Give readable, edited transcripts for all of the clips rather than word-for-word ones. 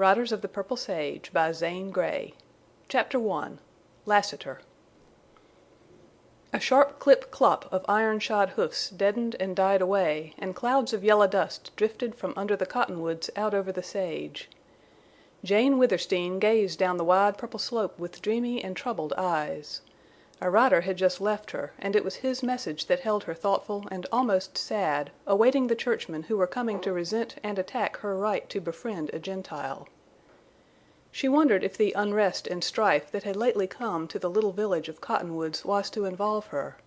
Riders of the Purple Sage by Zane Grey. Chapter 1. Lassiter. A sharp clip-clop of iron-shod hoofs deadened and died away, and clouds of yellow dust drifted from under the cottonwoods out over the sage. Jane Withersteen gazed down the wide purple slope with dreamy and troubled eyes. A rider had just left her, and it was his message that held her thoughtful and almost sad, awaiting the churchmen who were coming to resent and attack her right to befriend a Gentile. She wondered if the unrest and strife that had lately come to the little village of Cottonwoods was to involve her.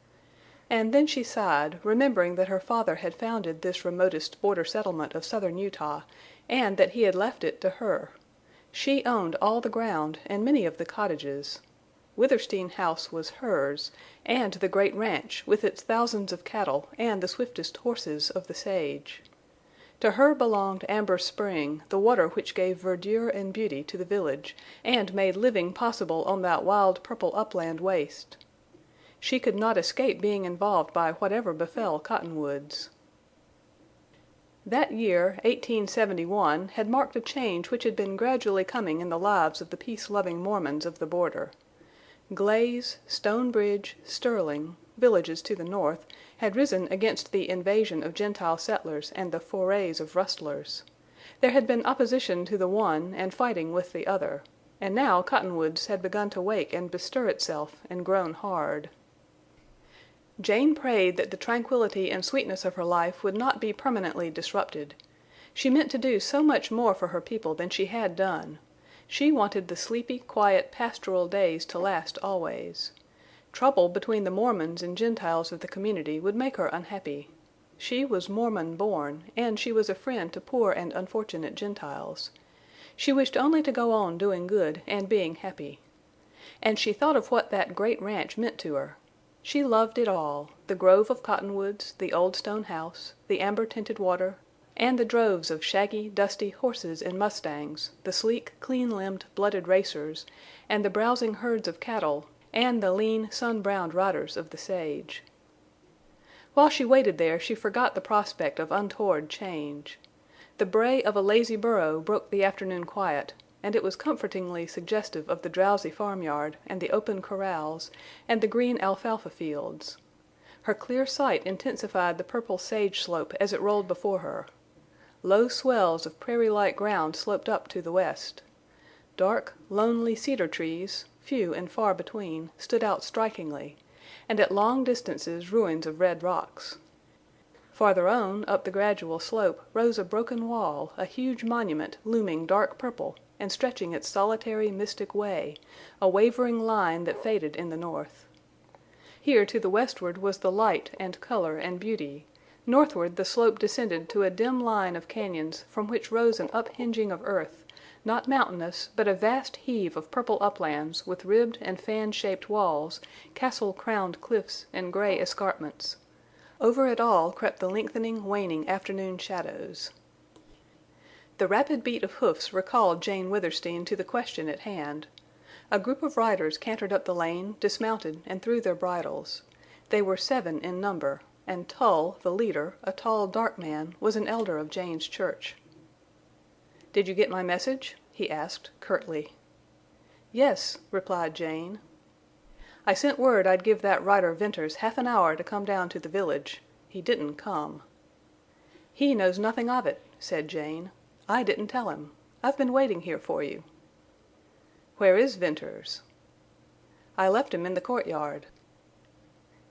And then she sighed, remembering that her father had founded this remotest border settlement of southern Utah, and that he had left it to her. She owned all the ground and many of the cottages. Withersteen House was hers, and the great ranch with its thousands of cattle and the swiftest horses of the sage. To her belonged Amber Spring, the water which gave verdure and beauty to the village and made living possible on that wild purple upland waste. She could not escape being involved by whatever befell Cottonwoods. That year, 1871, had marked a change which had been gradually coming in the lives of the peace-loving Mormons of the border. Glaze, Stonebridge, Sterling, villages to the north, had risen against the invasion of Gentile settlers and the forays of rustlers. There had been opposition to the one and fighting with the other, and now Cottonwoods had begun to wake and bestir itself and grown hard. Jane prayed that the tranquility and sweetness of her life would not be permanently disrupted. She meant to do so much more for her people than she had done. She wanted the sleepy, quiet, pastoral days to last always. Trouble between the Mormons and Gentiles of the community would make her unhappy. She was Mormon born, and she was a friend to poor and unfortunate Gentiles. She wished only to go on doing good and being happy. And she thought of what that great ranch meant to her. She loved it all, the grove of cottonwoods, the old stone house, the amber-tinted water, and the droves of shaggy, dusty horses and mustangs, the sleek, clean-limbed, blooded racers, and the browsing herds of cattle, and the lean, sun-browned riders of the sage. While she waited there she forgot the prospect of untoward change. The bray of a lazy burro broke the afternoon quiet, and it was comfortingly suggestive of the drowsy farmyard and the open corrals and the green alfalfa fields. Her clear sight intensified the purple sage slope as it rolled before her. Low swells of prairie-like ground sloped up to the west. Dark, lonely cedar trees, few and far between, stood out strikingly, and at long distances ruins of red rocks. Farther on, up the gradual slope, rose a broken wall, a huge monument looming dark purple and stretching its solitary mystic way, a wavering line that faded in the north. Here to the westward was the light and color and beauty. Northward the slope descended to a dim line of cañons from which rose an uphinging of earth, not mountainous, but a vast heave of purple uplands with ribbed and fan-shaped walls, castle-crowned cliffs, and gray escarpments. Over it all crept the lengthening, waning afternoon shadows. The rapid beat of hoofs recalled Jane Withersteen to the question at hand. A group of riders cantered up the lane, dismounted, and threw their bridles. They were 7 in number, and Tull, the leader, a tall, dark man, was an elder of Jane's church. "Did you get my message?" he asked, curtly. "Yes," replied Jane. "I sent word I'd give that rider Venters half an hour to come down to the village. He didn't come." "He knows nothing of it," said Jane. "I didn't tell him. I've been waiting here for you." "Where is Venters?" "I left him in the courtyard."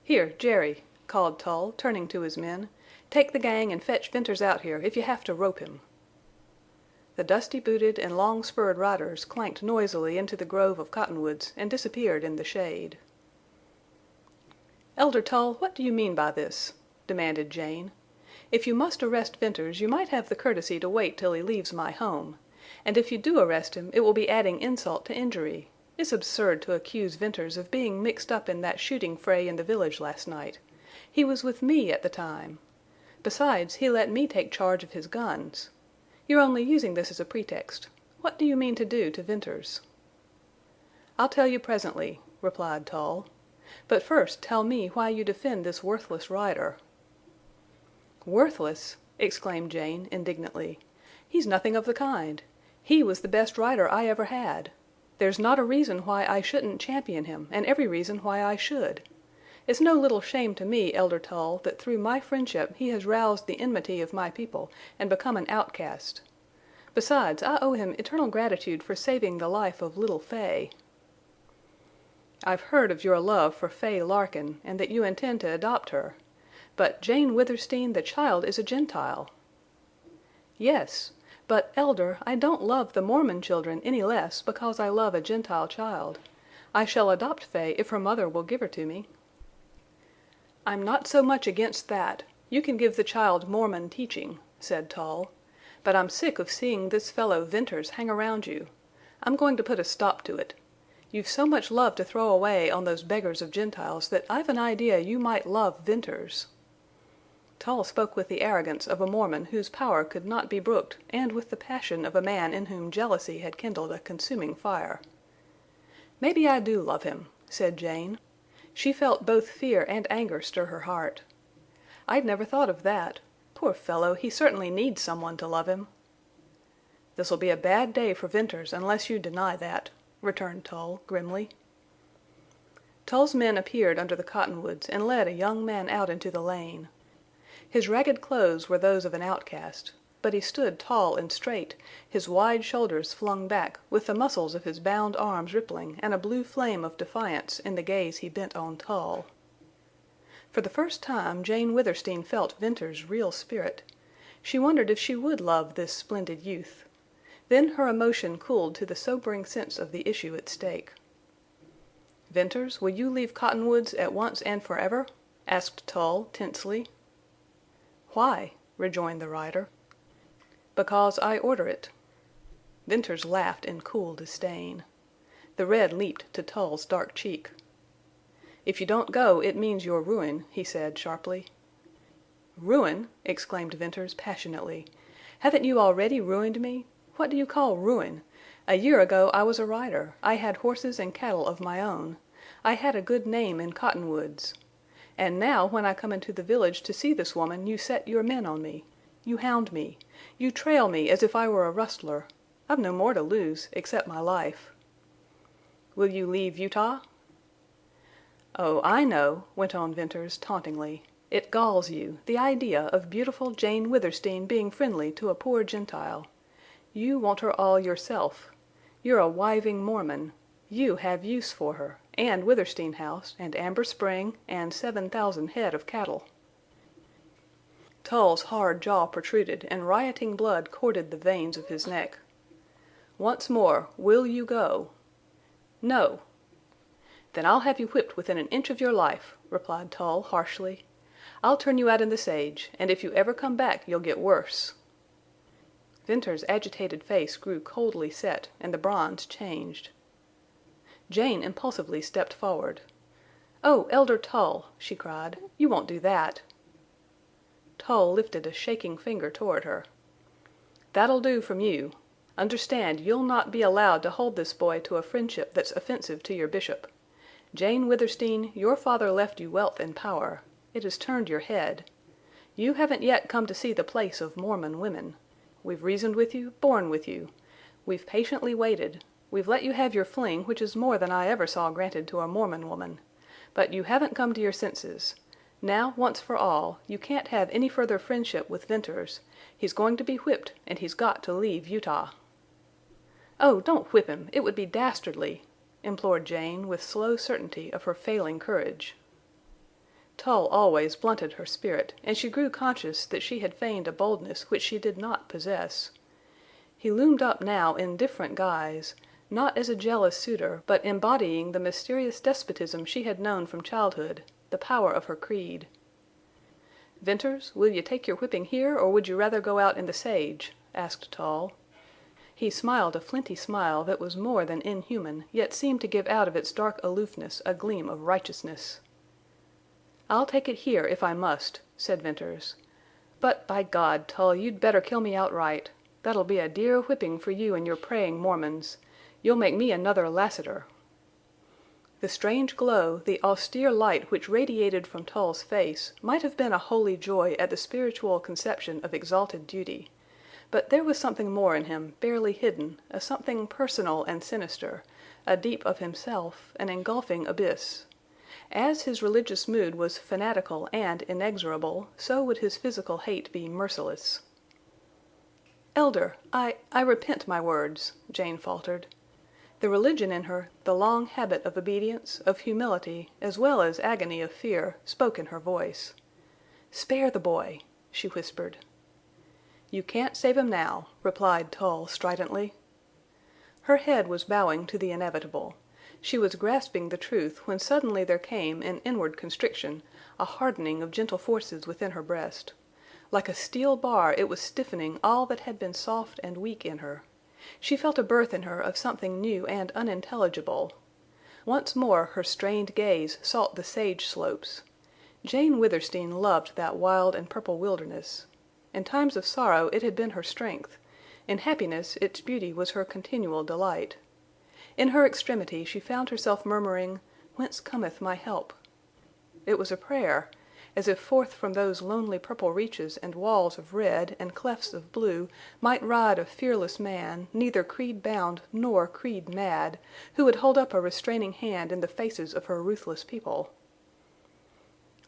"Here, Jerry," called Tull, turning to his men. "Take the gang and fetch Venters out here if you have to rope him." The dusty-booted and long-spurred riders clanked noisily into the grove of cottonwoods and disappeared in the shade. "Elder Tull, what do you mean by this?" demanded Jane. "If you must arrest Venters you might have the courtesy to wait till he leaves my home. And if you do arrest him it will be adding insult to injury. It's absurd to accuse Venters of being mixed up in that shooting fray in the village last night. He was with me at the time. Besides, he let me take charge of his guns. You're only using this as a pretext. What do you mean to do to Venters?" "I'll tell you presently," replied Tull. "But first tell me why you defend this worthless rider." "Worthless!" exclaimed Jane, indignantly. "He's nothing of the kind. He was the best rider I ever had. There's not a reason why I shouldn't champion him, and every reason why I should. It's no little shame to me, Elder Tull, that through my friendship he has roused the enmity of my people and become an outcast. Besides, I owe him eternal gratitude for saving the life of little Fay." "I've heard of your love for Fay Larkin, and that you intend to adopt her. But Jane Withersteen, the child is a Gentile." "Yes. But, Elder, I don't love the Mormon children any less because I love a Gentile child. I shall adopt Fay if her mother will give her to me." "I'm not so much against that. You can give the child Mormon teaching," said Tull. "But I'm sick of seeing this fellow Venters hang around you. I'm going to put a stop to it. You've so much love to throw away on those beggars of Gentiles that I've an idea you might love Venters." Tull spoke with the arrogance of a Mormon whose power could not be brooked and with the passion of a man in whom jealousy had kindled a consuming fire. "Maybe I do love him," said Jane. She felt both fear and anger stir her heart. "I'd never thought of that. Poor fellow, he certainly needs someone to love him." "This'll be a bad day for Venters unless you deny that," returned Tull, grimly. Tull's men appeared under the cottonwoods and led a young man out into the lane. His ragged clothes were those of an outcast, but he stood tall and straight, his wide shoulders flung back, with the muscles of his bound arms rippling and a blue flame of defiance in the gaze he bent on Tull. For the first time Jane Withersteen felt Venters's real spirit. She wondered if she would love this splendid youth. Then her emotion cooled to the sobering sense of the issue at stake. "Venters, will you leave Cottonwoods at once and forever?" asked Tull, tensely. "Why?" rejoined the rider. "Because I order it." Venters laughed in cool disdain. The red leaped to Tull's dark cheek. "If you don't go it means your ruin," he said, sharply. "Ruin!" exclaimed Venters, passionately. "Haven't you already ruined me? What do you call ruin? A year ago I was a rider. I had horses and cattle of my own. I had a good name in Cottonwoods. And now when I come into the village to see this woman you set your men on me. You hound me. You trail me as if I were a rustler. I've no more to lose, except my life." "Will you leave Utah?" "Oh, I know," went on Venters, tauntingly. "It galls you, the idea of beautiful Jane Withersteen being friendly to a poor Gentile. You want her all yourself. You're a wiving Mormon. You have use for her, and Withersteen House, and Amber Spring, and 7,000 head of cattle." Tull's hard jaw protruded and rioting blood corded the veins of his neck. "Once more, will you go?" "No." "Then I'll have you whipped within an inch of your life," replied Tull, harshly. "I'll turn you out in the sage, and if you ever come back you'll get worse." Venters's agitated face grew coldly set, and the bronze changed. Jane impulsively stepped forward. "Oh, Elder Tull!" she cried. "You won't do that!" Tull lifted a shaking finger toward her. "That'll do from you. Understand you'll not be allowed to hold this boy to a friendship that's offensive to your bishop. Jane Withersteen, your father left you wealth and power. It has turned your head. You haven't yet come to see the place of Mormon women. We've reasoned with you, borne with you. We've patiently waited. We've let you have your fling, which is more than I ever saw granted to a Mormon woman. But you haven't come to your senses. Now, once for all, you can't have any further friendship with Venters. He's going to be whipped, and he's got to leave Utah." "Oh, don't whip him. It would be dastardly," implored Jane, with slow certainty of her failing courage. Tull always blunted her spirit, and she grew conscious that she had feigned a boldness which she did not possess. He loomed up now in different guise, not as a jealous suitor, but embodying the mysterious despotism she had known from childhood, the power of her creed. "Venters, will you take your whipping here, or would you rather go out in the sage?" asked Tull. He smiled a flinty smile that was more than inhuman, yet seemed to give out of its dark aloofness a gleam of righteousness. "I'll take it here if I must," said Venters. "But, by God, Tull, you'd better kill me outright. That'll be a dear whipping for you and your praying Mormons. You'll make me another Lassiter." The strange glow, the austere light which radiated from Tull's face, might have been a holy joy at the spiritual conception of exalted duty. But there was something more in him, barely hidden, a something personal and sinister, a deep of himself, an engulfing abyss. As his religious mood was fanatical and inexorable, so would his physical hate be merciless. "Elder, I repent my words," Jane faltered. The religion in her, the long habit of obedience, of humility, as well as agony of fear, spoke in her voice. "Spare the boy," she whispered. "You can't save him now," replied Tull stridently. Her head was bowing to the inevitable. She was grasping the truth when suddenly there came in inward constriction a hardening of gentle forces within her breast. Like a steel bar it was stiffening all that had been soft and weak in her. She felt a birth in her of something new and unintelligible. Once more her strained gaze sought the sage slopes. Jane Withersteen loved that wild and purple wilderness. In times of sorrow it had been her strength. In happiness its beauty was her continual delight. In her extremity she found herself murmuring, "Whence cometh my help?" It was a prayer, as if forth from those lonely purple reaches and walls of red and clefts of blue might ride a fearless man, neither creed-bound nor creed-mad, who would hold up a restraining hand in the faces of her ruthless people.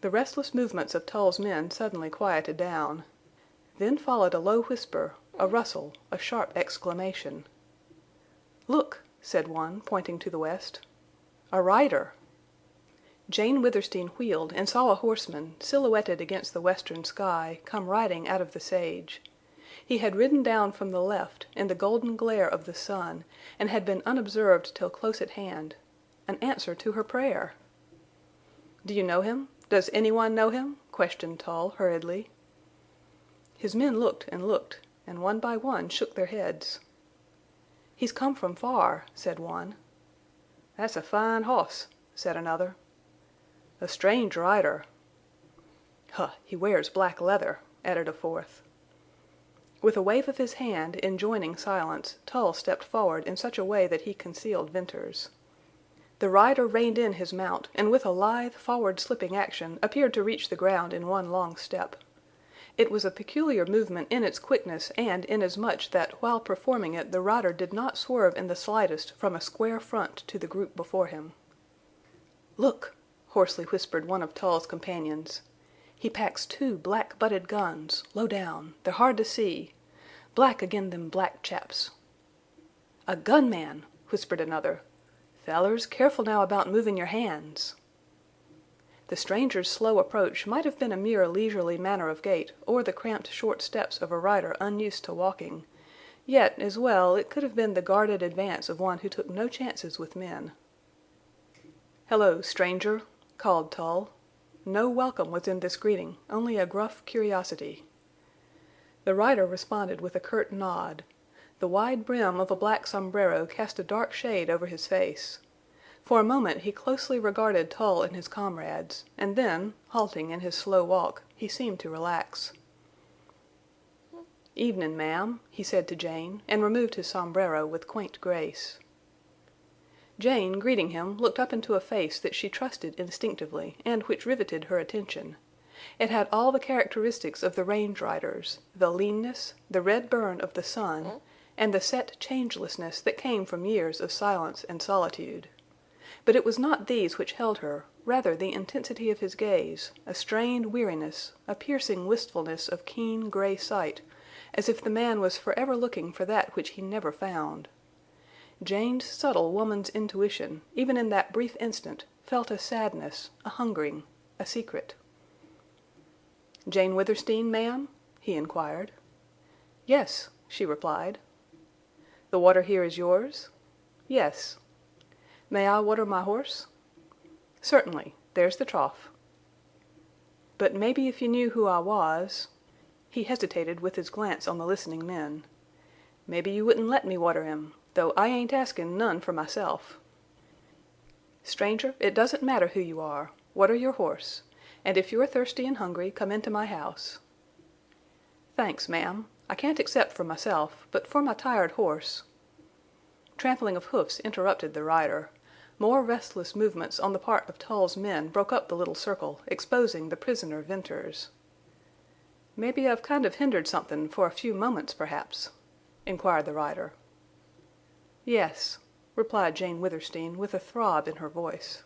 The restless movements of Tull's men suddenly quieted down. Then followed a low whisper, a rustle, a sharp exclamation. "Look!" said one, pointing to the west. "A rider!" Jane Withersteen wheeled and saw a horseman, silhouetted against the western sky, come riding out of the sage. He had ridden down from the left, in the golden glare of the sun, and had been unobserved till close at hand. An answer to her prayer! "Do you know him? Does any one know him?" questioned Tull hurriedly. His men looked, and one by one shook their heads. "He's come from far," said one. "That's a fine hoss," said another. "A strange rider." "Huh! He wears black leather," added a fourth. With a wave of his hand, enjoining silence, Tull stepped forward in such a way that he concealed Venters. The rider reined in his mount, and with a lithe, forward-slipping action appeared to reach the ground in one long step. It was a peculiar movement in its quickness and inasmuch that while performing it the rider did not swerve in the slightest from a square front to the group before him. "Look!" hoarsely whispered one of Tull's companions. "He packs 2 black-butted guns, low down. They're hard to see. Black agin them black chaps." "A gunman!" whispered another. "Fellers, careful now about moving your hands." The stranger's slow approach might have been a mere leisurely manner of gait or the cramped short steps of a rider unused to walking. Yet, as well, it could have been the guarded advance of one who took no chances with men. "Hello, stranger," called Tull. No welcome was in this greeting, only a gruff curiosity. The rider responded with a curt nod. The wide brim of a black sombrero cast a dark shade over his face. For a moment he closely regarded Tull and his comrades, and then, halting in his slow walk, he seemed to relax. "Evenin', ma'am," he said to Jane, and removed his sombrero with quaint grace. Jane, greeting him, looked up into a face that she trusted instinctively and which riveted her attention. It had all the characteristics of the range riders, the leanness, the red burn of the sun, and the set changelessness that came from years of silence and solitude. But it was not these which held her, rather the intensity of his gaze, a strained weariness, a piercing wistfulness of keen gray sight, as if the man was forever looking for that which he never found. Jane's subtle woman's intuition, even in that brief instant, felt a sadness, a hungering, a secret. "Jane Withersteen, ma'am?" he inquired. "Yes," she replied. "The water here is yours?" "Yes." "May I water my horse?" "Certainly. There's the trough." "But maybe if you knew who I was—" He hesitated with his glance on the listening men. "Maybe you wouldn't let me water him, though I ain't askin' none for myself." "Stranger, it doesn't matter who you are. Water your horse. And if you're thirsty and hungry, come into my house." "Thanks, ma'am. I can't accept for myself, but for my tired horse—" Trampling of hoofs interrupted the rider. More restless movements on the part of Tull's men broke up the little circle, exposing the prisoner Venters. "Maybe I've kind of hindered something for a few moments, perhaps?" inquired the rider. "Yes," replied Jane Withersteen with a throb in her voice.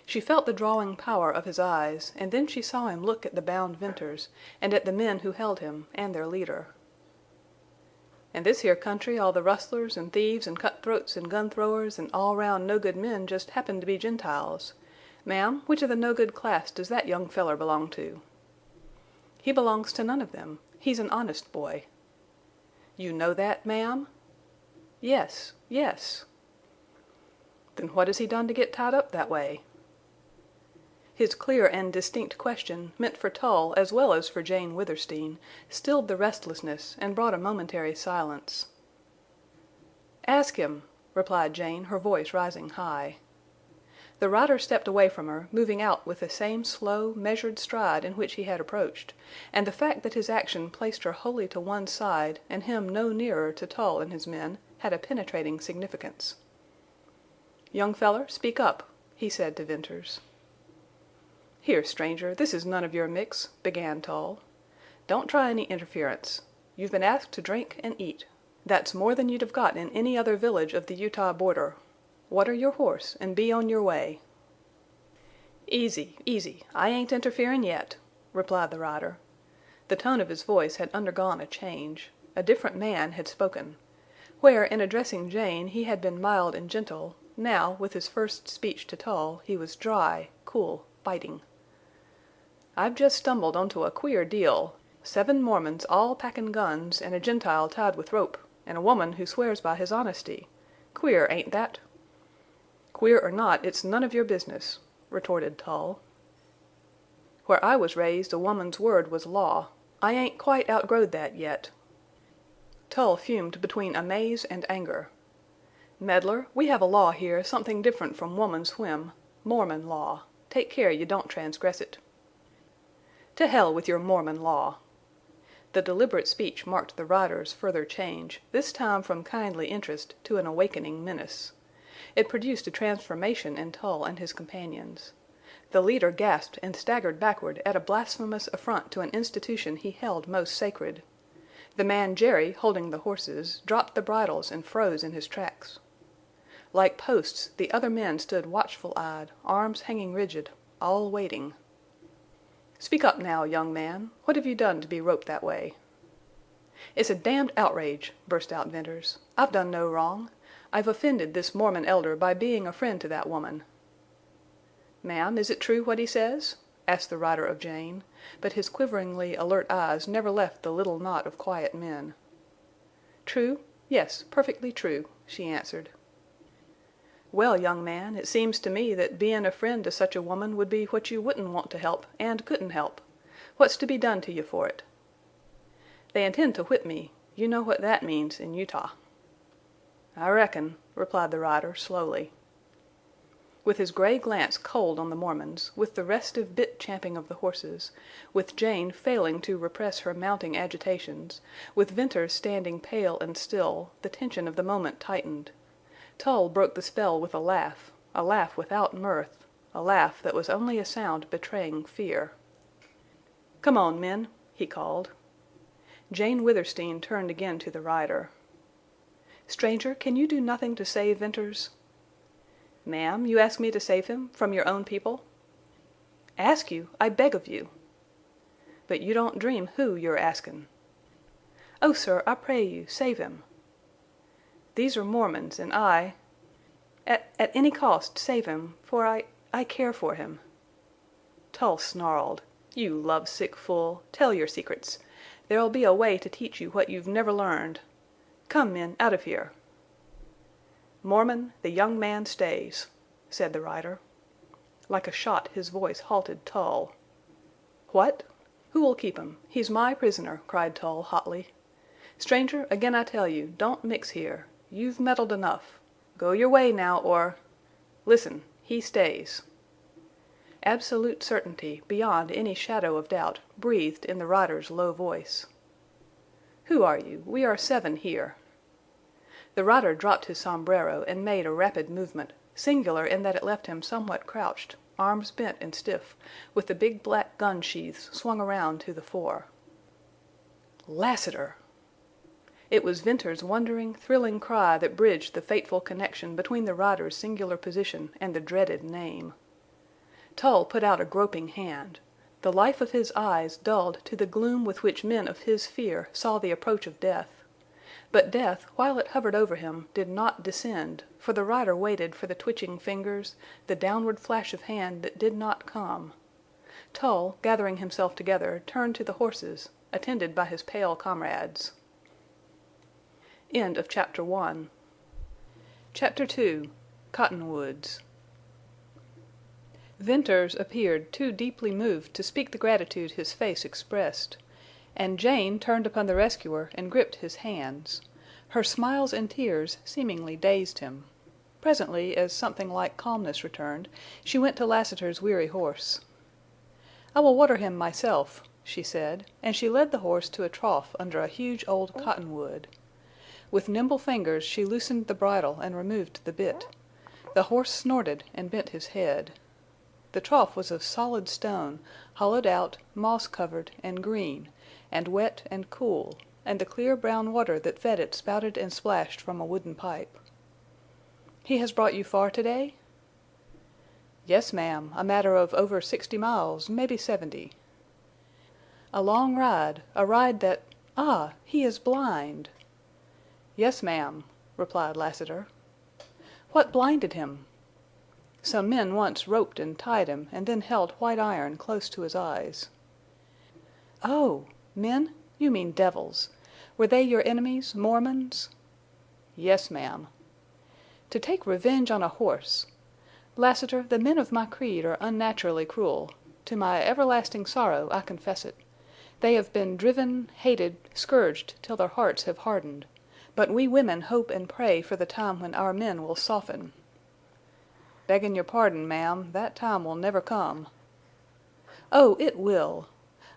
She felt the drawing power of his eyes, and then she saw him look at the bound Venters, and at the men who held him, and their leader. "In this here country all the rustlers and thieves and cutthroats and gun throwers and all round no good men just happen to be Gentiles. Ma'am, which of the no good class does that young feller belong to?" "He belongs to none of them. He's an honest boy." "You know that, ma'am?" "Yes, yes." "Then what has he done to get tied up that way?" His clear and distinct question, meant for Tull as well as for Jane Withersteen, stilled the restlessness and brought a momentary silence. "Ask him," replied Jane, her voice rising high. The rider stepped away from her, moving out with the same slow, measured stride in which he had approached, and the fact that his action placed her wholly to one side and him no nearer to Tull and his men had a penetrating significance. "Young feller, speak up," he said to Venters. "Here, stranger, this is none of your mix," began Tull. "Don't try any interference. You've been asked to drink and eat. That's more than you'd have got in any other village of the Utah border. Water your horse and be on your way." "Easy, easy. I ain't interferin' yet," replied the rider. The tone of his voice had undergone a change. A different man had spoken. Where in addressing Jane he had been mild and gentle, now, with his first speech to Tull, he was dry, cool, biting. "I've jest stumbled onto a queer deal. 7 Mormons all packin' guns, and a Gentile tied with rope, and a woman who swears by his honesty. Queer, ain't that?" "Queer or not, it's none of your business," retorted Tull. "Where I was raised a woman's word was law. I ain't quite outgrowed that yet." Tull fumed between amaze and anger. "Meddler, we have a law here something different from woman's whim. Mormon law. Take care you don't transgress it." "To hell with your Mormon law." The deliberate speech marked the rider's further change, this time from kindly interest to an awakening menace. It produced a transformation in Tull and his companions. The leader gasped and staggered backward at a blasphemous affront to an institution he held most sacred. The man Jerry, holding the horses, dropped the bridles and froze in his tracks. Like posts, the other men stood watchful-eyed, arms hanging rigid, all waiting. "Speak up now, young man. What have you done to be roped that way?" "It's a damned outrage!" burst out Venters. "I've done no wrong. I've offended this Mormon elder by being a friend to that woman." "Ma'am, is it true what he says?" asked the rider of Jane, but his quiveringly alert eyes never left the little knot of quiet men. "True? Yes, perfectly true," she answered. "Well, young man, it seems to me that bein' a friend to such a woman would be what you wouldn't want to help and couldn't help. What's to be done to you for it?" "They intend to whip me. You know what that means in Utah." "I reckon," replied the rider, slowly. With his gray glance cold on the Mormons, with the restive bit-champing of the horses, with Jane failing to repress her mounting agitations, with Venters standing pale and still, the tension of the moment tightened. Tull broke the spell with a laugh without mirth, a laugh that was only a sound betraying fear. "Come on, men," he called. Jane Withersteen turned again to the rider. "Stranger, can you do nothing to save Venters?" "Ma'am, you ask me to save him from your own people?" "Ask you? I beg of you." "But you don't dream who you're askin'." "Oh, sir, I pray you, save him." "These are Mormons, and I—" At any cost save him, for I care for him." Tull snarled. "You love-sick fool! Tell your secrets. There'll be a way to teach you what you've never learned. Come, men, out of here." "Mormon, the young man stays," said the rider. Like a shot his voice halted Tull. "What? Who'll keep him? He's my prisoner," cried Tull, hotly. "Stranger, again I tell you, don't mix here. You've meddled enough. Go your way now, or— Listen, he stays." Absolute certainty, beyond any shadow of doubt, breathed in the rider's low voice. "Who are you? We are 7 here." The rider dropped his sombrero and made a rapid movement, singular in that it left him somewhat crouched, arms bent and stiff, with the big black gun sheaths swung around to the fore. Lassiter! It was Venters's wondering, thrilling cry that bridged the fateful connection between the rider's singular position and the dreaded name. Tull put out a groping hand. The life of his eyes dulled to the gloom with which men of his fear saw the approach of death. But death, while it hovered over him, did not descend, for the rider waited for the twitching fingers, the downward flash of hand that did not come. Tull, gathering himself together, turned to the horses, attended by his pale comrades. End of Chapter 1. Chapter 2. Cottonwoods. Venters appeared too deeply moved to speak the gratitude his face expressed, and Jane turned upon the rescuer and gripped his hands. Her smiles and tears seemingly dazed him. Presently, as something like calmness returned, she went to Lassiter's weary horse. "I will water him myself," she said, and she led the horse to a trough under a huge old cottonwood. With nimble fingers she loosened the bridle and removed the bit. The horse snorted and bent his head. The trough was of solid stone, hollowed out, moss-covered, and green, and wet and cool, and the clear brown water that fed it spouted and splashed from a wooden pipe. "He has brought you far to-day?" "Yes, ma'am, a matter of over 60 miles, maybe 70. "A long ride, a ride that—Ah! He is blind!" "Yes, ma'am," replied Lassiter. "What blinded him?" "Some men once roped and tied him, and then held white iron close to his eyes." "Oh! Men? You mean devils. Were they your enemies, Mormons?" "Yes, ma'am." "To take revenge on a horse! Lassiter, the men of my creed are unnaturally cruel. To my everlasting sorrow I confess it. They have been driven, hated, scourged till their hearts have hardened. But we women hope and pray for the time when our men will soften." "Beggin' your pardon, ma'am, that time will never come." "Oh, it will.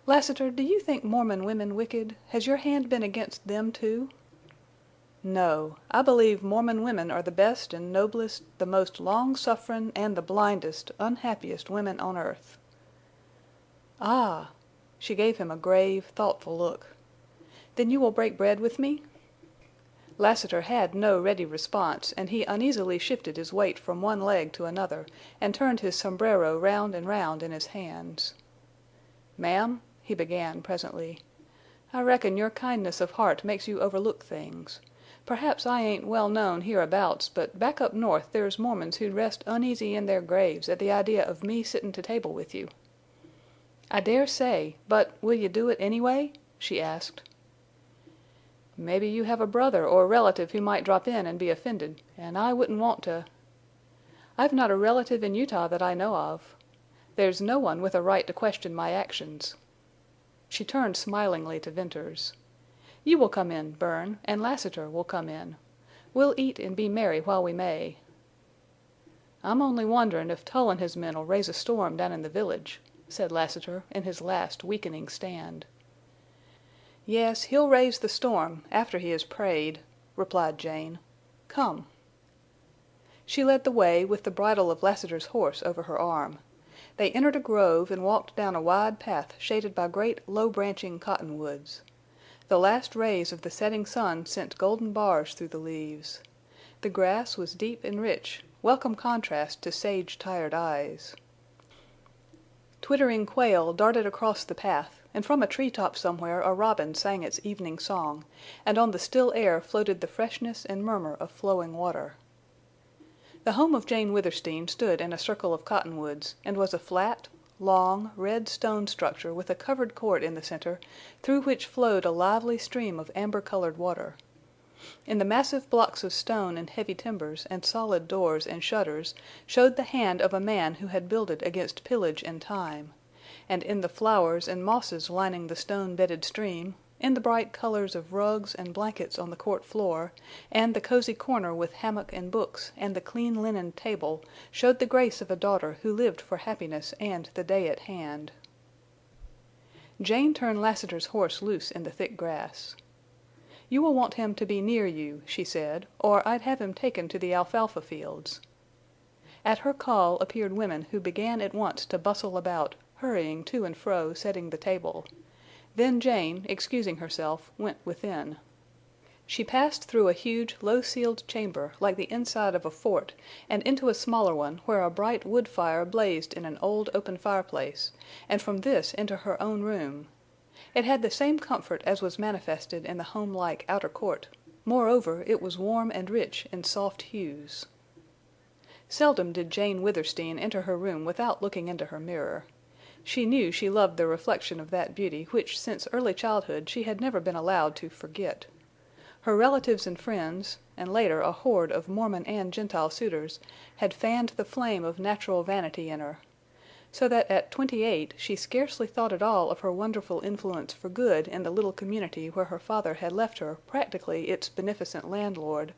Lassiter, do you think Mormon women wicked? Has your hand been against them, too?" "No. I believe Mormon women are the best and noblest, the most long-sufferin', and the blindest, unhappiest women on earth." "Ah!" She gave him a grave, thoughtful look. "Then you will break bread with me?" Lassiter had no ready response, and he uneasily shifted his weight from one leg to another, and turned his sombrero round and round in his hands. "Ma'am," he began presently, "I reckon your kindness of heart makes you overlook things. Perhaps I ain't well known hereabouts, but back up north there's Mormons who'd rest uneasy in their graves at the idea of me sittin' to table with you." "I dare say. But will you do it anyway?" she asked. "Maybe you have a brother or relative who might drop in and be offended, and I wouldn't want to—" "I've not a relative in Utah that I know of. There's no one with a right to question my actions." She turned smilingly to Venters. "You will come in, Bern, and Lassiter will come in. We'll eat and be merry while we may." "I'm only wonderin' if Tull and his men'll raise a storm down in the village," said Lassiter, in his last weakening stand. "Yes, he'll raise the storm, after he has prayed," replied Jane. "Come." She led the way, with the bridle of Lassiter's horse over her arm. They entered a grove and walked down a wide path shaded by great, low-branching cottonwoods. The last rays of the setting sun sent golden bars through the leaves. The grass was deep and rich, welcome contrast to sage-tired eyes. Twittering quail darted across the path, and from a treetop somewhere a robin sang its evening song, and on the still air floated the freshness and murmur of flowing water. The home of Jane Withersteen stood in a circle of cottonwoods, and was a flat, long, red stone structure with a covered court in the center, through which flowed a lively stream of amber-colored water. In the massive blocks of stone and heavy timbers and solid doors and shutters showed the hand of a man who had builded against pillage and time; and in the flowers and mosses lining the stone-bedded stream, in the bright colors of rugs and blankets on the court floor, and the cozy corner with hammock and books and the clean-linened table, showed the grace of a daughter who lived for happiness and the day at hand. Jane turned Lassiter's horse loose in the thick grass. "You will want him to be near you," she said, "or I'd have him taken to the alfalfa fields." At her call appeared women who began at once to bustle about, hurrying to and fro setting the table. Then Jane, excusing herself, went within. She passed through a huge, low-ceiled chamber like the inside of a fort and into a smaller one where a bright wood fire blazed in an old open fireplace, and from this into her own room. It had the same comfort as was manifested in the home-like outer court. Moreover, it was warm and rich in soft hues. Seldom did Jane Withersteen enter her room without looking into her mirror. She knew she loved the reflection of that beauty which since early childhood she had never been allowed to forget. Her relatives and friends, and later a horde of Mormon and Gentile suitors, had fanned the flame of natural vanity in her, so that at 28 she scarcely thought at all of her wonderful influence for good in the little community where her father had left her practically its beneficent landlord,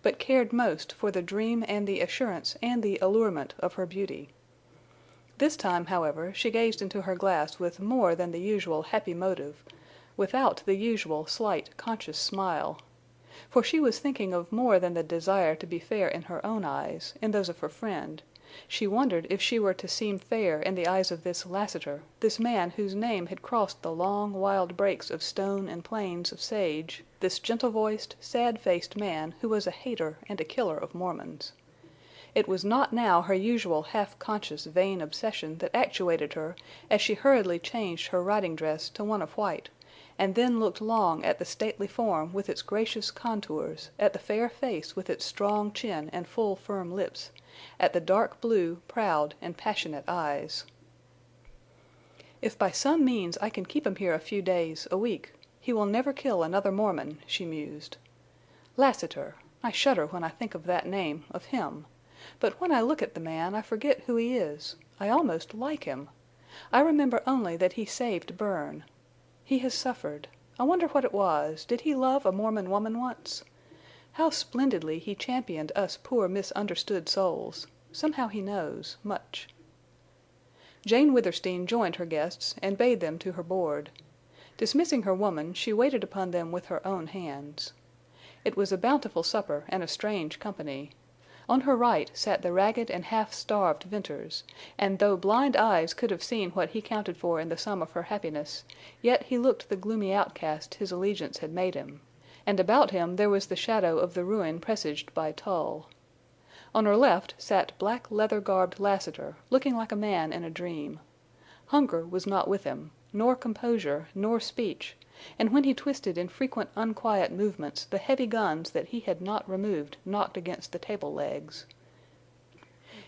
but cared most for the dream and the assurance and the allurement of her beauty. This time, however, she gazed into her glass with more than the usual happy motive, without the usual slight, conscious smile. For she was thinking of more than the desire to be fair in her own eyes, in those of her friend. She wondered if she were to seem fair in the eyes of this Lassiter, this man whose name had crossed the long, wild brakes of stone and plains of sage, this gentle-voiced, sad-faced man who was a hater and a killer of Mormons. It was not now her usual half-conscious vain obsession that actuated her as she hurriedly changed her riding dress to one of white, and then looked long at the stately form with its gracious contours, at the fair face with its strong chin and full firm lips, at the dark blue, proud, and passionate eyes. "If by some means I can keep him here a few days, a week, he will never kill another Mormon," she mused. "Lassiter! I shudder when I think of that name, of him. But when I look at the man I forget who he is. I almost like him. I remember only that he saved Bern. He has suffered. I wonder what it was. Did he love a Mormon woman once? How splendidly he championed us poor misunderstood souls. Somehow he knows, much." Jane Withersteen joined her guests and bade them to her board. Dismissing her woman, she waited upon them with her own hands. It was a bountiful supper and a strange company. On her right sat the ragged and half-starved Venters, and though blind eyes could have seen what he counted for in the sum of her happiness, yet he looked the gloomy outcast his allegiance had made him, and about him there was the shadow of the ruin presaged by Tull. On her left sat black leather-garbed Lassiter, looking like a man in a dream. Hunger was not with him, nor composure, nor speech, and when he twisted in frequent unquiet movements the heavy guns that he had not removed knocked against the table legs.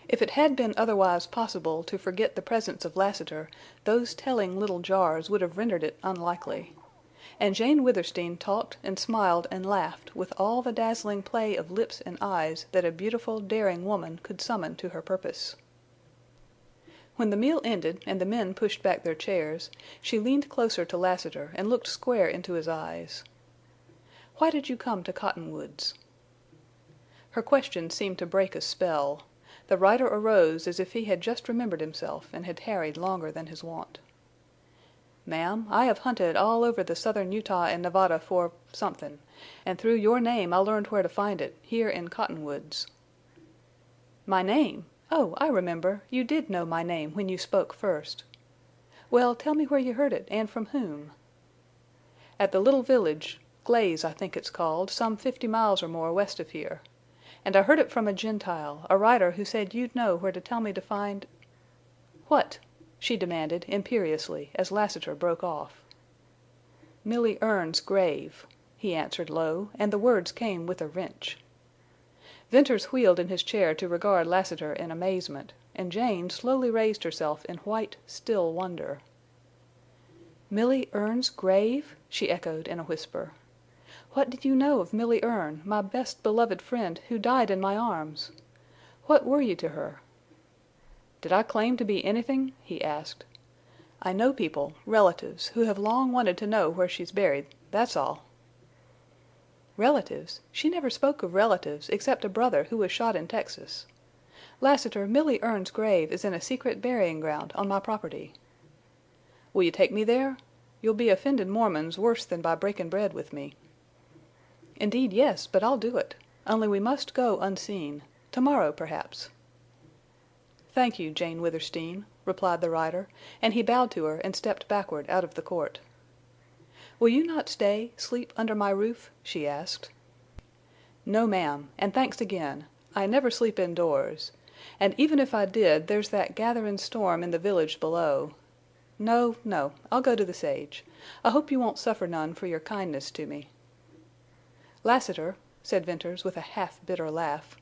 If it had been otherwise possible to forget the presence of Lassiter, those telling little jars would have rendered it unlikely. And Jane Withersteen talked and smiled and laughed with all the dazzling play of lips and eyes that a beautiful, daring woman could summon to her purpose. When the meal ended and the men pushed back their chairs, she leaned closer to Lassiter and looked square into his eyes. "Why did you come to Cottonwoods?" Her question seemed to break a spell. The rider arose as if he had just remembered himself and had tarried longer than his wont. "Ma'am, I have hunted all over the southern Utah and Nevada for somethin', and through your name I learned where to find it, here in Cottonwoods." "My name! Oh, I remember. You did know my name when you spoke first. Well, tell me where you heard it, and from whom." "At the little village, Glaze I think it's called, some 50 miles or more west of here. And I heard it from a Gentile, a rider who said you'd know where to tell me to find—" "What?" she demanded, imperiously, as Lassiter broke off. "Milly Erne's grave," he answered low, and the words came with a wrench. Venters wheeled in his chair to regard Lassiter in amazement, and Jane slowly raised herself in white, still wonder. "Milly Erne's grave?" she echoed in a whisper. "What did you know of Milly Erne, my best beloved friend who died in my arms? What were you to her?" "Did I claim to be anything?" he asked. "I know people, relatives, who have long wanted to know where she's buried, that's all." "Relatives? She never spoke of relatives except a brother who was shot in Texas. Lassiter, Milly Erne's grave is in a secret burying ground on my property." "Will you take me there? You'll be offendin' Mormons worse than by breakin' bread with me." "Indeed, yes, but I'll do it. Only we must go unseen. To-morrow, perhaps." "Thank you, Jane Withersteen," replied the rider, and he bowed to her and stepped backward out of the court. "Will you not stay, sleep under my roof?" she asked. "No, ma'am, and thanks again. I never sleep indoors. And even if I did, there's that gatherin' storm in the village below. No, no, I'll go to the sage. I hope you won't suffer none for your kindness to me." "Lassiter," said Venters with a half-bitter laugh,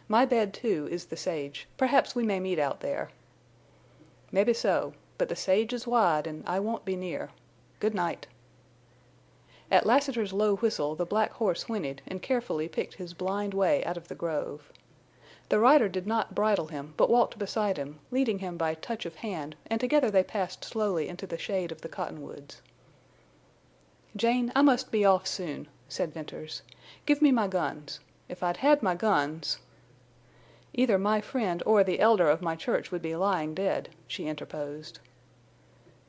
"my bed, too, is the sage. Perhaps we may meet out there." "Mebbe so. But the sage is wide, and I won't be near. Good night." At Lassiter's low whistle the black horse whinnied and carefully picked his blind way out of the grove. The rider did not bridle him, but walked beside him, leading him by touch of hand, and together they passed slowly into the shade of the cottonwoods. "Jane, I must be off soon," said Venters. "Give me my guns. If I'd had my guns—" "Either my friend or the elder of my church would be lying dead," she interposed.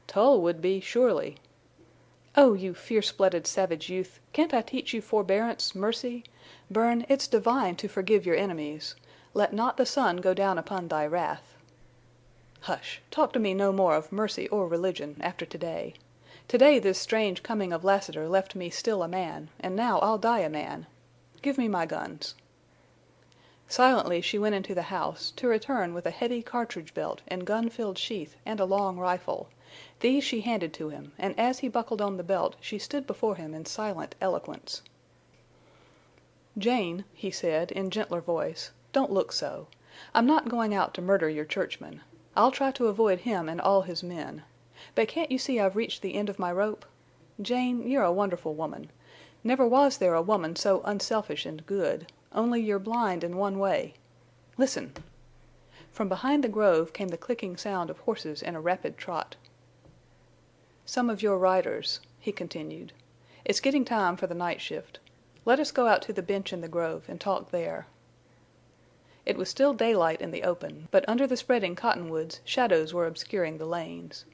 "Tull would be, surely." "Oh, you fierce-blooded savage youth! Can't I teach you forbearance, mercy? Bern, it's divine to forgive your enemies. Let not the sun go down upon thy wrath." "Hush! Talk to me no more of mercy or religion after today. Today this strange coming of Lassiter left me still a man, and now I'll die a man. Give me my guns." Silently she went into the house, to return with a heavy cartridge belt and gun-filled sheath and a long rifle. These she handed to him, and as he buckled on the belt she stood before him in silent eloquence. "Jane," he said, in gentler voice, "don't look so. I'm not going out to murder your churchman. I'll try to avoid him and all his men. But can't you see I've reached the end of my rope? Jane, you're a wonderful woman. Never was there a woman so unselfish and good. Only you're blind in one way. Listen!" From behind the grove came the clicking sound of horses in a rapid trot. "Some of your riders," he continued. "It's getting time for the night shift. Let us go out to the bench in the grove and talk there." It was still daylight in the open, but under the spreading cottonwoods shadows were obscuring the lanes.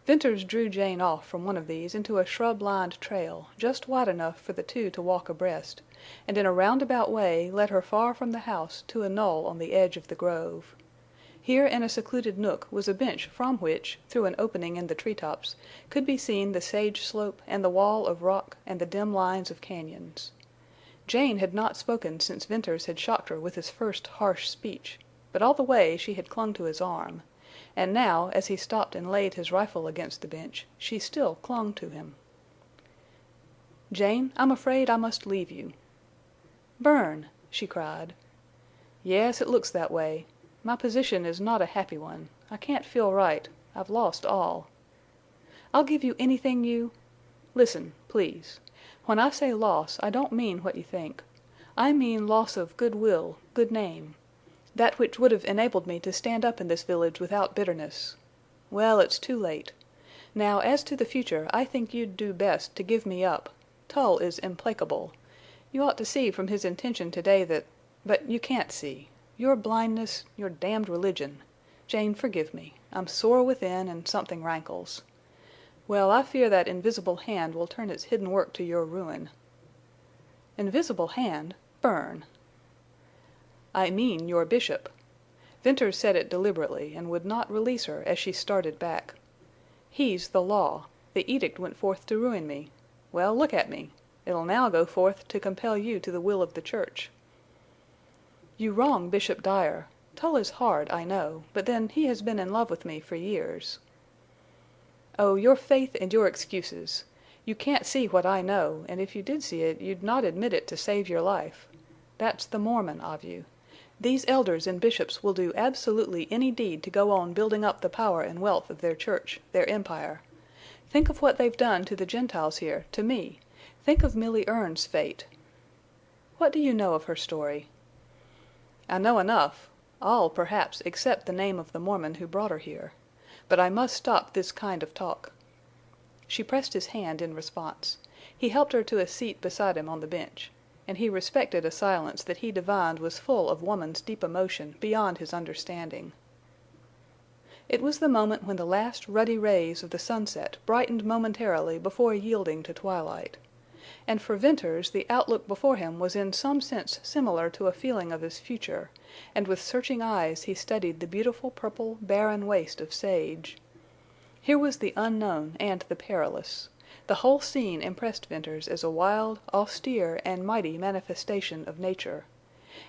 Venters drew Jane off from one of these into a shrub-lined trail, just wide enough for the two to walk abreast, and in a roundabout way led her far from the house to a knoll on the edge of the grove. Here in a secluded nook was a bench from which, through an opening in the treetops, could be seen the sage slope and the wall of rock and the dim lines of cañons. Jane had not spoken since Venters had shocked her with his first harsh speech, but all the way she had clung to his arm, and now, as he stopped and laid his rifle against the bench, she still clung to him. "Jane, I'm afraid I must leave you." "Bern!" she cried. "Yes, it looks that way. My position is not a happy one. I can't feel right. I've lost all." "I'll give you anything you—" "Listen, please. When I say loss, I don't mean what you think. I mean loss of good will, good name. That which would have enabled me to stand up in this village without bitterness. Well, it's too late. Now, as to the future, I think you'd do best to give me up. Tull is implacable. You ought to see from his intention today that— But you can't see. Your blindness, your damned religion. Jane, forgive me. I'm sore within and something rankles. Well, I fear that invisible hand will turn its hidden work to your ruin." "Invisible hand? Bern!" "I mean your bishop." Venters said it deliberately and would not release her as she started back. "He's the law. The edict went forth to ruin me. Well, look at me. It'll now go forth to compel you to the will of the church." "You wrong Bishop Dyer. Tull is hard, I know, but then he has been in love with me for years." "Oh, your faith and your excuses. You can't see what I know, and if you did see it you'd not admit it to save your life. That's the Mormon of you. These elders and bishops will do absolutely any deed to go on building up the power and wealth of their church, their empire. Think of what they've done to the Gentiles here, to me. Think of Milly Erne's fate. What do you know of her story?" "I know enough. All, perhaps, except the name of the Mormon who brought her here. But I must stop this kind of talk." She pressed his hand in response. He helped her to a seat beside him on the bench, and he respected a silence that he divined was full of woman's deep emotion beyond his understanding. It was the moment when the last ruddy rays of the sunset brightened momentarily before yielding to twilight. And for Venters the outlook before him was in some sense similar to a feeling of his future, and with searching eyes he studied the beautiful purple, barren waste of sage. Here was the unknown and the perilous. The whole scene impressed Venters as a wild, austere, and mighty manifestation of nature.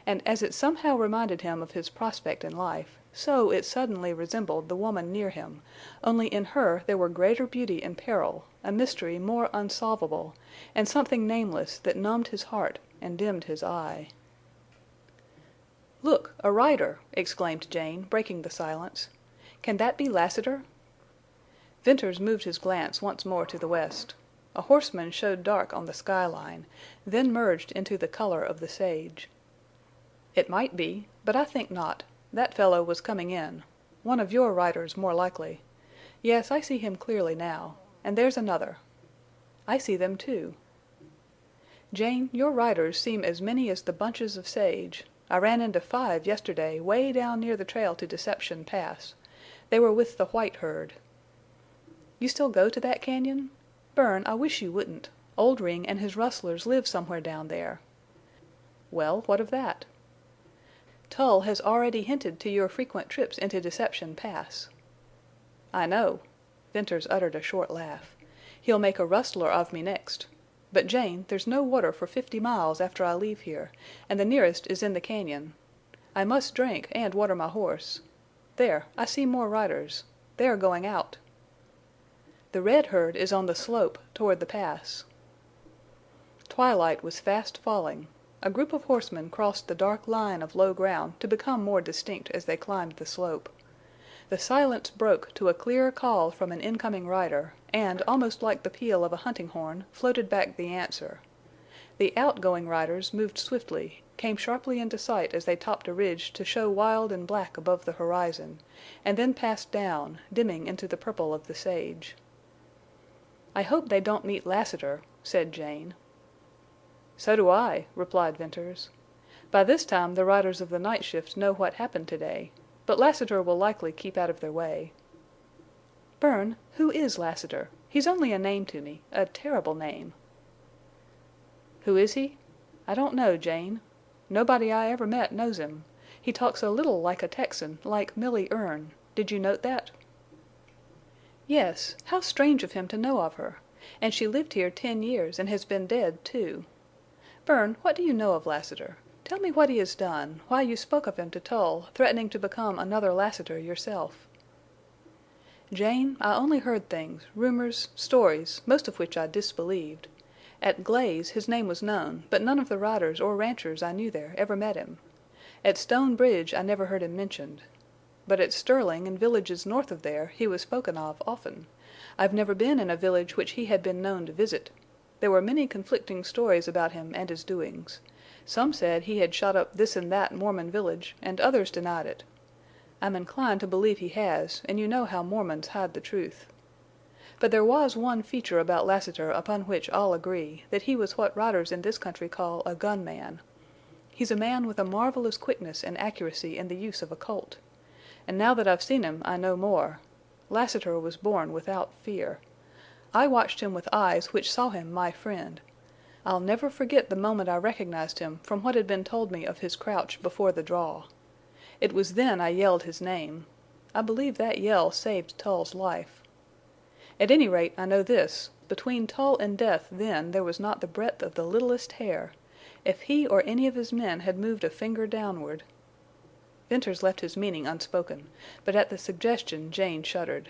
And as it somehow reminded him of his prospect in life, so it suddenly resembled the woman near him, only in her there were greater beauty and peril, a mystery more unsolvable, and something nameless that numbed his heart and dimmed his eye. "Look, a rider!" exclaimed Jane, breaking the silence. "Can that be Lassiter?" Venters moved his glance once more to the west. A horseman showed dark on the skyline, then merged into the color of the sage. "It might be, but I think not. That fellow was coming in. One of your riders, more likely. Yes, I see him clearly now. And there's another. I see them, too. Jane, your riders seem as many as the bunches of sage. I ran into 5 yesterday, way down near the trail to Deception Pass. They were with the white herd. You still go to that cañon? Bern, I wish you wouldn't. Oldring and his rustlers live somewhere down there." "Well, what of that?" "Tull has already hinted to your frequent trips into Deception Pass." "I know." Venters uttered a short laugh. "He'll make a rustler of me next. But, Jane, there's no water for 50 miles after I leave here, and the nearest is in the cañon. I must drink and water my horse. There, I see more riders. They are going out." "The red herd is on the slope toward the pass." Twilight was fast falling. A group of horsemen crossed the dark line of low ground to become more distinct as they climbed the slope. The silence broke to a clear call from an incoming rider, and, almost like the peal of a hunting horn, floated back the answer. The outgoing riders moved swiftly, came sharply into sight as they topped a ridge to show wild and black above the horizon, and then passed down, dimming into the purple of the sage. "I hope they don't meet Lassiter," said Jane. "So do I," replied Venters. "By this time the riders of the night shift know what happened today, but Lassiter will likely keep out of their way." "Bern, who is Lassiter? He's only a name to me, a terrible name." "Who is he? I don't know, Jane. Nobody I ever met knows him. He talks a little like a Texan, like Milly Erne. Did you note that?" "Yes. How strange of him to know of her! And she lived here 10 years and has been dead, too. Bern, what do you know of Lassiter? Tell me what he has done, why you spoke of him to Tull, threatening to become another Lassiter yourself." "Jane, I only heard things, rumors, stories, most of which I disbelieved. At Glaze his name was known, but none of the riders or ranchers I knew there ever met him. At Stone Bridge I never heard him mentioned. But at Sterling and villages north of there he was spoken of often. I've never been in a village which he had been known to visit. There were many conflicting stories about him and his doings. Some said he had shot up this and that Mormon village, and others denied it. I'm inclined to believe he has, and you know how Mormons hide the truth. But there was one feature about Lassiter upon which all agree, that he was what riders in this country call a gunman. He's a man with a marvelous quickness and accuracy in the use of a Colt. And now that I've seen him I know more. Lassiter was born without fear. I watched him with eyes which saw him my friend. I'll never forget the moment I recognized him from what had been told me of his crouch before the draw. It was then I yelled his name. I believe that yell saved Tull's life. At any rate, I know this. Between Tull and death then there was not the breadth of the littlest hair. If he or any of his men had moved a finger downward— Venters left his meaning unspoken, but at the suggestion Jane shuddered.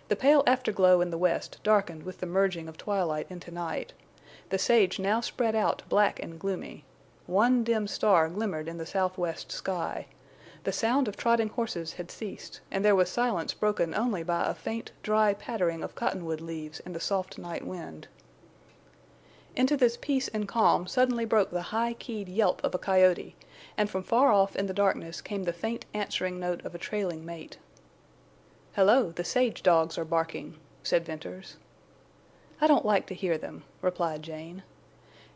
The pale afterglow in the west darkened with the merging of twilight into night. The sage now spread out black and gloomy. One dim star glimmered in the southwest sky. The sound of trotting horses had ceased, and there was silence broken only by a faint, dry pattering of cottonwood leaves in the soft night wind. Into this peace and calm suddenly broke the high-keyed yelp of a coyote, and from far off in the darkness came the faint answering note of a trailing mate. "Hello, the sage dogs are barking," said Venters. "I don't like to hear them," replied Jane.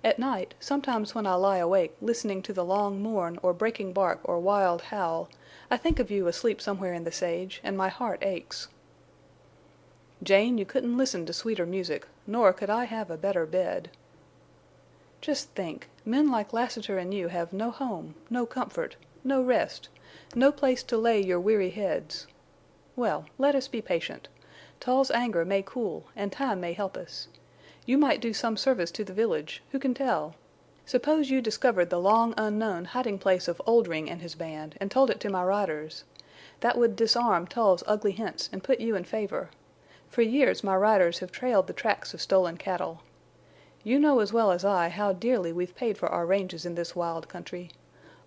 "At night, sometimes when I lie awake listening to the long mourn or breaking bark or wild howl, I think of you asleep somewhere in the sage, and my heart aches." "Jane, you couldn't listen to sweeter music, nor could I have a better bed." "Just think, men like Lassiter and you have no home, no comfort, no rest, no place to lay your weary heads. Well, let us be patient. Tull's anger may cool, and time may help us. You might do some service to the village, who can tell? Suppose you discovered the long unknown hiding place of Oldring and his band, and told it to my riders. That would disarm Tull's ugly hints and put you in favor. For years my riders have trailed the tracks of stolen cattle. You know as well as I how dearly we've paid for our ranges in this wild country.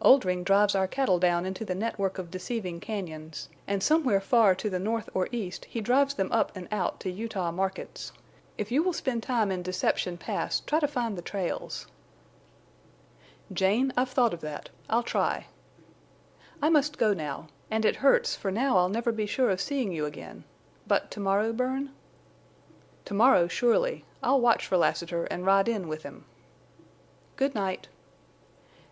Oldring drives our cattle down into the network of deceiving cañons, and somewhere far to the north or east he drives them up and out to Utah markets. If you will spend time in Deception Pass, try to find the trails." "Jane, I've thought of that. I'll try." "I must go now. And it hurts, for now I'll never be sure of seeing you again. But tomorrow, Bern?" "Tomorrow, surely. I'll watch for Lassiter and ride in with him." "Good night."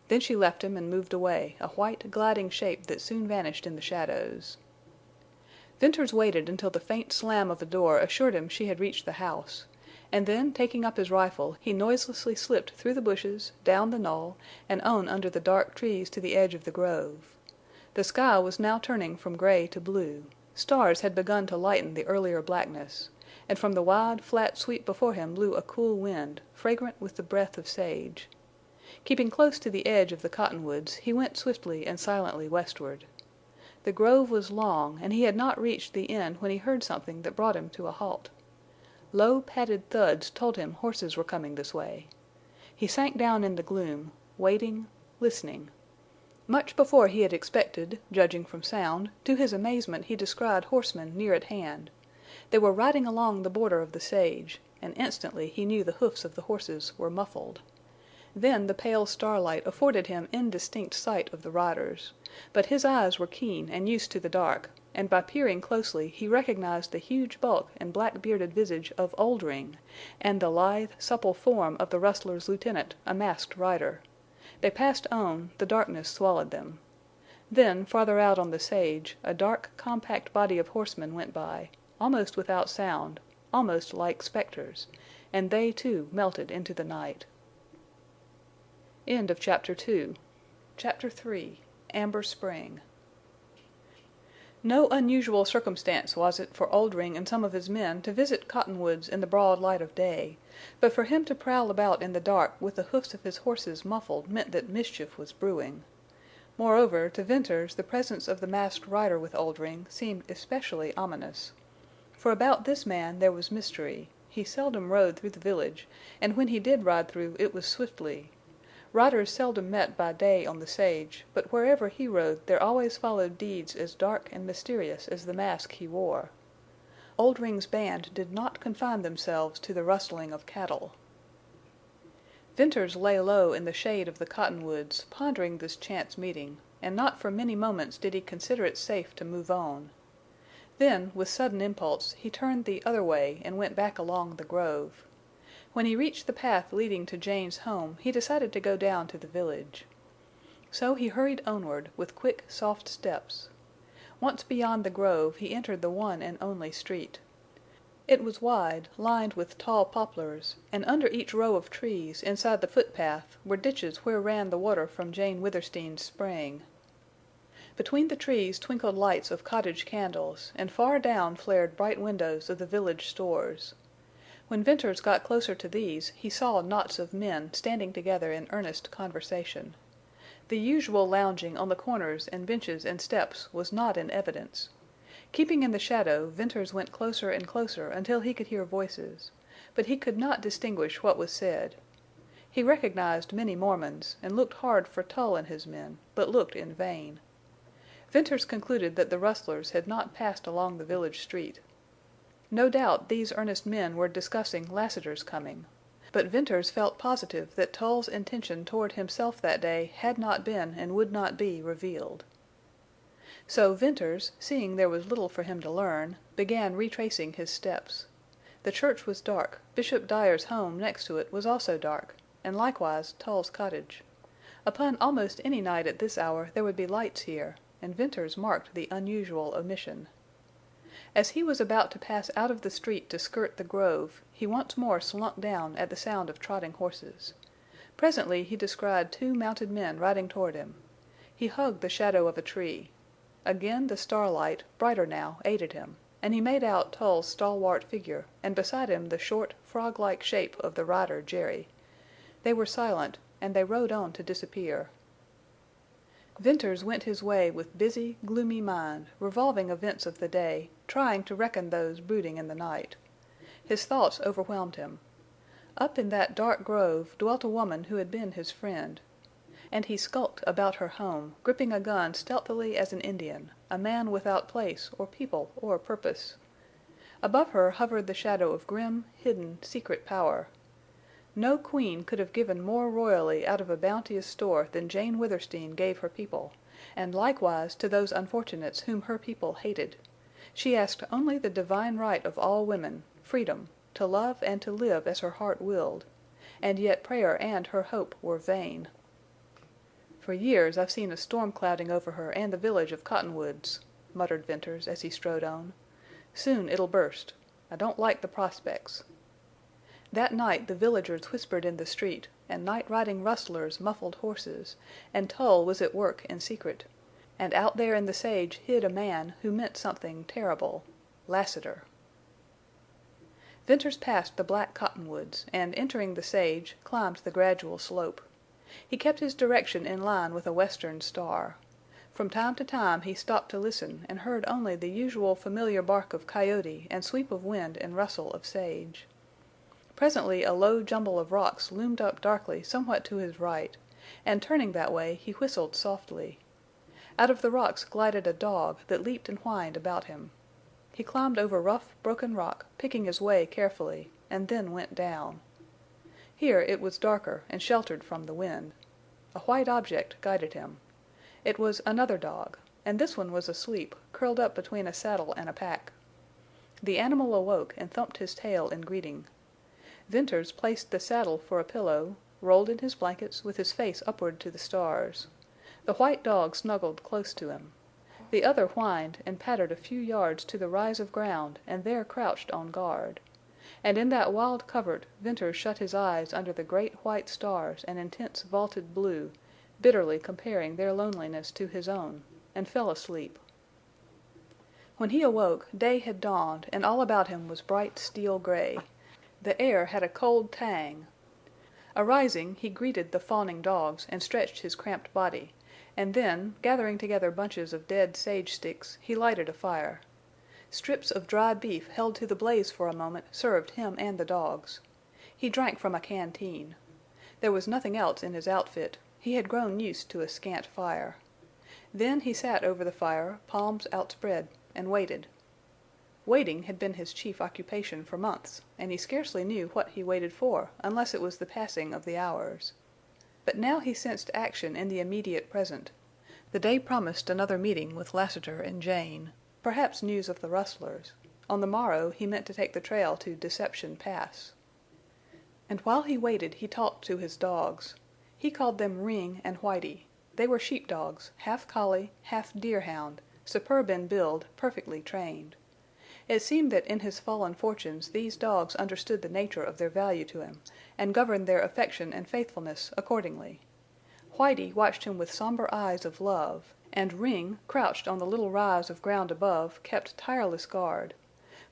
Then she left him and moved away, a white, gliding shape that soon vanished in the shadows. Venters waited until the faint slam of a door assured him she had reached the house, and then, taking up his rifle, he noiselessly slipped through the bushes, down the knoll, and on under the dark trees to the edge of the grove. The sky was now turning from gray to blue. Stars had begun to lighten the earlier blackness, and from the wide, flat sweep before him blew a cool wind, fragrant with the breath of sage. Keeping close to the edge of the cottonwoods, he went swiftly and silently westward. The grove was long, and he had not reached the end when he heard something that brought him to a halt. Low, padded thuds told him horses were coming this way. He sank down in the gloom, waiting, listening. Much before he had expected, judging from sound, to his amazement he descried horsemen near at hand. They were riding along the border of the sage, and instantly he knew the hoofs of the horses were muffled. Then the pale starlight afforded him indistinct sight of the riders, but his eyes were keen and used to the dark, and by peering closely he recognized the huge bulk and black-bearded visage of Oldring, and the lithe, supple form of the rustler's lieutenant, a masked rider. They passed on, the darkness swallowed them. Then, farther out on the sage, a dark, compact body of horsemen went by, almost without sound, almost like specters, and they, too, melted into the night. End of Chapter 2. Chapter 3. Amber Spring. No unusual circumstance was it for Oldring and some of his men to visit Cottonwoods in the broad light of day, but for him to prowl about in the dark with the hoofs of his horses muffled meant that mischief was brewing. Moreover, to Venters the presence of the masked rider with Oldring seemed especially ominous. For about this man there was mystery. He seldom rode through the village, and when he did ride through it was swiftly. Riders seldom met by day on the sage, but wherever he rode there always followed deeds as dark and mysterious as the mask he wore. Oldring's band did not confine themselves to the rustling of cattle. Venters lay low in the shade of the cottonwoods, pondering this chance meeting, and not for many moments did he consider it safe to move on. Then, with sudden impulse, he turned the other way and went back along the grove. When he reached the path leading to Jane's home, he decided to go down to the village. So he hurried onward, with quick, soft steps. Once beyond the grove, he entered the one and only street. It was wide, lined with tall poplars, and under each row of trees, inside the footpath, were ditches where ran the water from Jane Withersteen's spring. Between the trees twinkled lights of cottage candles, and far down flared bright windows of the village stores. When Venters got closer to these, he saw knots of men standing together in earnest conversation. The usual lounging on the corners and benches and steps was not in evidence. Keeping in the shadow, Venters went closer and closer until he could hear voices, but he could not distinguish what was said. He recognized many Mormons, and looked hard for Tull and his men, but looked in vain. Venters concluded that the rustlers had not passed along the village street. No doubt these earnest men were discussing Lassiter's coming, but Venters felt positive that Tull's intention toward himself that day had not been and would not be revealed. So Venters, seeing there was little for him to learn, began retracing his steps. The church was dark, Bishop Dyer's home next to it was also dark, and likewise Tull's cottage. Upon almost any night at this hour there would be lights here, and Venters marked the unusual omission. As he was about to pass out of the street to skirt the grove, he once more slunk down at the sound of trotting horses. Presently he descried two mounted men riding toward him. He hugged the shadow of a tree. Again the starlight, brighter now, aided him. and he made out Tull's stalwart figure, and beside him the short, frog-like shape of the rider Jerry. They were silent, and they rode on to disappear. Venters went his way with busy, gloomy mind, revolving events of the day, trying to reckon those brooding in the night. His thoughts overwhelmed him. Up in that dark grove dwelt a woman who had been his friend. And he skulked about her home, gripping a gun stealthily as an Indian, a man without place or people or purpose. Above her hovered the shadow of grim, hidden, secret power. No queen could have given more royally out of a bounteous store than Jane Withersteen gave her people, and likewise to those unfortunates whom her people hated. She asked only the divine right of all women, freedom, to love and to live as her heart willed, and yet prayer and her hope were vain. "For years I've seen a storm clouding over her and the village of Cottonwoods," muttered Venters as he strode on. "Soon it'll burst. I don't like the prospects." That night the villagers whispered in the street, and night-riding rustlers muffled horses, and Tull was at work in secret. And out there in the sage hid a man who meant something terrible—Lassiter. Venters passed the black cottonwoods, and, entering the sage, climbed the gradual slope. He kept his direction in line with a western star. From time to time he stopped to listen and heard only the usual familiar bark of coyote and sweep of wind and rustle of sage. Presently a low jumble of rocks loomed up darkly somewhat to his right, and turning that way he whistled softly. Out of the rocks glided a dog that leaped and whined about him. He climbed over rough, broken rock, picking his way carefully, and then went down. Here it was darker and sheltered from the wind. A white object guided him. It was another dog, and this one was asleep, curled up between a saddle and a pack. The animal awoke and thumped his tail in greeting. Venters placed the saddle for a pillow, rolled in his blankets with his face upward to the stars. The white dog snuggled close to him. The other whined and pattered a few yards to the rise of ground and there crouched on guard. And in that wild covert Venters shut his eyes under the great white stars and intense vaulted blue, bitterly comparing their loneliness to his own, and fell asleep. When he awoke day had dawned and all about him was bright steel gray. The air had a cold tang. Arising, he greeted the fawning dogs and stretched his cramped body, and then, gathering together bunches of dead sage sticks, he lighted a fire. Strips of dried beef held to the blaze for a moment served him and the dogs. He drank from a canteen. There was nothing else in his outfit. He had grown used to a scant fire. Then he sat over the fire, palms outspread, and waited. Waiting had been his chief occupation for months, and he scarcely knew what he waited for unless it was the passing of the hours. But now he sensed action in the immediate present. The day promised another meeting with Lassiter and Jane, perhaps news of the rustlers. On the morrow he meant to take the trail to Deception Pass. And while he waited he talked to his dogs. He called them Ring and Whitie. They were sheep dogs, half collie, half deerhound, superb in build, perfectly trained. It seemed that in his fallen fortunes these dogs understood the nature of their value to him, and governed their affection and faithfulness accordingly. Whitie watched him with somber eyes of love, and Ring, crouched on the little rise of ground above, kept tireless guard.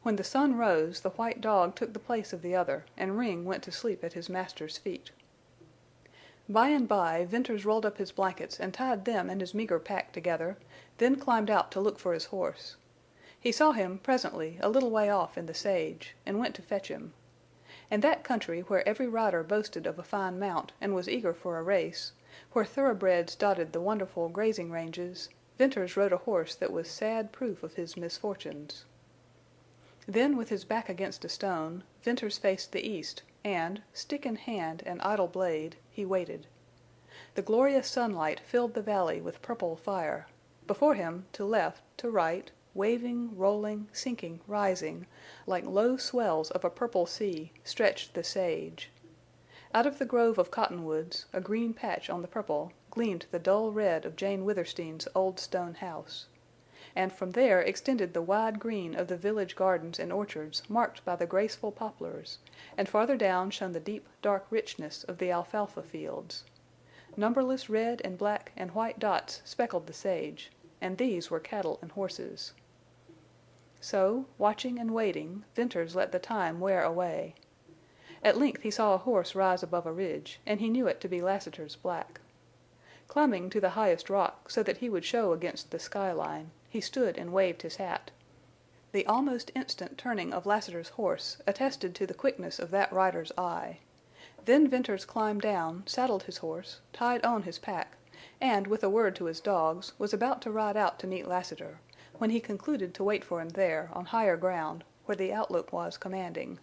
When the sun rose the white dog took the place of the other, and Ring went to sleep at his master's feet. By and by Venters rolled up his blankets and tied them and his meager pack together, then climbed out to look for his horse. He saw him, presently, a little way off in the sage, and went to fetch him. In that country where every rider boasted of a fine mount and was eager for a race, where thoroughbreds dotted the wonderful grazing ranges, Venters rode a horse that was sad proof of his misfortunes. Then, with his back against a stone, Venters faced the east, and, stick in hand and idle blade, he waited. The glorious sunlight filled the valley with purple fire. Before him, to left, to right, waving, rolling, sinking, rising, like low swells of a purple sea, stretched the sage. Out of the grove of cottonwoods, a green patch on the purple, gleamed the dull red of Jane Withersteen's old stone house. And from there extended the wide green of the village gardens and orchards marked by the graceful poplars, and farther down shone the deep, dark richness of the alfalfa fields. Numberless red and black and white dots speckled the sage, and these were cattle and horses. So, watching and waiting, Venters let the time wear away. At length he saw a horse rise above a ridge, and he knew it to be Lassiter's black. Climbing to the highest rock so that he would show against the sky line, he stood and waved his hat. The almost instant turning of Lassiter's horse attested to the quickness of that rider's eye. Then Venters climbed down, saddled his horse, tied on his pack, and, with a word to his dogs, was about to ride out to meet Lassiter, when he concluded to wait for him there, on higher ground, where the outlook was commanding.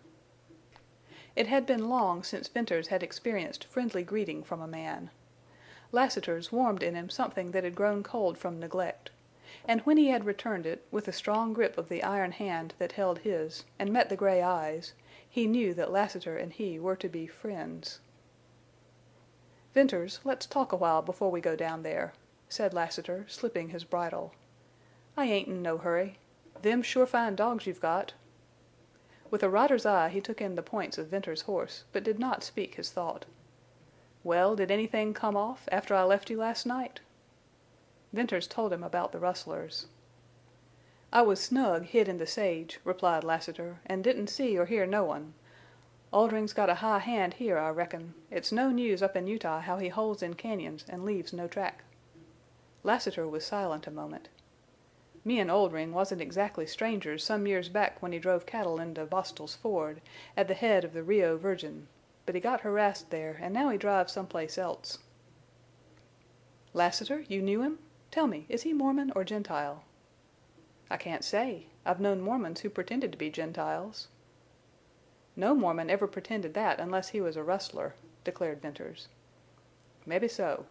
It had been long since Venters had experienced friendly greeting from a man. Lassiter's warmed in him something that had grown cold from neglect, and when he had returned it, with a strong grip of the iron hand that held his, and met the gray eyes, he knew that Lassiter and he were to be friends. "Venters, let's talk a while before we go down there," said Lassiter, slipping his bridle. "I ain't in no hurry. Them's sure fine dogs you've got." With a rider's eye he took in the points of Venters's horse, but did not speak his thought. "Well, did anything come off after I left you last night?" Venters told him about the rustlers. "I was snug hid in the sage," replied Lassiter, "and didn't see or hear no one. Oldring's got a high hand here, I reckon. It's no news up in Utah how he holes in cañons and leaves no track." Lassiter was silent a moment. "Me and Oldring wasn't exactly strangers some years back when he drove cattle into Bostil's Ford, at the head of the Rio Virgin. But he got harassed there, and now he drives someplace else." "Lassiter, you knew him? Tell me, is he Mormon or Gentile?" "I can't say. I've known Mormons who pretended to be Gentiles." "No Mormon ever pretended that unless he was a rustler," declared Venters. "Mebbe so."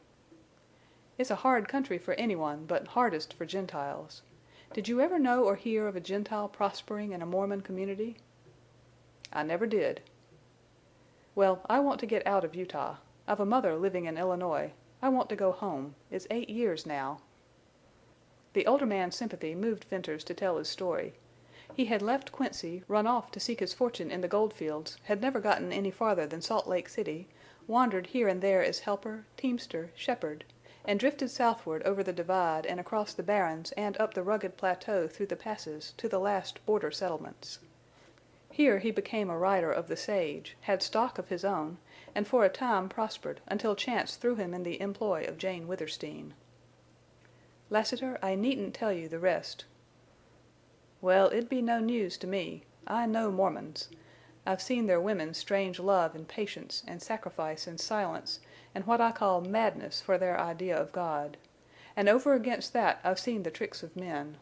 "It's a hard country for anyone, but hardest for Gentiles. Did you ever know or hear of a Gentile prospering in a Mormon community?" "I never did." "Well, I want to get out of Utah. I've a mother living in Illinois. I want to go home. It's 8 years now." The older man's sympathy moved Venters to tell his story. He had left Quincy, run off to seek his fortune in the goldfields, had never gotten any farther than Salt Lake City, wandered here and there as helper, teamster, shepherd, and drifted southward over the divide and across the barrens and up the rugged plateau through the passes to the last border settlements. Here he became a rider of the sage, had stock of his own, and for a time prospered until chance threw him in the employ of Jane Withersteen. "Lassiter, I needn't tell you the rest." "Well, it'd be no news to me. I know Mormons. I've seen their women's strange love and patience and sacrifice and silence and what I call madness for their idea of God. And over against that I've seen the tricks of men.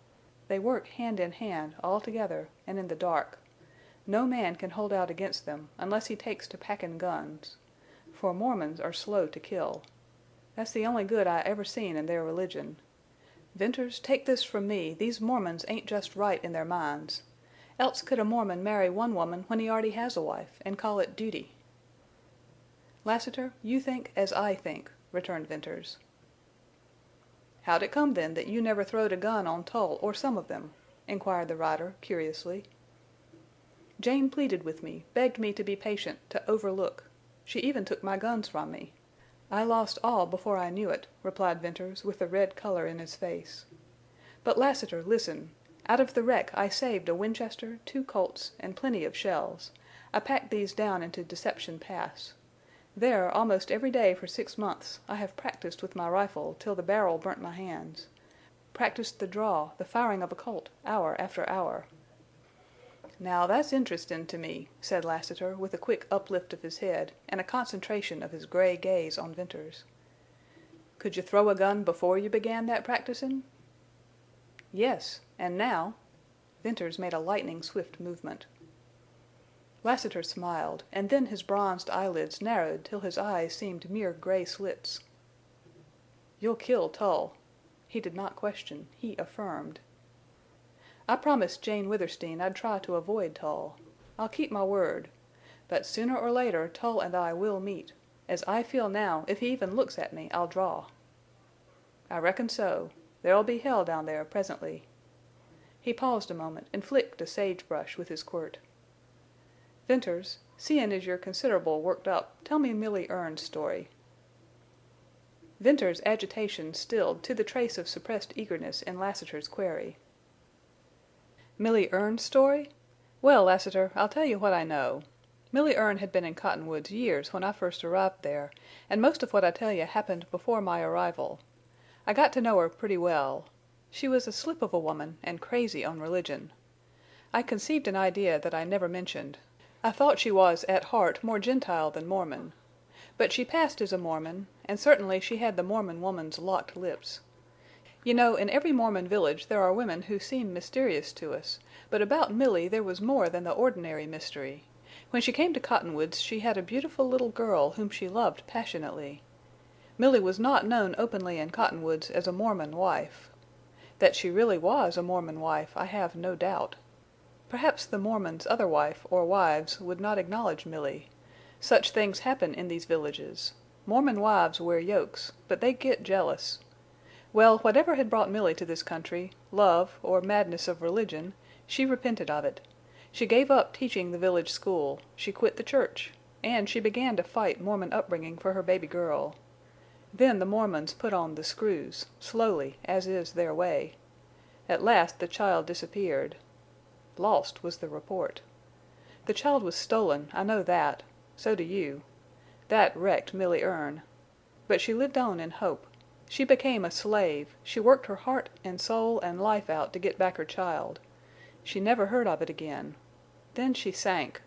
They work hand in hand, all together, and in the dark. No man can hold out against them unless he takes to packin' guns. For Mormons are slow to kill. That's the only good I ever seen in their religion. Venters, take this from me, these Mormons ain't just right in their minds. Else could a Mormon marry one woman when he already has a wife, and call it duty?" "Lassiter, you think as I think," returned Venters. "How'd it come, then, that you never throwed a gun on Tull or some of them?" inquired the rider, curiously. "Jane pleaded with me, begged me to be patient, to overlook. She even took my guns from me. I lost all before I knew it," replied Venters, with the red color in his face. "But, Lassiter, listen. Out of the wreck I saved a Winchester, 2 Colts, and plenty of shells. I packed these down into Deception Pass. There, almost every day for 6 months, I have practiced with my rifle till the barrel burnt my hands. Practiced the draw, the firing of a Colt, hour after hour." "Now that's interestin' to me," said Lassiter, with a quick uplift of his head and a concentration of his gray gaze on Venters. "Could you throw a gun before you began that practicin'?" "Yes, and now—" Venters made a lightning-swift movement. Lassiter smiled, and then his bronzed eyelids narrowed till his eyes seemed mere gray slits. "You'll kill Tull." He did not question, he affirmed. "I promised Jane Withersteen I'd try to avoid Tull. I'll keep my word. But sooner or later Tull and I will meet. As I feel now, if he even looks at me, I'll draw." "I reckon so. There'll be hell down there presently." He paused a moment and flicked a sagebrush with his quirt. "Venters, seein' as you're considerable worked up, tell me Milly Erne's story." Venters' agitation stilled to the trace of suppressed eagerness in Lassiter's query. Millie Erne's story? Well, Lassiter, I'll tell you what I know. Millie Erne had been in Cottonwoods years when I first arrived there, and most of what I tell you happened before my arrival. I got to know her pretty well. She was a slip of a woman and crazy on religion. I conceived an idea that I never mentioned. I thought she was at heart more Gentile than Mormon. But she passed as a Mormon, and certainly she had the Mormon woman's locked lips. You know, in every Mormon village there are women who seem mysterious to us, but about Millie there was more than the ordinary mystery. When she came to Cottonwoods she had a beautiful little girl whom she loved passionately. Millie was not known openly in Cottonwoods as a Mormon wife. That she really was a Mormon wife I have no doubt. Perhaps the Mormon's other wife or wives would not acknowledge Millie. Such things happen in these villages. Mormon wives wear yokes, but they get jealous. Well, whatever had brought Millie to this country, love or madness of religion, she repented of it. She gave up teaching the village school, she quit the church, and she began to fight Mormon upbringing for her baby girl. Then the Mormons put on the screws, slowly, as is their way. At last the child disappeared. Lost was the report. The child was stolen, I know that. So do you. That wrecked Millie Erne. But she lived on in hope. She became a slave. She worked her heart and soul and life out to get back her child. She never heard of it again. Then she sank.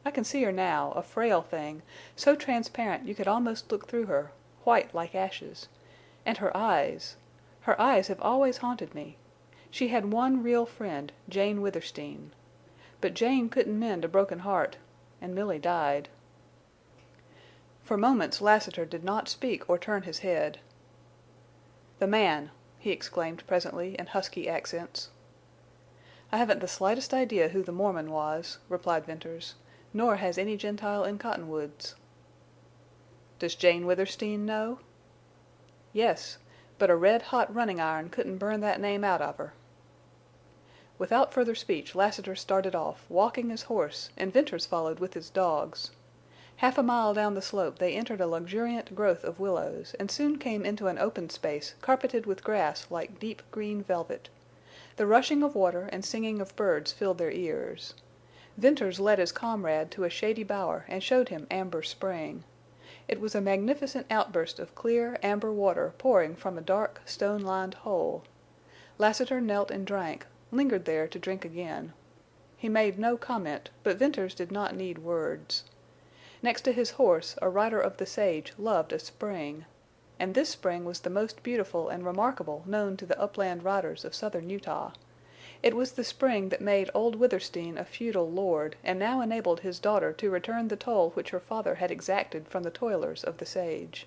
I can see her now, a frail thing, so transparent you could almost look through her, white like ashes. And her eyes. Her eyes have always haunted me. She had one real friend, Jane Withersteen. But Jane couldn't mend a broken heart, and Millie died. For moments Lassiter did not speak or turn his head. "The man!" he exclaimed presently in husky accents. "I haven't the slightest idea who the Mormon was," replied Venters, "nor has any Gentile in Cottonwoods." "Does Jane Withersteen know?" "Yes, but a red-hot running iron couldn't burn that name out of her." Without further speech Lassiter started off, walking his horse, and Venters followed with his dogs. Half a mile down the slope they entered a luxuriant growth of willows, and soon came into an open space carpeted with grass like deep green velvet. The rushing of water and singing of birds filled their ears. Venters led his comrade to a shady bower and showed him Amber Spring. It was a magnificent outburst of clear, amber water pouring from a dark, stone-lined hole. Lassiter knelt and drank, lingered there to drink again. He made no comment, but Venters did not need words. Next to his horse a rider of the sage loved a spring. And this spring was the most beautiful and remarkable known to the upland riders of southern Utah. It was the spring that made old Withersteen a feudal lord, and now enabled his daughter to return the toll which her father had exacted from the toilers of the sage.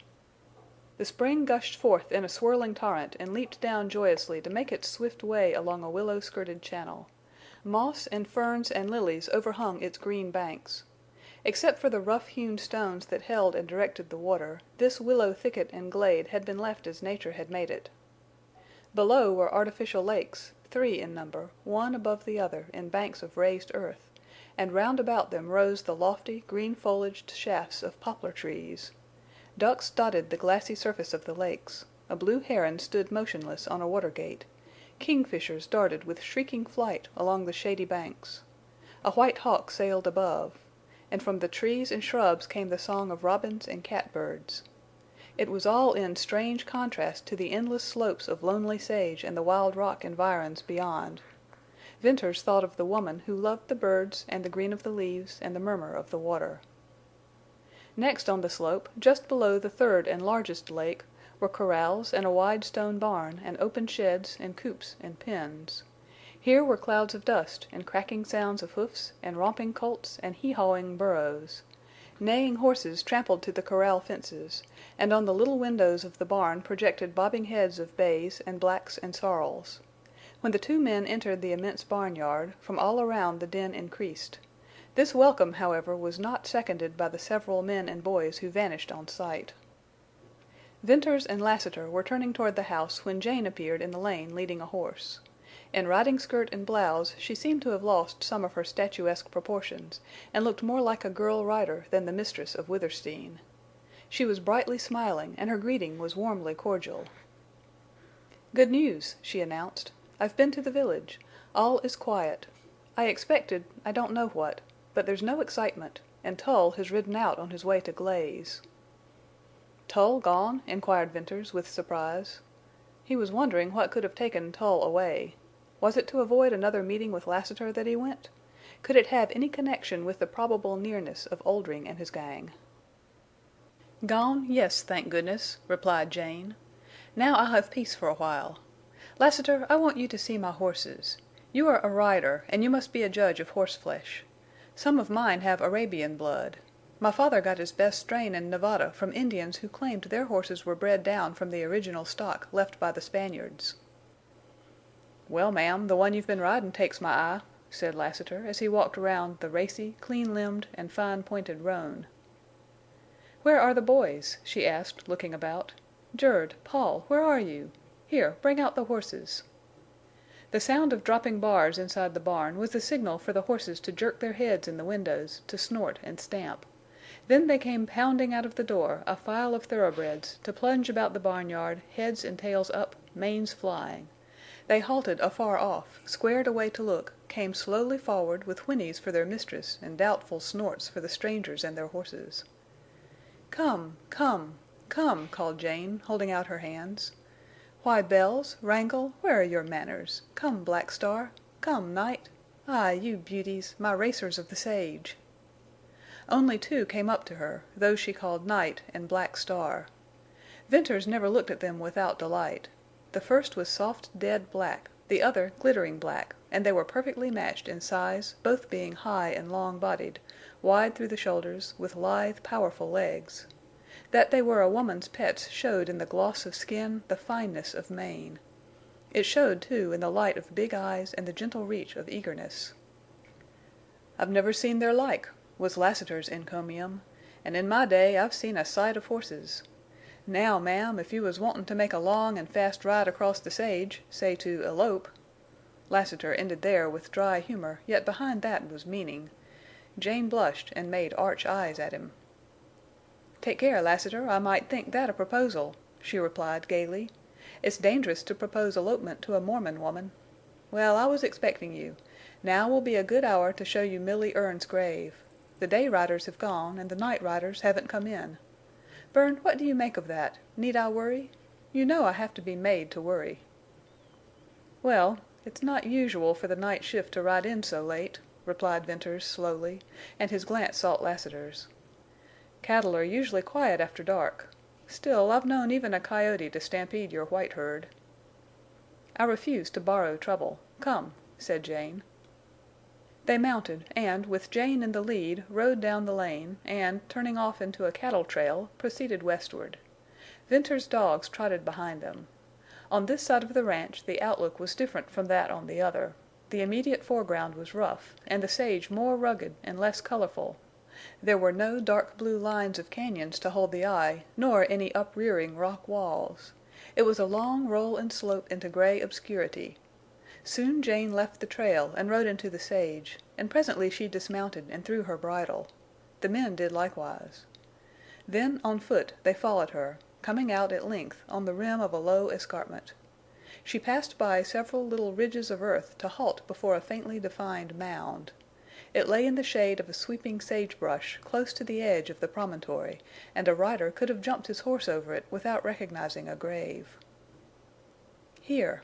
The spring gushed forth in a swirling torrent and leaped down joyously to make its swift way along a willow-skirted channel. Moss and ferns and lilies overhung its green banks. Except for the rough-hewn stones that held and directed the water, this willow thicket and glade had been left as nature had made it. Below were artificial lakes, 3 in number, one above the other in banks of raised earth, and round about them rose the lofty, green-foliaged shafts of poplar trees. Ducks dotted the glassy surface of the lakes. A blue heron stood motionless on a water gate. Kingfishers darted with shrieking flight along the shady banks. A white hawk sailed above. And from the trees and shrubs came the song of robins and catbirds. It was all in strange contrast to the endless slopes of lonely sage and the wild rock environs beyond. Venters thought of the woman who loved the birds and the green of the leaves and the murmur of the water. Next on the slope, just below the third and largest lake, were corrals and a wide stone barn and open sheds and coops and pens. Here were clouds of dust and cracking sounds of hoofs and romping colts and hee-hawing burros. Neighing horses trampled to the corral fences, and on the little windows of the barn projected bobbing heads of bays and blacks and sorrels. When the 2 men entered the immense barnyard, from all around the din increased. This welcome, however, was not seconded by the several men and boys who vanished on sight. Venters and Lassiter were turning toward the house when Jane appeared in the lane leading a horse. In riding skirt and blouse she seemed to have lost some of her statuesque proportions, and looked more like a girl rider than the mistress of Withersteen. She was brightly smiling, and her greeting was warmly cordial. "Good news," she announced. "I've been to the village. All is quiet. I expected I don't know what, but there's no excitement, and Tull has ridden out on his way to Glaze." "Tull gone?" inquired Venters, with surprise. He was wondering what could have taken Tull away. Was it to avoid another meeting with Lassiter that he went? Could it have any connection with the probable nearness of Oldring and his gang? "Gone, yes, thank goodness," replied Jane. "Now I'll have peace for a while. Lassiter, I want you to see my horses. You are a rider, and you must be a judge of horseflesh. Some of mine have Arabian blood. My father got his best strain in Nevada from Indians who claimed their horses were bred down from the original stock left by the Spaniards." "Well, ma'am, the one you've been ridin' takes my eye," said Lassiter, as he walked around the racy, clean-limbed, and fine-pointed roan. "Where are the boys?" she asked, looking about. "Jerd, Paul, where are you? Here, bring out the horses." The sound of dropping bars inside the barn was the signal for the horses to jerk their heads in the windows, to snort and stamp. Then they came pounding out of the door, a file of thoroughbreds, to plunge about the barnyard, heads and tails up, manes flying. They halted afar off, squared away to look, came slowly forward with whinnies for their mistress and doubtful snorts for the strangers and their horses. "Come, come, come," called Jane, holding out her hands. "Why, Bells, Wrangle, where are your manners? Come, Black Star. Come, Night. Ah, you beauties, my racers of the sage." Only two came up to her, those she called Night and Black Star. Venters never looked at them without delight. The first was soft dead black, the other glittering black, and they were perfectly matched in size, both being high and long-bodied, wide through the shoulders, with lithe, powerful legs. That they were a woman's pets showed in the gloss of skin, the fineness of mane. It showed, too, in the light of big eyes and the gentle reach of eagerness. "I've never seen their like," was Lassiter's encomium, "and in my day I've seen a sight of horses. Now, ma'am, if you was wantin' to make a long and fast ride across the sage, say to elope—" Lassiter ended there with dry humor, yet behind that was meaning. Jane blushed and made arch eyes at him. "Take care, Lassiter, I might think that a proposal," she replied, gaily. "It's dangerous to propose elopement to a Mormon woman. Well, I was expecting you. Now will be a good hour to show you Milly Erne's grave. The day riders have gone, and the night riders haven't come in. Bern, what do you make of that? Need I worry? You know I have to be made to worry." "Well, it's not usual for the night shift to ride in so late," replied Venters, slowly, and his glance sought Lassiter's. "Cattle are usually quiet after dark. Still, I've known even a coyote to stampede your white herd." "I refuse to borrow trouble. Come," said Jane. They mounted, and, with Jane in the lead, rode down the lane, and, turning off into a cattle trail, proceeded westward. Venters's dogs trotted behind them. On this side of the ranch the outlook was different from that on the other. The immediate foreground was rough, and the sage more rugged and less colorful. There were no dark blue lines of cañons to hold the eye, nor any uprearing rock walls. It was a long roll and slope into gray obscurity. Soon Jane left the trail and rode into the sage, and presently she dismounted and threw her bridle. The men did likewise. Then, on foot, they followed her, coming out at length on the rim of a low escarpment. She passed by several little ridges of earth to halt before a faintly defined mound. It lay in the shade of a sweeping sagebrush close to the edge of the promontory, and a rider could have jumped his horse over it without recognizing a grave. "Here."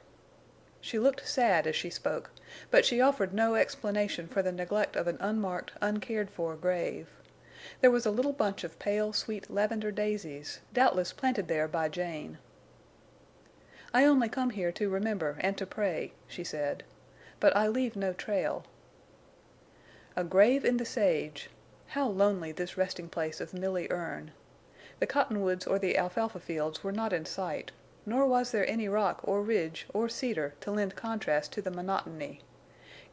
She looked sad as she spoke, but she offered no explanation for the neglect of an unmarked, uncared-for grave. There was a little bunch of pale, sweet lavender daisies, doubtless planted there by Jane. "I only come here to remember and to pray," she said. "But I leave no trail." A grave in the sage! How lonely this resting place of Milly Erne! The cottonwoods or the alfalfa fields were not in sight, nor was there any rock or ridge or cedar to lend contrast to the monotony.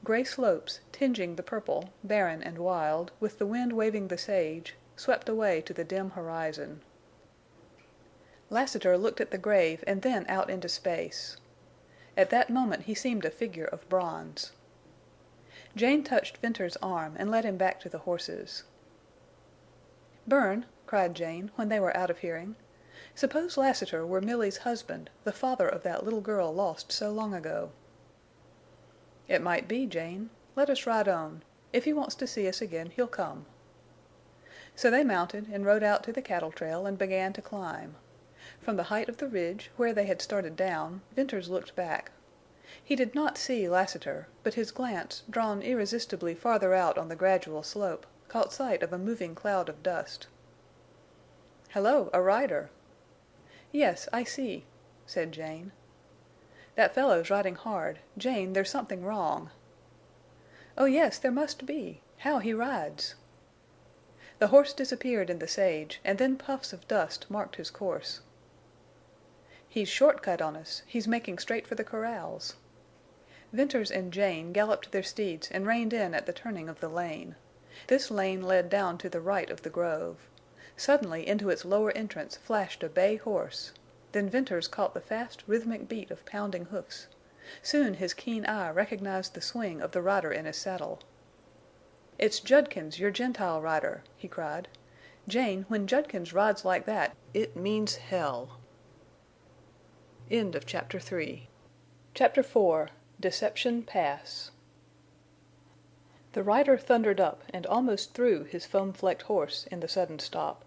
Gray slopes, tinging the purple, barren and wild, with the wind waving the sage, swept away to the dim horizon. Lassiter looked at the grave and then out into space. At that moment he seemed a figure of bronze. Jane touched Venters's arm and led him back to the horses. "Bern," cried Jane, when they were out of hearing, "suppose Lassiter were Milly's husband, the father of that little girl lost so long ago." "It might be, Jane. Let us ride on. If he wants to see us again, he'll come." So they mounted and rode out to the cattle trail and began to climb. From the height of the ridge, where they had started down, Venters looked back. He did not see Lassiter, but his glance, drawn irresistibly farther out on the gradual slope, caught sight of a moving cloud of dust. "Hello, a rider!" "Yes, I see," said Jane. "That fellow's riding hard. Jane, there's something wrong." "Oh yes, there must be. How he rides!" The horse disappeared in the sage, and then puffs of dust marked his course. "He's short cut on us. He's making straight for the corrals." Venters and Jane galloped their steeds and reined in at the turning of the lane. This lane led down to the right of the grove. Suddenly into its lower entrance flashed a bay horse. Then Venters caught the fast, rhythmic beat of pounding hoofs. Soon his keen eye recognized the swing of the rider in his saddle. "It's Judkins, your Gentile rider," he cried. "Jane, when Judkins rides like that, it means hell." Chapter 4. Deception Pass. The rider thundered up and almost threw his foam-flecked horse in the sudden stop.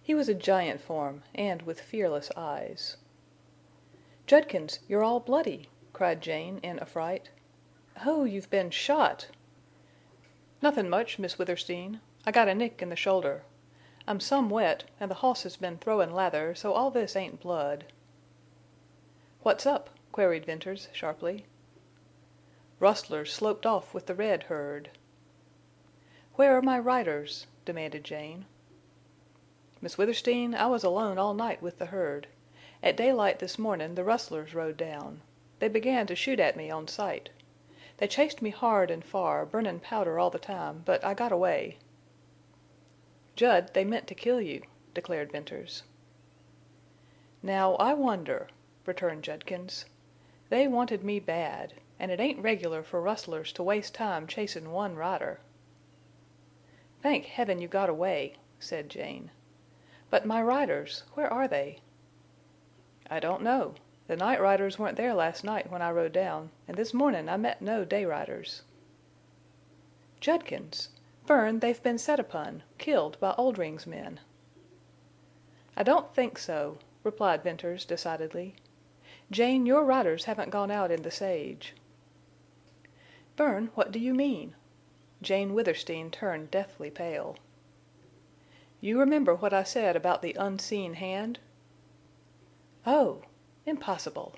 He was a giant form, and with fearless eyes. "Judkins, you're all bloody!" cried Jane in affright. "Oh, you've been shot!" "Nothin' much, Miss Withersteen. I got a nick in the shoulder. I'm some wet, and the hoss has been throwin' lather, so all this ain't blood." "What's up?" queried Venters, sharply. "Rustlers sloped off with the red herd." "Where are my riders?" demanded Jane. "Miss Withersteen, I was alone all night with the herd. At daylight this mornin' the rustlers rode down. They began to shoot at me on sight. They chased me hard and far, burnin' powder all the time, but I got away." "Jud, they meant to kill you," declared Venters. "Now I wonder," returned Judkins. "They wanted me bad, and it ain't regular for rustlers to waste time chasin' one rider." "Thank Heaven you got away," said Jane. "But my riders, where are they?" "I don't know. The night riders weren't there last night when I rode down, and this mornin' I met no day riders." "Judkins! Bern, they've been set upon, killed by Oldring's men." "I don't think so," replied Venters, decidedly. "Jane, your riders haven't gone out in the sage." "Bern, what do you mean?" Jane Withersteen turned deathly pale. "You remember what I said about the unseen hand?" "Oh! Impossible!"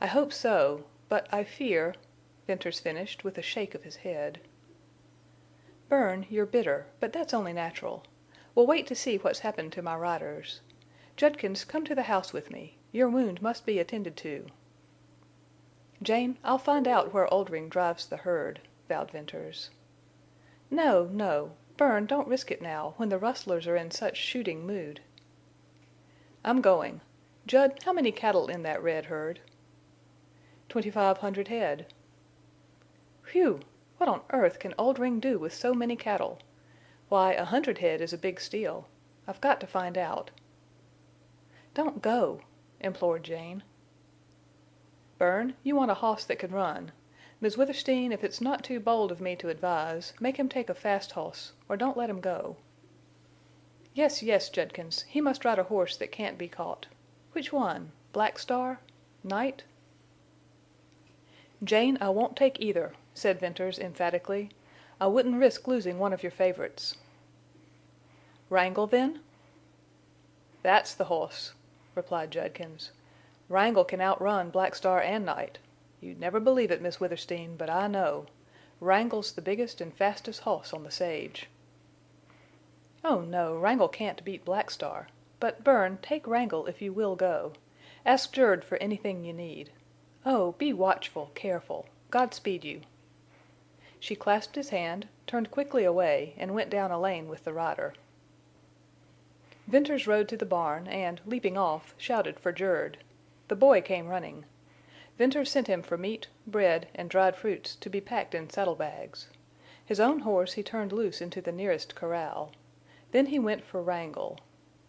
"I hope so. But I fear," Venters finished with a shake of his head. "Bern, you're bitter, but that's only natural. We'll wait to see what's happened to my riders. Judkins, come to the house with me. Your wound must be attended to." "Jane, I'll find out where Oldring drives the herd," vowed Venters. "No, no. Bern, don't risk it now, when the rustlers are in such shooting mood." "I'm going. Jud, how many cattle in that red herd?" 2,500 head." "Whew! What on earth can Oldring do with so many cattle? Why, 100 head is a big steal. I've got to find out." "Don't go," implored Jane. "Bern, you want a hoss that can run. Miss Withersteen, if it's not too bold of me to advise, make him take a fast hoss, or don't let him go." "Yes, yes, Judkins. He must ride a horse that can't be caught. Which one? Black Star? Night?" "Jane, I won't take either," said Venters, emphatically. "I wouldn't risk losing one of your favorites." "Wrangle, then?" "That's the hoss," replied Judkins. "Wrangle can outrun Black Star and Night. You'd never believe it, Miss Withersteen, but I know. Wrangle's the biggest and fastest hoss on the sage." "Oh no, Wrangle can't beat Black Star. But, Bern, take Wrangle if you will go. Ask Jerd for anything you need. Oh, be watchful, careful. Godspeed you." She clasped his hand, turned quickly away, and went down a lane with the rider. Venters rode to the barn and, leaping off, shouted for Jerd. The boy came running. Venters sent him for meat, bread, and dried fruits to be packed in saddlebags. His own horse he turned loose into the nearest corral. Then he went for Wrangle.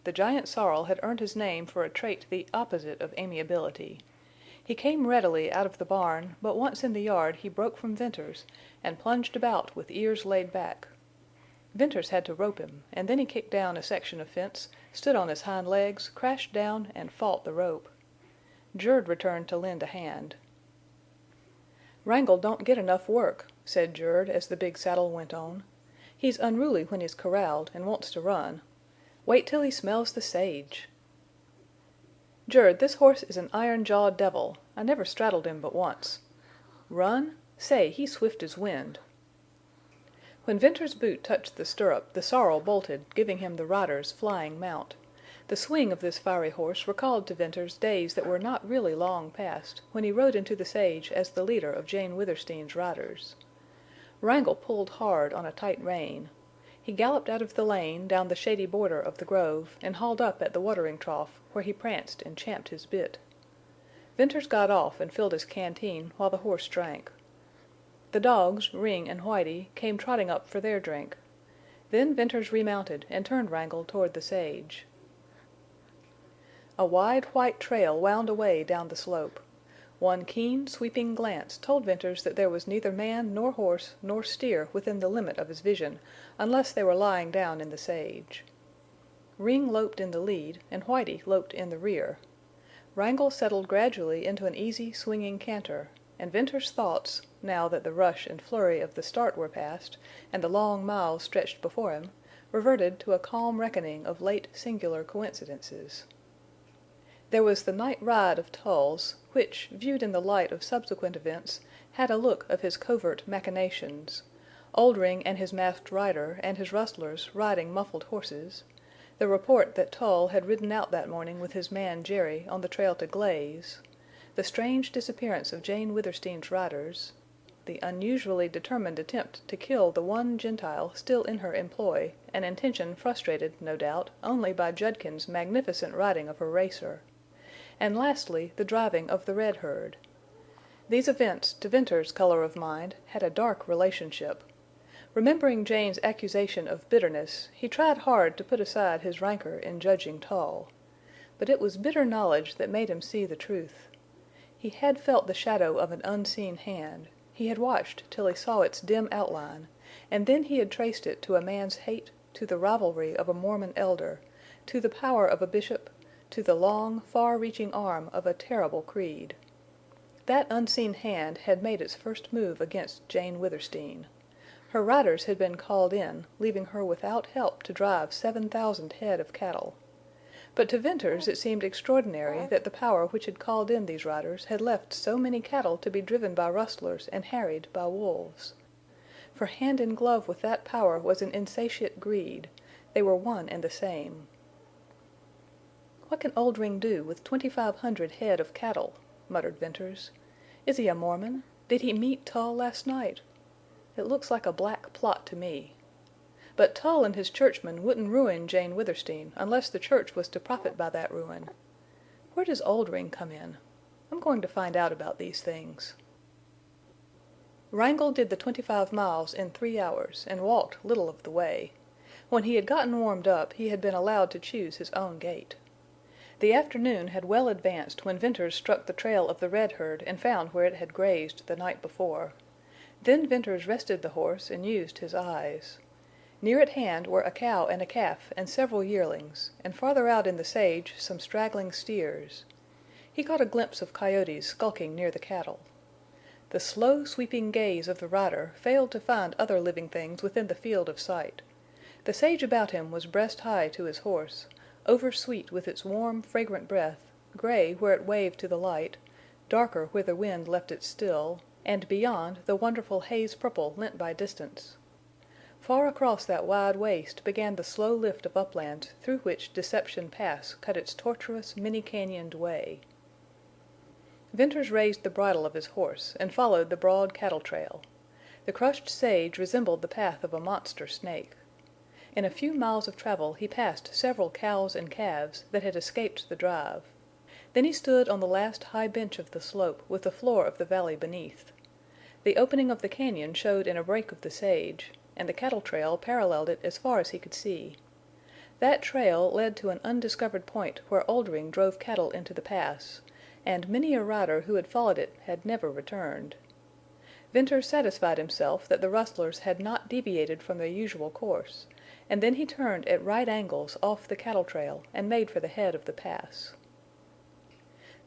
The giant sorrel had earned his name for a trait the opposite of amiability. He came readily out of the barn, but once in the yard he broke from Venters and plunged about with ears laid back. Venters had to rope him, and then he kicked down a section of fence, stood on his hind legs, crashed down, and fought the rope. Jerd returned to lend a hand. "Wrangle don't get enough work," said Jerd as the big saddle went on. "He's unruly when he's corralled and wants to run. Wait till he smells the sage." "Jerd, this horse is an iron-jawed devil. I never straddled him but once. Run? Say, he's swift as wind." When Venters's boot touched the stirrup the sorrel bolted, giving him the rider's flying mount. The swing of this fiery horse recalled to Venters days that were not really long past, when he rode into the sage as the leader of Jane Withersteen's riders. Wrangle pulled hard on a tight rein. He galloped out of the lane, down the shady border of the grove, and hauled up at the watering trough, where he pranced and champed his bit. Venters got off and filled his canteen while the horse drank. The dogs, Ring and Whitie, came trotting up for their drink. Then Venters remounted and turned Wrangle toward the sage. A wide white trail wound away down the slope. One keen, sweeping glance told Venters that there was neither man nor horse nor steer within the limit of his vision, unless they were lying down in the sage. Ring loped in the lead, and Whitie loped in the rear. Wrangle settled gradually into an easy, swinging canter, and Venters's thoughts, now that the rush and flurry of the start were past and the long miles stretched before him, reverted to a calm reckoning of late singular coincidences. There was the night ride of Tull's, which, viewed in the light of subsequent events, had a look of his covert machinations. Oldring and his masked rider and his rustlers riding muffled horses, the report that Tull had ridden out that morning with his man Jerry on the trail to Glaze, the strange disappearance of Jane Withersteen's riders, the unusually determined attempt to kill the one Gentile still in her employ, an intention frustrated, no doubt, only by Judkins's magnificent riding of her racer, and lastly the driving of the red herd. These events, to Venters's color of mind, had a dark relationship. Remembering Jane's accusation of bitterness, he tried hard to put aside his rancor in judging Tull. But it was bitter knowledge that made him see the truth. He had felt the shadow of an unseen hand. He had watched till he saw its dim outline, and then he had traced it to a man's hate, to the rivalry of a Mormon elder, to the power of a bishop, to the long, far-reaching arm of a terrible creed. That unseen hand had made its first move against Jane Withersteen. Her riders had been called in, leaving her without help to drive 7,000 head of cattle. But to Venters it seemed extraordinary that the power which had called in these riders had left so many cattle to be driven by rustlers and harried by wolves. For hand in glove with that power was an insatiate greed. They were one and the same. "What can Oldring do with 2,500 head of cattle?" muttered Venters. "Is he a Mormon? Did he meet Tull last night? It looks like a black plot to me. But Tull and his churchmen wouldn't ruin Jane Withersteen unless the church was to profit by that ruin. Where does Oldring come in? I'm going to find out about these things." Wrangle did the 25 miles in 3 hours and walked little of the way. When he had gotten warmed up he had been allowed to choose his own gait. The afternoon had well advanced when Venters struck the trail of the red herd and found where it had grazed the night before. Then Venters rested the horse and used his eyes. Near at hand were a cow and a calf and several yearlings, and farther out in the sage some straggling steers. He caught a glimpse of coyotes skulking near the cattle. The slow, sweeping gaze of the rider failed to find other living things within the field of sight. The sage about him was breast high to his horse, over-sweet with its warm, fragrant breath, gray where it waved to the light, darker where the wind left it still, and beyond the wonderful haze-purple lent by distance. Far across that wide waste began the slow lift of uplands through which Deception Pass cut its tortuous, many-canyoned way. Venters raised the bridle of his horse and followed the broad cattle trail. The crushed sage resembled the path of a monster snake. In a few miles of travel he passed several cows and calves that had escaped the drive. Then he stood on the last high bench of the slope with the floor of the valley beneath. The opening of the cañon showed in a break of the sage, and the cattle trail paralleled it as far as he could see. That trail led to an undiscovered point where Oldring drove cattle into the pass, and many a rider who had followed it had never returned. Venters satisfied himself that the rustlers had not deviated from their usual course, and then he turned at right angles off the cattle trail and made for the head of the pass.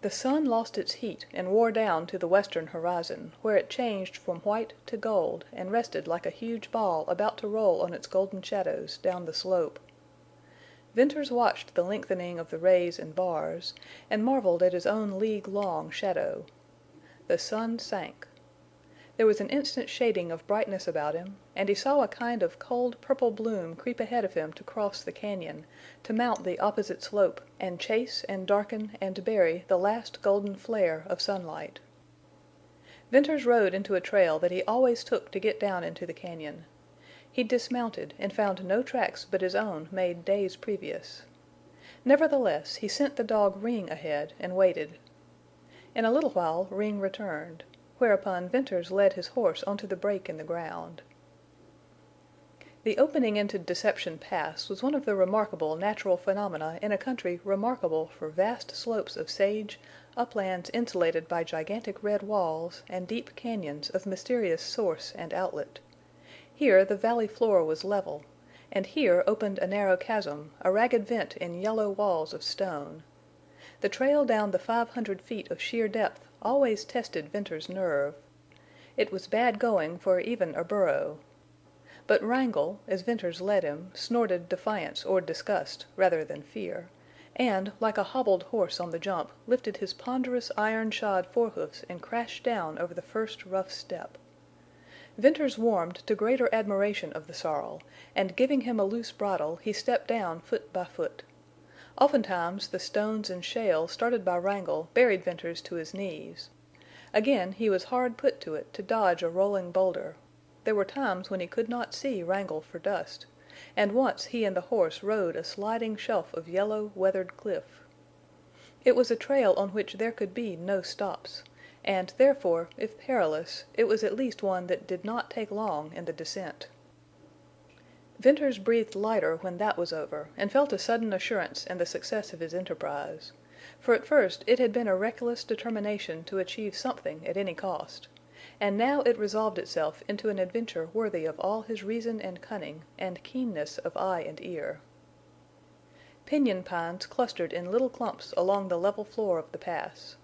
The sun lost its heat and wore down to the western horizon, where it changed from white to gold and rested like a huge ball about to roll on its golden shadows down the slope. Venters watched the lengthening of the rays and bars, and marveled at his own league-long shadow. The sun sank. There was an instant shading of brightness about him, and he saw a kind of cold purple bloom creep ahead of him to cross the cañon, to mount the opposite slope and chase and darken and bury the last golden flare of sunlight. Venters rode into a trail that he always took to get down into the cañon. He dismounted and found no tracks but his own made days previous. Nevertheless, he sent the dog Ring ahead and waited. In a little while Ring returned, whereupon Venters led his horse onto the break in the ground. The opening into Deception Pass was one of the remarkable natural phenomena in a country remarkable for vast slopes of sage, uplands insulated by gigantic red walls, and deep cañons of mysterious source and outlet. Here the valley floor was level, and here opened a narrow chasm, a ragged vent in yellow walls of stone. The trail down the 500 feet of sheer depth always tested Venters's nerve. It was bad going for even a burro. But Wrangle, as Venters led him, snorted defiance or disgust rather than fear, and, like a hobbled horse on the jump, lifted his ponderous iron-shod forehoofs and crashed down over the first rough step. Venters warmed to greater admiration of the sorrel, and giving him a loose bridle, he stepped down foot by foot. Oftentimes the stones and shale started by Wrangle buried Venters to his knees. Again he was hard put to it to dodge a rolling boulder. There were times when he could not see Wrangle for dust, and once he and the horse rode a sliding shelf of yellow, weathered cliff. It was a trail on which there could be no stops, and therefore, if perilous, it was at least one that did not take long in the descent. Venters breathed lighter when that was over, and felt a sudden assurance in the success of his enterprise. For at first it had been a reckless determination to achieve something at any cost, and now it resolved itself into an adventure worthy of all his reason and cunning, and keenness of eye and ear. Piñon pines clustered in little clumps along the level floor of the pass.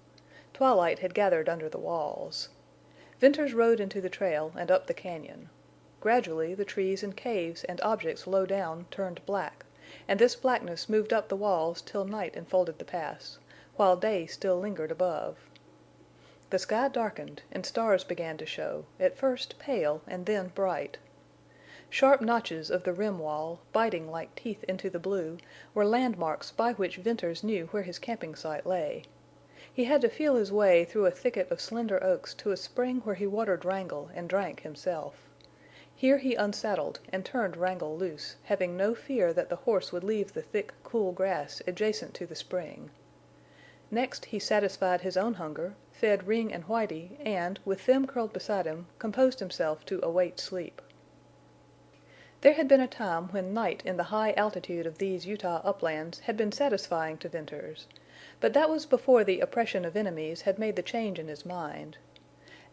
Twilight had gathered under the walls. Venters rode into the trail and up the cañon. Gradually the trees and caves and objects low down turned black, and this blackness moved up the walls till night enfolded the pass, while day still lingered above. The sky darkened, and stars began to show, at first pale and then bright. Sharp notches of the rim wall, biting like teeth into the blue, were landmarks by which Venters knew where his camping site lay. He had to feel his way through a thicket of slender oaks to a spring where he watered Wrangle and drank himself. Here he unsaddled and turned Wrangle loose, having no fear that the horse would leave the thick, cool grass adjacent to the spring. Next he satisfied his own hunger, fed Ring and Whitie, and, with them curled beside him, composed himself to await sleep. There had been a time when night in the high altitude of these Utah uplands had been satisfying to Venters, but that was before the oppression of enemies had made the change in his mind.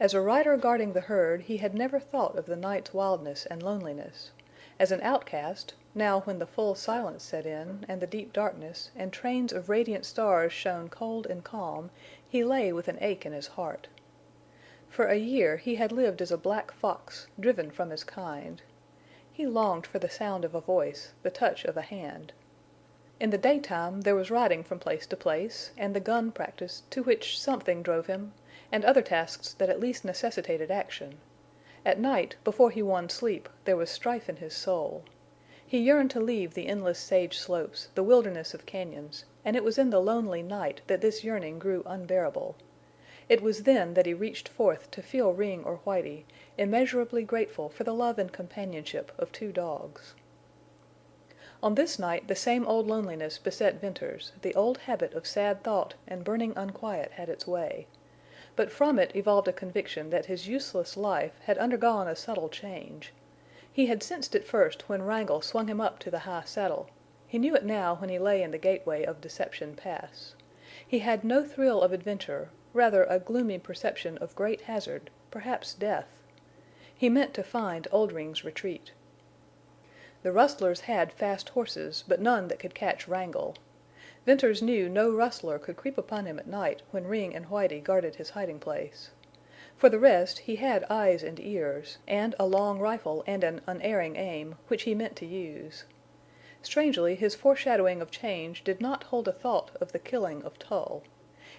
As a rider guarding the herd he had never thought of the night's wildness and loneliness. As an outcast, now when the full silence set in, and the deep darkness, and trains of radiant stars shone cold and calm, he lay with an ache in his heart. For a year he had lived as a black fox, driven from his kind. He longed for the sound of a voice, the touch of a hand. In the daytime there was riding from place to place, and the gun practice, to which something drove him, and other tasks that at least necessitated action. At night, before he won sleep, there was strife in his soul. He yearned to leave the endless sage slopes, the wilderness of cañons, and it was in the lonely night that this yearning grew unbearable. It was then that he reached forth to feel Ring or Whitie, immeasurably grateful for the love and companionship of two dogs. On this night the same old loneliness beset Venters, the old habit of sad thought and burning unquiet had its way. But from it evolved a conviction that his useless life had undergone a subtle change. He had sensed it first when Wrangle swung him up to the high saddle. He knew it now when he lay in the gateway of Deception Pass. He had no thrill of adventure, rather a gloomy perception of great hazard, perhaps death. He meant to find Oldring's retreat. The rustlers had fast horses, but none that could catch Wrangle. Venters knew no rustler could creep upon him at night when Ring and Whitie guarded his hiding place. For the rest, he had eyes and ears, and a long rifle and an unerring aim, which he meant to use. Strangely, his foreshadowing of change did not hold a thought of the killing of Tull.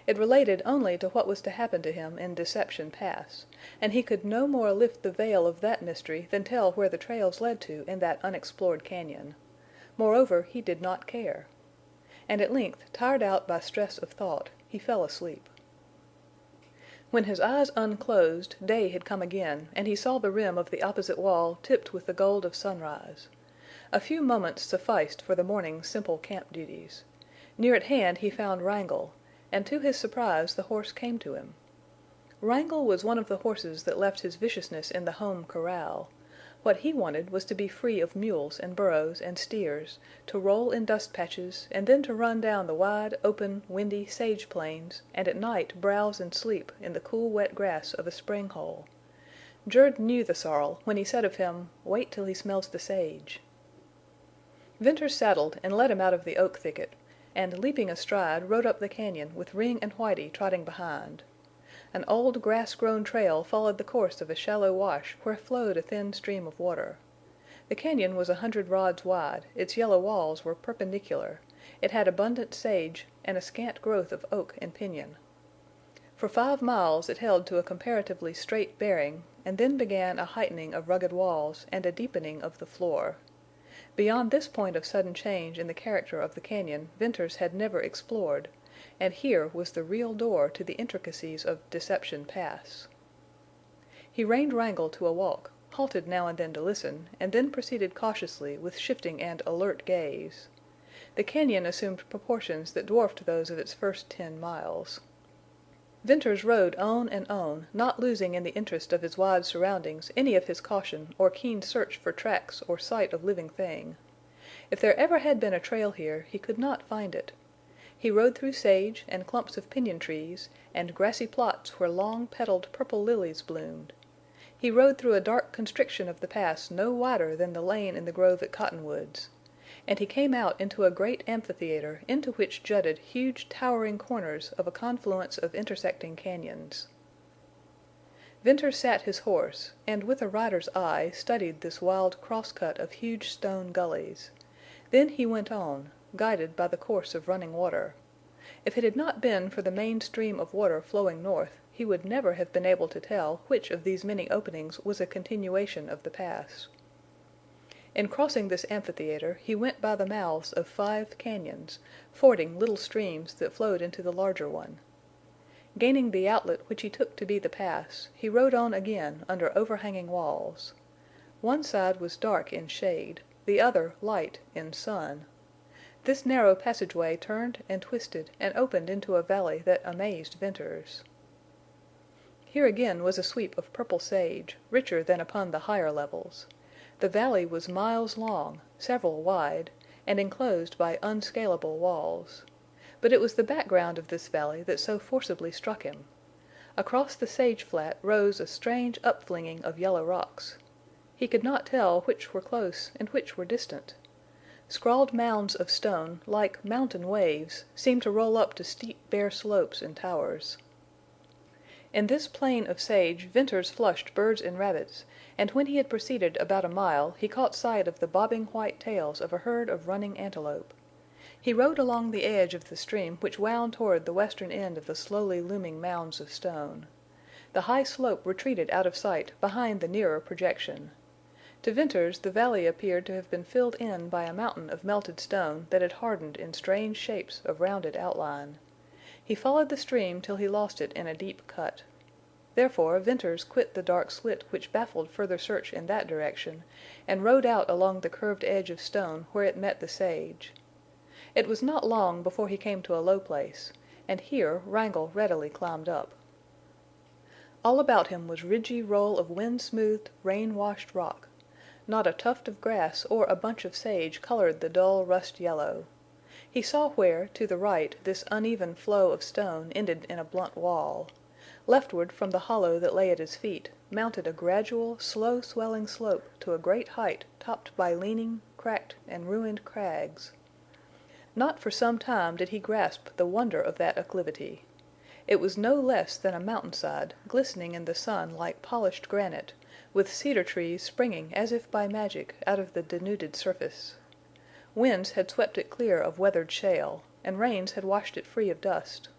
It related only to what was to happen to him in Deception Pass, and he could no more lift the veil of that mystery than tell where the trails led to in that unexplored cañon. Moreover, he did not care. And at length, tired out by stress of thought, he fell asleep. When his eyes unclosed, day had come again, and he saw the rim of the opposite wall tipped with the gold of sunrise. A few moments sufficed for the morning's simple camp duties. Near at hand he found Wrangle, and to his surprise the horse came to him. Wrangle was one of the horses that left his viciousness in the home corral. What he wanted was to be free of mules and burros and steers, to roll in dust patches, and then to run down the wide, open, windy sage plains, and at night browse and sleep in the cool wet grass of a spring hole. Jerd knew the sorrel when he said of him, "Wait till he smells the sage." Venters saddled and led him out of the oak thicket, and leaping astride rode up the cañon with Ring and Whitie trotting behind. An old grass-grown trail followed the course of a shallow wash where flowed a thin stream of water. The cañon was 100 rods wide, its yellow walls were perpendicular, it had abundant sage, and a scant growth of oak and piñon. For 5 miles it held to a comparatively straight bearing, and then began a heightening of rugged walls and a deepening of the floor. Beyond this point of sudden change in the character of the cañon Venters had never explored, and here was the real door to the intricacies of Deception Pass. He reined Wrangle to a walk, halted now and then to listen, and then proceeded cautiously with shifting and alert gaze. The cañon assumed proportions that dwarfed those of its first 10 miles. Venters rode on and on, not losing in the interest of his wide surroundings any of his caution or keen search for tracks or sight of living thing. If there ever had been a trail here, he could not find it. He rode through sage and clumps of piñon trees and grassy plots where long-petaled purple lilies bloomed. He rode through a dark constriction of the pass no wider than the lane in the grove at Cottonwoods. And he came out into a great amphitheater into which jutted huge towering corners of a confluence of intersecting cañons. Venters sat his horse, and with a rider's eye studied this wild cross-cut of huge stone gullies. Then he went on, guided by the course of running water. If it had not been for the main stream of water flowing north, he would never have been able to tell which of these many openings was a continuation of the pass. In crossing this amphitheater he went by the mouths of 5 cañons, fording little streams that flowed into the larger one. Gaining the outlet which he took to be the pass, he rode on again under overhanging walls. One side was dark in shade, the other light in sun. This narrow passageway turned and twisted and opened into a valley that amazed Venters. Here again was a sweep of purple sage, richer than upon the higher levels. The valley was miles long, several wide, and enclosed by unscalable walls. But it was the background of this valley that so forcibly struck him. Across the sage flat rose a strange upflinging of yellow rocks. He could not tell which were close and which were distant. Scrawled mounds of stone, like mountain waves, seemed to roll up to steep bare slopes and towers. In this plain of sage Venters flushed birds and rabbits, and when he had proceeded about a mile he caught sight of the bobbing white tails of a herd of running antelope. He rode along the edge of the stream which wound toward the western end of the slowly looming mounds of stone. The high slope retreated out of sight behind the nearer projection. To Venters the valley appeared to have been filled in by a mountain of melted stone that had hardened in strange shapes of rounded outline. He followed the stream till he lost it in a deep cut. Therefore Venters quit the dark slit which baffled further search in that direction, and rode out along the curved edge of stone where it met the sage. It was not long before he came to a low place, and here Wrangle readily climbed up. All about him was ridgy roll of wind-smoothed, rain-washed rock. Not a tuft of grass or a bunch of sage colored the dull rust yellow. He saw where, to the right, this uneven flow of stone ended in a blunt wall. Leftward from the hollow that lay at his feet mounted a gradual, slow-swelling slope to a great height topped by leaning, cracked, and ruined crags. Not for some time did he grasp the wonder of that acclivity. It was no less than a mountainside, glistening in the sun like polished granite, with cedar trees springing as if by magic out of the denuded surface. Winds had swept it clear of weathered shale, and rains had washed it free of dust.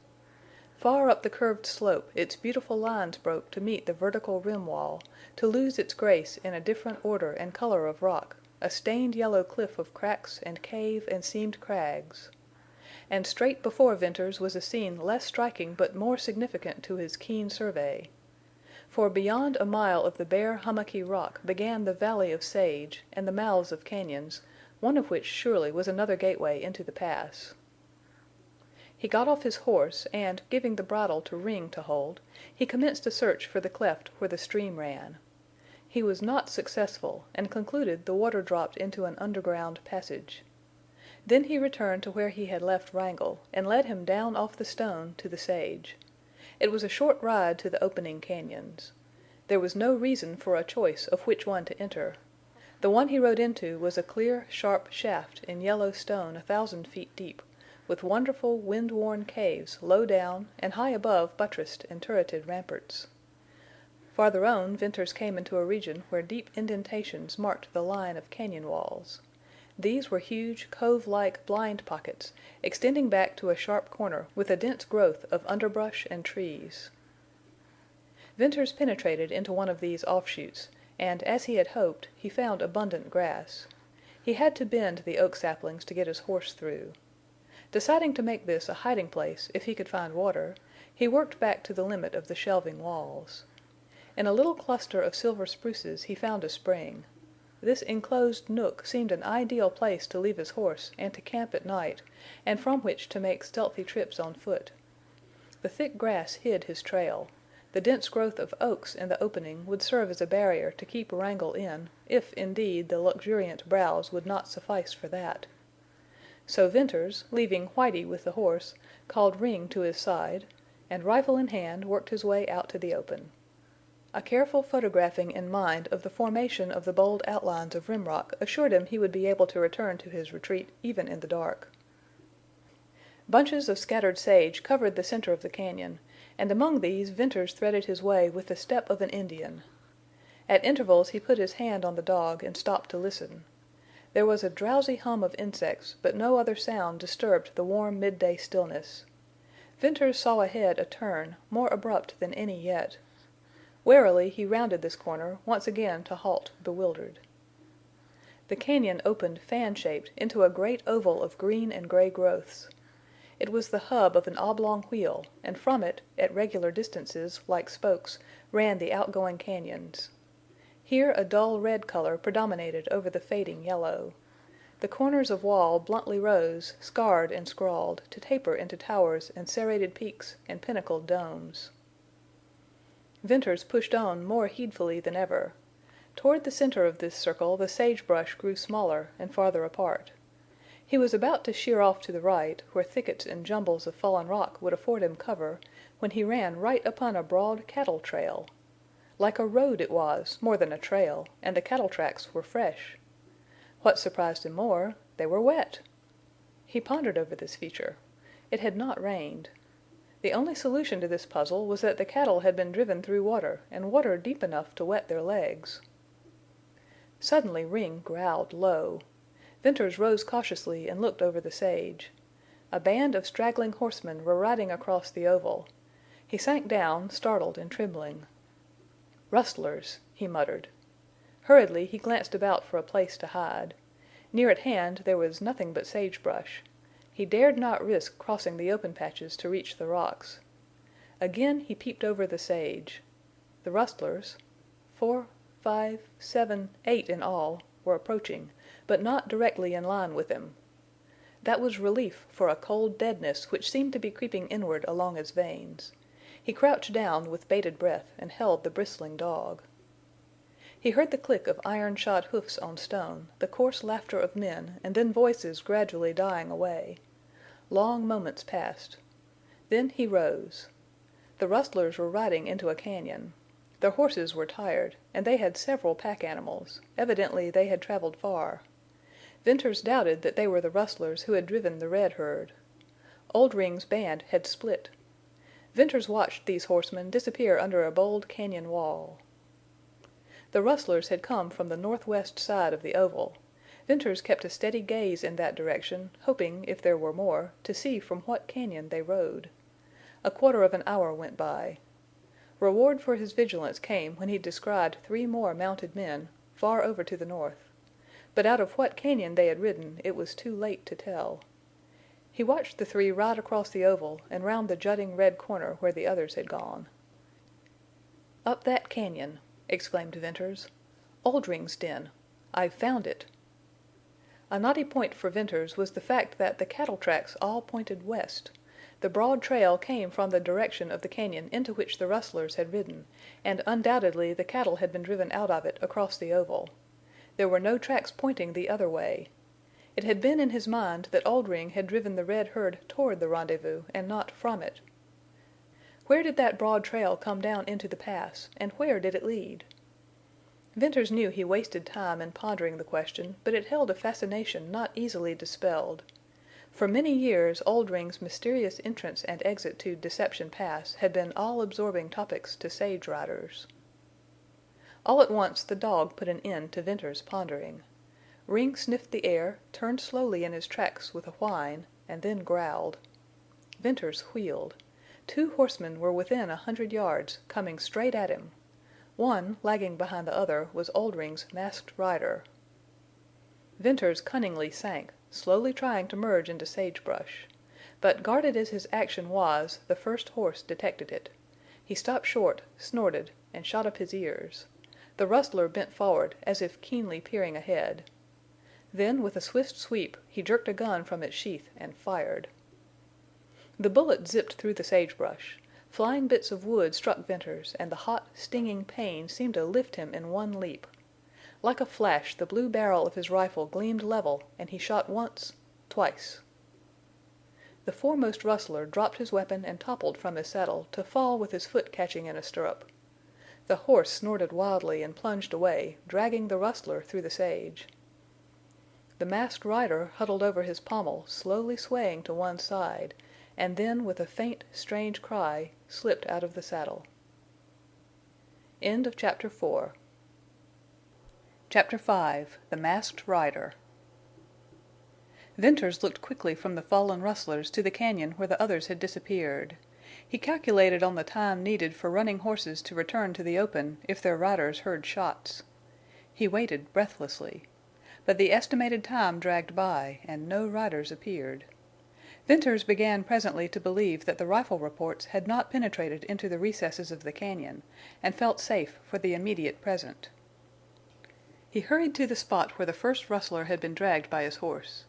Far up the curved slope its beautiful lines broke to meet the vertical rim wall, to lose its grace in a different order and color of rock, a stained yellow cliff of cracks and cave and seamed crags. And straight before Venters was a scene less striking but more significant to his keen survey. For beyond a mile of the bare hummocky rock began the valley of sage and the mouths of cañons, one of which surely was another gateway into the pass. He got off his horse and, giving the bridle to Ring to hold, he commenced a search for the cleft where the stream ran. He was not successful, and concluded the water dropped into an underground passage. Then he returned to where he had left Wrangle, and led him down off the stone to the sage. It was a short ride to the opening cañons. There was no reason for a choice of which one to enter. The one he rode into was a clear, sharp shaft in yellow stone 1,000 feet deep, with wonderful wind-worn caves low down and high above buttressed and turreted ramparts. Farther on Venters came into a region where deep indentations marked the line of cañon walls. These were huge, cove-like blind pockets, extending back to a sharp corner with a dense growth of underbrush and trees. Venters penetrated into one of these offshoots, and, as he had hoped, he found abundant grass. He had to bend the oak saplings to get his horse through. Deciding to make this a hiding place if he could find water, he worked back to the limit of the shelving walls. In a little cluster of silver spruces he found a spring. This enclosed nook seemed an ideal place to leave his horse and to camp at night, and from which to make stealthy trips on foot. The thick grass hid his trail. The dense growth of oaks in the opening would serve as a barrier to keep Wrangle in, if, indeed, the luxuriant browse would not suffice for that. So Venters, leaving Whitie with the horse, called Ring to his side, and rifle in hand worked his way out to the open. A careful photographing in mind of the formation of the bold outlines of rim rock assured him he would be able to return to his retreat even in the dark. Bunches of scattered sage covered the center of the cañon, and among these Venters threaded his way with the step of an Indian. At intervals he put his hand on the dog and stopped to listen. There was a drowsy hum of insects, but no other sound disturbed the warm midday stillness. Venters saw ahead a turn, more abrupt than any yet. Warily he rounded this corner, once again to halt bewildered. The cañon opened fan-shaped into a great oval of green and gray growths. It was the hub of an oblong wheel, and from it, at regular distances, like spokes, ran the outgoing cañons. Here a dull red color predominated over the fading yellow. The corners of wall bluntly rose, scarred and scrawled, to taper into towers and serrated peaks and pinnacled domes. Venters pushed on more heedfully than ever. Toward the center of this circle the sagebrush grew smaller and farther apart. He was about to sheer off to the right, where thickets and jumbles of fallen rock would afford him cover, when he ran right upon a broad cattle trail. Like a road it was, more than a trail, and the cattle tracks were fresh. What surprised him more, they were wet. He pondered over this feature. It had not rained. The only solution to this puzzle was that the cattle had been driven through water, and water deep enough to wet their legs. Suddenly Ring growled low. Venters rose cautiously and looked over the sage. A band of straggling horsemen were riding across the oval. He sank down, startled and trembling. "Rustlers," he muttered. Hurriedly he glanced about for a place to hide. Near at hand there was nothing but sagebrush. He dared not risk crossing the open patches to reach the rocks. Again he peeped over the sage. The rustlers—4, 5, 7, 8 in all—were approaching, but not directly in line with him. That was relief for a cold deadness which seemed to be creeping inward along his veins. He crouched down with bated breath and held the bristling dog. He heard the click of iron-shod hoofs on stone, the coarse laughter of men, and then voices gradually dying away. Long moments passed. Then he rose. The rustlers were riding into a cañon. Their horses were tired, and they had several pack animals; evidently they had traveled far. Venters doubted that they were the rustlers who had driven the red herd. Oldring's band had split. Venters watched these horsemen disappear under a bold cañon wall. The rustlers had come from the northwest side of the oval. Venters kept a steady gaze in that direction, hoping, if there were more, to see from what cañon they rode. A quarter of an hour went by. Reward for his vigilance came when he descried 3 more mounted men, far over to the north. But out of what cañon they had ridden it was too late to tell. He watched the 3 ride across the oval and round the jutting red corner where the others had gone. "Up that cañon!" exclaimed Venters. "Oldring's den! I've found it!" A knotty point for Venters was the fact that the cattle tracks all pointed west. The broad trail came from the direction of the cañon into which the rustlers had ridden, and undoubtedly the cattle had been driven out of it across the oval. There were no tracks pointing the other way. It had been in his mind that Oldring had driven the red herd toward the rendezvous and not from it. Where did that broad trail come down into the pass, and where did it lead? Venters knew he wasted time in pondering the question, but it held a fascination not easily dispelled. For many years Oldring's mysterious entrance and exit to Deception Pass had been all-absorbing topics to sage riders. All at once the dog put an end to Venters' pondering. Ring sniffed the air, turned slowly in his tracks with a whine, and then growled. Venters wheeled. 2 horsemen were within 100 yards, coming straight at him. One, lagging behind the other, was Oldring's masked rider. Venters cunningly sank, slowly trying to merge into sagebrush. But guarded as his action was, the first horse detected it. He stopped short, snorted, and shot up his ears. The rustler bent forward, as if keenly peering ahead. Then, with a swift sweep, he jerked a gun from its sheath and fired. The bullet zipped through the sagebrush. Flying bits of wood struck Venters, and the hot, stinging pain seemed to lift him in one leap. Like a flash the blue barrel of his rifle gleamed level, and he shot once, twice. The foremost rustler dropped his weapon and toppled from his saddle, to fall with his foot catching in a stirrup. The horse snorted wildly and plunged away, dragging the rustler through the sage. The masked rider huddled over his pommel, slowly swaying to one side, and then, with a faint, strange cry, slipped out of the saddle. End of Chapter 4. Chapter 5. The Masked Rider. Venters looked quickly from the fallen rustlers to the cañon where the others had disappeared. He calculated on the time needed for running horses to return to the open if their riders heard shots. He waited breathlessly. But the estimated time dragged by, and no riders appeared. Venters began presently to believe that the rifle reports had not penetrated into the recesses of the cañon, and felt safe for the immediate present. He hurried to the spot where the first rustler had been dragged by his horse.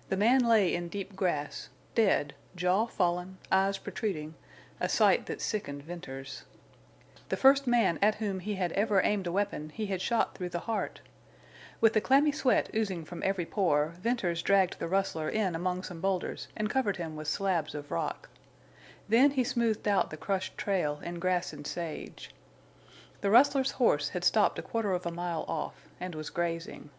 The man lay in deep grass, dead, jaw fallen, eyes protruding, a sight that sickened Venters. The first man at whom he had ever aimed a weapon he had shot through the heart. With the clammy sweat oozing from every pore, Venters dragged the rustler in among some boulders and covered him with slabs of rock. Then he smoothed out the crushed trail in grass and sage. The rustler's horse had stopped a quarter of a mile off, and was grazing.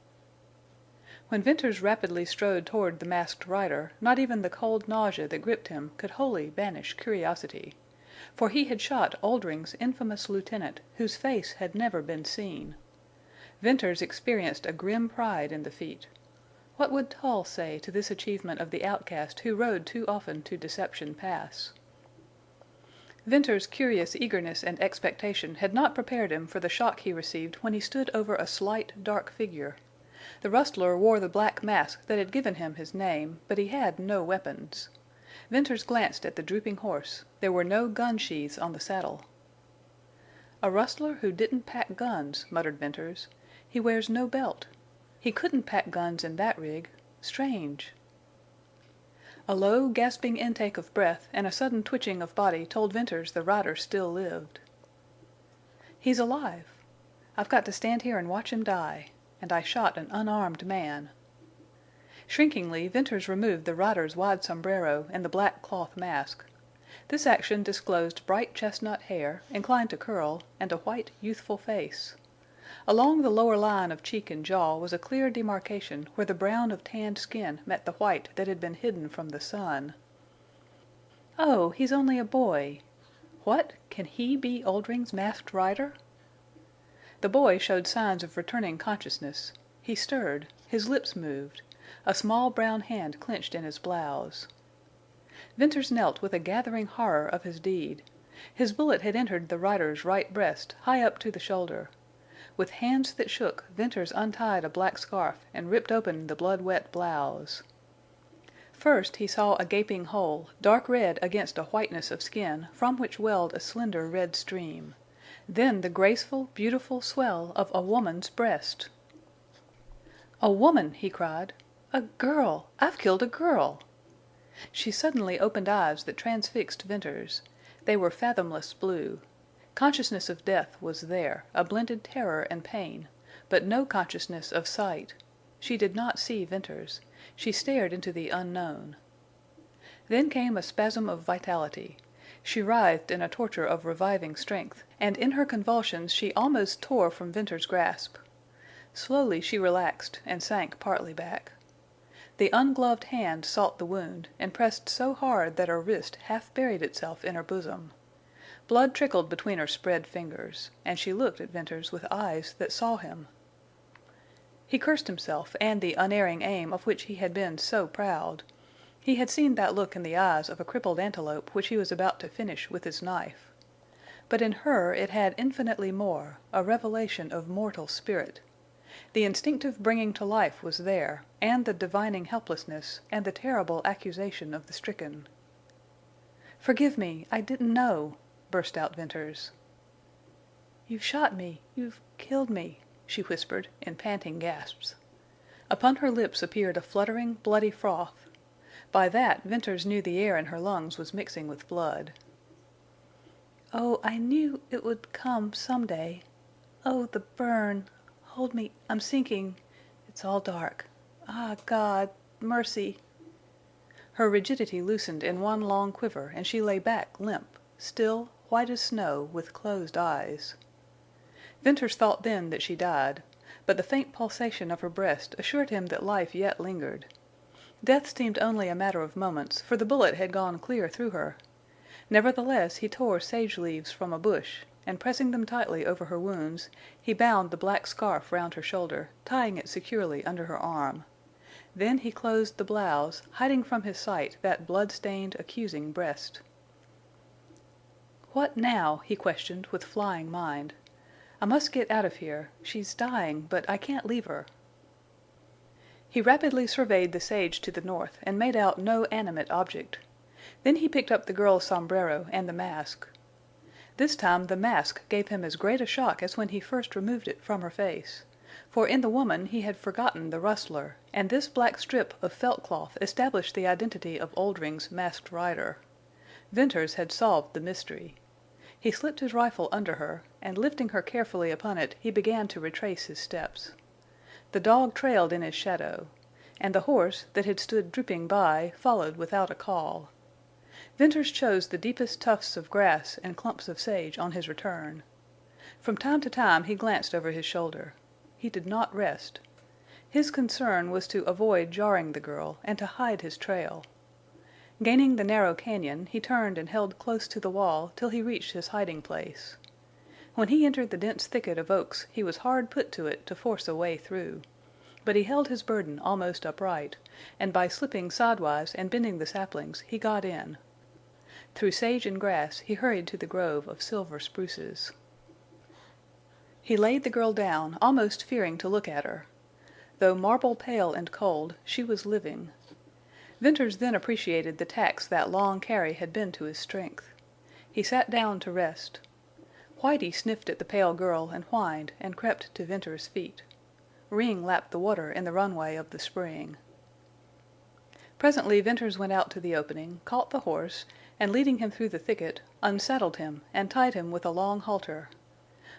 When Venters rapidly strode toward the masked rider, not even the cold nausea that gripped him could wholly banish curiosity. For he had shot Oldring's infamous lieutenant, whose face had never been seen. Venters experienced a grim pride in the feat. What would Tull say to this achievement of the outcast who rode too often to Deception Pass? Venters' curious eagerness and expectation had not prepared him for the shock he received when he stood over a slight, dark figure. The rustler wore the black mask that had given him his name, but he had no weapons. Venters glanced at the drooping horse. There were no gun sheaths on the saddle. "A rustler who didn't pack guns," muttered Venters. "He wears no belt. He couldn't pack guns in that rig. Strange." A low, gasping intake of breath and a sudden twitching of body told Venters the rider still lived. "He's alive. I've got to stand here and watch him die. And I shot an unarmed man." Shrinkingly Venters removed the rider's wide sombrero and the black cloth mask. This action disclosed bright chestnut hair, inclined to curl, and a white, youthful face. Along the lower line of cheek and jaw was a clear demarcation where the brown of tanned skin met the white that had been hidden from the sun. "Oh, he's only a boy. What? Can he be Oldring's Masked Rider?" The boy showed signs of returning consciousness. He stirred. His lips moved. A small brown hand clenched in his blouse. Venters knelt with a gathering horror of his deed. His bullet had entered the rider's right breast, high up to the shoulder. With hands that shook, Venters untied a black scarf and ripped open the blood-wet blouse. First he saw a gaping hole, dark red against a whiteness of skin from which welled a slender red stream. Then the graceful, beautiful swell of a woman's breast. "A woman!" he cried. "A girl! I've killed a girl!" She suddenly opened eyes that transfixed Venters. They were fathomless blue. Consciousness of death was there, a blended terror and pain, but no consciousness of sight. She did not see Venters. She stared into the unknown. Then came a spasm of vitality. She writhed in a torture of reviving strength, and in her convulsions she almost tore from Venters's grasp. Slowly she relaxed and sank partly back. The ungloved hand sought the wound, and pressed so hard that her wrist half buried itself in her bosom. Blood trickled between her spread fingers, and she looked at Venters with eyes that saw him. He cursed himself and the unerring aim of which he had been so proud. He had seen that look in the eyes of a crippled antelope which he was about to finish with his knife. But in her it had infinitely more, a revelation of mortal spirit. The instinctive bringing to life was there, and the divining helplessness, and the terrible accusation of the stricken. "Forgive me! I didn't know!" burst out Venters. "You've shot me! You've killed me!" she whispered, in panting gasps. Upon her lips appeared a fluttering, bloody froth. By that Venters knew the air in her lungs was mixing with blood. "Oh, I knew it would come some day. Oh, the burn! Hold me! I'm sinking. It's all dark. Ah, God! Mercy!" Her rigidity loosened in one long quiver, and she lay back limp, still, white as snow, with closed eyes. Venters thought then that she died, but the faint pulsation of her breast assured him that life yet lingered. Death seemed only a matter of moments, for the bullet had gone clear through her. Nevertheless, he tore sage leaves from a bush, and pressing them tightly over her wounds, he bound the black scarf round her shoulder, tying it securely under her arm. Then he closed the blouse, hiding from his sight that blood-stained, accusing breast. "What now?" he questioned, with flying mind. "I must get out of here. She's dying, but I can't leave her." He rapidly surveyed the sage to the north and made out no animate object. Then he picked up the girl's sombrero and the mask. This time the mask gave him as great a shock as when he first removed it from her face. For in the woman he had forgotten the rustler, and this black strip of felt cloth established the identity of Oldring's Masked Rider. Venters had solved the mystery. He slipped his rifle under her, and lifting her carefully upon it, he began to retrace his steps. The dog trailed in his shadow, and the horse, that had stood drooping by, followed without a call. Venters chose the deepest tufts of grass and clumps of sage on his return. From time to time he glanced over his shoulder. He did not rest. His concern was to avoid jarring the girl and to hide his trail. Gaining the narrow cañon, he turned and held close to the wall till he reached his hiding place. When he entered the dense thicket of oaks he was hard put to it to force a way through. But he held his burden almost upright, and by slipping sidewise and bending the saplings he got in. Through sage and grass he hurried to the grove of silver spruces. He laid the girl down, almost fearing to look at her. Though marble pale and cold, she was living. Venters then appreciated the tax that long carry had been to his strength. He sat down to rest. Whitie sniffed at the pale girl and whined and crept to Venters's feet. Ring lapped the water in the runway of the spring. Presently Venters went out to the opening, caught the horse, and leading him through the thicket, unsaddled him and tied him with a long halter.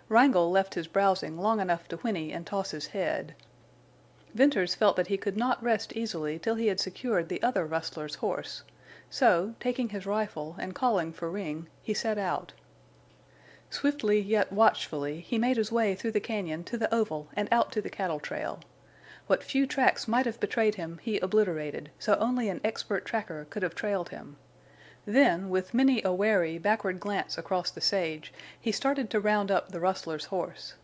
Wrangle left his browsing long enough to whinny and toss his head. Venters felt that he could not rest easily till he had secured the other rustler's horse, so, taking his rifle and calling for Ring, he set out. Swiftly yet watchfully he made his way through the cañon to the oval and out to the cattle trail. What few tracks might have betrayed him he obliterated, so only an expert tracker could have trailed him. Then, with many a wary, backward glance across the sage, he started to round up the rustler's horse.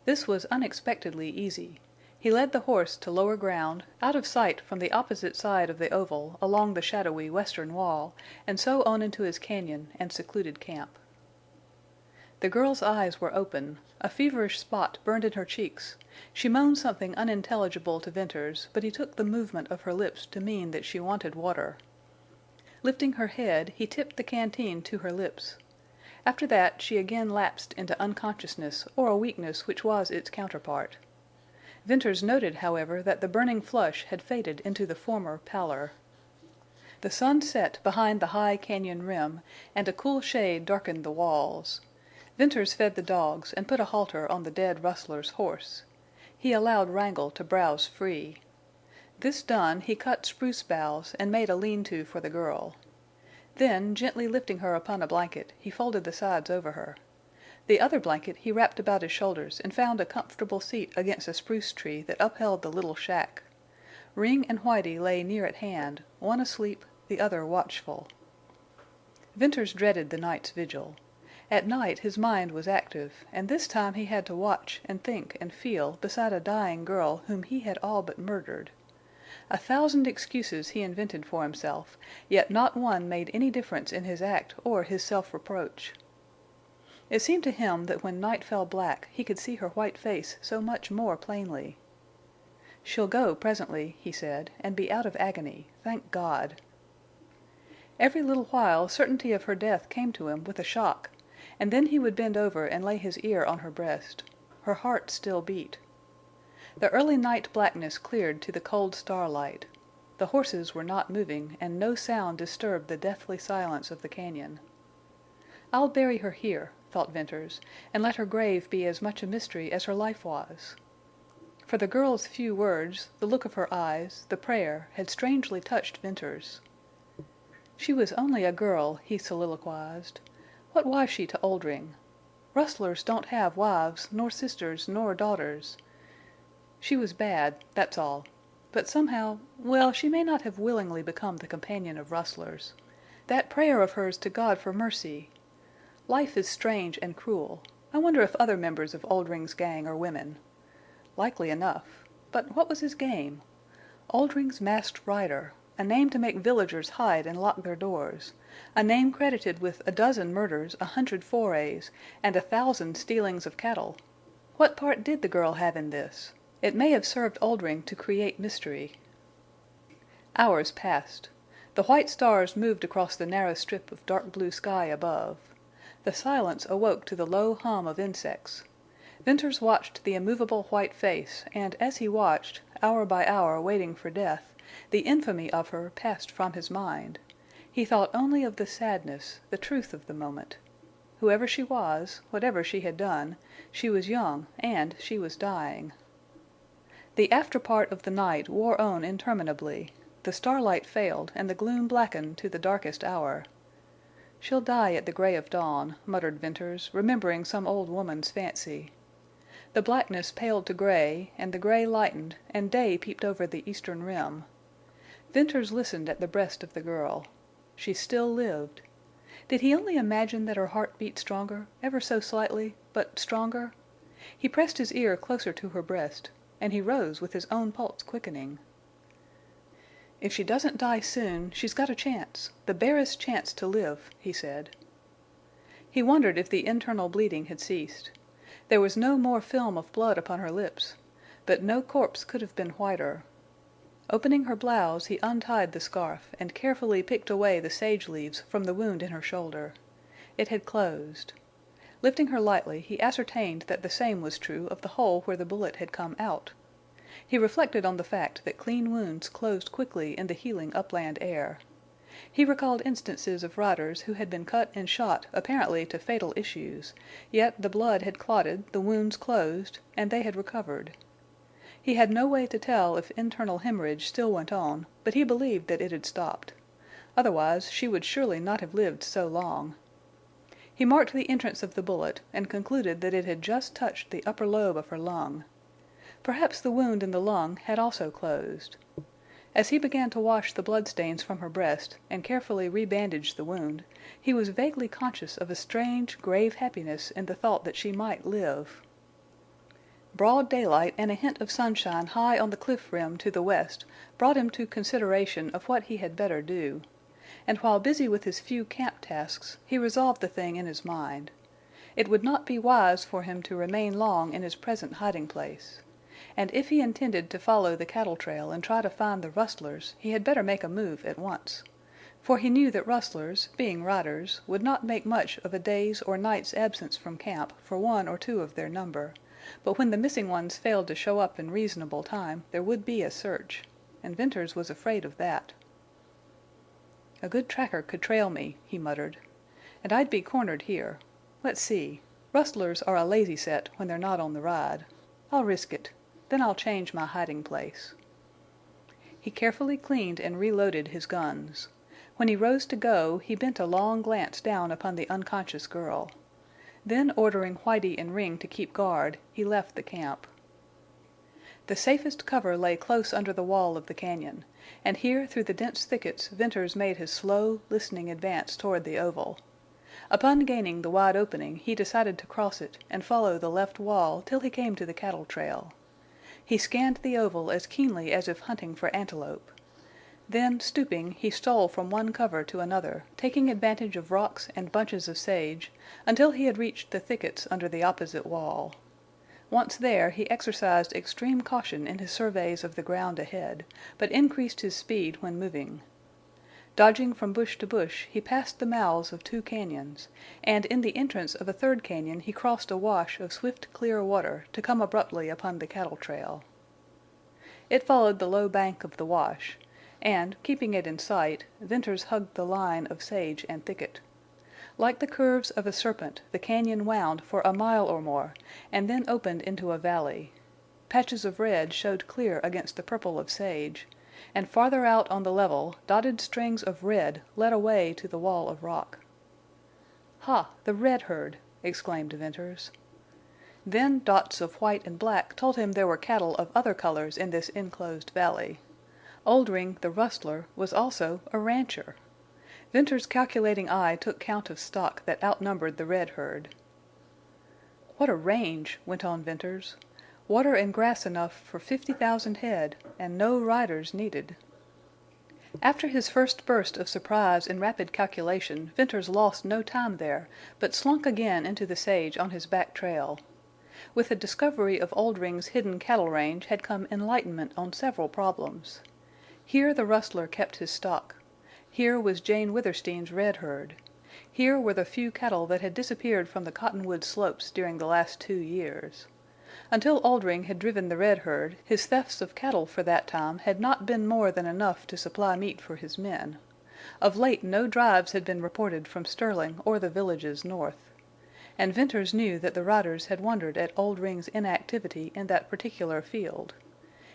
This was unexpectedly easy. He led the horse to lower ground, out of sight from the opposite side of the oval along the shadowy western wall, and so on into his cañon and secluded camp. The girl's eyes were open. A feverish spot burned in her cheeks. She moaned something unintelligible to Venters, but he took the movement of her lips to mean that she wanted water. Lifting her head, he tipped the canteen to her lips. After that she again lapsed into unconsciousness or a weakness which was its counterpart. Venters noted, however, that the burning flush had faded into the former pallor. The sun set behind the high cañon rim, and a cool shade darkened the walls. Venters fed the dogs and put a halter on the dead rustler's horse. He allowed Wrangle to browse free. This done, he cut spruce boughs and made a lean-to for the girl. Then, gently lifting her upon a blanket, he folded the sides over her. The other blanket he wrapped about his shoulders and found a comfortable seat against a spruce tree that upheld the little shack. Ring and Whitie lay near at hand, one asleep, the other watchful. Venters dreaded the night's vigil. At night his mind was active, and this time he had to watch and think and feel beside a dying girl whom he had all but murdered. 1,000 excuses he invented for himself, yet not one made any difference in his act or his self-reproach. It seemed to him that when night fell black he could see her white face so much more plainly. "She'll go presently," he said, "and be out of agony. Thank God." Every little while certainty of her death came to him with a shock, and then he would bend over and lay his ear on her breast. Her heart still beat. The early night blackness cleared to the cold starlight. The horses were not moving, and no sound disturbed the deathly silence of the cañon. "I'll bury her here," thought Venters, "and let her grave be as much a mystery as her life was." For the girl's few words, the look of her eyes, the prayer, had strangely touched Venters. She was only a girl, he soliloquized. What was she to Oldring? Rustlers don't have wives, nor sisters, nor daughters. She was bad, that's all. But somehow—well, she may not have willingly become the companion of rustlers. That prayer of hers to God for mercy! Life is strange and cruel. I wonder if other members of Oldring's gang are women. Likely enough. But what was his game? Oldring's Masked Rider, a name to make villagers hide and lock their doors, a name credited with 12 murders, 100 forays, and 1,000 stealings of cattle. What part did the girl have in this? It may have served Oldring to create mystery. Hours passed. The white stars moved across the narrow strip of dark blue sky above. The silence awoke to the low hum of insects. Venters watched the immovable white face, and as he watched, hour by hour waiting for death, the infamy of her passed from his mind. He thought only of the sadness, the truth of the moment. Whoever she was, whatever she had done, she was young and she was dying. The after part of the night wore on interminably. The starlight failed, and the gloom blackened to the darkest hour. "She'll die at the gray of dawn," muttered Venters, remembering some old woman's fancy. The blackness paled to gray, and the gray lightened, and day peeped over the eastern rim. Venters listened at the breast of the girl. She still lived. Did he only imagine that her heart beat stronger, ever so slightly, but stronger? He pressed his ear closer to her breast, and he rose with his own pulse quickening. "If she doesn't die soon, she's got a chance, the barest chance to live," he said. He wondered if the internal bleeding had ceased. There was no more film of blood upon her lips, but no corpse could have been whiter. Opening her blouse, he untied the scarf and carefully picked away the sage leaves from the wound in her shoulder. It had closed. Lifting her lightly, he ascertained that the same was true of the hole where the bullet had come out. He reflected on the fact that clean wounds closed quickly in the healing upland air. He recalled instances of riders who had been cut and shot apparently to fatal issues, yet the blood had clotted, the wounds closed, and they had recovered. He had no way to tell if internal hemorrhage still went on, but he believed that it had stopped. Otherwise she would surely not have lived so long. He marked the entrance of the bullet, and concluded that it had just touched the upper lobe of her lung. Perhaps the wound in the lung had also closed. As he began to wash the bloodstains from her breast and carefully rebandage the wound, he was vaguely conscious of a strange, grave happiness in the thought that she might live. Broad daylight and a hint of sunshine high on the cliff rim to the west brought him to consideration of what he had better do. And while busy with his few camp tasks, he resolved the thing in his mind. It would not be wise for him to remain long in his present hiding place. And if he intended to follow the cattle trail and try to find the rustlers, he had better make a move at once. For he knew that rustlers, being riders, would not make much of a day's or night's absence from camp for one or two of their number. But when the missing ones failed to show up in reasonable time, there would be a search. And Venters was afraid of that. "A good tracker could trail me," he muttered. "And I'd be cornered here. Let's see. Rustlers are a lazy set when they're not on the ride. I'll risk it. Then I'll change my hiding place." He carefully cleaned and reloaded his guns. When he rose to go, he bent a long glance down upon the unconscious girl. Then, ordering Whitie and Ring to keep guard, he left the camp. The safest cover lay close under the wall of the cañon, and here through the dense thickets Venters made his slow, listening advance toward the oval. Upon gaining the wide opening he decided to cross it and follow the left wall till he came to the cattle trail. He scanned the oval as keenly as if hunting for antelope. Then, stooping, he stole from one cover to another, taking advantage of rocks and bunches of sage, until he had reached the thickets under the opposite wall. Once there, he exercised extreme caution in his surveys of the ground ahead, but increased his speed when moving. Dodging from bush to bush, he passed the mouths of 2 cañons, and in the entrance of a 3rd cañon he crossed a wash of swift, clear water to come abruptly upon the cattle trail. It followed the low bank of the wash, and, keeping it in sight, Venters hugged the line of sage and thicket. Like the curves of a serpent, the cañon wound for a mile or more, and then opened into a valley. Patches of red showed clear against the purple of sage, and farther out on the level, dotted strings of red led away to the wall of rock. "Ha! The red herd!" exclaimed Venters. Then dots of white and black told him there were cattle of other colors in this enclosed valley. Oldring, the rustler, was also a rancher. Venters's calculating eye took count of stock that outnumbered the red herd. "What a range!" went on Venters. "Water and grass enough for 50,000 head, and no riders needed." After his first burst of surprise and rapid calculation, Venters lost no time there, but slunk again into the sage on his back trail. With the discovery of Oldring's hidden cattle range had come enlightenment on several problems. Here the rustler kept his stock. Here was Jane Withersteen's red herd. Here were the few cattle that had disappeared from the cottonwood slopes during the last 2 years. Until Oldring had driven the red herd, his thefts of cattle for that time had not been more than enough to supply meat for his men. Of late no drives had been reported from Sterling or the villages north. And Venters knew that the riders had wondered at Oldring's inactivity in that particular field.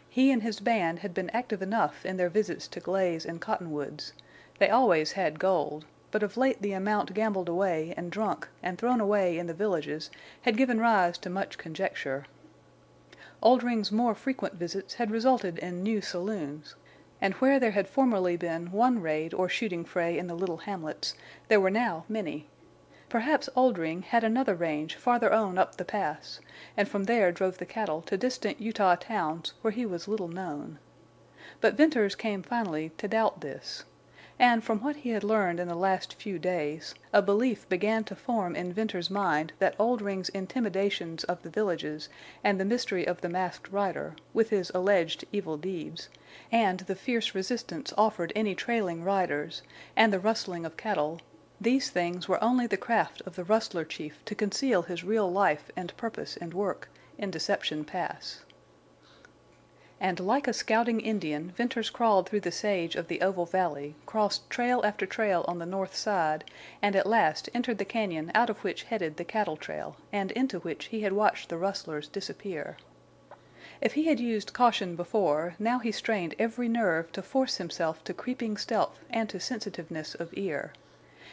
He and his band had been active enough in their visits to Glaze and Cottonwoods. They always had gold, but of late the amount gambled away and drunk and thrown away in the villages had given rise to much conjecture. Oldring's more frequent visits had resulted in new saloons, and where there had formerly been one raid or shooting fray in the little hamlets, there were now many. Perhaps Oldring had another range farther on up the pass, and from there drove the cattle to distant Utah towns where he was little known. But Venters came finally to doubt this. And from what he had learned in the last few days, a belief began to form in Venters's mind that Oldring's intimidations of the villages and the mystery of the masked rider, with his alleged evil deeds, and the fierce resistance offered any trailing riders, and the rustling of cattle, these things were only the craft of the rustler chief to conceal his real life and purpose and work in Deception Pass. And like a scouting Indian, Venters crawled through the sage of the oval valley, crossed trail after trail on the north side, and at last entered the cañon out of which headed the cattle trail, and into which he had watched the rustlers disappear. If he had used caution before, now he strained every nerve to force himself to creeping stealth and to sensitiveness of ear.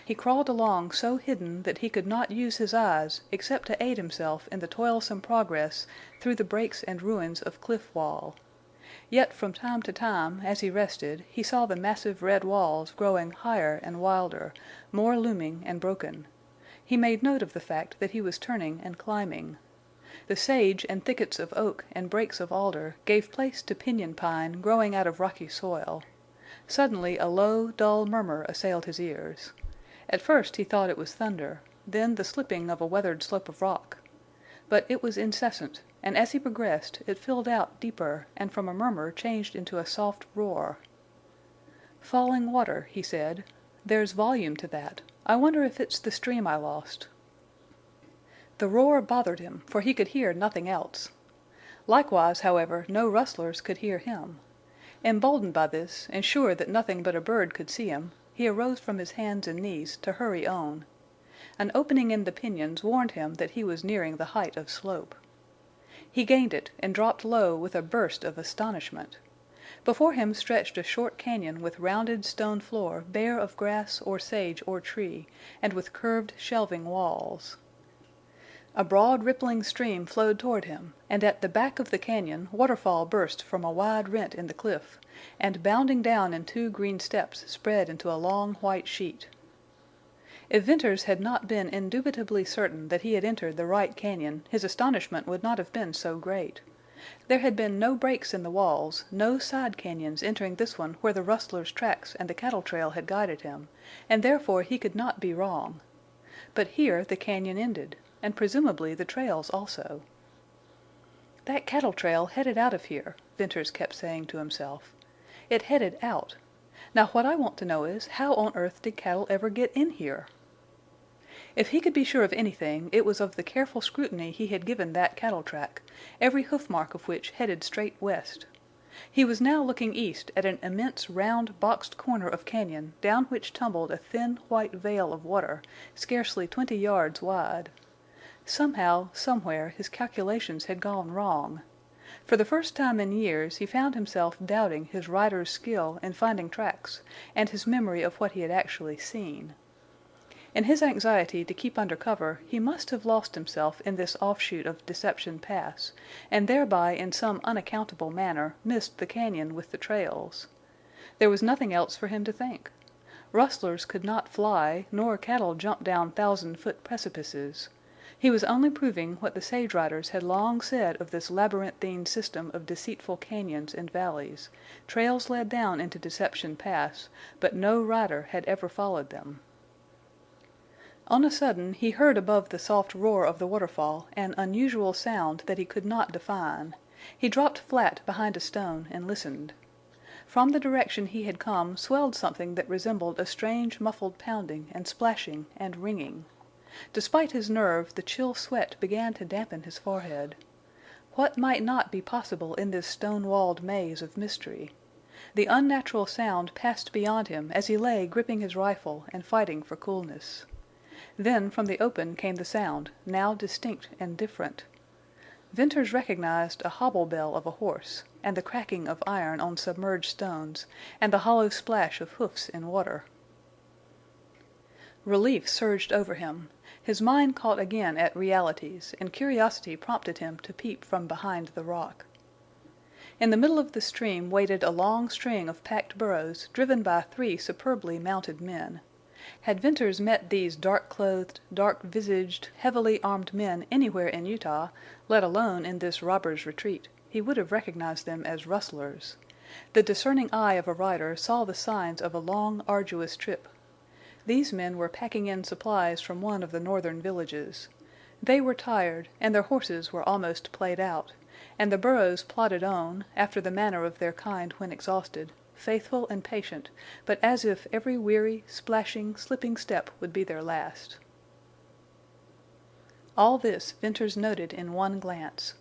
He crawled along so hidden that he could not use his eyes except to aid himself in the toilsome progress through the breaks and ruins of cliff wall. Yet from time to time, as he rested, he saw the massive red walls growing higher and wilder, more looming and broken. He made note of the fact that he was turning and climbing. The sage and thickets of oak and brakes of alder gave place to pinyon pine growing out of rocky soil. Suddenly a low, dull murmur assailed his ears. At first he thought it was thunder, then the slipping of a weathered slope of rock. But it was incessant, and as he progressed it filled out deeper and from a murmur changed into a soft roar. "Falling water," he said. "There's volume to that. I wonder if it's the stream I lost." The roar bothered him, for he could hear nothing else. Likewise, however, no rustlers could hear him. Emboldened by this, and sure that nothing but a bird could see him, he arose from his hands and knees to hurry on. An opening in the pinyons warned him that he was nearing the height of slope. He gained it and dropped low with a burst of astonishment. Before him stretched a short cañon with rounded stone floor bare of grass or sage or tree, and with curved, shelving walls. A broad rippling stream flowed toward him, and at the back of the cañon waterfall burst from a wide rent in the cliff, and bounding down in two green steps spread into a long white sheet. If Venters had not been indubitably certain that he had entered the right cañon, his astonishment would not have been so great. There had been no breaks in the walls, no side cañons entering this one where the rustler's tracks and the cattle trail had guided him, and therefore he could not be wrong. But here the cañon ended, and presumably the trails also. "That cattle trail headed out of here," Venters kept saying to himself. "It headed out. Now what I want to know is, how on earth did cattle ever get in here?" If he could be sure of anything, it was of the careful scrutiny he had given that cattle track, every hoofmark of which headed straight west. He was now looking east at an immense round boxed corner of cañon down which tumbled a thin white veil of water, scarcely 20 yards wide. Somehow, somewhere, his calculations had gone wrong. For the first time in years he found himself doubting his rider's skill in finding tracks and his memory of what he had actually seen. In his anxiety to keep under cover he must have lost himself in this offshoot of Deception Pass, and thereby in some unaccountable manner missed the cañon with the trails. There was nothing else for him to think. Rustlers could not fly, nor cattle jump down 1,000-foot precipices. He was only proving what the sage riders had long said of this labyrinthine system of deceitful cañons and valleys. Trails led down into Deception Pass, but no rider had ever followed them. On a sudden he heard above the soft roar of the waterfall an unusual sound that he could not define. He dropped flat behind a stone and listened. From the direction he had come swelled something that resembled a strange muffled pounding and splashing and ringing. Despite his nerve, the chill sweat began to dampen his forehead. What might not be possible in this stone-walled maze of mystery? The unnatural sound passed beyond him as he lay gripping his rifle and fighting for coolness. Then from the open came the sound, now distinct and different. Venters recognized a hobble bell of a horse, and the cracking of iron on submerged stones, and the hollow splash of hoofs in water. Relief surged over him. His mind caught again at realities, and curiosity prompted him to peep from behind the rock. In the middle of the stream waded a long string of packed burros driven by 3 superbly mounted men. Had Venters met these dark-clothed, dark-visaged, heavily armed men anywhere in Utah, let alone in this robber's retreat, he would have recognized them as rustlers. The discerning eye of a rider saw the signs of a long, arduous trip. These men were packing in supplies from one of the northern villages. They were tired, and their horses were almost played out, and the burros plodded on, after the manner of their kind when exhausted, faithful and patient, but as if every weary, splashing, slipping step would be their last. All this Venters noted in one glance.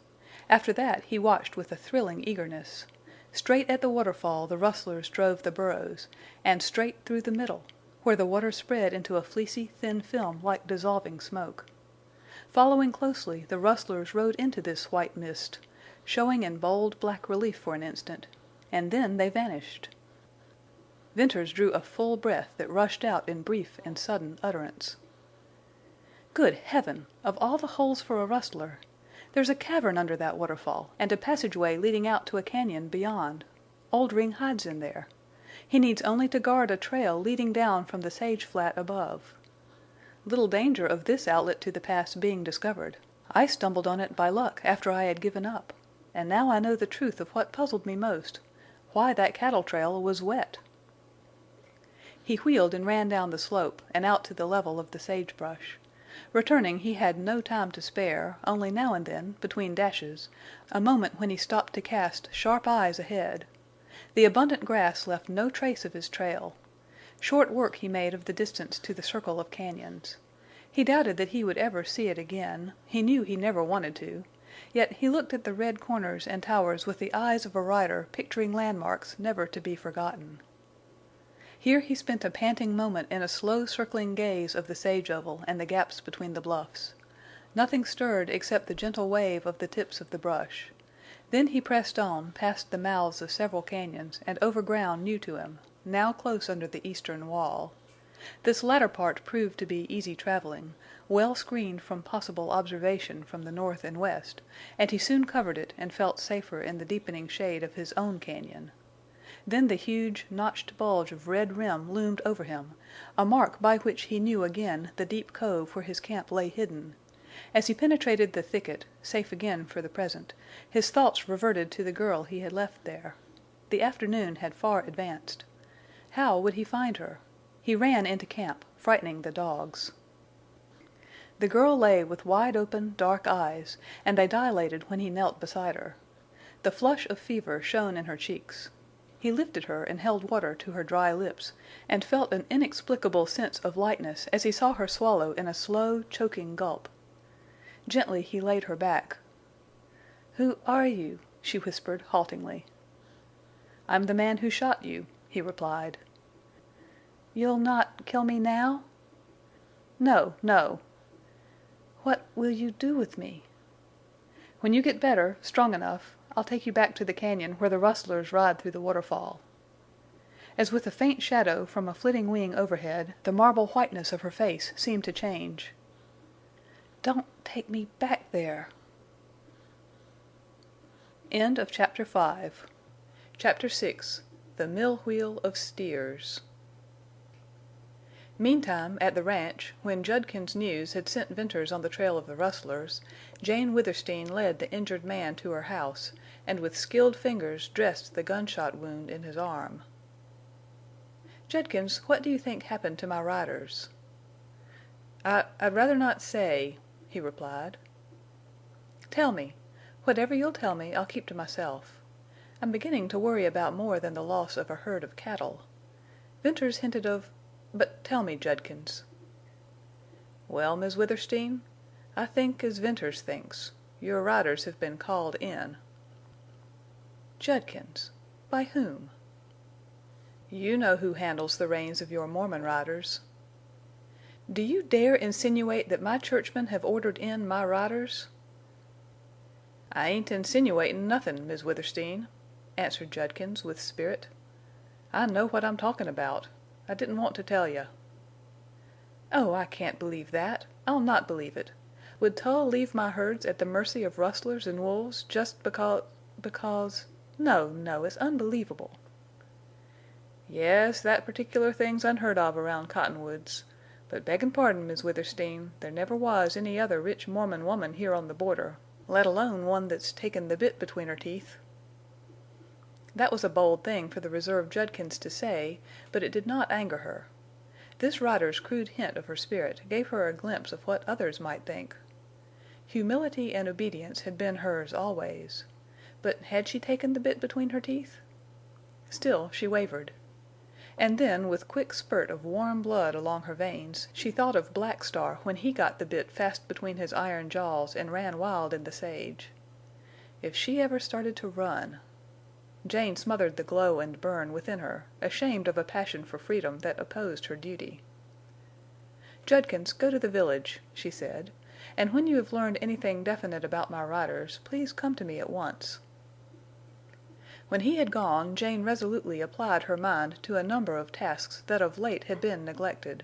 After that he watched with a thrilling eagerness. Straight at the waterfall the rustlers drove the burros, and straight through the middle, where the water spread into a fleecy, thin film like dissolving smoke. Following closely, the rustlers rode into this white mist, showing in bold black relief for an instant, and then they vanished. Venters drew a full breath that rushed out in brief and sudden utterance. "Good Heaven! Of all the holes for a rustler! There's a cavern under that waterfall, and a passageway leading out to a cañon beyond. Oldring hides in there. He needs only to guard a trail leading down from the sage flat above. Little danger of this outlet to the Pass being discovered. I stumbled on it by luck after I had given up. And now I know the truth of what puzzled me most—why that cattle trail was wet." He wheeled and ran down the slope and out to the level of the sagebrush. Returning, he had no time to spare, only now and then, between dashes, a moment when he stopped to cast sharp eyes ahead. The abundant grass left no trace of his trail. Short work he made of the distance to the circle of cañons. He doubted that he would ever see it again. He knew he never wanted to. Yet he looked at the red corners and towers with the eyes of a rider picturing landmarks never to be forgotten. Here he spent a panting moment in a slow circling gaze of the sage oval and the gaps between the bluffs. Nothing stirred except the gentle wave of the tips of the brush. Then he pressed on, past the mouths of several cañons and over ground new to him, now close under the eastern wall. This latter part proved to be easy traveling, well screened from possible observation from the north and west, and he soon covered it and felt safer in the deepening shade of his own cañon. Then the huge, notched bulge of red rim loomed over him, a mark by which he knew again the deep cove where his camp lay hidden. As he penetrated the thicket, safe again for the present, his thoughts reverted to the girl he had left there. The afternoon had far advanced. How would he find her? He ran into camp, frightening the dogs. The girl lay with wide-open, dark eyes, and they dilated when he knelt beside her. The flush of fever shone in her cheeks. He lifted her and held water to her dry lips, and felt an inexplicable sense of lightness as he saw her swallow in a slow, choking gulp. Gently he laid her back. "Who are you?" she whispered, haltingly. "I'm the man who shot you," he replied. "You'll not kill me now?" "No, no." "What will you do with me?" "When you get better, strong enough, I'll take you back to the cañon where the rustlers ride through the waterfall." As with a faint shadow from a flitting wing overhead, the marble whiteness of her face seemed to change. "Don't take me back there." End of Chapter 5. Chapter 6. The Mill Wheel of Steers. Meantime, at the ranch, when Judkins's news had sent Venters on the trail of the rustlers, Jane Withersteen led the injured man to her house, and with skilled fingers dressed the gunshot wound in his arm. "Judkins, what do you think happened to my riders?" "I'd rather not say," he replied. "Tell me. Whatever you'll tell me I'll keep to myself. I'm beginning to worry about more than the loss of a herd of cattle. Venters hinted of—but tell me, Judkins." "Well, Miss Withersteen, I think as Venters thinks. Your riders have been called in." "Judkins! By whom?" "You know who handles the reins of your Mormon riders." "Do you dare insinuate that my churchmen have ordered in my riders?" "I ain't insinuatin' nothin', Miss Withersteen," answered Judkins with spirit. "I know what I'm talkin' about. I didn't want to tell you." "Oh, I can't believe that. I'll not believe it. Would Tull leave my herds at the mercy of rustlers and wolves just because— No, no, it's unbelievable." "Yes, that particular thing's unheard of around Cottonwoods. But beggin' pardon, Miss Withersteen, there never was any other rich Mormon woman here on the border, let alone one that's taken the bit between her teeth." That was a bold thing for the reserved Judkins to say, but it did not anger her. This rider's crude hint of her spirit gave her a glimpse of what others might think. Humility and obedience had been hers always. But had she taken the bit between her teeth? Still she wavered. And then, with quick spurt of warm blood along her veins, she thought of Black Star when he got the bit fast between his iron jaws and ran wild in the sage. If she ever started to run— Jane smothered the glow and burn within her, ashamed of a passion for freedom that opposed her duty. "Judkins, go to the village," she said, And when you have learned anything definite about my riders, please come to me at once." When he had gone, Jane resolutely applied her mind to a number of tasks that of late had been neglected.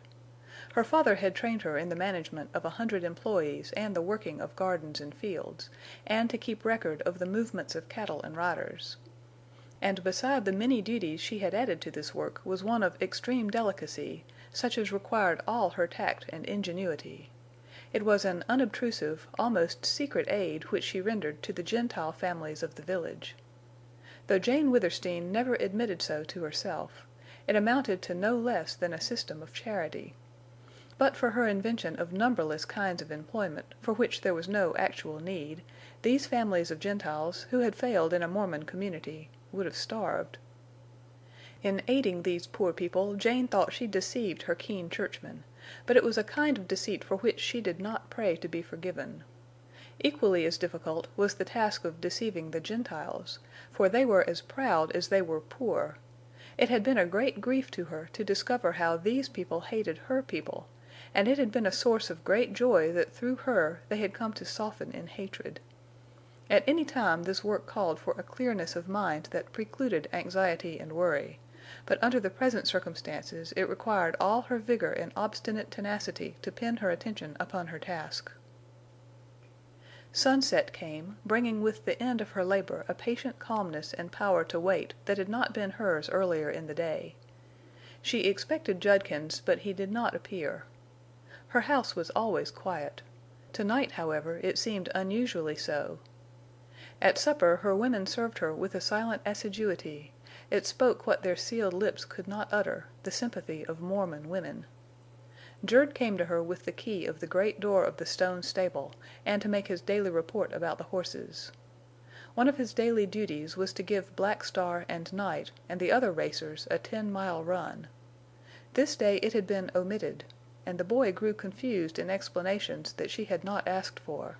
Her father had trained her in the management of 100 employees and the working of gardens and fields, and to keep record of the movements of cattle and riders. And beside the many duties she had added to this work was one of extreme delicacy, such as required all her tact and ingenuity. It was an unobtrusive, almost secret aid which she rendered to the Gentile families of the village. Though Jane Withersteen never admitted so to herself, it amounted to no less than a system of charity. But for her invention of numberless kinds of employment for which there was no actual need, these families of Gentiles, who had failed in a Mormon community, would have starved. In aiding these poor people, Jane thought she deceived her keen churchmen, but it was a kind of deceit for which she did not pray to be forgiven. Equally as difficult was the task of deceiving the Gentiles, for they were as proud as they were poor. It had been a great grief to her to discover how these people hated her people, and it had been a source of great joy that through her they had come to soften in hatred. At any time this work called for a clearness of mind that precluded anxiety and worry, but under the present circumstances it required all her vigor and obstinate tenacity to pin her attention upon her task. Sunset came, bringing with the end of her labor a patient calmness and power to wait that had not been hers earlier in the day. She expected Judkins, but he did not appear. Her house was always quiet. Tonight, however, it seemed unusually so. At supper her women served her with a silent assiduity. It spoke what their sealed lips could not utter, the sympathy of Mormon women. Jerd came to her with the key of the great door of the stone stable, and to make his daily report about the horses. One of his daily duties was to give Black Star and Night and the other racers a 10-mile run. This day it had been omitted, and the boy grew confused in explanations that she had not asked for.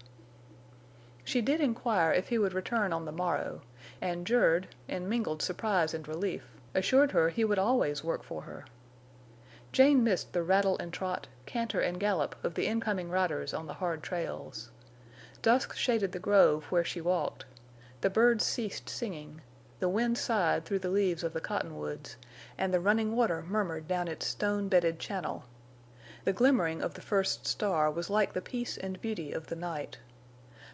She did inquire if he would return on the morrow, and Jerd, in mingled surprise and relief, assured her he would always work for her. Jane missed the rattle and trot, canter and gallop of the incoming riders on the hard trails. Dusk shaded the grove where she walked. The birds ceased singing. The wind sighed through the leaves of the cottonwoods, and the running water murmured down its stone-bedded channel. The glimmering of the first star was like the peace and beauty of the night.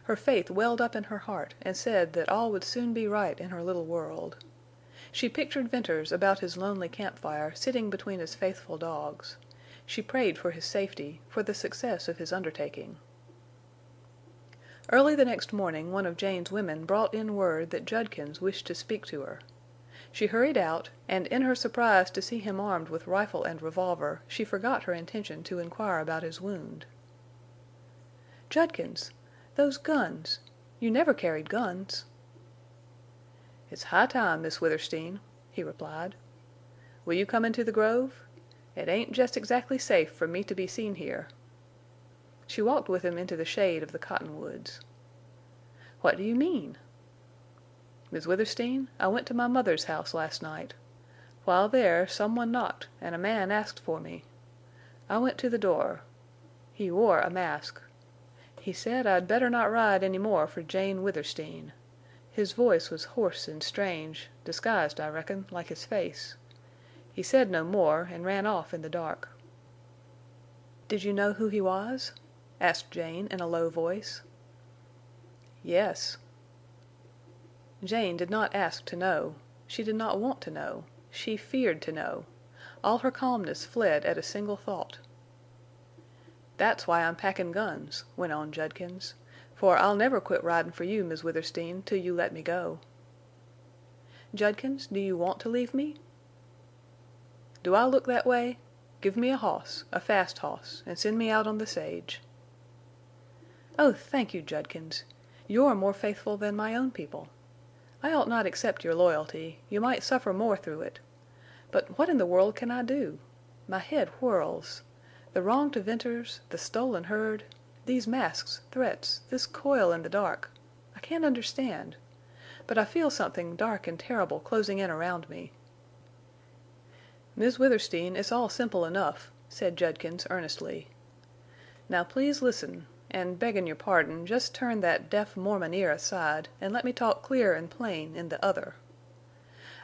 Her faith welled up in her heart and said that all would soon be right in her little world. She pictured Venters about his lonely campfire sitting between his faithful dogs. She prayed for his safety, for the success of his undertaking. Early the next morning one of Jane's women brought in word that Judkins wished to speak to her. She hurried out, and in her surprise to see him armed with rifle and revolver, she forgot her intention to inquire about his wound. "Judkins! Those guns! You never carried guns." "It's high time, Miss Withersteen," he replied. "Will you come into the grove? It ain't jest exactly safe for me to be seen here." She walked with him into the shade of the cottonwoods. "What do you mean?" "Miss Withersteen, I went to my mother's house last night. While there some one knocked, and a man asked for me. I went to the door. He wore a mask. He said I'd better not ride any more for Jane Withersteen. His voice was hoarse and strange, disguised, I reckon, like his face. He said no more, and ran off in the dark." "Did you know who he was?" asked Jane in a low voice. "Yes." Jane did not ask to know. She did not want to know. She feared to know. All her calmness fled at a single thought. "That's why I'm packin' guns," went on Judkins. "For I'll never quit ridin' for you, Miss Withersteen, till you let me go." "Judkins, do you want to leave me?" "Do I look that way? Give me a hoss, a fast hoss, and send me out on the sage." "Oh, thank you, Judkins. You're more faithful than my own people. I ought not accept your loyalty. You might suffer more through it. But what in the world can I do? My head whirls. The wrong to Venters, the stolen herd, these masks, threats, this coil in the dark. I can't understand. But I feel something dark and terrible closing in around me." "Miss Withersteen, it's all simple enough," said Judkins earnestly. "Now please listen, and beggin' your pardon, just turn that deaf Mormon ear aside and let me talk clear and plain in the other.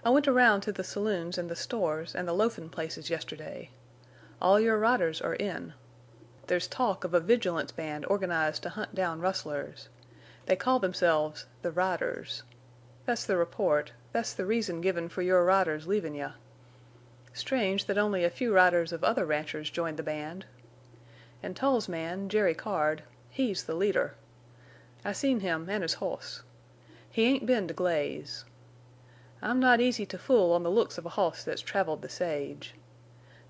I went around to the saloons and the stores and the loafin' places yesterday. All your riders are in. There's talk of a vigilance band organized to hunt down rustlers. They call themselves the Riders. That's the report. That's the reason given for your riders leavin' you. Strange that only a few riders of other ranchers joined the band. And Tull's man, Jerry Card, he's the leader. I seen him and his hoss. He ain't been to Glaze. I'm not easy to fool on the looks of a hoss that's traveled the sage.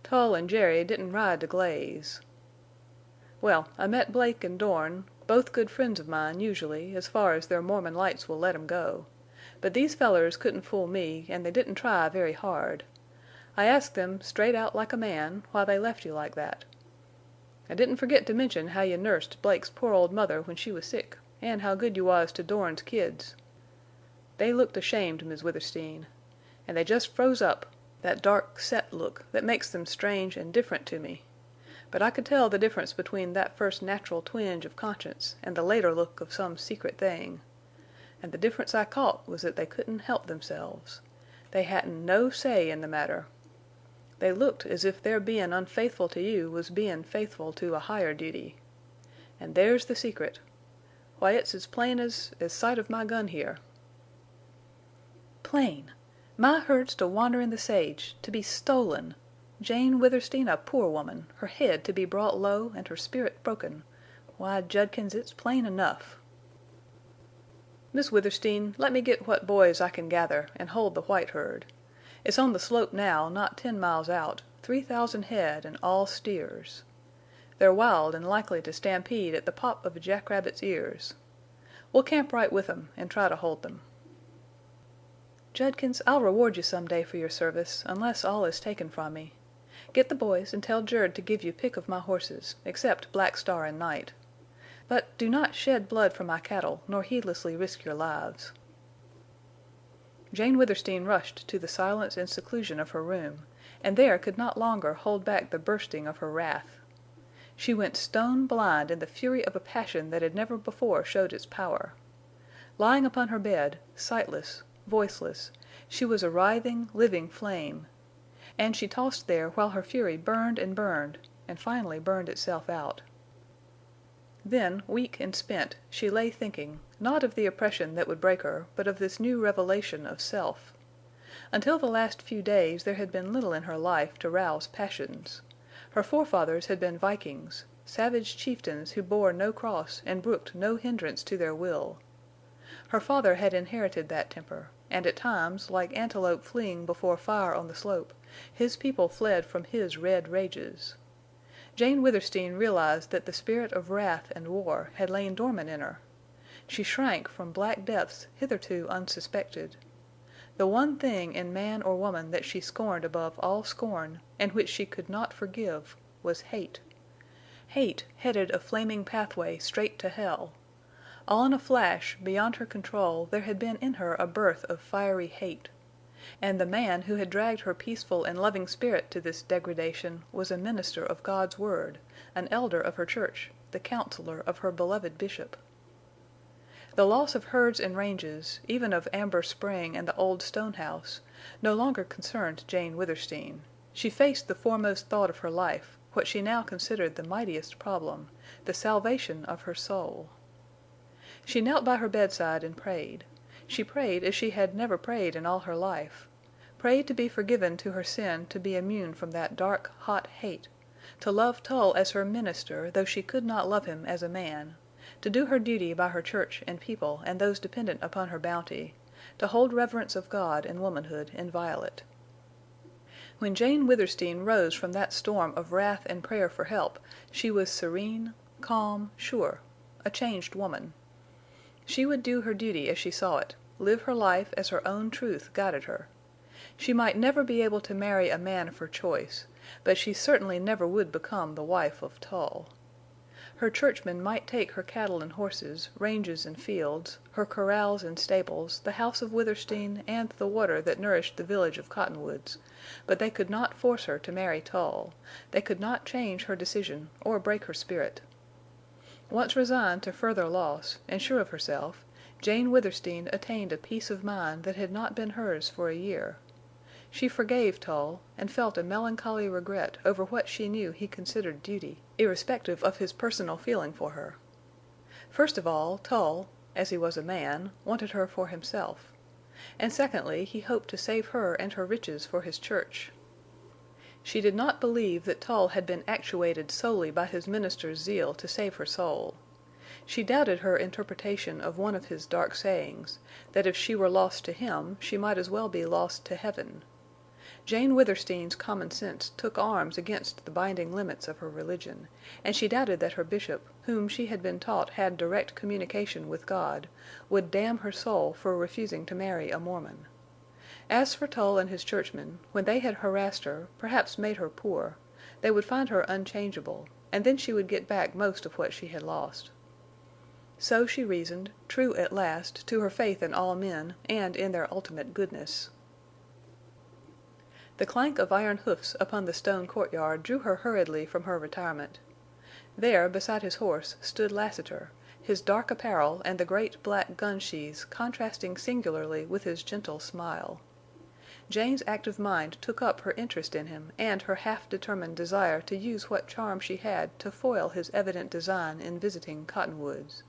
Tull and Jerry didn't ride to Glaze. Well, I met Blake and Dorn, both good friends of mine usually, as far as their Mormon lights will let 'em go. But these fellers couldn't fool me, and they didn't try very hard. I asked them, straight out like a man, why they left you like that. I didn't forget to mention how you nursed Blake's poor old mother when she was sick, and how good you was to Dorn's kids. They looked ashamed, Miss Withersteen. And they just froze up, that dark, set look that makes them strange and different to me. But I could tell the difference between that first natural twinge of conscience and the later look of some secret thing. And the difference I caught was that they couldn't help themselves. They hadn't no say in the matter. They looked as if their bein' unfaithful to you was bein' faithful to a higher duty. And there's the secret. Why, it's as plain as sight of my gun here. Plain! My herd's to wander in the sage, to be stolen. Jane Withersteen a poor woman, her head to be brought low and her spirit broken. Why, Judkins, it's plain enough. Miss Withersteen, let me get what boys I can gather and hold the white herd. It's on the slope now, not 10 miles out, 3,000 head and all steers. They're wild and likely to stampede at the pop of a jackrabbit's ears. We'll camp right with 'em and try to hold them. Judkins, I'll reward you some day for your service, unless all is taken from me. Get the boys and tell Jerd to give you pick of my horses, except Black Star and Night. But do not shed blood for my cattle, nor heedlessly risk your lives. Jane Withersteen rushed to the silence and seclusion of her room, and there could not longer hold back the bursting of her wrath. She went stone blind in the fury of a passion that had never before showed its power. Lying upon her bed, sightless, voiceless, she was a writhing, living flame. And she tossed there while her fury burned and finally burned itself out. Then, weak and spent, she lay thinking, not of the oppression that would break her, but of this new revelation of self. Until the last few days there had been little in her life to rouse passions. Her forefathers had been Vikings, savage chieftains who bore no cross and brooked no hindrance to their will. Her father had inherited that temper, and at times, like antelope fleeing before fire on the slope, his people fled from his red rages. Jane Withersteen realized that the spirit of wrath and war had lain dormant in her. She shrank from black depths hitherto unsuspected. The one thing in man or woman that she scorned above all scorn, and which she could not forgive, was hate. Hate headed a flaming pathway straight to hell. All in a flash, beyond her control, there had been in her a birth of fiery hate. And the man who had dragged her peaceful and loving spirit to this degradation was a minister of God's word, an elder of her church, the counselor of her beloved bishop. The loss of herds and ranges, even of Amber Spring and the old stone house, no longer concerned Jane Withersteen. She faced the foremost thought of her life, what she now considered the mightiest problem, the salvation of her soul. She knelt by her bedside and prayed. She prayed as she had never prayed in all her life. Prayed to be forgiven to her sin to be immune from that dark, hot hate, to love Tull as her minister though she could not love him as a man, to do her duty by her church and people and those dependent upon her bounty, to hold reverence of God and womanhood inviolate. When Jane Withersteen rose from that storm of wrath and prayer for help, she was serene, calm, sure, a changed woman. She would do her duty as she saw it, live her life as her own truth guided her. She might never be able to marry a man of her choice, but she certainly never would become the wife of Tull. Her churchmen might take her cattle and horses, ranges and fields, her corrals and stables, the house of Withersteen, and the water that nourished the village of Cottonwoods, but they could not force her to marry Tull. They could not change her decision or break her spirit. Once resigned to further loss, and sure of herself, Jane Withersteen attained a peace of mind that had not been hers for a year. She forgave Tull, and felt a melancholy regret over what she knew he considered duty, irrespective of his personal feeling for her. First of all, Tull, as he was a man, wanted her for himself. And secondly, he hoped to save her and her riches for his church. She did not believe that Tull had been actuated solely by his minister's zeal to save her soul. She doubted her interpretation of one of his dark sayings, that if she were lost to him, she might as well be lost to heaven. Jane Withersteen's common sense took arms against the binding limits of her religion, and she doubted that her bishop, whom she had been taught had direct communication with God, would damn her soul for refusing to marry a Mormon. As for Tull and his churchmen, when they had harassed her, perhaps made her poor, they would find her unchangeable, and then she would get back most of what she had lost. So she reasoned, true at last to her faith in all men and in their ultimate goodness. The clank of iron hoofs upon the stone courtyard drew her hurriedly from her retirement. There, beside his horse, stood Lassiter, his dark apparel and the great black gun sheaths contrasting singularly with his gentle smile. Jane's active mind took up her interest in him and her half-determined desire to use what charm she had to foil his evident design in visiting Cottonwoods.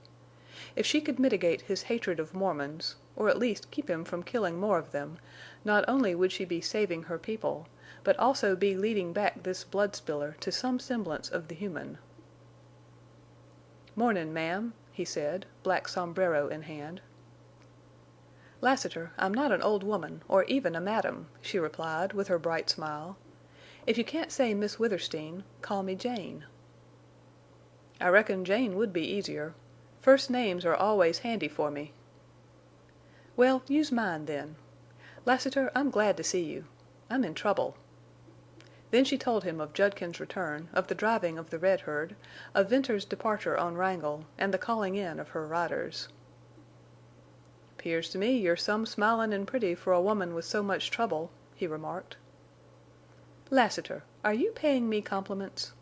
If she could mitigate his hatred of Mormons, or at least keep him from killing more of them, not only would she be saving her people, but also be leading back this blood-spiller to some semblance of the human. "Mornin', ma'am," he said, black sombrero in hand. "Lassiter, I'm not an old woman, or even a madam," she replied, with her bright smile. "If you can't say Miss Withersteen, call me Jane." "I reckon Jane would be easier. First names are always handy for me." "Well, use mine, then. Lassiter, I'm glad to see you. I'm in trouble." Then she told him of Judkins's return, of the driving of the red herd, of Venters' departure on Wrangle, and the calling in of her riders. "'Pears to me you're some smilin' and pretty for a woman with so much trouble," he remarked. "Lassiter, are you paying me compliments?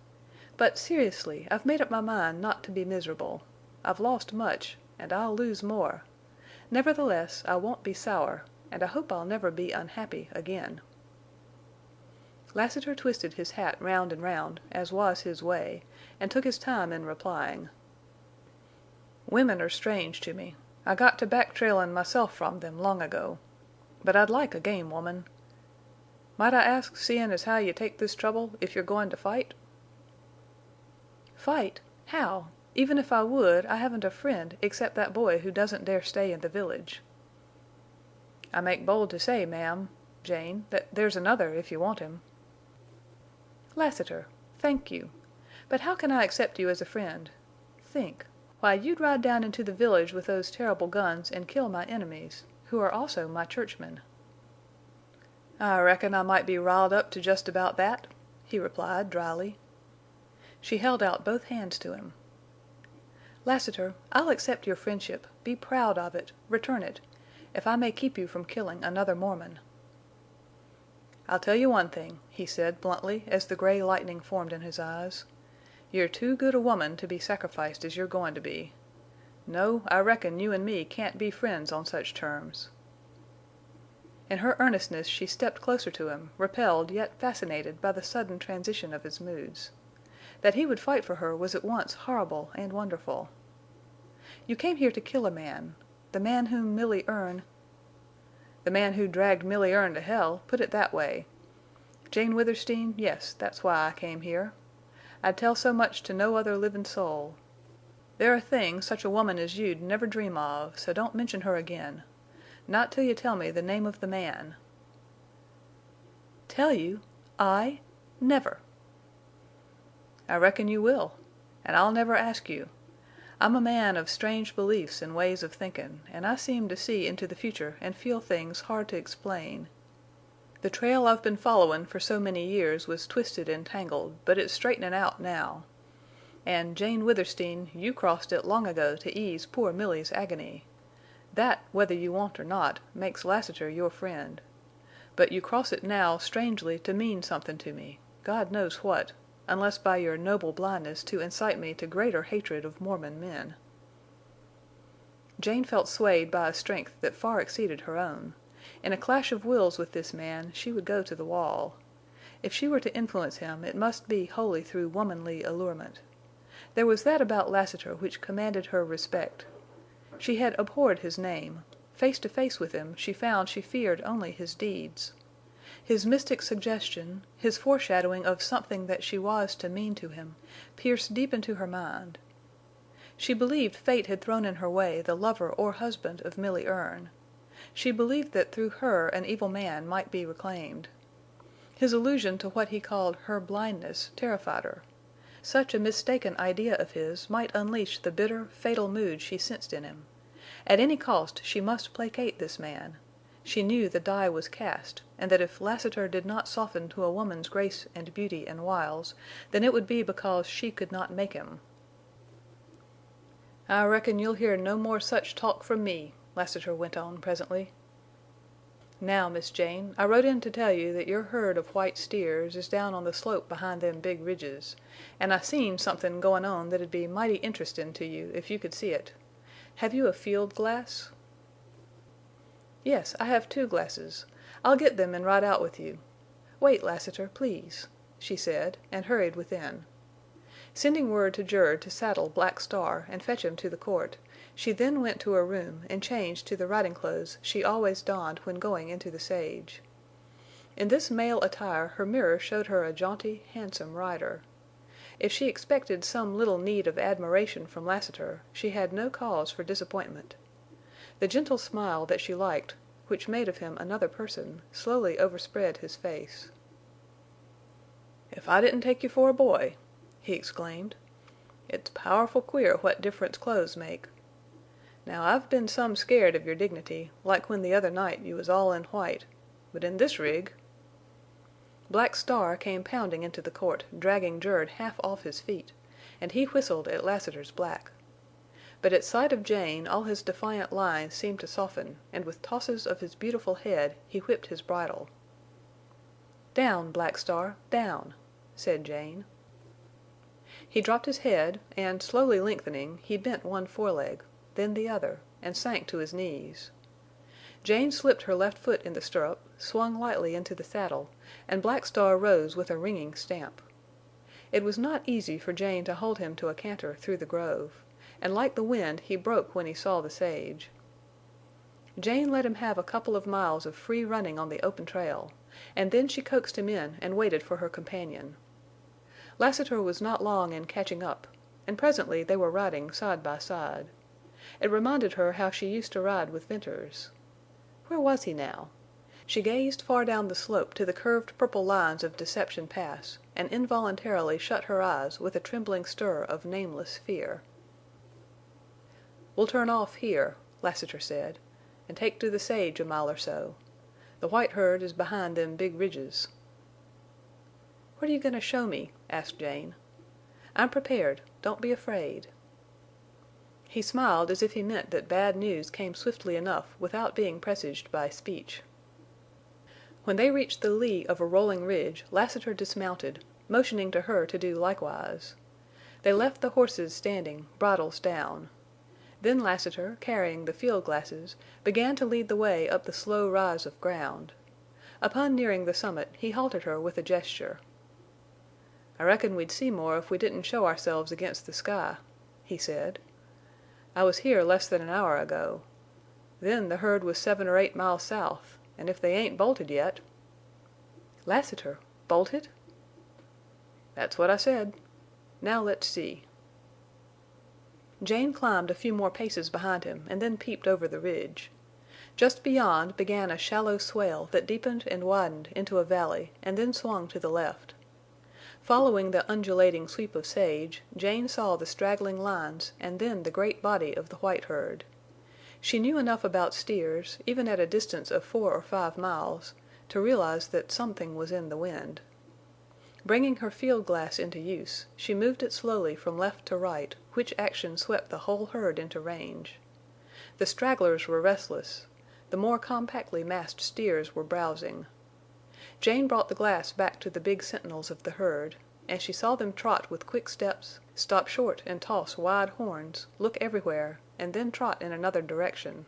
But seriously, I've made up my mind not to be miserable. I've lost much, and I'll lose more. Nevertheless, I won't be sour, and I hope I'll never be unhappy again." Lassiter twisted his hat round and round, as was his way, and took his time in replying. "Women are strange to me. I got to back trailin' myself from them long ago. But I'd like a game woman. Might I ask, seein' as how you take this trouble, if you're goin' to fight?" "Fight? How? Even if I would, I haven't a friend except that boy who doesn't dare stay in the village." "I make bold to say, ma'am, Jane, that there's another if you want him." "Lassiter! Thank you. But how can I accept you as a friend? Think. Why, you'd ride down into the village with those terrible guns and kill my enemies, who are also my churchmen." "I reckon I might be riled up to just about that," he replied, dryly. She held out both hands to him. "Lassiter, I'll accept your friendship, be proud of it, return it, if I may keep you from killing another Mormon." "I'll tell you one thing," he said, bluntly, as the gray lightning formed in his eyes. "You're too good a woman to be sacrificed as you're going to be. No, I reckon you and me can't be friends on such terms." In her earnestness she stepped closer to him, repelled yet fascinated by the sudden transition of his moods. That he would fight for her was at once horrible and wonderful. "You came here to kill a man. The man whom Milly Erne—" "The man who dragged Milly Erne to hell, put it that way. Jane Withersteen, yes, that's why I came here. I'd tell so much to no other livin' soul. There are things such a woman as you'd never dream of, so don't mention her again. Not till you tell me the name of the man." "Tell you? I? Never!" "I reckon you will. And I'll never ask you. I'm a man of strange beliefs and ways of thinkin', and I seem to see into the future and feel things hard to explain. The trail I've been followin' for so many years was twisted and tangled, but it's straightenin' out now. And, Jane Withersteen, you crossed it long ago to ease poor Milly's agony. That, whether you want or not, makes Lassiter your friend. But you cross it now strangely to mean somethin' to me, God knows what. unless by your noble blindness to incite me to greater hatred of Mormon men." Jane felt swayed by a strength that far exceeded her own. In a clash of wills with this man she would go to the wall. If she were to influence him it must be wholly through womanly allurement. There was that about Lassiter which commanded her respect. She had abhorred his name. Face to face with him, she found she feared only his deeds. His mystic suggestion, his foreshadowing of something that she was to mean to him, pierced deep into her mind. She believed fate had thrown in her way the lover or husband of Milly Erne. She believed that through her an evil man might be reclaimed. His allusion to what he called her blindness terrified her. Such a mistaken idea of his might unleash the bitter, fatal mood she sensed in him. At any cost she must placate this man. She knew the die was cast, and that if Lassiter did not soften to a woman's grace and beauty and wiles, then it would be because she could not make him. "I reckon you'll hear no more such talk from me," Lassiter went on presently. "Now, Miss Jane, I rode in to tell you that your herd of white steers is down on the slope behind them big ridges, and I seen somethin' goin' on that'd be mighty interestin' to you if you could see it. Have you a field glass?" "Yes, I have 2 glasses. I'll get them and ride out with you. Wait, Lassiter, please," she said, and hurried within. Sending word to Jerd to saddle Black Star and fetch him to the court, she then went to her room and changed to the riding clothes she always donned when going into the sage. In this male attire her mirror showed her a jaunty, handsome rider. If she expected some little need of admiration from Lassiter, she had no cause for disappointment. The gentle smile that she liked, which made of him another person, slowly overspread his face. "If I didn't take you for a boy!" he exclaimed. "It's powerful queer what difference clothes make. Now I've been some scared of your dignity, like when the other night you was all in white, but in this rig—" Black Star came pounding into the court, dragging Jerd half off his feet, and he whistled at Lassiter's black. But at sight of Jane all his defiant lines seemed to soften, and with tosses of his beautiful head he whipped his bridle. "Down, Black Star, down," said Jane. He dropped his head, and, slowly lengthening, he bent one foreleg, then the other, and sank to his knees. Jane slipped her left foot in the stirrup, swung lightly into the saddle, and Black Star rose with a ringing stamp. It was not easy for Jane to hold him to a canter through the grove, and like the wind he broke when he saw the sage. Jane let him have a couple of miles of free running on the open trail, and then she coaxed him in and waited for her companion. Lassiter was not long in catching up, and presently they were riding side by side. It reminded her how she used to ride with Venters. Where was he now? She gazed far down the slope to the curved purple lines of Deception Pass, and involuntarily shut her eyes with a trembling stir of nameless fear. "We'll turn off here," Lassiter said, "and take to the sage a mile or so. The white herd is behind them big ridges." "What are you going to show me?" asked Jane. "I'm prepared. Don't be afraid." He smiled as if he meant that bad news came swiftly enough without being presaged by speech. When they reached the lee of a rolling ridge Lassiter dismounted, motioning to her to do likewise. They left the horses standing, bridles down. Then Lassiter, carrying the field glasses, began to lead the way up the slow rise of ground. Upon nearing the summit he halted her with a gesture. "I reckon we'd see more if we didn't show ourselves against the sky," he said. "I was here less than an hour ago. Then the herd was 7 or 8 miles south, and if they ain't bolted yet—" "Lassiter! Bolted?" "That's what I said. Now let's see." Jane climbed a few more paces behind him and then peeped over the ridge. Just beyond began a shallow swale that deepened and widened into a valley and then swung to the left. Following the undulating sweep of sage, Jane saw the straggling lines and then the great body of the white herd. She knew enough about steers, even at a distance of 4 or 5 miles, to realize that something was in the wind. Bringing her field glass into use, she moved it slowly from left to right, which action swept the whole herd into range. The stragglers were restless. The more compactly massed steers were browsing. Jane brought the glass back to the big sentinels of the herd. and she saw them trot with quick steps, stop short and toss wide horns, look everywhere, and then trot in another direction.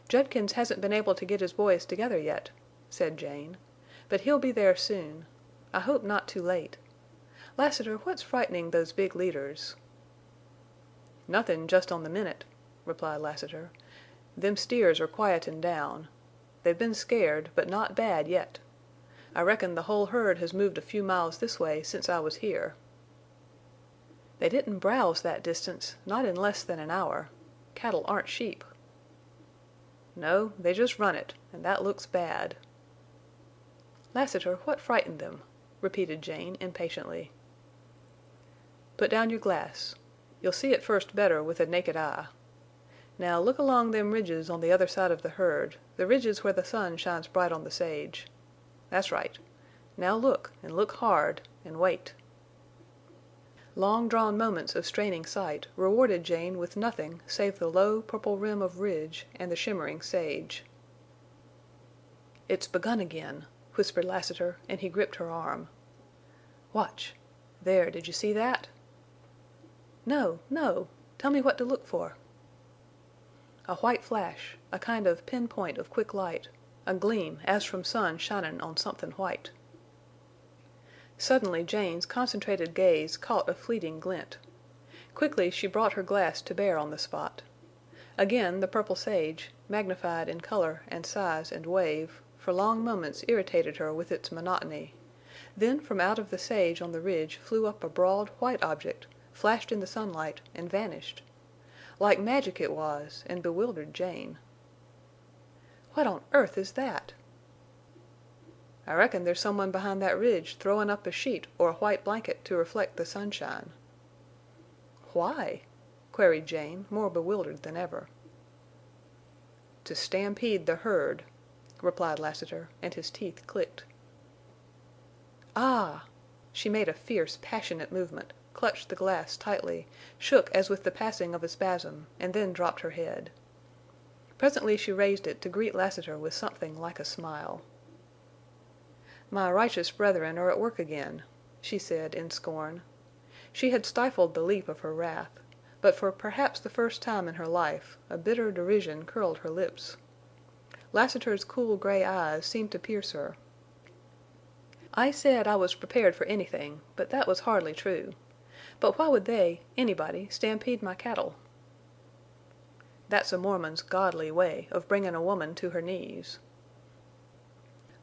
"Judkins hasn't been able to get his boys together yet," said Jane. "But he'll be there soon. I hope not too late. Lassiter, what's frightening those big leaders?" "Nothin' just on the minute," replied Lassiter. "Them steers are quietin' down. They've been scared, but not bad yet. I reckon the whole herd has moved a few miles this way since I was here." "They didn't browse that distance, not in less than an hour. Cattle aren't sheep." "No, they just run it, and that looks bad." "Lassiter, what frightened them?" repeated Jane, impatiently. "Put down your glass. You'll see at first better with a naked eye. Now look along them ridges on the other side of the herd, the ridges where the sun shines bright on the sage. That's right. Now look, and look hard, and wait." Long-drawn moments of straining sight rewarded Jane with nothing save the low, purple rim of ridge and the shimmering sage. "It's begun again," whispered Lassiter, and he gripped her arm. "Watch. There, did you see that?" "No, no. Tell me what to look for." "A white flash, a kind of pin point of quick light, a gleam as from sun shining on somethin' white." Suddenly Jane's concentrated gaze caught a fleeting glint. Quickly she brought her glass to bear on the spot. Again the purple sage, magnified in color and size and wave, for long moments irritated her with its monotony. Then from out of the sage on the ridge flew up a broad white object, flashed in the sunlight, and vanished. Like magic it was, and bewildered Jane. "What on earth is that?" "I reckon there's someone behind that ridge throwin' up a sheet or a white blanket to reflect the sunshine." "Why?" queried Jane, more bewildered than ever. "To stampede the herd," replied Lassiter, and his teeth clicked. "Ah!" She made a fierce, passionate movement, clutched the glass tightly, shook as with the passing of a spasm, and then dropped her head. Presently she raised it to greet Lassiter with something like a smile. "My righteous brethren are at work again," she said in scorn. She had stifled the leap of her wrath, but for perhaps the first time in her life a bitter derision curled her lips. Lassiter's cool gray eyes seemed to pierce her. "I said I was prepared for anything, but that was hardly true. But why would anybody, stampede my cattle?" "That's a Mormon's godly way of bringin' a woman to her knees."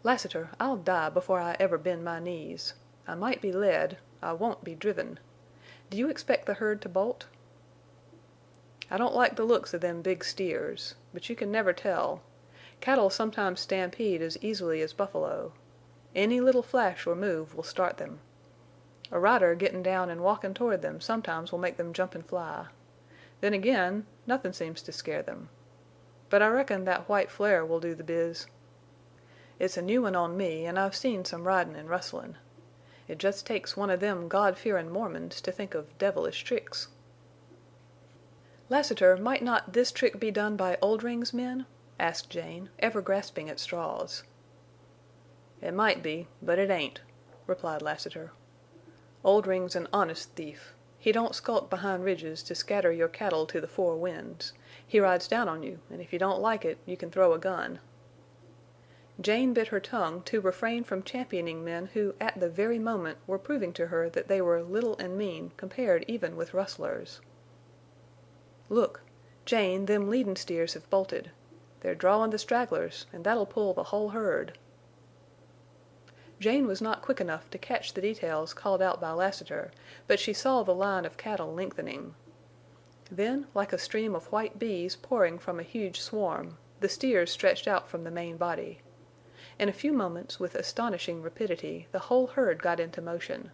"Lassiter, I'll die before I ever bend my knees. I might be led. I won't be driven. Do you expect the herd to bolt?" "I don't like the looks of them big steers. But you can never tell. Cattle sometimes stampede as easily as buffalo. Any little flash or move will start them. A rider gettin' down and walkin' toward them sometimes will make them jump and fly. Then again, nothin' seems to scare them. But I reckon that white flare will do the biz. It's a new one on me, and I've seen some ridin' and rustlin'. It jest takes one of them God-fearin' Mormons to think of devilish tricks." "Lassiter, might not this trick be done by Oldring's men?" asked Jane, ever grasping at straws. "It might be, but it ain't," replied Lassiter. "Oldring's an honest thief. He don't skulk behind ridges to scatter your cattle to the four winds. He rides down on you, and if you don't like it you can throw a gun." Jane bit her tongue to refrain from championing men who at the very moment were proving to her that they were little and mean compared even with rustlers. "Look! Jane, them leadin' steers have bolted. They're drawin' the stragglers, and that'll pull the whole herd." Jane was not quick enough to catch the details called out by Lassiter, but she saw the line of cattle lengthening. Then, like a stream of white bees pouring from a huge swarm, the steers stretched out from the main body. In a few moments, with astonishing rapidity, the whole herd got into motion.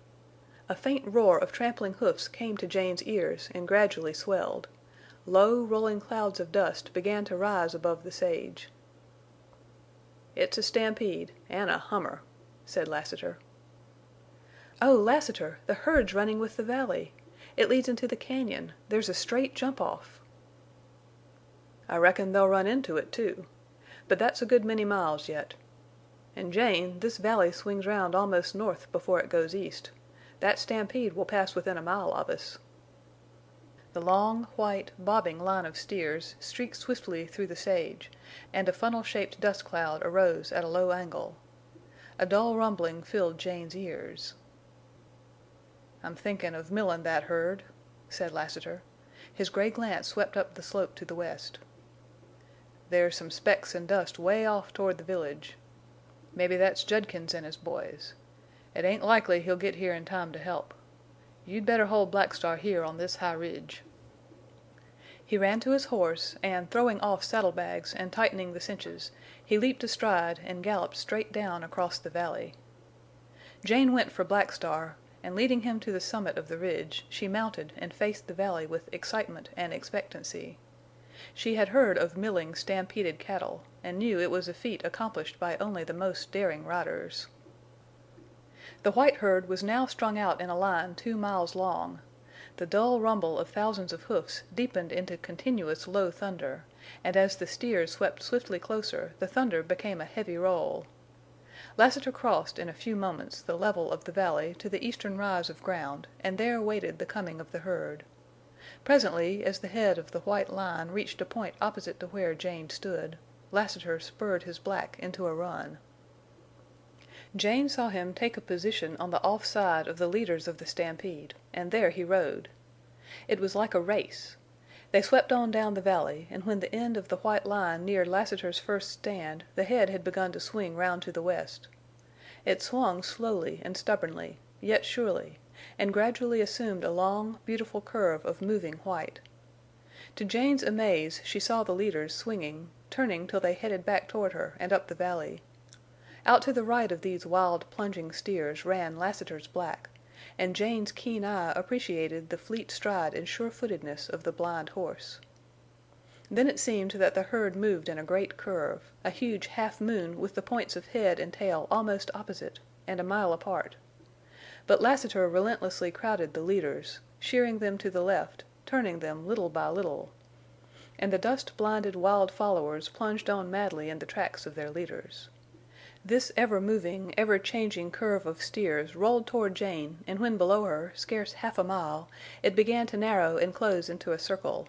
A faint roar of trampling hoofs came to Jane's ears and gradually swelled. Low, rolling clouds of dust began to rise above the sage. "It's a stampede, and a hummer," said Lassiter. "Oh, Lassiter, the herd's running with the valley. It leads into the cañon. There's a straight jump-off." "I reckon they'll run into it, too. But that's a good many miles yet. And Jane, this valley swings round almost north before it goes east. That stampede will pass within a mile of us." The long, white, bobbing line of steers streaked swiftly through the sage, and a funnel-shaped dust cloud arose at a low angle. A dull rumbling filled Jane's ears. "I'm thinkin' of millin' that herd," said Lassiter. His gray glance swept up the slope to the west. "There's some specks and dust way off toward the village. Mebbe that's Judkins and his boys. It ain't likely he'll get here in time to help. You'd better hold Black Star here on this high ridge." He ran to his horse, and, throwing off saddlebags and tightening the cinches, he leaped astride and galloped straight down across the valley. Jane went for Black Star, and leading him to the summit of the ridge, she mounted and faced the valley with excitement and expectancy. She had heard of milling stampeded cattle, and knew it was a feat accomplished by only the most daring riders. The white herd was now strung out in a line 2 miles long. The dull rumble of thousands of hoofs deepened into continuous low thunder, and as the steers swept swiftly closer the thunder became a heavy roll. Lassiter crossed in a few moments the level of the valley to the eastern rise of ground, and there waited the coming of the herd. Presently, as the head of the white line reached a point opposite to where Jane stood, Lassiter spurred his black into a run. Jane saw him take a position on the off side of the leaders of the stampede, and there he rode. It was like a race. They swept on down the valley, and when the end of the white line neared Lassiter's first stand, the head had begun to swing round to the west. It swung slowly and stubbornly, yet surely, and gradually assumed a long, beautiful curve of moving white. To Jane's amaze she saw the leaders swinging, turning till they headed back toward her and up the valley. Out to the right of these wild, plunging steers ran Lassiter's black, and Jane's keen eye appreciated the fleet stride and sure-footedness of the blind horse. Then it seemed that the herd moved in a great curve, a huge half moon with the points of head and tail almost opposite, and a mile apart. But Lassiter relentlessly crowded the leaders, sheering them to the left, turning them little by little. And the dust-blinded wild followers plunged on madly in the tracks of their leaders. This ever-moving, ever-changing curve of steers rolled toward Jane, and when below her, scarce half a mile, it began to narrow and close into a circle.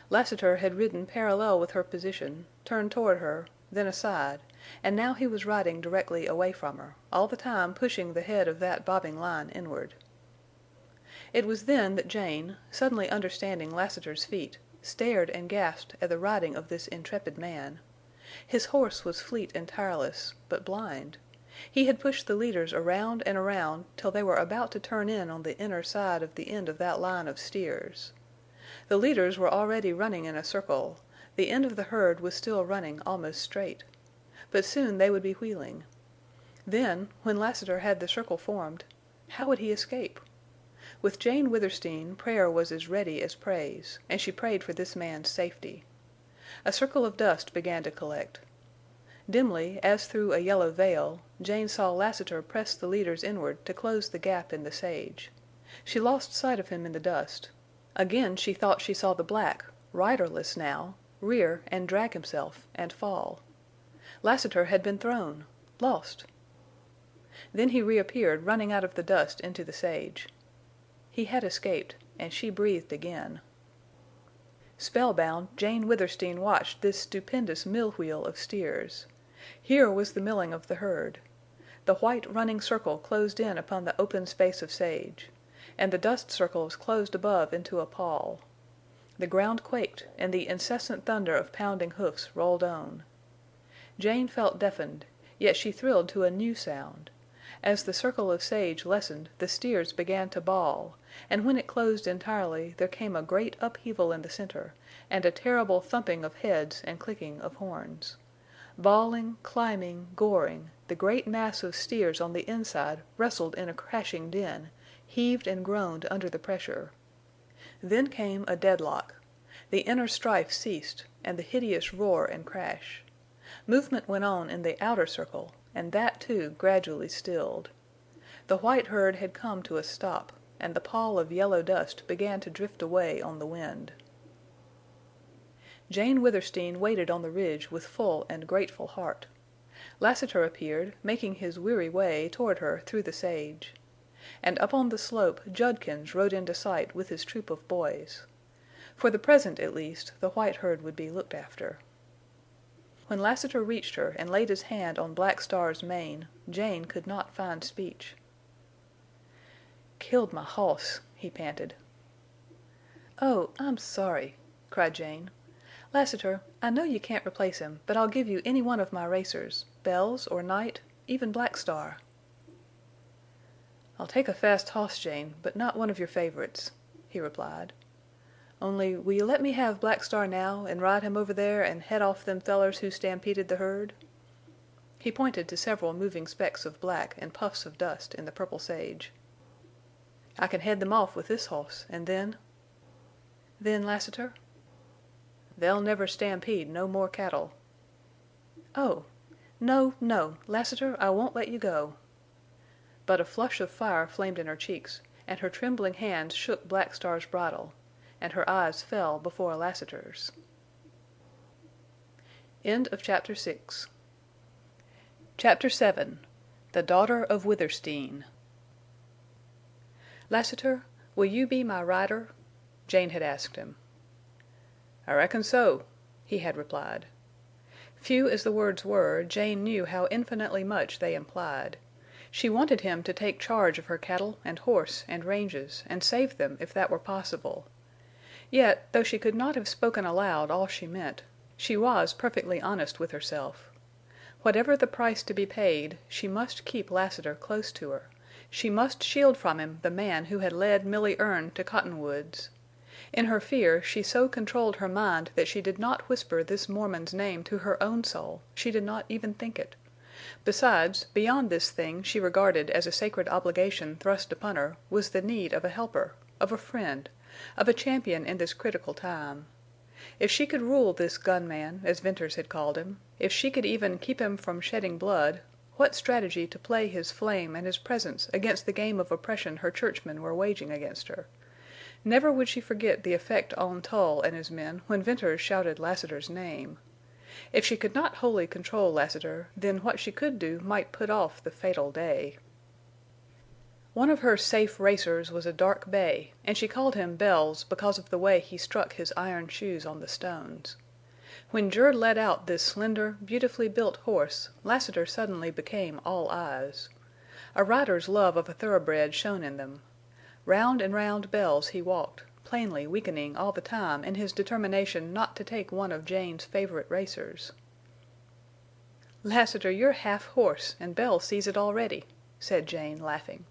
Lassiter had ridden parallel with her position, turned toward her, then aside, and now he was riding directly away from her, all the time pushing the head of that bobbing line inward. It was then that Jane, suddenly understanding Lassiter's feat, stared and gasped at the riding of this intrepid man. His horse was fleet and tireless, but blind. He had pushed the leaders around and around till they were about to turn in on the inner side of the end of that line of steers. The leaders were already running in a circle. The end of the herd was still running almost straight. But soon they would be wheeling. Then, when Lassiter had the circle formed, how would he escape? With Jane Withersteen, prayer was as ready as praise, and she prayed for this man's safety. A circle of dust began to collect. Dimly, as through a yellow veil, Jane saw Lassiter press the leaders inward to close the gap in the sage. She lost sight of him in the dust. Again she thought she saw the black, riderless now, rear and drag himself and fall. Lassiter had been thrown, lost. Then he reappeared, running out of the dust into the sage. He had escaped, and she breathed again. Spellbound, Jane Withersteen watched this stupendous mill-wheel of steers. Here was the milling of the herd. The white running circle closed in upon the open space of sage, and the dust circles closed above into a pall. The ground quaked, and the incessant thunder of pounding hoofs rolled on. Jane felt deafened, yet she thrilled to a new sound. As the circle of sage lessened, the steers began to bawl, and when it closed entirely there came a great upheaval in the center, and a terrible thumping of heads and clicking of horns. Bawling, climbing, goring, the great mass of steers on the inside wrestled in a crashing din, heaved and groaned under the pressure. Then came a deadlock. The inner strife ceased, and the hideous roar and crash. Movement went on in the outer circle, and that, too, gradually stilled. The white herd had come to a stop, and the pall of yellow dust began to drift away on the wind. Jane Withersteen waited on the ridge with full and grateful heart. Lassiter appeared, making his weary way toward her through the sage. And up on the slope Judkins rode into sight with his troop of boys. For the present, at least, the white herd would be looked after. When Lassiter reached her and laid his hand on Black Star's mane, Jane could not find speech. "Killed my hoss," he panted. "Oh, I'm sorry," cried Jane. "Lassiter, I know you can't replace him, but I'll give you any one of my racers—Bells or Night, even Black Star." "I'll take a fast hoss, Jane, but not one of your favorites," he replied. "Only, will you let me have Black Star now and ride him over there and head off them fellers who stampeded the herd?" He pointed to several moving specks of black and puffs of dust in the purple sage. "I can head them off with this hoss, and then—" "Then, Lassiter?" "They'll never stampede no more cattle." "Oh! No, no! Lassiter, I won't let you go." But a flush of fire flamed in her cheeks, and her trembling hands shook Black Star's bridle, and her eyes fell before Lassiter's. Chapter 7. The Daughter of Withersteen. "Lassiter, will you be my rider?" Jane had asked him. "I reckon so," he had replied. Few as the words were, Jane knew how infinitely much they implied. She wanted him to take charge of her cattle and horse and ranges and save them if that were possible. Yet, though she could not have spoken aloud all she meant, she was perfectly honest with herself. Whatever the price to be paid, she must keep Lassiter close to her. She must shield from him the man who had led Milly Erne to Cottonwoods. In her fear she so controlled her mind that she did not whisper this Mormon's name to her own soul; she did not even think it. Besides, beyond this thing she regarded as a sacred obligation thrust upon her was the need of a helper, of a friend, of a champion in this critical time. If she could rule this gunman, as Venters had called him, if she could even keep him from shedding blood, what strategy to play his flame and his presence against the game of oppression her churchmen were waging against her? Never would she forget the effect on Tull and his men when Venters shouted Lassiter's name. If she could not wholly control Lassiter, then what she could do might put off the fatal day. One of her safe racers was a dark bay, and she called him Bells because of the way he struck his iron shoes on the stones. When Jerd led out this slender, beautifully built horse, Lassiter suddenly became all eyes. A rider's love of a thoroughbred shone in them. Round and round Bells he walked, plainly weakening all the time in his determination not to take one of Jane's favorite racers. "Lassiter, you're half horse, and Bells sees it already," said Jane, laughing.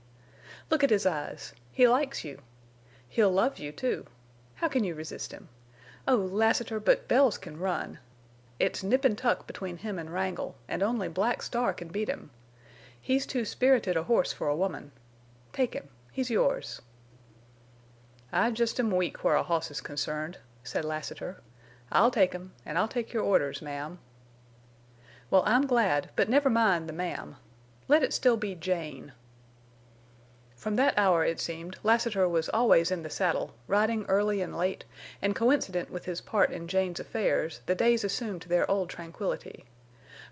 "Look at his eyes. He likes you. He'll love you, too. How can you resist him? Oh, Lassiter, but Bells can run. It's nip and tuck between him and Wrangle, and only Black Star can beat him. He's too spirited a horse for a woman. Take him. He's yours." "I jest am weak where a hoss is concerned," said Lassiter. "I'll take him, and I'll take your orders, ma'am." "Well, I'm glad, but never mind the ma'am. Let it still be Jane." From that hour, it seemed, Lassiter was always in the saddle, riding early and late, and coincident with his part in Jane's affairs, the days assumed their old tranquillity.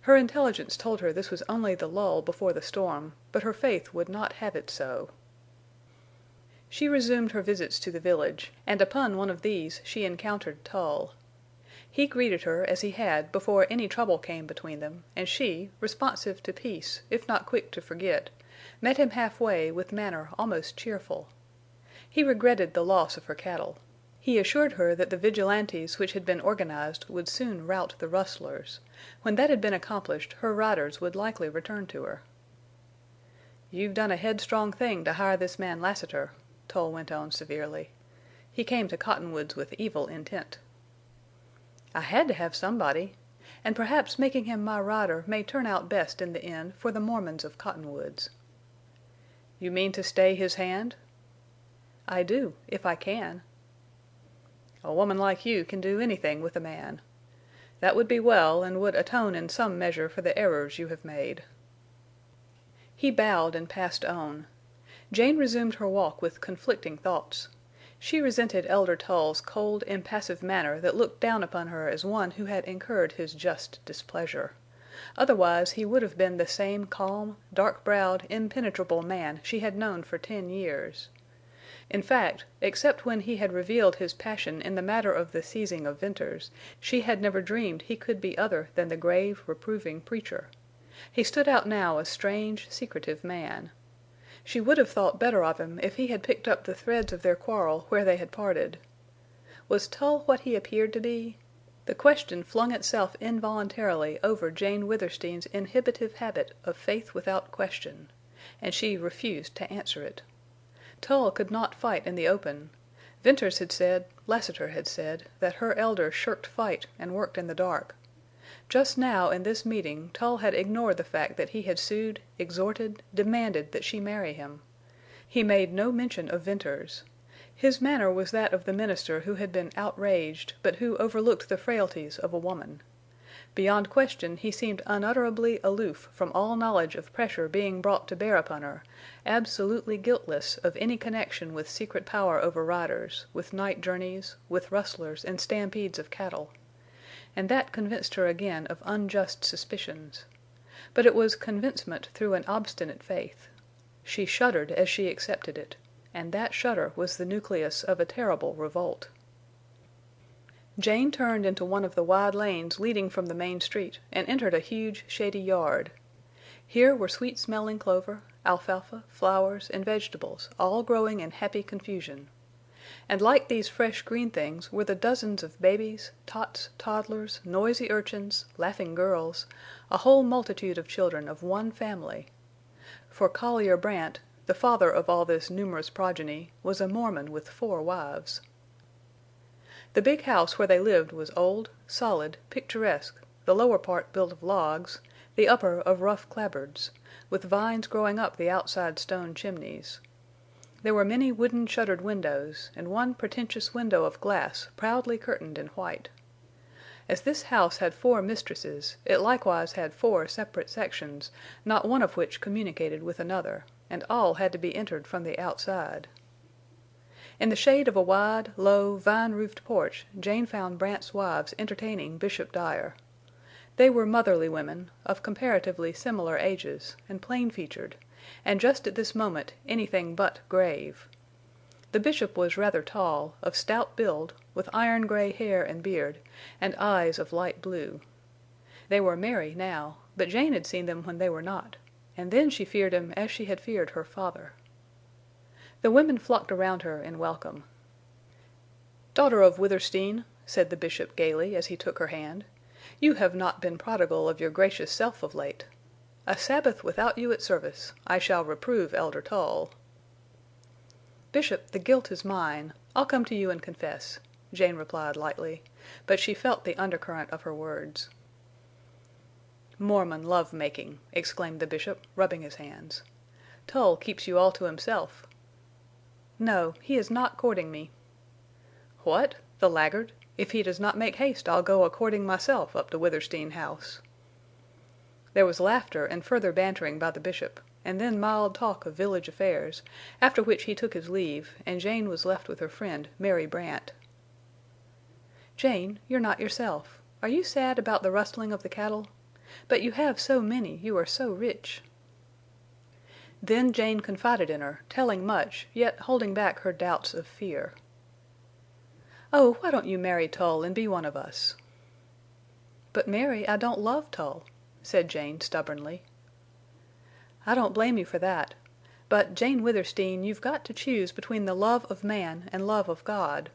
Her intelligence told her this was only the lull before the storm, but her faith would not have it so. She resumed her visits to the village, and upon one of these she encountered Tull. He greeted her as he had before any trouble came between them, and she, responsive to peace, if not quick to forget, met him halfway with manner almost cheerful. He regretted the loss of her cattle. He assured her that the vigilantes which had been organized would soon rout the rustlers. When that had been accomplished her riders would likely return to her. "You've done a headstrong thing to hire this man Lassiter," Tull went on severely. "He came to Cottonwoods with evil intent." "I had to have somebody. And perhaps making him my rider may turn out best in the end for the Mormons of Cottonwoods." "You mean to stay his hand?" "I do, if I can." "A woman like you can do anything with a man. That would be well and would atone in some measure for the errors you have made." He bowed and passed on. Jane resumed her walk with conflicting thoughts. She resented Elder Tull's cold, impassive manner that looked down upon her as one who had incurred his just displeasure. Otherwise he would have been the same calm, dark-browed, impenetrable man she had known for 10 years. In fact, except when he had revealed his passion in the matter of the seizing of Venters, she had never dreamed he could be other than the grave, reproving preacher. He stood out now a strange, secretive man. She would have thought better of him if he had picked up the threads of their quarrel where they had parted. Was Tull what he appeared to be? The question flung itself involuntarily over Jane Withersteen's inhibitive habit of faith without question, and she refused to answer it. Tull could not fight in the open. Venters had said, Lassiter had said, that her elder shirked fight and worked in the dark. Just now in this meeting Tull had ignored the fact that he had sued, exhorted, demanded that she marry him. He made no mention of Venters. His manner was that of the minister who had been outraged, but who overlooked the frailties of a woman. Beyond question he seemed unutterably aloof from all knowledge of pressure being brought to bear upon her, absolutely guiltless of any connection with secret power over riders, with night journeys, with rustlers and stampedes of cattle. And that convinced her again of unjust suspicions. But it was convincement through an obstinate faith. She shuddered as she accepted it, and that shudder was the nucleus of a terrible revolt. Jane turned into one of the wide lanes leading from the main street and entered a huge, shady yard. Here were sweet-smelling clover, alfalfa, flowers, and vegetables, all growing in happy confusion. And like these fresh green things were the dozens of babies, tots, toddlers, noisy urchins, laughing girls, a whole multitude of children of one family. For Collier Brandt, the father of all this numerous progeny, was a Mormon with 4 wives. The big house where they lived was old, solid, picturesque, the lower part built of logs, the upper of rough clapboards, with vines growing up the outside stone chimneys. There were many wooden shuttered windows, and one pretentious window of glass proudly curtained in white. As this house had 4 mistresses, it likewise had 4 separate sections, not one of which communicated with another, and all had to be entered from the outside. In the shade of a wide, low, vine-roofed porch Jane found Brandt's wives entertaining Bishop Dyer. They were motherly women, of comparatively similar ages, and plain-featured, and just at this moment anything but grave. The bishop was rather tall, of stout build, with iron-gray hair and beard, and eyes of light blue. They were merry now, but Jane had seen them when they were not, and then she feared him as she had feared her father. The women flocked around her in welcome. "Daughter of Withersteen," said the bishop gaily as he took her hand, "you have not been prodigal of your gracious self of late. A Sabbath without you at service. I shall reprove Elder Tull." "Bishop, the guilt is mine. I'll come to you and confess," Jane replied lightly, but she felt the undercurrent of her words. "Mormon love-making!" exclaimed the bishop, rubbing his hands. "Tull keeps you all to himself." "No, he is not courting me." "What? The laggard! If he does not make haste I'll go a-courting myself up to Withersteen House." There was laughter and further bantering by the bishop, and then mild talk of village affairs, after which he took his leave, and Jane was left with her friend, Mary Brandt. "Jane, you're not yourself. Are you sad about the rustling of the cattle? But you have so many, you are so rich." Then Jane confided in her, telling much, yet holding back her doubts of fear. "Oh, why don't you marry Tull and be one of us?" "But, Mary, I don't love Tull," said Jane stubbornly. "I don't blame you for that. But, Jane Withersteen, you've got to choose between the love of man and love of God.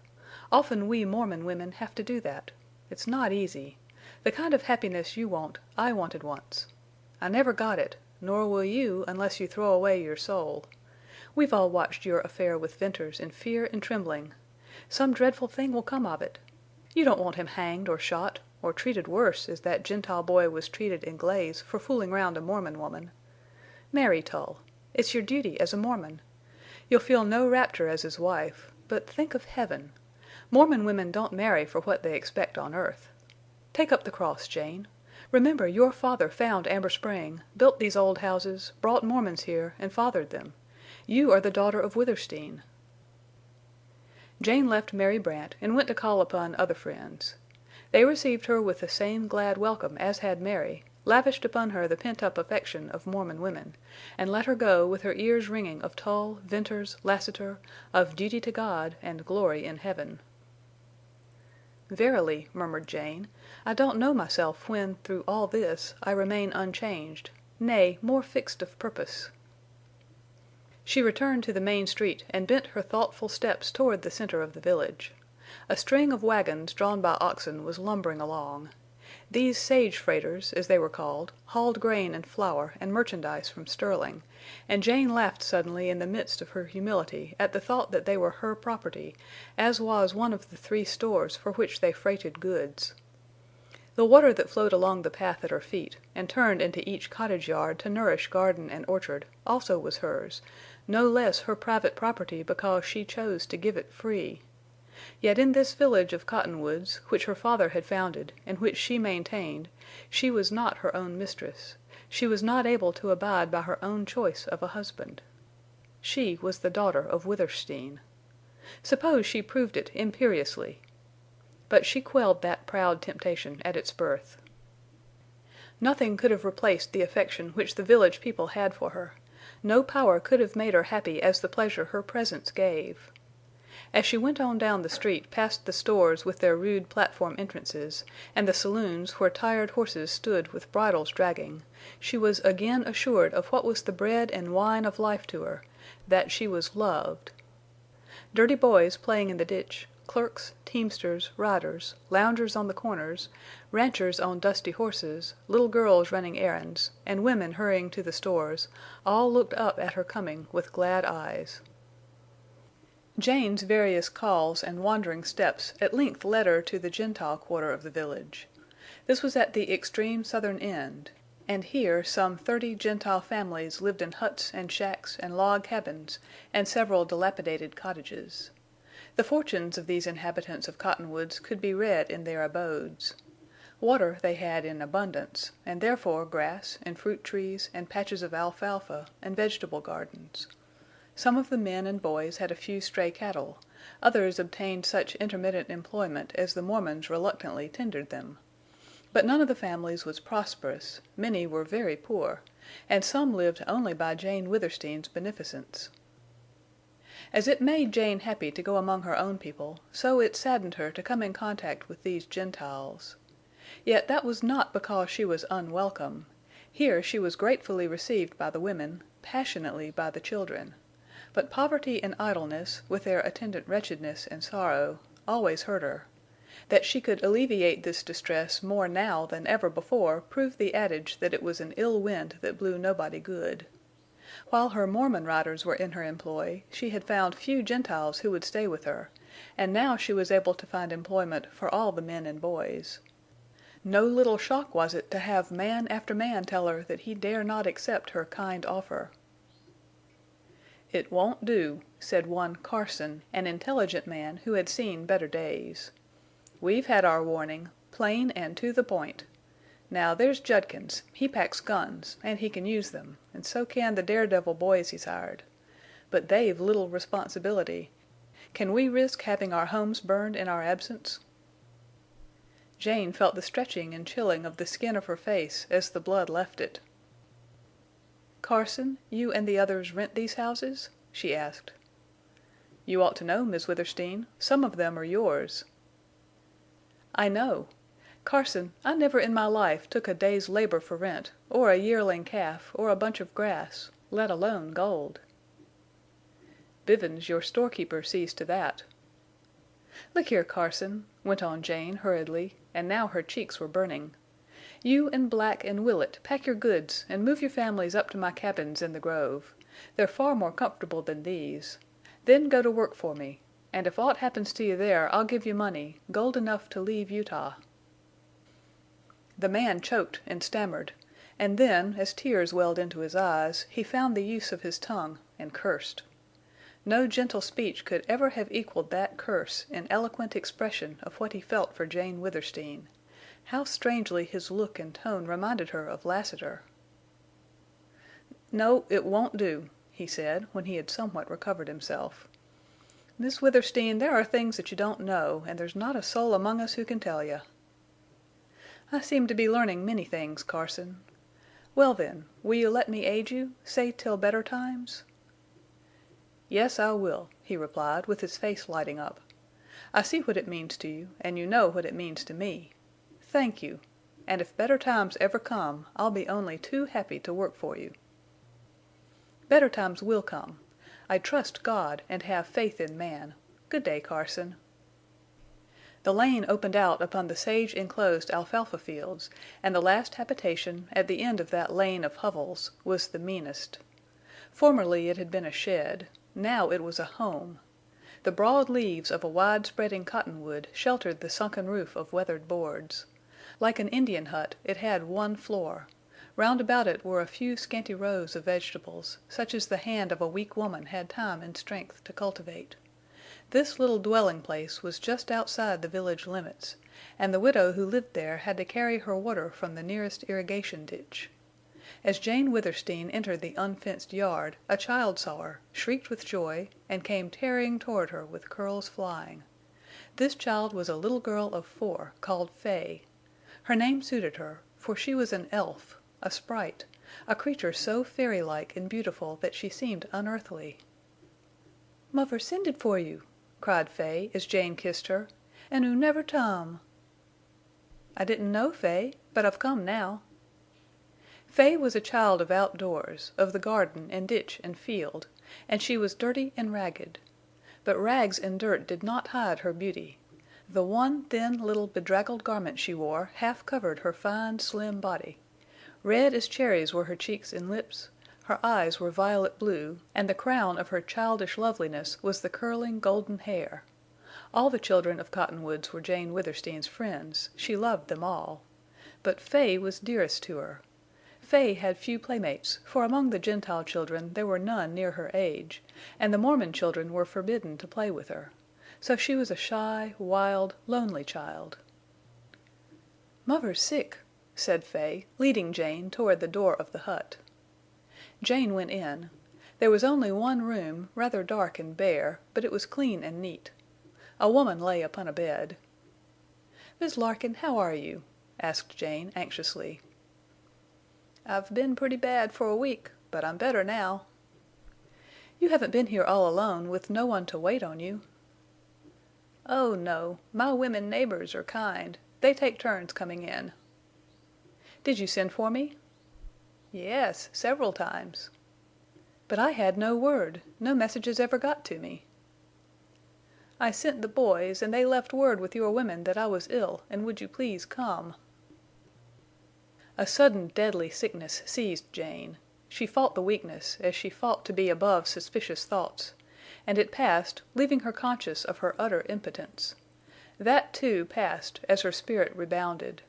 Often we Mormon women have to do that. It's not easy. The kind of happiness you want, I wanted once. I never got it, nor will you unless you throw away your soul. We've all watched your affair with Venters in fear and trembling. Some dreadful thing will come of it. You don't want him hanged or shot, or treated worse as that Gentile boy was treated in Glaze for fooling round a Mormon woman. Marry Tull. It's your duty as a Mormon. You'll feel no rapture as his wife, but think of heaven. Mormon women don't marry for what they expect on earth. Take up the cross, Jane. Remember your father found Amber Spring, built these old houses, brought Mormons here, and fathered them. You are the daughter of Withersteen." Jane left Mary Brandt and went to call upon other friends. They received her with the same glad welcome as had Mary, lavished upon her the pent-up affection of Mormon women, and let her go with her ears ringing of Tull, Venters, Lassiter, of duty to God and glory in heaven. "Verily," murmured Jane, "I don't know myself when, through all this, I remain unchanged, nay, more fixed of purpose." She returned to the main street and bent her thoughtful steps toward the center of the village. A string of wagons drawn by oxen was lumbering along. These sage freighters, as they were called, hauled grain and flour and merchandise from Sterling, and Jane laughed suddenly in the midst of her humility at the thought that they were her property, as was one of the 3 stores for which they freighted goods. The water that flowed along the path at her feet, and turned into each cottage yard to nourish garden and orchard, also was hers, no less her private property because she chose to give it free. Yet in this village of cottonwoods, which her father had founded and which she maintained, she was not her own mistress. She was not able to abide by her own choice of a husband. She was the daughter of Withersteen. Suppose she proved it imperiously. But she quelled that proud temptation at its birth. Nothing could have replaced the affection which the village people had for her. No power could have made her happy as the pleasure her presence gave. As she went on down the street past the stores with their rude platform entrances, and the saloons where tired horses stood with bridles dragging, she was again assured of what was the bread and wine of life to her, that she was loved. Dirty boys playing in the ditch, clerks, teamsters, riders, loungers on the corners, ranchers on dusty horses, little girls running errands, and women hurrying to the stores, all looked up at her coming with glad eyes. Jane's various calls and wandering steps at length led her to the Gentile quarter of the village. This was at the extreme southern end, and here some 30 Gentile families lived in huts and shacks and log cabins and several dilapidated cottages. The fortunes of these inhabitants of Cottonwoods could be read in their abodes. Water they had in abundance, and therefore grass and fruit trees and patches of alfalfa and vegetable gardens. Some of the men and boys had a few stray cattle, others obtained such intermittent employment as the Mormons reluctantly tendered them. But none of the families was prosperous, many were very poor, and some lived only by Jane Withersteen's beneficence. As it made Jane happy to go among her own people, so it saddened her to come in contact with these Gentiles. Yet that was not because she was unwelcome. Here she was gratefully received by the women, passionately by the children. But poverty and idleness, with their attendant wretchedness and sorrow, always hurt her. That she could alleviate this distress more now than ever before proved the adage that it was an ill wind that blew nobody good. While her Mormon riders were in her employ, she had found few Gentiles who would stay with her, and now she was able to find employment for all the men and boys. No little shock was it to have man after man tell her that he dare not accept her kind offer. "It won't do," said one Carson, an intelligent man who had seen better days. "We've had our warning, plain and to the point. Now there's Judkins. He packs guns, and he can use them, and so can the daredevil boys he's hired. But they've little responsibility. Can we risk having our homes burned in our absence?" Jane felt the stretching and chilling of the skin of her face as the blood left it. "Carson, you and the others rent these houses?" she asked. "You ought to know, Miss Withersteen. Some of them are yours." "I know. Carson, I never in my life took a day's labor for rent, or a yearling calf, or a bunch of grass, let alone gold." "Bivens, your storekeeper, sees to that." "Look here, Carson," went on Jane hurriedly, and now her cheeks were burning. "You and Black and Willett pack your goods and move your families up to my cabins in the grove. They're far more comfortable than these. Then go to work for me. And if aught happens to you there I'll give you money, gold enough to leave Utah." The man choked and stammered, and then, as tears welled into his eyes, he found the use of his tongue and cursed. No gentle speech could ever have equaled that curse in eloquent expression of what he felt for Jane Withersteen. How strangely his look and tone reminded her of Lassiter. "No, it won't do," he said, when he had somewhat recovered himself. "Miss Withersteen, there are things that you don't know, and there's not a soul among us who can tell you." I seem to be learning many things, Carson. Well, then, will you let me aid you, say till better times?" "Yes, I will," he replied, with his face lighting up. "I see what it means to you, and you know what it means to me. Thank you. And if better times ever come, I'll be only too happy to work for you." "Better times will come. I trust God and have faith in man. Good day, Carson." The lane opened out upon the sage-enclosed alfalfa fields, and the last habitation, at the end of that lane of hovels, was the meanest. Formerly it had been a shed; now it was a home. The broad leaves of a wide-spreading cottonwood sheltered the sunken roof of weathered boards. Like an Indian hut, it had one floor. Round about it were a few scanty rows of vegetables, such as the hand of a weak woman had time and strength to cultivate. This little dwelling place was just outside the village limits, and the widow who lived there had to carry her water from the nearest irrigation ditch. As Jane Withersteen entered the unfenced yard, a child saw her, shrieked with joy, and came tearing toward her with curls flying. This child was a little girl of 4, called Fay. Her name suited her, for she was an elf, a sprite, a creature so fairy-like and beautiful that she seemed unearthly. "Muvver sended for you," cried Fay, as Jane kissed her, "an' oo never tum." "I didn't know, Fay, but I've come now." Fay was a child of outdoors, of the garden and ditch and field, and she was dirty and ragged. But rags and dirt did not hide her beauty. The one thin little bedraggled garment she wore half covered her fine, slim body. Red as cherries were her cheeks and lips, her eyes were violet blue, and the crown of her childish loveliness was the curling golden hair. All the children of Cottonwoods were Jane Withersteen's friends; she loved them all. But Fay was dearest to her. Fay had few playmates, for among the Gentile children there were none near her age, and the Mormon children were forbidden to play with her. So she was a shy, wild, lonely child. "Muvver's sick," said Fay, leading Jane toward the door of the hut. Jane went in. There was only one room, rather dark and bare, but it was clean and neat. A woman lay upon a bed. "Mis' Larkin, how are you?" asked Jane, anxiously. "I've been pretty bad for a week, but I'm better now." "You haven't been here all alone, with no one to wait on you?" "Oh no. My women neighbors are kind. They take turns coming in." "Did you send for me?" "Yes, several times." "But I had no word. No messages ever got to me." "I sent the boys, and they left word with your women that I was ill, and would you please come." A sudden deadly sickness seized Jane. She fought the weakness, as she fought to be above suspicious thoughts, and it passed, leaving her conscious of her utter impotence. That, too, passed as her spirit rebounded.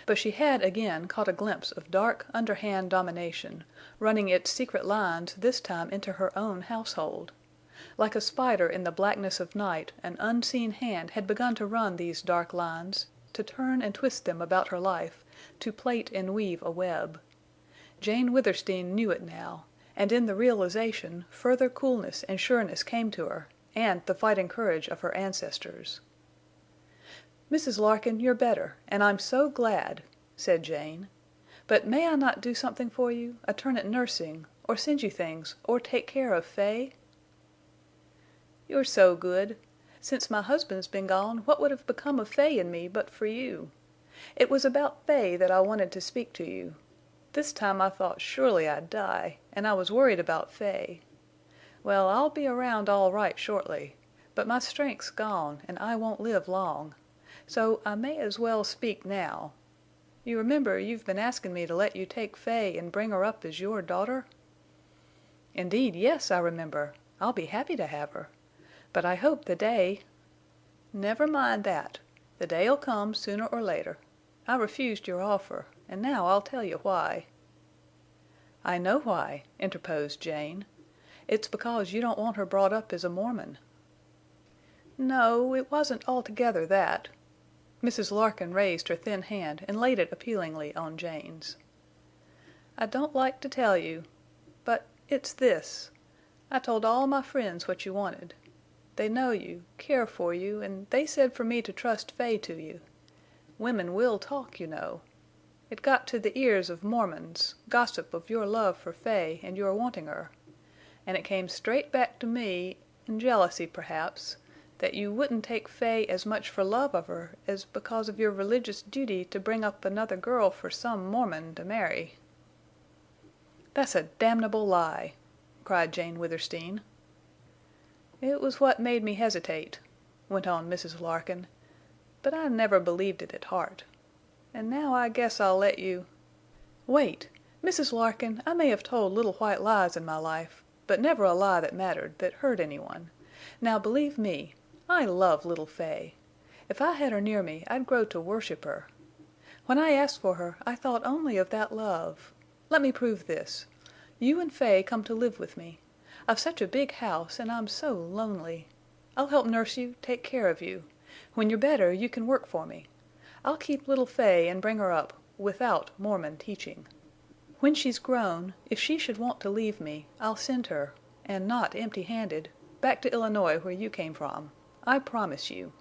But she had again caught a glimpse of dark, underhand domination, running its secret lines this time into her own household. Like a spider in the blackness of night, an unseen hand had begun to run these dark lines, to turn and twist them about her life, to plait and weave a web. Jane Withersteen knew it now, and in the realization further coolness and sureness came to her, and the fighting courage of her ancestors. "Mrs. Larkin, you're better, and I'm so glad," said Jane. "But may I not do something for you, a turn at nursing, or send you things, or take care of Fay?" "You're so good. Since my husband's been gone, what would have become of Fay and me but for you? It was about Fay that I wanted to speak to you. This time I thought surely I'd die, and I was worried about Fay. Well, I'll be around all right shortly, but my strength's gone and I won't live long. So I may as well speak now. You remember you've been asking me to let you take Fay and bring her up as your daughter?" "Indeed, yes, I remember. I'll be happy to have her. But I hope the day—" "Never mind that. The day'll come sooner or later. I refused your offer, and now I'll tell you why." "I know why," interposed Jane. "It's because you don't want her brought up as a Mormon." "No, it wasn't altogether that." Mrs. Larkin raised her thin hand and laid it appealingly on Jane's. "I don't like to tell you. But it's this. I told all my friends what you wanted. They know you, care for you, and they said for me to trust Fay to you. Women will talk, you know. It got to the ears of Mormons, gossip of your love for Fay and your wanting her. And it came straight back to me, in jealousy perhaps, that you wouldn't take Fay as much for love of her as because of your religious duty to bring up another girl for some Mormon to marry." "That's a damnable lie!" cried Jane Withersteen. "It was what made me hesitate," went on Mrs. Larkin, "but I never believed it at heart. And now I guess I'll let you—" "Wait! Mrs. Larkin, I may have told little white lies in my life, but never a lie that mattered, that hurt anyone. Now believe me, I love little Fay. If I had her near me I'd grow to worship her. When I asked for her I thought only of that love. Let me prove this. You and Fay come to live with me. I've such a big house and I'm so lonely. I'll help nurse you, take care of you. When you're better you can work for me. I'll keep little Fay and bring her up without Mormon teaching. When she's grown, if she should want to leave me, I'll send her, and not empty-handed, back to Illinois where you came from. I promise you."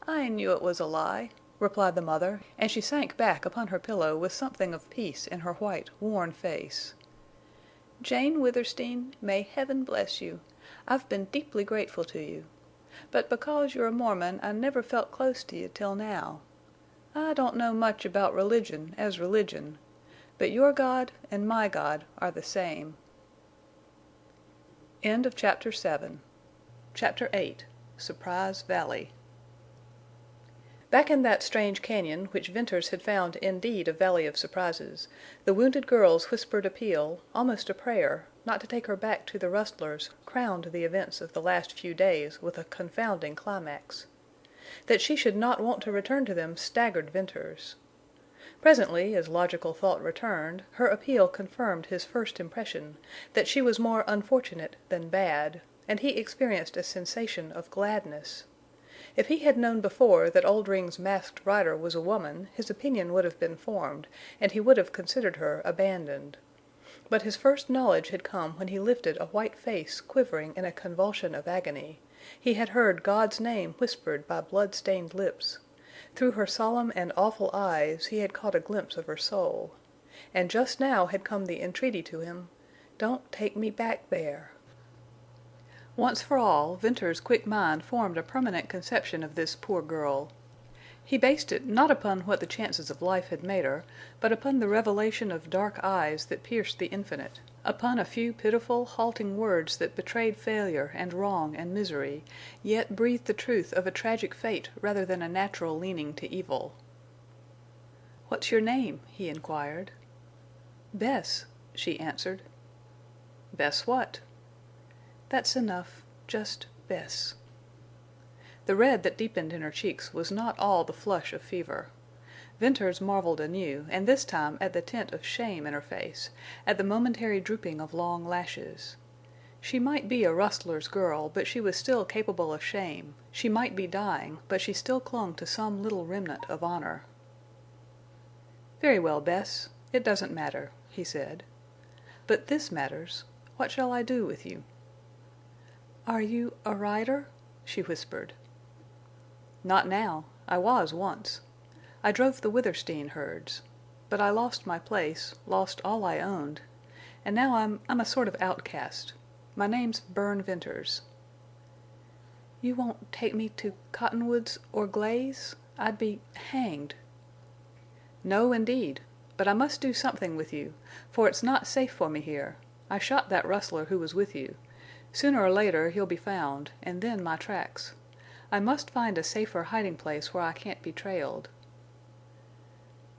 "I knew it was a lie," replied the mother, and she sank back upon her pillow with something of peace in her white, worn face. "Jane Withersteen, may Heaven bless you. I've been deeply grateful to you. But because you're a Mormon I never felt close to you till now. I don't know much about religion as religion, but your God and my God are the same." End of Chapter 7. Chapter 8. Surprise Valley. Back in that strange cañon which Venters had found indeed a valley of surprises, the wounded girl's whispered appeal, almost a prayer, not to take her back to the rustlers, crowned the events of the last few days with a confounding climax. That she should not want to return to them staggered Venters. Presently, as logical thought returned, her appeal confirmed his first impression, that she was more unfortunate than bad, and he experienced a sensation of gladness. If he had known before that Oldring's Masked Rider was a woman, his opinion would have been formed, and he would have considered her abandoned. But his first knowledge had come when he lifted a white face quivering in a convulsion of agony. He had heard God's name whispered by blood-stained lips. Through her solemn and awful eyes he had caught a glimpse of her soul. And just now had come the entreaty to him, "Don't take me back there." Once for all, Venters's quick mind formed a permanent conception of this poor girl. He based it not upon what the chances of life had made her, but upon the revelation of dark eyes that pierced the infinite, upon a few pitiful, halting words that betrayed failure and wrong and misery, yet breathed the truth of a tragic fate rather than a natural leaning to evil. "What's your name?" he inquired. "Bess," she answered. "Bess what?" "That's enough. Just Bess." The red that deepened in her cheeks was not all the flush of fever. Venters marveled anew, and this time at the tint of shame in her face, at the momentary drooping of long lashes. She might be a rustler's girl, but she was still capable of shame; she might be dying, but she still clung to some little remnant of honor. "Very well, Bess. It doesn't matter," he said. "But this matters. What shall I do with you?" "Are you a rider?" she whispered. "Not now. I was once. I drove the Withersteen herds. But I lost my place, lost all I owned. And now I'm a sort of outcast. My name's Bern Venters." "You won't take me to Cottonwoods or Glaze? I'd be hanged." "No, indeed. But I must do something with you, for it's not safe for me here. I shot that rustler who was with you. Sooner or later he'll be found, and then my tracks. I must find a safer hiding place where I can't be trailed."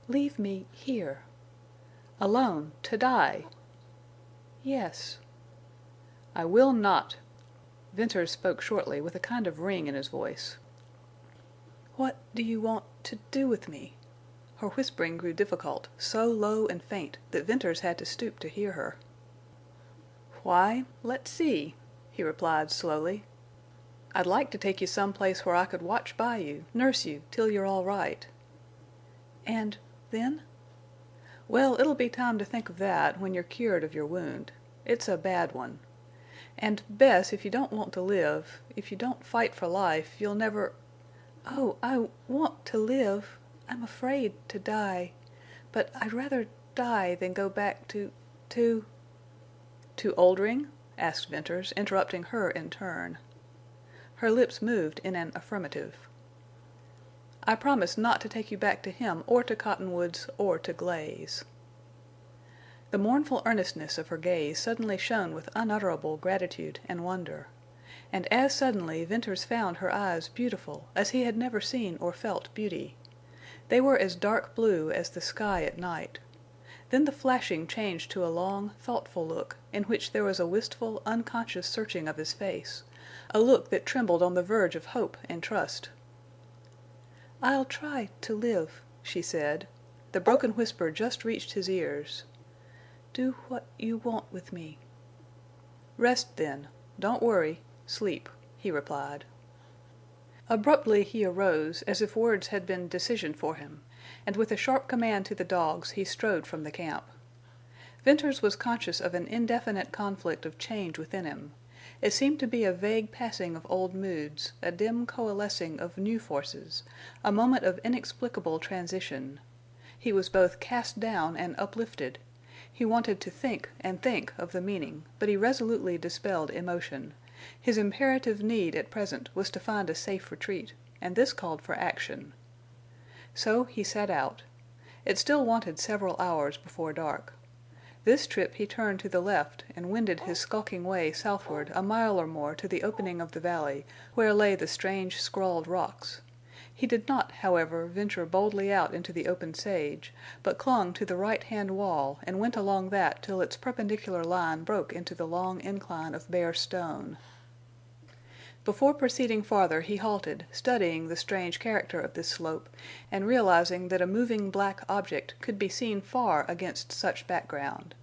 "Leave me here." "Alone, to die?" "Yes." "I will not." Venters spoke shortly, with a kind of ring in his voice. "What do you want to do with me?" Her whispering grew difficult, so low and faint that Venters had to stoop to hear her. "Why, let's see," he replied slowly. "I'd like to take you some place where I could watch by you, nurse you, till you're all right." "And then?" "Well, it'll be time to think of that when you're cured of your wound. It's a bad one. And, Bess, if you don't want to live, if you don't fight for life, you'll never—" "Oh, I want to live. I'm afraid to die. But I'd rather die than go back to—" "To Oldring?" asked Venters, interrupting her in turn. Her lips moved in an affirmative. "I promise not to take you back to him or to Cottonwoods or to Glaze." The mournful earnestness of her gaze suddenly shone with unutterable gratitude and wonder. And as suddenly Venters found her eyes beautiful as he had never seen or felt beauty. They were as dark blue as the sky at night. Then the flashing changed to a long, thoughtful look, in which there was a wistful, unconscious searching of his face, a look that trembled on the verge of hope and trust. "I'll try—to live," she said. The broken whisper just reached his ears. "Do what—you want with me." "Rest, then. Don't worry. Sleep," he replied. Abruptly he arose, as if words had been decision for him, and with a sharp command to the dogs he strode from the camp. Venters was conscious of an indefinite conflict of change within him. It seemed to be a vague passing of old moods, a dim coalescing of new forces, a moment of inexplicable transition. He was both cast down and uplifted. He wanted to think and think of the meaning, but he resolutely dispelled emotion. His imperative need at present was to find a safe retreat, and this called for action. So he set out. It still wanted several hours before dark. This trip he turned to the left and wended his skulking way southward a mile or more to the opening of the valley where lay the strange scrawled rocks. He did not, however, venture boldly out into the open sage, but clung to the right-hand wall and went along that till its perpendicular line broke into the long incline of bare stone. Before proceeding farther he halted, studying the strange character of this slope, and realizing that a moving black object could be seen far against such background.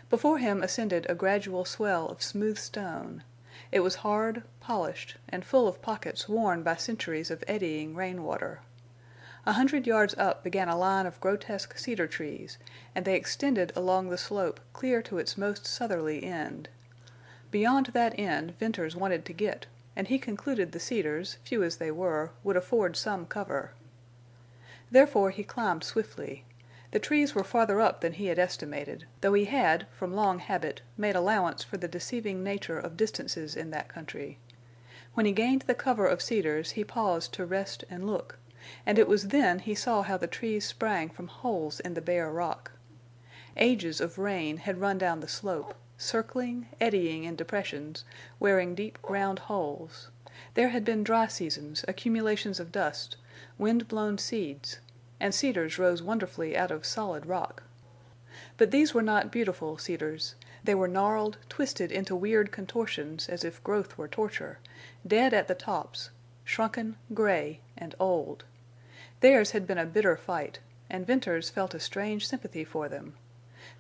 Before him ascended a gradual swell of smooth stone. It was hard, polished, and full of pockets worn by centuries of eddying rainwater. 100 yards up began a line of grotesque cedar trees, and they extended along the slope clear to its most southerly end. Beyond that end Venters wanted to get, and he concluded the cedars, few as they were, would afford some cover. Therefore he climbed swiftly. The trees were farther up than he had estimated, though he had, from long habit, made allowance for the deceiving nature of distances in that country. When he gained the cover of cedars he paused to rest and look, and it was then he saw how the trees sprang from holes in the bare rock. Ages of rain had run down the slope, circling, eddying in depressions, wearing deep round holes. There had been dry seasons, accumulations of dust, wind-blown seeds, and cedars rose wonderfully out of solid rock. But these were not beautiful cedars. They were gnarled, twisted into weird contortions as if growth were torture, dead at the tops, shrunken, gray, and old. Theirs had been a bitter fight, and Venters felt a strange sympathy for them.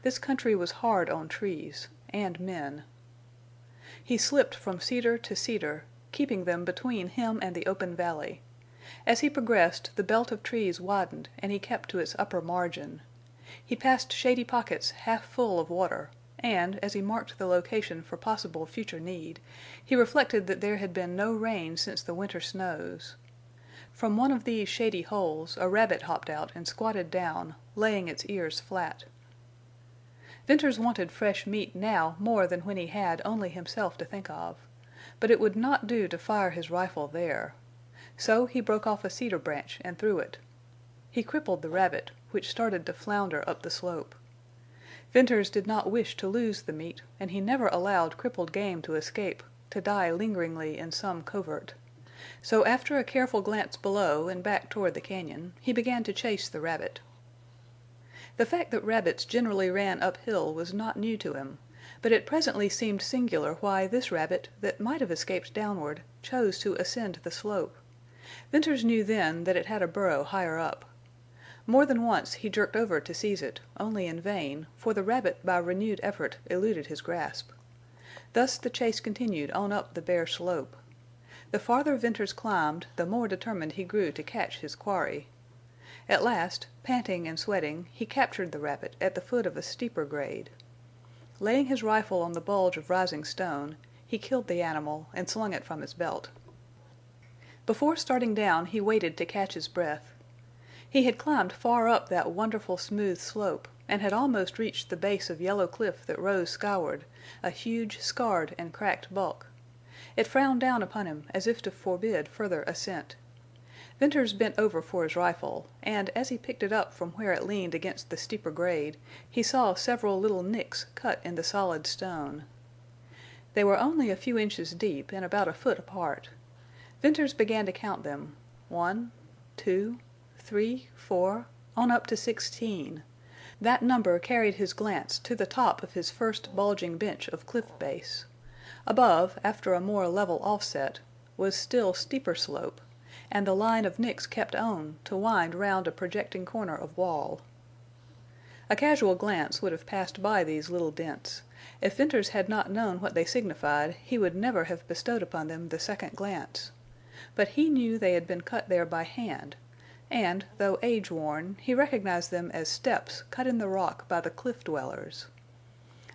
This country was hard on trees, and men. He slipped from cedar to cedar, keeping them between him and the open valley. As he progressed, the belt of trees widened and he kept to its upper margin. He passed shady pockets half full of water, and, as he marked the location for possible future need, he reflected that there had been no rain since the winter snows. From one of these shady holes a rabbit hopped out and squatted down, laying its ears flat. Venters wanted fresh meat now more than when he had only himself to think of. But it would not do to fire his rifle there. So he broke off a cedar branch and threw it. He crippled the rabbit, which started to flounder up the slope. Venters did not wish to lose the meat, and he never allowed crippled game to escape, to die lingeringly in some covert. So after a careful glance below and back toward the cañon, he began to chase the rabbit. The fact that rabbits generally ran uphill was not new to him, but it presently seemed singular why this rabbit, that might have escaped downward, chose to ascend the slope. Venters knew then that it had a burrow higher up. More than once he jerked over to seize it, only in vain, for the rabbit by renewed effort eluded his grasp. Thus the chase continued on up the bare slope. The farther Venters climbed, the more determined he grew to catch his quarry. At last, panting and sweating, he captured the rabbit at the foot of a steeper grade. Laying his rifle on the bulge of rising stone, he killed the animal and slung it from his belt. Before starting down he waited to catch his breath. He had climbed far up that wonderful smooth slope, and had almost reached the base of yellow cliff that rose skyward, a huge, scarred, and cracked bulk. It frowned down upon him as if to forbid further ascent. Venters bent over for his rifle, and as he picked it up from where it leaned against the steeper grade, he saw several little nicks cut in the solid stone. They were only a few inches deep and about a foot apart. Venters began to count them: 1, 2, 3, 4, on up to 16. That number carried his glance to the top of his first bulging bench of cliff base. Above, after a more level offset, was still steeper slope, and the line of nicks kept on to wind round a projecting corner of wall. A casual glance would have passed by these little dents. If Venters had not known what they signified, he would never have bestowed upon them the second glance. But he knew they had been cut there by hand, and, though age-worn, he recognized them as steps cut in the rock by the cliff dwellers.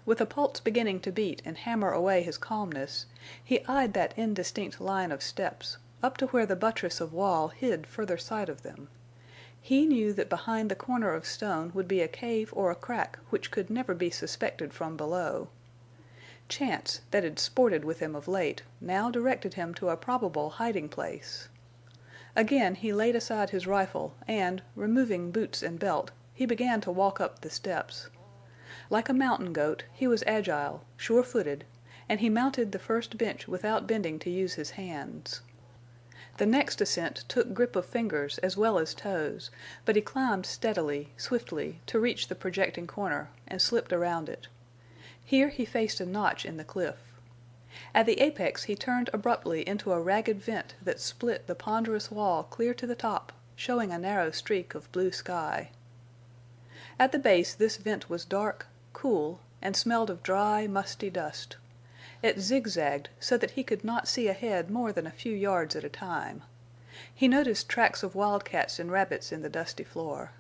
With a pulse beginning to beat and hammer away his calmness, he eyed that indistinct line of steps, up to where the buttress of wall hid further sight of them. He knew that behind the corner of stone would be a cave or a crack which could never be suspected from below. Chance, that had sported with him of late, now directed him to a probable hiding place. Again he laid aside his rifle and, removing boots and belt, he began to walk up the steps. Like a mountain goat, he was agile, sure-footed, and he mounted the first bench without bending to use his hands. The next ascent took grip of fingers as well as toes, but he climbed steadily, swiftly, to reach the projecting corner, and slipped around it. Here he faced a notch in the cliff. At the apex he turned abruptly into a ragged vent that split the ponderous wall clear to the top, showing a narrow streak of blue sky. At the base this vent was dark, cool, and smelled of dry, musty dust. It zigzagged so that he could not see ahead more than a few yards at a time. He noticed tracks of wildcats and rabbits in the dusty floor.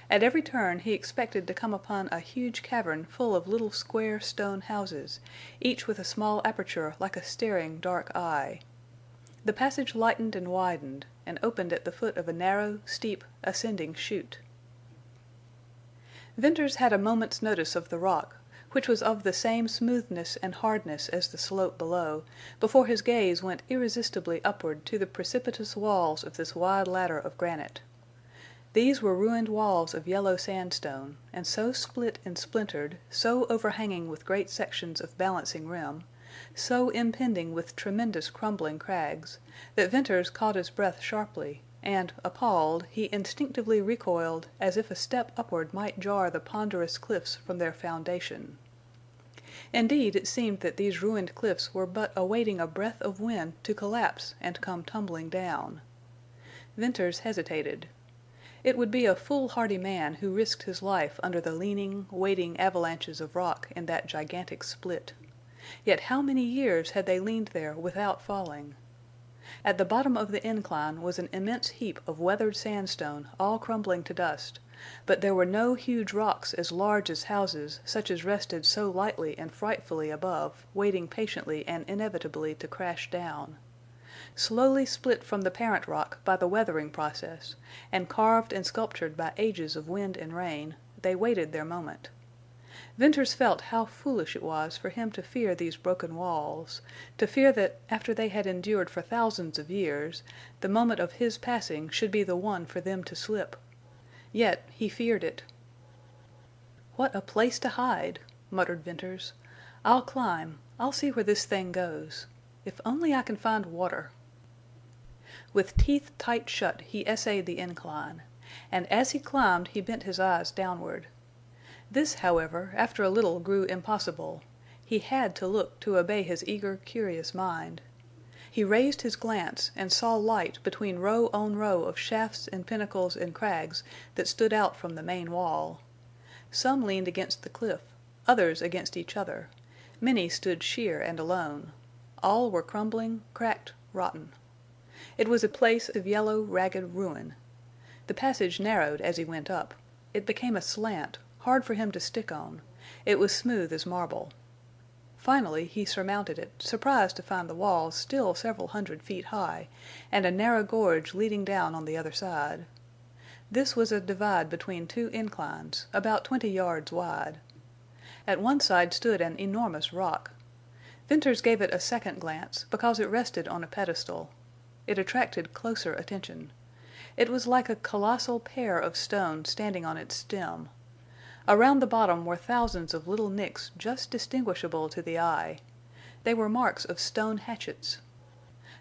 At every turn he expected to come upon a huge cavern full of little square stone houses, each with a small aperture like a staring dark eye. The passage lightened and widened, and opened at the foot of a narrow, steep, ascending chute. Venters had a moment's notice of the rock, which was of the same smoothness and hardness as the slope below, before his gaze went irresistibly upward to the precipitous walls of this wide ladder of granite. These were ruined walls of yellow sandstone, and so split and splintered, so overhanging with great sections of balancing rim, so impending with tremendous crumbling crags, that Venters caught his breath sharply, and, appalled, he instinctively recoiled as if a step upward might jar the ponderous cliffs from their foundation. Indeed, it seemed that these ruined cliffs were but awaiting a breath of wind to collapse and come tumbling down. Venters hesitated. It would be a foolhardy man who risked his life under the leaning, waiting avalanches of rock in that gigantic split. Yet how many years had they leaned there without falling? At the bottom of the incline was an immense heap of weathered sandstone all crumbling to dust, but there were no huge rocks as large as houses such as rested so lightly and frightfully above, waiting patiently and inevitably to crash down. Slowly split from the parent rock by the weathering process, and carved and sculptured by ages of wind and rain, they waited their moment. Venters felt how foolish it was for him to fear these broken walls, to fear that, after they had endured for thousands of years, the moment of his passing should be the one for them to slip. Yet he feared it. "What a place to hide!" muttered Venters. "I'll climb. I'll see where this thing goes. If only I can find water." With teeth tight shut he essayed the incline, and as he climbed he bent his eyes downward. This, however, after a little grew impossible. He had to look to obey his eager, curious mind. He raised his glance and saw light between row on row of shafts and pinnacles and crags that stood out from the main wall. Some leaned against the cliff, others against each other. Many stood sheer and alone. All were crumbling, cracked, rotten. It was a place of yellow, ragged ruin. The passage narrowed as he went up. It became a slant, hard for him to stick on. It was smooth as marble. Finally he surmounted it, surprised to find the walls still several hundred feet high, and a narrow gorge leading down on the other side. This was a divide between two inclines, about 20 yards wide. At one side stood an enormous rock. Venters gave it a second glance because it rested on a pedestal. It attracted closer attention. It was like a colossal pear of stone standing on its stem. Around the bottom were thousands of little nicks just distinguishable to the eye. They were marks of stone hatchets.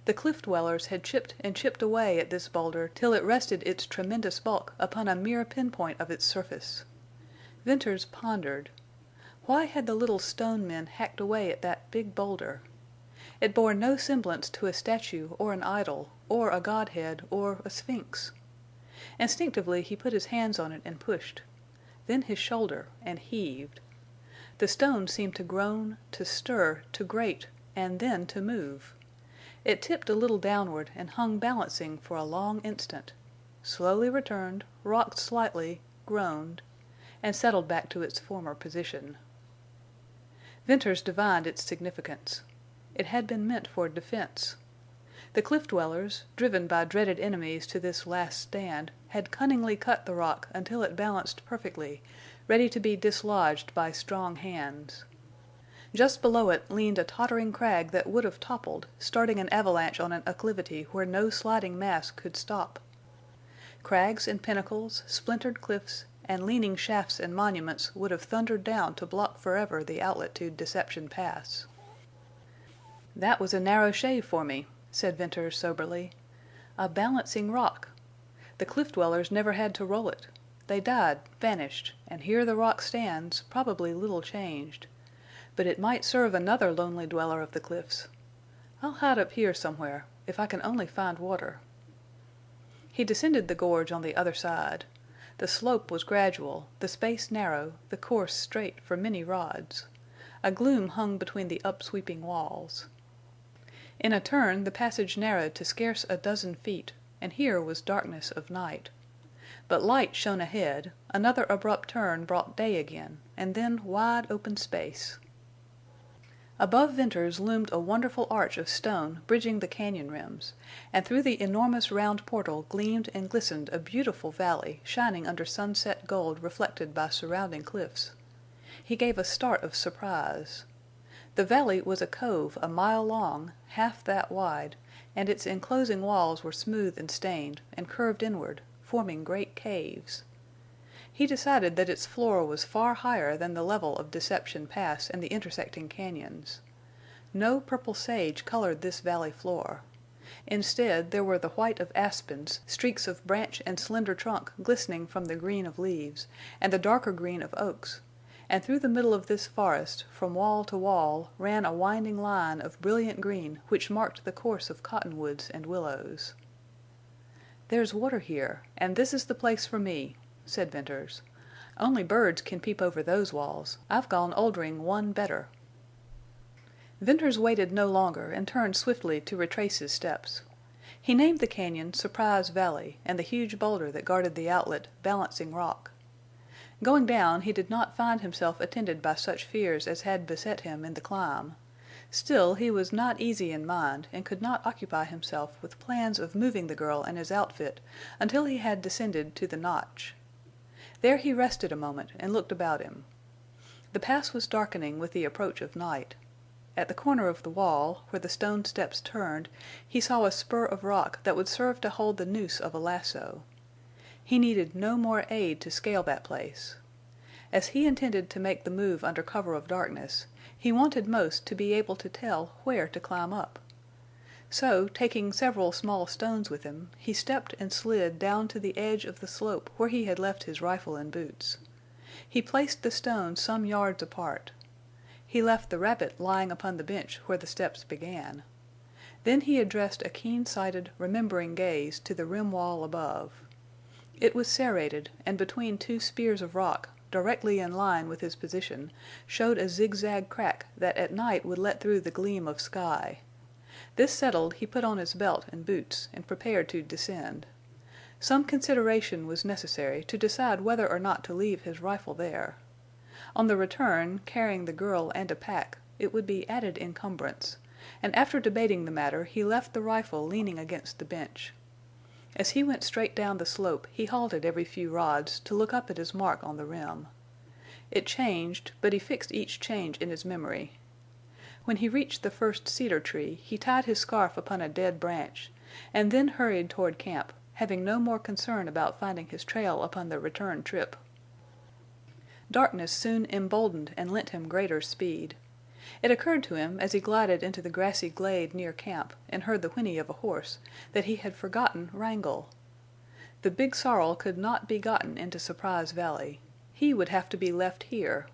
The cliff dwellers had chipped and chipped away at this boulder till it rested its tremendous bulk upon a mere pinpoint of its surface. Venters pondered. Why had the little stone men hacked away at that big boulder? It bore no semblance to a statue or an idol, or a godhead, or a sphinx. Instinctively he put his hands on it and pushed. Then his shoulder, and heaved. The stone seemed to groan, to stir, to grate, and then to move. It tipped a little downward and hung balancing for a long instant, slowly returned, rocked slightly, groaned, and settled back to its former position. Venters divined its significance. It had been meant for defense. The cliff dwellers, driven by dreaded enemies to this last stand, had cunningly cut the rock until it balanced perfectly, ready to be dislodged by strong hands. Just below it leaned a tottering crag that would have toppled, starting an avalanche on an acclivity where no sliding mass could stop. Crags and pinnacles, splintered cliffs, and leaning shafts and monuments would have thundered down to block forever the outlet to Deception Pass. "That was a narrow shave for me," said Venters soberly. "A balancing rock. The cliff dwellers never had to roll it. They died, vanished, and here the rock stands, probably little changed. But it might serve another lonely dweller of the cliffs. I'll hide up here somewhere, if I can only find water." He descended the gorge on the other side. The slope was gradual, the space narrow, the course straight for many rods. A gloom hung between the upsweeping walls. In a turn the passage narrowed to scarce a dozen feet, and here was darkness of night. But light shone ahead, another abrupt turn brought day again, and then wide open space. Above Venters loomed a wonderful arch of stone bridging the cañon rims, and through the enormous round portal gleamed and glistened a beautiful valley shining under sunset gold reflected by surrounding cliffs. He gave a start of surprise. The valley was a cove a mile long, half that wide, and its enclosing walls were smooth and stained, and curved inward, forming great caves. He decided that its floor was far higher than the level of Deception Pass and the intersecting cañons. No purple sage colored this valley floor. Instead, there were the white of aspens, streaks of branch and slender trunk glistening from the green of leaves, and the darker green of oaks, and through the middle of this forest, from wall to wall, ran a winding line of brilliant green which marked the course of cottonwoods and willows. "There's water here, and this is the place for me," said Venters. "Only birds can peep over those walls. I've gone Oldring one better." Venters waited no longer and turned swiftly to retrace his steps. He named the cañon Surprise Valley and the huge boulder that guarded the outlet Balancing Rock. Going down, he did not find himself attended by such fears as had beset him in the climb. Still, he was not easy in mind and could not occupy himself with plans of moving the girl and his outfit until he had descended to the notch. There he rested a moment and looked about him. The pass was darkening with the approach of night. At the corner of the wall, where the stone steps turned, he saw a spur of rock that would serve to hold the noose of a lasso. He needed no more aid to scale that place. As he intended to make the move under cover of darkness, he wanted most to be able to tell where to climb up. So, taking several small stones with him, he stepped and slid down to the edge of the slope where he had left his rifle and boots. He placed the stones some yards apart. He left the rabbit lying upon the bench where the steps began. Then he addressed a keen-sighted, remembering gaze to the rim wall above. It was serrated, and between two spears of rock, directly in line with his position, showed a zigzag crack that at night would let through the gleam of sky. This settled, he put on his belt and boots and prepared to descend. Some consideration was necessary to decide whether or not to leave his rifle there. On the return, carrying the girl and a pack, it would be added encumbrance, and after debating the matter he left the rifle leaning against the bench. As he went straight down the slope he halted every few rods to look up at his mark on the rim. It changed, but he fixed each change in his memory. When he reached the first cedar tree he tied his scarf upon a dead branch, and then hurried toward camp, having no more concern about finding his trail upon the return trip. Darkness soon emboldened and lent him greater speed. It occurred to him as he glided into the grassy glade near camp and heard the whinny of a horse that he had forgotten Wrangle. The big sorrel could not be gotten into Surprise Valley. He would have to be left here.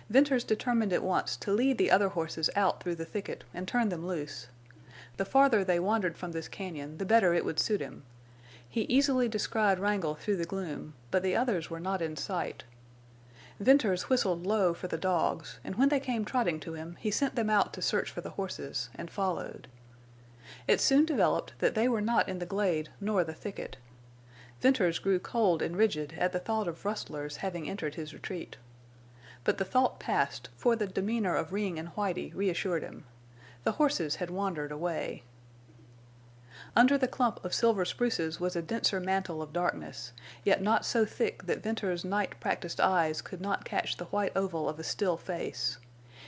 Venters determined at once to lead the other horses out through the thicket and turn them loose. The farther they wandered from this cañon, the better it would suit him. He easily descried Wrangle through the gloom, but the others were not in sight. Venters whistled low for the dogs, and when they came trotting to him he sent them out to search for the horses, and followed. It soon developed that they were not in the glade nor the thicket. Venters grew cold and rigid at the thought of rustlers having entered his retreat. But the thought passed, for the demeanor of Ring and Whitie reassured him. The horses had wandered away. Under the clump of silver spruces was a denser mantle of darkness, yet not so thick that Venters's night-practiced eyes could not catch the white oval of a still face.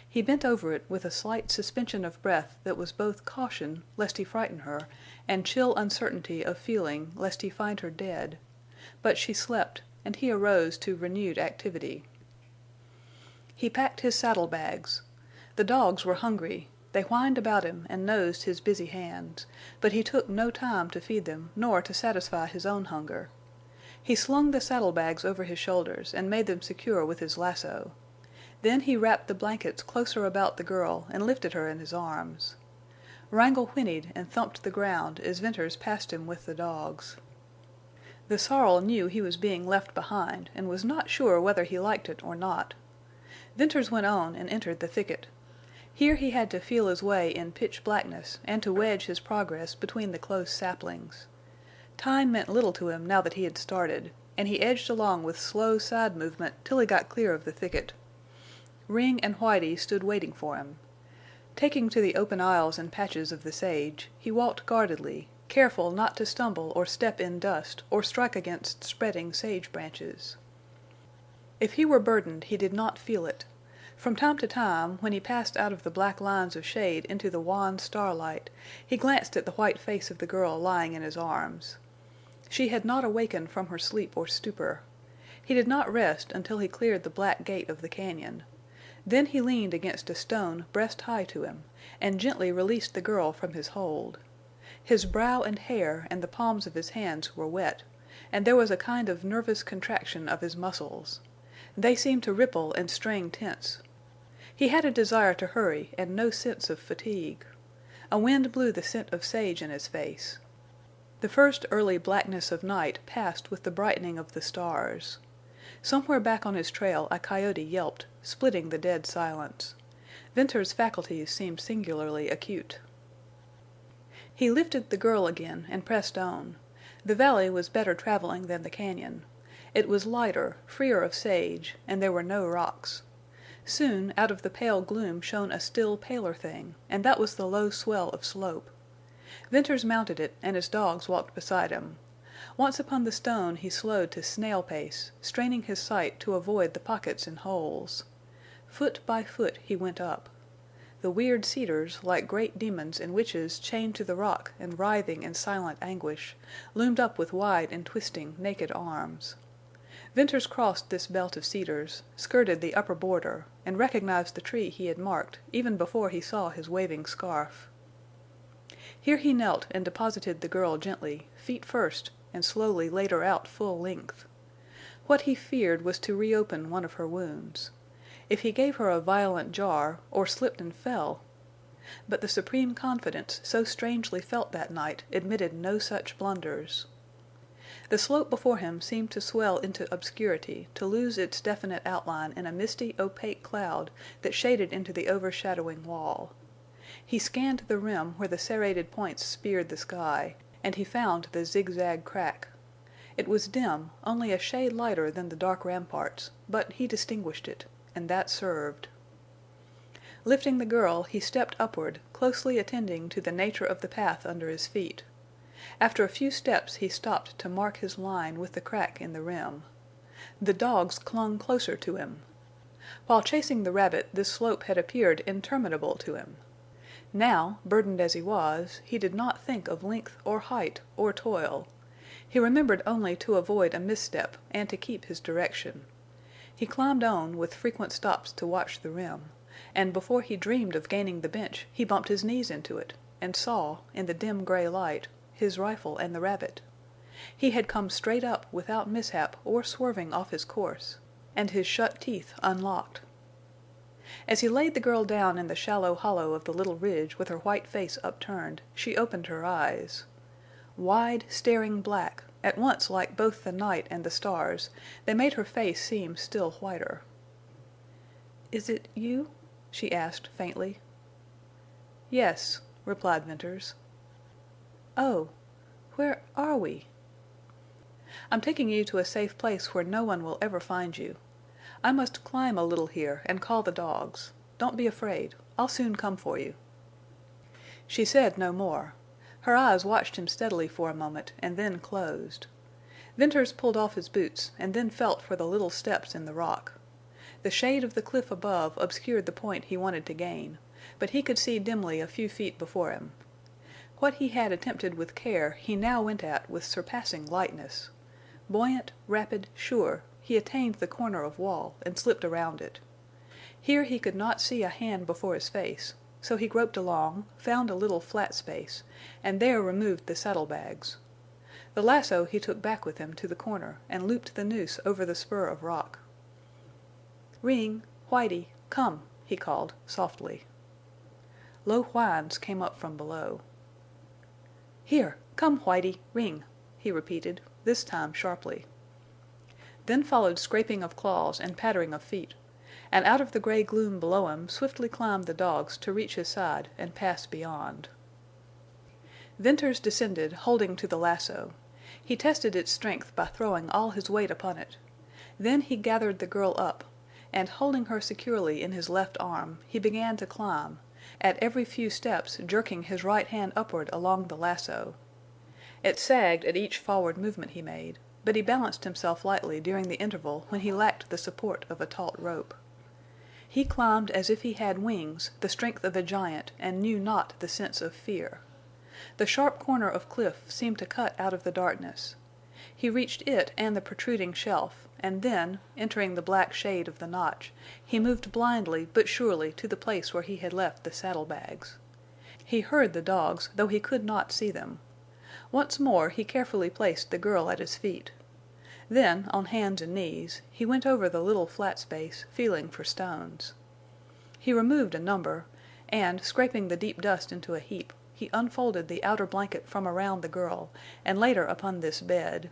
He bent over it with a slight suspension of breath that was both caution lest he frighten her and chill uncertainty of feeling lest he find her dead. But she slept, and he arose to renewed activity. He packed his saddle-bags. The dogs were hungry. They whined about him and nosed his busy hands, but he took no time to feed them nor to satisfy his own hunger. He slung the saddle-bags over his shoulders and made them secure with his lasso. Then he wrapped the blankets closer about the girl and lifted her in his arms. Wrangle whinnied and thumped the ground as Venters passed him with the dogs. The sorrel knew he was being left behind and was not sure whether he liked it or not. Venters went on and entered the thicket. Here he had to feel his way in pitch blackness and to wedge his progress between the close saplings. Time meant little to him now that he had started, and he edged along with slow side movement till he got clear of the thicket. Ring and Whitie stood waiting for him. Taking to the open aisles and patches of the sage, he walked guardedly, careful not to stumble or step in dust or strike against spreading sage branches. If he were burdened, he did not feel it. From time to time, when he passed out of the black lines of shade into the wan starlight, he glanced at the white face of the girl lying in his arms. She had not awakened from her sleep or stupor. He did not rest until he cleared the black gate of the cañon. Then he leaned against a stone breast high to him, and gently released the girl from his hold. His brow and hair and the palms of his hands were wet, and there was a kind of nervous contraction of his muscles. They seemed to ripple and strain tense. He had a desire to hurry and no sense of fatigue. A wind blew the scent of sage in his face. The first early blackness of night passed with the brightening of the stars. Somewhere back on his trail a coyote yelped, splitting the dead silence. Venters's faculties seemed singularly acute. He lifted the girl again and pressed on. The valley was better traveling than the cañon. It was lighter, freer of sage, and there were no rocks. Soon out of the pale gloom shone a still paler thing, and that was the low swell of slope. Venters mounted it, and his dogs walked beside him. Once upon the stone he slowed to snail pace, straining his sight to avoid the pockets and holes. Foot by foot he went up. The weird cedars, like great demons and witches chained to the rock and writhing in silent anguish, loomed up with wide and twisting, naked arms. Venters crossed this belt of cedars, skirted the upper border, and recognized the tree he had marked even before he saw his waving scarf. Here he knelt and deposited the girl gently, feet first, and slowly laid her out full length. What he feared was to reopen one of her wounds. If he gave her a violent jar, or slipped and fell. But the supreme confidence so strangely felt that night admitted no such blunders. The slope before him seemed to swell into obscurity, to lose its definite outline in a misty, opaque cloud that shaded into the overshadowing wall. He scanned the rim where the serrated points speared the sky, and he found the zigzag crack. It was dim, only a shade lighter than the dark ramparts, but he distinguished it, and that served. Lifting the girl, he stepped upward, closely attending to the nature of the path under his feet. After a few steps he stopped to mark his line with the crack in the rim. The dogs clung closer to him. While chasing the rabbit this slope had appeared interminable to him. Now, burdened as he was, he did not think of length or height or toil. He remembered only to avoid a misstep and to keep his direction. He climbed on, with frequent stops to watch the rim, and before he dreamed of gaining the bench he bumped his knees into it, and saw, in the dim gray light, his rifle and the rabbit. He had come straight up without mishap or swerving off his course, and his shut teeth unlocked. As he laid the girl down in the shallow hollow of the little ridge with her white face upturned, she opened her eyes. Wide, staring black, at once like both the night and the stars, they made her face seem still whiter. "Is it you?" she asked, faintly. "Yes," replied Venters. "Oh, where are we?" "I'm taking you to a safe place where no one will ever find you. I must climb a little here and call the dogs. Don't be afraid. I'll soon come for you." She said no more. Her eyes watched him steadily for a moment and then closed. Venters pulled off his boots and then felt for the little steps in the rock. The shade of the cliff above obscured the point he wanted to gain, but he could see dimly a few feet before him. What he had attempted with care he now went at with surpassing lightness. Buoyant, rapid, sure, he attained the corner of wall and slipped around it. Here he could not see a hand before his face, so he groped along, found a little flat space, and there removed the saddlebags. The lasso he took back with him to the corner and looped the noose over the spur of rock. "Ring, Whitie, come," he called, softly. Low whines came up from below. "Here, come, Whitie, Ring," he repeated, this time sharply. Then followed scraping of claws and pattering of feet, and out of the gray gloom below him swiftly climbed the dogs to reach his side and pass beyond. Venters descended, holding to the lasso. He tested its strength by throwing all his weight upon it. Then he gathered the girl up, and holding her securely in his left arm, he began to climb, at every few steps jerking his right hand upward along the lasso. It sagged at each forward movement he made, but he balanced himself lightly during the interval when he lacked the support of a taut rope. He climbed as if he had wings, the strength of a giant, and knew not the sense of fear. The sharp corner of cliff seemed to cut out of the darkness. He reached it and the protruding shelf, and then, entering the black shade of the notch, he moved blindly but surely to the place where he had left the saddlebags. He heard the dogs, though he could not see them. Once more he carefully placed the girl at his feet. Then, on hands and knees, he went over the little flat space, feeling for stones. He removed a number, and, scraping the deep dust into a heap, he unfolded the outer blanket from around the girl and laid her upon this bed.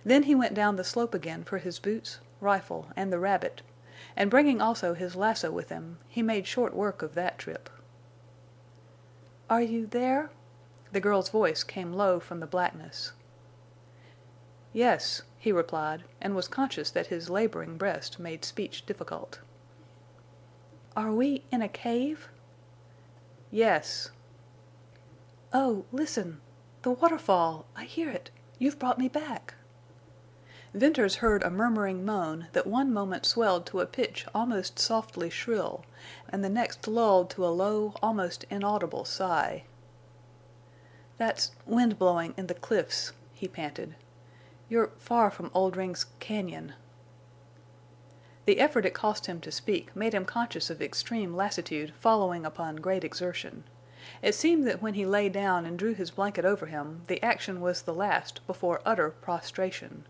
Then he went down the slope again for his boots, rifle, and the rabbit, and bringing also his lasso with him, he made short work of that trip. "Are you there?" The girl's voice came low from the blackness. "Yes," he replied, and was conscious that his laboring breast made speech difficult. "Are we in a cave?" "Yes." "Oh, listen! The waterfall! I hear it! You've brought me back!" Venters heard a murmuring moan that one moment swelled to a pitch almost softly shrill, and the next lulled to a low, almost inaudible sigh. "That's wind blowing in the cliffs," he panted. "You're far from Oldring's cañon." The effort it cost him to speak made him conscious of extreme lassitude following upon great exertion. It seemed that when he lay down and drew his blanket over him the action was the last before utter prostration.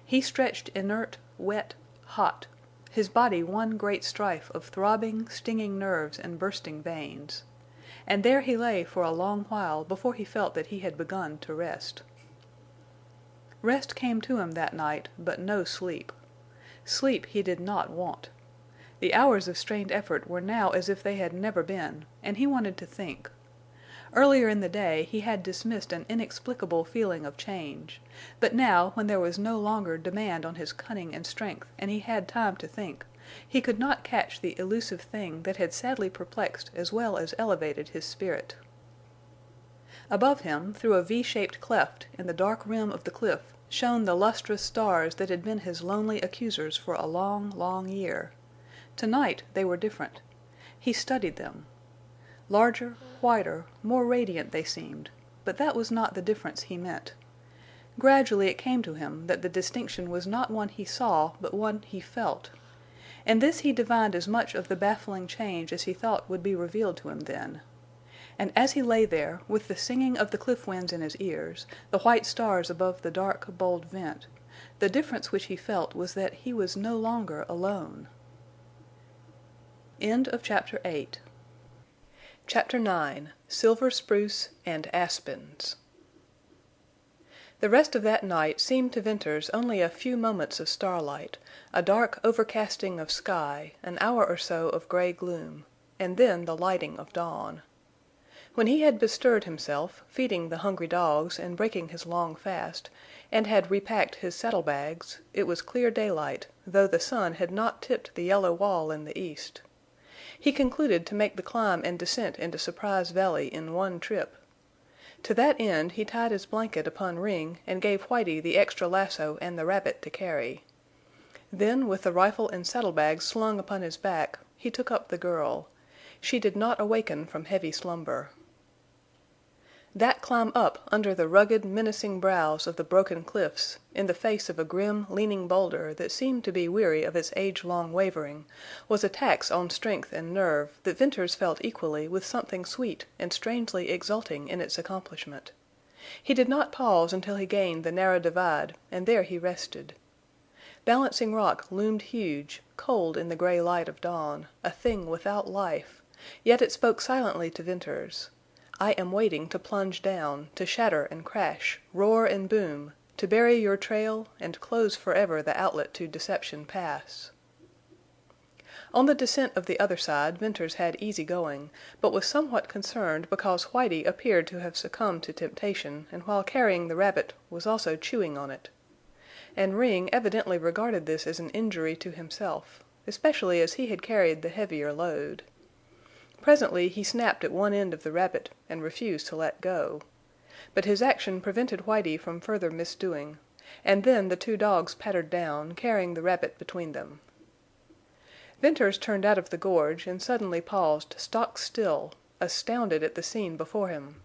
He stretched inert, wet, hot, his body one great strife of throbbing, stinging nerves and bursting veins. And there he lay for a long while before he felt that he had begun to rest. Rest came to him that night, but no sleep. Sleep he did not want. The hours of strained effort were now as if they had never been, and he wanted to think. Earlier in the day he had dismissed an inexplicable feeling of change, but now, when there was no longer demand on his cunning and strength and he had time to think, he could not catch the elusive thing that had sadly perplexed as well as elevated his spirit. Above him, through a V-shaped cleft in the dark rim of the cliff, shone the lustrous stars that had been his lonely accusers for a long, long year. Tonight they were different. He studied them. Larger, whiter, more radiant they seemed, but that was not the difference he meant. Gradually it came to him that the distinction was not one he saw, but one he felt. In this he divined as much of the baffling change as he thought would be revealed to him then. And as he lay there, with the singing of the cliff winds in his ears, the white stars above the dark, bold vent, the difference which he felt was that he was no longer alone. End of Chapter 8. Chapter 9. Silver Spruce and Aspens. The rest of that night seemed to Venters only a few moments of starlight, a dark overcasting of sky, an hour or so of gray gloom, and then the lighting of dawn. When he had bestirred himself, feeding the hungry dogs and breaking his long fast, and had repacked his saddle-bags, it was clear daylight, though the sun had not tipped the yellow wall in the east. He concluded to make the climb and descent into Surprise Valley in one trip. To that end he tied his blanket upon Ring and gave Whitie the extra lasso and the rabbit to carry. Then, with the rifle and saddlebags slung upon his back, he took up the girl. She did not awaken from heavy slumber. That climb up under the rugged, menacing brows of the broken cliffs, in the face of a grim, leaning boulder that seemed to be weary of its age-long wavering, was a tax on strength and nerve that Venters felt equally with something sweet and strangely exulting in its accomplishment. He did not pause until he gained the narrow divide, and there he rested. Balancing Rock loomed huge, cold in the gray light of dawn, a thing without life, yet it spoke silently to Venters. I am waiting to plunge down, to shatter and crash, roar and boom, to bury your trail and close forever the outlet to Deception Pass. On the descent of the other side Venters had easy going, but was somewhat concerned because Whitie appeared to have succumbed to temptation and while carrying the rabbit was also chewing on it. And Ring evidently regarded this as an injury to himself, especially as he had carried the heavier load. Presently he snapped at one end of the rabbit and refused to let go. But his action prevented Whitie from further misdoing, and then the two dogs pattered down, carrying the rabbit between them. Venters turned out of the gorge and suddenly paused stock still, astounded at the scene before him.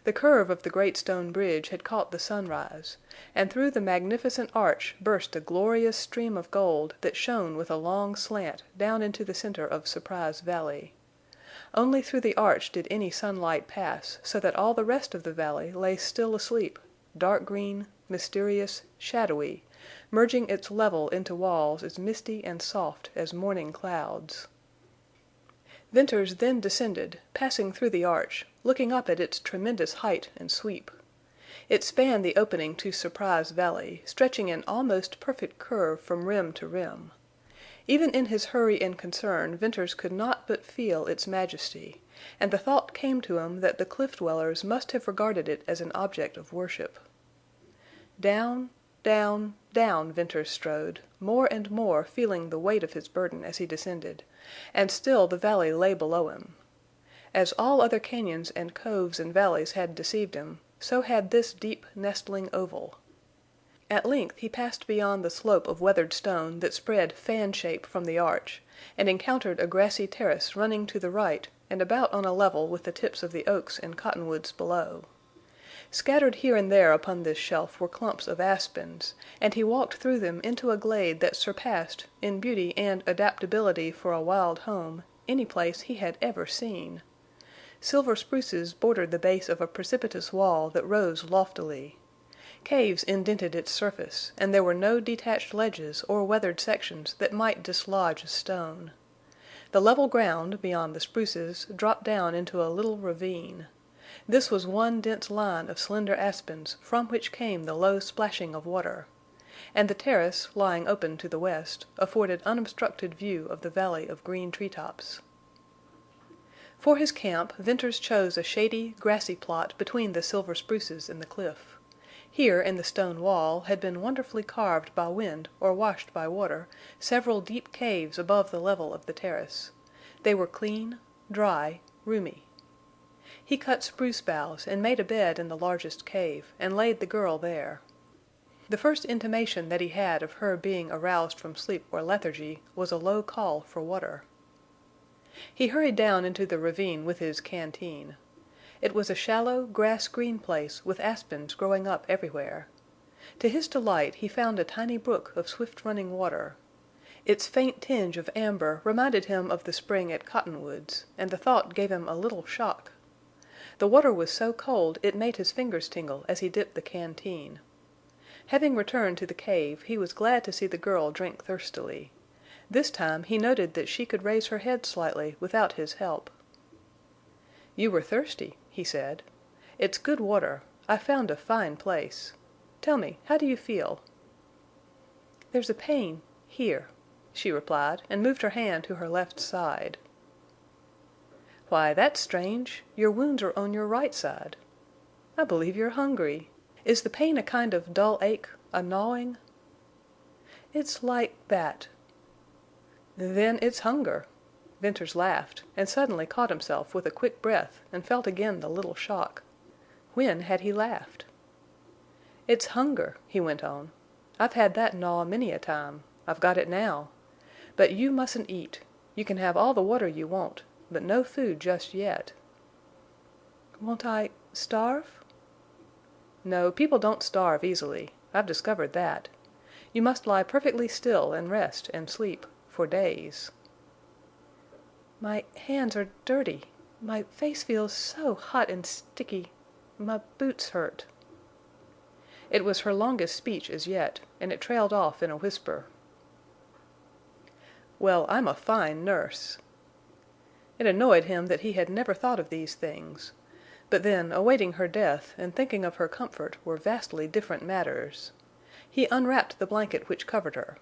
The curve of the great stone bridge had caught the sunrise, and through the magnificent arch burst a glorious stream of gold that shone with a long slant down into the center of Surprise Valley. Only through the arch did any sunlight pass, so that all the rest of the valley lay still asleep, dark green, mysterious, shadowy, merging its level into walls as misty and soft as morning clouds. Venters then descended, passing through the arch, looking up at its tremendous height and sweep. It spanned the opening to Surprise Valley, stretching in almost perfect curve from rim to rim. Even in his hurry and concern Venters could not but feel its majesty, and the thought came to him that the cliff dwellers must have regarded it as an object of worship. Down, down, down Venters strode, more and more feeling the weight of his burden as he descended, and still the valley lay below him. As all other cañons and coves and valleys had deceived him, so had this deep nestling oval. At length he passed beyond the slope of weathered stone that spread fan-shape from the arch, and encountered a grassy terrace running to the right and about on a level with the tips of the oaks and cottonwoods below. Scattered here and there upon this shelf were clumps of aspens, and he walked through them into a glade that surpassed, in beauty and adaptability for a wild home, any place he had ever seen. Silver spruces bordered the base of a precipitous wall that rose loftily. Caves indented its surface, and there were no detached ledges or weathered sections that might dislodge a stone. The level ground, beyond the spruces, dropped down into a little ravine. This was one dense line of slender aspens from which came the low splashing of water. And the terrace, lying open to the west, afforded unobstructed view of the valley of green treetops. For his camp Venters chose a shady, grassy plot between the silver spruces and the cliff. Here, in the stone wall, had been wonderfully carved by wind or washed by water several deep caves above the level of the terrace. They were clean, dry, roomy. He cut spruce boughs and made a bed in the largest cave, and laid the girl there. The first intimation that he had of her being aroused from sleep or lethargy was a low call for water. He hurried down into the ravine with his canteen. It was a shallow, grass-green place with aspens growing up everywhere. To his delight he found a tiny brook of swift-running water. Its faint tinge of amber reminded him of the spring at Cottonwoods, and the thought gave him a little shock. The water was so cold it made his fingers tingle as he dipped the canteen. Having returned to the cave, he was glad to see the girl drink thirstily. This time he noted that she could raise her head slightly without his help. "You were thirsty," he said. "It's good water. I found a fine place. Tell me, how do you feel?" "There's a pain—here," she replied, and moved her hand to her left side. "Why, that's strange. Your wounds are on your right side. I believe you're hungry. Is the pain a kind of dull ache, a gnawing?" "It's like that." "Then it's hunger." Venters laughed, and suddenly caught himself with a quick breath and felt again the little shock. When had he laughed? "It's hunger," he went on. "I've had that gnaw many a time. I've got it now. But you mustn't eat. You can have all the water you want, but no food just yet." "Won't I—starve?" "No, people don't starve easily. I've discovered that. You must lie perfectly still and rest and sleep for days." "My hands are dirty. My face feels so hot and sticky. My boots hurt." It was her longest speech as yet, and it trailed off in a whisper. "Well, I'm a fine nurse." It annoyed him that he had never thought of these things. But then, awaiting her death and thinking of her comfort were vastly different matters. He unwrapped the blanket which covered her.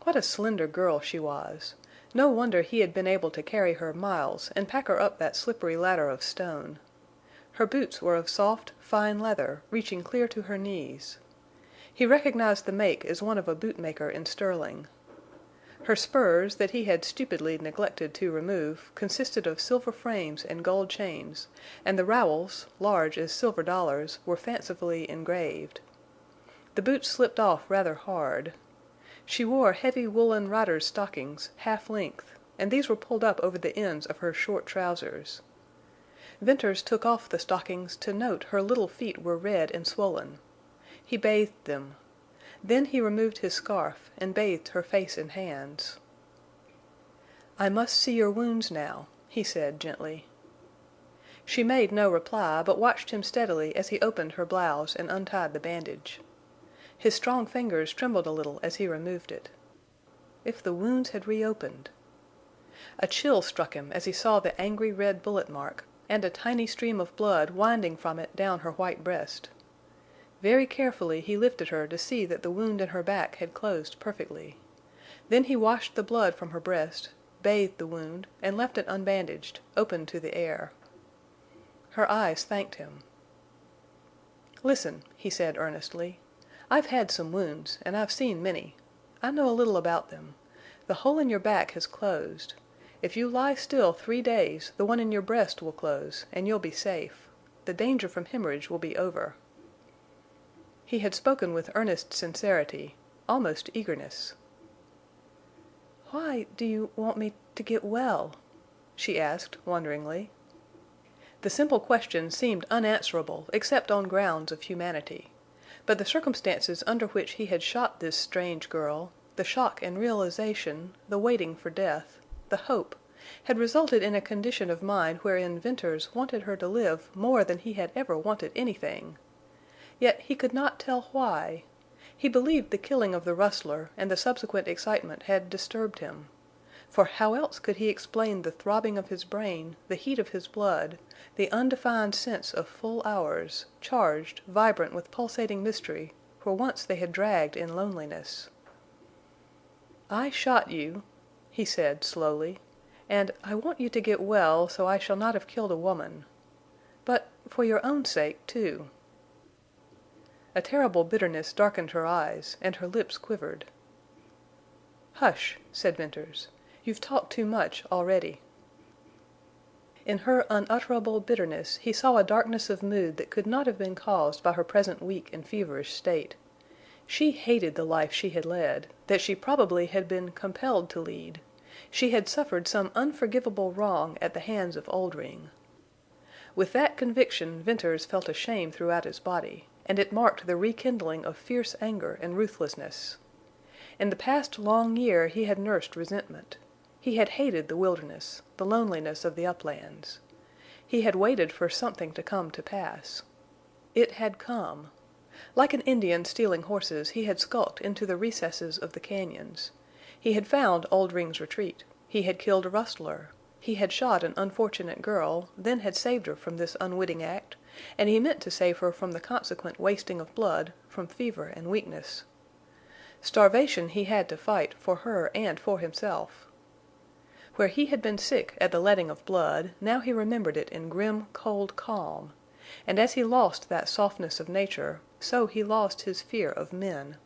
What a slender girl she was! No wonder he had been able to carry her miles and pack her up that slippery ladder of stone. Her boots were of soft, fine leather, reaching clear to her knees. He recognized the make as one of a bootmaker in Sterling. Her spurs, that he had stupidly neglected to remove, consisted of silver frames and gold chains, and the rowels, large as silver dollars, were fancifully engraved. The boots slipped off rather hard. She wore heavy woolen rider's stockings, half length, and these were pulled up over the ends of her short trousers. Venters took off the stockings to note her little feet were red and swollen. He bathed them. Then he removed his scarf and bathed her face and hands. "I must see your wounds now," he said, gently. She made no reply, but watched him steadily as he opened her blouse and untied the bandage. His strong fingers trembled a little as he removed it. If the wounds had reopened! A chill struck him as he saw the angry red bullet mark, and a tiny stream of blood winding from it down her white breast. Very carefully he lifted her to see that the wound in her back had closed perfectly. Then he washed the blood from her breast, bathed the wound, and left it unbandaged, open to the air. Her eyes thanked him. "Listen," he said, earnestly. "I've had some wounds, and I've seen many. I know a little about them. The hole in your back has closed. If you lie still 3 days the one in your breast will close, and you'll be safe. The danger from hemorrhage will be over." He had spoken with earnest sincerity, almost eagerness. "Why do you want me to get well?" she asked, wonderingly. The simple question seemed unanswerable except on grounds of humanity. But the circumstances under which he had shot this strange girl, the shock and realization, the waiting for death, the hope, had resulted in a condition of mind wherein Venters wanted her to live more than he had ever wanted anything. Yet he could not tell why. He believed the killing of the rustler and the subsequent excitement had disturbed him. For how else could he explain the throbbing of his brain, the heat of his blood, the undefined sense of full hours, charged, vibrant with pulsating mystery, where once they had dragged in loneliness? "I shot you," he said, slowly, "and I want you to get well so I shall not have killed a woman. But for your own sake, too." A terrible bitterness darkened her eyes, and her lips quivered. "Hush," said Venters. "You've talked too much already." In her unutterable bitterness he saw a darkness of mood that could not have been caused by her present weak and feverish state. She hated the life she had led, that she probably had been compelled to lead. She had suffered some unforgivable wrong at the hands of Oldring. With that conviction Venters felt a shame throughout his body, and it marked the rekindling of fierce anger and ruthlessness. In the past long year he had nursed resentment. He had hated the wilderness, the loneliness of the uplands. He had waited for something to come to pass. It had come. Like an Indian stealing horses, he had skulked into the recesses of the cañons. He had found Oldring's retreat. He had killed a rustler. He had shot an unfortunate girl, then had saved her from this unwitting act, and he meant to save her from the consequent wasting of blood, from fever and weakness. Starvation he had to fight for her and for himself. Where he had been sick at the letting of blood, now he remembered it in grim, cold calm. And as he lost that softness of nature, so he lost his fear of men.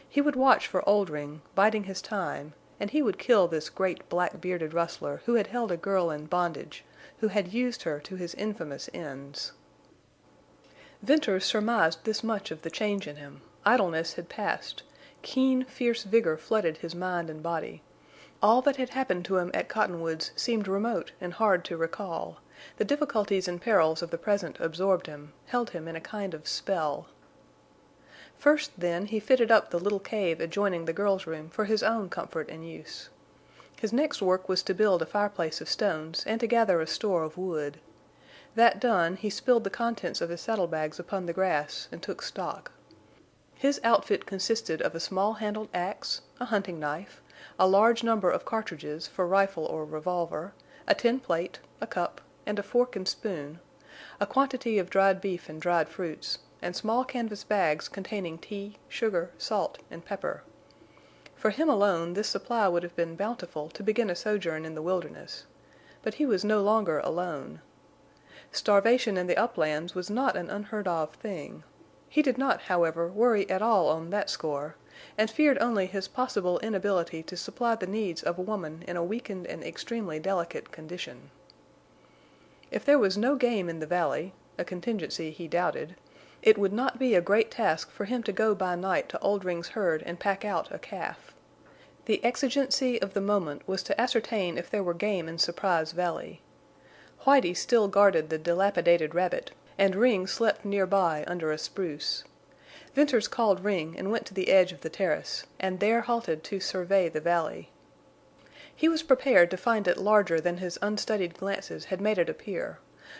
He would watch for Oldring, biding his time, and he would kill this great black-bearded rustler who had held a girl in bondage, who had used her to his infamous ends. Venters surmised this much of the change in him. Idleness had passed. Keen, fierce vigor flooded his mind and body. All that had happened to him at Cottonwoods seemed remote and hard to recall. The difficulties and perils of the present absorbed him, held him in a kind of spell. First, then, he fitted up the little cave adjoining the girl's room for his own comfort and use. His next work was to build a fireplace of stones and to gather a store of wood. That done, he spilled the contents of his saddlebags upon the grass and took stock. His outfit consisted of a small-handled axe, a hunting knife, a large number of cartridges for rifle or revolver, a tin plate, a cup, and a fork and spoon, a quantity of dried beef and dried fruits, and small canvas bags containing tea, sugar, salt, and pepper. For him alone this supply would have been bountiful to begin a sojourn in the wilderness. But he was no longer alone. Starvation in the uplands was not an unheard-of thing. He did not, however, worry at all on that score, and feared only his possible inability to supply the needs of a woman in a weakened and extremely delicate condition. If there was no game in the valley, a contingency he doubted, it would not be a great task for him to go by night to Oldring's herd and pack out a calf. The exigency of the moment was to ascertain if there were game in Surprise Valley. Whitie still guarded the dilapidated rabbit, and Ring slept nearby under a spruce. Venters called Ring and went to the edge of the terrace, and there halted to survey the valley. He was prepared to find it larger than his unstudied glances had made it appear.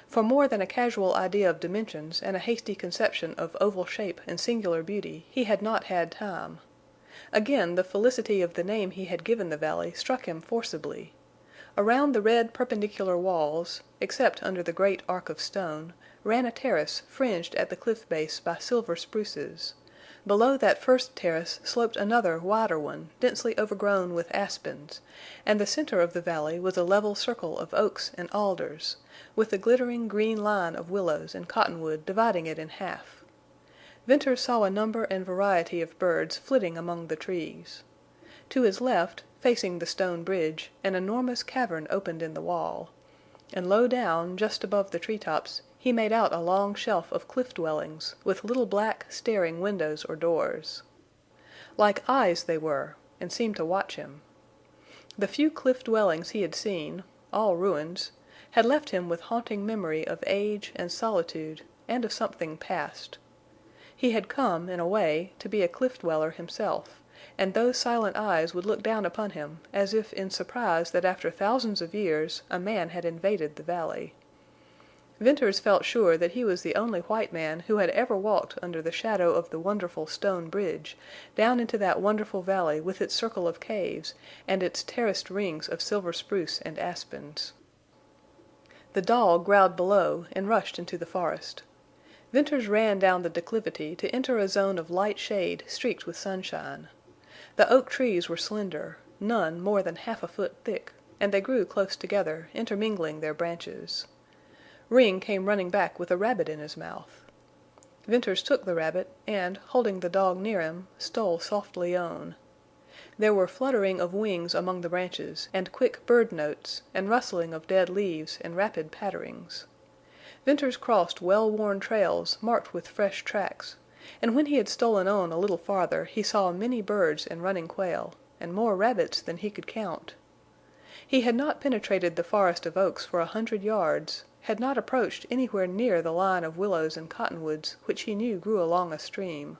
For more than a casual idea of dimensions and a hasty conception of oval shape and singular beauty he had not had time. Again the felicity of the name he had given the valley struck him forcibly. Around the red perpendicular walls, except under the great arc of stone, ran a terrace fringed at the cliff base by silver spruces. Below that first terrace sloped another wider one, densely overgrown with aspens, and the center of the valley was a level circle of oaks and alders, with the glittering green line of willows and cottonwood dividing it in half. Venters saw a number and variety of birds flitting among the trees. To his left, facing the stone bridge, an enormous cavern opened in the wall. And low down, just above the treetops, he made out a long shelf of cliff dwellings, with little black, staring windows or doors. Like eyes they were, and seemed to watch him. The few cliff dwellings he had seen, all ruins, had left him with haunting memory of age and solitude and of something past. He had come, in a way, to be a cliff dweller himself, and those silent eyes would look down upon him as if in surprise that after thousands of years a man had invaded the valley. Venters felt sure that he was the only white man who had ever walked under the shadow of the wonderful stone bridge, down into that wonderful valley with its circle of caves and its terraced rings of silver spruce and aspens. The dog growled below and rushed into the forest. Venters ran down the declivity to enter a zone of light shade streaked with sunshine. The oak trees were slender, none more than half a foot thick, and they grew close together, intermingling their branches. Ring came running back with a rabbit in his mouth. Venters took the rabbit and, holding the dog near him, stole softly on. There were fluttering of wings among the branches, and quick bird notes, and rustling of dead leaves, and rapid patterings. Venters crossed well-worn trails marked with fresh tracks, and when he had stolen on a little farther he saw many birds and running quail, and more rabbits than he could count. He had not penetrated the forest of oaks for 100 yards, had not approached anywhere near the line of willows and cottonwoods which he knew grew along a stream.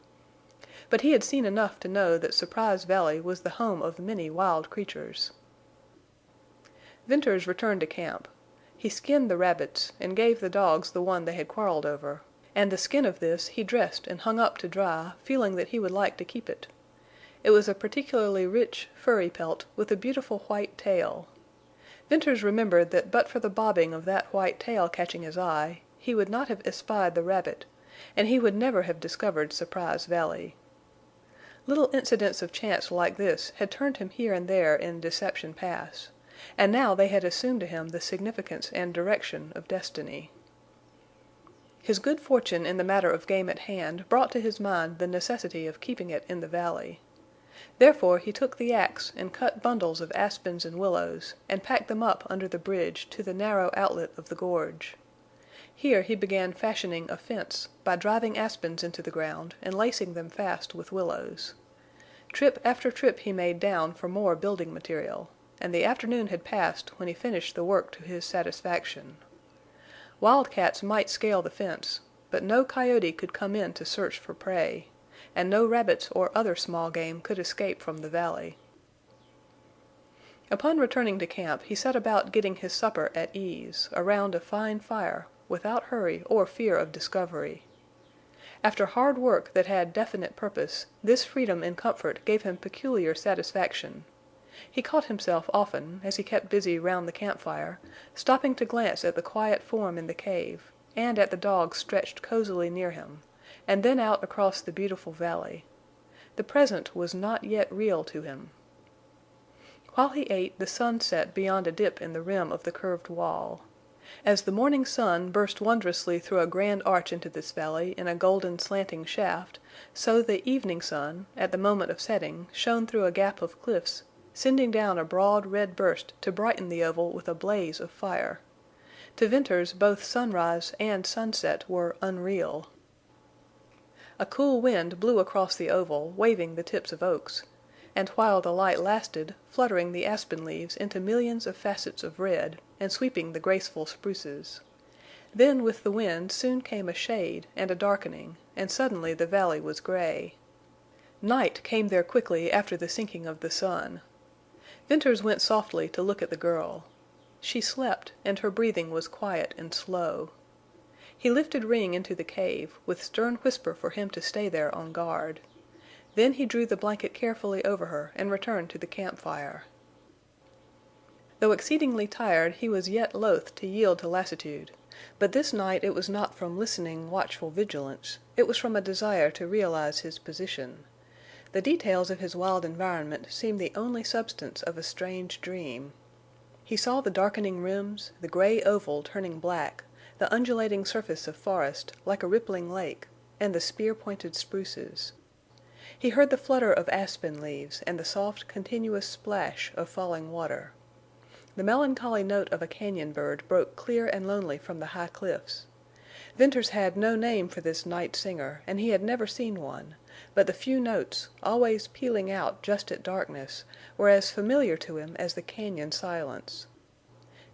But he had seen enough to know that Surprise Valley was the home of many wild creatures. Venters returned to camp. He skinned the rabbits, and gave the dogs the one they had quarreled over, and the skin of this he dressed and hung up to dry, feeling that he would like to keep it. It was a particularly rich, furry pelt with a beautiful white tail. Venters remembered that but for the bobbing of that white tail catching his eye, he would not have espied the rabbit, and he would never have discovered Surprise Valley. Little incidents of chance like this had turned him here and there in Deception Pass, and now they had assumed to him the significance and direction of destiny. His good fortune in the matter of game at hand brought to his mind the necessity of keeping it in the valley. Therefore he took the axe and cut bundles of aspens and willows, and packed them up under the bridge to the narrow outlet of the gorge. Here he began fashioning a fence by driving aspens into the ground and lacing them fast with willows. Trip after trip he made down for more building material, and the afternoon had passed when he finished the work to his satisfaction. Wildcats might scale the fence, but no coyote could come in to search for prey, and no rabbits or other small game could escape from the valley. Upon returning to camp he set about getting his supper at ease, around a fine fire, without hurry or fear of discovery. After hard work that had definite purpose, this freedom and comfort gave him peculiar satisfaction. He caught himself often, as he kept busy round the campfire, stopping to glance at the quiet form in the cave, and at the dogs stretched cozily near him, and then out across the beautiful valley. The present was not yet real to him. While he ate, the sun set beyond a dip in the rim of the curved wall. As the morning sun burst wondrously through a grand arch into this valley in a golden slanting shaft, so the evening sun, at the moment of setting, shone through a gap of cliffs, sending down a broad red burst to brighten the oval with a blaze of fire. To Venters both sunrise and sunset were unreal. A cool wind blew across the oval, waving the tips of oaks, and while the light lasted, fluttering the aspen leaves into millions of facets of red, and sweeping the graceful spruces. Then with the wind soon came a shade and a darkening, and suddenly the valley was gray. Night came there quickly after the sinking of the sun. Venters went softly to look at the girl. She slept, and her breathing was quiet and slow. He lifted Ring into the cave, with stern whisper for him to stay there on guard. Then he drew the blanket carefully over her and returned to the campfire. Though exceedingly tired, he was yet loath to yield to lassitude, but this night it was not from listening, watchful vigilance; it was from a desire to realize his position. The details of his wild environment seemed the only substance of a strange dream. He saw the darkening rims, the gray oval turning black, the undulating surface of forest, like a rippling lake, and the spear-pointed spruces. He heard the flutter of aspen leaves and the soft, continuous splash of falling water. The melancholy note of a cañon bird broke clear and lonely from the high cliffs. Venters had no name for this night singer, and he had never seen one, but the few notes, always pealing out just at darkness, were as familiar to him as the cañon silence.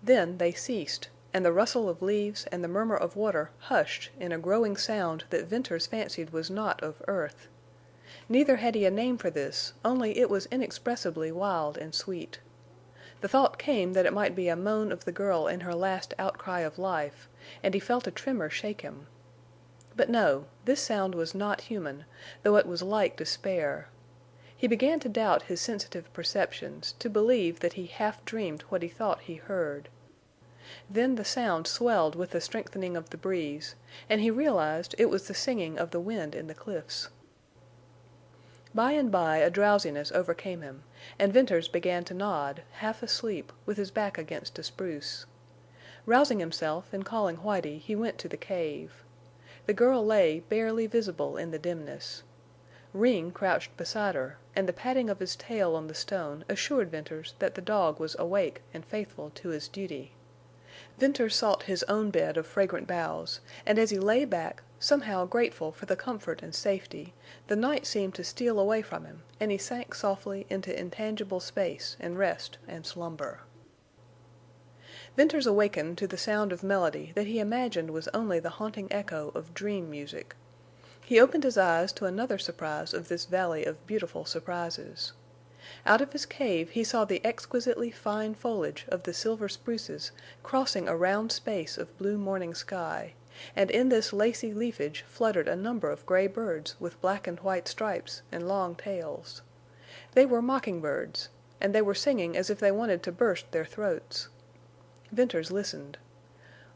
Then they ceased, and the rustle of leaves and the murmur of water hushed in a growing sound that Venters fancied was not of earth. Neither had he a name for this, only it was inexpressibly wild and sweet. The thought came that it might be a moan of the girl in her last outcry of life, and he felt a tremor shake him. But no, this sound was not human, though it was like despair. He began to doubt his sensitive perceptions, to believe that he half dreamed what he thought he heard. Then the sound swelled with the strengthening of the breeze, and he realized it was the singing of the wind in the cliffs. By and by a drowsiness overcame him, and Venters began to nod, half asleep, with his back against a spruce. Rousing himself and calling Whitie, he went to the cave. The girl lay barely visible in the dimness. Ring crouched beside her, and the patting of his tail on the stone assured Venters that the dog was awake and faithful to his duty. Venters sought his own bed of fragrant boughs, and as he lay back, somehow grateful for the comfort and safety, the night seemed to steal away from him, and he sank softly into intangible space and rest and slumber. Venters awakened to the sound of melody that he imagined was only the haunting echo of dream music. He opened his eyes to another surprise of this valley of beautiful surprises. Out of his cave he saw the exquisitely fine foliage of the silver spruces crossing a round space of blue morning sky, and in this lacy leafage fluttered a number of gray birds with black and white stripes and long tails. They were mockingbirds, and they were singing as if they wanted to burst their throats. Venters listened.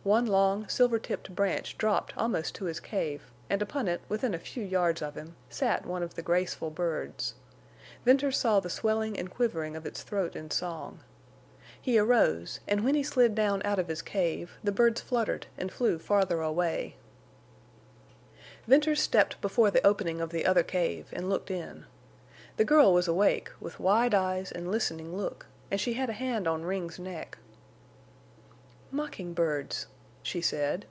One long, silver-tipped branch dropped almost to his cave, and upon it, within a few yards of him, sat one of the graceful birds. Venters saw the swelling and quivering of its throat in song. He arose, and when he slid down out of his cave, the birds fluttered and flew farther away. Venters stepped before the opening of the other cave and looked in. The girl was awake, with wide eyes and listening look, and she had a hand on Ring's neck. "Mockingbirds," she said.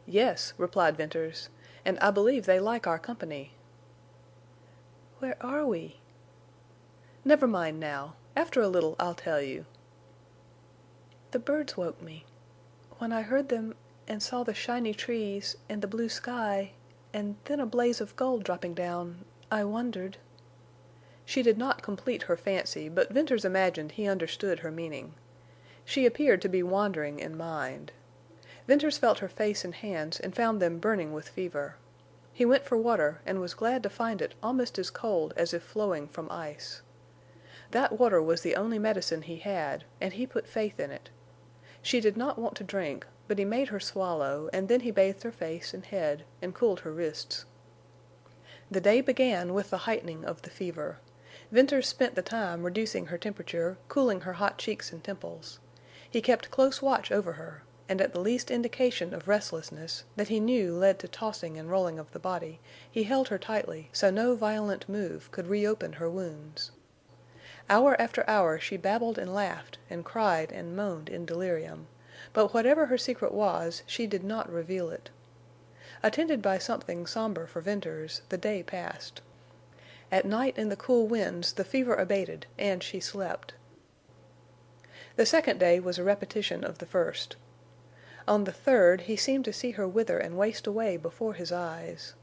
"Yes," replied Venters, "and I believe they like our company." "Where are we?" "Never mind now. After a little I'll tell you." "The birds woke me. When I heard them and saw the shiny trees and the blue sky and then a blaze of gold dropping down, I wondered—" She did not complete her fancy, but Venters imagined he understood her meaning. She appeared to be wandering in mind. Venters felt her face and hands and found them burning with fever. He went for water and was glad to find it almost as cold as if flowing from ice. That water was the only medicine he had, and he put faith in it. She did not want to drink, but he made her swallow, and then he bathed her face and head and cooled her wrists. The day began with the heightening of the fever. Venters spent the time reducing her temperature, cooling her hot cheeks and temples. He kept close watch over her, and at the least indication of restlessness, that he knew led to tossing and rolling of the body, he held her tightly so no violent move could reopen her wounds. Hour after hour she babbled and laughed and cried and moaned in delirium, but whatever her secret was, she did not reveal it. Attended by something somber for Venters, the day passed. At night in the cool winds the fever abated and she slept. The second day was a repetition of the first. On the third he seemed to see her wither and waste away before his eyes.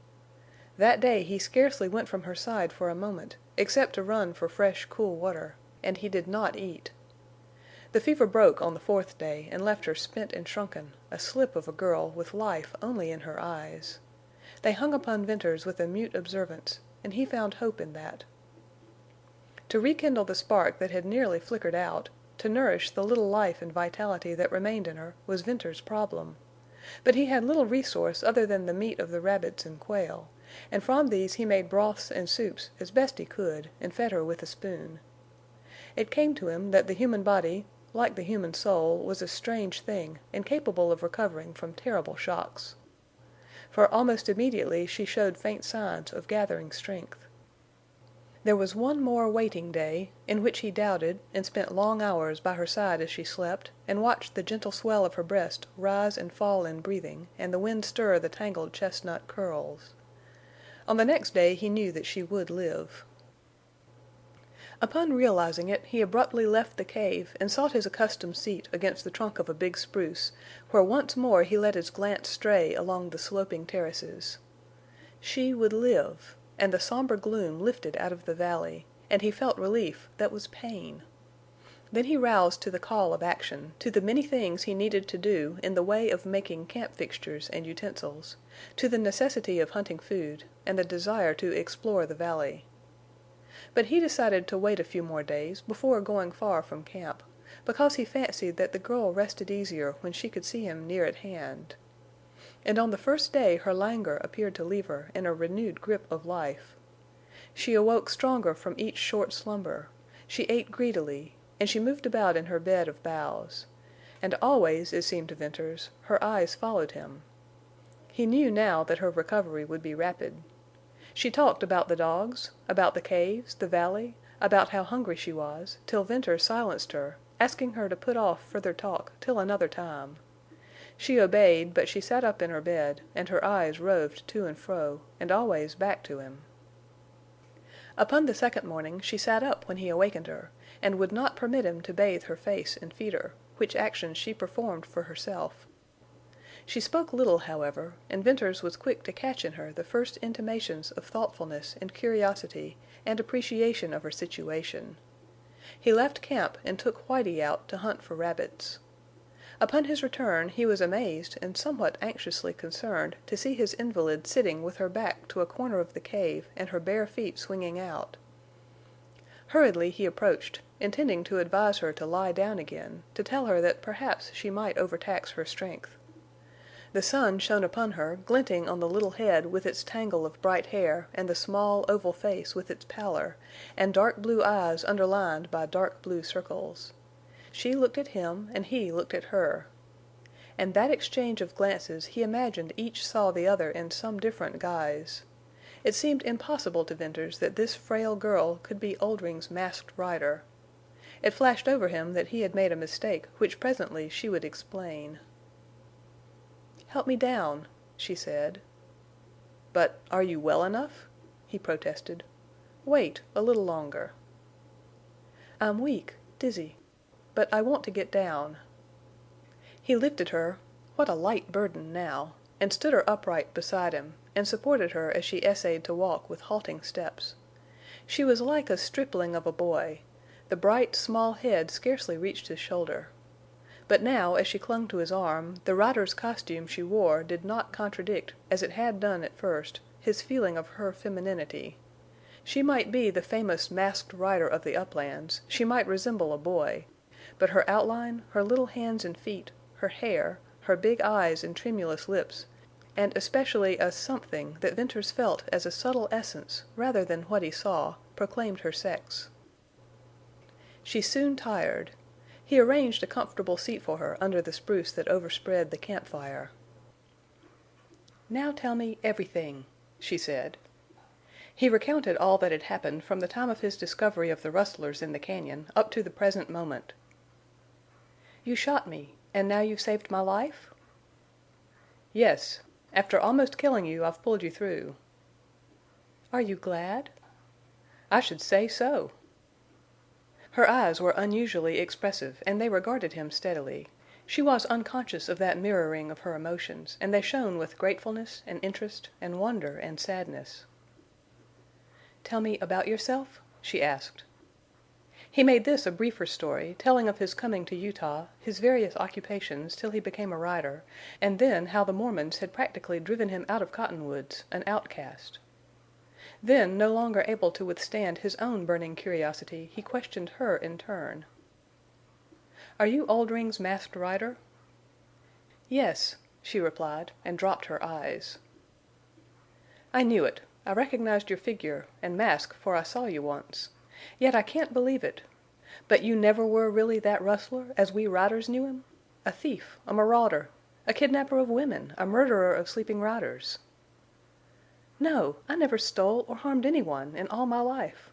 That day he scarcely went from her side for a moment, except to run for fresh, cool water, and he did not eat. The fever broke on the fourth day and left her spent and shrunken, a slip of a girl with life only in her eyes. They hung upon Venters with a mute observance, and he found hope in that. To rekindle the spark that had nearly flickered out, to nourish the little life and vitality that remained in her, was Venters's problem. But he had little resource other than the meat of the rabbits and quail, and from these he made broths and soups as best he could and fed her with a spoon. It came to him that the human body, like the human soul, was a strange thing and capable of recovering from terrible shocks. For almost immediately she showed faint signs of gathering strength. There was one more waiting day, in which he doubted and spent long hours by her side as she slept, and watched the gentle swell of her breast rise and fall in breathing, and the wind stir the tangled chestnut curls. On the next day he knew that she would live. Upon realizing it, he abruptly left the cave and sought his accustomed seat against the trunk of a big spruce, where once more he let his glance stray along the sloping terraces. She would live, and the somber gloom lifted out of the valley, and he felt relief that was pain. Then he roused to the call of action, to the many things he needed to do in the way of making camp fixtures and utensils, to the necessity of hunting food, and the desire to explore the valley. But he decided to wait a few more days before going far from camp, because he fancied that the girl rested easier when she could see him near at hand. And on the first day her languor appeared to leave her in a renewed grip of life. She awoke stronger from each short slumber. She ate greedily, and she moved about in her bed of boughs. And always, it seemed to Venters, her eyes followed him. He knew now that her recovery would be rapid. She talked about the dogs, about the caves, the valley, about how hungry she was, till Venters silenced her, asking her to put off further talk till another time. She obeyed, but she sat up in her bed, and her eyes roved to and fro, and always back to him. Upon the second morning she sat up when he awakened her, and would not permit him to bathe her face and feed her, which actions she performed for herself. She spoke little, however, and Venters was quick to catch in her the first intimations of thoughtfulness and curiosity and appreciation of her situation. He left camp and took Whitie out to hunt for rabbits. Upon his return he was amazed and somewhat anxiously concerned to see his invalid sitting with her back to a corner of the cave and her bare feet swinging out. Hurriedly he approached, intending to advise her to lie down again, to tell her that perhaps she might overtax her strength. The sun shone upon her, glinting on the little head with its tangle of bright hair and the small oval face with its pallor, and dark blue eyes underlined by dark blue circles. She looked at him and he looked at her. And that exchange of glances he imagined each saw the other in some different guise. It seemed impossible to Venters that this frail girl could be Oldring's Masked Rider. It flashed over him that he had made a mistake which presently she would explain. "Help me down," she said. "But are you well enough?" he protested. "Wait a little longer." "I'm weak, dizzy. But I want to get down." He lifted her—what a light burden now!—and stood her upright beside him, and supported her as she essayed to walk with halting steps. She was like a stripling of a boy. The bright, small head scarcely reached his shoulder. But now, as she clung to his arm, the rider's costume she wore did not contradict, as it had done at first, his feeling of her femininity. She might be the famous Masked Rider of the uplands, she might resemble a boy, but her outline, her little hands and feet, her hair, her big eyes and tremulous lips, and especially a something that Venters felt as a subtle essence rather than what he saw, proclaimed her sex. She soon tired. He arranged a comfortable seat for her under the spruce that overspread the campfire. "Now tell me everything," she said. He recounted all that had happened from the time of his discovery of the rustlers in the cañon up to the present moment. "You shot me, and now you've saved my life?" "Yes. After almost killing you, I've pulled you through." "Are you glad?" "I should say so." Her eyes were unusually expressive, and they regarded him steadily. She was unconscious of that mirroring of her emotions, and they shone with gratefulness and interest and wonder and sadness. "Tell me about yourself?" she asked. He made this a briefer story, telling of his coming to Utah, his various occupations till he became a rider, and then how the Mormons had practically driven him out of Cottonwoods, an outcast. Then, no longer able to withstand his own burning curiosity, he questioned her in turn. "Are you Oldring's Masked Rider?" "Yes," she replied, and dropped her eyes. "I knew it. I recognized your figure and mask, for I saw you once. Yet I can't believe it. But you never were really that rustler, as we riders knew him? A thief, a marauder, a kidnapper of women, a murderer of sleeping riders." "No, I never stole or harmed anyone in all my life.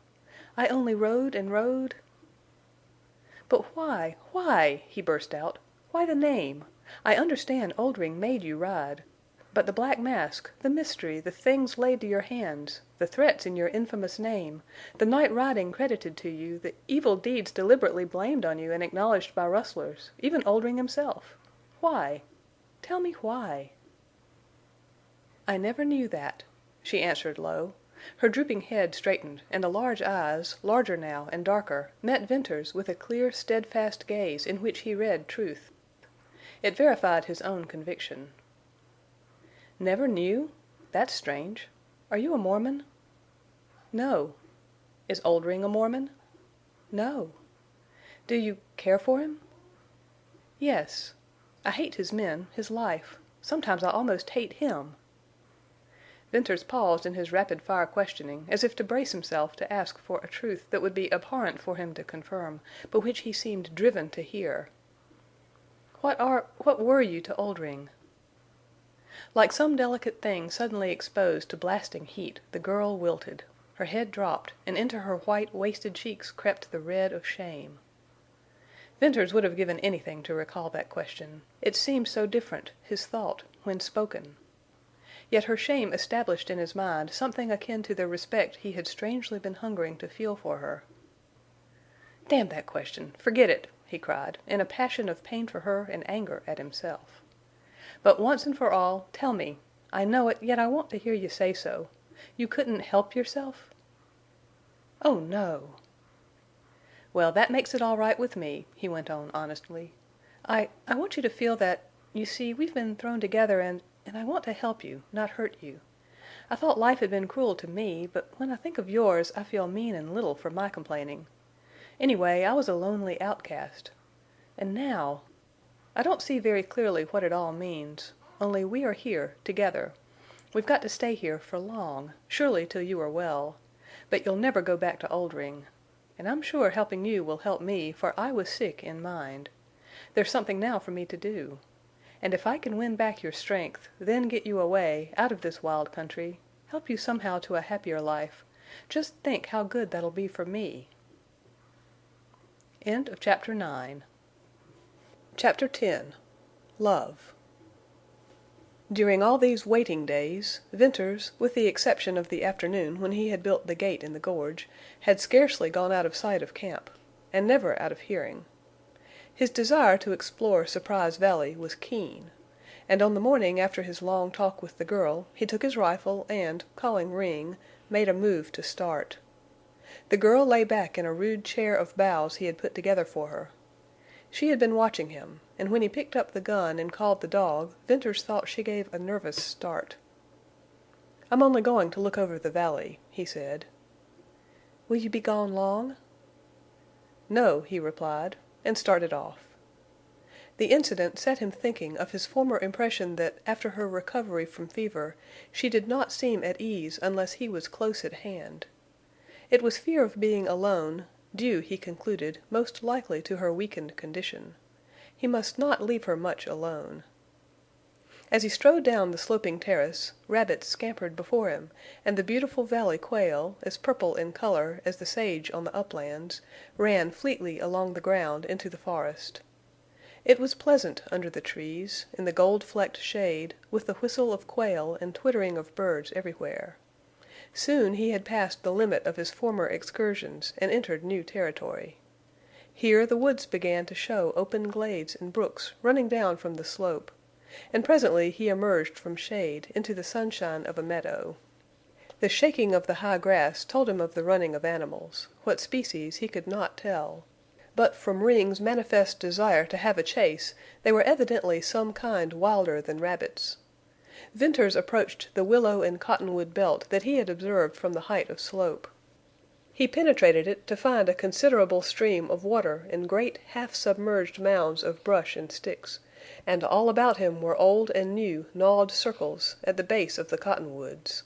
I only rode and rode—" "But why?" he burst out. "Why the name? I understand Oldring made you ride. But the black mask, the mystery, the things laid to your hands, the threats in your infamous name, the night riding credited to you, the evil deeds deliberately blamed on you and acknowledged by rustlers, even Oldring himself. Why? Tell me why." "I never knew that," she answered low. Her drooping head straightened, and the large eyes, larger now and darker, met Venters with a clear, steadfast gaze in which he read truth. It verified his own conviction. "Never knew? That's strange. Are you a Mormon?" "No." "Is Oldring a Mormon?" "No." "Do you care for him?" "Yes. I hate his men, his life. Sometimes I almost hate him." Venters paused in his rapid-fire questioning, as if to brace himself to ask for a truth that would be abhorrent for him to confirm, but which he seemed driven to hear. "What were you to Oldring?" Like some delicate thing suddenly exposed to blasting heat, the girl wilted. Her head dropped, and into her white, wasted cheeks crept the red of shame. Venters would have given anything to recall that question. It seemed so different, his thought, when spoken. Yet her shame established in his mind something akin to the respect he had strangely been hungering to feel for her. "Damn that question! Forget it!" he cried, in a passion of pain for her and anger at himself. "But once and for all, tell me. I know it, yet I want to hear you say so. You couldn't help yourself?" "Oh, no." "Well, that makes it all right with me," he went on honestly. "I want you to feel that—you see, we've been thrown together and I want to help you, not hurt you. I thought life had been cruel to me, but when I think of yours I feel mean and little for my complaining. Anyway, I was a lonely outcast. And now... I don't see very clearly what it all means. Only we are here, together. We've got to stay here for long, surely till you are well. But you'll never go back to Oldring. And I'm sure helping you will help me, for I was sick in mind. There's something now for me to do. And if I can win back your strength, then get you away, out of this wild country, help you somehow to a happier life, just think how good that'll be for me." End of Chapter 9. Chapter 10. Love. During all these waiting days, Venters, with the exception of the afternoon when he had built the gate in the gorge, had scarcely gone out of sight of camp, and never out of hearing. His desire to explore Surprise Valley was keen, and on the morning after his long talk with the girl he took his rifle and, calling Ring, made a move to start. The girl lay back in a rude chair of boughs he had put together for her. She had been watching him, and when he picked up the gun and called the dog, Venters thought she gave a nervous start. "I'm only going to look over the valley," he said. "Will you be gone long?" "No," he replied, and started off. The incident set him thinking of his former impression that after her recovery from fever she did not seem at ease unless he was close at hand. It was fear of being alone, due, he concluded, most likely to her weakened condition. He must not leave her much alone. As he strode down the sloping terrace, rabbits scampered before him, and the beautiful valley quail, as purple in color as the sage on the uplands, ran fleetly along the ground into the forest. It was pleasant under the trees, in the gold-flecked shade, with the whistle of quail and twittering of birds everywhere. Soon he had passed the limit of his former excursions and entered new territory. Here the woods began to show open glades and brooks running down from the slope, and presently he emerged from shade into the sunshine of a meadow. The shaking of the high grass told him of the running of animals, what species he could not tell. But from Ring's manifest desire to have a chase they were evidently some kind wilder than rabbits. Venters approached the willow and cottonwood belt that he had observed from the height of slope. He penetrated it to find a considerable stream of water in great half-submerged mounds of brush and sticks, and all about him were old and new gnawed circles at the base of the cottonwoods.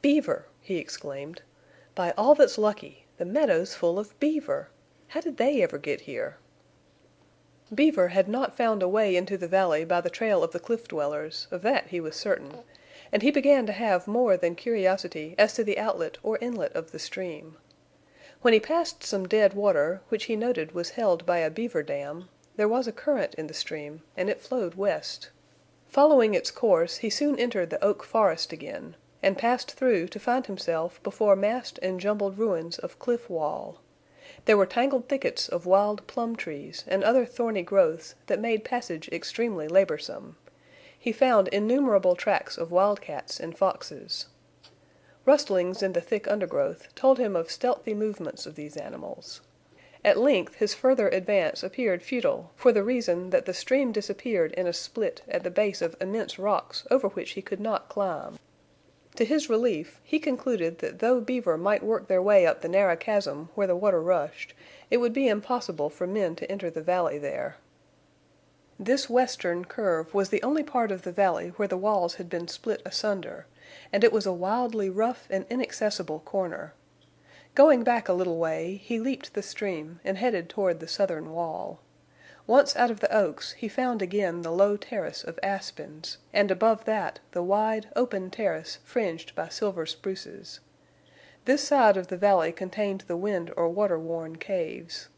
"Beaver!" he exclaimed. "By all that's lucky! The meadow's full of beaver! How did they ever get here?" Beaver had not found a way into the valley by the trail of the cliff dwellers, of that he was certain, and he began to have more than curiosity as to the outlet or inlet of the stream. When he passed some dead water, which he noted was held by a beaver dam, there was a current in the stream, and it flowed west. Following its course, he soon entered the oak forest again, and passed through to find himself before massed and jumbled ruins of cliff wall. There were tangled thickets of wild plum trees and other thorny growths that made passage extremely laborsome. He found innumerable tracks of wildcats and foxes. Rustlings in the thick undergrowth told him of stealthy movements of these animals. At length his further advance appeared futile, for the reason that the stream disappeared in a split at the base of immense rocks over which he could not climb. To his relief, he concluded that though beaver might work their way up the narrow chasm where the water rushed, it would be impossible for men to enter the valley there. This western curve was the only part of the valley where the walls had been split asunder, and it was a wildly rough and inaccessible corner. Going back a little way, he leaped the stream and headed toward the southern wall. Once out of the oaks, he found again the low terrace of aspens, and above that the wide, open terrace fringed by silver spruces. This side of the valley contained the wind or water-worn caves.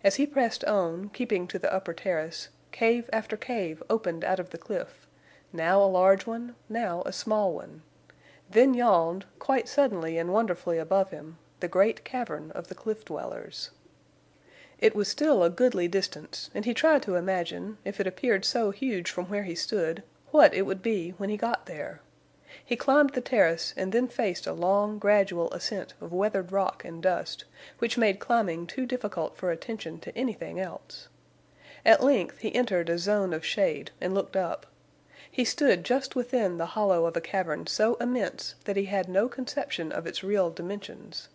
As he pressed on, keeping to the upper terrace, cave after cave opened out of the cliff, now a large one, now a small one. Then yawned, quite suddenly and wonderfully above him, the great cavern of the cliff-dwellers. It was still a goodly distance, and he tried to imagine, if it appeared so huge from where he stood, what it would be when he got there. He climbed the terrace and then faced a long, gradual ascent of weathered rock and dust, which made climbing too difficult for attention to anything else. At length he entered a zone of shade and looked up. He stood just within the hollow of a cavern so immense that he had no conception of its real dimensions.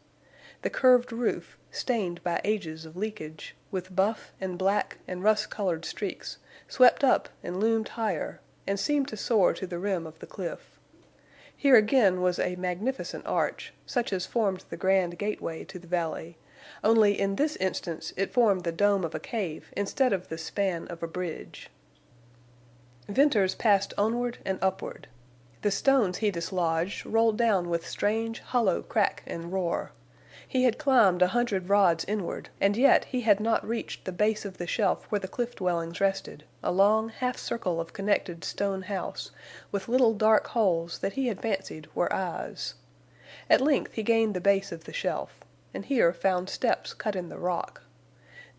The curved roof, stained by ages of leakage, with buff and black and rust-colored streaks, swept up and loomed higher, and seemed to soar to the rim of the cliff. Here again was a magnificent arch, such as formed the grand gateway to the valley, only in this instance it formed the dome of a cave instead of the span of a bridge. Venters passed onward and upward. The stones he dislodged rolled down with strange, hollow crack and roar. He had climbed 100 rods inward, and yet he had not reached the base of the shelf where the cliff dwellings rested, a long half-circle of connected stone house, with little dark holes that he had fancied were eyes. At length he gained the base of the shelf, and here found steps cut in the rock.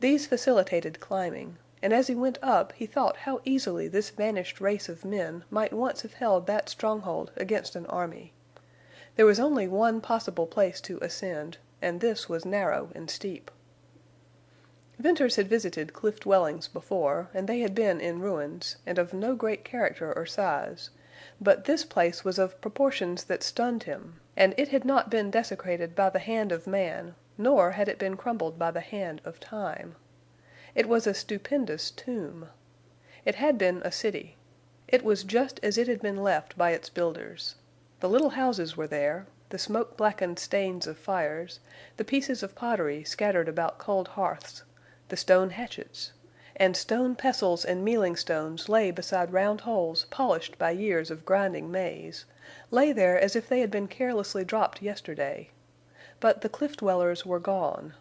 These facilitated climbing, and as he went up he thought how easily this vanished race of men might once have held that stronghold against an army. There was only one possible place to ascend, and this was narrow and steep. Venters had visited cliff dwellings before, and they had been in ruins, and of no great character or size, but this place was of proportions that stunned him, and it had not been desecrated by the hand of man, nor had it been crumbled by the hand of time. It was a stupendous tomb. It had been a city. It was just as it had been left by its builders. The little houses were there, the smoke-blackened stains of fires, the pieces of pottery scattered about cold hearths, the stone hatchets, and stone pestles and mealing stones lay beside round holes polished by years of grinding maize, lay there as if they had been carelessly dropped yesterday. But the cliff-dwellers were gone.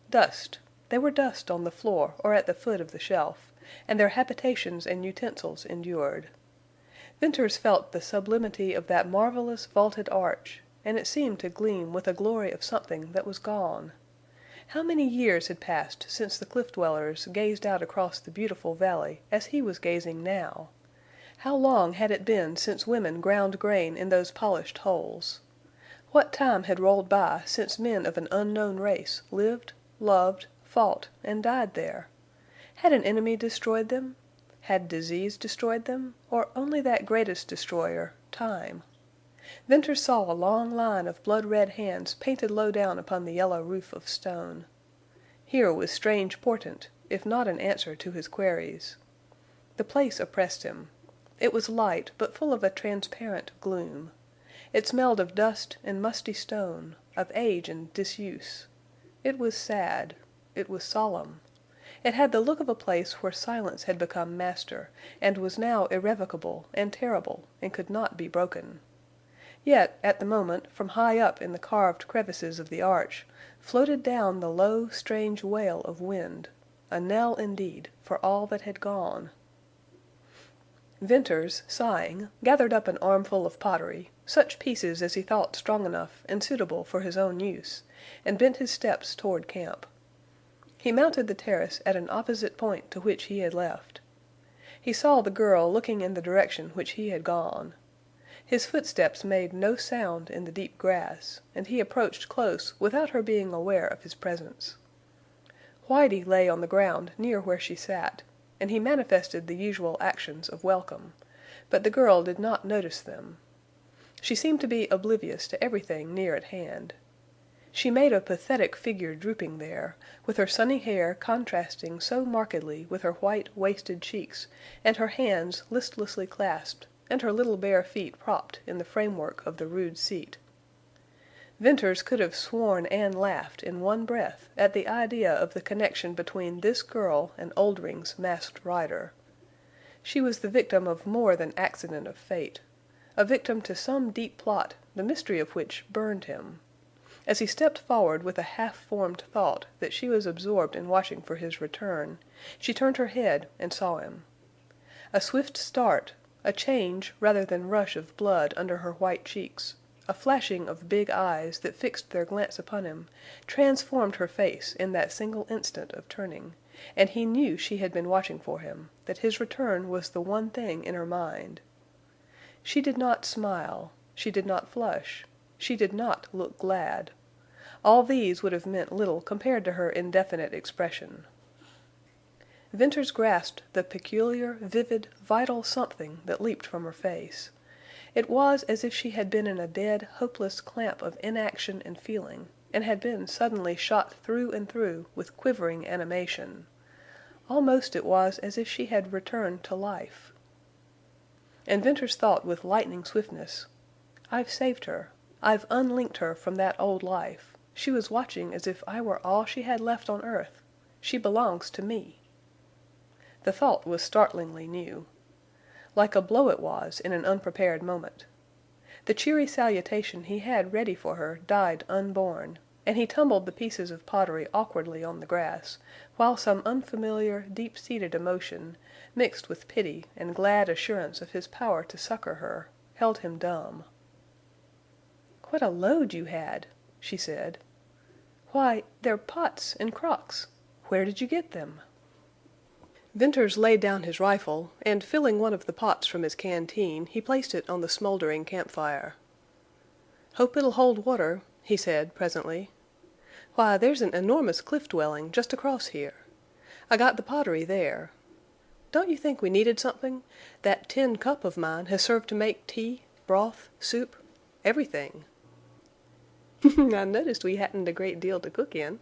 Dust. They were dust on the floor or at the foot of the shelf, and their habitations and utensils endured. Venters felt the sublimity of that marvelous vaulted arch, and it seemed to gleam with a glory of something that was gone. How many years had passed since the cliff-dwellers gazed out across the beautiful valley as he was gazing now? How long had it been since women ground grain in those polished holes? What time had rolled by since men of an unknown race lived, loved, fought, and died there? Had an enemy destroyed them? Had disease destroyed them, or only that greatest destroyer, time? Venters saw a long line of blood-red hands painted low down upon the yellow roof of stone. Here was strange portent, if not an answer to his queries. The place oppressed him. It was light, but full of a transparent gloom. It smelled of dust and musty stone, of age and disuse. It was sad. It was solemn. It had the look of a place where silence had become master, and was now irrevocable and terrible and could not be broken. Yet, at the moment, from high up in the carved crevices of the arch, floated down the low, strange wail of wind, a knell indeed for all that had gone. Venters, sighing, gathered up an armful of pottery, such pieces as he thought strong enough and suitable for his own use, and bent his steps toward camp. He mounted the terrace at an opposite point to which he had left. He saw the girl looking in the direction which he had gone. His footsteps made no sound in the deep grass, and he approached close without her being aware of his presence. Whitie lay on the ground near where she sat, and he manifested the usual actions of welcome, but the girl did not notice them. She seemed to be oblivious to everything near at hand. She made a pathetic figure drooping there, with her sunny hair contrasting so markedly with her white, wasted cheeks, and her hands listlessly clasped, and her little bare feet propped in the framework of the rude seat. Venters could have sworn Anne laughed in one breath at the idea of the connection between this girl and Oldring's Masked Rider. She was the victim of more than accident of fate, a victim to some deep plot, the mystery of which burned him. As he stepped forward with a half-formed thought that she was absorbed in watching for his return, she turned her head and saw him. A swift start, a change rather than rush of blood under her white cheeks, a flashing of big eyes that fixed their glance upon him, transformed her face in that single instant of turning, and he knew she had been watching for him, that his return was the one thing in her mind. She did not smile. She did not flush. She did not look glad. All these would have meant little compared to her indefinite expression. Venters grasped the peculiar, vivid, vital something that leaped from her face. It was as if she had been in a dead, hopeless clamp of inaction and feeling, and had been suddenly shot through and through with quivering animation. Almost it was as if she had returned to life. And Venters thought with lightning swiftness, "I've saved her. I've unlinked her from that old life. She was watching as if I were all she had left on earth. She belongs to me." The thought was startlingly new. Like a blow it was in an unprepared moment. The cheery salutation he had ready for her died unborn, and he tumbled the pieces of pottery awkwardly on the grass, while some unfamiliar, deep-seated emotion, mixed with pity and glad assurance of his power to succor her, held him dumb. "What a load you had!" she said. "Why, they're pots and crocks. Where did you get them?" Venters laid down his rifle, and filling one of the pots from his canteen, he placed it on the smoldering campfire. "Hope it'll hold water," he said, presently. "Why, there's an enormous cliff dwelling just across here. I got the pottery there. Don't you think we needed something? That tin cup of mine has served to make tea, broth, soup, everything." "I noticed we hadn't a great deal to cook in."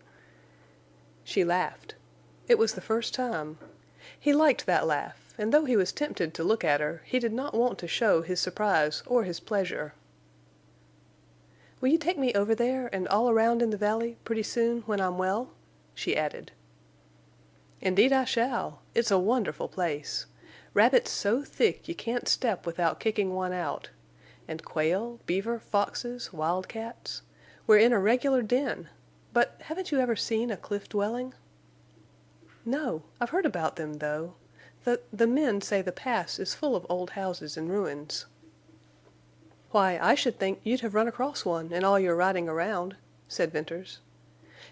She laughed. It was the first time. He liked that laugh, and though he was tempted to look at her, he did not want to show his surprise or his pleasure. "Will you take me over there and all around in the valley pretty soon when I'm well?" she added. "Indeed I shall. It's a wonderful place. Rabbits so thick you can't step without kicking one out. And quail, beaver, foxes, wildcats. We're in a regular den. But haven't you ever seen a cliff dwelling?" "No. I've heard about them, though. The men say the Pass is full of old houses and ruins." "Why, I should think you'd have run across one in all your riding around," said Venters.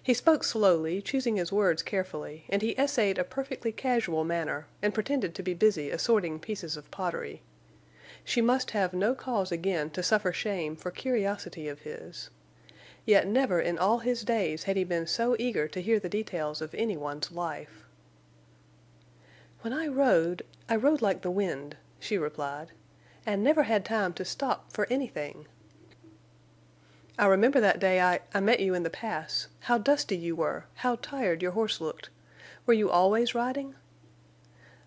He spoke slowly, choosing his words carefully, and he essayed a perfectly casual manner, and pretended to be busy assorting pieces of pottery. She must have no cause again to suffer shame for curiosity of his. Yet never in all his days had he been so eager to hear the details of anyone's life. "When I rode like the wind," she replied, "and never had time to stop for anything. I remember that day I met you in the Pass, how dusty you were, how tired your horse looked. Were you always riding?"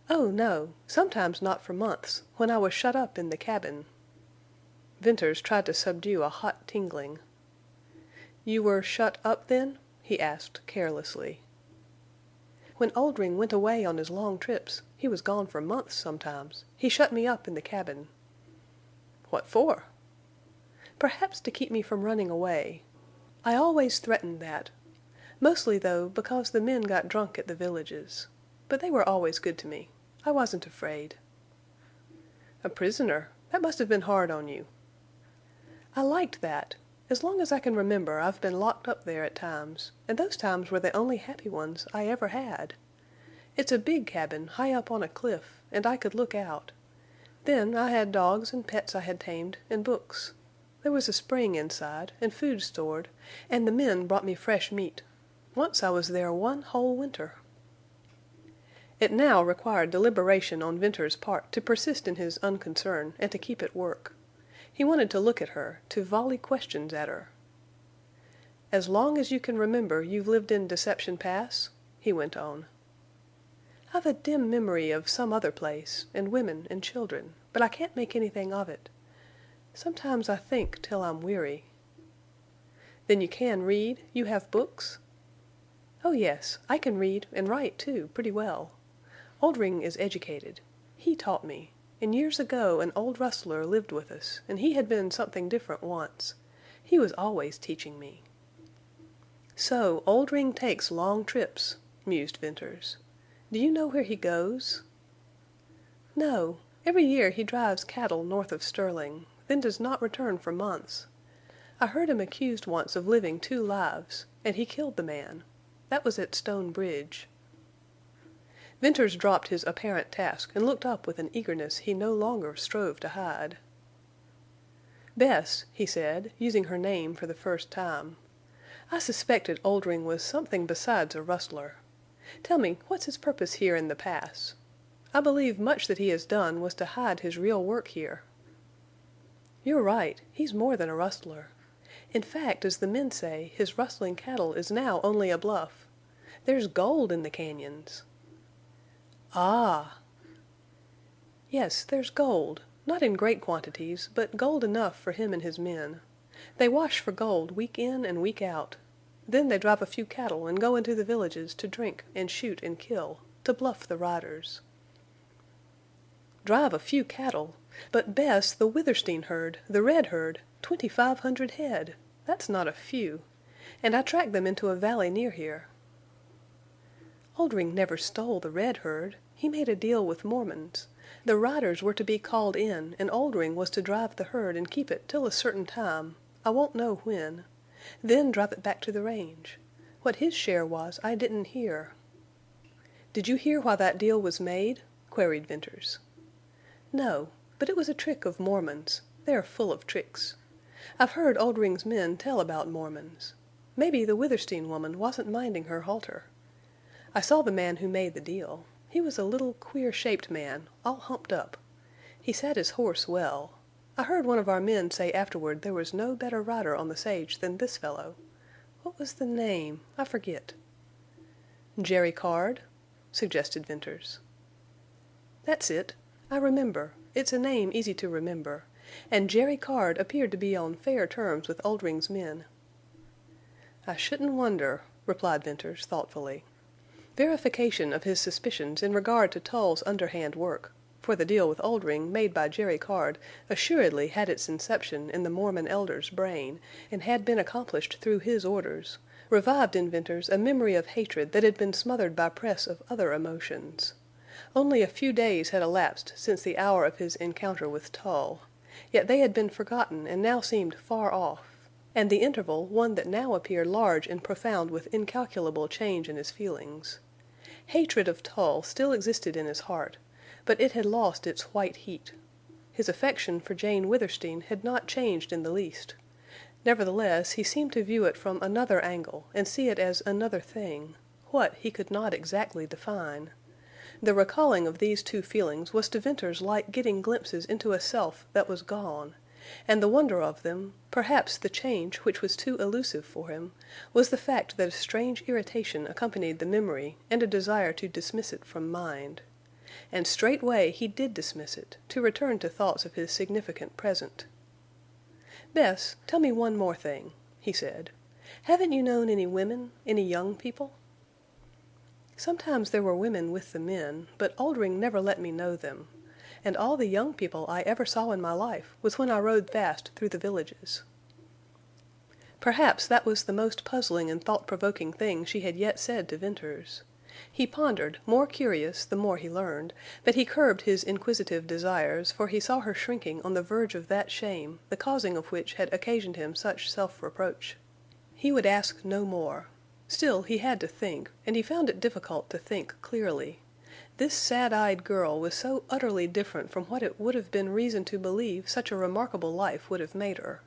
"Oh, no. Sometimes not for months, when I was shut up in the cabin." Venters tried to subdue a hot tingling. "You were shut up, then?" he asked, carelessly. "When Oldring went away on his long trips—he was gone for months sometimes—he shut me up in the cabin." "What for?" "Perhaps to keep me from running away. I always threatened that. Mostly, though, because the men got drunk at the villages. But they were always good to me. I wasn't afraid." "A prisoner! That must have been hard on you." "I liked that. As long as I can remember I've been locked up there at times, and those times were the only happy ones I ever had. It's a big cabin high up on a cliff, and I could look out. Then I had dogs and pets I had tamed, and books. There was a spring inside, and food stored, and the men brought me fresh meat. Once I was there one whole winter." It now required deliberation on Venters's part to persist in his unconcern and to keep at work. He wanted to look at her, to volley questions at her. "As long as you can remember you've lived in Deception Pass?" he went on. "I've a dim memory of some other place, and women and children, but I can't make anything of it. Sometimes I think till I'm weary." "Then you can read? You have books?" "Oh, yes. I can read and write, too, pretty well. Oldring is educated. He taught me. And years ago an old rustler lived with us, and he had been something different once. He was always teaching me." "So Oldring takes long trips," mused Venters. "Do you know where he goes?" "No. Every year he drives cattle north of Sterling, then does not return for months. I heard him accused once of living 2 lives, and he killed the man. That was at Stone Bridge." Venters dropped his apparent task and looked up with an eagerness he no longer strove to hide. "Bess," he said, using her name for the first time, "I suspected Oldring was something besides a rustler. Tell me, what's his purpose here in the Pass? I believe much that he has done was to hide his real work here." "You're right. He's more than a rustler. In fact, as the men say, his rustling cattle is now only a bluff. There's gold in the cañons." "Ah!" "Yes, there's gold. Not in great quantities, but gold enough for him and his men. They wash for gold week in and week out. Then they drive a few cattle and go into the villages to drink and shoot and kill, to bluff the riders." "Drive a few cattle! But, Bess, the Withersteen herd, the red herd, 2,500 head! That's not a few. And I tracked them into a valley near here." "Oldring never stole the red herd. He made a deal with Mormons. The riders were to be called in, and Oldring was to drive the herd and keep it till a certain time—I won't know when—then drive it back to the range. What his share was I didn't hear." "Did you hear why that deal was made?" queried Venters. "No. But it was a trick of Mormons. They're full of tricks. I've heard Oldring's men tell about Mormons. Maybe the Withersteen woman wasn't minding her halter. I saw the man who made the deal. He was a little queer-shaped man, all humped up. He sat his horse well. I heard one of our men say afterward there was no better rider on the sage than this fellow. What was the name? I forget." "Jerry Card?" suggested Venters. "That's it. I remember. It's a name easy to remember. And Jerry Card appeared to be on fair terms with Oldring's men." "I shouldn't wonder," replied Venters, thoughtfully. Verification of his suspicions in regard to Tull's underhand work—for the deal with Oldring made by Jerry Card assuredly had its inception in the Mormon elder's brain and had been accomplished through his orders—revived in Venters a memory of hatred that had been smothered by press of other emotions. Only a few days had elapsed since the hour of his encounter with Tull, yet they had been forgotten and now seemed far off, and the interval one that now appeared large and profound with incalculable change in his feelings. Hatred of Tull still existed in his heart, but it had lost its white heat. His affection for Jane Withersteen had not changed in the least. Nevertheless, he seemed to view it from another angle and see it as another thing—what, he could not exactly define. The recalling of these two feelings was to Venters like getting glimpses into a self that was gone, and the wonder of them, perhaps the change which was too elusive for him, was the fact that a strange irritation accompanied the memory and a desire to dismiss it from mind. And straightway he did dismiss it, to return to thoughts of his significant present. "Bess, tell me one more thing," he said. "Haven't you known any women, any young people?" "Sometimes there were women with the men, but Oldring never let me know them. And all the young people I ever saw in my life was when I rode fast through the villages." Perhaps that was the most puzzling and thought-provoking thing she had yet said to Venters. He pondered, more curious the more he learned, but he curbed his inquisitive desires, for he saw her shrinking on the verge of that shame, the causing of which had occasioned him such self-reproach. He would ask no more. Still, he had to think, and he found it difficult to think clearly. This sad-eyed girl was so utterly different from what it would have been reason to believe such a remarkable life would have made her.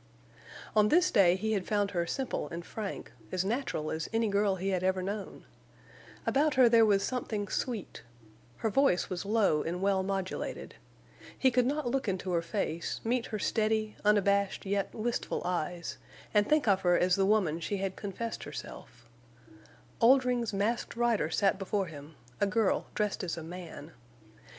On this day he had found her simple and frank, as natural as any girl he had ever known. About her there was something sweet. Her voice was low and well modulated. He could not look into her face, meet her steady, unabashed yet wistful eyes, and think of her as the woman she had confessed herself. Oldring's masked rider sat before him, a girl dressed as a man.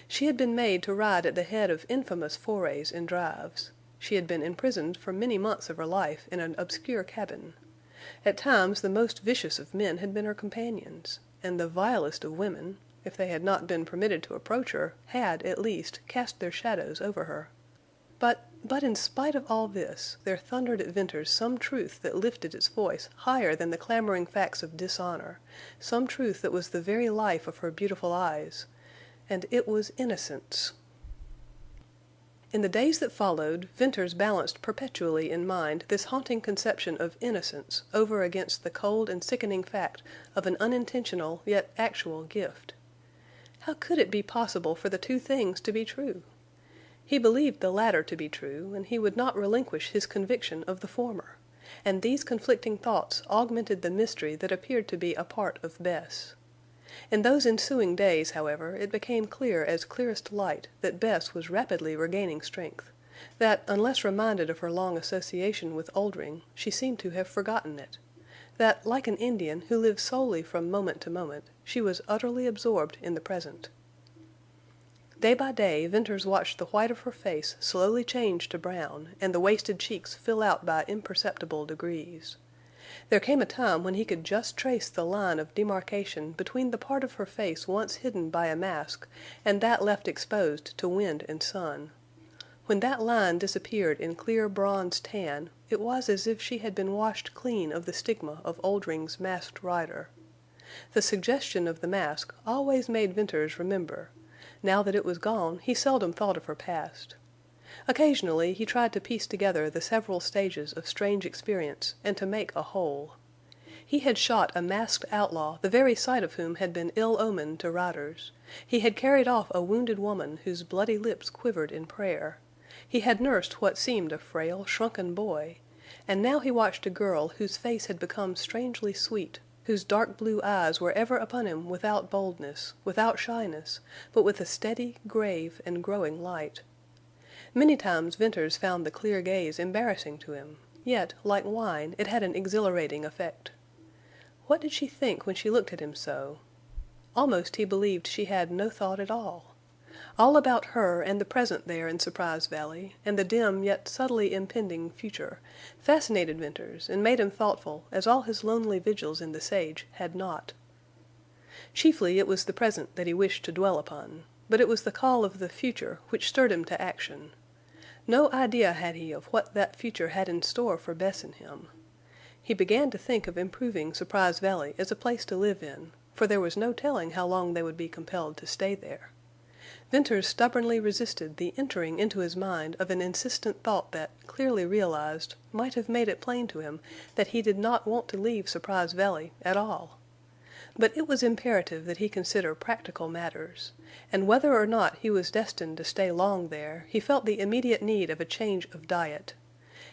She had been made to ride at the head of infamous forays and drives. She had been imprisoned for many months of her life in an obscure cabin. At times the most vicious of men had been her companions, and the vilest of women, if they had not been permitted to approach her, had, at least, cast their shadows over her. But in spite of all this, there thundered at Venters some truth that lifted its voice higher than the clamoring facts of dishonor, some truth that was the very life of her beautiful eyes, and it was innocence. In the days that followed, Venters balanced perpetually in mind this haunting conception of innocence over against the cold and sickening fact of an unintentional yet actual gift. How could it be possible for the two things to be true? He believed the latter to be true, and he would not relinquish his conviction of the former. And these conflicting thoughts augmented the mystery that appeared to be a part of Bess. In those ensuing days, however, it became clear as clearest light that Bess was rapidly regaining strength, that, unless reminded of her long association with Oldring, she seemed to have forgotten it, that, like an Indian who lives solely from moment to moment, she was utterly absorbed in the present. Day by day Venters watched the white of her face slowly change to brown and the wasted cheeks fill out by imperceptible degrees. There came a time when he could just trace the line of demarcation between the part of her face once hidden by a mask and that left exposed to wind and sun. When that line disappeared in clear bronze tan, it was as if she had been washed clean of the stigma of Oldring's Masked Rider. The suggestion of the mask always made Venters remember. Now that it was gone, he seldom thought of her past. Occasionally he tried to piece together the several stages of strange experience and to make a whole. He had shot a masked outlaw the very sight of whom had been ill omened to riders. He had carried off a wounded woman whose bloody lips quivered in prayer. He had nursed what seemed a frail, shrunken boy. And now he watched a girl whose face had become strangely sweet, whose dark blue eyes were ever upon him without boldness, without shyness, but with a steady, grave, and growing light. Many times Venters found the clear gaze embarrassing to him, yet, like wine, it had an exhilarating effect. What did she think when she looked at him so? Almost he believed she had no thought at all. All about her and the present there in Surprise Valley, and the dim yet subtly impending future, fascinated Venters and made him thoughtful as all his lonely vigils in the sage had not. Chiefly it was the present that he wished to dwell upon, but it was the call of the future which stirred him to action. No idea had he of what that future had in store for Bess and him. He began to think of improving Surprise Valley as a place to live in, for there was no telling how long they would be compelled to stay there. Venters stubbornly resisted the entering into his mind of an insistent thought that, clearly realized, might have made it plain to him that he did not want to leave Surprise Valley at all. But it was imperative that he consider practical matters, and whether or not he was destined to stay long there, he felt the immediate need of a change of diet.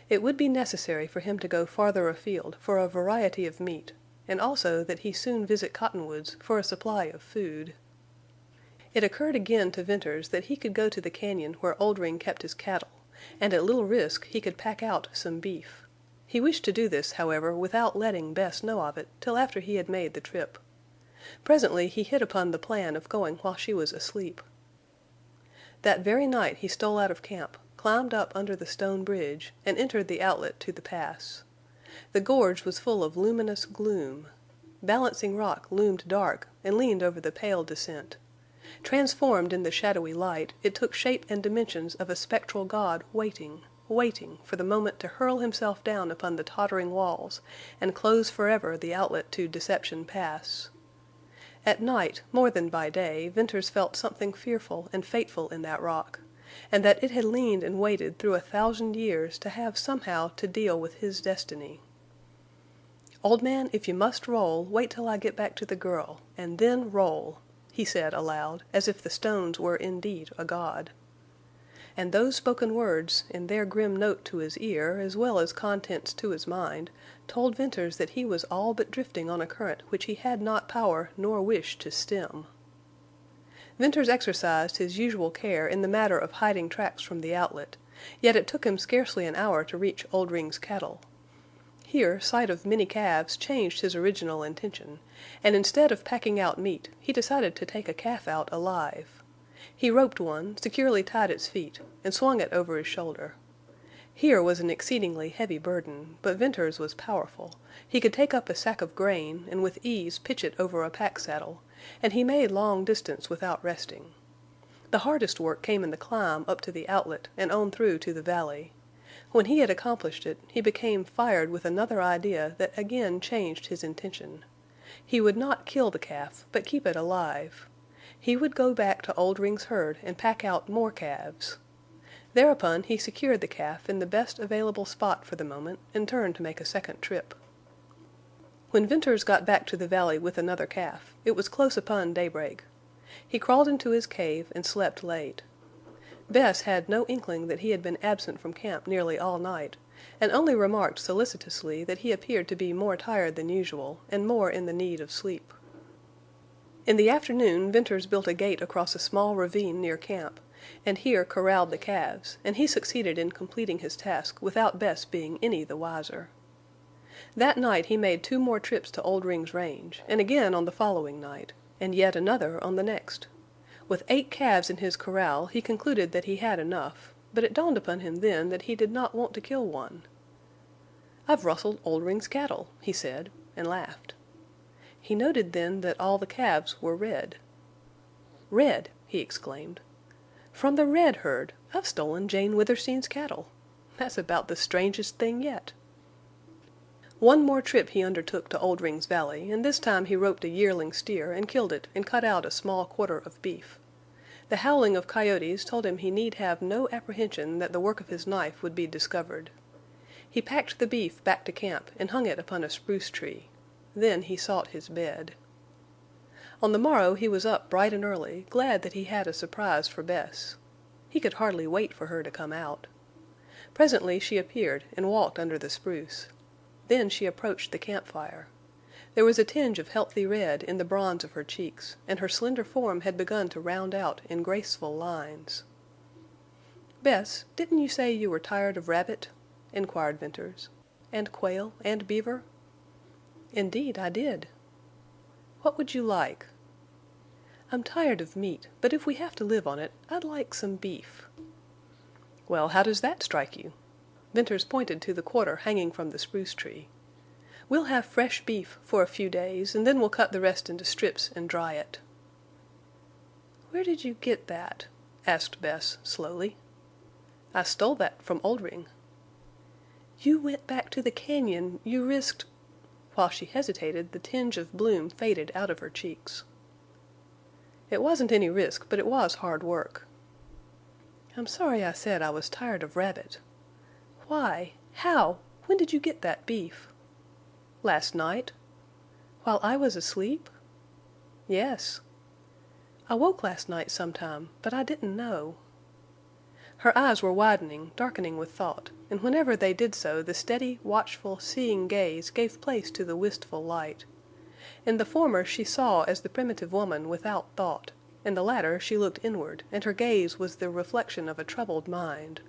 It would be necessary for him to go farther afield for a variety of meat, and also that he soon visit Cottonwoods for a supply of food. It occurred again to Venters that he could go to the cañon where Oldring kept his cattle, and at little risk he could pack out some beef. He wished to do this, however, without letting Bess know of it till after he had made the trip. Presently he hit upon the plan of going while she was asleep. That very night he stole out of camp, climbed up under the stone bridge, and entered the outlet to the pass. The gorge was full of luminous gloom. Balancing Rock loomed dark and leaned over the pale descent. Transformed in the shadowy light, it took shape and dimensions of a spectral god waiting for the moment to hurl himself down upon the tottering walls and close forever the outlet to Deception Pass. At night, more than by day, Venters felt something fearful and fateful in that rock, and that it had leaned and waited through 1,000 years to have somehow to deal with his destiny. "Old man, if you must roll, wait till I get back to the girl, and then roll," he said aloud, as if the stones were indeed a god. And those spoken words, in their grim note to his ear as well as contents to his mind, told Venters that he was all but drifting on a current which he had not power nor wish to stem. Venters exercised his usual care in the matter of hiding tracks from the outlet, yet it took him scarcely an hour to reach Oldring's cattle. Here sight of many calves changed his original intention, and instead of packing out meat, he decided to take a calf out alive. He roped one, securely tied its feet, and swung it over his shoulder. Here was an exceedingly heavy burden, but Venters was powerful. He could take up a sack of grain and with ease pitch it over a pack saddle, and he made long distance without resting. The hardest work came in the climb up to the outlet and on through to the valley. When he had accomplished it, he became fired with another idea that again changed his intention. He would not kill the calf, but keep it alive. He would go back to Oldring's herd and pack out more calves. Thereupon he secured the calf in the best available spot for the moment and turned to make a second trip. When Venters got back to the valley with another calf, it was close upon daybreak. He crawled into his cave and slept late. Bess had no inkling that he had been absent from camp nearly all night, and only remarked solicitously that he appeared to be more tired than usual and more in the need of sleep. In the afternoon Venters built a gate across a small ravine near camp, and here corralled the calves, and he succeeded in completing his task without Bess being any the wiser. That night he made 2 more trips to Oldring's range, and again on the following night, and yet another on the next. With 8 calves in his corral he concluded that he had enough, but it dawned upon him then that he did not want to kill one. "I've rustled Oldring's cattle," he said, and laughed. He noted then that all the calves were red. "Red!" he exclaimed. "From the red herd I've stolen Jane Withersteen's cattle. That's about the strangest thing yet." One more trip he undertook to Oldring's valley, and this time he roped a yearling steer and killed it and cut out a small quarter of beef. The howling of coyotes told him he need have no apprehension that the work of his knife would be discovered. He packed the beef back to camp and hung it upon a spruce tree. Then he sought his bed. On the morrow he was up bright and early, glad that he had a surprise for Bess. He could hardly wait for her to come out. Presently she appeared and walked under the spruce. Then she approached the campfire. There was a tinge of healthy red in the bronze of her cheeks, and her slender form had begun to round out in graceful lines. "Bess, didn't you say you were tired of rabbit?" inquired Venters. "And quail and beaver?" "Indeed, I did." "What would you like?" "I'm tired of meat, but if we have to live on it, I'd like some beef." "Well, how does that strike you?" Venters pointed to the quarter hanging from the spruce tree. "We'll have fresh beef for a few days, and then we'll cut the rest into strips and dry it." "Where did you get that?" asked Bess, slowly. "I stole that from Oldring." "You went back to the cañon. You risked—" While she hesitated, the tinge of bloom faded out of her cheeks. "It wasn't any risk, but it was hard work." "I'm sorry I said I was tired of rabbit. Why? How? When did you get that beef?" "Last night." "While I was asleep?" "Yes." "I woke last night sometime, but I didn't know." Her eyes were widening, darkening with thought, and whenever they did so the steady, watchful, seeing gaze gave place to the wistful light. In the former she saw as the primitive woman without thought; in the latter she looked inward, and her gaze was the reflection of a troubled mind.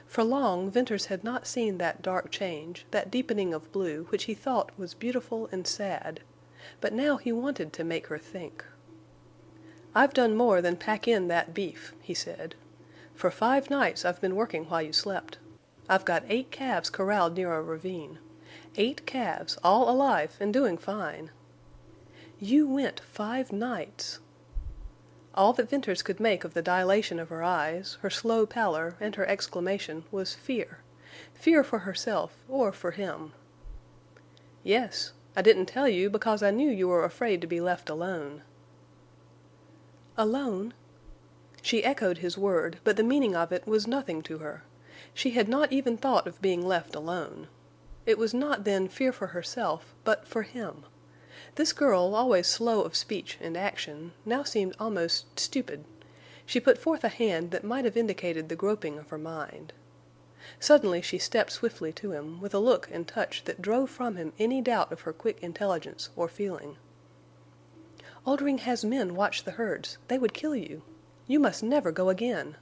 For long Venters had not seen that dark change, that deepening of blue which he thought was beautiful and sad. But now he wanted to make her think. "I've done more than pack in that beef," he said. "For 5 nights I've been working while you slept. I've got 8 calves corralled near a ravine. 8 calves, all alive and doing fine." "You went 5 nights!" All that Venters could make of the dilation of her eyes, her slow pallor, and her exclamation was fear. Fear for herself or for him. "Yes. I didn't tell you because I knew you were afraid to be left alone." "Alone?" She echoed his word, but the meaning of it was nothing to her. She had not even thought of being left alone. It was not then fear for herself, but for him. This girl, always slow of speech and action, now seemed almost stupid. She put forth a hand that might have indicated the groping of her mind. Suddenly she stepped swiftly to him, with a look and touch that drove from him any doubt of her quick intelligence or feeling. "Oldring has men watch the herds. They would kill you. You must never go again."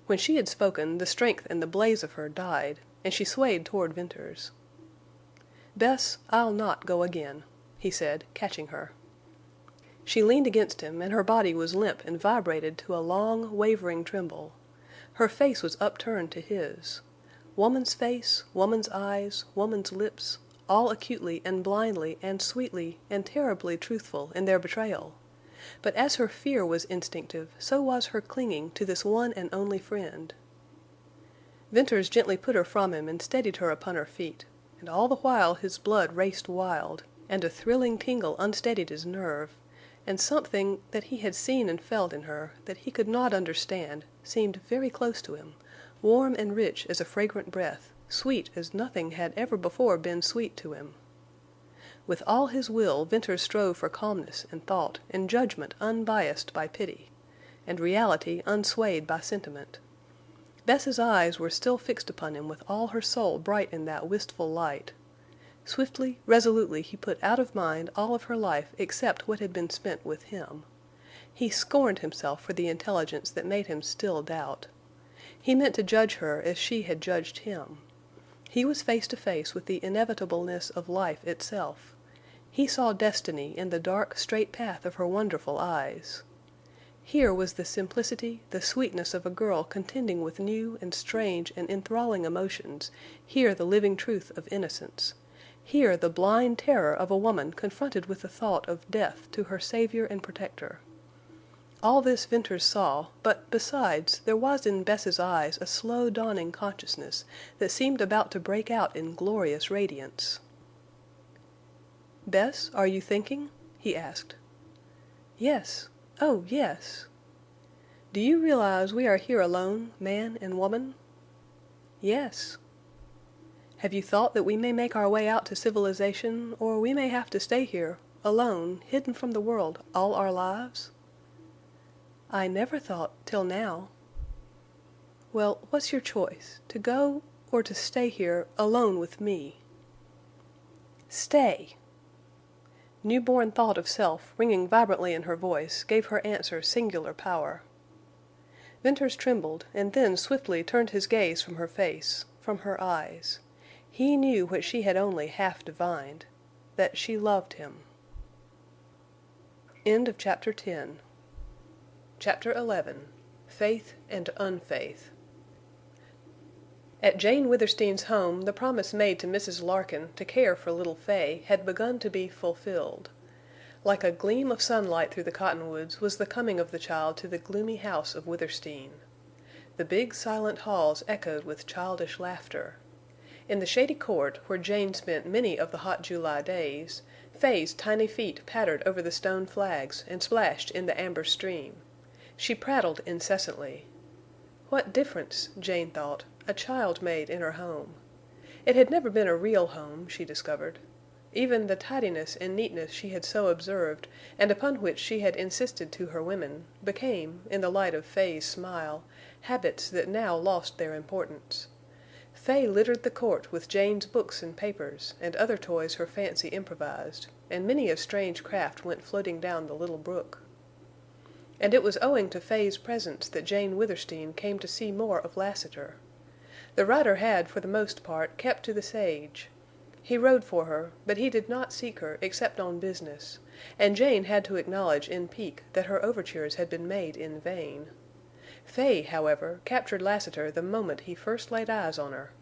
When she had spoken, the strength and the blaze of her died, and she swayed toward Venters. "Bess, I'll not go again," he said, catching her. She leaned against him, and her body was limp and vibrated to a long, wavering tremble. Her face was upturned to his. Woman's face, woman's eyes, woman's lips, all acutely and blindly and sweetly and terribly truthful in their betrayal. But as her fear was instinctive, so was her clinging to this one and only friend. Venters gently put her from him and steadied her upon her feet, and all the while his blood raced wild, and a thrilling tingle unsteadied his nerve, and something that he had seen and felt in her that he could not understand seemed very close to him, warm and rich as a fragrant breath, sweet as nothing had ever before been sweet to him. With all his will Venters strove for calmness and thought and judgment unbiased by pity, and reality unswayed by sentiment. Bess's eyes were still fixed upon him with all her soul bright in that wistful light. Swiftly, resolutely he put out of mind all of her life except what had been spent with him. He scorned himself for the intelligence that made him still doubt. He meant to judge her as she had judged him. He was face to face with the inevitableness of life itself. He saw destiny in the dark, straight path of her wonderful eyes. Here was the simplicity, the sweetness of a girl contending with new and strange and enthralling emotions, here the living truth of innocence. Here the blind terror of a woman confronted with the thought of death to her savior and protector. All this Venters saw, but besides, there was in Bess's eyes a slow dawning consciousness that seemed about to break out in glorious radiance. "Bess, are you thinking?" he asked. "Yes. Oh, yes." "Do you realize we are here alone, man and woman?" "Yes." "Have you thought that we may make our way out to civilization, or we may have to stay here, alone, hidden from the world, all our lives?" "I never thought—till now." "Well, what's your choice, to go or to stay here alone with me?" "Stay!" New-born thought of self, ringing vibrantly in her voice, gave her answer singular power. Venters trembled, and then swiftly turned his gaze from her face, from her eyes. He knew what she had only half divined—that she loved him. Chapter 11. Faith and Unfaith. At Jane Withersteen's home the promise made to Mrs. Larkin to care for little Fay had begun to be fulfilled. Like a gleam of sunlight through the cottonwoods was the coming of the child to the gloomy house of Withersteen. The big silent halls echoed with childish laughter. In the shady court, where Jane spent many of the hot July days, Fay's tiny feet pattered over the stone flags and splashed in the amber stream. She prattled incessantly. What difference, Jane thought, a child made in her home. It had never been a real home, she discovered. Even the tidiness and neatness she had so observed, and upon which she had insisted to her women, became, in the light of Fay's smile, habits that now lost their importance. Fay littered the court with Jane's books and papers, and other toys her fancy improvised, and many a strange craft went floating down the little brook. And it was owing to Fay's presence that Jane Withersteen came to see more of Lassiter. The rider had, for the most part, kept to the sage. He rode for her, but he did not seek her except on business, and Jane had to acknowledge in pique that her overtures had been made in vain. Fay, however, captured Lassiter the moment he first laid eyes on her.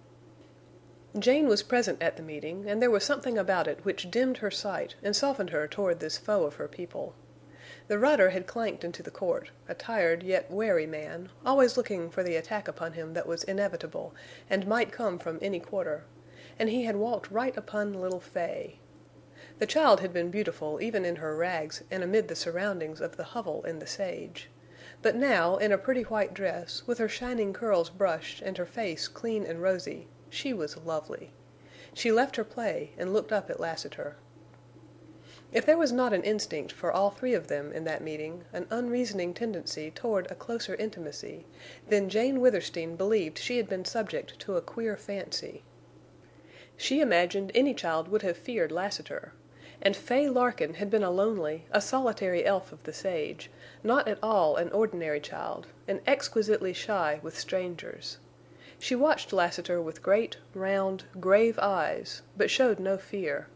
Jane was present at the meeting, and there was something about it which dimmed her sight and softened her toward this foe of her people. The rider had clanked into the court, a tired yet wary man, always looking for the attack upon him that was inevitable and might come from any quarter, and he had walked right upon little Fay. The child had been beautiful even in her rags and amid the surroundings of the hovel in the sage. But now, in a pretty white dress, with her shining curls brushed and her face clean and rosy, she was lovely. She left her play and looked up at Lassiter. If there was not an instinct for all three of them in that meeting, an unreasoning tendency toward a closer intimacy, then Jane Withersteen believed she had been subject to a queer fancy. She imagined any child would have feared Lassiter. And Fay Larkin had been a lonely, a solitary elf of the sage, not at all an ordinary child, and exquisitely shy with strangers. She watched Lassiter with great, round, grave eyes, but showed no fear.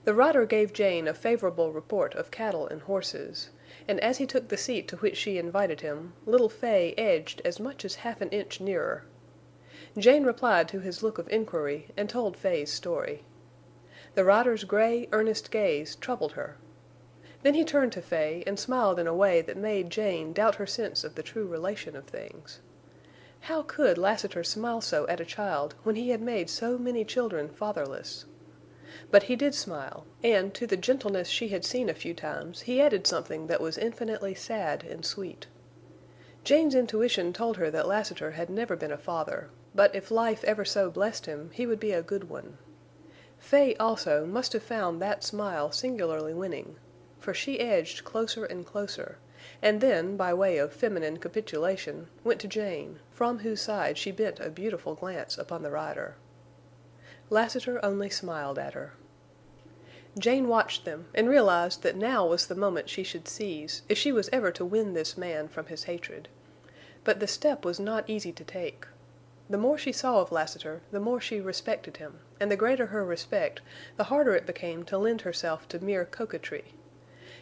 The The rider gave Jane a favorable report of cattle and horses, and as he took the seat to which she invited him, little Fay edged as much as half an inch nearer. Jane replied to his look of inquiry and told Fay's story. The rider's gray, earnest gaze troubled her. Then he turned to Fay and smiled in a way that made Jane doubt her sense of the true relation of things. How could Lassiter smile so at a child when he had made so many children fatherless? But he did smile, and to the gentleness she had seen a few times he added something that was infinitely sad and sweet. Jane's intuition told her that Lassiter had never been a father, but if life ever so blessed him, he would be a good one. Fay, also, must have found that smile singularly winning, for she edged closer and closer, and then, by way of feminine capitulation, went to Jane, from whose side she bent a beautiful glance upon the rider. Lassiter only smiled at her. Jane watched them, and realized that now was the moment she should seize, if she was ever to win this man from his hatred. But the step was not easy to take. The more she saw of Lassiter, the more she respected him, and the greater her respect, the harder it became to lend herself to mere coquetry.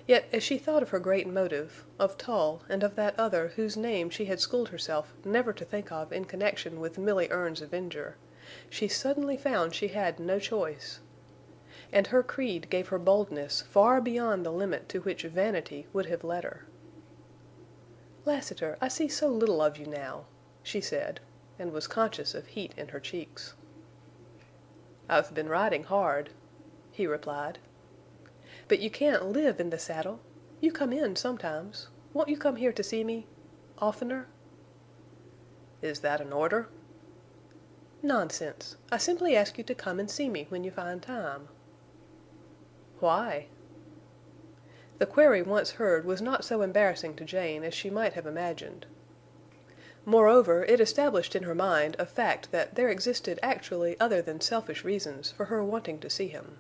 Yet as she thought of her great motive, of Tull, and of that other whose name she had schooled herself never to think of in connection with Milly Erne's avenger, she suddenly found she had no choice. And her creed gave her boldness far beyond the limit to which vanity would have led her. "Lassiter, I see so little of you now," she said, and was conscious of heat in her cheeks. "I've been riding hard," he replied. "But you can't live in the saddle. You come in sometimes. Won't you come here to see me? Oftener?" "Is that an order?" "Nonsense. I simply ask you to come and see me when you find time." "Why?" The query once heard was not so embarrassing to Jane as she might have imagined. Moreover, it established in her mind a fact that there existed actually other than selfish reasons for her wanting to see him.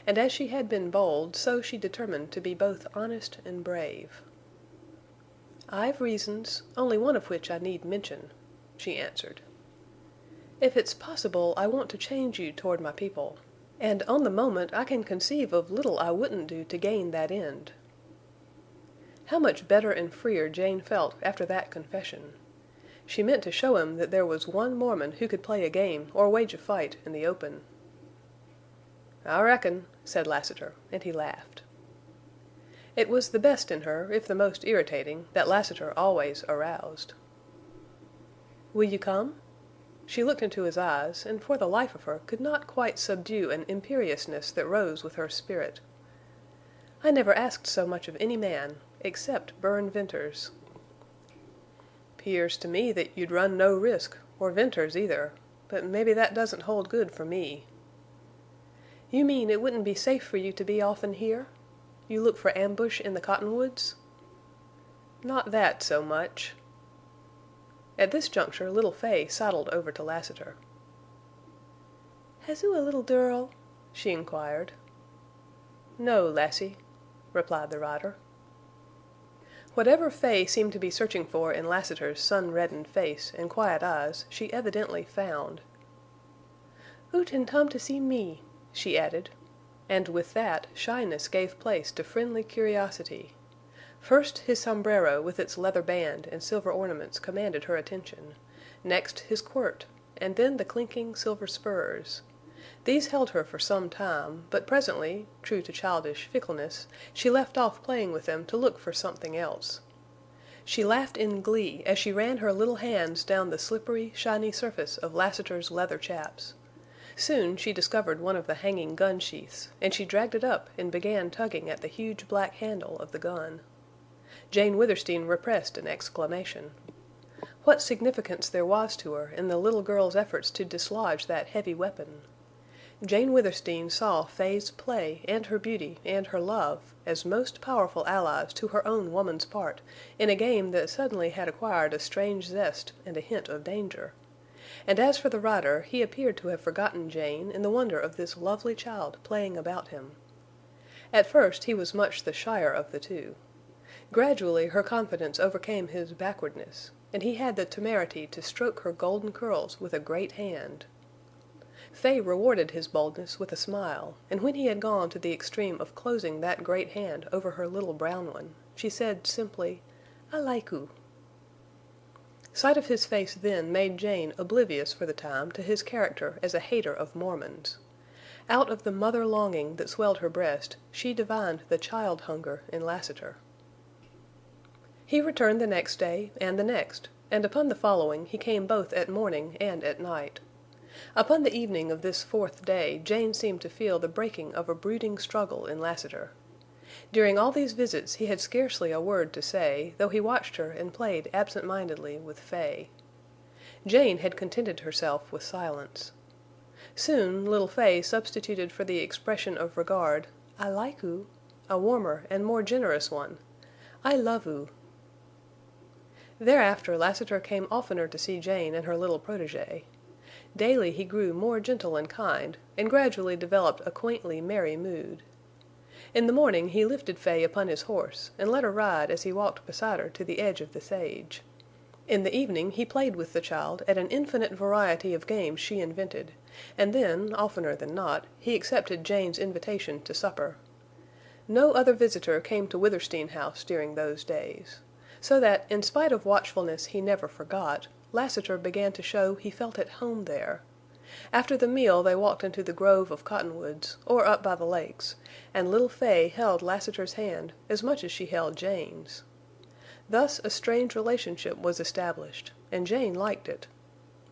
And as she had been bold, so she determined to be both honest and brave. "I've reasons, only one of which I need mention," she answered. "If it's possible, I want to change you toward my people. And on the moment I can conceive of little I wouldn't do to gain that end." How much better and freer Jane felt after that confession! She meant to show him that there was one Mormon who could play a game or wage a fight in the open. "I reckon," said Lassiter, and he laughed. It was the best in her, if the most irritating, that Lassiter always aroused. "Will you come?" She looked into his eyes, and for the life of her could not quite subdue an imperiousness that rose with her spirit. "I never asked so much of any man, except Bern Venters." "'Pears to me that you'd run no risk, or Venters either. But maybe that doesn't hold good for me." "You mean it wouldn't be safe for you to be often here? You look for ambush in the cottonwoods?" "Not that so much." At this juncture little Fay sidled over to Lassiter. "Has oo a little dirl?" she inquired. "No, lassie," replied the rider. Whatever Fay seemed to be searching for in Lassiter's sun-reddened face and quiet eyes she evidently found. "Oo'd come to see me," she added, and with that shyness gave place to friendly curiosity. First his sombrero with its leather band and silver ornaments commanded her attention, next his quirt, and then the clinking silver spurs. These held her for some time, but presently, true to childish fickleness, she left off playing with them to look for something else. She laughed in glee as she ran her little hands down the slippery, shiny surface of Lassiter's leather chaps. Soon she discovered one of the hanging gun sheaths, and she dragged it up and began tugging at the huge black handle of the gun. Jane Withersteen repressed an exclamation. What significance there was to her in the little girl's efforts to dislodge that heavy weapon! Jane Withersteen saw Fay's play and her beauty and her love as most powerful allies to her own woman's part in a game that suddenly had acquired a strange zest and a hint of danger. And as for the rider, he appeared to have forgotten Jane in the wonder of this lovely child playing about him. At first he was much the shyer of the two. Gradually her confidence overcame his backwardness, and he had the temerity to stroke her golden curls with a great hand. Fay rewarded his boldness with a smile, and when he had gone to the extreme of closing that great hand over her little brown one, she said simply, "I like oo." Sight of his face then made Jane oblivious for the time to his character as a hater of Mormons. Out of the mother longing that swelled her breast she divined the child hunger in Lassiter. He returned the next day and the next, and upon the following he came both at morning and at night. Upon the evening of this fourth day Jane seemed to feel the breaking of a brooding struggle in Lassiter. During all these visits he had scarcely a word to say, though he watched her and played absent-mindedly with Fay. Jane had contented herself with silence. Soon little Fay substituted for the expression of regard, "I like oo," a warmer and more generous one, "I love oo." Thereafter Lassiter came oftener to see Jane and her little protégée. Daily he grew more gentle and kind, and gradually developed a quaintly merry mood. In the morning he lifted Fay upon his horse and let her ride as he walked beside her to the edge of the sage. In the evening he played with the child at an infinite variety of games she invented, and then, oftener than not, he accepted Jane's invitation to supper. No other visitor came to Withersteen House during those days. So that, in spite of watchfulness he never forgot, Lassiter began to show he felt at home there. After the meal they walked into the grove of cottonwoods, or up by the lakes, and little Fay held Lassiter's hand as much as she held Jane's. Thus a strange relationship was established, and Jane liked it.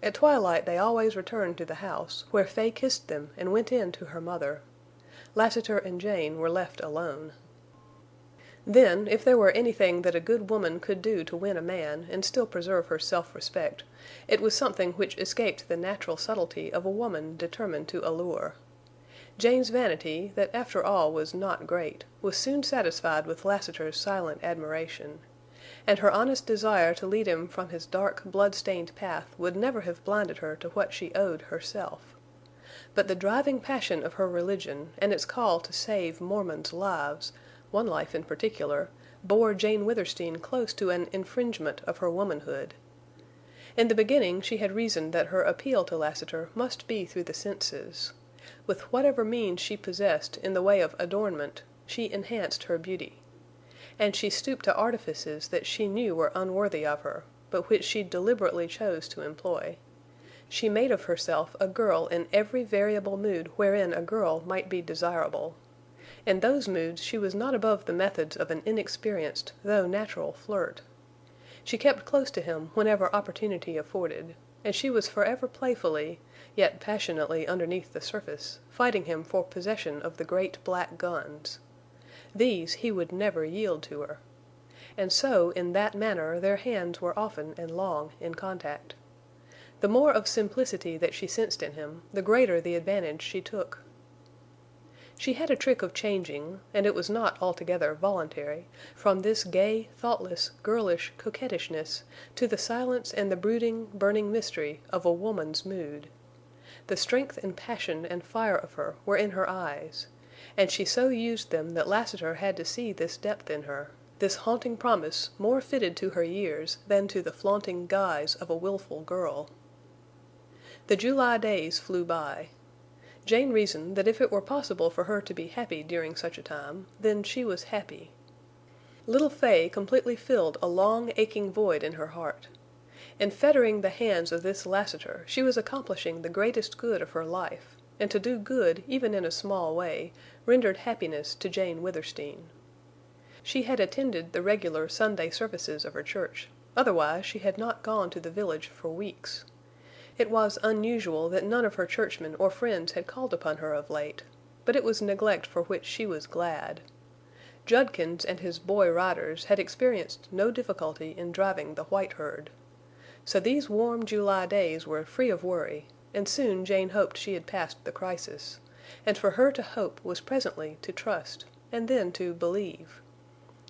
At twilight they always returned to the house, where Fay kissed them and went in to her mother. Lassiter and Jane were left alone. Then, if there were anything that a good woman could do to win a man and still preserve her self-respect, it was something which escaped the natural subtlety of a woman determined to allure. Jane's vanity, that after all was not great, was soon satisfied with Lassiter's silent admiration. And her honest desire to lead him from his dark, blood-stained path would never have blinded her to what she owed herself. But the driving passion of her religion, and its call to save Mormons' lives, one life in particular, bore Jane Withersteen close to an infringement of her womanhood. In the beginning she had reasoned that her appeal to Lassiter must be through the senses. With whatever means she possessed in the way of adornment, she enhanced her beauty. And she stooped to artifices that she knew were unworthy of her, but which she deliberately chose to employ. She made of herself a girl in every variable mood wherein a girl might be desirable. In those moods she was not above the methods of an inexperienced, though natural flirt. She kept close to him whenever opportunity afforded, and she was forever playfully, yet passionately underneath the surface, fighting him for possession of the great black guns. These he would never yield to her. And so in that manner their hands were often and long in contact. The more of simplicity that she sensed in him, the greater the advantage she took. She had a trick of changing, and it was not altogether voluntary, from this gay, thoughtless, girlish coquettishness to the silence and the brooding, burning mystery of a woman's mood. The strength and passion and fire of her were in her eyes, and she so used them that Lassiter had to see this depth in her, this haunting promise more fitted to her years than to the flaunting guise of a willful girl. The July days flew by. Jane reasoned that if it were possible for her to be happy during such a time, then she was happy. Little Fay completely filled a long, aching void in her heart. In fettering the hands of this Lassiter she was accomplishing the greatest good of her life, and to do good, even in a small way, rendered happiness to Jane Withersteen. She had attended the regular Sunday services of her church, otherwise she had not gone to the village for weeks. It was unusual that none of her churchmen or friends had called upon her of late, but it was neglect for which she was glad. Judkins and his boy riders had experienced no difficulty in driving the white herd. So these warm July days were free of worry, and soon Jane hoped she had passed the crisis, and for her to hope was presently to trust, and then to believe.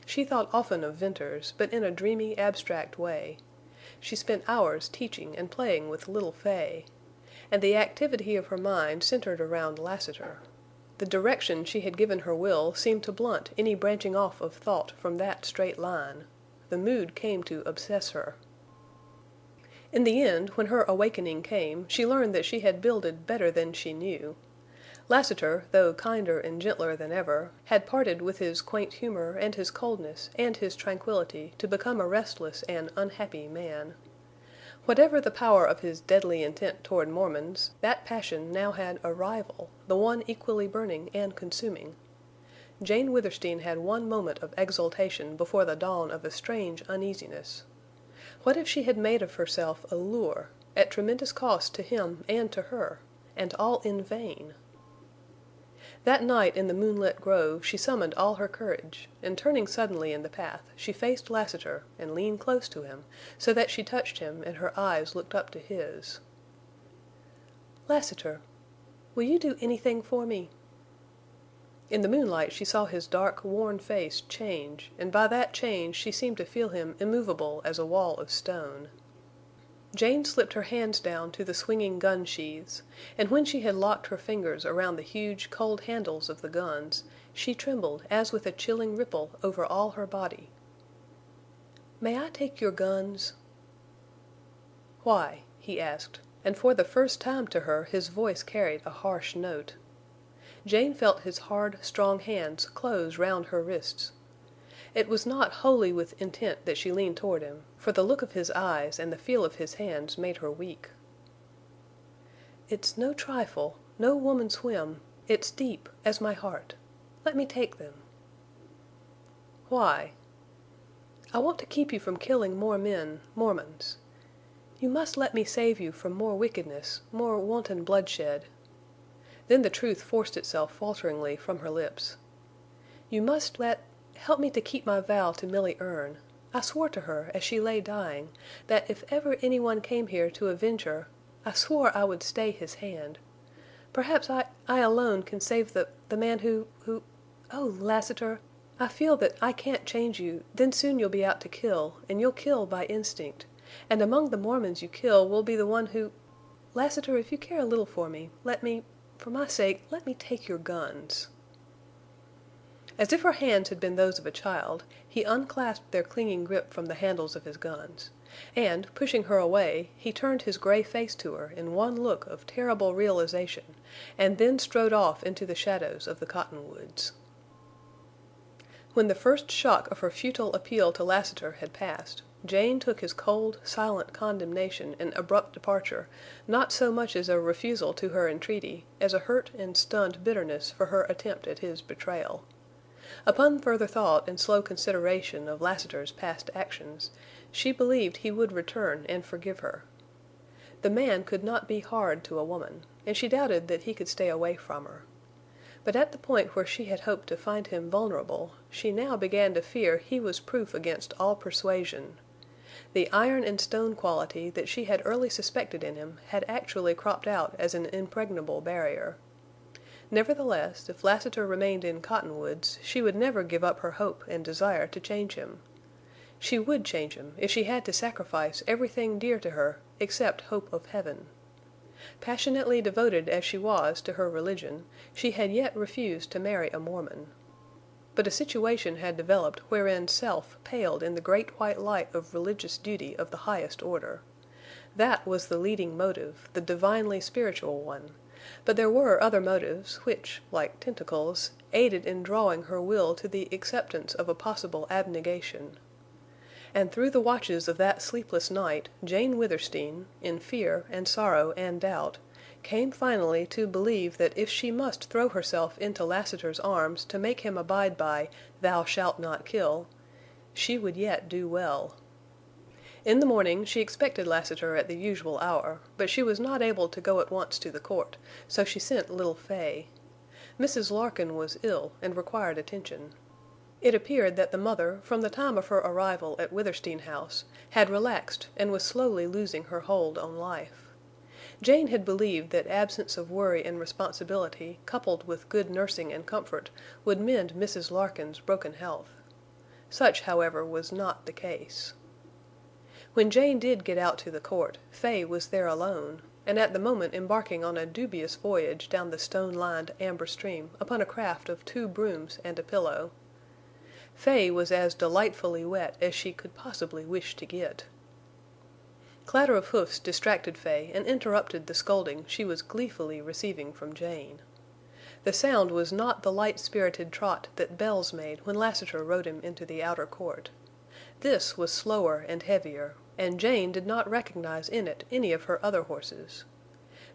She thought often of Venters, but in a dreamy, abstract way. She spent hours teaching and playing with little Fay, and the activity of her mind centered around Lassiter. The direction she had given her will seemed to blunt any branching off of thought from that straight line. The mood came to obsess her. In the end, when her awakening came, she learned that she had builded better than she knew. Lassiter, though kinder and gentler than ever, had parted with his quaint humor and his coldness and his tranquillity to become a restless and unhappy man. Whatever the power of his deadly intent toward Mormons, that passion now had a rival, the one equally burning and consuming. Jane Withersteen had one moment of exultation before the dawn of a strange uneasiness. What if she had made of herself a lure, at tremendous cost to him and to her, and all in vain? That night in the moonlit grove she summoned all her courage, and turning suddenly in the path, she faced Lassiter and leaned close to him, so that she touched him and her eyes looked up to his. "Lassiter, will you do anything for me?" In the moonlight she saw his dark, worn face change, and by that change she seemed to feel him immovable as a wall of stone. Jane slipped her hands down to the swinging gun sheaths, and when she had locked her fingers around the huge, cold handles of the guns, she trembled as with a chilling ripple over all her body. "May I take your guns?" "Why?" he asked, and for the first time to her his voice carried a harsh note. Jane felt his hard, strong hands close round her wrists. It was not wholly with intent that she leaned toward him, for the look of his eyes and the feel of his hands made her weak. "It's no trifle, no woman's whim. It's deep, as my heart. Let me take them." "Why?" "I want to keep you from killing more men, Mormons. You must let me save you from more wickedness, more wanton bloodshed." Then the truth forced itself falteringly from her lips. "You must help me to keep my vow to Milly Erne. I swore to her, as she lay dying, that if ever anyone came here to avenge her, I swore I would stay his hand. Perhaps I alone can save the man who... Oh, Lassiter! I feel that I can't change you, then soon you'll be out to kill, and you'll kill by instinct. And among the Mormons you kill will be the one who... Lassiter, if you care a little for me, for my sake, let me take your guns." As if her hands had been those of a child, he unclasped their clinging grip from the handles of his guns, and, pushing her away, he turned his gray face to her in one look of terrible realization, and then strode off into the shadows of the cottonwoods. When the first shock of her futile appeal to Lassiter had passed, Jane took his cold, silent condemnation and abrupt departure not so much as a refusal to her entreaty as a hurt and stunned bitterness for her attempt at his betrayal. Upon further thought and slow consideration of Lassiter's past actions, she believed he would return and forgive her. The man could not be hard to a woman, and she doubted that he could stay away from her. But at the point where she had hoped to find him vulnerable, she now began to fear he was proof against all persuasion. The iron and stone quality that she had early suspected in him had actually cropped out as an impregnable barrier. Nevertheless, if Lassiter remained in Cottonwoods, she would never give up her hope and desire to change him. She would change him if she had to sacrifice everything dear to her except hope of heaven. Passionately devoted as she was to her religion, she had yet refused to marry a Mormon. But a situation had developed wherein self paled in the great white light of religious duty of the highest order. That was the leading motive, the divinely spiritual one. But there were other motives which, like tentacles, aided in drawing her will to the acceptance of a possible abnegation. And through the watches of that sleepless night Jane Withersteen, in fear and sorrow and doubt, came finally to believe that if she must throw herself into Lassiter's arms to make him abide by "Thou shalt not kill," she would yet do well. In the morning she expected Lassiter at the usual hour, but she was not able to go at once to the court, so she sent little Fay. Mrs. Larkin was ill and required attention. It appeared that the mother, from the time of her arrival at Withersteen House, had relaxed and was slowly losing her hold on life. Jane had believed that absence of worry and responsibility, coupled with good nursing and comfort, would mend Mrs. Larkin's broken health. Such, however, was not the case. When Jane did get out to the court, Fay was there alone, and at the moment embarking on a dubious voyage down the stone-lined amber stream upon a craft of 2 brooms and a pillow. Fay was as delightfully wet as she could possibly wish to get. Clatter of hoofs distracted Fay and interrupted the scolding she was gleefully receiving from Jane. The sound was not the light-spirited trot that Bells made when Lassiter rode him into the outer court. This was slower and heavier, and Jane did not recognize in it any of her other horses.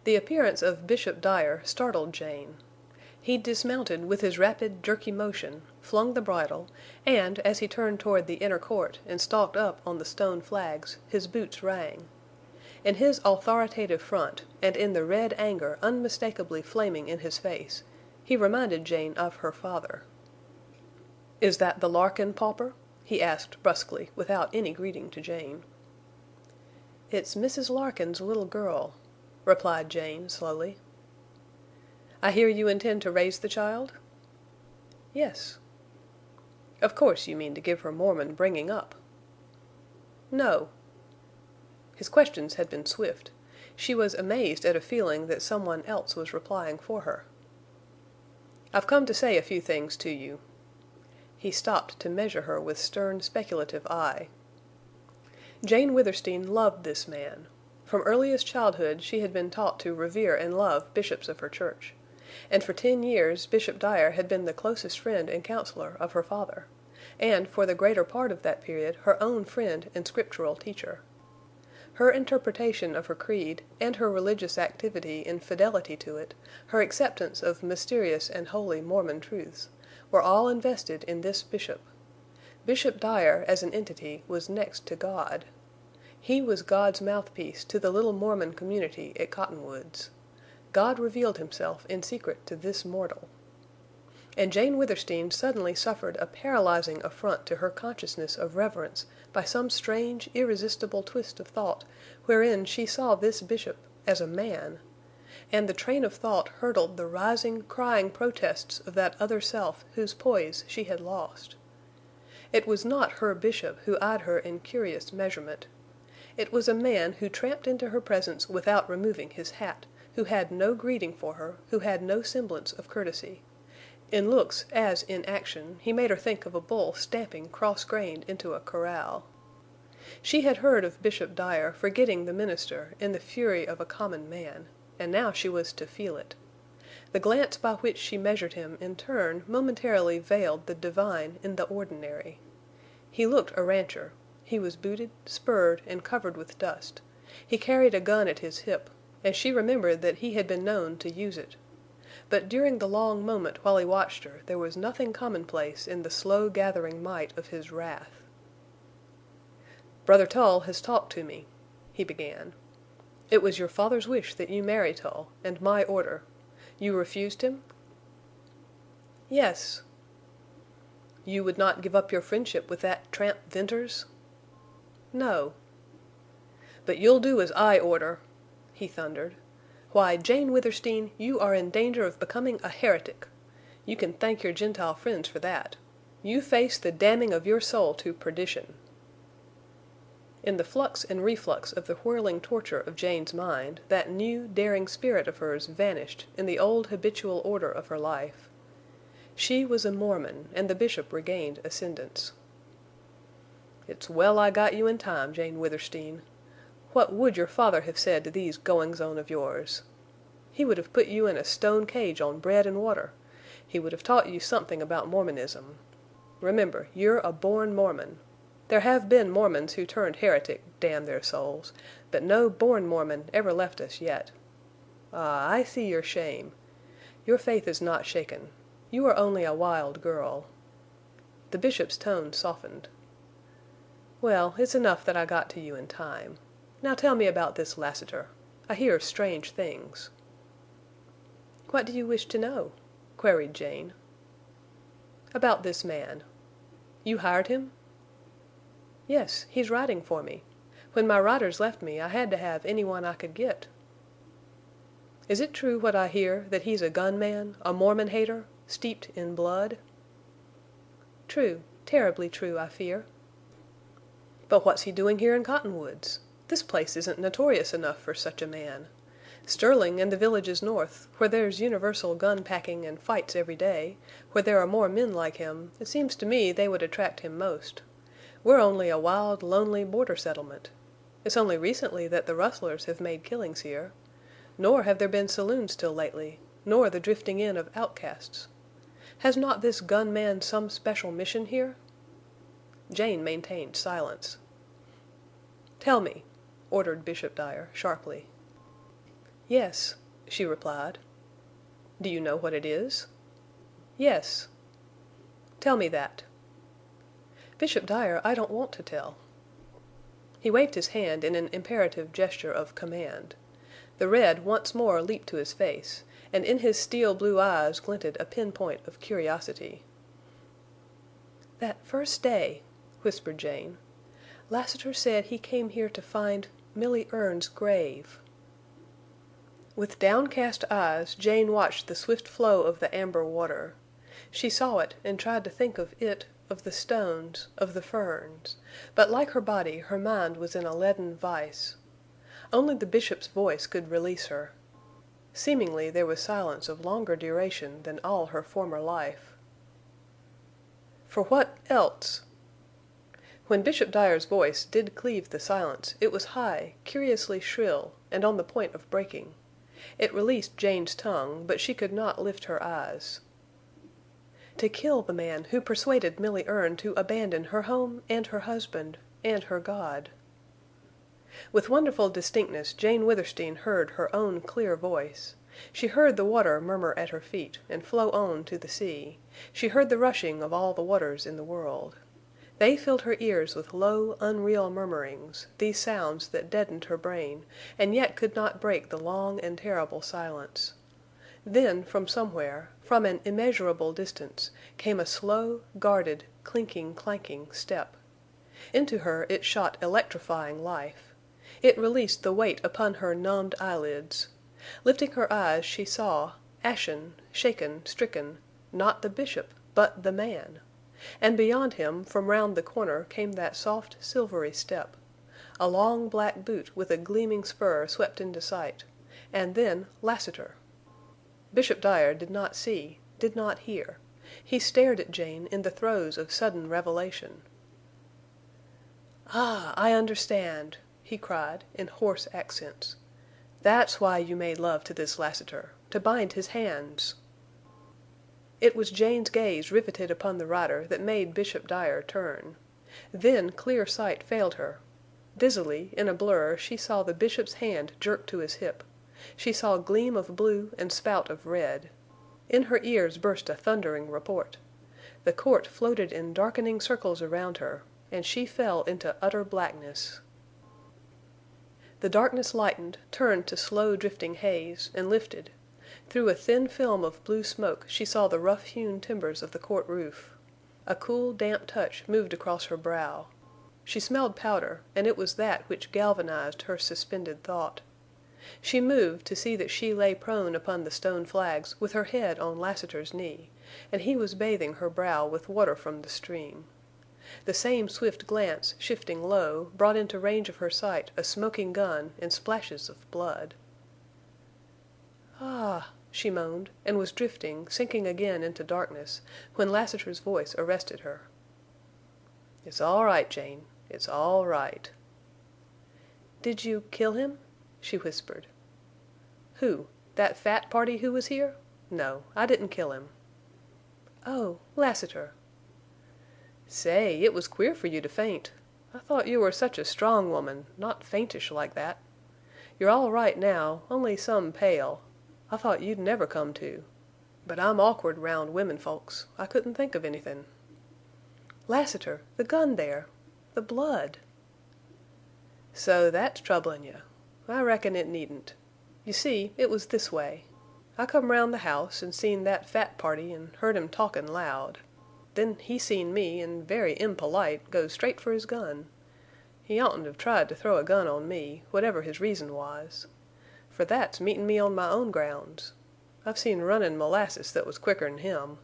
The appearance of Bishop Dyer startled Jane. He dismounted with his rapid, jerky motion, flung the bridle, and, as he turned toward the inner court and stalked up on the stone flags, his boots rang. In his authoritative front, and in the red anger unmistakably flaming in his face, he reminded Jane of her father. "Is that the Larkin pauper?" he asked brusquely, without any greeting to Jane. "It's Mrs. Larkin's little girl," replied Jane, slowly. "I hear you intend to raise the child?" "Yes." "Of course you mean to give her Mormon bringing up." "No." His questions had been swift. She was amazed at a feeling that someone else was replying for her. "I've come to say a few things to you." He stopped to measure her with stern, speculative eye. Jane Withersteen loved this man. From earliest childhood she had been taught to revere and love bishops of her church. And for 10 years Bishop Dyer had been the closest friend and counselor of her father, and for the greater part of that period her own friend and scriptural teacher. Her interpretation of her creed, and her religious activity in fidelity to it, her acceptance of mysterious and holy Mormon truths, were all invested in this bishop. Bishop Dyer, as an entity, was next to God. He was God's mouthpiece to the little Mormon community at Cottonwoods. God revealed himself in secret to this mortal. And Jane Withersteen suddenly suffered a paralyzing affront to her consciousness of reverence by some strange, irresistible twist of thought wherein she saw this bishop as a man. And the train of thought hurdled the rising, crying protests of that other self whose poise she had lost. It was not her bishop who eyed her in curious measurement. It was a man who tramped into her presence without removing his hat, who had no greeting for her, who had no semblance of courtesy. In looks as in action he made her think of a bull stamping cross-grained into a corral. She had heard of Bishop Dyer forgetting the minister in the fury of a common man, and now she was to feel it. The glance by which she measured him in turn momentarily veiled the divine in the ordinary. He looked a rancher. He was booted, spurred, and covered with dust. He carried a gun at his hip, and she remembered that he had been known to use it. But during the long moment while he watched her there was nothing commonplace in the slow gathering might of his wrath. "Brother Tull has talked to me," he began. "It was your father's wish that you marry Tull, and my order. You refused him?" "Yes." "You would not give up your friendship with that tramp Venters?" "No." "But you'll do as I order," he thundered. "Why, Jane Withersteen, you are in danger of becoming a heretic. You can thank your Gentile friends for that. You face the damning of your soul to perdition." In the flux and reflux of the whirling torture of Jane's mind, that new, daring spirit of hers vanished in the old habitual order of her life. She was a Mormon, and the bishop regained ascendance. "It's well I got you in time, Jane Withersteen. What would your father have said to these goings-on of yours? He would have put you in a stone cage on bread and water. He would have taught you something about Mormonism. Remember, you're a born Mormon. There have been Mormons who turned heretic, damn their souls, but no born Mormon ever left us yet. Ah, I see your shame. Your faith is not shaken. You are only a wild girl." The bishop's tone softened. "Well, it's enough that I got to you in time. Now tell me about this Lassiter. I hear strange things." "What do you wish to know?" queried Jane. "About this man. You hired him?" "Yes, he's riding for me. When my riders left me I had to have any one I could get." "Is it true what I hear, that he's a gunman, a Mormon hater, steeped in blood?" "True, terribly true, I fear." "But what's he doing here in Cottonwoods? This place isn't notorious enough for such a man. Sterling and the villages north, where there's universal gun packing and fights every day, where there are more men like him, it seems to me they would attract him most. We're only a wild, lonely border settlement. It's only recently that the rustlers have made killings here. Nor have there been saloons till lately, nor the drifting in of outcasts. Has not this gun-man some special mission here?" Jane maintained silence. "Tell me," ordered Bishop Dyer, sharply. "Yes," she replied. "Do you know what it is?" "Yes." "Tell me that." "Bishop Dyer, I don't want to tell." He waved his hand in an imperative gesture of command. The red once more leaped to his face, and in his steel blue eyes glinted a pinpoint of curiosity. "That first day," whispered Jane, "Lassiter said he came here to find Milly Erne's grave." With downcast eyes Jane watched the swift flow of the amber water. She saw it and tried to think of it, of the stones, of the ferns, but like her body her mind was in a leaden vise. Only the Bishop's voice could release her. Seemingly there was silence of longer duration than all her former life. "For what else?" When Bishop Dyer's voice did cleave the silence it was high, curiously shrill, and on the point of breaking. It released Jane's tongue, but she could not lift her eyes. "To kill the man who persuaded Milly Erne to abandon her home and her husband and her God." With wonderful distinctness Jane Withersteen heard her own clear voice. She heard the water murmur at her feet and flow on to the sea. She heard the rushing of all the waters in the world. They filled her ears with low, unreal murmurings, these sounds that deadened her brain, and yet could not break the long and terrible silence. Then from somewhere, from an immeasurable distance, came a slow, guarded, clinking, clanking step. Into her it shot electrifying life. It released the weight upon her numbed eyelids. Lifting her eyes she saw, ashen, shaken, stricken, not the Bishop, but the man. And beyond him, from round the corner, came that soft, silvery step. A long black boot with a gleaming spur swept into sight. And then Lassiter! Bishop Dyer did not see, did not hear. He stared at Jane in the throes of sudden revelation. "Ah, I understand!" he cried, in hoarse accents. "That's why you made love to this Lassiter—to bind his hands!" It was Jane's gaze riveted upon the rider that made Bishop Dyer turn. Then clear sight failed her. Dizzily, in a blur, she saw the Bishop's hand jerk to his hip. She saw gleam of blue and spout of red. In her ears burst a thundering report. The court floated in darkening circles around her, and she fell into utter blackness. The darkness lightened, turned to slow drifting haze, and lifted. Through a thin film of blue smoke she saw the rough-hewn timbers of the court roof. A cool, damp touch moved across her brow. She smelled powder, and it was that which galvanized her suspended thought. She moved to see that she lay prone upon the stone flags with her head on Lassiter's knee, and he was bathing her brow with water from the stream. The same swift glance, shifting low, brought into range of her sight a smoking gun and splashes of blood. "Ah!" she moaned, and was drifting, sinking again into darkness, when Lassiter's voice arrested her. "It's all right, Jane. It's all right." "Did you kill him?" she whispered. "Who? That fat party who was here? No, I didn't kill him." "Oh, Lassiter!" "Say, it was queer for you to faint. I thought you were such a strong woman, not faintish like that. You're all right now, only some pale. I thought you'd never come to. But I'm awkward round women folks. I couldn't think of anythin'." "Lassiter! The gun there! The blood!" "So that's troublin' you. I reckon it needn't. You see, it was this way. I come round the house en' seen that fat party en' heard him talkin' loud. Then he seen me, en' very impolite, goes straight for his gun. He oughtn't have tried to throw a gun on me, whatever his reason was. For that's meetin' me on my own grounds. I've seen runnin' molasses that was quicker'n him.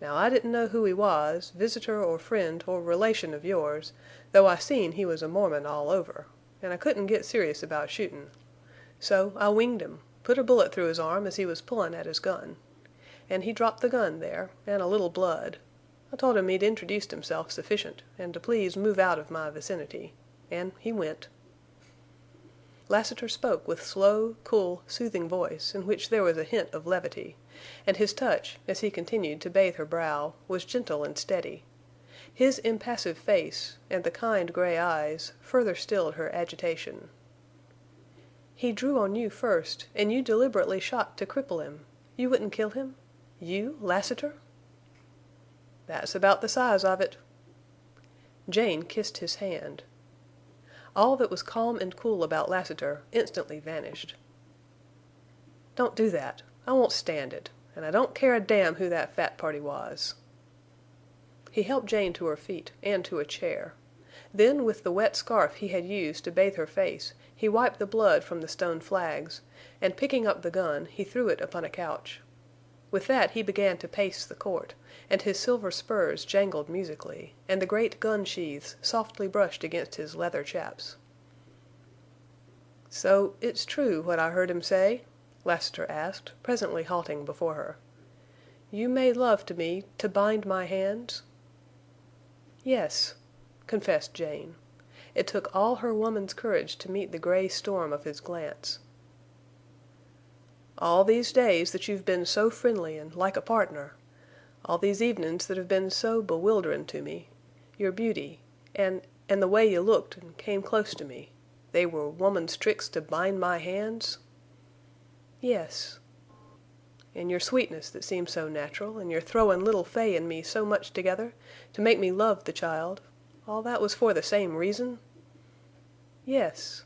Now I didn't know who he was, visitor or friend or relation of yours, though I seen he was a Mormon all over, en' I couldn't get serious about shootin'. So I winged him, put a bullet through his arm as he was pullin' at his gun. En' he dropped the gun there, en' a little blood. I told him he'd introduced himself sufficient, en' to please move out of my vicinity. En' he went. Lassiter spoke with slow, cool, soothing voice in which there was a hint of levity, and his touch, as he continued to bathe her brow, was gentle and steady. His impassive face, and the kind gray eyes, further stilled her agitation. "He drew on you first, and you deliberately shot to cripple him. You wouldn't kill him? You, Lassiter?" "That's about the size of it." Jane kissed his hand. All that was calm and cool about Lassiter instantly vanished. "Don't do that. I won't stand it. And I don't care a damn who that fat party was." He helped Jane to her feet and to a chair. Then with the wet scarf he had used to bathe her face he wiped the blood from the stone flags, and picking up the gun he threw it upon a couch. With that he began to pace the court, and his silver spurs jangled musically, and the great gun sheaths softly brushed against his leather chaps. "So it's true what I heard him say?" Lassiter asked, presently halting before her. "You made love to me to bind my hands?" "Yes," confessed Jane. It took all her woman's courage to meet the gray storm of his glance. "All these days that you've been so friendly and like a partner. All these evenings that have been so bewilderin' to me. Your beauty, and the way you looked and came close to me. They were woman's tricks to bind my hands?" "Yes." "And your sweetness that seemed so natural, and your throwin' little Fay and me so much together, to make me love the child—all that was for the same reason?" "Yes."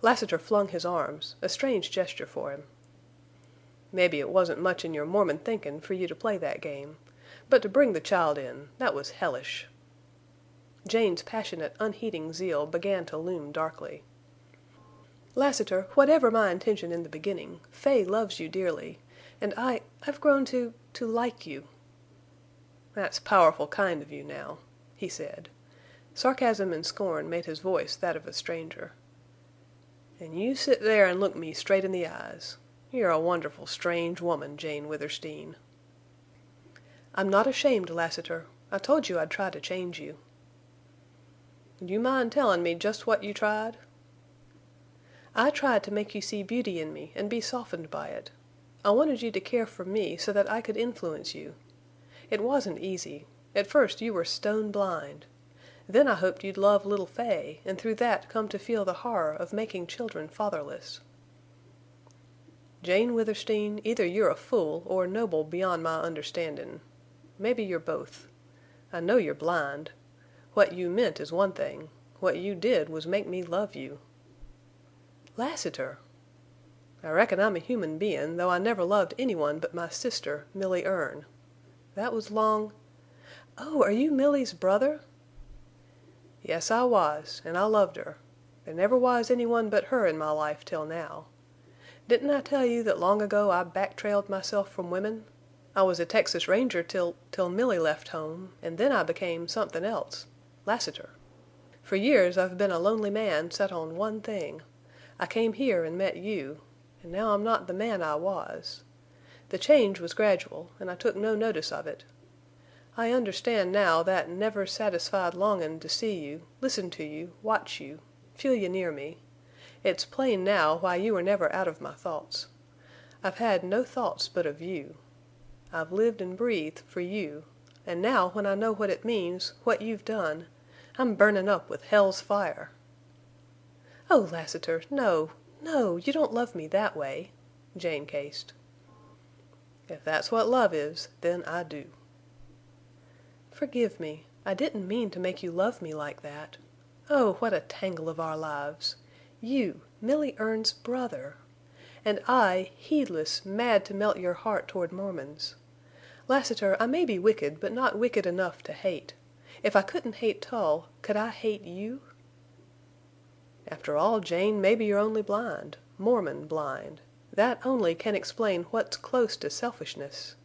Lassiter flung his arms, a strange gesture for him. "Maybe it wasn't much in your Mormon thinkin' for you to play that game. But to bring the child in—that was hellish." Jane's passionate, unheeding zeal began to loom darkly. "Lassiter, whatever my intention in the beginning, Fay loves you dearly. And I've grown to like you." "That's powerful kind of you now," he said. Sarcasm and scorn made his voice that of a stranger. "And you sit there and look me straight in the eyes. You're a wonderful strange woman, Jane Withersteen." "I'm not ashamed, Lassiter. I told you I'd try to change you." "Do you mind tellin' me just what you tried?" "I tried to make you see beauty in me and be softened by it. I wanted you to care for me so that I could influence you. It wasn't easy. At first you were stone blind. Then I hoped you'd love little Fay, and through that come to feel the horror of making children fatherless." "Jane Withersteen, either you're a fool or noble beyond my understandin'. Maybe you're both. I know you're blind. What you meant is one thing. What you did was make me love you." "Lassiter!" "I reckon I'm a human bein', though I never loved anyone but my sister, Milly Erne. That was long—" "Oh, are you Milly's brother?" "Yes, I was, and I loved her. There never was anyone but her in my life till now. Didn't I tell you that long ago I back-trailed myself from women? I was a Texas Ranger till Milly left home, and then I became somethin' else—Lassiter. For years I've been a lonely man set on one thing. I came here and met you, and now I'm not the man I was. The change was gradual, and I took no notice of it. I understand now that never satisfied longin' to see you, listen to you, watch you, feel you near me. It's plain now why you were never out of my thoughts. I've had no thoughts but of you. I've lived and breathed for you, and now when I know what it means, what you've done, I'm burnin' up with hell's fire." "Oh, Lassiter, no, no, you don't love me that way," Jane cased. "If that's what love is, then I do." "Forgive me. I didn't mean to make you love me like that. Oh, what a tangle of our lives! You, Milly Erne's brother! And I, heedless, mad to melt your heart toward Mormons. Lassiter, I may be wicked, but not wicked enough to hate. If I couldn't hate Tull, could I hate you?" "After all, Jane, maybe you're only blind. Mormon blind. That only can explain what's close to selfishness."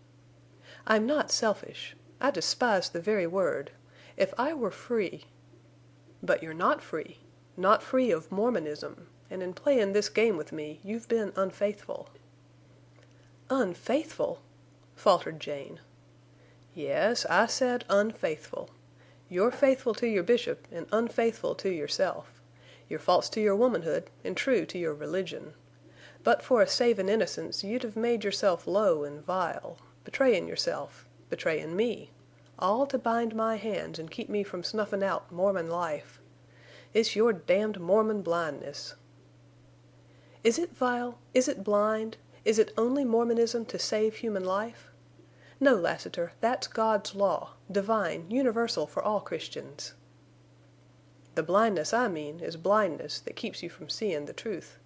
"I'm not selfish. I despise the very word. If I were free—" "But you're not free. Not free of Mormonism. And in playin' this game with me you've been unfaithful." "Unfaithful!" faltered Jane. "Yes, I said unfaithful. You're faithful to your bishop and unfaithful to yourself. You're false to your womanhood and true to your religion. But for a savin' innocence you'd have made yourself low and vile, betrayin' yourself, betrayin' me, all to bind my hands and keep me from snuffin' out Mormon life. It's your damned Mormon blindness." "Is it vile? Is it blind? Is it only Mormonism to save human life? No, Lassiter, that's God's law, divine, universal for all Christians." "The blindness I mean is blindness that keeps you from seein' the truth.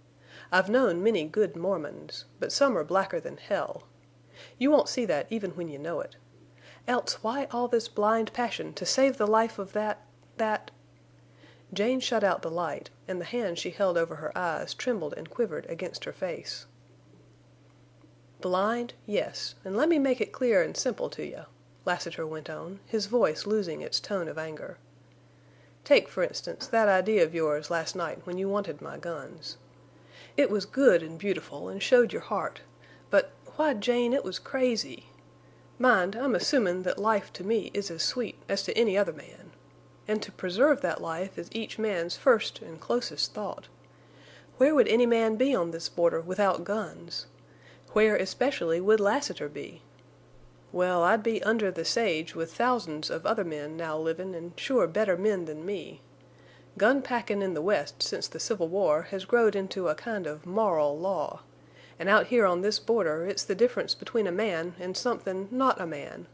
I've known many good Mormons, but some are blacker than hell. You won't see that even when you know it. Else why all this blind passion to save the life of that—" Jane shut out the light, and the hand she held over her eyes trembled and quivered against her face. "Blind, yes, and let me make it clear and simple to you," Lassiter went on, his voice losing its tone of anger. "Take, for instance, that idea of yours last night when you wanted my guns. It was good and beautiful and showed your heart, but, why, Jane, it was crazy. Mind, I'm assumin' that life to me is as sweet as to any other man. And to preserve that life is each man's first and closest thought. Where would any man be on this border without guns? Where especially would Lassiter be? Well, I'd be under the sage with thousands of other men now livin' and sure better men than me. Gun packin' in the West since the Civil War has growed into a kind of moral law. And out here on this border it's the difference between a man and somethin' not a man.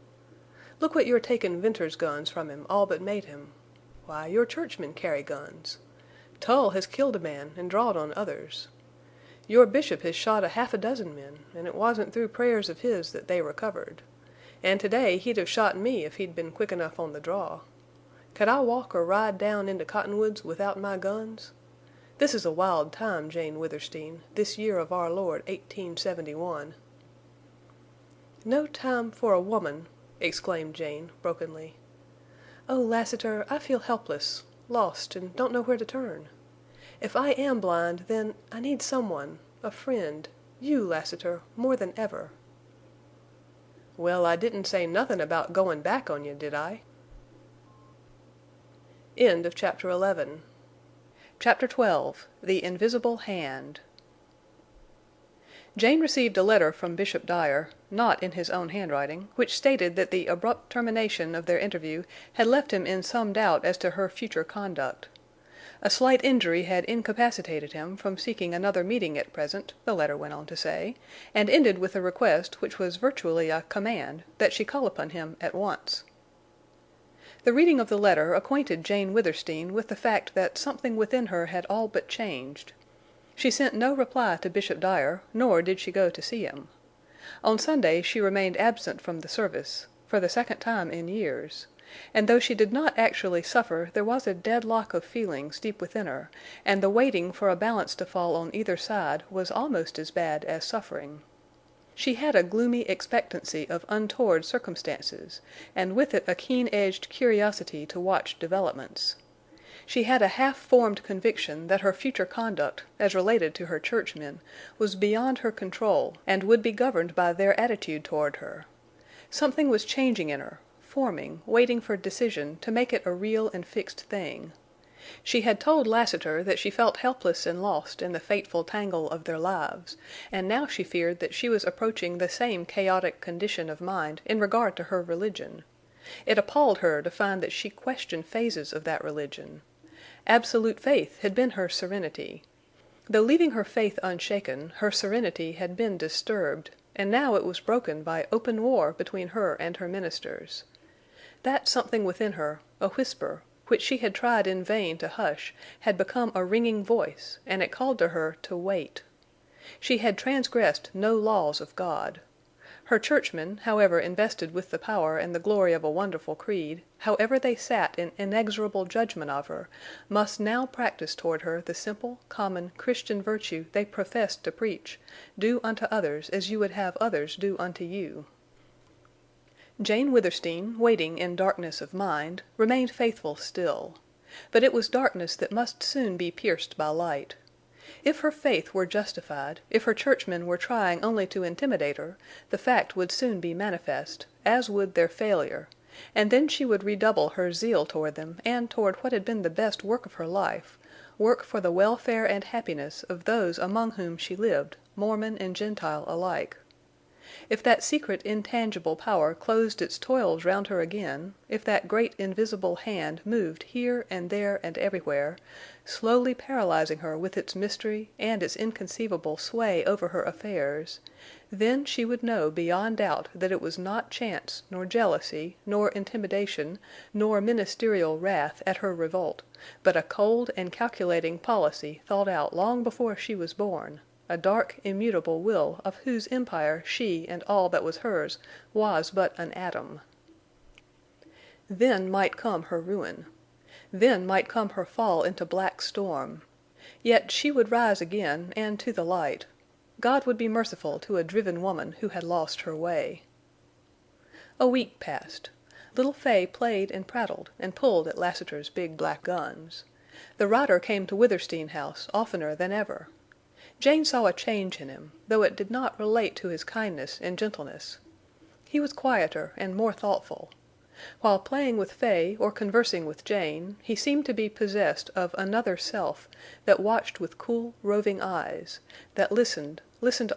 Look what your takin' Venters' guns from him all but made him. Why, your churchmen carry guns. Tull has killed a man and drawed on others. Your bishop has shot a half a dozen men, and it wasn't through prayers of his that they recovered. And today he'd have shot me if he'd been quick enough on the draw. Could I walk or ride down into Cottonwoods without my guns? This is a wild time, Jane Withersteen, this year of our Lord 1871. "No time for a woman!" exclaimed Jane, brokenly. "Oh, Lassiter, I feel helpless, lost, and don't know where to turn. If I am blind, then I need someone, a friend, you, Lassiter, more than ever." "Well, I didn't say nothin' about goin' back on you, did I?" Chapter 12. The Invisible Hand. Jane received a letter from Bishop Dyer, not in his own handwriting, which stated that the abrupt termination of their interview had left him in some doubt as to her future conduct. A slight injury had incapacitated him from seeking another meeting at present, the letter went on to say, and ended with a request which was virtually a command that she call upon him at once. The reading of the letter acquainted Jane Withersteen with the fact that something within her had all but changed. She sent no reply to Bishop Dyer, nor did she go to see him. On Sunday she remained absent from the service, for the second time in years, and though she did not actually suffer, there was a deadlock of feelings deep within her, and the waiting for a balance to fall on either side was almost as bad as suffering. She had a gloomy expectancy of untoward circumstances, and with it a keen-edged curiosity to watch developments. She had a half-formed conviction that her future conduct, as related to her churchmen, was beyond her control and would be governed by their attitude toward her. Something was changing in her, forming, waiting for decision to make it a real and fixed thing. She had told Lassiter that she felt helpless and lost in the fateful tangle of their lives, and now she feared that she was approaching the same chaotic condition of mind in regard to her religion. It appalled her to find that she questioned phases of that religion. Absolute faith had been her serenity. Though leaving her faith unshaken, her serenity had been disturbed, and now it was broken by open war between her and her ministers. That something within her, a whisper, which she had tried in vain to hush, had become a ringing voice, and it called to her to wait. She had transgressed no laws of God. Her churchmen, however invested with the power and the glory of a wonderful creed, however they sat in inexorable judgment of her, must now practice toward her the simple, common, Christian virtue they professed to preach, do unto others as you would have others do unto you. Jane Withersteen, waiting in darkness of mind, remained faithful still. But it was darkness that must soon be pierced by light. If her faith were justified, if her churchmen were trying only to intimidate her, the fact would soon be manifest, as would their failure, and then she would redouble her zeal toward them and toward what had been the best work of her life, work for the welfare and happiness of those among whom she lived, Mormon and Gentile alike. If that secret intangible power closed its toils round her again, if that great invisible hand moved here and there and everywhere, slowly paralyzing her with its mystery and its inconceivable sway over her affairs, then she would know beyond doubt that it was not chance, nor jealousy, nor intimidation, nor ministerial wrath at her revolt, but a cold and calculating policy thought out long before she was born, a dark, immutable will of whose empire she and all that was hers was but an atom. Then might come her ruin. Then might come her fall into black storm. Yet she would rise again, and to the light. God would be merciful to a driven woman who had lost her way. A week passed. Little Fay played and prattled and pulled at Lassiter's big black guns. The rider came to Withersteen House oftener than ever. Jane saw a change in him, though it did not relate to his kindness and gentleness. He was quieter and more thoughtful. While playing with Fay or conversing with Jane, he seemed to be possessed of another self that watched with cool, roving eyes, that listened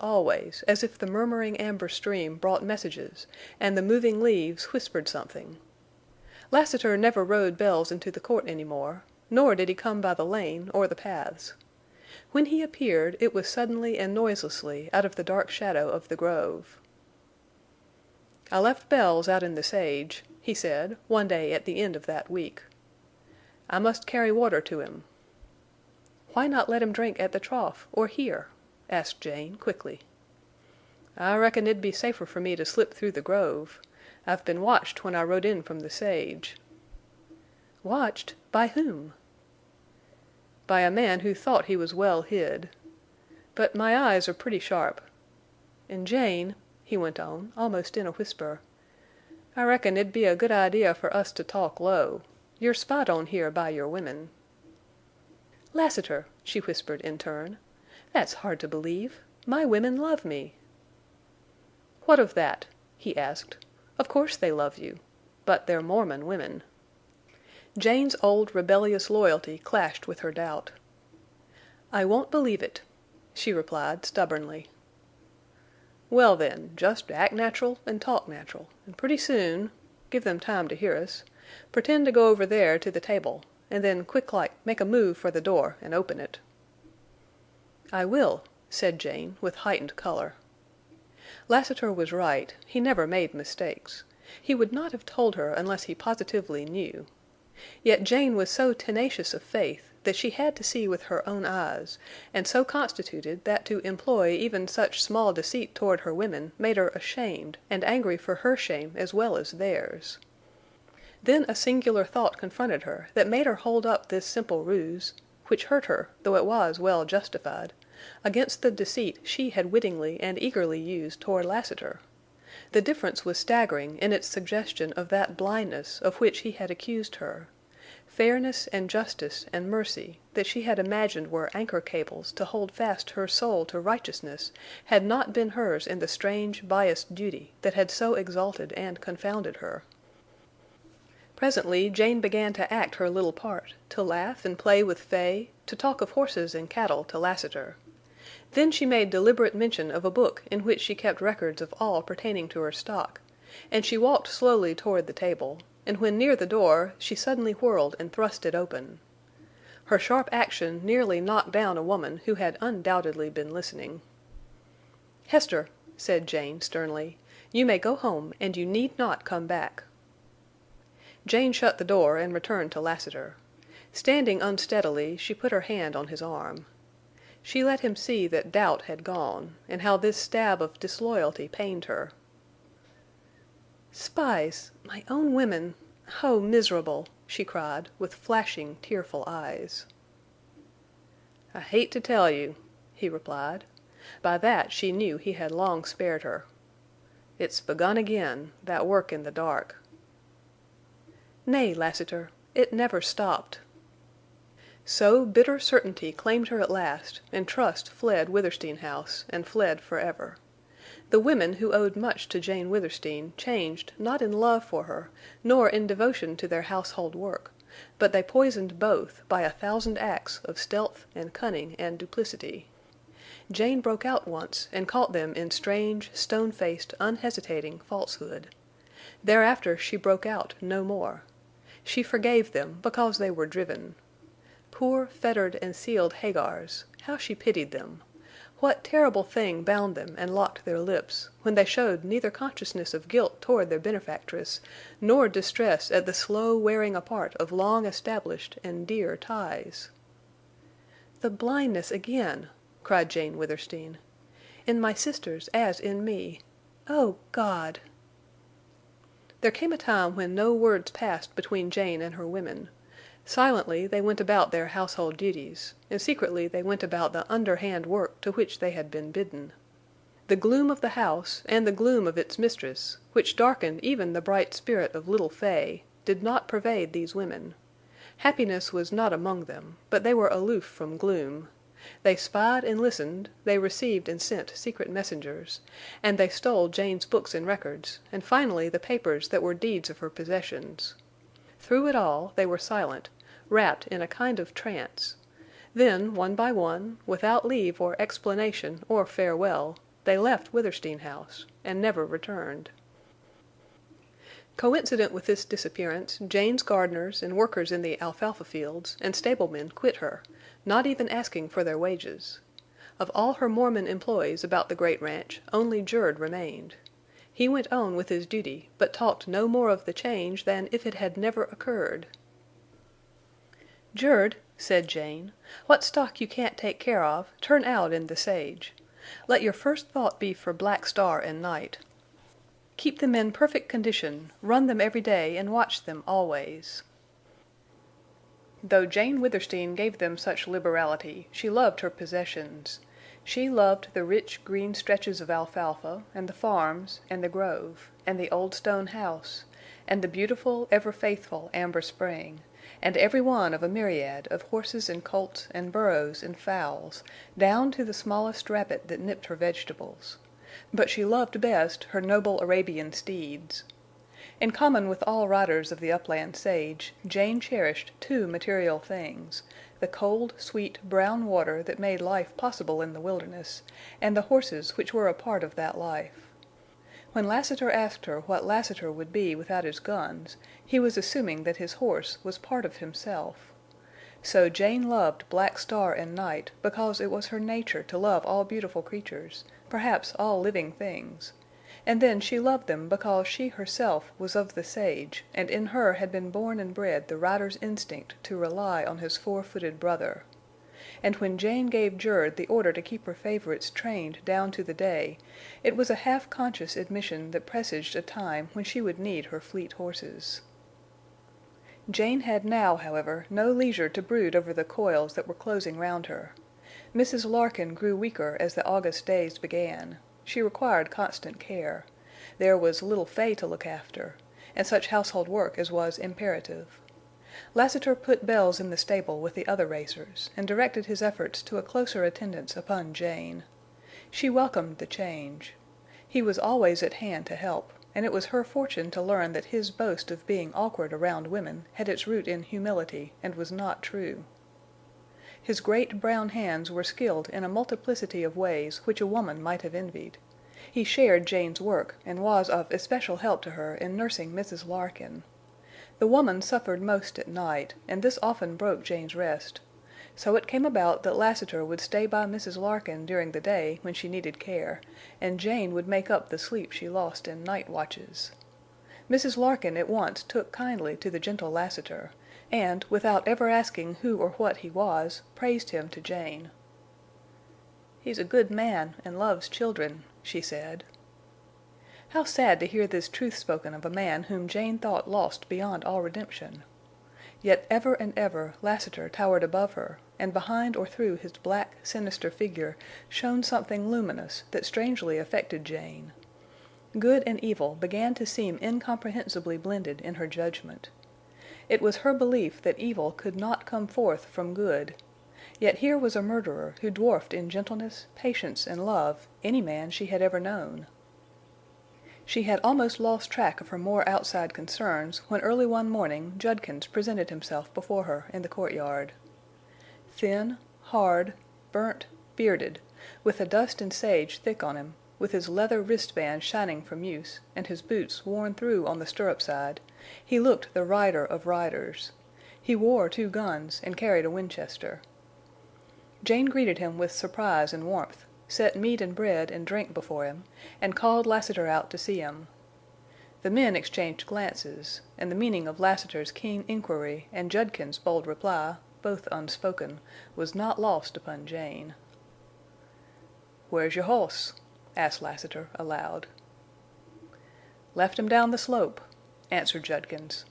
always, as if the murmuring amber stream brought messages and the moving leaves whispered something. Lassiter never rode Bells into the court any more, nor did he come by the lane or the paths. When he appeared, it was suddenly and noiselessly out of the dark shadow of the grove. "I left Bells out in the sage," he said, one day at the end of that week. "I must carry water to him." "Why not let him drink at the trough or here?" asked Jane, quickly. "I reckon it'd be safer for me to slip through the grove. I've been watched when I rode in from the sage." "Watched? By whom?" "By a man who thought he was well hid. But my eyes are pretty sharp. And Jane," he went on, almost in a whisper, "I reckon it'd be a good idea for us to talk low. You're spied on here by your women." "Lassiter!" she whispered in turn. "That's hard to believe. My women love me." "What of that?" he asked. "Of course they love you. But they're Mormon women." Jane's old rebellious loyalty clashed with her doubt. "I won't believe it," she replied, stubbornly. "Well, then, just act natural and talk natural, and pretty soon—give them time to hear us—pretend to go over there to the table, and then quick-like make a move for the door and open it." "I will," said Jane, with heightened color. Lassiter was right. He never made mistakes. He would not have told her unless he positively knew. Yet Jane was so tenacious of faith that she had to see with her own eyes, and so constituted that to employ even such small deceit toward her women made her ashamed and angry for her shame as well as theirs. Then a singular thought confronted her that made her hold up this simple ruse, which hurt her, though it was well justified, against the deceit she had wittingly and eagerly used toward Lassiter. The difference was staggering in its suggestion of that blindness of which he had accused her. Fairness and justice and mercy that she had imagined were anchor cables to hold fast her soul to righteousness had not been hers in the strange, biased duty that had so exalted and confounded her. Presently Jane began to act her little part, to laugh and play with Fay, to talk of horses and cattle to Lassiter. Then she made deliberate mention of a book in which she kept records of all pertaining to her stock, and she walked slowly toward the table, and when near the door she suddenly whirled and thrust it open. Her sharp action nearly knocked down a woman who had undoubtedly been listening. "Hester," said Jane, sternly, "you may go home, and you need not come back." Jane shut the door and returned to Lassiter. Standing unsteadily, she put her hand on his arm. She let him see that doubt had gone, and how this stab of disloyalty pained her. "Spies! My own women! Oh, miserable!" she cried, with flashing, tearful eyes. "I hate to tell you," he replied. By that she knew he had long spared her. "It's begun again, that work in the dark." "Nay, Lassiter. It never stopped." So bitter certainty claimed her at last, and trust fled Withersteen House, and fled forever. The women who owed much to Jane Withersteen changed not in love for her, nor in devotion to their household work, but they poisoned both by 1,000 acts of stealth and cunning and duplicity. Jane broke out once and caught them in strange, stone-faced, unhesitating falsehood. Thereafter she broke out no more. She forgave them because they were driven. Poor, fettered, and sealed Hagars, how she pitied them! What terrible thing bound them and locked their lips, when they showed neither consciousness of guilt toward their benefactress, nor distress at the slow wearing apart of long-established and dear ties? "The blindness again!" cried Jane Withersteen. "In my sisters as in me. Oh, God!" There came a time when no words passed between Jane and her women. Silently they went about their household duties, and secretly they went about the underhand work to which they had been bidden. The gloom of the house and the gloom of its mistress, which darkened even the bright spirit of little Fay, did not pervade these women. Happiness was not among them, but they were aloof from gloom. They spied and listened, they received and sent secret messengers, and they stole Jane's books and records, and finally the papers that were deeds of her possessions. Through it all they were silent, wrapped in a kind of trance. Then, one by one, without leave or explanation or farewell, they left Withersteen House and never returned. Coincident with this disappearance, Jane's gardeners and workers in the alfalfa fields and stablemen quit her, not even asking for their wages. Of all her Mormon employees about the great ranch, only Jerd remained. He went on with his duty, but talked no more of the change than if it had never occurred. "Jerd," said Jane, "what stock you can't take care of, turn out in the sage. Let your first thought be for Black Star and Night. Keep them in perfect condition, run them every day, and watch them always." Though Jane Withersteen gave them such liberality, she loved her possessions. She loved the rich green stretches of alfalfa, and the farms, and the grove, and the old stone house, and the beautiful, ever-faithful Amber Spring, and every one of a myriad of horses and colts and burros and fowls, down to the smallest rabbit that nipped her vegetables. But she loved best her noble Arabian steeds. In common with all riders of the upland sage, Jane cherished two material things: the cold, sweet, brown water that made life possible in the wilderness, and the horses which were a part of that life. When Lassiter asked her what Lassiter would be without his guns, he was assuming that his horse was part of himself. So Jane loved Black Star and Night because it was her nature to love all beautiful creatures, perhaps all living things. And then she loved them because she herself was of the sage, and in her had been born and bred the rider's instinct to rely on his four-footed brother. And when Jane gave Jerd the order to keep her favorites trained down to the day, it was a half-conscious admission that presaged a time when she would need her fleet horses. Jane had now, however, no leisure to brood over the coils that were closing round her. Mrs. Larkin grew weaker as the August days began. She required constant care. There was little Fay to look after, and such household work as was imperative. Lassiter put Bells in the stable with the other racers, and directed his efforts to a closer attendance upon Jane. She welcomed the change. He was always at hand to help, and it was her fortune to learn that his boast of being awkward around women had its root in humility and was not true. His great brown hands were skilled in a multiplicity of ways which a woman might have envied. He shared Jane's work and was of especial help to her in nursing Mrs. Larkin. The woman suffered most at night, and this often broke Jane's rest. So it came about that Lassiter would stay by Mrs. Larkin during the day when she needed care, and Jane would make up the sleep she lost in night watches. Mrs. Larkin at once took kindly to the gentle Lassiter, and, without ever asking who or what he was, praised him to Jane. "He's a good man and loves children," she said. How sad to hear this truth spoken of a man whom Jane thought lost beyond all redemption. Yet ever and ever Lassiter towered above her, and behind or through his black, sinister figure shone something luminous that strangely affected Jane. Good and evil began to seem incomprehensibly blended in her judgment. It was her belief that evil could not come forth from good. Yet here was a murderer who dwarfed in gentleness, patience, and love any man she had ever known. She had almost lost track of her more outside concerns when early one morning Judkins presented himself before her in the courtyard. Thin, hard, burnt, bearded, with the dust and sage thick on him, with his leather wristband shining from use, and his boots worn through on the stirrup side, he looked the rider of riders. He wore 2 guns and carried a Winchester. Jane greeted him with surprise and warmth, set meat and bread and drink before him, and called Lassiter out to see him. The men exchanged glances, and the meaning of Lassiter's keen inquiry and Judkins' bold reply, both unspoken, was not lost upon Jane. "Where's your hoss?" asked Lassiter, aloud. "Left him down the slope," answered Judkins.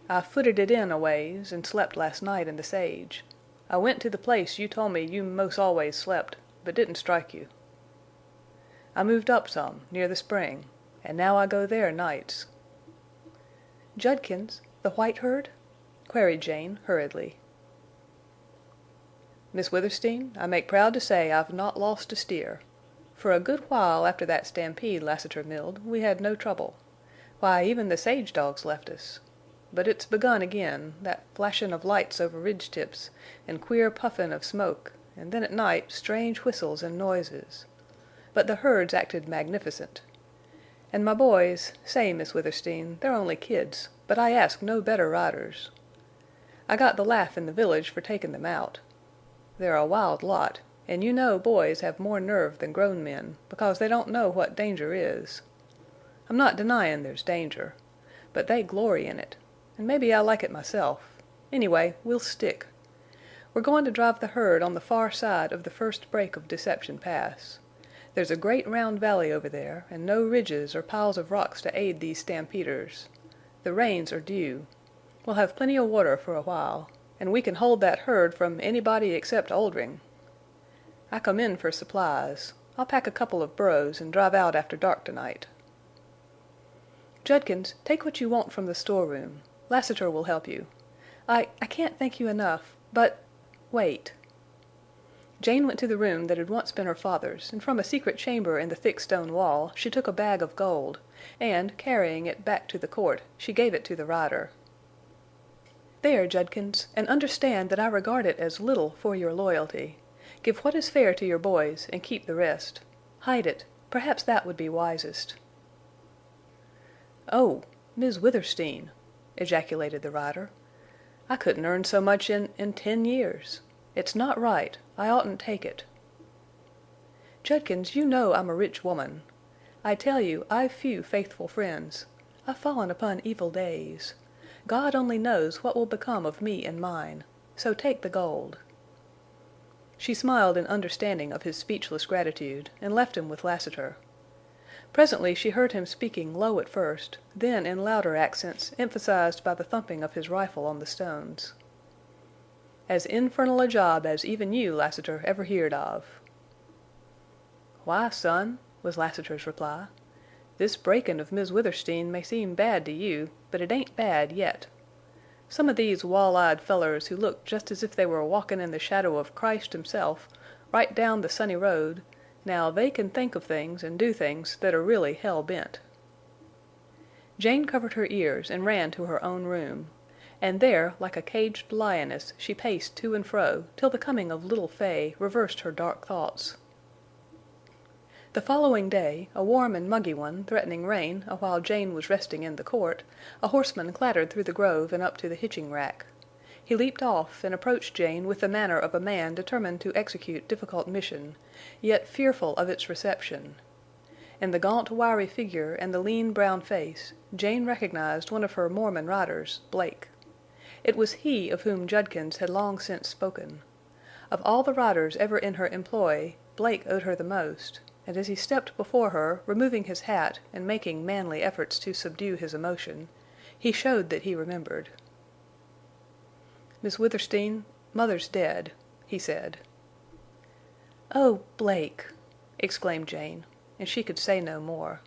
"I footed it in a ways and slept last night in the sage. I went to the place you told me you 'most always slept, but didn't strike you. I moved up some, near the spring, and now I go there nights." "Judkins, the white herd?" queried Jane, hurriedly. "Miss Withersteen, I make proud to say I've not lost a steer. For a good while after that stampede Lassiter milled we had no trouble. Why, even the sage dogs left us. But it's begun again, that flashin' of lights over ridge tips, and queer puffin' of smoke, and then at night strange whistles and noises. But the herd's acted magnificent. And my boys, say, Miss Withersteen, they're only kids, but I ask no better riders. I got the laugh in the village for takin' them out. They're a wild lot, and you know boys have more nerve than grown men, because they don't know what danger is. I'm not denyin' there's danger, but they glory in it, and maybe I like it myself. Anyway, we'll stick. We're goin' to drive the herd on the far side of the first break of Deception Pass. There's a great round valley over there, and no ridges or piles of rocks to aid these stampeders. The rains are due. We'll have plenty of water for a while, and we can hold that herd from anybody except Oldring. I come in for supplies. I'll pack a couple of burros and drive out after dark tonight." "Judkins, take what you want from the storeroom. Lassiter will help you. I can't thank you enough, but wait." Jane went to the room that had once been her father's, and from a secret chamber in the thick stone wall she took a bag of gold, and, carrying it back to the court, she gave it to the rider. "There, Judkins, and understand that I regard it as little for your loyalty. Give what is fair to your boys and keep the rest. Hide it. Perhaps that would be wisest." "Oh, Miss Withersteen!" ejaculated the rider. "I couldn't earn so much in 10 years. It's not right. I oughtn't take it." "Judkins, you know I'm a rich woman. I tell you I've few faithful friends. I've fallen upon evil days. God only knows what will become of me and mine. So take the gold." She smiled in understanding of his speechless gratitude, and left him with Lassiter. Presently she heard him speaking low at first, then in louder accents emphasized by the thumping of his rifle on the stones. "As infernal a job as even you, Lassiter, ever heerd of." "Why, son," was Lassiter's reply, "this breakin' of Miss Withersteen may seem bad to you, but it ain't bad yet. Some of these wall-eyed fellers who look just as if they were walkin' in the shadow of Christ himself, right down the sunny road, now they can think of things and do things that are really hell-bent." Jane covered her ears and ran to her own room. And there, like a caged lioness, she paced to and fro till the coming of little Fay reversed her dark thoughts. The following day, a warm and muggy one, threatening rain while Jane was resting in the court, a horseman clattered through the grove and up to the hitching rack. He leaped off and approached Jane with the manner of a man determined to execute difficult mission, yet fearful of its reception. In the gaunt, wiry figure and the lean, brown face, Jane recognized one of her Mormon riders, Blake. It was he of whom Judkins had long since spoken. Of all the riders ever in her employ, Blake owed her the most, and as he stepped before her, removing his hat and making manly efforts to subdue his emotion, he showed that he remembered. "Miss Withersteen, Mother's dead," he said. "Oh, Blake!" exclaimed Jane, and she could say no more.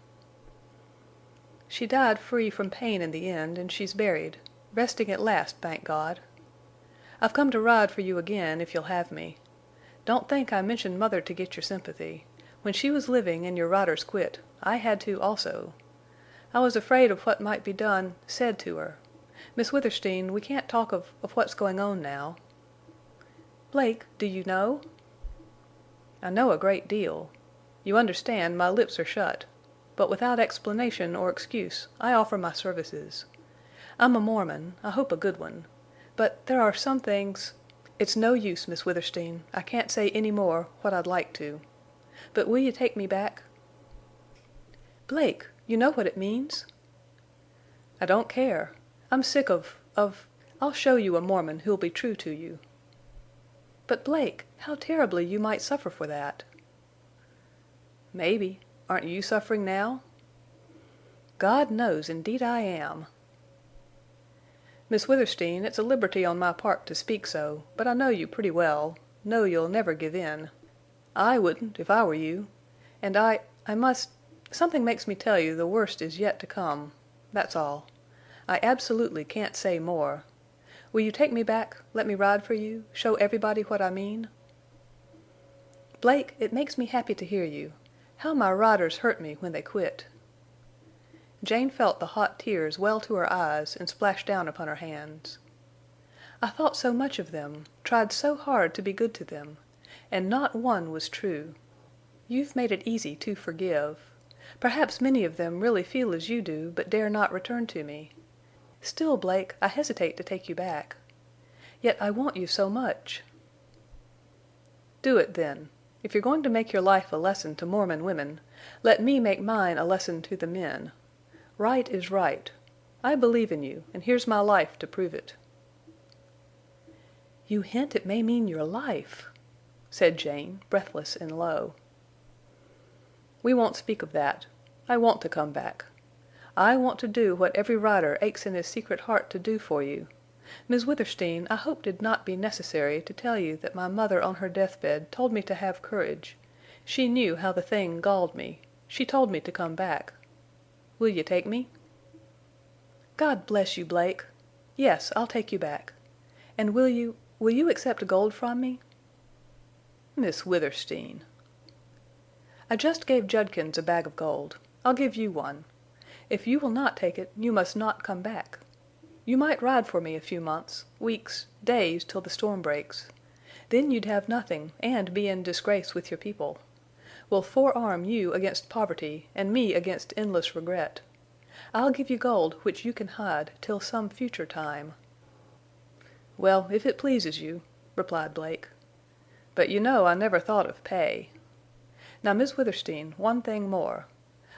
"She died free from pain in the end, and she's buried, resting at last, thank God. I've come to ride for you again if you'll have me. Don't think I mentioned Mother to get your sympathy. When she was living and your riders quit, I had to also. I was afraid of what might be done, said to her. Miss Withersteen, we can't talk of what's going on now." "Blake, do you know?" "I know a great deal. You understand, my lips are shut. But without explanation or excuse I offer my services. I'm a Mormon, I hope a good one. But there are some things— It's no use, Miss Withersteen. I can't say any more what I'd like to. But will you take me back?" "Blake, you know what it means?" "I don't care. I'm sick of—I'll show you a Mormon who'll be true to you." "But, Blake, how terribly you might suffer for that." "Maybe. Aren't you suffering now?" "God knows, indeed I am." "Miss Withersteen, it's a liberty on my part to speak so, but I know you pretty well—know you'll never give in. I wouldn't, if I were you. And I must—something makes me tell you the worst is yet to come. That's all. I absolutely can't say more. Will you take me back, let me ride for you, show everybody what I mean?" "Blake, it makes me happy to hear you. How my riders hurt me when they quit." Jane felt the hot tears well to her eyes and splash down upon her hands. "I thought so much of them, tried so hard to be good to them, and not one was true. You've made it easy to forgive. Perhaps many of them really feel as you do, but dare not return to me. Still, Blake, I hesitate to take you back. Yet I want you so much." "Do it, then. If you're going to make your life a lesson to Mormon women, let me make mine a lesson to the men. Right is right. I believe in you, and here's my life to prove it." "You hint it may mean your life," said Jane, breathless and low. "We won't speak of that. I want to come back. I want to do what every rider aches in his secret heart to do for you. Miss Withersteen, I hoped it'd not be necessary to tell you that my mother on her deathbed told me to have courage. She knew how the thing galled me. She told me to come back. Will you take me?" "God bless you, Blake. Yes, I'll take you back. And will you accept gold from me?" "Miss Withersteen!" "I just gave Judkins a bag of gold. I'll give you one. If you will not take it, you must not come back. You might ride for me a few months, weeks, days till the storm breaks. Then you'd have nothing and be in disgrace with your people. We'll forearm you against poverty and me against endless regret. I'll give you gold which you can hide till some future time." "Well, if it pleases you," replied Blake. "But you know I never thought of pay. Now, Miss Withersteen, one thing more.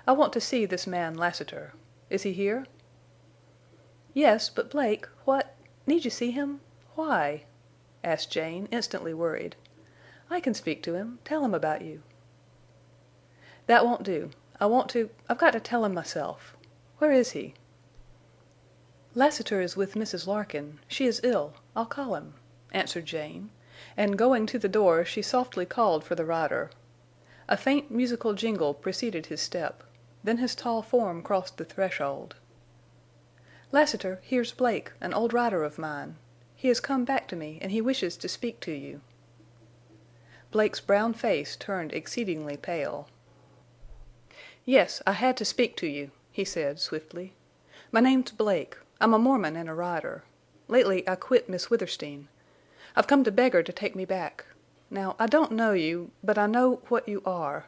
I want to see this man Lassiter. Is he here?" "Yes, but Blake, what—need you see him? Why?" asked Jane, instantly worried. "I can speak to him, tell him about you." "That won't do. I've got to tell him myself. Where is he?" "Lassiter is with Mrs. Larkin. She is ill. I'll call him," answered Jane, and going to the door she softly called for the rider. A faint musical jingle preceded his step. Then his tall form crossed the threshold. "Lassiter, here's Blake, an old rider of mine. He has come back to me, and he wishes to speak to you." Blake's brown face turned exceedingly pale. "Yes, I had to speak to you," he said, swiftly. "My name's Blake. I'm a Mormon and a rider. Lately I quit Miss Withersteen. I've come to beg her to take me back. Now, I don't know you, but I know what you are.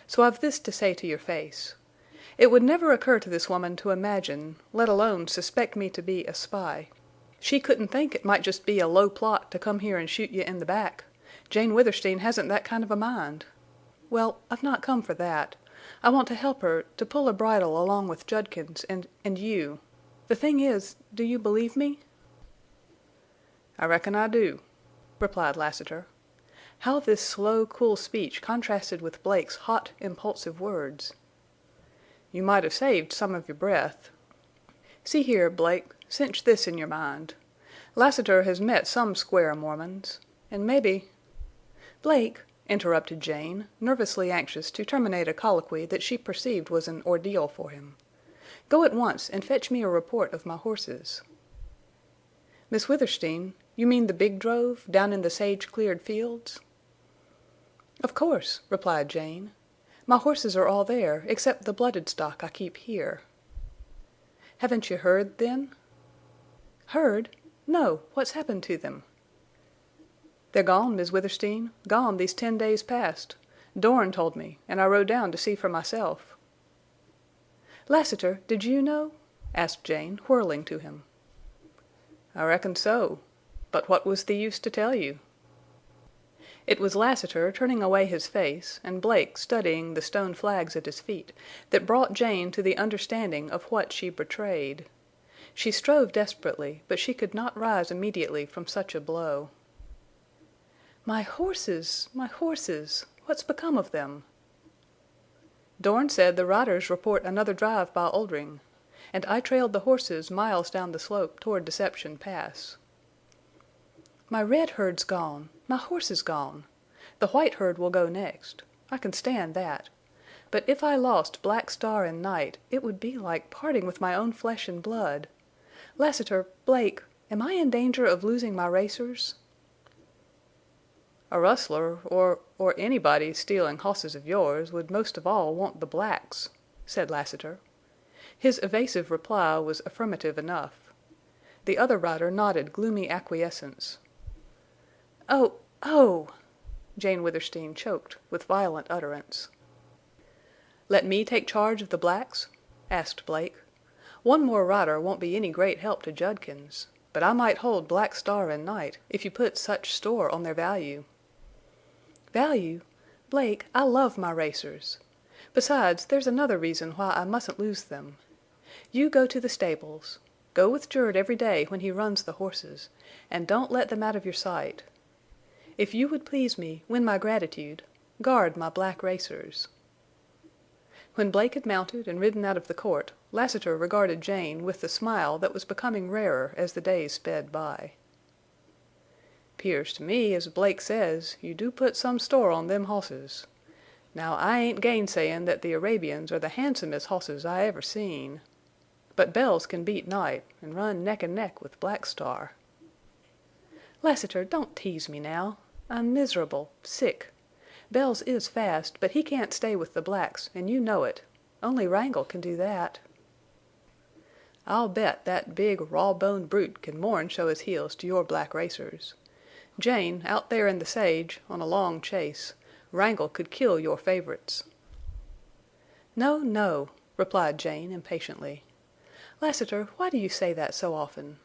So I've this to say to your face. It would never occur to this woman to imagine, let alone suspect me to be a spy. She couldn't think it might just be a low plot to come here and shoot you in the back. Jane Withersteen hasn't that kind of a mind. Well, I've not come for that. I want to help her, to pull a bridle along with Judkins and you. The thing is, do you believe me?" "I reckon I do," replied Lassiter. How this slow, cool speech contrasted with Blake's hot, impulsive words. "You might have saved some of your breath. See here, Blake, cinch this in your mind. Lassiter has met some square Mormons. And maybe—" "Blake," interrupted Jane, nervously anxious to terminate a colloquy that she perceived was an ordeal for him. "Go at once and fetch me a report of my horses." "Miss Withersteen, you mean the big drove, down in the sage-cleared fields?" "Of course," replied Jane. My horses are all there, except the blooded stock I keep here." "Haven't you heard, then?" "Heard? No. What's happened to them?" "They're gone, Miss Withersteen. Gone these 10 days past. Dorn told me, and I rode down to see for myself." "Lassiter, did you know?" asked Jane, whirling to him. "I reckon so. But what was the use to tell you?" It was Lassiter turning away his face and Blake studying the stone flags at his feet that brought Jane to the understanding of what she betrayed. She strove desperately, but she could not rise immediately from such a blow. "My horses! My horses! What's become of them?" "Dorn said the riders report another drive by Oldring. And I trailed the horses miles down the slope toward Deception Pass." "My red herd's gone. My horse is gone. The white herd will go next. I can stand that. But if I lost Black Star and Night, it would be like parting with my own flesh and blood. Lassiter, Blake, am I in danger of losing my racers?" "A rustler or anybody stealing hosses of yours would most of all want the blacks," said Lassiter. His evasive reply was affirmative enough. The other rider nodded gloomy acquiescence. "Oh!" Jane Withersteen choked, with violent utterance. "Let me take charge of the blacks?" asked Blake. "One more rider won't be any great help to Judkins. But I might hold Black Star and Night, if you put such store on their value." "Value? Blake, I love my racers. Besides, there's another reason why I mustn't lose them. You go to the stables. Go with Jerd every day when he runs the horses, and don't let them out of your sight. If you would please me, win my gratitude, guard my black racers." When Blake had mounted and ridden out of the court, Lassiter regarded Jane with the smile that was becoming rarer as the days sped by. "'Pears to me, as Blake says, you do put some store on them hosses. Now I ain't gainsayin' that the Arabians are the handsomest hosses I ever seen. But Bells can beat Night, en' run neck and neck with Black Star." "Lassiter, don't tease me now. I'm miserable, sick. Bells is fast, but he can't stay with the blacks, and you know it. Only Wrangle can do that." "I'll bet that big, raw-boned brute can more'n show his heels to your black racers. Jane, out there in the sage, on a long chase, Wrangle could kill your favorites." "No, no," replied Jane, impatiently. "Lassiter, why do you say that so often?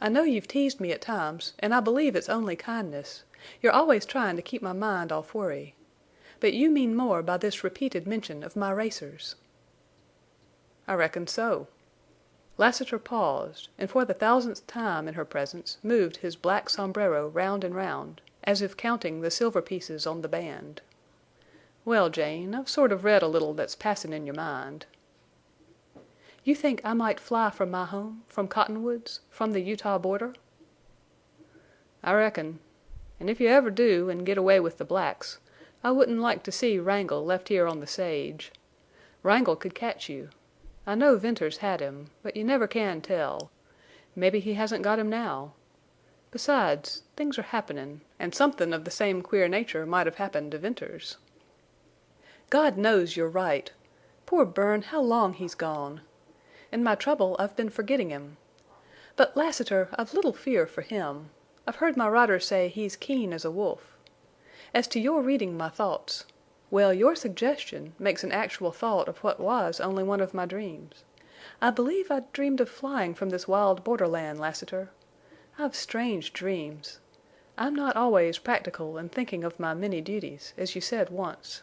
I know you've teased me at times, and I believe it's only kindness. You're always trying to keep my mind off worry. But you mean more by this repeated mention of my racers." "I reckon so." Lassiter paused, and for the 1000th time in her presence moved his black sombrero round and round, as if counting the silver pieces on the band. "Well, Jane, I've sort of read a little that's passin' in your mind." "You think I might fly from my home, from Cottonwoods, from the Utah border?" "I reckon. And if you ever do and get away with the blacks, I wouldn't like to see Wrangle left here on the sage. Wrangle could catch you. I know Venters had him, but you never can tell. Maybe he hasn't got him now. Besides, things are happenin', and somethin' of the same queer nature might have happened to Venters." "God knows you're right. Poor Bern, how long he's gone! In my trouble I've been forgetting him. But, Lassiter, I've little fear for him. I've heard my riders say he's keen as a wolf. As to your reading my thoughts—well, your suggestion makes an actual thought of what was only one of my dreams. I believe I dreamed of flying from this wild borderland, Lassiter. I've strange dreams. I'm not always practical in thinking of my many duties, as you said once.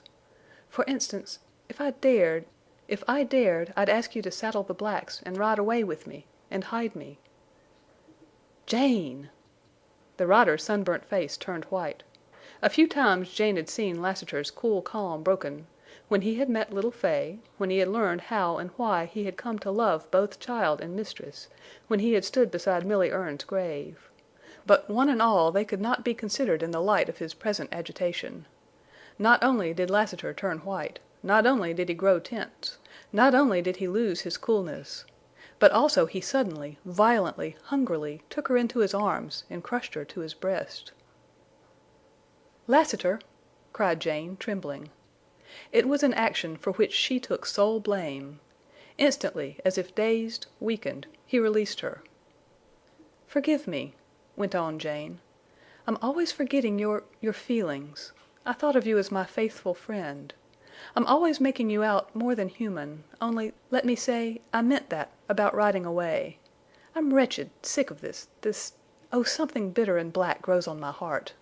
For instance, if I dared, I'd ask you to saddle the blacks and ride away with me, and hide me." "Jane!" The rider's sunburnt face turned white. A few times Jane had seen Lassiter's cool calm broken, when he had met little Fay, when he had learned how and why he had come to love both child and mistress, when he had stood beside Milly Erne's grave. But one and all they could not be considered in the light of his present agitation. Not only did Lassiter turn white, not only did he grow tense, not only did he lose his coolness, but also he suddenly, violently, hungrily took her into his arms and crushed her to his breast. "Lassiter!" cried Jane, trembling. It was an action for which she took sole blame. Instantly, as if dazed, weakened, he released her. "Forgive me," went on Jane. "I'm always forgetting your feelings. I thought of you as my faithful friend. I'm always making you out more than human, only, let me say, I meant that about riding away. I'm wretched, sick of this—oh, something bitter and black grows on my heart."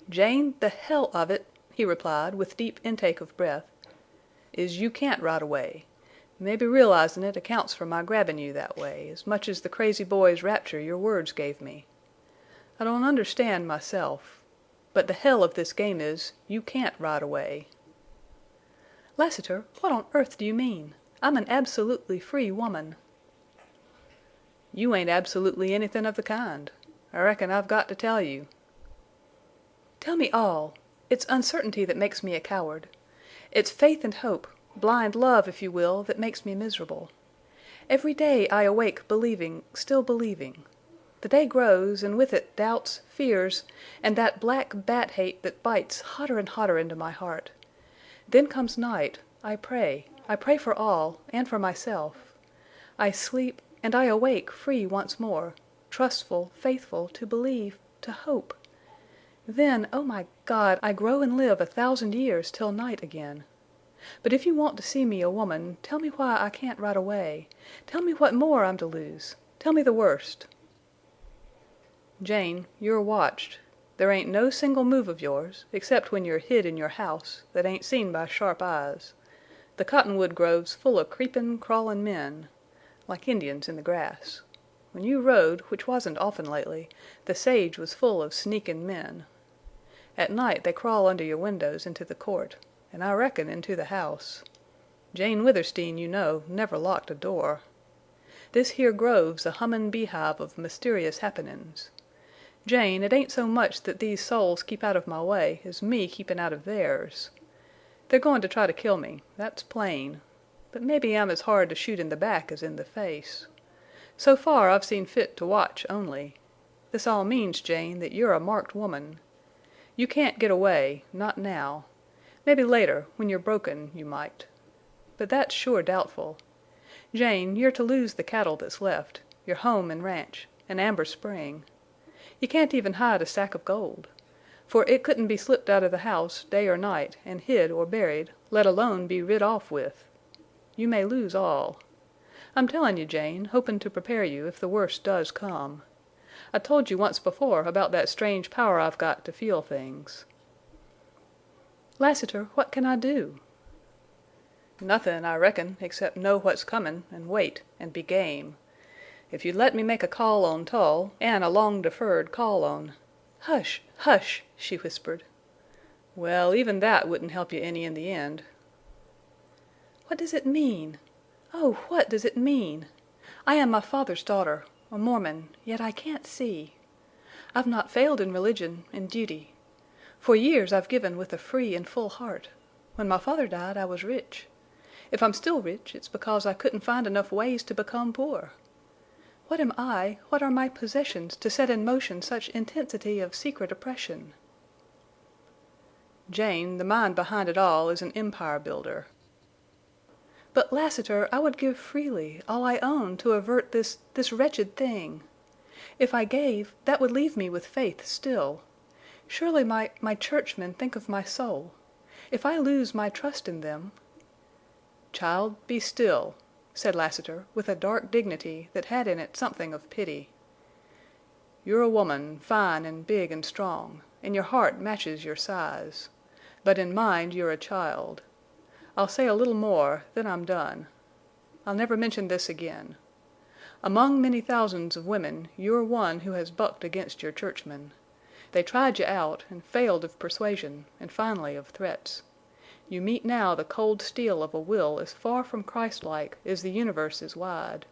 "Jane, the hell of it," he replied, with deep intake of breath, "is you can't ride away. Mebbe realizin' it accounts for my grabbin' you that way, as much as the crazy boy's rapture your words gave me. I don't understand myself. But the hell of this game is, you can't ride away." "Lassiter, what on earth do you mean? I'm an absolutely free woman." "You ain't absolutely anythin' of the kind. I reckon I've got to tell you." "Tell me all. It's uncertainty that makes me a coward. It's faith and hope, blind love if you will, that makes me miserable. Every day I awake believing, still believing. The day grows, and with it doubts, fears, and that black bat hate that bites hotter and hotter into my heart. Then comes night. I pray for all, and for myself. I sleep, and I awake free once more, trustful, faithful, to believe, to hope. Then, oh my God, I grow and live 1,000 years till night again. But if you want to see me a woman, tell me why I can't ride away. Tell me what more I'm to lose. Tell me the worst." "Jane, you're watched. There ain't no single move of yours, except when you're hid in your house, that ain't seen by sharp eyes. The cottonwood grove's full of creepin', crawlin' men, like Indians in the grass. When you rode, which wasn't often lately, the sage was full of sneakin' men. At night they crawl under your windows into the court, and I reckon into the house. Jane Withersteen, you know, never locked a door. This here grove's a hummin' beehive of mysterious happenin's. Jane, it ain't so much that these souls keep out of my way as me keepin' out of theirs. They're goin' to try to kill me, that's plain. But maybe I'm as hard to shoot in the back as in the face. So far I've seen fit to watch only. This all means, Jane, that you're a marked woman. You can't get away, not now. Maybe later, when you're broken, you might. But that's sure doubtful. Jane, you're to lose the cattle that's left, your home and ranch, and Amber Spring. You can't even hide a sack of gold. For it couldn't be slipped out of the house, day or night, and hid or buried, let alone be rid off with. You may lose all. I'm tellin' you, Jane, hopin' to prepare you if the worst does come. I told you once before about that strange power I've got to feel things." "Lassiter, what can I do?" "Nothin', I reckon, except know what's comin' and wait and be game. If you'd let me make a call on Tull, an' a long-deferred call on—" "Hush! Hush!" she whispered. "Well, even that wouldn't help you any in the end." "What does it mean? Oh, what does it mean? I am my father's daughter, a Mormon, yet I can't see. I've not failed in religion, in duty. For years I've given with a free and full heart. When my father died I was rich. If I'm still rich, it's because I couldn't find enough ways to become poor. What am I, what are my possessions to set in motion such intensity of secret oppression?" "Jane, the mind behind it all is an empire builder." "But, Lassiter, I would give freely, all I own, to avert this wretched thing. If I gave, that would leave me with faith still. Surely my churchmen think of my soul. If I lose my trust in them—" "Child, be still," said Lassiter, with a dark dignity that had in it something of pity. "You're a woman, fine and big and strong, and your heart matches your size. But in mind you're a child. I'll say a little more, then I'm done. I'll never mention this again. Among many thousands of women you're one who has bucked against your churchmen. They tried you out and failed of persuasion and finally of threats. You meet now the cold steel of a will as far from Christ-like as the universe is wide.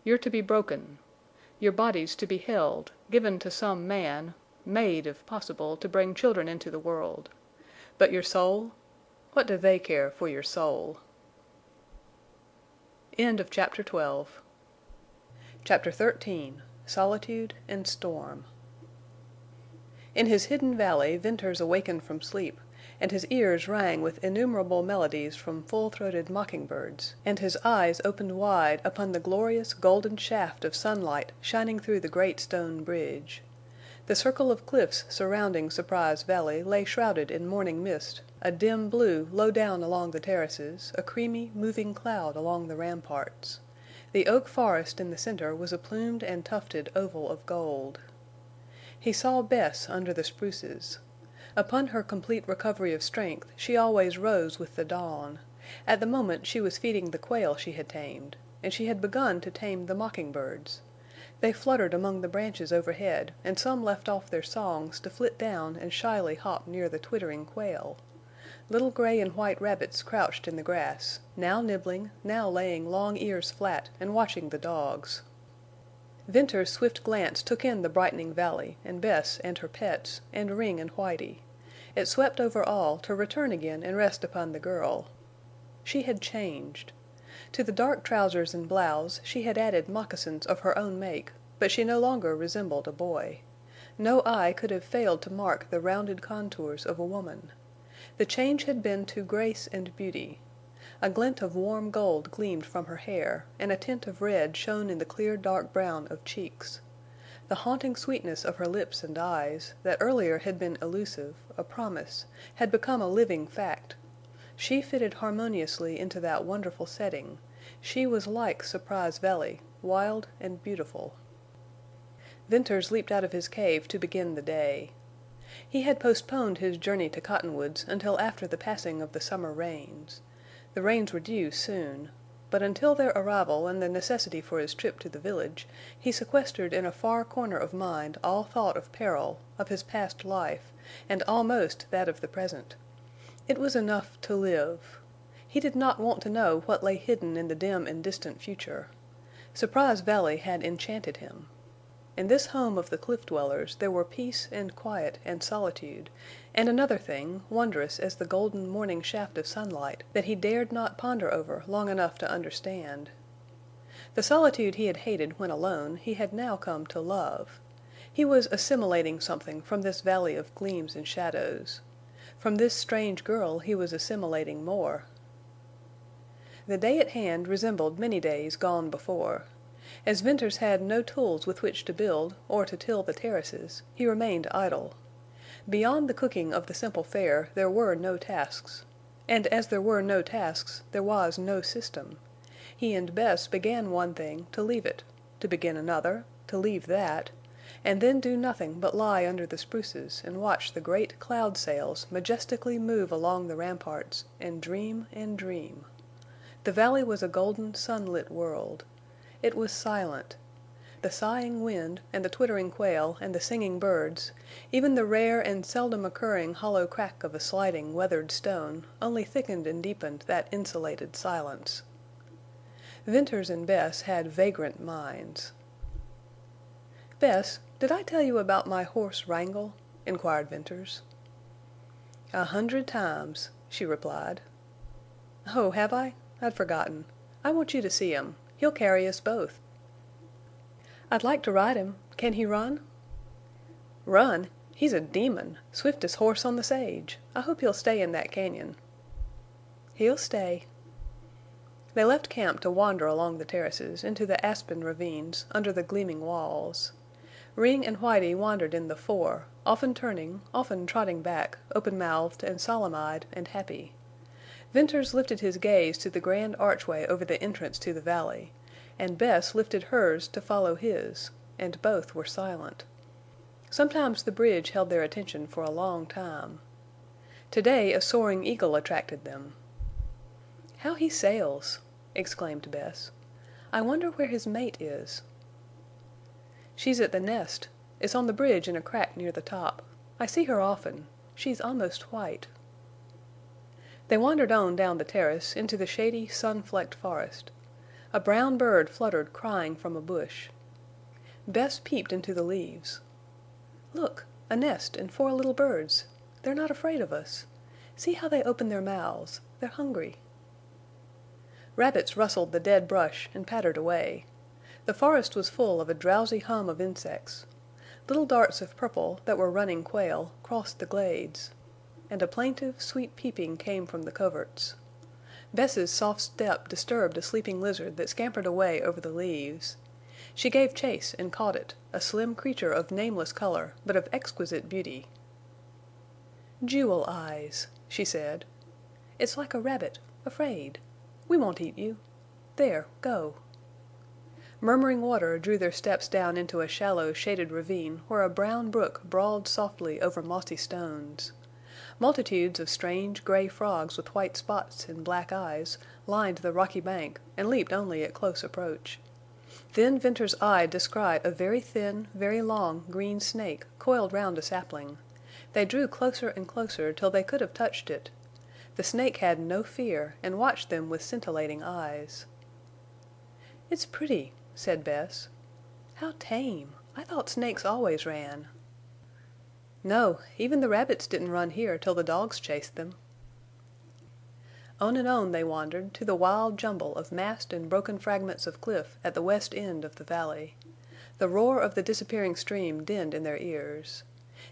You're to be broken. Your body's to be held, given to some man, made, if possible, to bring children into the world. But your soul? What do they care for your soul?" End of Chapter 12. Chapter 13. Solitude and Storm. In his hidden valley Venters awakened from sleep, and his ears rang with innumerable melodies from full-throated mockingbirds, and his eyes opened wide upon the glorious golden shaft of sunlight shining through the great stone bridge. The circle of cliffs surrounding Surprise Valley lay shrouded in morning mist, a dim blue low down along the terraces, a creamy, moving cloud along the ramparts. The oak forest in the center was a plumed and tufted oval of gold. He saw Bess under the spruces. Upon her complete recovery of strength she always rose with the dawn. At the moment she was feeding the quail she had tamed, and she had begun to tame the mockingbirds. They fluttered among the branches overhead, and some left off their songs to flit down and shyly hop near the twittering quail. Little gray and white rabbits crouched in the grass, now nibbling, now laying long ears flat and watching the dogs. Venters's swift glance took in the brightening valley, and Bess and her pets, and Ring and Whitie. It swept over all to return again and rest upon the girl. She had changed. To the dark trousers and blouse she had added moccasins of her own make, but she no longer resembled a boy. No eye could have failed to mark the rounded contours of a woman. The change had been to grace and beauty. A glint of warm gold gleamed from her hair, and a tint of red shone in the clear dark brown of cheeks. The haunting sweetness of her lips and eyes, that earlier had been elusive, a promise, had become a living fact. She fitted harmoniously into that wonderful setting. She was like Surprise Valley, wild and beautiful. Venters leaped out of his cave to begin the day. He had postponed his journey to Cottonwoods until after the passing of the summer rains. The rains were due soon, but until their arrival and the necessity for his trip to the village, he sequestered in a far corner of mind all thought of peril, of his past life, and almost that of the present. It was enough to live. He did not want to know what lay hidden in the dim and distant future. Surprise Valley had enchanted him. In this home of the cliff dwellers there were peace and quiet and solitude, and another thing, wondrous as the golden morning shaft of sunlight, that he dared not ponder over long enough to understand. The solitude he had hated when alone he had now come to love. He was assimilating something from this valley of gleams and shadows. From this strange girl he was assimilating more. The day at hand resembled many days gone before. As Venters had no tools with which to build or to till the terraces, he remained idle. Beyond the cooking of the simple fare there were no tasks. And as there were no tasks, there was no system. He and Bess began one thing to leave it, to begin another, to leave that, and then do nothing but lie under the spruces and watch the great cloud sails majestically move along the ramparts and dream and dream. The valley was a golden, sunlit world. It was silent. The sighing wind and the twittering quail and the singing birds, even the rare and seldom occurring hollow crack of a sliding, weathered stone, only thickened and deepened that insulated silence. Venters and Bess had vagrant minds. "Bess, did I tell you about my horse Wrangle?" inquired Venters. "100 times," she replied. "Oh, have I? I'd forgotten. I want you to see him. He'll carry us both." "I'd like to ride him. Can he run?" "Run? He's a demon. Swiftest horse on the sage. I hope he'll stay in that cañon." "He'll stay." They left camp to wander along the terraces, into the aspen ravines, under the gleaming walls. Ring and Whitie wandered in the fore, often turning, often trotting back, open-mouthed and solemn-eyed and happy. Venters lifted his gaze to the grand archway over the entrance to the valley, and Bess lifted hers to follow his, and both were silent. Sometimes the bridge held their attention for a long time. Today a soaring eagle attracted them. "How he sails!" exclaimed Bess. "I wonder where his mate is." "She's at the nest. It's on the bridge in a crack near the top. I see her often. She's almost white." They wandered on down the terrace into the shady, sun-flecked forest. A brown bird fluttered crying from a bush. Bess peeped into the leaves. "Look! A nest and 4 little birds. They're not afraid of us. See how they open their mouths. They're hungry." Rabbits rustled the dead brush and pattered away. The forest was full of a drowsy hum of insects. Little darts of purple, that were running quail, crossed the glades. and a plaintive, sweet peeping came from the coverts. Bess's soft step disturbed a sleeping lizard that scampered away over the leaves. She gave chase and caught it, a slim creature of nameless color, but of exquisite beauty. "Jewel eyes," she said. "It's like a rabbit, afraid. We won't eat you. There, go." Murmuring water drew their steps down into a shallow, shaded ravine where a brown brook brawled softly over mossy stones. Multitudes of strange gray frogs with white spots and black eyes lined the rocky bank and leaped only at close approach. Then Venters's eye descried a very thin, very long green snake coiled round a sapling. They drew closer and closer till they could have touched it. The snake had no fear and watched them with scintillating eyes. "It's pretty," said Bess. "How tame! I thought snakes always ran." "No, even the rabbits didn't run here till the dogs chased them." On and on they wandered to the wild jumble of massed and broken fragments of cliff at the west end of the valley. The roar of the disappearing stream dinned in their ears.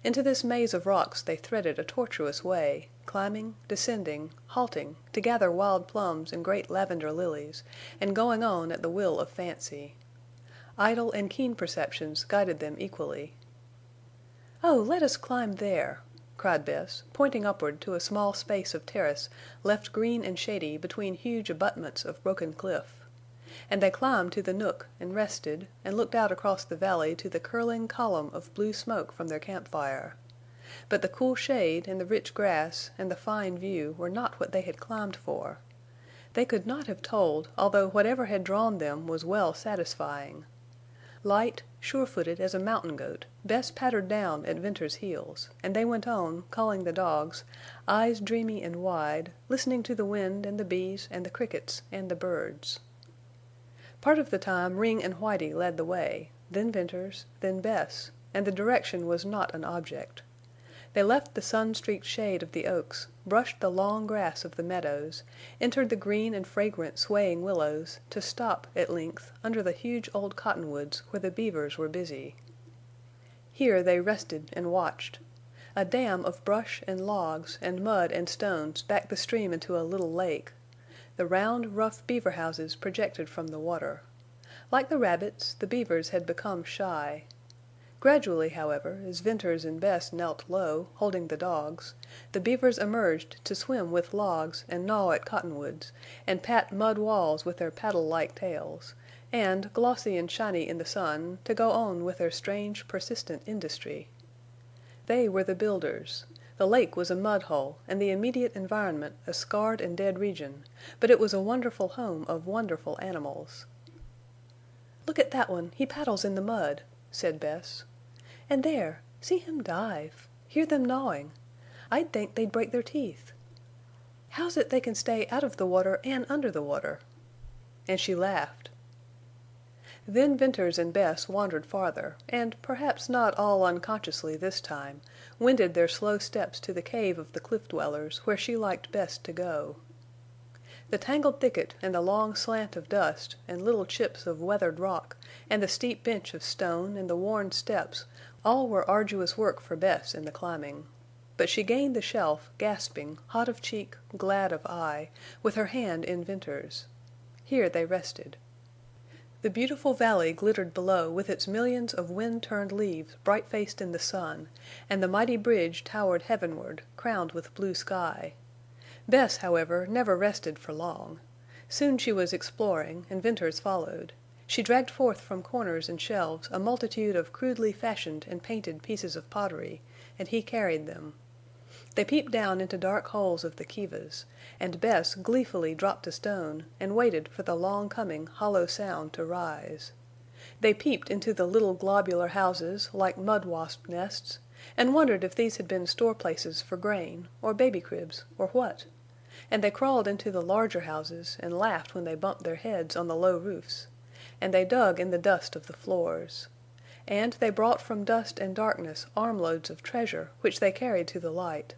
Into this maze of rocks they threaded a tortuous way, climbing, descending, halting to gather wild plums and great lavender lilies, and going on at the will of fancy. Idle and keen perceptions guided them equally. "Oh, let us climb there!" cried Bess, pointing upward to a small space of terrace left green and shady between huge abutments of broken cliff. And they climbed to the nook and rested and looked out across the valley to the curling column of blue smoke from their camp fire. But the cool shade and the rich grass and the fine view were not what they had climbed for. They could not have told, although whatever had drawn them was well satisfying. Light, sure-footed as a mountain goat, Bess pattered down at Venters's heels, and they went on, calling the dogs, eyes dreamy and wide, listening to the wind and the bees and the crickets and the birds. Part of the time Ring and Whitie led the way, then Venters, then Bess, and the direction was not an object. They left the sun-streaked shade of the oaks, brushed the long grass of the meadows, entered the green and fragrant swaying willows, to stop, at length, under the huge old cottonwoods where the beavers were busy. Here they rested and watched. A dam of brush and logs and mud and stones backed the stream into a little lake. The round, rough beaver houses projected from the water. Like the rabbits, the beavers had become shy. Gradually, however, as Venters and Bess knelt low, holding the dogs, the beavers emerged to swim with logs and gnaw at cottonwoods, and pat mud walls with their paddle-like tails, and, glossy and shiny in the sun, to go on with their strange, persistent industry. They were the builders. The lake was a mud hole, and the immediate environment a scarred and dead region, but it was a wonderful home of wonderful animals. "Look at that one! He paddles in the mud," said Bess. "And there! See him dive! Hear them gnawing! I'd think they'd break their teeth. How's it they can stay out of the water and under the water?" And she laughed. Then Venters and Bess wandered farther, and, perhaps not all unconsciously this time, wended their slow steps to the cave of the cliff dwellers where she liked best to go. The tangled thicket and the long slant of dust and little chips of weathered rock and the steep bench of stone and the worn steps all were arduous work for Bess in the climbing. But she gained the shelf, gasping, hot of cheek, glad of eye, with her hand in Venters's. Here they rested. The beautiful valley glittered below with its millions of wind-turned leaves bright-faced in the sun, and the mighty bridge towered heavenward, crowned with blue sky. Bess, however, never rested for long. Soon she was exploring, and Venters followed. She dragged forth from corners and shelves a multitude of crudely fashioned and painted pieces of pottery, and he carried them. They peeped down into dark holes of the kivas, and Bess gleefully dropped a stone and waited for the long-coming hollow sound to rise. They peeped into the little globular houses like mud-wasp nests, and wondered if these had been store places for grain, or baby cribs, or what. And they crawled into the larger houses and laughed when they bumped their heads on the low roofs. And they dug in the dust of the floors. And they brought from dust and darkness armloads of treasure which they carried to the light.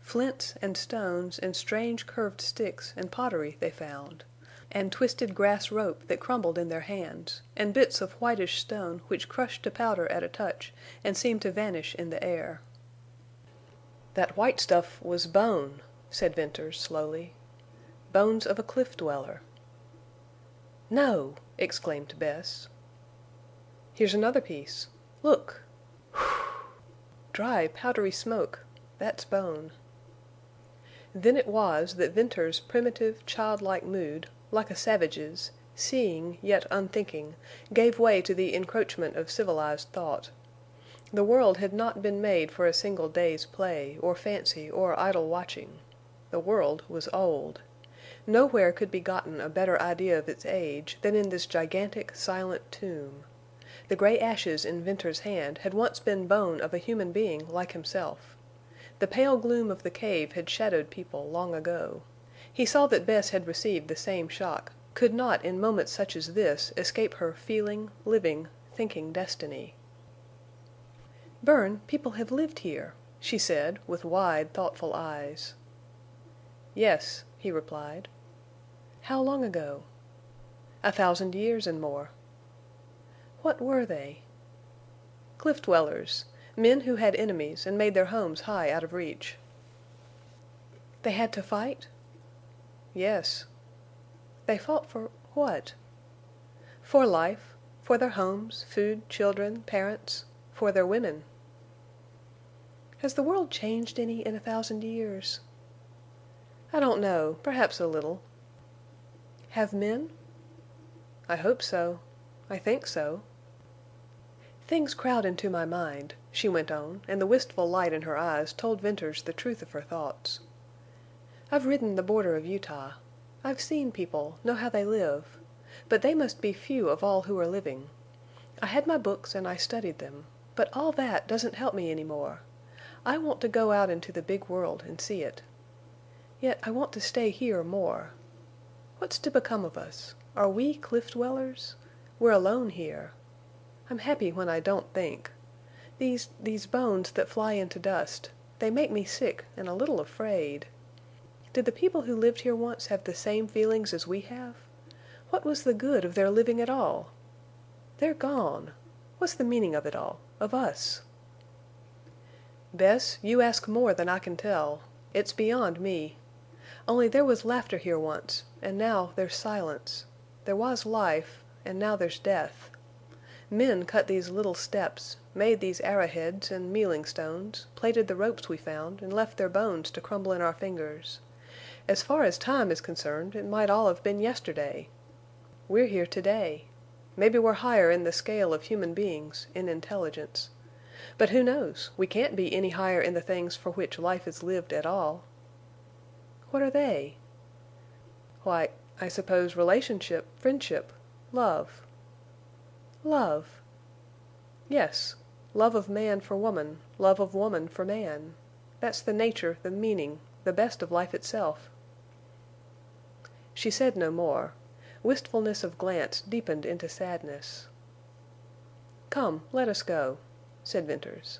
Flints and stones and strange curved sticks and pottery they found, and twisted grass rope that crumbled in their hands, and bits of whitish stone which crushed to powder at a touch and seemed to vanish in the air. "That white stuff was bone," said Venters, slowly. "Bones of a cliff dweller." "No!" exclaimed Bess. "Here's another piece. Look!" "Whew! Dry, powdery smoke. That's bone." Then it was that Venters's primitive, childlike mood, like a savage's, seeing yet unthinking, gave way to the encroachment of civilized thought. The world had not been made for a single day's play, or fancy, or idle watching. The world was old. Nowhere could be gotten a better idea of its age than in this gigantic, silent tomb. The gray ashes in Venters's hand had once been bone of a human being like himself. The pale gloom of the cave had shadowed people long ago. He saw that Bess had received the same shock, could not in moments such as this escape her feeling, living, thinking destiny. "Bern, people have lived here," she said, with wide, thoughtful eyes. "Yes," he replied. "How long ago?" "1,000 years and more." "What were they?" "Cliff dwellers. Men who had enemies and made their homes high out of reach." "They had to fight?" "Yes." "They fought for what?" "For life. For their homes, food, children, parents. For their women." "Has the world changed any in 1,000 years?" "I don't know. Perhaps a little." "Have men?" "I hope so. I think so." "Things crowd into my mind," she went on, and the wistful light in her eyes told Venters the truth of her thoughts. "I've ridden the border of Utah. I've seen people, know how they live. But they must be few of all who are living. I had my books and I studied them. But all that doesn't help me any more. I want to go out into the big world and see it. Yet I want to stay here more. What's to become of us? Are we cliff dwellers? We're alone here. I'm happy when I don't think. These bones that fly into dust, they make me sick and a little afraid. Did the people who lived here once have the same feelings as we have? What was the good of their living at all? They're gone. What's the meaning of it all, of us?" "Bess, you ask more than I can tell. It's beyond me. Only there was laughter here once, and now there's silence. There was life, and now there's death. Men cut these little steps, made these arrowheads and mealing stones, plaited the ropes we found, and left their bones to crumble in our fingers. As far as time is concerned, it might all have been yesterday. We're here today. Maybe we're higher in the scale of human beings, in intelligence. But who knows? We can't be any higher in the things for which life is lived at all." "What are they?" "Why, I suppose relationship, friendship, love." "Love?" "Yes. Love of man for woman, love of woman for man. That's the nature, the meaning, the best of life itself." She said no more. Wistfulness of glance deepened into sadness. "Come, let us go," said Venters.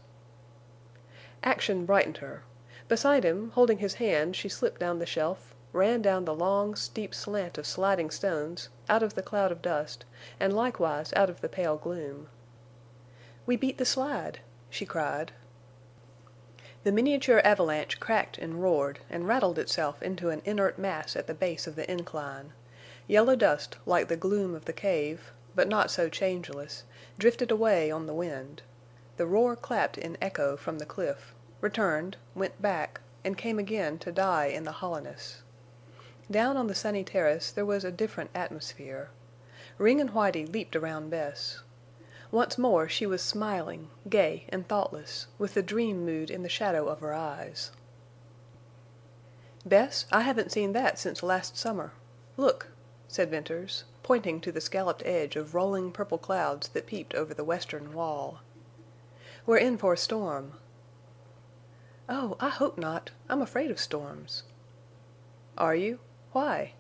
Action brightened her. Beside him, holding his hand, she slipped down the shelf, ran down the long, steep slant of sliding stones, out of the cloud of dust, and likewise out of the pale gloom. "We beat the slide!" she cried. The miniature avalanche cracked and roared, and rattled itself into an inert mass at the base of the incline. Yellow dust, like the gloom of the cave, but not so changeless, drifted away on the wind. The roar clapped in echo from the cliff, returned, went back, and came again to die in the hollowness. Down on the sunny terrace there was a different atmosphere. Ring and Whitie leaped around Bess. Once more she was smiling, gay and thoughtless, with the dream mood in the shadow of her eyes. "Bess, I haven't seen that since last summer. Look," said Venters, pointing to the scalloped edge of rolling purple clouds that peeped over the western wall. "We're in for a storm." "Oh, I hope not. I'm afraid of storms." "Are you? Why?"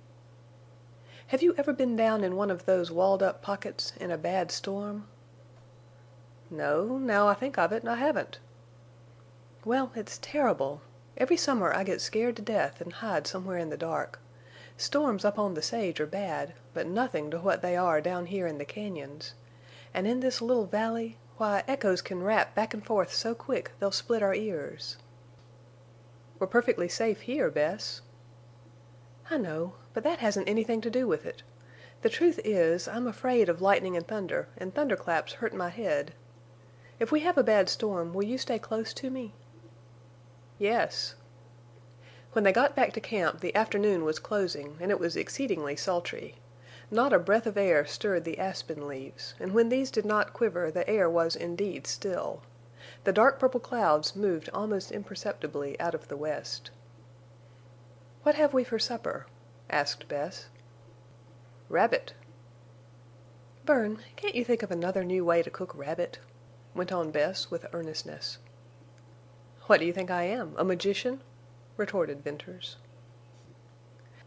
"Have you ever been down in one of those walled-up pockets in a bad storm?" "No, now I think of it, I haven't." "Well, it's terrible. Every summer I get scared to death and hide somewhere in the dark. Storms up on the sage are bad, but nothing to what they are down here in the cañons. And in this little valley, why, echoes can rap back and forth so quick they'll split our ears." We're perfectly safe here, Bess." "I know, but that hasn't anything to do with it. The truth is, I'm afraid of lightning and thunderclaps hurt my head. If we have a bad storm, will you stay close to me?" "Yes." When they got back to camp the afternoon was closing, and it was exceedingly sultry. Not a breath of air stirred the aspen leaves, and when these did not quiver the air was indeed still. The dark purple clouds moved almost imperceptibly out of the west. "What have we for supper?" asked Bess. "Rabbit." "Bern, can't you think of another new way to cook rabbit?" went on Bess with earnestness. "What do you think I am, a magician?" retorted Venters.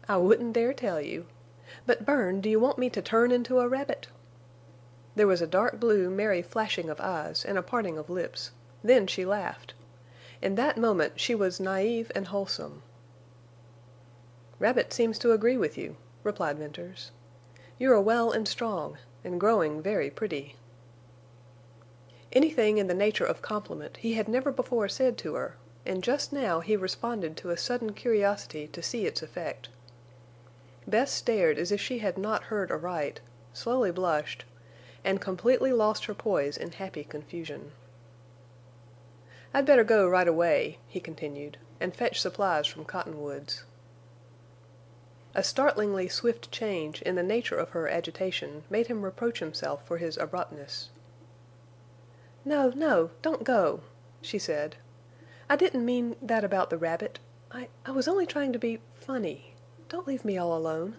"I wouldn't dare tell you. But, Bern, do you want me to turn into a rabbit?" There was a dark blue, merry flashing of eyes and a parting of lips. Then she laughed. In that moment she was naive and wholesome. "Rabbit seems to agree with you," replied Venters. "You are well and strong, and growing very pretty." Anything in the nature of compliment he had never before said to her, and just now he responded to a sudden curiosity to see its effect. Bess stared as if she had not heard aright, slowly blushed, and completely lost her poise in happy confusion. "I'd better go right away," he continued, "and fetch supplies from Cottonwoods." A startlingly swift change in the nature of her agitation made him reproach himself for his abruptness. "No, no, don't go," she said. "I didn't mean that about the rabbit. I was only trying to be funny. Don't leave me all alone."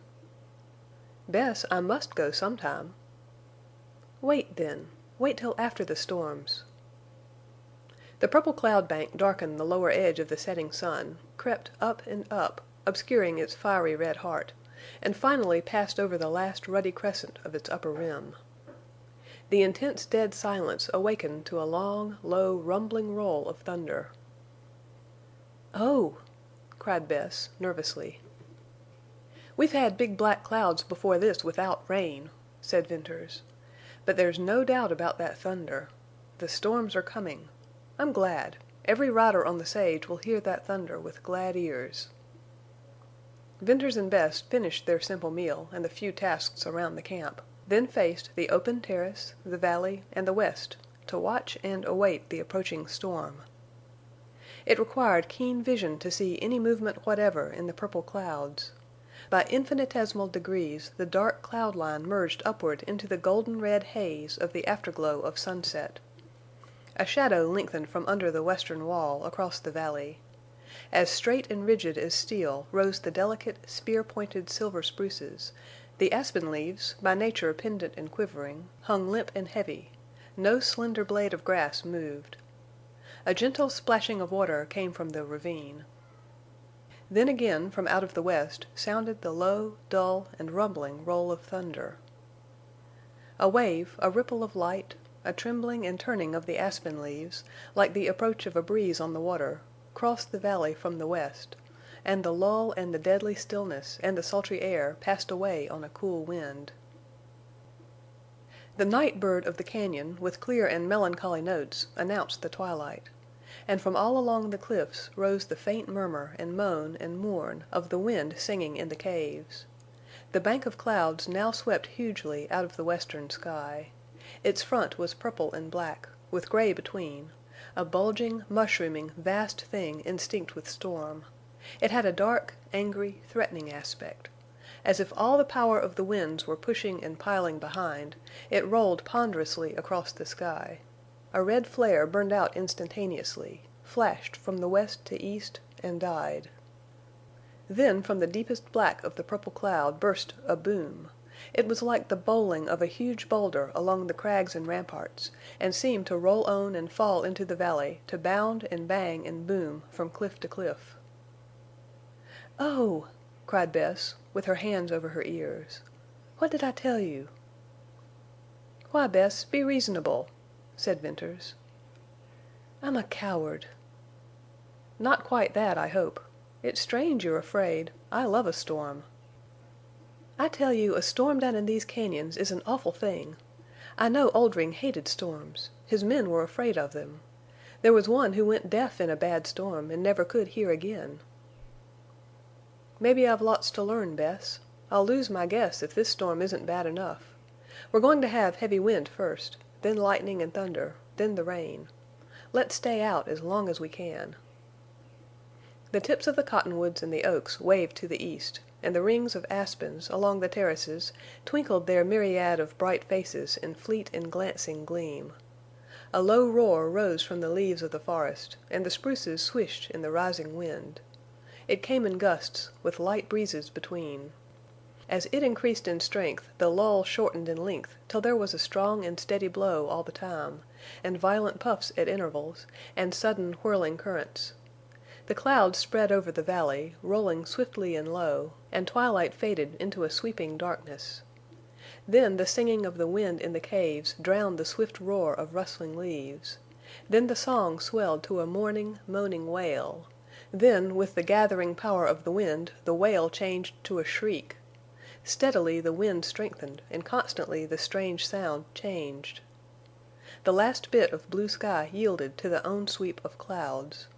"Bess, I must go sometime." "Wait, then. Wait till after the storms." The purple cloud bank darkened the lower edge of the setting sun, crept up and up, obscuring its fiery red heart, and finally passed over the last ruddy crescent of its upper rim. The intense dead silence awakened to a long, low, rumbling roll of thunder. "Oh!" cried Bess, nervously. "We've had big black clouds before this without rain," said Venters. "But there's no doubt about that thunder. The storms are coming. I'm glad. Every rider on the sage will hear that thunder with glad ears." Venters and Bess finished their simple meal and the few tasks around the camp, then faced the open terrace, the valley, and the west to watch and await the approaching storm. It required keen vision to see any movement whatever in the purple clouds. By infinitesimal degrees the dark cloud line merged upward into the golden red haze of the afterglow of sunset. A shadow lengthened from under the western wall across the valley. As straight and rigid as steel rose the delicate, spear-pointed silver spruces. The aspen leaves, by nature pendant and quivering, hung limp and heavy. No slender blade of grass moved. A gentle splashing of water came from the ravine. Then again from out of the west sounded the low, dull, and rumbling roll of thunder. A wave, a ripple of light, a trembling and turning of the aspen leaves, like the approach of a breeze on the water, crossed the valley from the west, and the lull and the deadly stillness and the sultry air passed away on a cool wind. The night bird of the cañon, with clear and melancholy notes, announced the twilight. And from all along the cliffs rose the faint murmur and moan and mourn of the wind singing in the caves. The bank of clouds now swept hugely out of the western sky. Its front was purple and black, with gray between, a bulging, mushrooming, vast thing instinct with storm. It had a dark, angry, threatening aspect. As if all the power of the winds were pushing and piling behind, it rolled ponderously across the sky. A red flare burned out instantaneously, flashed from the west to east, and died. Then from the deepest black of the purple cloud burst a boom. It was like the bowling of a huge boulder along the crags and ramparts, and seemed to roll on and fall into the valley, to bound and bang and boom from cliff to cliff. "Oh!" cried Bess, with her hands over her ears. "What did I tell you?" "Why, Bess, be reasonable," said Venters. "I'm a coward." "Not quite that, I hope. It's strange you're afraid. I love a storm." "I tell you a storm down in these cañons is an awful thing. I know Oldring hated storms. His men were afraid of them. There was one who went deaf in a bad storm and never could hear again. "Maybe I've lots to learn, Bess. I'll lose my guess if this storm isn't bad enough. We're going to have heavy wind first, then lightning and thunder, then the rain. Let's stay out as long as we can." The tips of the cottonwoods and the oaks waved to the east, and the rings of aspens along the terraces twinkled their myriad of bright faces in fleet and glancing gleam. A low roar rose from the leaves of the forest, and the spruces swished in the rising wind. It came in gusts, with light breezes between. As it increased in strength, the lull shortened in length till there was a strong and steady blow all the time, and violent puffs at intervals, and sudden whirling currents. The clouds spread over the valley, rolling swiftly and low, and twilight faded into a sweeping darkness. Then the singing of the wind in the caves drowned the swift roar of rustling leaves. Then the song swelled to a mourning, moaning wail. Then, with the gathering power of the wind, the wail changed to a shriek. Steadily the wind strengthened, and constantly the strange sound changed. The last bit of blue sky yielded to the own sweep of clouds.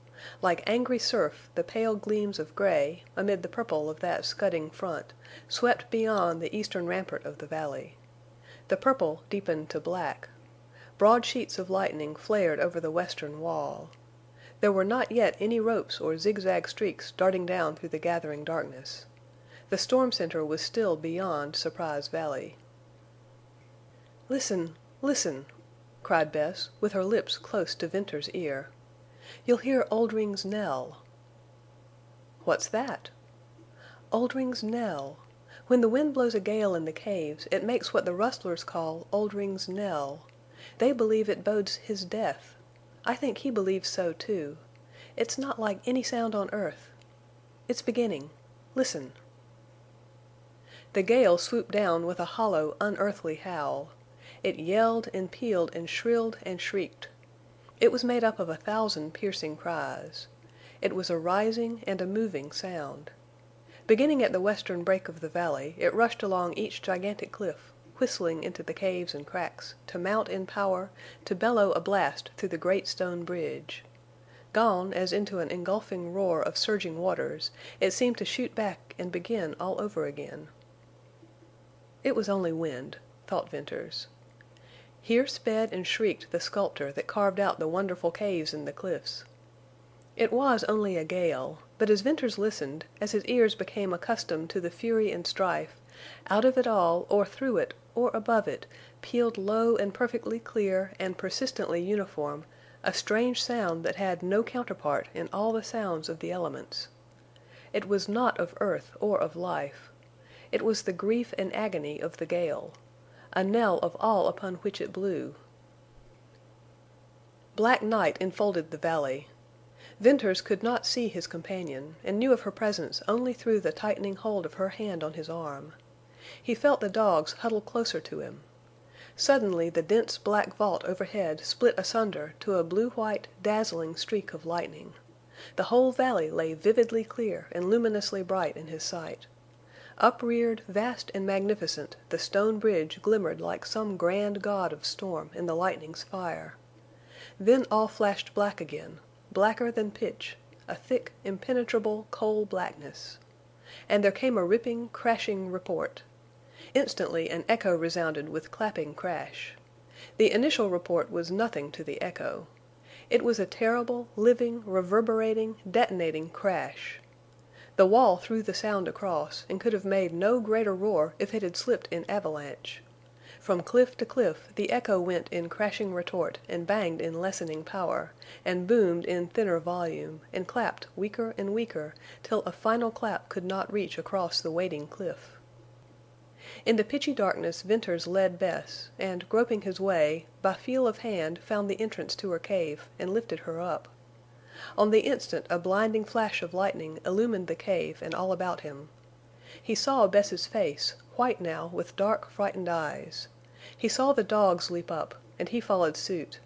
Like angry surf, the pale gleams of gray, amid the purple of that scudding front, swept beyond the eastern rampart of the valley. The purple deepened to black. Broad sheets of lightning flared over the western wall. There were not yet any ropes or zigzag streaks darting down through the gathering darkness. The storm center was still beyond Surprise Valley. "Listen! Listen!" cried Bess, with her lips close to Venters's ear. "You'll hear Oldring's knell." "What's that?" "Oldring's knell. When the wind blows a gale in the caves, it makes what the rustlers call Oldring's knell. They believe it bodes his death. I think he believes so, too. It's not like any sound on earth. It's beginning. Listen." The gale swooped down with a hollow, unearthly howl. It yelled and pealed and shrilled and shrieked. It was made up of 1,000 piercing cries. It was a rising and a moving sound. Beginning at the western break of the valley, it rushed along each gigantic cliff, whistling into the caves and cracks, to mount in power, to bellow a blast through the great stone bridge. Gone as into an engulfing roar of surging waters, it seemed to shoot back and begin all over again. It was only wind, thought Venters. Here sped and shrieked the sculptor that carved out the wonderful caves in the cliffs. It was only a gale, but as Venters listened, as his ears became accustomed to the fury and strife, out of it all, or through it, or above it, pealed low and perfectly clear and persistently uniform a strange sound that had no counterpart in all the sounds of the elements. It was not of earth or of life. It was the grief and agony of the gale, a knell of all upon which it blew. Black night enfolded the valley. Venters could not see his companion, and knew of her presence only through the tightening hold of her hand on his arm. He felt the dogs huddle closer to him. Suddenly the dense black vault overhead split asunder to a blue-white, dazzling streak of lightning. The whole valley lay vividly clear and luminously bright in his sight. Upreared, vast and magnificent, the stone bridge glimmered like some grand god of storm in the lightning's fire. Then all flashed black again, blacker than pitch, a thick, impenetrable, coal blackness. And there came a ripping, crashing report. Instantly an echo resounded with clapping crash. The initial report was nothing to the echo. It was a terrible, living, reverberating, detonating crash. The wall threw the sound across, and could have made no greater roar if it had slipped in avalanche. From cliff to cliff the echo went in crashing retort and banged in lessening power, and boomed in thinner volume, and clapped weaker and weaker, till a final clap could not reach across the waiting cliff. In the pitchy darkness Venters led Bess, and, groping his way, by feel of hand found the entrance to her cave and lifted her up. On the instant a blinding flash of lightning illumined the cave and all about him. He saw Bess's face, white now with dark, frightened eyes. He saw the dogs leap up, and he followed suit.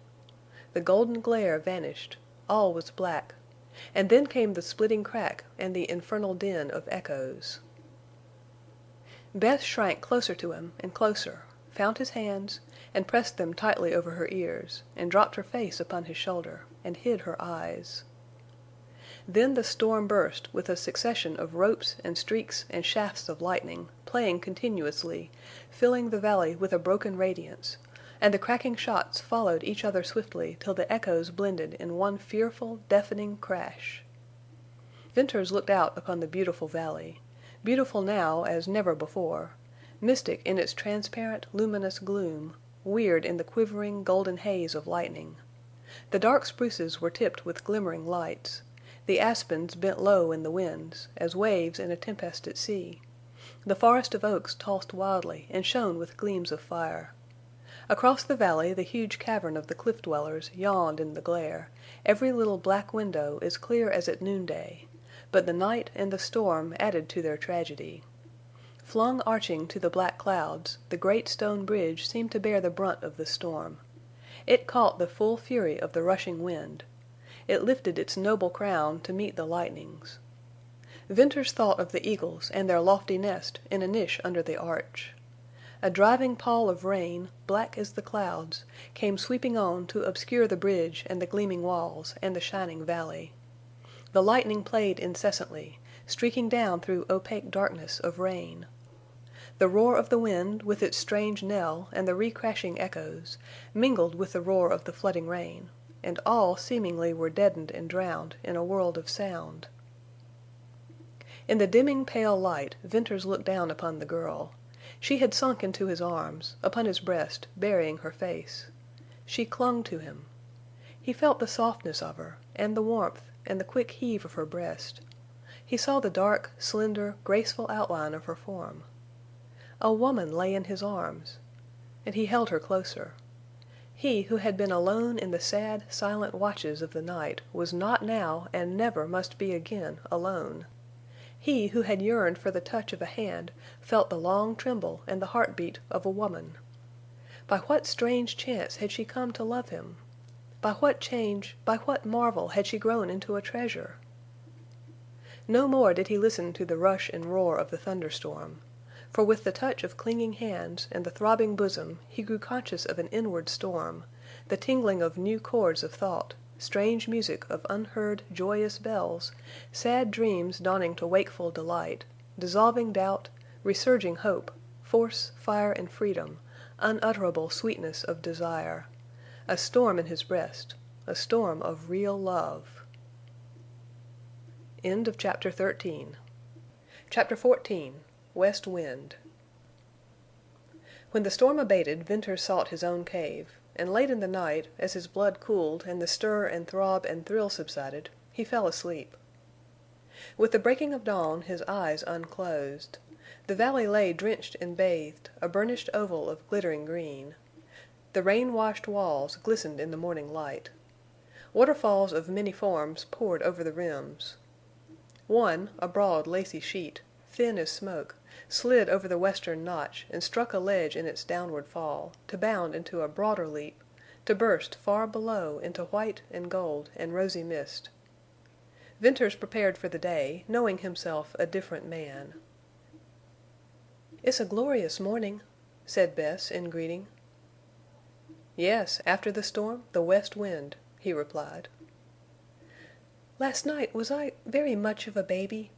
The golden glare vanished. All was black. And then came the splitting crack and the infernal din of echoes. Bess shrank closer to him and closer, found his hands, and pressed them tightly over her ears, and dropped her face upon his shoulder. and hid her eyes. Then the storm burst with a succession of ropes and streaks and shafts of lightning, playing continuously, filling the valley with a broken radiance, and the cracking shots followed each other swiftly till the echoes blended in one fearful, deafening crash. Venters looked out upon the beautiful valley, beautiful now as never before, mystic in its transparent, luminous gloom, weird in the quivering, golden haze of lightning. The dark spruces were tipped with glimmering lights. The aspens bent low in the winds, as waves in a tempest at sea. The forest of oaks tossed wildly and shone with gleams of fire. Across the valley the huge cavern of the cliff dwellers yawned in the glare, every little black window as clear as at noonday, but the night and the storm added to their tragedy. Flung arching to the black clouds, the great stone bridge seemed to bear the brunt of the storm. It caught the full fury of the rushing wind. It lifted its noble crown to meet the lightnings. Venters thought of the eagles and their lofty nest in a niche under the arch. A driving pall of rain, black as the clouds, came sweeping on to obscure the bridge and the gleaming walls and the shining valley. The lightning played incessantly, streaking down through opaque darkness of rain. The roar of the wind, with its strange knell and the recrashing echoes, mingled with the roar of the flooding rain, and all seemingly were deadened and drowned in a world of sound. In the dimming pale light Venters looked down upon the girl. She had sunk into his arms, upon his breast, burying her face. She clung to him. He felt the softness of her, and the warmth, and the quick heave of her breast. He saw the dark, slender, graceful outline of her form. A woman lay in his arms, and he held her closer. He who had been alone in the sad, silent watches of the night was not now and never must be again alone. He who had yearned for the touch of a hand felt the long tremble and the heartbeat of a woman. By what strange chance had she come to love him? By what change, by what marvel had she grown into a treasure? No more did he listen to the rush and roar of the thunderstorm. For with the touch of clinging hands and the throbbing bosom he grew conscious of an inward storm, the tingling of new chords of thought, strange music of unheard, joyous bells, sad dreams dawning to wakeful delight, dissolving doubt, resurging hope, force, fire, and freedom, unutterable sweetness of desire. A storm in his breast, a storm of real love. End of Chapter 13. Chapter 14. West Wind. When the storm abated Venters sought his own cave, and late in the night, as his blood cooled and the stir and throb and thrill subsided, he fell asleep. With the breaking of dawn his eyes unclosed. The valley lay drenched and bathed, a burnished oval of glittering green. The rain-washed walls glistened in the morning light. Waterfalls of many forms poured over the rims. One, a broad, lacy sheet, thin as smoke, slid over the western notch and struck a ledge in its downward fall, to bound into a broader leap, to burst far below into white and gold and rosy mist. Venters prepared for the day, knowing himself a different man. "It's a glorious morning," said Bess in greeting. "Yes, after the storm, the west wind," he replied. "Last night was I very much of a baby?"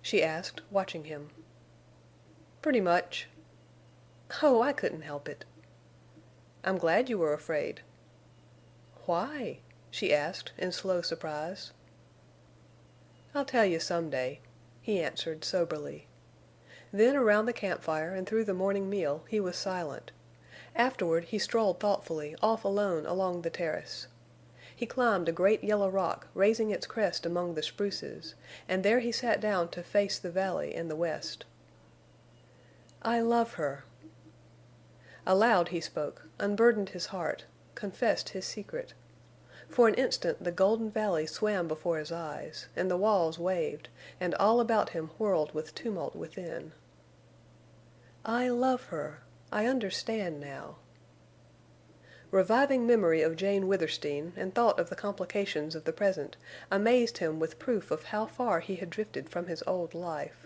she asked, watching him. "Pretty much." "Oh, I couldn't help it." "I'm glad you were afraid." "Why?" she asked in slow surprise. "I'll tell you some day," he answered soberly. Then around the campfire and through the morning meal he was silent. Afterward he strolled thoughtfully off alone along the terrace. He climbed a great yellow rock raising its crest among the spruces, and there he sat down to face the valley in the west. "I love her." Aloud he spoke, unburdened his heart, confessed his secret. For an instant the golden valley swam before his eyes, and the walls waved, and all about him whirled with tumult within. "I love her. I understand now." Reviving memory of Jane Withersteen and thought of the complications of the present amazed him with proof of how far he had drifted from his old life.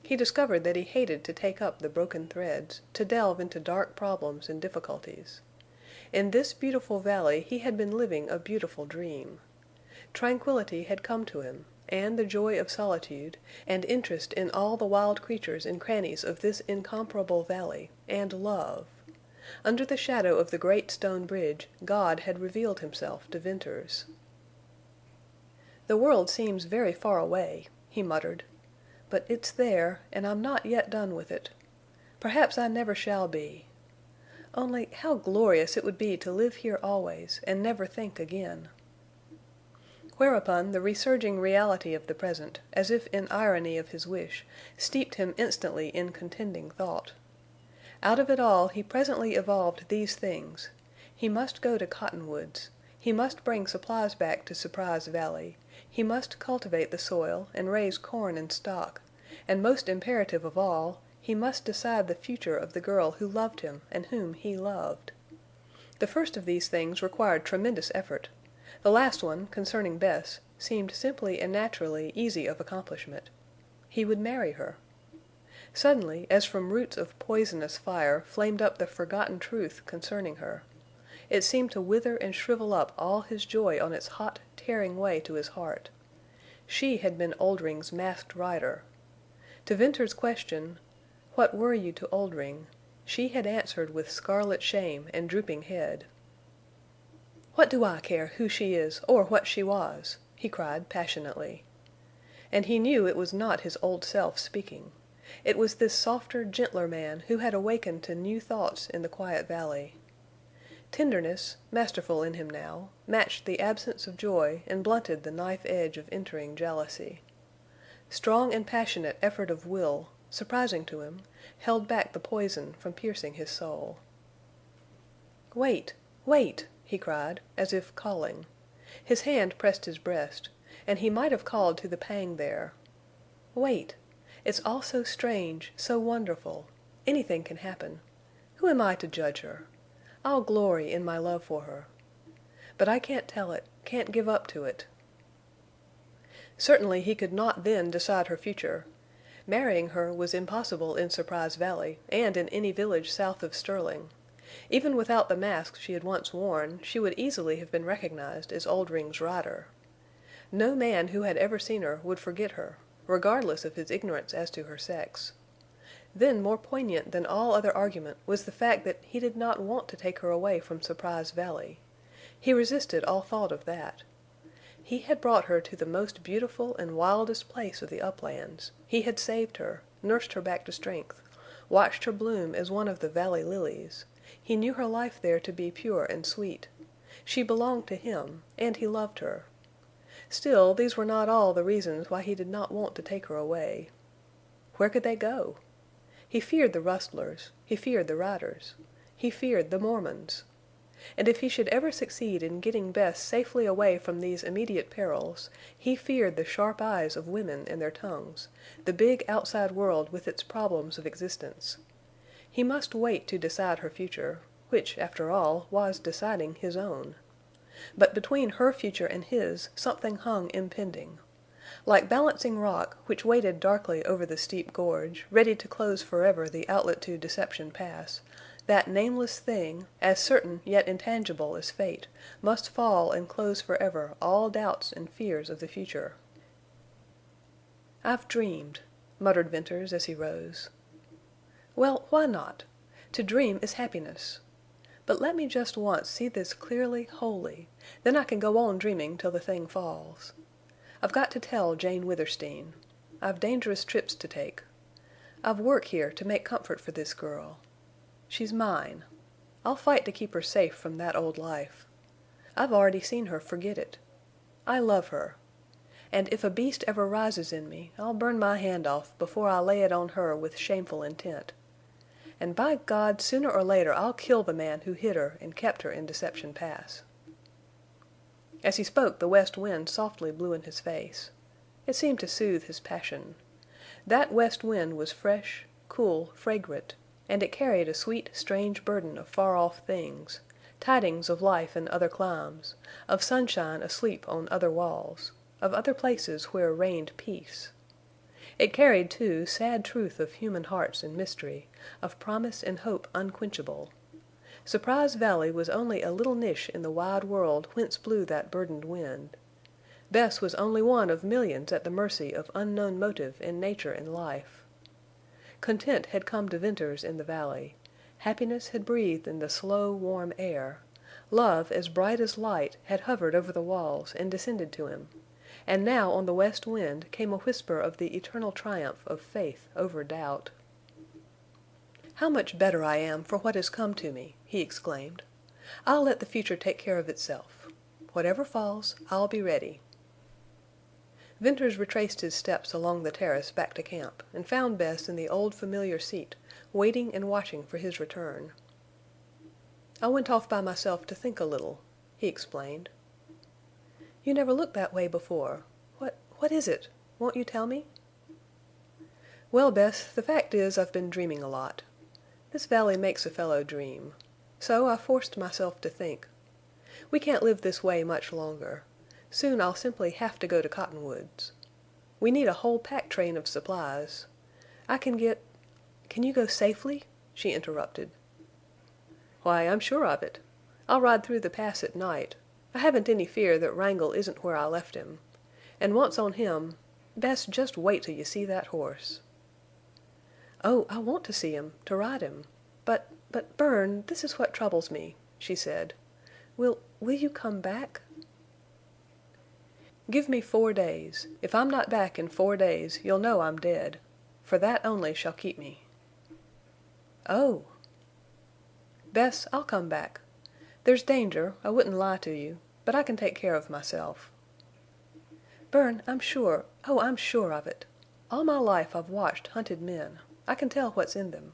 He discovered that he hated to take up the broken threads, to delve into dark problems and difficulties. In this beautiful valley he had been living a beautiful dream. Tranquility had come to him, and the joy of solitude, and interest in all the wild creatures and crannies of this incomparable valley, and love. Under the shadow of the great stone bridge God had revealed himself to Venters. "The world seems very far away," he muttered. "But it's there, and I'm not yet done with it. Perhaps I never shall be. Only how glorious it would be to live here always, and never think again." Whereupon the resurging reality of the present, as if in irony of his wish, steeped him instantly in contending thought. Out of it all he presently evolved these things. He must go to Cottonwoods. He must bring supplies back to Surprise Valley. He must cultivate the soil and raise corn and stock, and most imperative of all, he must decide the future of the girl who loved him and whom he loved. The first of these things required tremendous effort. The last one, concerning Bess, seemed simply and naturally easy of accomplishment. He would marry her. Suddenly, as from roots of poisonous fire, flamed up the forgotten truth concerning her. It seemed to wither and shrivel up all his joy on its hot, tearing way to his heart. She had been Oldring's Masked Rider. To Venters's question, "What were you to Oldring?" she had answered with scarlet shame and drooping head. "What do I care who she is or what she was?" he cried, passionately. And he knew it was not his old self speaking. It was this softer, gentler man who had awakened to new thoughts in the quiet valley. Tenderness, masterful in him now, matched the absence of joy and blunted the knife edge of entering jealousy. Strong and passionate effort of will, surprising to him, held back the poison from piercing his soul. "Wait! Wait!" he cried, as if calling. His hand pressed his breast, and he might have called to the pang there. "Wait! It's all so strange, so wonderful. Anything can happen. Who am I to judge her? I'll glory in my love for her. But I can't tell it, can't give up to it." Certainly he could not then decide her future. Marrying her was impossible in Surprise Valley and in any village south of Sterling. Even without the mask she had once worn, she would easily have been recognized as Oldring's rider. No man who had ever seen her would forget her, regardless of his ignorance as to her sex. Then more poignant than all other argument was the fact that he did not want to take her away from Surprise Valley. He resisted all thought of that. He had brought her to the most beautiful and wildest place of the uplands. He had saved her, nursed her back to strength, watched her bloom as one of the valley lilies. He knew her life there to be pure and sweet. She belonged to him, and he loved her. Still, these were not all the reasons why he did not want to take her away. Where could they go? He feared the rustlers. He feared the riders. He feared the Mormons. And if he should ever succeed in getting Bess safely away from these immediate perils, he feared the sharp eyes of women and their tongues, the big outside world with its problems of existence. He must wait to decide her future, which, after all, was deciding his own. But between her future and his something hung impending. Like Balancing Rock, which waited darkly over the steep gorge, ready to close forever the outlet to Deception Pass, that nameless thing, as certain yet intangible as fate, must fall and close forever all doubts and fears of the future. "I've dreamed," muttered Venters as he rose. "Well, why not? To dream is happiness. But let me just once see this clearly, wholly, then I can go on dreaming till the thing falls. I've got to tell Jane Withersteen. I've dangerous trips to take. I've work here to make comfort for this girl. She's mine. I'll fight to keep her safe from that old life. I've already seen her forget it. I love her. And if a beast ever rises in me, I'll burn my hand off before I lay it on her with shameful intent. And by God, sooner or later I'll kill the man who hid her and kept her in Deception Pass." As he spoke the west wind softly blew in his face. It seemed to soothe his passion. That west wind was fresh, cool, fragrant, and it carried a sweet, strange burden of far-off things, tidings of life in other climes, of sunshine asleep on other walls, of other places where reigned peace. It carried, too, sad truth of human hearts and mystery, of promise and hope unquenchable. Surprise Valley was only a little niche in the wide world whence blew that burdened wind. Bess was only one of millions at the mercy of unknown motive in nature and life. Content had come to Venters in the valley. Happiness had breathed in the slow, warm air. Love, as bright as light, had hovered over the walls and descended to him. And now on the west wind came a whisper of the eternal triumph of faith over doubt. "How much better I am for what has come to me!" he exclaimed. "I'll let the future take care of itself. Whatever falls, I'll be ready." Venters retraced his steps along the terrace back to camp, and found Bess in the old familiar seat, waiting and watching for his return. "I went off by myself to think a little," he explained. "You never looked that way before. What is it? Won't you tell me?" "Well, Bess, the fact is I've been dreaming a lot. This valley makes a fellow dream. So I forced myself to think. We can't live this way much longer. Soon I'll simply have to go to Cottonwoods. We need a whole pack train of supplies. I can get—" "Can you go safely?" she interrupted. "Why, I'm sure of it. I'll ride through the Pass at night. I haven't any fear that Wrangle isn't where I left him. And once on him—Bess, just wait till you see that horse." "Oh, I want to see him, to ride him. But, Bern, this is what troubles me," she said. "Will you come back?" "Give me 4 days. If I'm not back in 4 days you'll know I'm dead. For that only shall keep me." "Oh!" "Bess, I'll come back. There's danger, I wouldn't lie to you, but I can take care of myself." "Bern, I'm sure—oh, I'm sure of it. All my life I've watched hunted men. I can tell what's in them.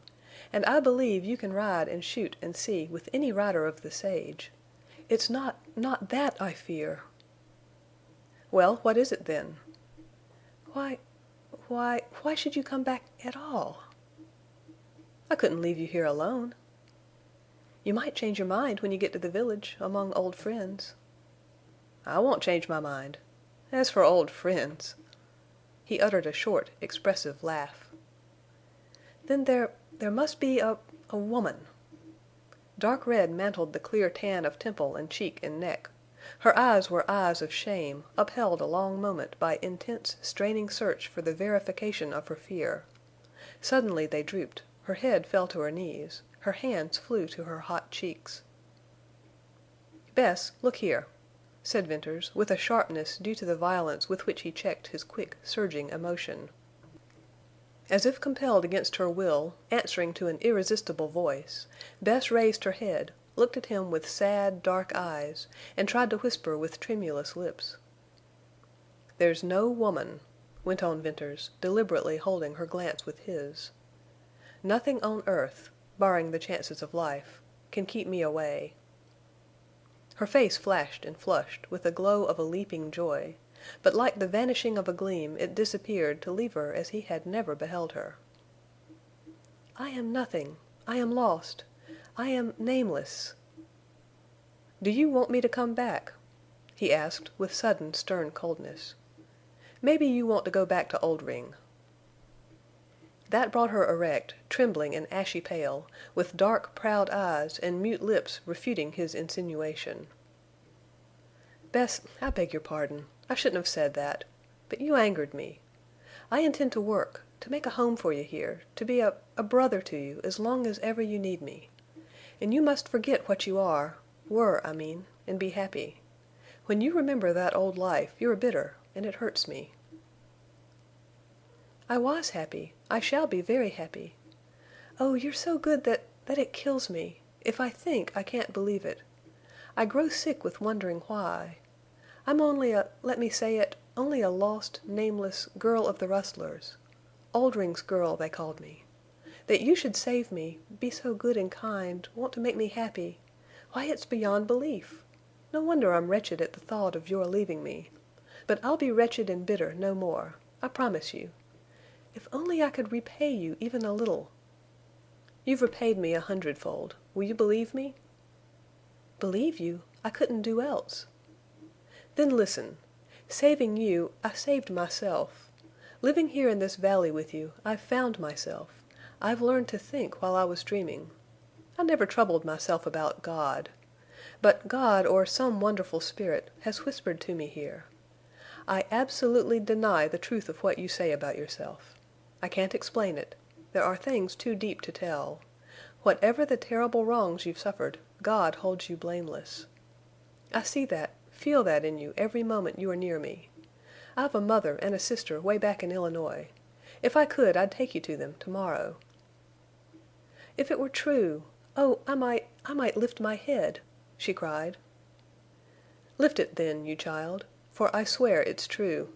And I believe you can ride and shoot and see with any rider of the sage. It's not that I fear." "Well, what is it then?" "Why should you come back at all?" "I couldn't leave you here alone." "You might change your mind when you get to the village, among old friends." "I won't change my mind. As for old friends—" He uttered a short, expressive laugh. "Then there must be a woman." Dark red mantled the clear tan of temple and cheek and neck. Her eyes were eyes of shame, upheld a long moment by intense, straining search for the verification of her fear. Suddenly they drooped, her head fell to her knees, her hands flew to her hot cheeks. "Bess, look here," said Venters, with a sharpness due to the violence with which he checked his quick, surging emotion. As if compelled against her will, answering to an irresistible voice, Bess raised her head, looked at him with sad, dark eyes, and tried to whisper with tremulous lips. "There's no woman," went on Venters, deliberately holding her glance with his. "Nothing on earth, barring the chances of life, can keep me away." Her face flashed and flushed with the glow of a leaping joy, but like the vanishing of a gleam it disappeared to leave her as he had never beheld her. "I am nothing. I am lost. I am nameless." "Do you want me to come back?" he asked, with sudden stern coldness. "Maybe you want to go back to Oldring." That brought her erect, trembling and ashy pale, with dark, proud eyes and mute lips refuting his insinuation. "Bess, I beg your pardon. I shouldn't have said that. But you angered me. I intend to work, to make a home for you here, to be a brother to you as long as ever you need me. And you must forget what you were, I mean, and be happy. When you remember that old life you're bitter, and it hurts me." "I was happy. I shall be very happy. Oh, you're so good that it kills me. If I think, I can't believe it. I grow sick with wondering why. I'm only let me say it—only a lost, nameless girl of the rustlers. Oldring's girl, they called me. That you should save me, be so good and kind, want to make me happy—why, it's beyond belief. No wonder I'm wretched at the thought of your leaving me. But I'll be wretched and bitter no more. I promise you. If only I could repay you even a little. You've repaid me 100-fold. Will you believe me?" "Believe you? I couldn't do else." "Then listen. Saving you, I saved myself. Living here in this valley with you, I've found myself. I've learned to think while I was dreaming. I never troubled myself about God. But God, or some wonderful spirit, has whispered to me here. I absolutely deny the truth of what you say about yourself. I can't explain it. There are things too deep to tell. Whatever the terrible wrongs you've suffered, God holds you blameless. I see that, feel that in you every moment you are near me. I've a mother and a sister way back in Illinois. If I could, I'd take you to them tomorrow. If it were true! Oh, I might lift my head!" she cried. "Lift it then, you child, for I swear it's true."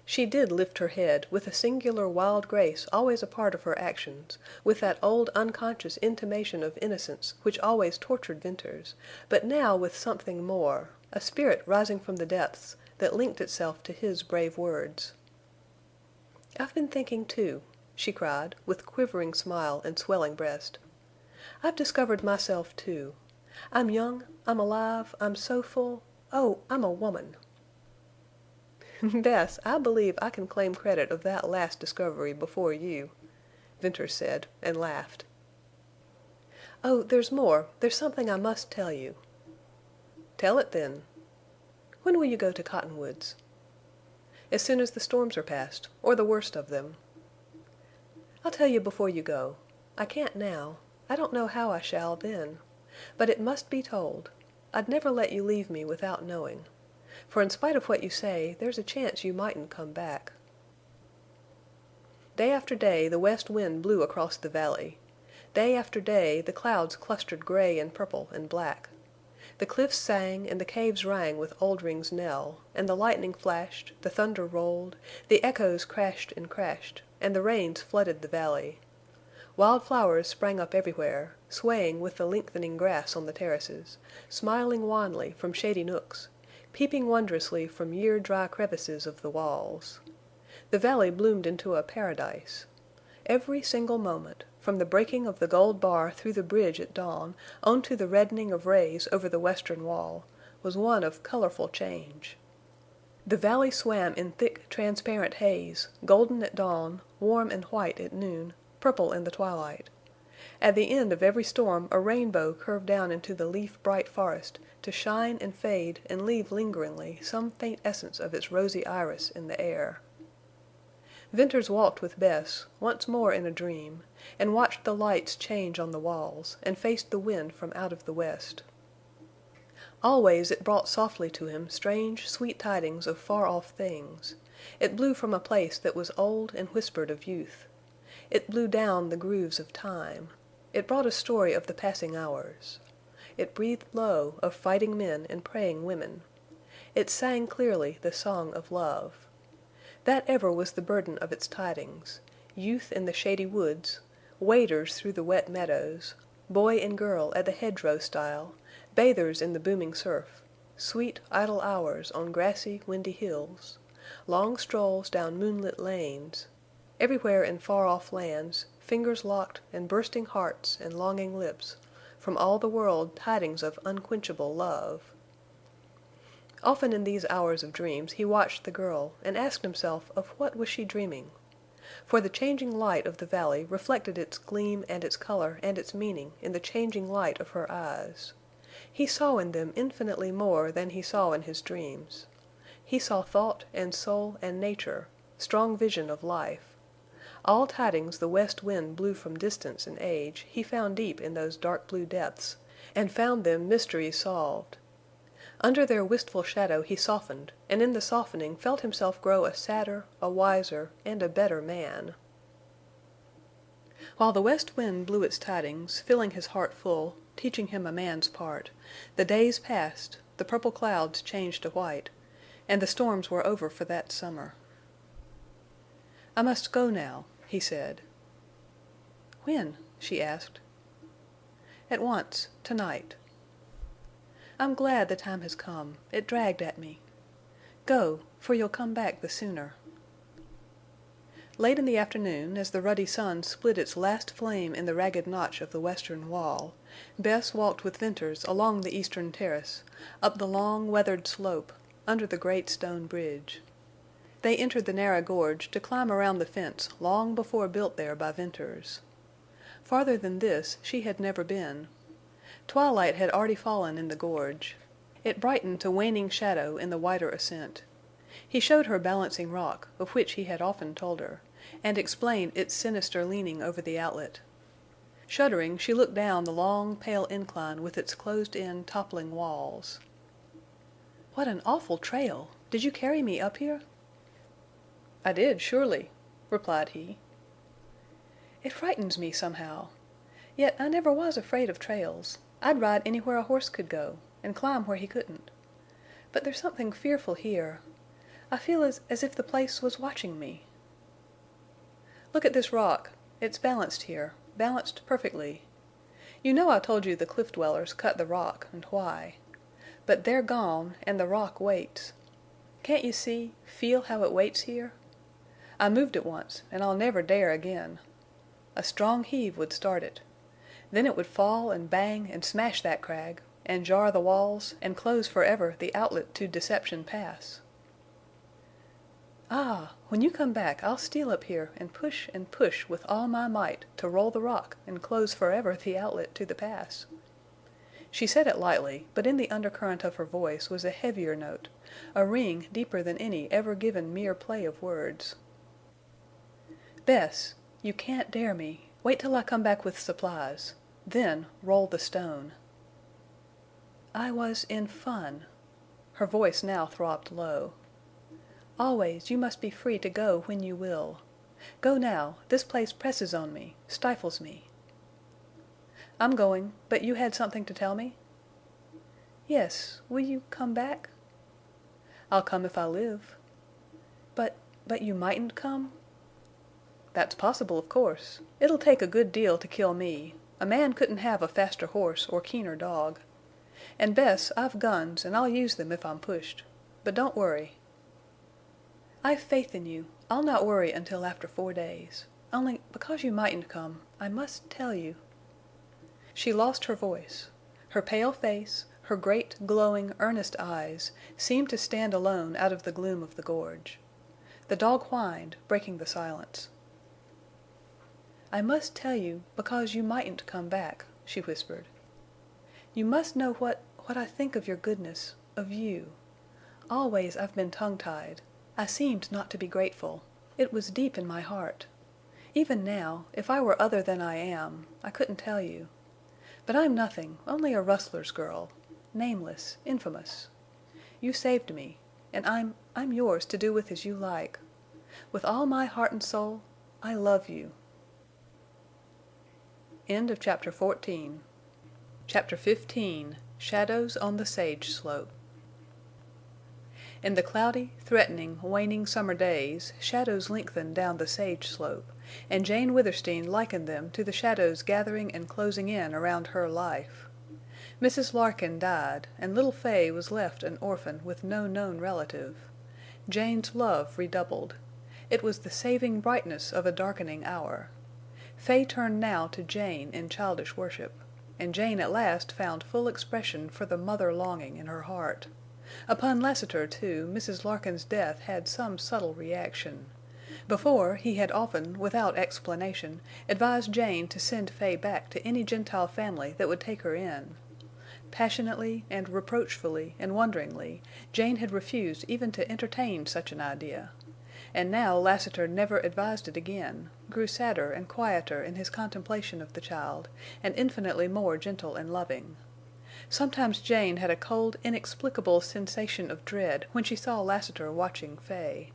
She did lift her head with a singular wild grace always a part of her actions, with that old unconscious intimation of innocence which always tortured Venters, but now with something more, a spirit rising from the depths that linked itself to his brave words. "I've been thinking, too," she cried, with quivering smile and swelling breast. "I've discovered myself, too. I'm young, I'm alive, I'm so full—oh, I'm a woman!" "Bess, I believe I can claim credit of that last discovery before you," Venters said, and laughed. "Oh, there's more. There's something I must tell you." "Tell it, then." "When will you go to Cottonwoods?" "As soon as the storms are past, or the worst of them." "I'll tell you before you go. I can't now. I don't know how I shall then. But it must be told. I'd never let you leave me without knowing. For in spite of what you say, there's a chance you mightn't come back." Day after day the west wind blew across the valley. Day after day the clouds clustered gray and purple and black. The cliffs sang and the caves rang with Oldring's knell, and the lightning flashed, the thunder rolled, the echoes crashed and crashed, and the rains flooded the valley. Wild flowers sprang up everywhere, swaying with the lengthening grass on the terraces, smiling wanly from shady nooks, peeping wondrously from year-dry crevices of the walls. The valley bloomed into a paradise. Every single moment, from the breaking of the gold bar through the bridge at dawn on to the reddening of rays over the western wall, was one of colorful change. The valley swam in thick, transparent haze, golden at dawn, warm and white at noon, purple in the twilight. At the end of every storm a rainbow curved down into the leaf-bright forest to shine and fade and leave lingeringly some faint essence of its rosy iris in the air. Venters walked with Bess, once more in a dream, and watched the lights change on the walls, and faced the wind from out of the west. Always it brought softly to him strange, sweet tidings of far-off things. It blew from a place that was old and whispered of youth. It blew down the grooves of time. It brought a story of the passing hours. It breathed low of fighting men and praying women. It sang clearly the song of love. That ever was the burden of its tidings: youth in the shady woods, waders through the wet meadows, boy and girl at the hedgerow stile, bathers in the booming surf, sweet, idle hours on grassy, windy hills, long strolls down moonlit lanes, everywhere in far-off lands, fingers locked and bursting hearts and longing lips, from all the world tidings of unquenchable love. Often in these hours of dreams he watched the girl and asked himself of what was she dreaming. For the changing light of the valley reflected its gleam and its color and its meaning in the changing light of her eyes. He saw in them infinitely more than he saw in his dreams. He saw thought and soul and nature, strong vision of life. All tidings the west wind blew from distance and age he found deep in those dark blue depths, and found them mysteries solved. Under their wistful shadow he softened, and in the softening felt himself grow a sadder, a wiser, and a better man. While the west wind blew its tidings, filling his heart full, teaching him a man's part, the days passed, the purple clouds changed to white, and the storms were over for that summer. "I must go now," he said. "When?" she asked. "At once, to-night." "I'm glad the time has come. It dragged at me. Go, for you'll come back the sooner." Late in the afternoon, as the ruddy sun split its last flame in the ragged notch of the western wall, Bess walked with Venters along the eastern terrace, up the long, weathered slope, under the great stone bridge. They entered the narrow gorge to climb around the fence long before built there by Venters. Farther than this she had never been. Twilight had already fallen in the gorge. It brightened to waning shadow in the wider ascent. He showed her Balancing Rock, of which he had often told her, and explained its sinister leaning over the outlet. Shuddering, she looked down the long, pale incline with its closed-in, toppling walls. "What an awful trail! Did you carry me up here?" "I did, surely," replied he. "It frightens me somehow. Yet I never was afraid of trails. I'd ride anywhere a horse could go, and climb where he couldn't. But there's something fearful here. I feel as if the place was watching me." "Look at this rock. It's balanced here, balanced perfectly. You know I told you the cliff dwellers cut the rock, and why. But they're gone, and the rock waits. Can't you see, feel how it waits here? I moved it once, and I'll never dare again. A strong heave would start it. Then it would fall and bang and smash that crag, and jar the walls, and close forever the outlet to Deception Pass." "Ah, when you come back I'll steal up here and push with all my might to roll the rock and close forever the outlet to the pass." She said it lightly, but in the undercurrent of her voice was a heavier note, a ring deeper than any ever given mere play of words. "Bess, you can't dare me. Wait till I come back with supplies. Then roll the stone." "I was in fun." Her voice now throbbed low. "Always you must be free to go when you will. Go now. This place presses on me, stifles me." "I'm going, but you had something to tell me?" "Yes. Will you come back?" "I'll come if I live." "But you mightn't come?" "That's possible, of course. It'll take a good deal to kill me. A man couldn't have a faster horse or keener dog. And, Bess, I've guns, and I'll use them if I'm pushed. But don't worry." "I've faith in you. I'll not worry until after 4 days. Only, because you mightn't come, I must tell you." She lost her voice. Her pale face, her great, glowing, earnest eyes, seemed to stand alone out of the gloom of the gorge. The dog whined, breaking the silence. "I must tell you because you mightn't come back," she whispered. "You must know what I think of your goodness, of you. Always I've been tongue-tied. I seemed not to be grateful. It was deep in my heart. Even now, if I were other than I am, I couldn't tell you. But I'm nothing, only a rustler's girl. Nameless, infamous. You saved me, and I'm yours to do with as you like. With all my heart and soul, I love you." End of Chapter 14. Chapter 15. Shadows on the Sage Slope. In the cloudy, threatening, waning summer days shadows lengthened down the sage slope, and Jane Withersteen likened them to the shadows gathering and closing in around her life. Mrs. Larkin died, and little Fay was left an orphan with no known relative. Jane's love redoubled. It was the saving brightness of a darkening hour. Fay turned now to Jane in childish worship, and Jane at last found full expression for the mother longing in her heart. Upon Lassiter, too, Mrs. Larkin's death had some subtle reaction. Before, he had often, without explanation, advised Jane to send Fay back to any Gentile family that would take her in. Passionately and reproachfully and wonderingly, Jane had refused even to entertain such an idea. And now Lassiter never advised it again, grew sadder and quieter in his contemplation of the child, and infinitely more gentle and loving. Sometimes Jane had a cold, inexplicable sensation of dread when she saw Lassiter watching Fay.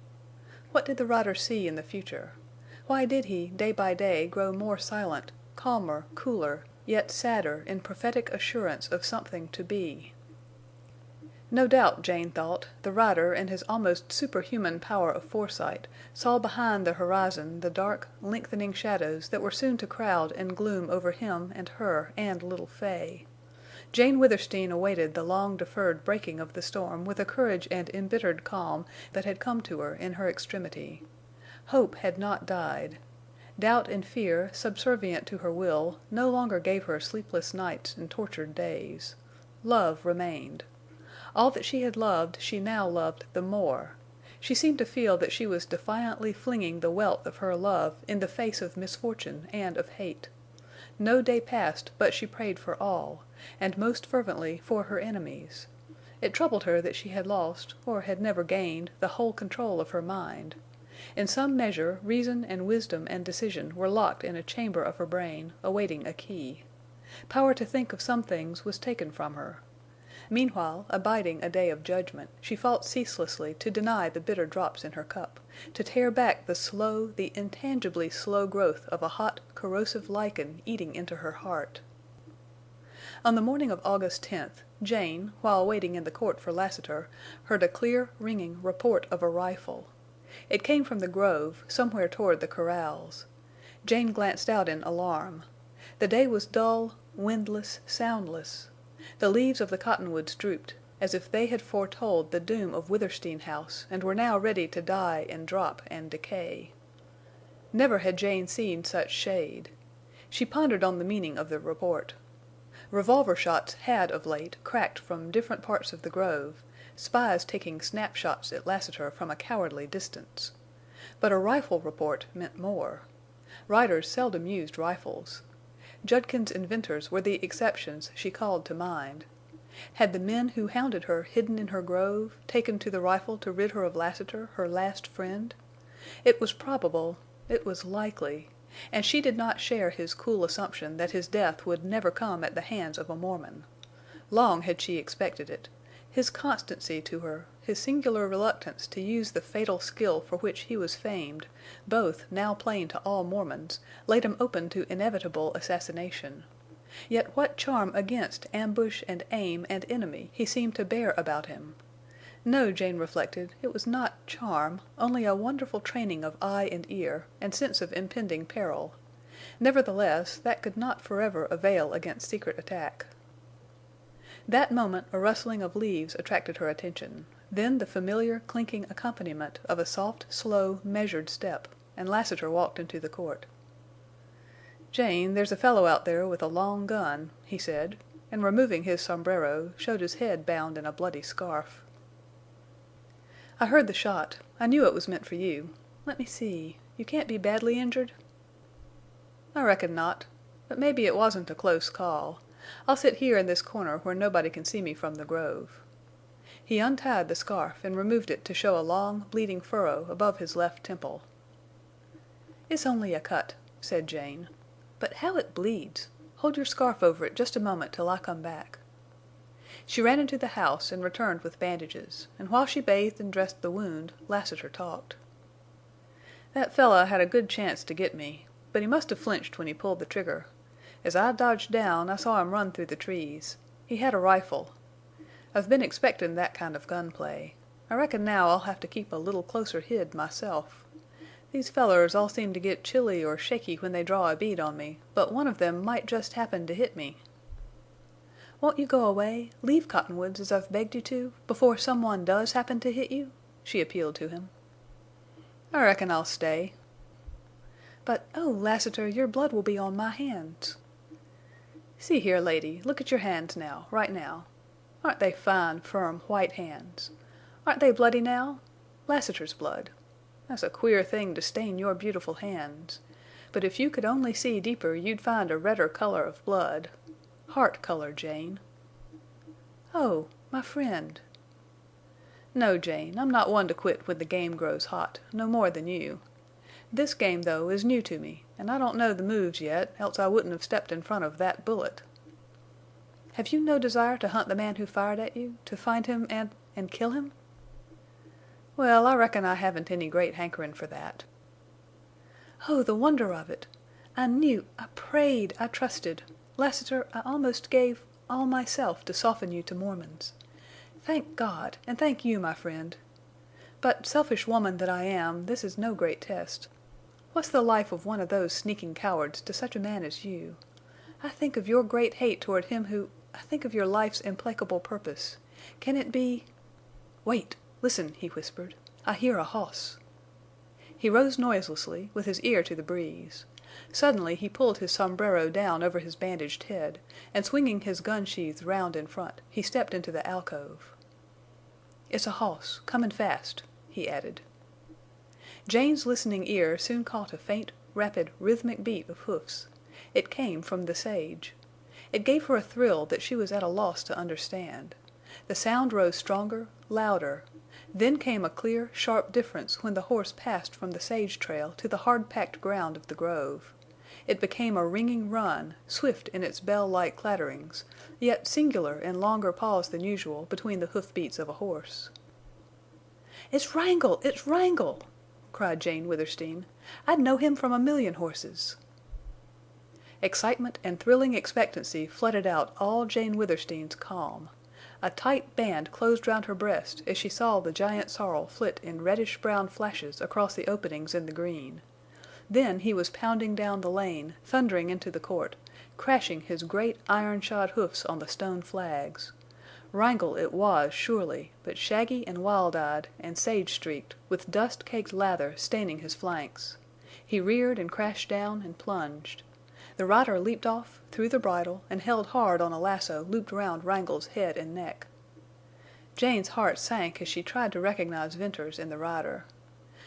What did the rider see in the future? Why did he, day by day, grow more silent, calmer, cooler, yet sadder in prophetic assurance of something to be? No doubt, Jane thought, the rider, in his almost superhuman power of foresight, saw behind the horizon the dark, lengthening shadows that were soon to crowd and gloom over him and her and little Fay. Jane Withersteen awaited the long-deferred breaking of the storm with a courage and embittered calm that had come to her in her extremity. Hope had not died. Doubt and fear, subservient to her will, no longer gave her sleepless nights and tortured days. Love remained. All that she had loved she now loved the more. She seemed to feel that she was defiantly flinging the wealth of her love in the face of misfortune and of hate. No day passed but she prayed for all, and most fervently for her enemies. It troubled her that she had lost, or had never gained, the whole control of her mind. In some measure reason and wisdom and decision were locked in a chamber of her brain, awaiting a key. Power to think of some things was taken from her. Meanwhile, abiding a day of judgment, she fought ceaselessly to deny the bitter drops in her cup, to tear back the intangibly slow growth of a hot, corrosive lichen eating into her heart. On the morning of August 10th, Jane, while waiting in the court for Lassiter, heard a clear, ringing report of a rifle. It came from the grove, somewhere toward the corrals. Jane glanced out in alarm. The day was dull, windless, soundless. The leaves of the cottonwoods drooped, as if they had foretold the doom of Withersteen House and were now ready to die and drop and decay. Never had Jane seen such shade. She pondered on the meaning of the report. Revolver shots had of late cracked from different parts of the grove, spies taking snapshots at Lassiter from a cowardly distance. But a rifle report meant more. Riders seldom used rifles. Judkins and Venters were the exceptions she called to mind. Had the men who hounded her hidden in her grove taken to the rifle to rid her of Lassiter, her last friend? It was probable, it was likely, and she did not share his cool assumption that his death would never come at the hands of a Mormon. Long had she expected it. His constancy to her, his singular reluctance to use the fatal skill for which he was famed, both now plain to all Mormons, laid him open to inevitable assassination. Yet what charm against ambush and aim and enemy he seemed to bear about him! No, Jane reflected, it was not charm, only a wonderful training of eye and ear, and sense of impending peril. Nevertheless, that could not forever avail against secret attack. That moment a rustling of leaves attracted her attention, then the familiar clinking accompaniment of a soft, slow, measured step, and Lassiter walked into the court. "Jane, there's a fellow out there with a long gun," he said, and removing his sombrero, showed his head bound in a bloody scarf. "I heard the shot. I knew it was meant for you. Let me see. You can't be badly injured?" "I reckon not. But maybe it wasn't a close call. I'll sit here in this corner where nobody can see me from the grove." He untied the scarf and removed it to show a long, bleeding furrow above his left temple. "It's only a cut," said Jane. "But how it bleeds! Hold your scarf over it just a moment till I come back." She ran into the house and returned with bandages, and while she bathed and dressed the wound, Lassiter talked. "That fellow had a good chance to get me, but he must have flinched when he pulled the trigger. As I dodged down I saw him run through the trees. He had a rifle. I've been expectin' that kind of gunplay. I reckon now I'll have to keep a little closer hid myself. These fellers all seem to get chilly or shaky when they draw a bead on me, but one of them might just happen to hit me." "Won't you go away, leave Cottonwoods as I've begged you to, before some one does happen to hit you?" she appealed to him. "I reckon I'll stay." "But, oh, Lassiter, your blood will be on my hands." "See here, lady, look at your hands now, right now. Aren't they fine, firm, white hands? Aren't they bloody now? Lassiter's blood. That's a queer thing to stain your beautiful hands. But if you could only see deeper you'd find a redder color of blood. Heart color, Jane." "Oh, my friend." "No, Jane, I'm not one to quit when the game grows hot, no more than you. This game, though, is new to me, and I don't know the moves yet, else I wouldn't have stepped in front of that bullet." "Have you no desire to hunt the man who fired at you, to find him and kill him?" "Well, I reckon I haven't any great hankerin' for that." "Oh, the wonder of it! I knew, I prayed, I trusted. Lassiter, I almost gave all myself to soften you to Mormons. Thank God, and thank you, my friend. But, selfish woman that I am, this is no great test. What's the life of one of those sneaking cowards to such a man as you? I think of your great hate toward him I think of your life's implacable purpose. Can it be— "Wait! Listen!" he whispered. "I hear a hoss." He rose noiselessly, with his ear to the breeze. Suddenly he pulled his sombrero down over his bandaged head, and swinging his gun sheath round in front, he stepped into the alcove. "It's a hoss, comin' fast," he added. Jane's listening ear soon caught a faint, rapid, rhythmic beat of hoofs. It came from the sage. It gave her a thrill that she was at a loss to understand. The sound rose stronger, louder. Then came a clear, sharp difference when the horse passed from the sage trail to the hard-packed ground of the grove. It became a ringing run, swift in its bell-like clatterings, yet singular in longer pause than usual between the hoof-beats of a horse. "It's Wrangle! It's Wrangle!" cried Jane Withersteen. "I'd know him from a million horses." Excitement and thrilling expectancy flooded out all Jane Withersteen's calm. A tight band closed round her breast as she saw the giant sorrel flit in reddish-brown flashes across the openings in the green. Then he was pounding down the lane, thundering into the court, crashing his great iron-shod hoofs on the stone flags. Wrangle it was, surely, but shaggy and wild-eyed and sage-streaked, with dust-caked lather staining his flanks. He reared and crashed down and plunged. The rider leaped off, threw the bridle, and held hard on a lasso looped round Wrangle's head and neck. Jane's heart sank as she tried to recognize Venters in the rider.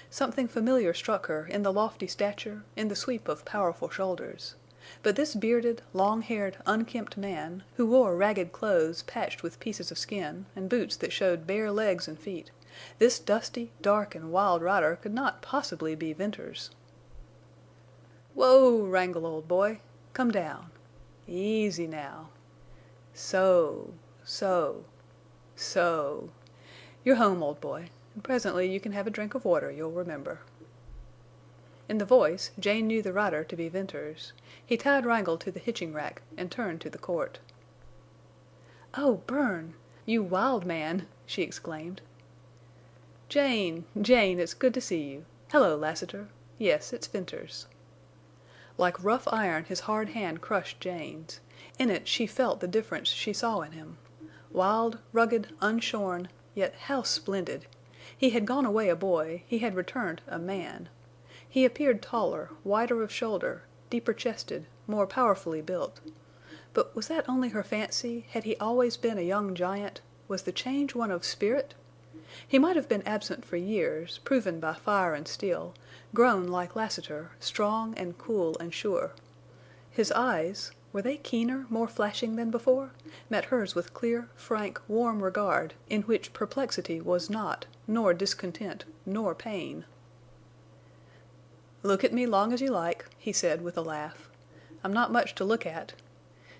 Something familiar struck her in the lofty stature, in the sweep of powerful shoulders. But this bearded, long-haired, unkempt man, who wore ragged clothes patched with pieces of skin and boots that showed bare legs and feet, this dusty, dark, and wild rider could not possibly be Venters. "Whoa, Wrangle, old boy! Come down. Easy now. So. You're home, old boy, and presently you can have a drink of water you'll remember." In the voice Jane knew the rider to be Venters. He tied Wrangle to the hitching rack and turned to the court. "Oh, Bern! You wild man!" she exclaimed. "Jane, it's good to see you. Hello, Lassiter. Yes, it's Venters." Like rough iron his hard hand crushed Jane's. In it she felt the difference she saw in him. Wild, rugged, unshorn, yet how splendid! He had gone away a boy; he had returned a man. He appeared taller, wider of shoulder, deeper chested, more powerfully built. But was that only her fancy? Had he always been a young giant? Was the change one of spirit? He might have been absent for years, proven by fire and steel, grown like Lassiter, strong and cool and sure. His eyes, were they keener, more flashing than before, met hers with clear, frank, warm regard in which perplexity was not, nor discontent, nor pain. "Look at me long as you like," he said with a laugh. "I'm not much to look at.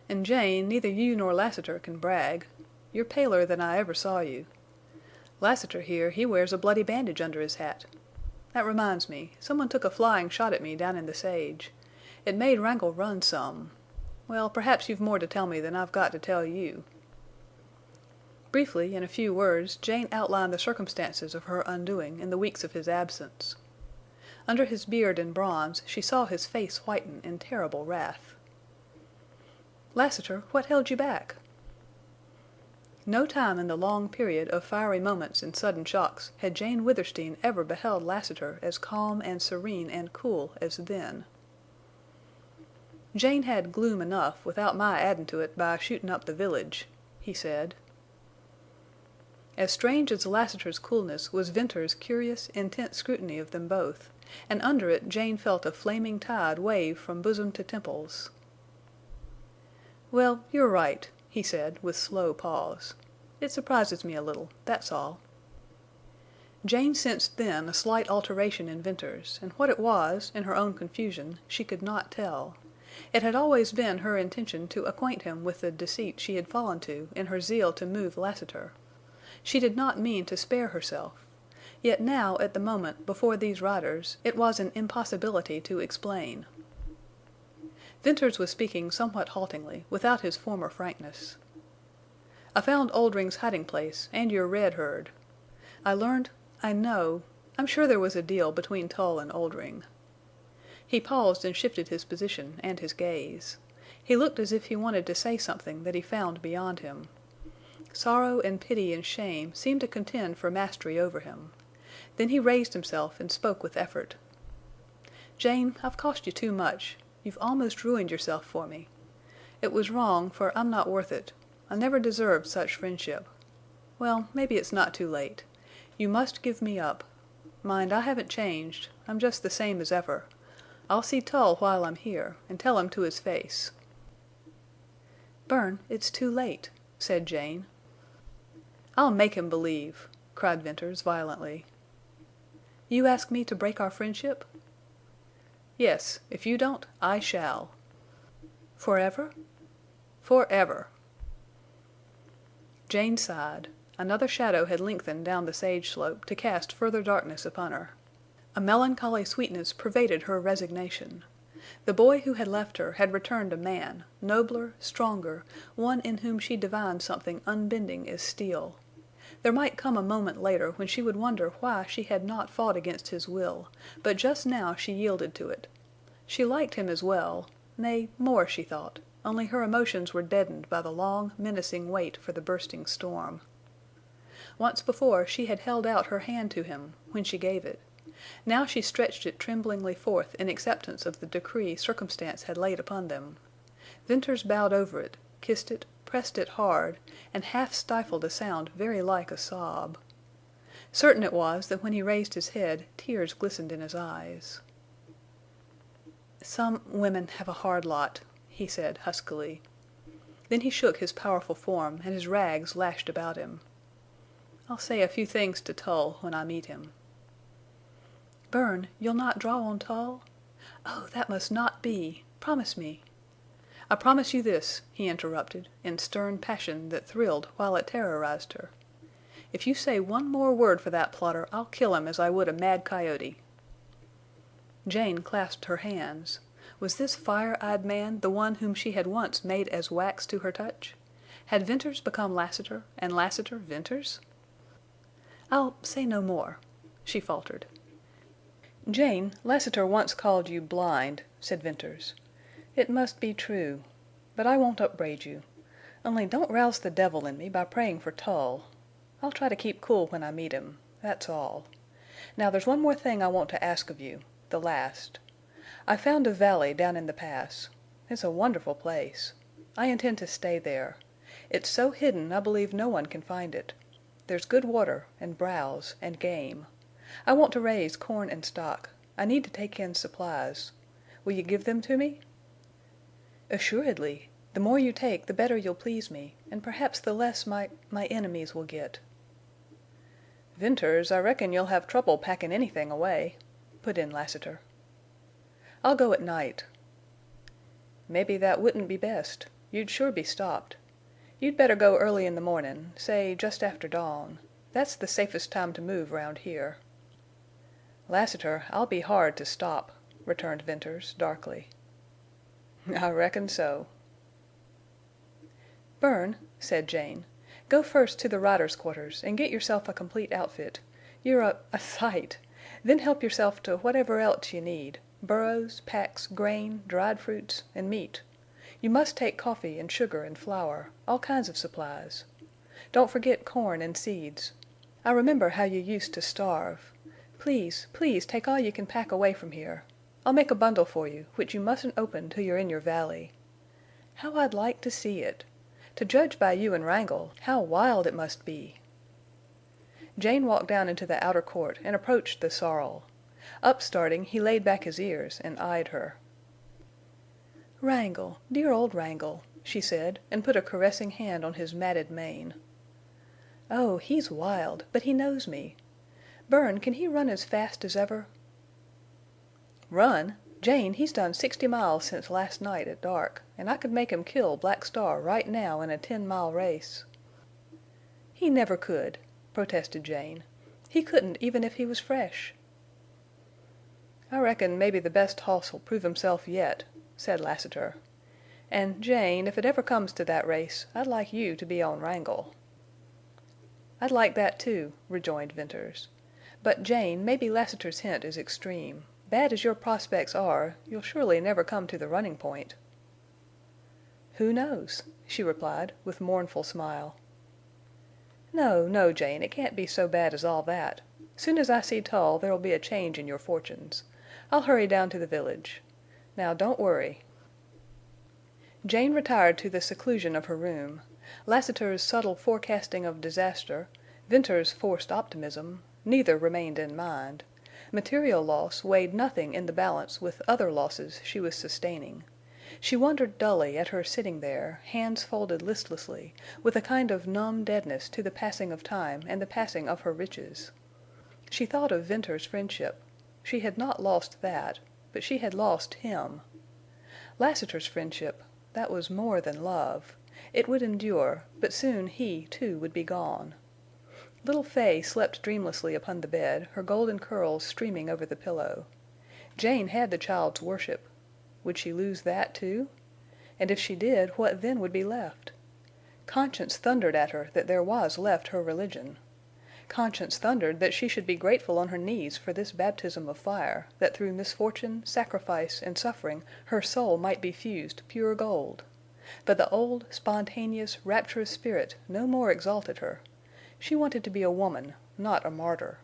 And, Jane, neither you nor Lassiter can brag. You're paler than I ever saw you. Lassiter here, he wears a bloody bandage under his hat. That reminds me, someone took a flying shot at me down in the sage. It made Wrangle run some. Well, perhaps you've more to tell me than I've got to tell you." Briefly, in a few words, Jane outlined the circumstances of her undoing in the weeks of his absence. Under his beard and bronze she saw his face whiten in terrible wrath. "Lassiter, what held you back?" No time in the long period of fiery moments and sudden shocks had Jane Withersteen ever beheld Lassiter as calm and serene and cool as then. "Jane had gloom enough without my addin' to it by shootin' up the village," he said. As strange as Lassiter's coolness was Venters's curious, intent scrutiny of them both, and under it Jane felt a flaming tide wave from bosom to temples. "Well, you're right," he said, with slow pause. "It surprises me a little, that's all." Jane sensed then a slight alteration in Venters, and what it was, in her own confusion, she could not tell. It had always been her intention to acquaint him with the deceit she had fallen to in her zeal to move Lassiter. She did not mean to spare herself. Yet now, at the moment, before these riders, it was an impossibility to explain. Venters was speaking somewhat haltingly, without his former frankness. "I found Oldring's hiding place and your red herd. I know—I'm sure there was a deal between Tull and Oldring." He paused and shifted his position and his gaze. He looked as if he wanted to say something that he found beyond him. Sorrow and pity and shame seemed to contend for mastery over him. Then he raised himself and spoke with effort. "Jane, I've cost you too much. You've almost ruined yourself for me. It was wrong, for I'm not worth it. I never deserved such friendship. Well, maybe it's not too late. You must give me up. Mind, I haven't changed. I'm just the same as ever. I'll see Tull while I'm here, and tell him to his face." "Bern, it's too late," said Jane. "I'll make him believe," cried Venters, violently. "You ask me to break our friendship?" "Yes. If you don't, I shall." "Forever?" "Forever." Jane sighed. Another shadow had lengthened down the sage slope to cast further darkness upon her. A melancholy sweetness pervaded her resignation. The boy who had left her had returned a man, nobler, stronger, one in whom she divined something unbending as steel. There might come a moment later when she would wonder why she had not fought against his will, but just now she yielded to it. She liked him as well, nay, more, she thought, only her emotions were deadened by the long, menacing wait for the bursting storm. Once before she had held out her hand to him, when she gave it. Now she stretched it tremblingly forth in acceptance of the decree circumstance had laid upon them. Venters bowed over it, kissed it, pressed it hard, and half stifled a sound very like a sob. Certain it was that when he raised his head tears glistened in his eyes. "Some women have a hard lot," he said, huskily. Then he shook his powerful form, and his rags lashed about him. "I'll say a few things to Tull when I meet him." "Bern, you'll not draw on Tull? Oh, that must not be! Promise me." "I promise you this," he interrupted, in stern passion that thrilled while it terrorized her. "If you say one more word for that plotter I'll kill him as I would a mad coyote." Jane clasped her hands. Was this fire-eyed man the one whom she had once made as wax to her touch? Had Venters become Lassiter, and Lassiter Venters? "I'll say no more," she faltered. "Jane, Lassiter once called you blind," said Venters. "It must be true. But I won't upbraid you. Only don't rouse the devil in me by praying for Tull. I'll try to keep cool when I meet him. That's all. Now there's one more thing I want to ask of you, the last. I found a valley down in the pass. It's a wonderful place. I intend to stay there. It's so hidden I believe no one can find it. There's good water and browse and game. I want to raise corn and stock. I need to take in supplies. Will you give them to me?" "Assuredly. The more you take the better you'll please me, and perhaps the less my enemies will get." "Venters, I reckon you'll have trouble packing anything away," put in Lassiter. "I'll go at night." "Maybe that wouldn't be best. You'd sure be stopped. You'd better go early in the mornin', say just after dawn. That's the safest time to move round here." "Lassiter, I'll be hard to stop," returned Venters, darkly. "I reckon so." "Bern," said Jane, "go first to the riders' quarters and get yourself a complete outfit. You're a sight. Then help yourself to whatever else you need, burros, packs, grain, dried fruits, and meat. You must take coffee and sugar and flour, all kinds of supplies. Don't forget corn and seeds. I remember how you used to starve. Please, please take all you can pack away from here. I'll make a bundle for you, which you mustn't open till you're in your valley. How I'd like to see it! To judge by you and Wrangle, how wild it must be!" Jane walked down into the outer court and approached the sorrel. Upstarting, he laid back his ears and eyed her. "Wrangle, dear old Wrangle," she said, and put a caressing hand on his matted mane. "Oh, he's wild, but he knows me. Bern, can he run as fast as ever?" "Run? Jane, he's done 60 miles since last night at dark, and I could make him kill Black Star right now in a 10-mile race." "He never could," protested Jane. "He couldn't even if he was fresh." "I reckon maybe the best hoss'll prove himself yet," said Lassiter. "And, Jane, if it ever comes to that race, I'd like you to be on Wrangle." "I'd like that, too," rejoined Venters. "But, Jane, maybe Lassiter's hint is extreme. Bad as your prospects are, you'll surely never come to the running point." "Who knows?" she replied, with mournful smile. "No, no, Jane, it can't be so bad as all that. Soon as I see Tull there'll be a change in your fortunes. I'll hurry down to the village. Now don't worry." Jane retired to the seclusion of her room. Lassiter's subtle forecasting of disaster, Venters's forced optimism, neither remained in mind. Material loss weighed nothing in the balance with other losses she was sustaining. She wondered dully at her sitting there, hands folded listlessly, with a kind of numb deadness to the passing of time and the passing of her riches. She thought of Venters' friendship. She had not lost that, but she had lost him. Lassiter's friendship—that was more than love. It would endure, but soon he, too, would be gone. Little Fay slept dreamlessly upon the bed, her golden curls streaming over the pillow. Jane had the child's worship. Would she lose that, too? And if she did, what then would be left? Conscience thundered at her that there was left her religion. Conscience thundered that she should be grateful on her knees for this baptism of fire, that through misfortune, sacrifice, and suffering her soul might be fused pure gold. But the old, spontaneous, rapturous spirit no more exalted her. She wanted to be a woman, not a martyr.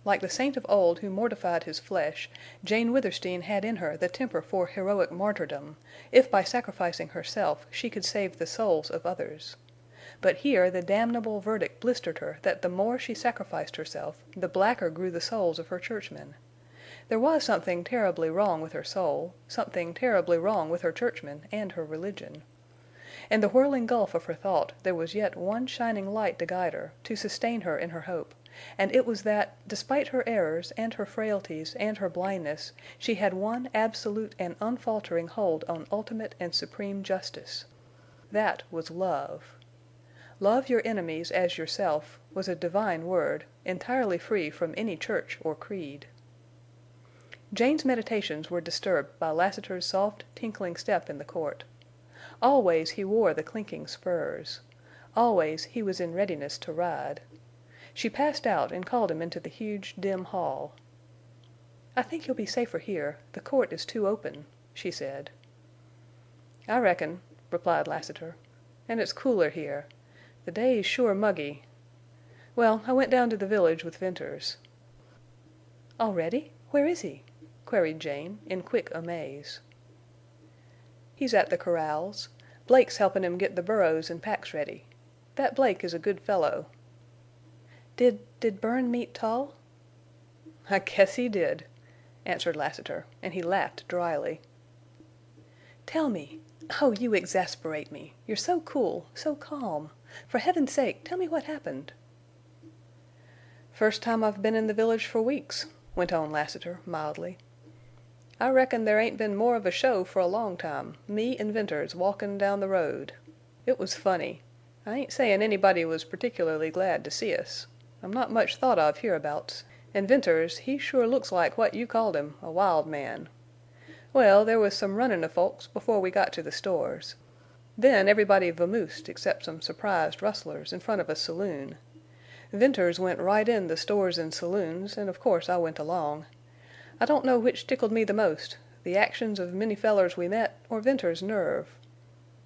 Like the saint of old who mortified his flesh, Jane Withersteen had in her the temper for heroic martyrdom, if by sacrificing herself she could save the souls of others. But here the damnable verdict blistered her that the more she sacrificed herself, the blacker grew the souls of her churchmen. There was something terribly wrong with her soul, something terribly wrong with her churchmen and her religion. In the whirling gulf of her thought there was yet one shining light to guide her, to sustain her in her hope, and it was that, despite her errors and her frailties and her blindness, she had one absolute and unfaltering hold on ultimate and supreme justice. That was love. Love your enemies as yourself was a divine word, entirely free from any church or creed. Jane's meditations were disturbed by Lassiter's soft, tinkling step in the court. Always he wore the clinking spurs. Always he was in readiness to ride. She passed out and called him into the huge, dim hall. "I think you'll be safer here. The court is too open," she said. "I reckon," replied Lassiter. "And it's cooler here. The day's sure muggy. Well, I went down to the village with Venters." "Already? Where is he?" queried Jane, in quick amaze. "He's at the corrals. Blake's helpin' him get the burros and packs ready. That Blake is a good fellow." "Did Bern meet Tull?" "I guess he did," answered Lassiter, and he laughed dryly. "Tell me. Oh, you exasperate me. You're so cool, so calm. For Heaven's sake, tell me what happened." "First time I've been in the village for weeks," went on Lassiter, mildly. "I reckon there ain't been more of a show for a long time, me en' Venters walkin' down the road. It was funny. I ain't sayin' anybody was particularly glad to see us. I'm not much thought of hereabouts, en' Venters, he sure looks like what you called him, a wild man. Well, there was some runnin' of folks before we got to the stores. Then everybody vamoosed except some surprised rustlers in front of a saloon. Venters went right in the stores and saloons, and of course I went along. I don't know which tickled me the most, the actions of many fellers we met or Venters' nerve.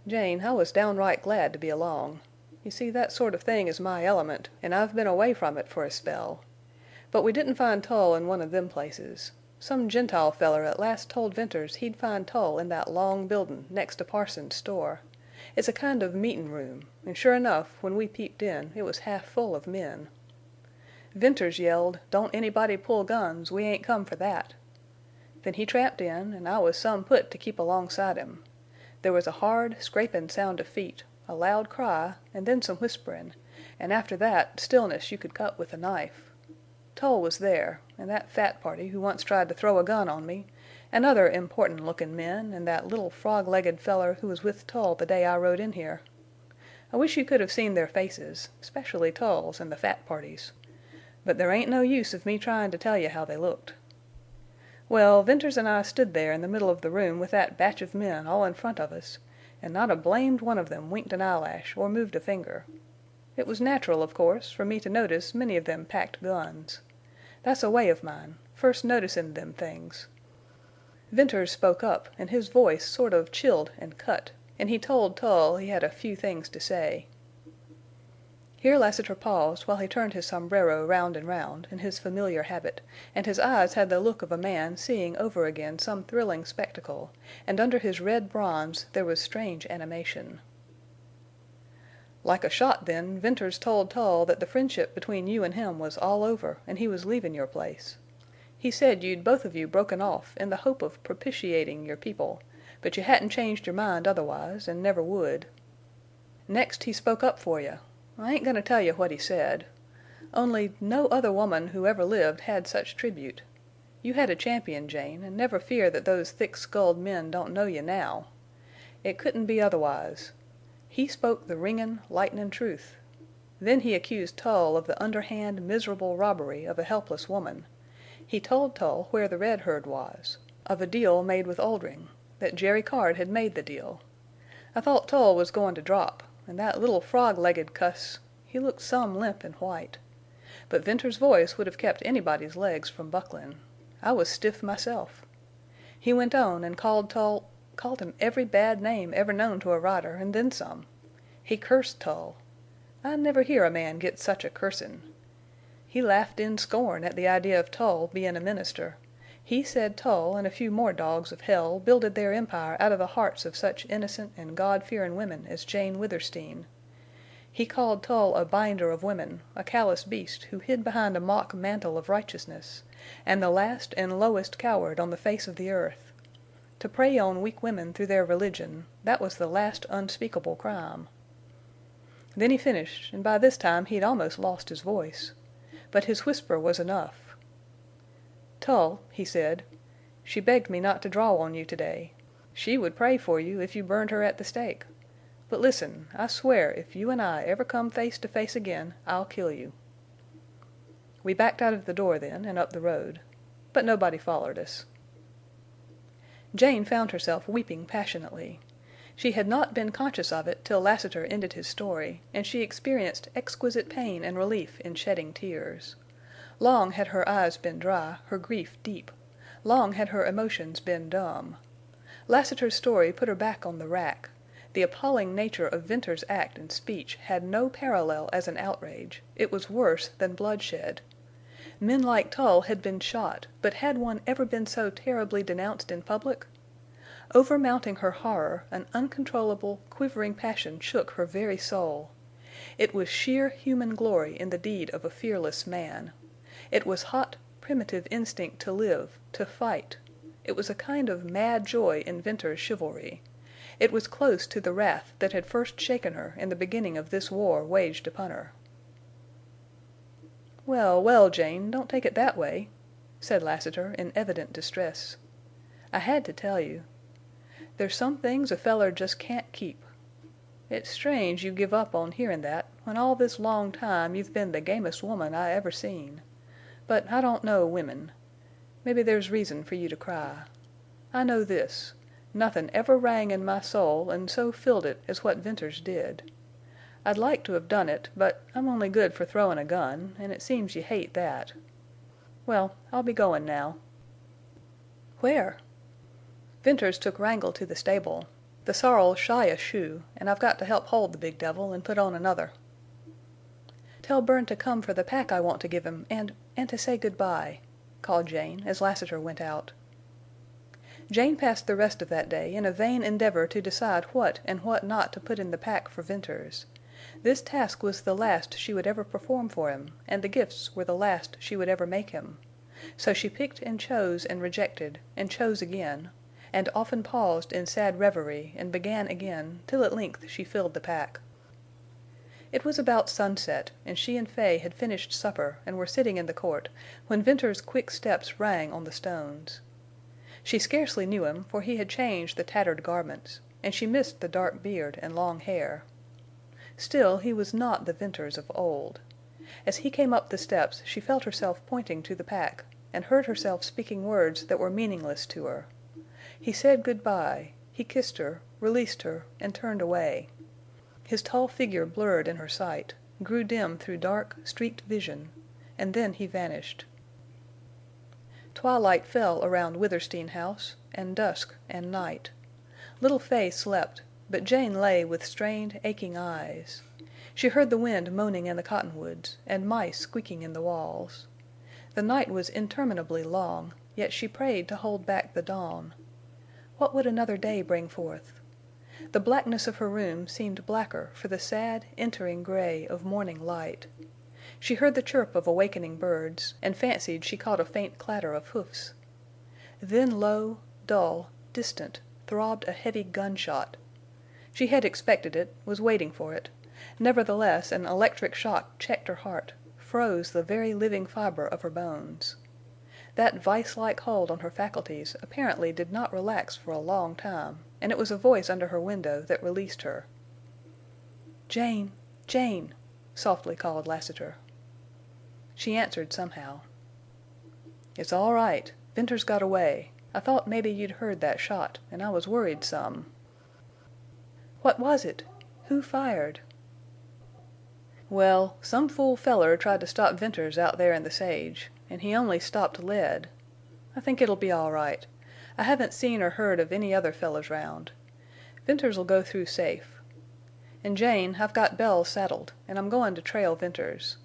Jane, I was downright glad to be along. You see, that sort of thing is my element, and I've been away from it for a spell. But we didn't find Tull in one of them places. Some Gentile feller at last told Venters he'd find Tull in that long buildin' next to Parsons' store. It's a kind of meetin' room, and sure enough, when we peeped in, it was half full of men. Venters yelled, 'Don't anybody pull guns, we ain't come for that.' Then he tramped in, and I was some put to keep alongside him. There was a hard, scrapin' sound of feet, a loud cry, and then some whisperin', and after that stillness you could cut with a knife. Tull was there, and that fat party who once tried to throw a gun on me, and other important-lookin' men, and that little frog-legged feller who was with Tull the day I rode in here. I wish you could have seen their faces, especially Tull's and the fat party's. But there ain't no use of me tryin' to tell you how they looked. Well, Venters and I stood there in the middle of the room with that batch of men all in front of us, and not a blamed one of them winked an eyelash or moved a finger. It was natural, of course, for me to notice many of them packed guns. That's a way of mine, first noticin' them things. Venters spoke up, and his voice sort of chilled and cut, and he told Tull he had a few things to say." Here Lassiter paused while he turned his sombrero round and round, in his familiar habit, and his eyes had the look of a man seeing over again some thrilling spectacle, and under his red bronze there was strange animation. "Like a shot, then, Venters told Tull that the friendship between you and him was all over and he was leavin' your place. He said you'd both of you broken off in the hope of propitiating your people, but you hadn't changed your mind otherwise, and never would. Next he spoke up for you. I ain't going to tell you what he said. Only no other woman who ever lived had such tribute. You had a champion, Jane, and never fear that those thick-skulled men don't know you now. It couldn't be otherwise. He spoke the ringin', lightnin' truth. Then he accused Tull of the underhand, miserable robbery of a helpless woman. He told Tull where the red herd was, of a deal made with Oldring, that Jerry Card had made the deal. I thought Tull was goin' to drop, and that little frog-legged cuss, he looked some limp and white. But Venters' voice would have kept anybody's legs from bucklin'. I was stiff myself. He went on and called him every bad name ever known to a rider, and then some. He cursed Tull. I never hear a man get such a cursin'. He laughed in scorn at the idea of Tull bein' a minister. He said Tull and a few more dogs of hell builded their empire out of the hearts of such innocent and God-fearin' women as Jane Withersteen. He called Tull a binder of women, a callous beast who hid behind a mock mantle of righteousness, and the last and lowest coward on the face of the earth. To prey on weak women through their religion, that was the last unspeakable crime. Then he finished, and by this time he'd almost lost his voice. But his whisper was enough. "Tull," he said, "she begged me not to draw on you today. She would pray for you if you burned her at the stake. But listen, I swear if you and I ever come face to face again, I'll kill you." We backed out of the door then and up the road. But nobody followed us. Jane found herself weeping passionately. She had not been conscious of it till Lassiter ended his story, and she experienced exquisite pain and relief in shedding tears. Long had her eyes been dry, her grief deep. Long had her emotions been dumb. Lassiter's story put her back on the rack. The appalling nature of Venters' act and speech had no parallel as an outrage. It was worse than bloodshed. Men like Tull had been shot, but had one ever been so terribly denounced in public? Overmounting her horror, an uncontrollable, quivering passion shook her very soul. It was sheer human glory in the deed of a fearless man. It was hot, primitive instinct to live, to fight. It was a kind of mad joy in Venters' chivalry. It was close to the wrath that had first shaken her in the beginning of this war waged upon her. "Well, well, Jane, don't take it that way," said Lassiter in evident distress. "I had to tell you. There's some things a feller just can't keep. It's strange you give up on hearin' that, when all this long time you've been the gamest woman I ever seen. But I don't know women. Mebbe there's reason for you to cry. I know this. Nothin' ever rang in my soul an' so filled it as what Venters did. I'd like to have done it, but I'm only good for throwin' a gun, and it seems you hate that. Well, I'll be goin' now." "Where?" "Venters took Wrangle to the stable. The sorrel's shy a shoe, and I've got to help hold the big devil and put on another." "Tell Bern to come for the pack I want to give him, and to say good by," called Jane as Lassiter went out. Jane passed the rest of that day in a vain endeavor to decide what and what not to put in the pack for Venters. This task was the last she would ever perform for him, and the gifts were the last she would ever make him. So she picked and rejected, and chose again, and often paused in sad reverie and began again, till at length she filled the pack. It was about sunset, and she and Fay had finished supper and were sitting in the court, when Venters' quick steps rang on the stones. She scarcely knew him, for he had changed the tattered garments, and she missed the dark beard and long hair. Still, he was not the Venters of old. As he came up the steps she felt herself pointing to the pack, and heard herself speaking words that were meaningless to her. He said good by. He kissed her, released her, and turned away. His tall figure blurred in her sight, grew dim through dark, streaked vision, and then he vanished. Twilight fell around Withersteen House, and dusk and night. Little Fay slept, but Jane lay with strained, aching eyes. She heard the wind moaning in the cottonwoods, and mice squeaking in the walls. The night was interminably long, yet she prayed to hold back the dawn. What would another day bring forth? The blackness of her room seemed blacker for the sad, entering gray of morning light. She heard the chirp of awakening birds, and fancied she caught a faint clatter of hoofs. Then low, dull, distant, throbbed a heavy gunshot. She had expected it, was waiting for it. Nevertheless, an electric shock checked her heart, froze the very living fiber of her bones. That vice-like hold on her faculties apparently did not relax for a long time, and it was a voice under her window that released her. "Jane! Jane!" softly called Lassiter. She answered somehow. "It's all right. Venters got away. I thought maybe you'd heard that shot, and I was worried some." "What was it? Who fired?" "Well, some fool feller tried to stop Venters out there in the sage, and he only stopped lead. I think it'll be all right. I haven't seen or heard of any other fellers round. Venters'll go through safe. And Jane, I've got Bells saddled, and I'm goin' to trail Venters.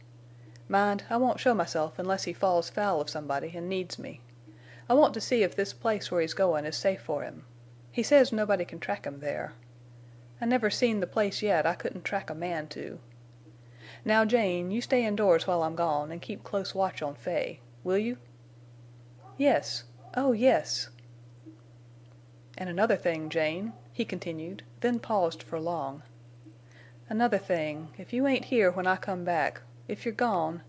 Mind, I won't show myself unless he falls foul of somebody and needs me. I want to see if this place where he's goin' is safe for him. He says nobody can track him there. I never seen the place yet I couldn't track a man to. Now, Jane, you stay indoors while I'm gone and keep close watch on Fay. Will you?" "Yes. Oh, yes." "And another thing, Jane," he continued, then paused for long. "Another thing, if you ain't here when I come back, if you're gone,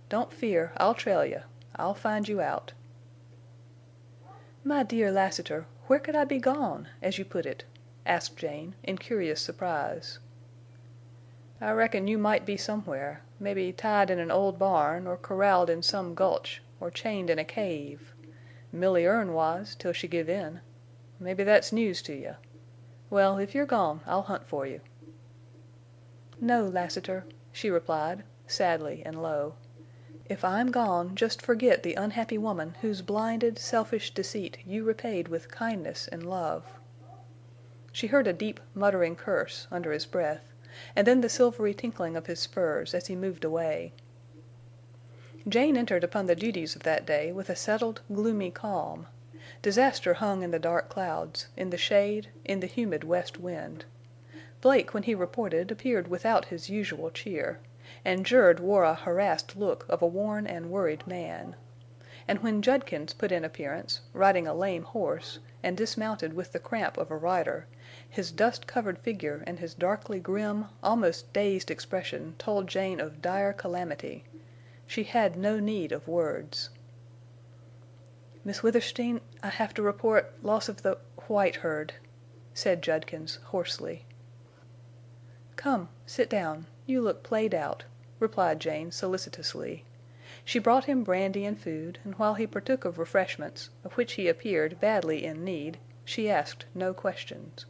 don't fear, I'll trail you. I'll find you out." "My dear Lassiter, where could I be gone, as you put it?" asked Jane, in curious surprise. "I reckon you might be somewhere, maybe tied in an old barn, or corralled in some gulch, or chained in a cave. Milly Erne was, till she give in. Maybe that's news to you. Well, if you're gone, I'll hunt for you." "No, Lassiter," she replied, sadly and low. "If I'm gone, just forget the unhappy woman whose blinded, selfish deceit you repaid with kindness and love." She heard a deep, muttering curse under his breath, and then the silvery tinkling of his spurs as he moved away. Jane entered upon the duties of that day with a settled, gloomy calm. Disaster hung in the dark clouds, in the shade, in the humid west wind. Blake, when he reported, appeared without his usual cheer, and Jerd wore a harassed look of a worn and worried man. And when Judkins put in appearance, riding a lame horse, and dismounted with the cramp of a rider, his dust-covered figure and his darkly grim, almost dazed expression told Jane of dire calamity. She had no need of words. "Miss Withersteen, I have to report loss of the white herd," said Judkins, hoarsely. "Come, sit down. You look played out," replied Jane solicitously. She brought him brandy and food, and while he partook of refreshments, of which he appeared badly in need, she asked no questions.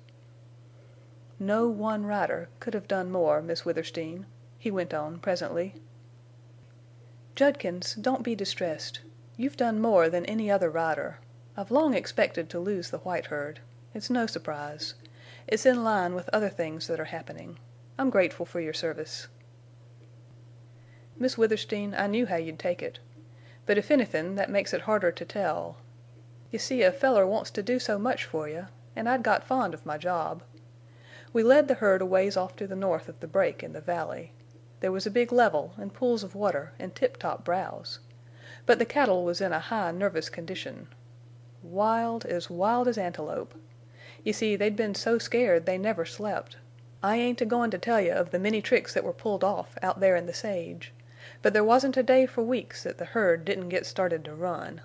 "No one rider could have done more, Miss Withersteen," he went on presently. "Judkins, don't be distressed. You've done more than any other rider. I've long expected to lose the white herd. It's no surprise. It's in line with other things that are happening. I'm grateful for your service." "Miss Withersteen, I knew how you'd take it. But if anythin', that makes it harder to tell. You see, a feller wants to do so much for you, and I'd got fond of my job. We led the herd a ways off to the north of the break in the valley. There was a big level and pools of water and tip-top browse. But the cattle was in a high nervous condition. Wild as antelope. You see, they'd been so scared they never slept. I ain't a-goin' to tell you of the many tricks that were pulled off out there in the sage. But there wasn't a day for weeks that the herd didn't get started to run.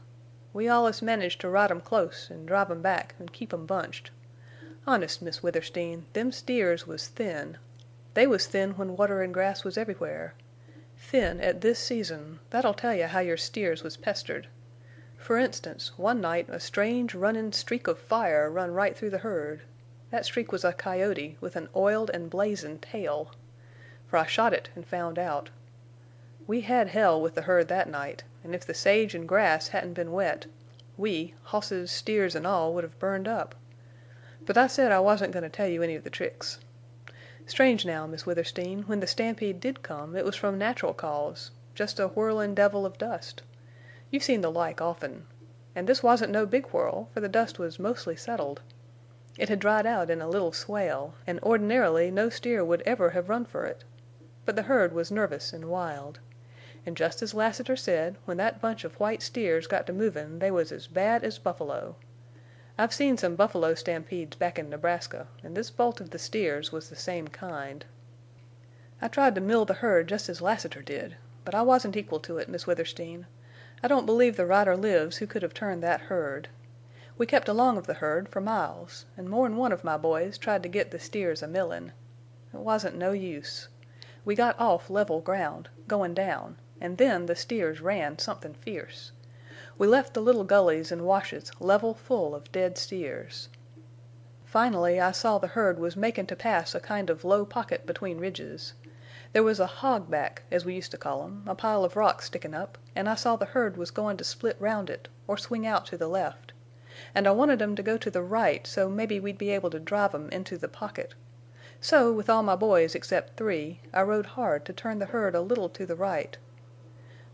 We allus managed to ride 'em close en' drive 'em back en' keep 'em bunched. Honest, Miss Withersteen, them steers was thin. They was thin when water en' grass was everywhere. Thin at this season, that'll tell you how your steers was pestered. For instance, one night a strange runnin' streak of fire run right through the herd. That streak was a coyote with an oiled and blazin' tail. For I shot it en' found out. We had hell with the herd that night, en' if the sage en' grass hadn't been wet, we, hosses, steers, en' all, would have burned up. But I said I wasn't goin' to tell you any of the tricks. Strange now, Miss Withersteen, when the stampede did come it was from natural cause, just a whirlin' devil of dust. You've seen the like often. And this wasn't no big whirl, for the dust was mostly settled. It had dried out in a little swale, and ordinarily no steer would ever have run for it. But the herd was nervous and wild. And just as Lassiter said, when that bunch of white steers got to movin' they was as bad as buffalo. I've seen some buffalo stampedes back in Nebraska, and this bolt of the steers was the same kind. I tried to mill the herd just as Lassiter did, but I wasn't equal to it, Miss Withersteen. I don't believe the rider lives who could have turned that herd. We kept along of the herd for miles, and more'n one of my boys tried to get the steers a millin'. It wasn't no use. We got off level ground, goin' down, and then the steers ran somethin' fierce. We left the little gullies and washes level full of dead steers. Finally I saw the herd was makin' to pass a kind of low pocket between ridges. There was a hog back, as we used to call 'em, a pile of rocks stickin' up, and I saw the herd was goin' to split round it, or swing out to the left. And I wanted 'em to go to the right, so maybe we'd be able to drive 'em into the pocket. So, with all my boys except 3, I rode hard to turn the herd a little to the right.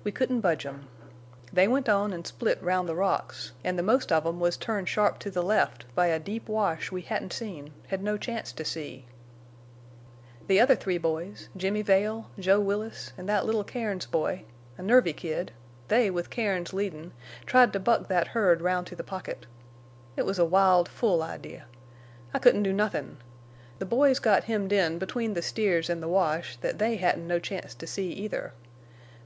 We couldn't budge 'em. They went on and split round the rocks, and the most of 'em was turned sharp to the left by a deep wash we hadn't seen, had no chance to see. The other 3 boys, Jimmy Vail, Joe Willis, and that little Cairns boy, a nervy kid, they, with Cairns leadin', tried to buck that herd round to the pocket. It was a wild fool idea. I couldn't do nothin'. The boys got hemmed in between the steers and the wash that they hadn't no chance to see either.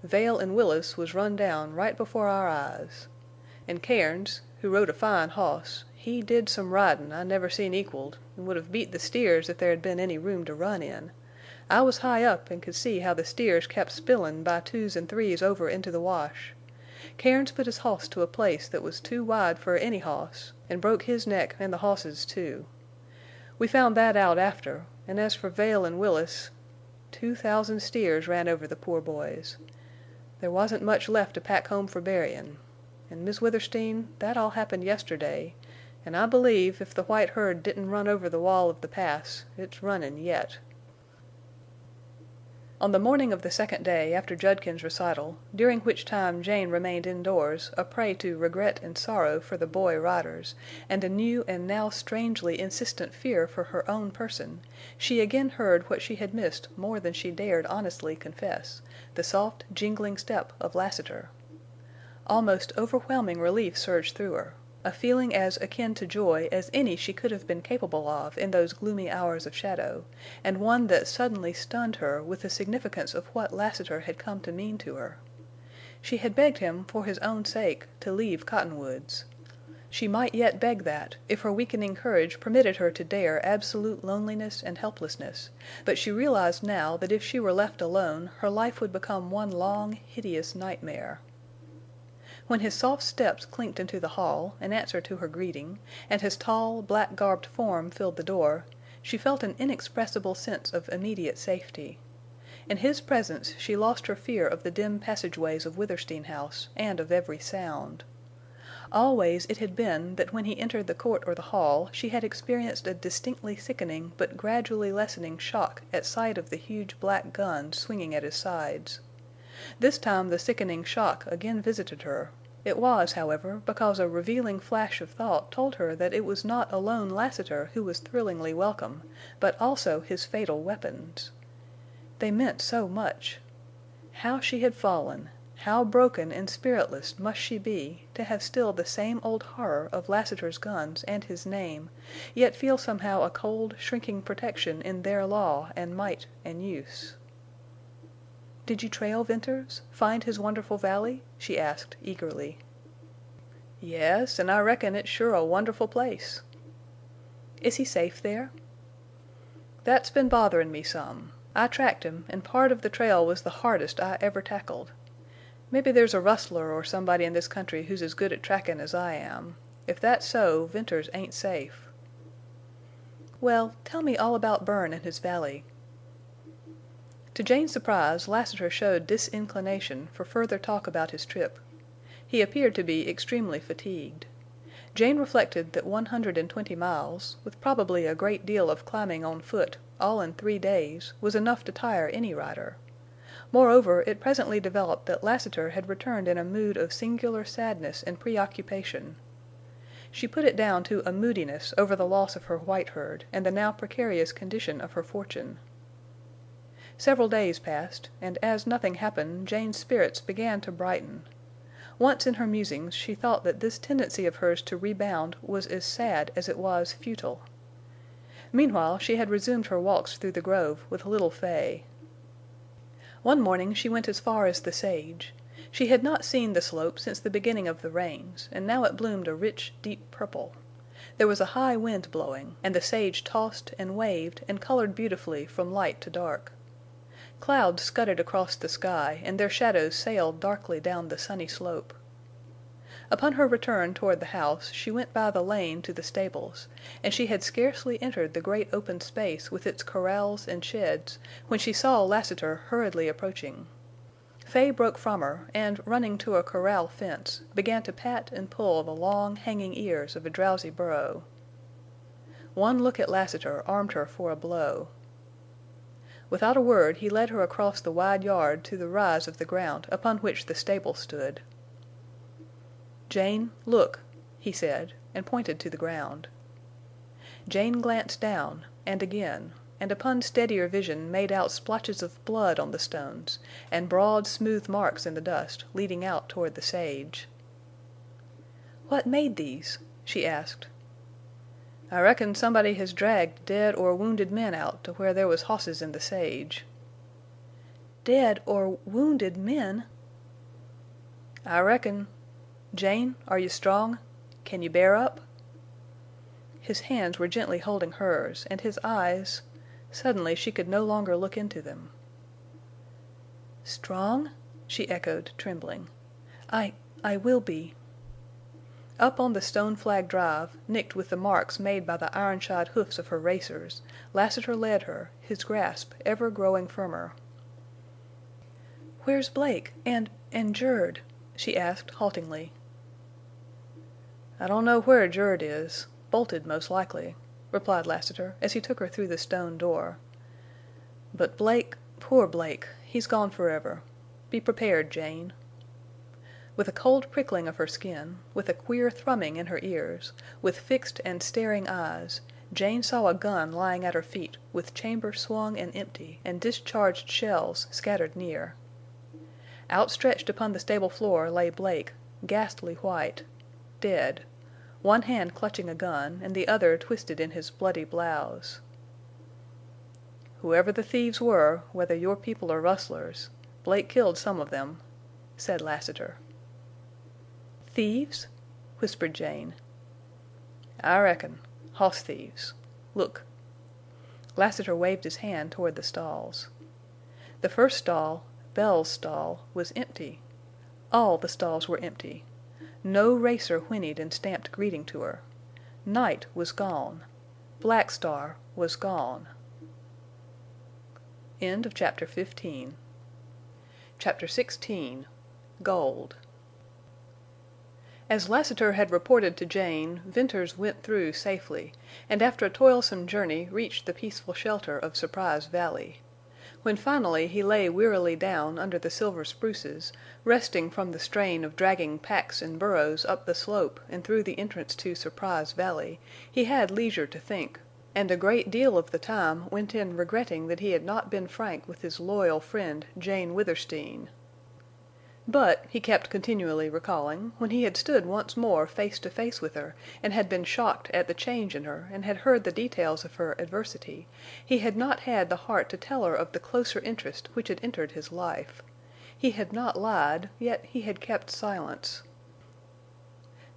Vail and Willis was run down right before our eyes. And Cairns, who rode a fine hoss, he did some ridin' I never seen equaled, and would have beat the steers if there had been any room to run in. I was high up and could see how the steers kept spillin' by 2s and 3s over into the wash. Cairns put his hoss to a place that was too wide for any hoss, and broke his neck and the hoss's too. We found that out after, and as for Vail and Willis, 2,000 steers ran over the poor boys. There wasn't much left to pack home for buryin'. And, Miss Withersteen, that all happened yesterday, and I believe if the white herd didn't run over the wall of the pass, it's runnin' yet. On the morning of the second day after Judkins's recital, during which time Jane remained indoors, a prey to regret and sorrow for the boy riders, and a new and now strangely insistent fear for her own person, she again heard what she had missed more than she dared honestly confess, the soft, jingling step of Lassiter. Almost overwhelming relief surged through her, a feeling as akin to joy as any she could have been capable of in those gloomy hours of shadow, and one that suddenly stunned her with the significance of what Lassiter had come to mean to her. She had begged him, for his own sake, to leave Cottonwoods. She might yet beg that, if her weakening courage permitted her to dare absolute loneliness and helplessness, but she realized now that if she were left alone her life would become one long, hideous nightmare. When his soft steps clinked into the hall, in answer to her greeting, and his tall, black-garbed form filled the door, she felt an inexpressible sense of immediate safety. In his presence she lost her fear of the dim passageways of Withersteen House and of every sound. Always it had been that when he entered the court or the hall she had experienced a distinctly sickening but gradually lessening shock at sight of the huge black gun swinging at his sides. This time the sickening shock again visited her. It was, however, because a revealing flash of thought told her that it was not alone Lassiter who was thrillingly welcome, but also his fatal weapons. They meant so much. How she had fallen, how broken and spiritless must she be, to have still the same old horror of Lassiter's guns and his name, yet feel somehow a cold, shrinking protection in their law and might and use. "Did you trail Venters? Find his wonderful valley?" she asked, eagerly. "Yes, and I reckon it's sure a wonderful place." "Is he safe there?" "That's been botherin' me some. I tracked him, and part of the trail was the hardest I ever tackled. Mebbe there's a rustler or somebody in this country who's as good at trackin' as I am. If that's so, Venters ain't safe." "Well, tell me all about Bern and his valley." To Jane's surprise Lassiter showed disinclination for further talk about his trip. He appeared to be extremely fatigued. Jane reflected that 120 miles, with probably a great deal of climbing on foot, all in 3 days, was enough to tire any rider. Moreover, it presently developed that Lassiter had returned in a mood of singular sadness and preoccupation. She put it down to a moodiness over the loss of her white herd and the now precarious condition of her fortune. Several days passed, and as nothing happened Jane's spirits began to brighten. Once in her musings she thought that this tendency of hers to rebound was as sad as it was futile. Meanwhile she had resumed her walks through the grove with little Fay. One morning she went as far as the sage. She had not seen the slope since the beginning of the rains, and now it bloomed a rich, deep purple. There was a high wind blowing, and the sage tossed and waved and colored beautifully from light to dark. Clouds scudded across the sky, and their shadows sailed darkly down the sunny slope. Upon her return toward the house she went by the lane to the stables, and she had scarcely entered the great open space with its corrals and sheds when she saw Lassiter hurriedly approaching. Fay broke from her, and, running to a corral fence, began to pat and pull the long, hanging ears of a drowsy burro. One look at Lassiter armed her for a blow. Without a word he led her across the wide yard to the rise of the ground upon which the stable stood. "Jane, look," he said, and pointed to the ground. Jane glanced down, and again, and upon steadier vision made out splotches of blood on the stones, and broad, smooth marks in the dust leading out toward the sage. "What made these?" she asked. "I reckon somebody has dragged dead or wounded men out to where there was hosses in the sage." "Dead or wounded men?" "I reckon. Jane, are you strong? Can you bear up?" His hands were gently holding hers, and his eyes— Suddenly she could no longer look into them. "Strong?" she echoed, trembling. I will be." Up on the stone-flagged drive, nicked with the marks made by the iron-shod hoofs of her racers, Lassiter led her, his grasp ever growing firmer. "Where's Blake and Jerd?" she asked, haltingly. "I don't know where Jerd is. Bolted, most likely," replied Lassiter, as he took her through the stone door. "But Blake—poor Blake, he's gone forever. Be prepared, Jane." With a cold prickling of her skin, with a queer thrumming in her ears, with fixed and staring eyes, Jane saw a gun lying at her feet, with chamber swung and empty, and discharged shells scattered near. Outstretched upon the stable floor lay Blake, ghastly white, dead, one hand clutching a gun and the other twisted in his bloody blouse. "Whoever the thieves were, whether your people or rustlers, Blake killed some of them," said Lassiter. "Thieves?" whispered Jane. "I reckon. Hoss thieves. Look." Lassiter waved his hand toward the stalls. The first stall, Bell's stall, was empty. All the stalls were empty. No racer whinnied and stamped greeting to her. Night was gone. Black Star was gone. End of Chapter 15. Chapter 16. Gold. As Lassiter had reported to Jane, Venters went through safely, and after a toilsome journey reached the peaceful shelter of Surprise Valley. When finally he lay wearily down under the silver spruces, resting from the strain of dragging packs and burros up the slope and through the entrance to Surprise Valley, he had leisure to think, and a great deal of the time went in regretting that he had not been frank with his loyal friend Jane Withersteen. But, he kept continually recalling, when he had stood once more face to face with her and had been shocked at the change in her and had heard the details of her adversity, he had not had the heart to tell her of the closer interest which had entered his life. He had not lied, yet he had kept silence.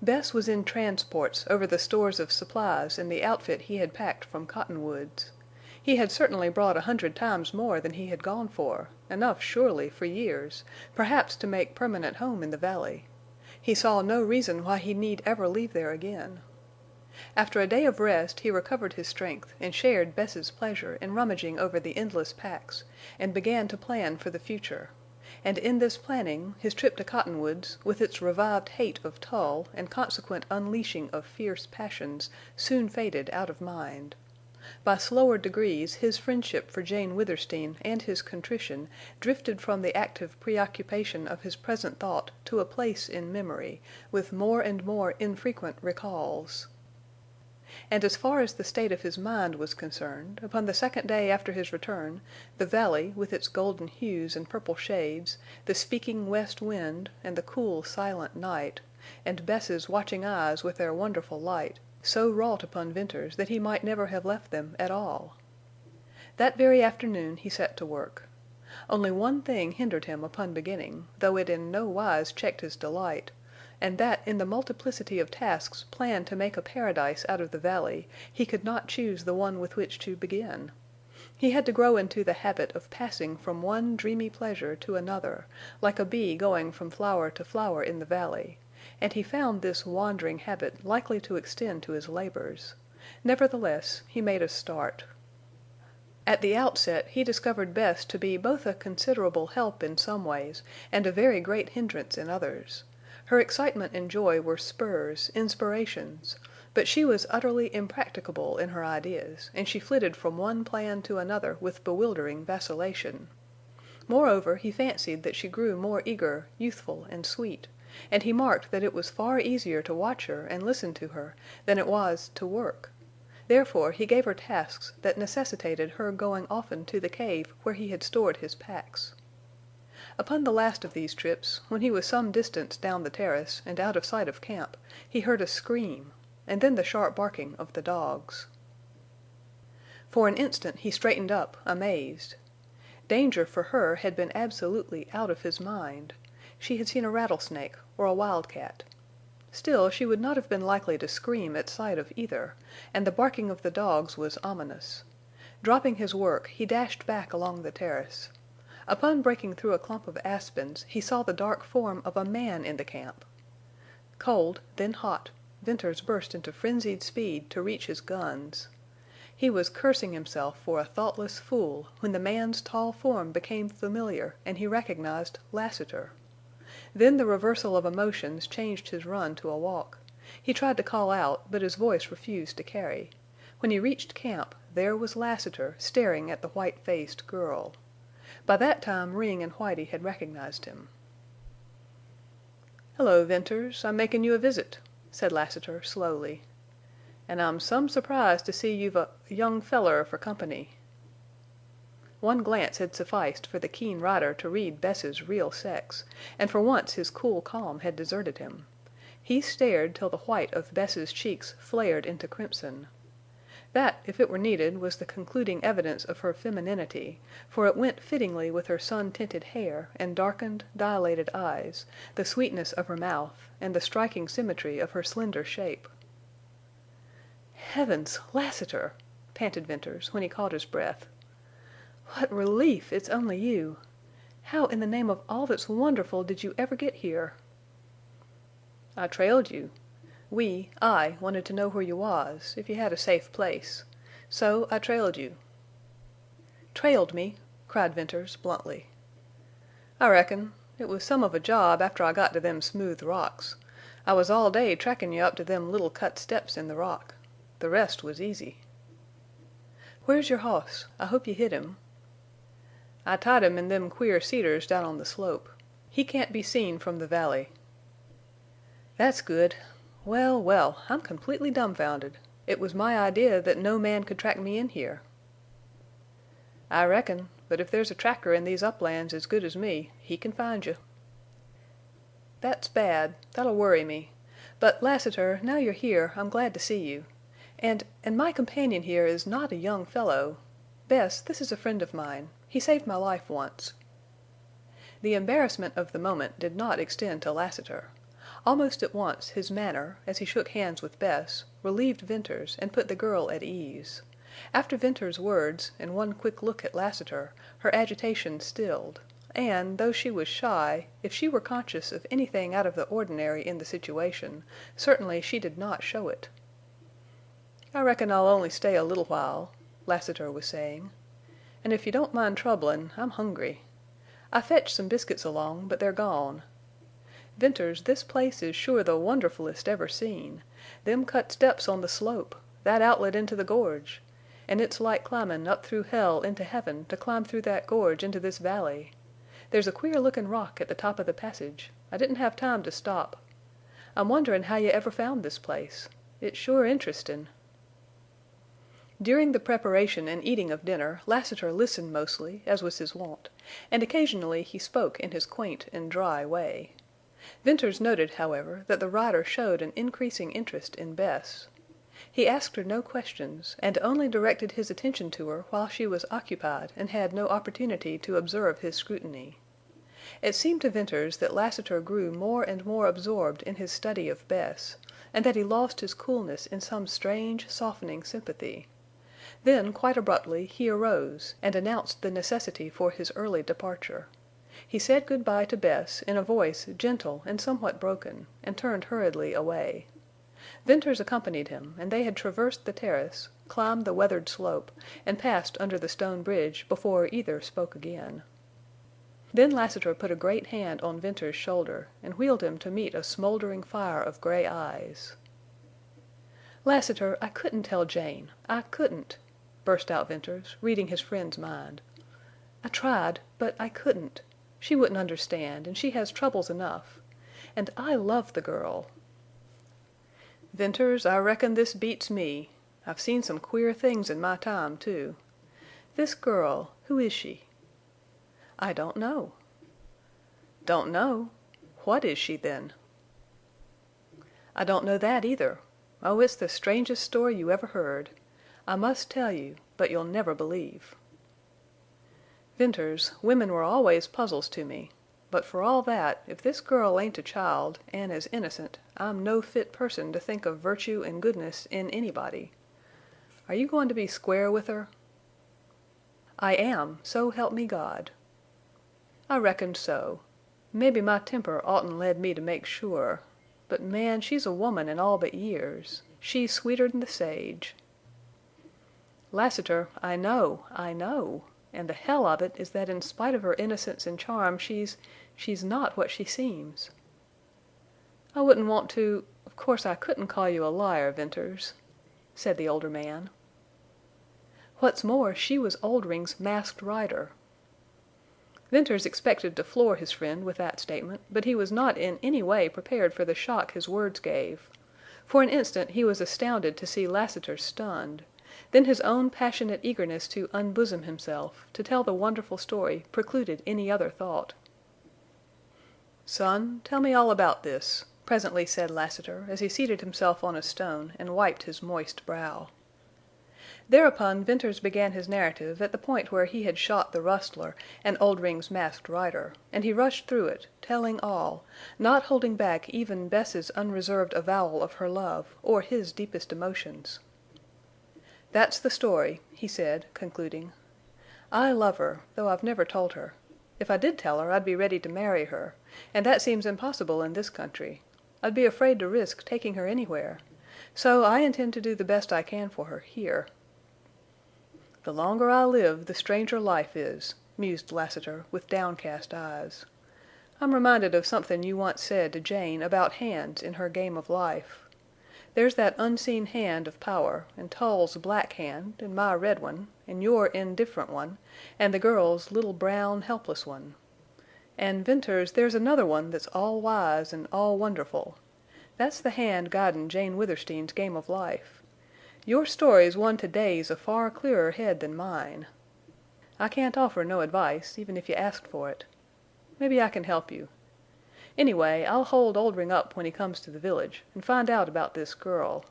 Bess was in transports over the stores of supplies and the outfit he had packed from Cottonwoods. He had certainly brought 100 times more than he had gone for, enough surely for years, perhaps to make permanent home in the valley. He saw no reason why he need ever leave there again. After a day of rest he recovered his strength and shared Bess's pleasure in rummaging over the endless packs, and began to plan for the future. And in this planning his trip to Cottonwoods, with its revived hate of Tull and consequent unleashing of fierce passions, soon faded out of mind. By slower degrees his friendship for Jane Withersteen and his contrition drifted from the active preoccupation of his present thought to a place in memory, with more and more infrequent recalls. And as far as the state of his mind was concerned, upon the second day after his return, the valley, with its golden hues and purple shades, the speaking west wind, and the cool, silent night, and Bess's watching eyes with their wonderful light, so wrought upon Venters that he might never have left them at all. That very afternoon he set to work. Only one thing hindered him upon beginning, though it in no wise checked his delight, and that in the multiplicity of tasks planned to make a paradise out of the valley, he could not choose the one with which to begin. He had to grow into the habit of passing from one dreamy pleasure to another, like a bee going from flower to flower in the valley, and he found this wandering habit likely to extend to his labors. Nevertheless, he made a start. At the outset he discovered Bess to be both a considerable help in some ways and a very great hindrance in others. Her excitement and joy were spurs, inspirations, but she was utterly impracticable in her ideas, and she flitted from one plan to another with bewildering vacillation. Moreover, he fancied that she grew more eager, youthful, and sweet, and he marked that it was far easier to watch her and listen to her than it was to work. Therefore he gave her tasks that necessitated her going often to the cave where he had stored his packs. Upon the last of these trips, when he was some distance down the terrace and out of sight of camp, he heard a scream, and then the sharp barking of the dogs. For an instant he straightened up, amazed. Danger for her had been absolutely out of his mind. She had seen a rattlesnake or a wildcat. Still, she would not have been likely to scream at sight of either, and the barking of the dogs was ominous. Dropping his work, he dashed back along the terrace. Upon breaking through a clump of aspens, he saw the dark form of a man in the camp. Cold, then hot, Venters burst into frenzied speed to reach his guns. He was cursing himself for a thoughtless fool when the man's tall form became familiar and he recognized Lassiter. Then the reversal of emotions changed his run to a walk. He tried to call out, but his voice refused to carry. When he reached camp, there was Lassiter staring at the white-faced girl. By that time Ring and Whitie had recognized him. "Hello, Venters. I'm making you a visit," said Lassiter, slowly. "And I'm some surprised to see you've a young feller for company." One glance had sufficed for the keen rider to read Bess's real sex, and for once his cool calm had deserted him. He stared till the white of Bess's cheeks flared into crimson. That, if it were needed, was the concluding evidence of her femininity, for it went fittingly with her sun-tinted hair and darkened, dilated eyes, the sweetness of her mouth, and the striking symmetry of her slender shape. "Heavens, Lassiter!" panted Venters when he caught his breath. "What relief it's only you! How in the name of all that's wonderful did you ever get here?" "I trailed you. I wanted to know where you was, if you had a safe place. So I trailed you." "Trailed me?" cried Venters, bluntly. "I reckon. It was some of a job after I got to them smooth rocks. I was all day trackin' you up to them little cut steps in the rock. The rest was easy." "Where's your hoss? I hope you hid him." "I tied him in them queer cedars down on the slope. He can't be seen from the valley." "That's good. Well, well, I'm completely dumbfounded. It was my idea that no man could track me in here." "I reckon. But if there's a tracker in these uplands as good as me, he can find you." "That's bad. That'll worry me. But, Lassiter, now you're here, I'm glad to see you. And my companion here is not a young fellow. Bess, this is a friend of mine. He saved my life once." The embarrassment of the moment did not extend to Lassiter. Almost at once his manner, as he shook hands with Bess, relieved Venters and put the girl at ease. After Venters' words and one quick look at Lassiter, her agitation stilled, and, though she was shy, if she were conscious of anything out of the ordinary in the situation, certainly she did not show it. "I reckon I'll only stay a little while," Lassiter was saying. "And if you don't mind troublin', I'm hungry. I fetched some biscuits along, but they're gone. Venters, this place is sure the wonderfulest ever seen. Them cut steps on the slope, that outlet into the gorge. And it's like climbin' up through hell into heaven to climb through that gorge into this valley. There's a queer lookin' rock at the top of the passage. I didn't have time to stop. I'm wonderin' how you ever found this place. It's sure interestin'." During the preparation and eating of dinner Lassiter listened mostly, as was his wont, and occasionally he spoke in his quaint and dry way. Venters noted, however, that the rider showed an increasing interest in Bess. He asked her no questions, and only directed his attention to her while she was occupied and had no opportunity to observe his scrutiny. It seemed to Venters that Lassiter grew more and more absorbed in his study of Bess, and that he lost his coolness in some strange, softening sympathy. Then, quite abruptly, he arose and announced the necessity for his early departure. He said good bye to Bess in a voice gentle and somewhat broken, and turned hurriedly away. Venters accompanied him, and they had traversed the terrace, climbed the weathered slope, and passed under the stone bridge before either spoke again. Then Lassiter put a great hand on Venters's shoulder and wheeled him to meet a smoldering fire of gray eyes. "Lassiter, I couldn't tell Jane. I couldn't," burst out Venters, reading his friend's mind. "I tried, but I couldn't. She wouldn't understand, and she has troubles enough. And I love the girl." "Venters, I reckon this beats me. I've seen some queer things in my time, too. This girl, who is she?" "I don't know." "Don't know? What is she, then?" "I don't know that either. Oh, it's the strangest story you ever heard. I must tell you, but you'll never believe." "Venters, women were always puzzles to me. But for all that, if this girl ain't a child, and as innocent, I'm no fit person to think of virtue and goodness in anybody. Are you going to be square with her?" "I am, so help me God." "I reckoned so. Mebbe my temper oughtn't led me to make sure. But, man, she's a woman in all but years. She's sweeter'n the sage." "Lassiter, I know, I know. And the hell of it is that in spite of her innocence and charm she's not what she seems." "I wouldn't want to—of course I couldn't call you a liar, Venters," said the older man. "What's more, she was Oldring's Masked Rider." Venters expected to floor his friend with that statement, but he was not in any way prepared for the shock his words gave. For an instant he was astounded to see Lassiter stunned. Then his own passionate eagerness to unbosom himself, to tell the wonderful story, precluded any other thought. "Son, tell me all about this," presently said Lassiter, as he seated himself on a stone and wiped his moist brow. Thereupon Venters began his narrative at the point where he had shot the rustler and Oldring's Masked Rider, and he rushed through it, telling all, not holding back even Bess's unreserved avowal of her love or his deepest emotions. "That's the story," he said, concluding. "I love her, though I've never told her. If I did tell her I'd be ready to marry her, and that seems impossible in this country. I'd be afraid to risk taking her anywhere. So I intend to do the best I can for her here." "The longer I live the stranger life is," mused Lassiter, with downcast eyes. "I'm reminded of something you once said to Jane about hands in her game of life. There's that unseen hand of power, and Tull's black hand, and my red one, and your indifferent one, and the girl's little brown, helpless one. And, Venters, there's another one that's all wise and all wonderful. That's the hand guidin' Jane Withersteen's game of life. Your story's one to daze a far clearer head than mine. I can't offer no advice, even if you asked for it. Maybe I can help you. Anyway, I'll hold Oldring up when he comes to the village, and find out about this girl.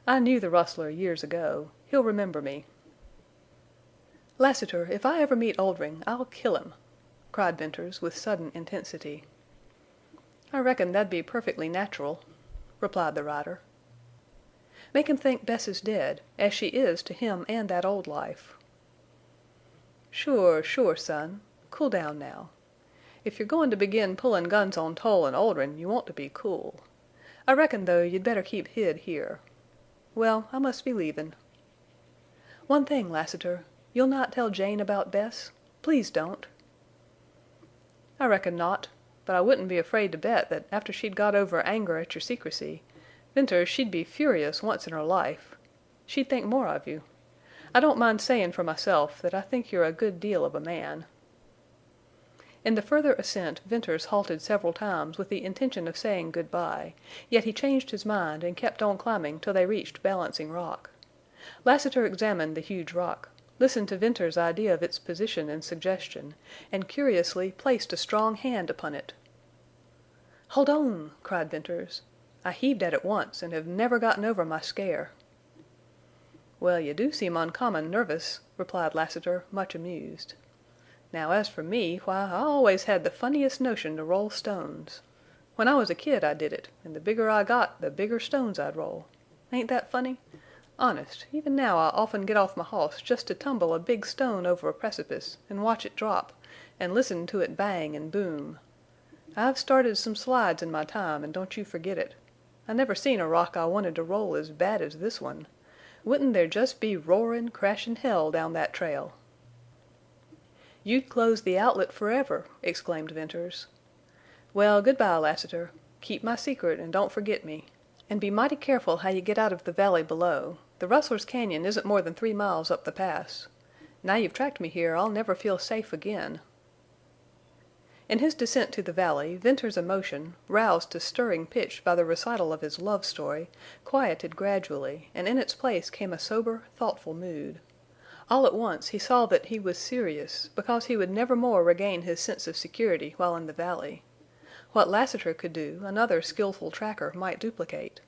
I knew the rustler years ago. He'll remember me." "Lassiter, if I ever meet Oldring, I'll kill him," cried Venters, with sudden intensity. "I reckon that'd be perfectly natural," replied the rider. "Make him think Bess is dead, as she is to him and that old life." "Sure, son. Cool down now. If you're goin' to begin pullin' guns on Tull en' Oldrin' you want to be cool. I reckon, though, you'd better keep hid here. Well, I must be leavin'." "One thing, Lassiter. You'll not tell Jane about Bess? Please don't." "I reckon not. But I wouldn't be afraid to bet that after she'd got over anger at your secrecy, Venters, she'd be furious once in her life. She'd think more of you. I don't mind sayin' for myself that I think you're a good deal of a man." In the further ascent Venters halted several times with the intention of saying good by, yet he changed his mind and kept on climbing till they reached Balancing Rock. Lassiter examined the huge rock, listened to Venters's idea of its position and suggestion, and curiously placed a strong hand upon it. "Hold on!" cried Venters. "I heaved at it once and have never gotten over my scare." "Well, you do seem uncommon nervous," replied Lassiter, much amused. "Now as for me, why, I always had the funniest notion to roll stones. When I was a kid I did it, and the bigger I got the bigger stones I'd roll. Ain't that funny? Honest, even now I often get off my hoss just to tumble a big stone over a precipice and watch it drop, and listen to it bang and boom. I've started some slides in my time, and don't you forget it. I never seen a rock I wanted to roll as bad as this one. Wouldn't there jest be roarin', crashin' hell down that trail?" "You'd close the outlet forever," exclaimed Venters. "Well, good by, Lassiter. Keep my secret and don't forget me. And be mighty careful how you get out of the valley below. The Rustler's Cañon isn't more than 3 miles up the pass. Now you've tracked me here I'll never feel safe again." In his descent to the valley, Venters's emotion, roused to stirring pitch by the recital of his love story, quieted gradually, and in its place came a sober, thoughtful mood. All at once he saw that he was serious, because he would never more regain his sense of security while in the valley. What Lassiter could do another skillful tracker might duplicate.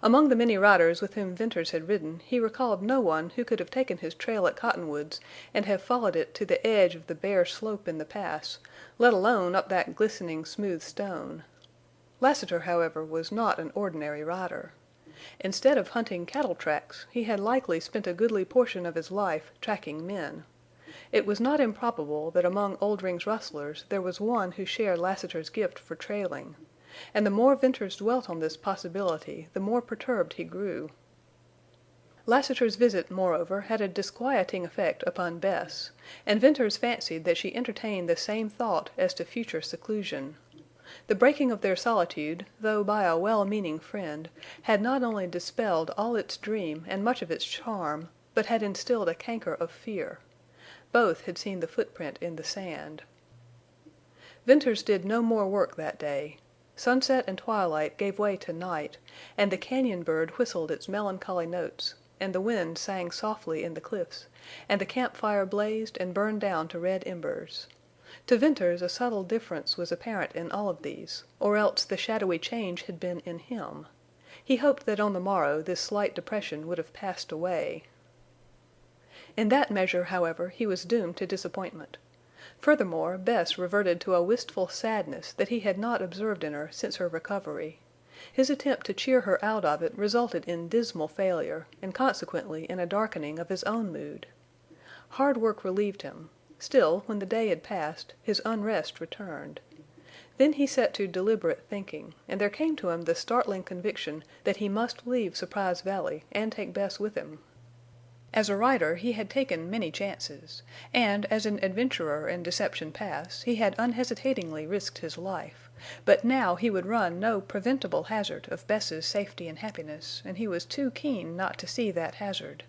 Among the many riders with whom Venters had ridden he recalled no one who could have taken his trail at Cottonwoods and have followed it to the edge of the bare slope in the pass, let alone up that glistening smooth stone. Lassiter, however, was not an ordinary rider. Instead of hunting cattle tracks, he had likely spent a goodly portion of his life tracking men. It was not improbable that among Oldring's rustlers there was one who shared Lassiter's gift for trailing. And the more Venters dwelt on this possibility, the more perturbed he grew. Lassiter's visit, moreover, had a disquieting effect upon Bess, and Venters fancied that she entertained the same thought as to future seclusion. The breaking of their solitude, though by a well-meaning friend, had not only dispelled all its dream and much of its charm, but had instilled a canker of fear. Both had seen the footprint in the sand. Venters did no more work that day. Sunset and twilight gave way to night, and the cañon bird whistled its melancholy notes, and the wind sang softly in the cliffs, and the campfire blazed and burned down to red embers. To Venters a subtle difference was apparent in all of these, or else the shadowy change had been in him. He hoped that on the morrow this slight depression would have passed away. In that measure, however, he was doomed to disappointment. Furthermore, Bess reverted to a wistful sadness that he had not observed in her since her recovery. His attempt to cheer her out of it resulted in dismal failure, and consequently in a darkening of his own mood. Hard work relieved him. Still, when the day had passed, his unrest returned. Then he set to deliberate thinking, and there came to him the startling conviction that he must leave Surprise Valley and take Bess with him. As a rider he had taken many chances, and as an adventurer in Deception Pass he had unhesitatingly risked his life, but now he would run no preventable hazard of Bess's safety and happiness, and he was too keen not to see that hazard.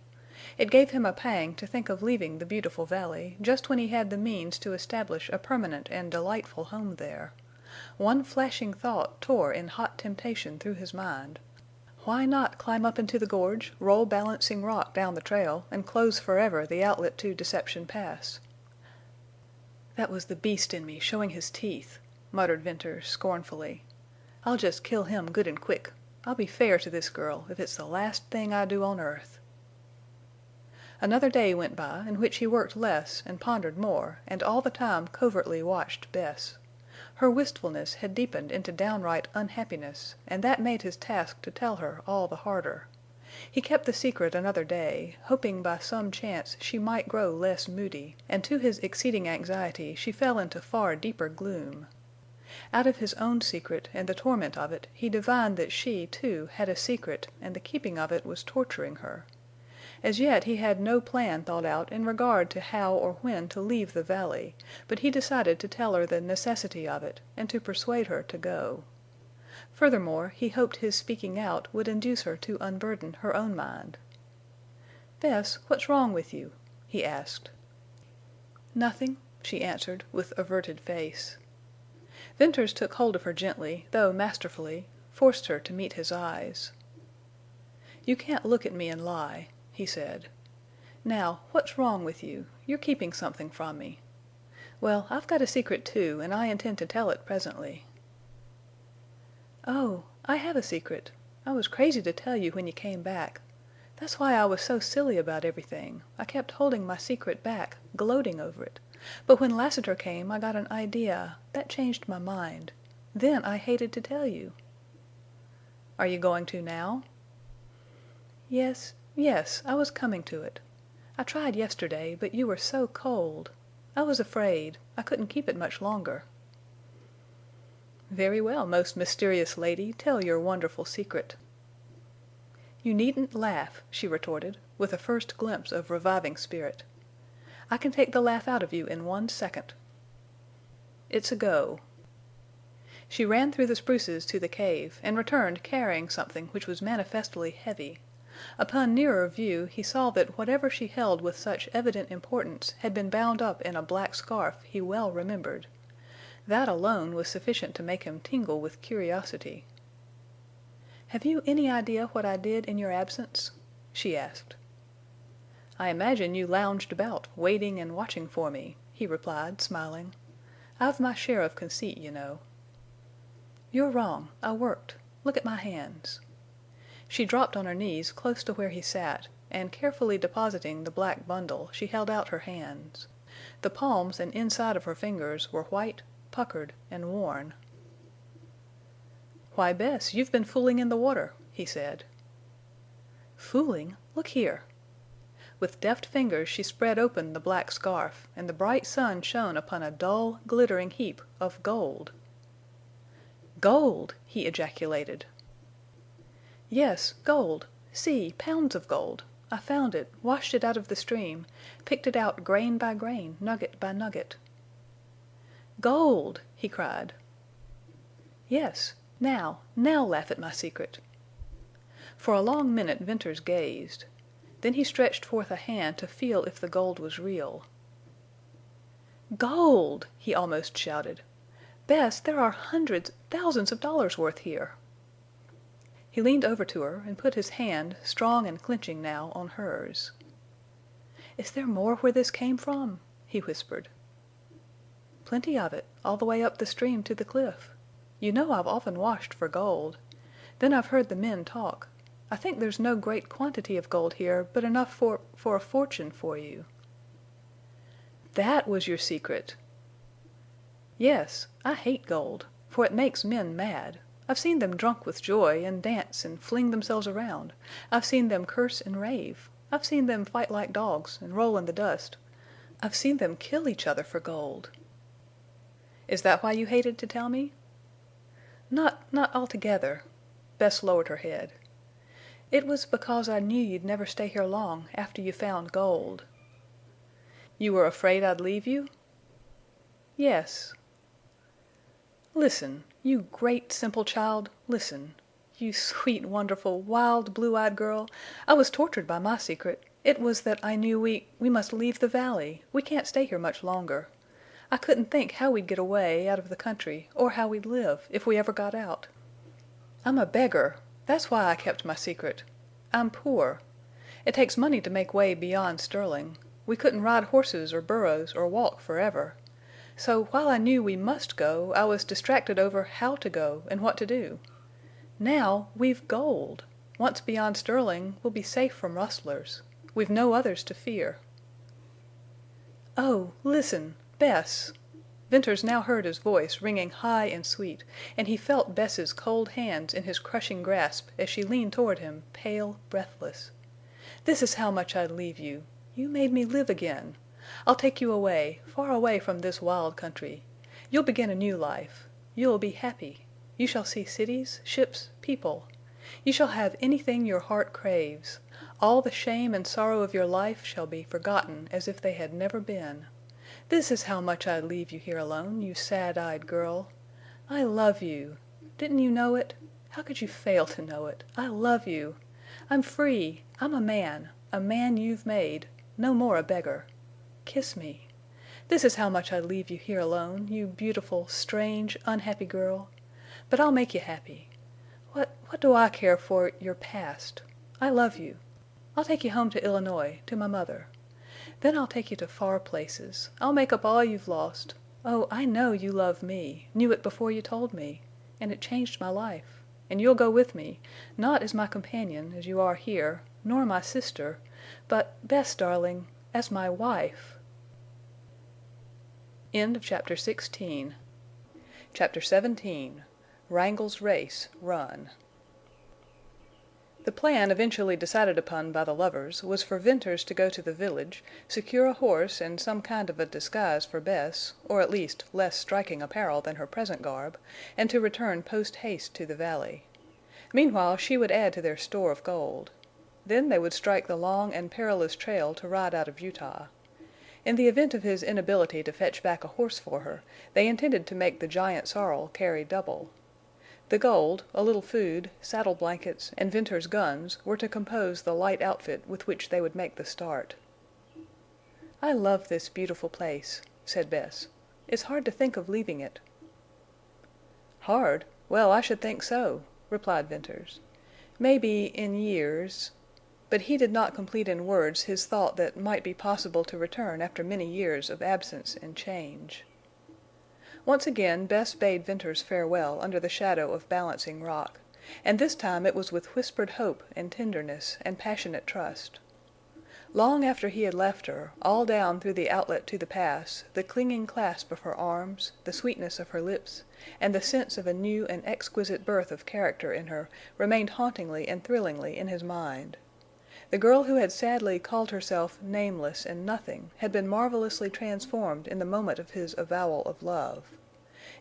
It gave him a pang to think of leaving the beautiful valley just when he had the means to establish a permanent and delightful home there. One flashing thought tore in hot temptation through his mind. Why not climb up into the gorge, roll Balancing Rock down the trail, and close forever the outlet to Deception Pass? "That was the beast in me showing his teeth," muttered Venters, scornfully. "I'll just kill him good and quick. I'll be fair to this girl, if it's the last thing I do on earth." Another day went by in which he worked less and pondered more, and all the time covertly watched Bess. Her wistfulness had deepened into downright unhappiness, and that made his task to tell her all the harder. He kept the secret another day, hoping by some chance she might grow less moody, and to his exceeding anxiety she fell into far deeper gloom. Out of his own secret and the torment of it he divined that she, too, had a secret and the keeping of it was torturing her. As yet he had no plan thought out in regard to how or when to leave the valley, but he decided to tell her the necessity of it and to persuade her to go. Furthermore, he hoped his speaking out would induce her to unburden her own mind. "Bess, what's wrong with you?" he asked. "Nothing," she answered, with averted face. Venters took hold of her gently, though masterfully, forced her to meet his eyes. "You can't look at me and lie," he said. "Now, what's wrong with you? You're keeping something from me. Well, I've got a secret, too, and I intend to tell it presently." "Oh, I have a secret. I was crazy to tell you when you came back. That's why I was so silly about everything. I kept holding my secret back, gloating over it. But when Lassiter came I got an idea. That changed my mind. Then I hated to tell you." "Are you going to now?" "Yes, I was coming to it. I tried yesterday, but you were so cold. I was afraid. I couldn't keep it much longer." "Very well, most mysterious lady, tell your wonderful secret." "You needn't laugh," she retorted, with a first glimpse of reviving spirit. "I can take the laugh out of you in 1 second." "It's a go." She ran through the spruces to the cave, and returned carrying something which was manifestly heavy. Upon nearer view he saw that whatever she held with such evident importance had been bound up in a black scarf he well remembered. That alone was sufficient to make him tingle with curiosity. "Have you any idea what I did in your absence?" she asked. "I imagine you lounged about, waiting and watching for me," he replied, smiling. "I've my share of conceit, you know." "You're wrong. I worked. Look at my hands." She dropped on her knees close to where he sat, and carefully depositing the black bundle, she held out her hands. The palms and inside of her fingers were white, puckered, and worn. "Why, Bess, you've been fooling in the water," he said. "Fooling? Look here." With deft fingers she spread open the black scarf, and the bright sun shone upon a dull, glittering heap of gold. "Gold!" he ejaculated. "Yes, gold. See, pounds of gold. I found it, washed it out of the stream, picked it out grain by grain, nugget by nugget." "Gold!" he cried. "Yes. Now laugh at my secret." For a long minute Venters gazed. Then he stretched forth a hand to feel if the gold was real. "Gold!" he almost shouted. "Bess, there are hundreds, thousands of dollars worth here." He leaned over to her and put his hand, strong and clenching now, on hers. "Is there more where this came from?" he whispered. "Plenty of it, all the way up the stream to the cliff. You know I've often washed for gold. Then I've heard the men talk. I think there's no great quantity of gold here, but enough for a fortune for you." "That was your secret!" "Yes. I hate gold, for it makes men mad. I've seen them drunk with joy and dance and fling themselves around. I've seen them curse and rave. I've seen them fight like dogs and roll in the dust. I've seen them kill each other for gold." "Is that why you hated to tell me?" "Not altogether." Bess lowered her head. "It was because I knew you'd never stay here long after you found gold." "You were afraid I'd leave you?" "Yes." "Listen. You great, simple child, listen. You sweet, wonderful, wild, blue-eyed girl, I was tortured by my secret. It was that I knew we must leave the valley. We can't stay here much longer. I couldn't think how we'd get away, out of the country, or how we'd live, if we ever got out. I'm a beggar. That's why I kept my secret. I'm poor. It takes money to make way beyond Sterling. We couldn't ride horses or burros or walk forever. So while I knew we must go, I was distracted over how to go and what to do. Now we've gold. Once beyond Sterling, we'll be safe from rustlers. We've no others to fear." "Oh, listen! Bess!" Venters now heard his voice ringing high and sweet, and he felt Bess's cold hands in his crushing grasp as she leaned toward him, pale, breathless. "This is how much I'd leave you. You made me live again. I'll take you away, far away from this wild country. You'll begin a new life. You'll be happy. You shall see cities, ships, people. You shall have anything your heart craves. All the shame and sorrow of your life shall be forgotten as if they had never been. This is how much I'd leave you here alone, you sad-eyed girl. I love you. Didn't you know it? How could you fail to know it? I love you. I'm free. I'm a man you've made. No more a beggar. Kiss me. This is how much I'd leave you here alone, you beautiful, strange, unhappy girl. But I'll make you happy. What do I care for your past? I love you. I'll take you home to Illinois, to my mother. Then I'll take you to far places. I'll make up all you've lost. Oh, I know you love me—knew it before you told me. And it changed my life. And you'll go with me, not as my companion, as you are here, nor my sister, but, Bess, darling, as my wife." Chapter 17. Wrangle's Race Run. The plan eventually decided upon by the lovers was for Venters to go to the village, secure a horse and some kind of a disguise for Bess, or at least less striking apparel than her present garb, and to return post-haste to the valley. Meanwhile she would add to their store of gold. Then they would strike the long and perilous trail to ride out of Utah. In the event of his inability to fetch back a horse for her, they intended to make the giant sorrel carry double. The gold, a little food, saddle blankets, and Venters's guns were to compose the light outfit with which they would make the start. "I love this beautiful place," said Bess. "It's hard to think of leaving it." "Hard? Well, I should think so," replied Venters. "Maybe in years—" But he did not complete in words his thought that might be possible to return after many years of absence and change. Once again Bess bade Venters farewell under the shadow of Balancing Rock, and this time it was with whispered hope and tenderness and passionate trust. Long after he had left her, all down through the outlet to the pass, the clinging clasp of her arms, the sweetness of her lips, and the sense of a new and exquisite birth of character in her remained hauntingly and thrillingly in his mind. The girl who had sadly called herself nameless and nothing had been marvelously transformed in the moment of his avowal of love.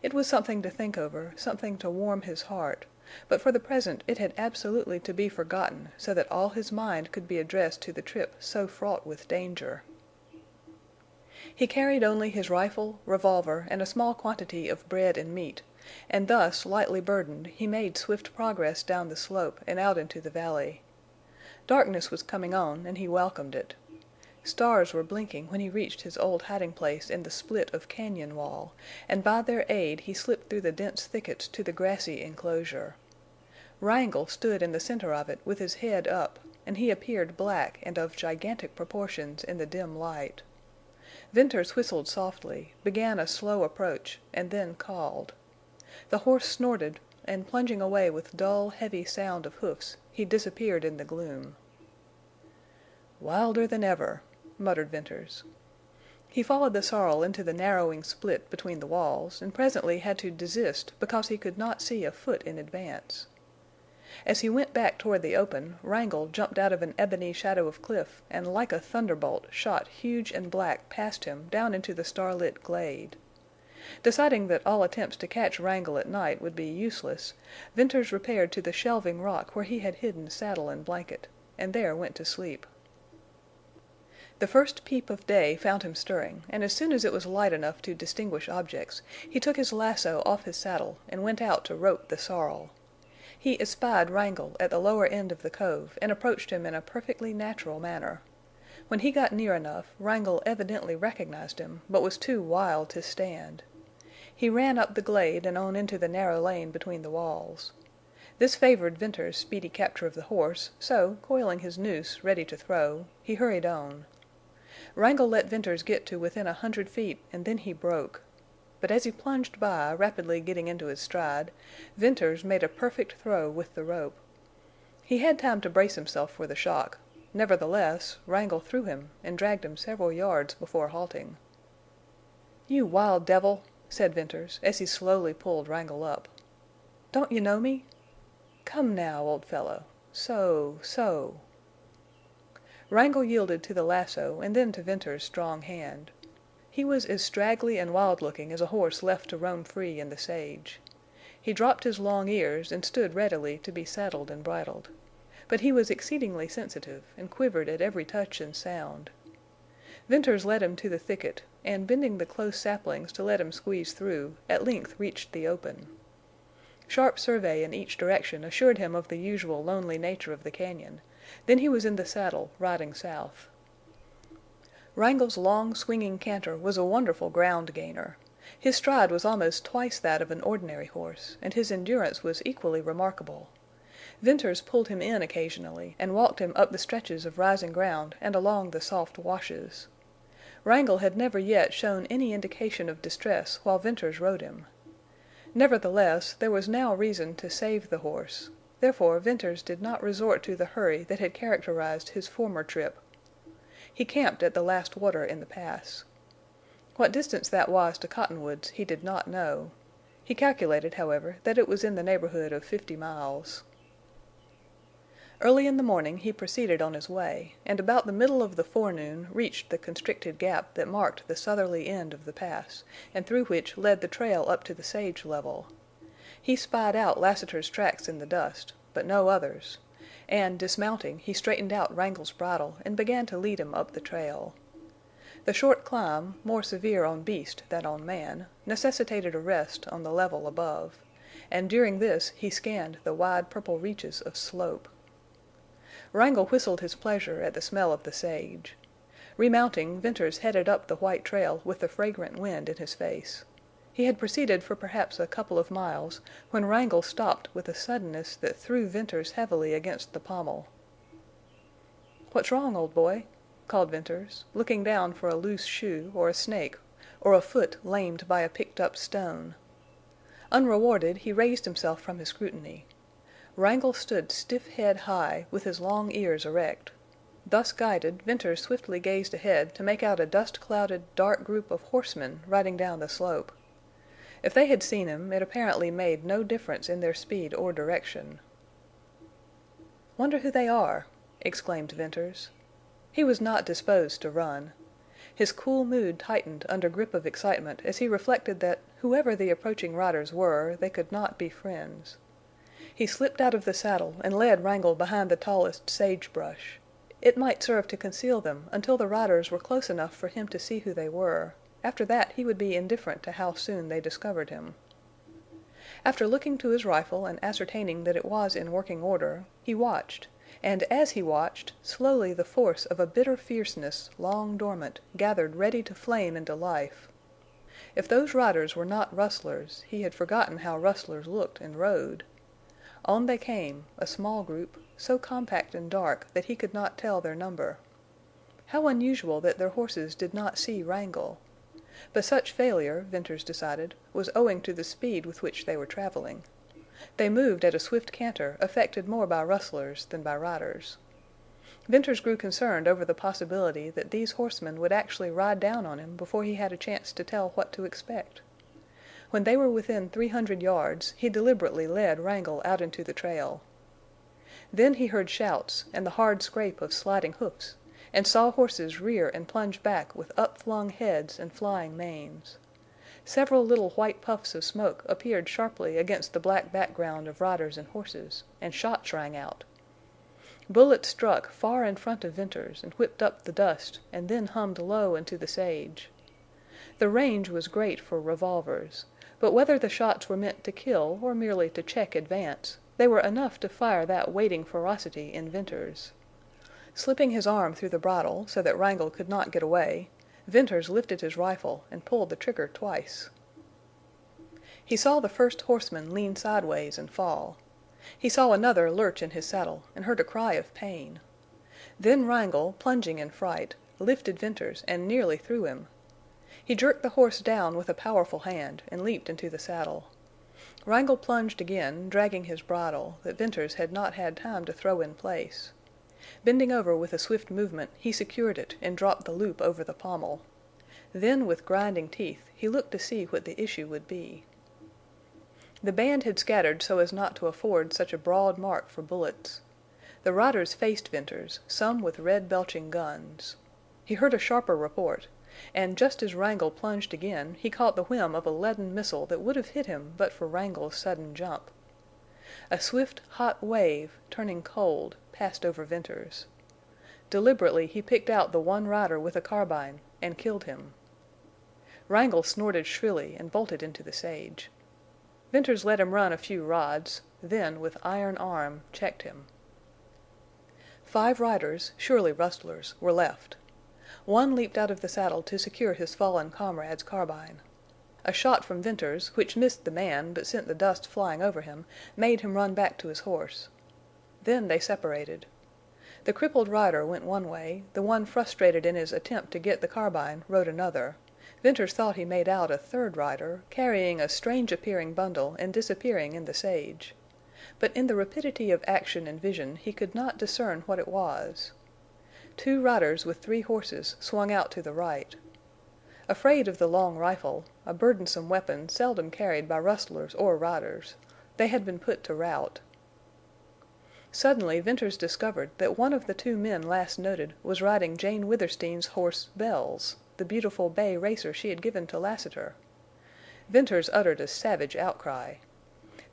It was something to think over, something to warm his heart, but for the present it had absolutely to be forgotten so that all his mind could be addressed to the trip so fraught with danger. He carried only his rifle, revolver, and a small quantity of bread and meat, and thus lightly burdened he made swift progress down the slope and out into the valley. Darkness was coming on, and he welcomed it. Stars were blinking when he reached his old hiding place in the split of cañon wall, and by their aid he slipped through the dense thickets to the grassy enclosure. Wrangle stood in the center of it with his head up, and he appeared black and of gigantic proportions in the dim light. Venters whistled softly, began a slow approach, and then called. The horse snorted, and plunging away with dull, heavy sound of hoofs, he disappeared in the gloom. "Wilder than ever," muttered Venters. He followed the sorrel into the narrowing split between the walls, and presently had to desist because he could not see a foot in advance. As he went back toward the open, Wrangle jumped out of an ebony shadow of cliff and like a thunderbolt shot huge and black past him down into the starlit glade. Deciding that all attempts to catch Wrangle at night would be useless, Venters repaired to the shelving rock where he had hidden saddle and blanket, and there went to sleep. The first peep of day found him stirring, and as soon as it was light enough to distinguish objects, he took his lasso off his saddle and went out to rope the sorrel. He espied Wrangle at the lower end of the cove and approached him in a perfectly natural manner. When he got near enough, Wrangle evidently recognized him, but was too wild to stand. He ran up the glade and on into the narrow lane between the walls. This favored Venters' speedy capture of the horse, so, coiling his noose ready to throw, he hurried on. Wrangle let Venters get to within 100 feet, and then he broke. But as he plunged by, rapidly getting into his stride, Venters made a perfect throw with the rope. He had time to brace himself for the shock. Nevertheless, Wrangle threw him and dragged him several yards before halting. "You wild devil!" said Venters, as he slowly pulled Wrangle up. "Don't you know me? Come now, old fellow. So. Wrangle yielded to the lasso and then to Venters's strong hand. He was as straggly and wild-looking as a horse left to roam free in the sage. He dropped his long ears and stood readily to be saddled and bridled. But he was exceedingly sensitive and quivered at every touch and sound. Venters led him to the thicket, and, bending the close saplings to let him squeeze through, at length reached the open. Sharp survey in each direction assured him of the usual lonely nature of the cañon. Then he was in the saddle, riding south. Wrangle's long, swinging canter was a wonderful ground gainer. His stride was almost twice that of an ordinary horse, and his endurance was equally remarkable. Venters pulled him in occasionally and walked him up the stretches of rising ground and along the soft washes. Wrangle had never yet shown any indication of distress while Venters rode him. Nevertheless, there was now reason to save the horse; therefore Venters did not resort to the hurry that had characterized his former trip. He camped at the last water in the pass. What distance that was to Cottonwoods he did not know. He calculated, however, that it was in the neighborhood of 50 miles. Early in the morning he proceeded on his way, and about the middle of the forenoon reached the constricted gap that marked the southerly end of the pass, and through which led the trail up to the sage level. He spied out Lassiter's tracks in the dust, but no others, and, dismounting, he straightened out Wrangle's bridle and began to lead him up the trail. The short climb, more severe on beast than on man, necessitated a rest on the level above, and during this he scanned the wide purple reaches of slope. Wrangle whistled his pleasure at the smell of the sage. Remounting, Venters headed up the white trail with the fragrant wind in his face. He had proceeded for perhaps a couple of miles when Wrangle stopped with a suddenness that threw Venters heavily against the pommel. "What's wrong, old boy?" called Venters, looking down for a loose shoe or a snake or a foot lamed by a picked-up stone. Unrewarded, he raised himself from his scrutiny. Wrangle stood stiff head high, with his long ears erect. Thus guided, Venters swiftly gazed ahead to make out a dust-clouded, dark group of horsemen riding down the slope. If they had seen him, it apparently made no difference in their speed or direction. "Wonder who they are," exclaimed Venters. He was not disposed to run. His cool mood tightened under grip of excitement as he reflected that, whoever the approaching riders were, they could not be friends. He slipped out of the saddle and led Wrangle behind the tallest sagebrush. It might serve to conceal them until the riders were close enough for him to see who they were. After that he would be indifferent to how soon they discovered him. After looking to his rifle and ascertaining that it was in working order, he watched, and as he watched, slowly the force of a bitter fierceness, long dormant, gathered ready to flame into life. If those riders were not rustlers, he had forgotten how rustlers looked and rode. On they came, a small group, so compact and dark that he could not tell their number. How unusual that their horses did not see Wrangle! But such failure, Venters decided, was owing to the speed with which they were traveling. They moved at a swift canter, affected more by rustlers than by riders. Venters grew concerned over the possibility that these horsemen would actually ride down on him before he had a chance to tell what to expect. When they were within 300 yards, he deliberately led Wrangle out into the trail. Then he heard shouts and the hard scrape of sliding hoofs, and saw horses rear and plunge back with upflung heads and flying manes. Several little white puffs of smoke appeared sharply against the black background of riders and horses, and shots rang out. Bullets struck far in front of Venters and whipped up the dust and then hummed low into the sage. The range was great for revolvers, but whether the shots were meant to kill or merely to check advance, they were enough to fire that waiting ferocity in Venters. Slipping his arm through the bridle so that Wrangle could not get away, Venters lifted his rifle and pulled the trigger twice. He saw the first horseman lean sideways and fall. He saw another lurch in his saddle and heard a cry of pain. Then Wrangle, plunging in fright, lifted Venters and nearly threw him. He jerked the horse down with a powerful hand and leaped into the saddle. Wrangle plunged again, dragging his bridle, that Venters had not had time to throw in place. Bending over with a swift movement, he secured it and dropped the loop over the pommel. Then, with grinding teeth, he looked to see what the issue would be. The band had scattered so as not to afford such a broad mark for bullets. The riders faced Venters, some with red-belching guns. He heard a sharper report, and just as Wrangle plunged again, he caught the whim of a leaden missile that would have hit him but for Wrangle's sudden jump. A swift, hot wave, turning cold, passed over Venters. Deliberately he picked out the one rider with a carbine and killed him. Wrangle snorted shrilly and bolted into the sage. Venters let him run a few rods, then with iron arm checked him. 5 riders, surely rustlers, were left. One leaped out of the saddle to secure his fallen comrade's carbine. A shot from Venters, which missed the man but sent the dust flying over him, made him run back to his horse. Then they separated. The crippled rider went one way, the one frustrated in his attempt to get the carbine rode another. Venters thought he made out a third rider, carrying a strange-appearing bundle and disappearing in the sage. But in the rapidity of action and vision he could not discern what it was. 2 riders with 3 horses swung out to the right. Afraid of the long rifle, a burdensome weapon seldom carried by rustlers or riders, they had been put to rout. Suddenly Venters discovered that one of the 2 men last noted was riding Jane Withersteen's horse Bells, the beautiful bay racer she had given to Lassiter. Venters uttered a savage outcry.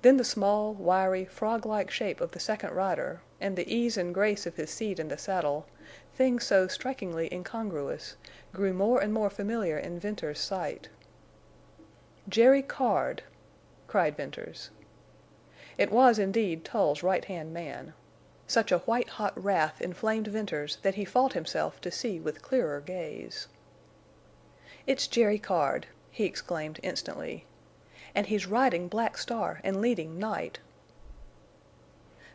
Then the small, wiry, frog-like shape of the second rider, and the ease and grace of his seat in the saddle, things so strikingly incongruous, grew more and more familiar in Venters' sight. "Jerry Card!" cried Venters. It was indeed Tull's right-hand man. Such a white-hot wrath inflamed Venters that he fought himself to see with clearer gaze. "It's Jerry Card!" he exclaimed instantly. "And he's riding Black Star and leading Night!"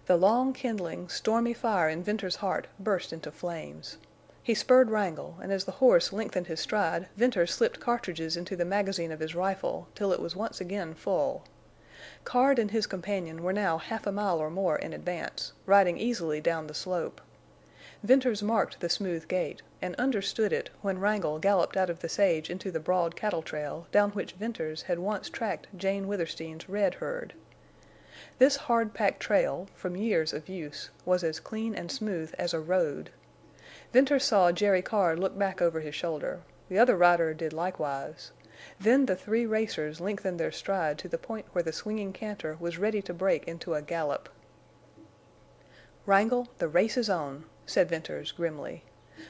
The long kindling, stormy fire in Venters' heart burst into flames. He spurred Wrangle, and as the horse lengthened his stride Venters slipped cartridges into the magazine of his rifle till it was once again full. Card and his companion were now half a mile or more in advance, riding easily down the slope. Venters marked the smooth gait, and understood it when Wrangle galloped out of the sage into the broad cattle trail down which Venters had once tracked Jane Withersteen's red herd. This hard-packed trail, from years of use, was as clean and smooth as a road. Venters saw Jerry Card look back over his shoulder. The other rider did likewise. Then the 3 racers lengthened their stride to the point where the swinging canter was ready to break into a gallop. "Wrangle, the race is on," said Venters, grimly.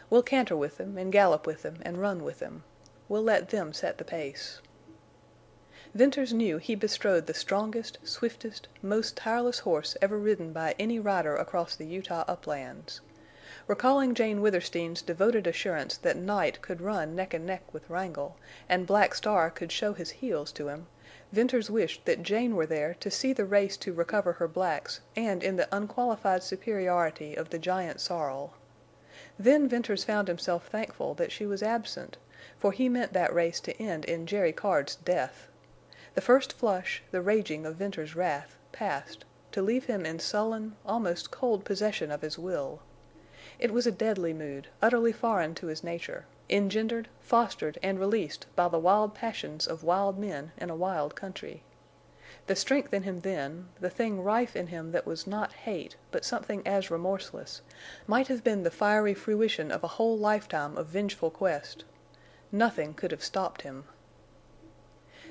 "We'll canter with them, and gallop with them, and run with them. We'll let them set the pace." Venters knew he bestrode the strongest, swiftest, most tireless horse ever ridden by any rider across the Utah uplands. Recalling Jane Withersteen's devoted assurance that Night could run neck and neck with Wrangle, and Black Star could show his heels to him, Venters wished that Jane were there to see the race to recover her blacks and in the unqualified superiority of the giant sorrel. Then Venters found himself thankful that she was absent, for he meant that race to end in Jerry Card's death. The first flush, the raging of Venters' wrath, passed, to leave him in sullen, almost cold possession of his will. It was a deadly mood, utterly foreign to his nature, engendered, fostered, and released by the wild passions of wild men in a wild country. The strength in him then, the thing rife in him that was not hate, but something as remorseless, might have been the fiery fruition of a whole lifetime of vengeful quest. Nothing could have stopped him.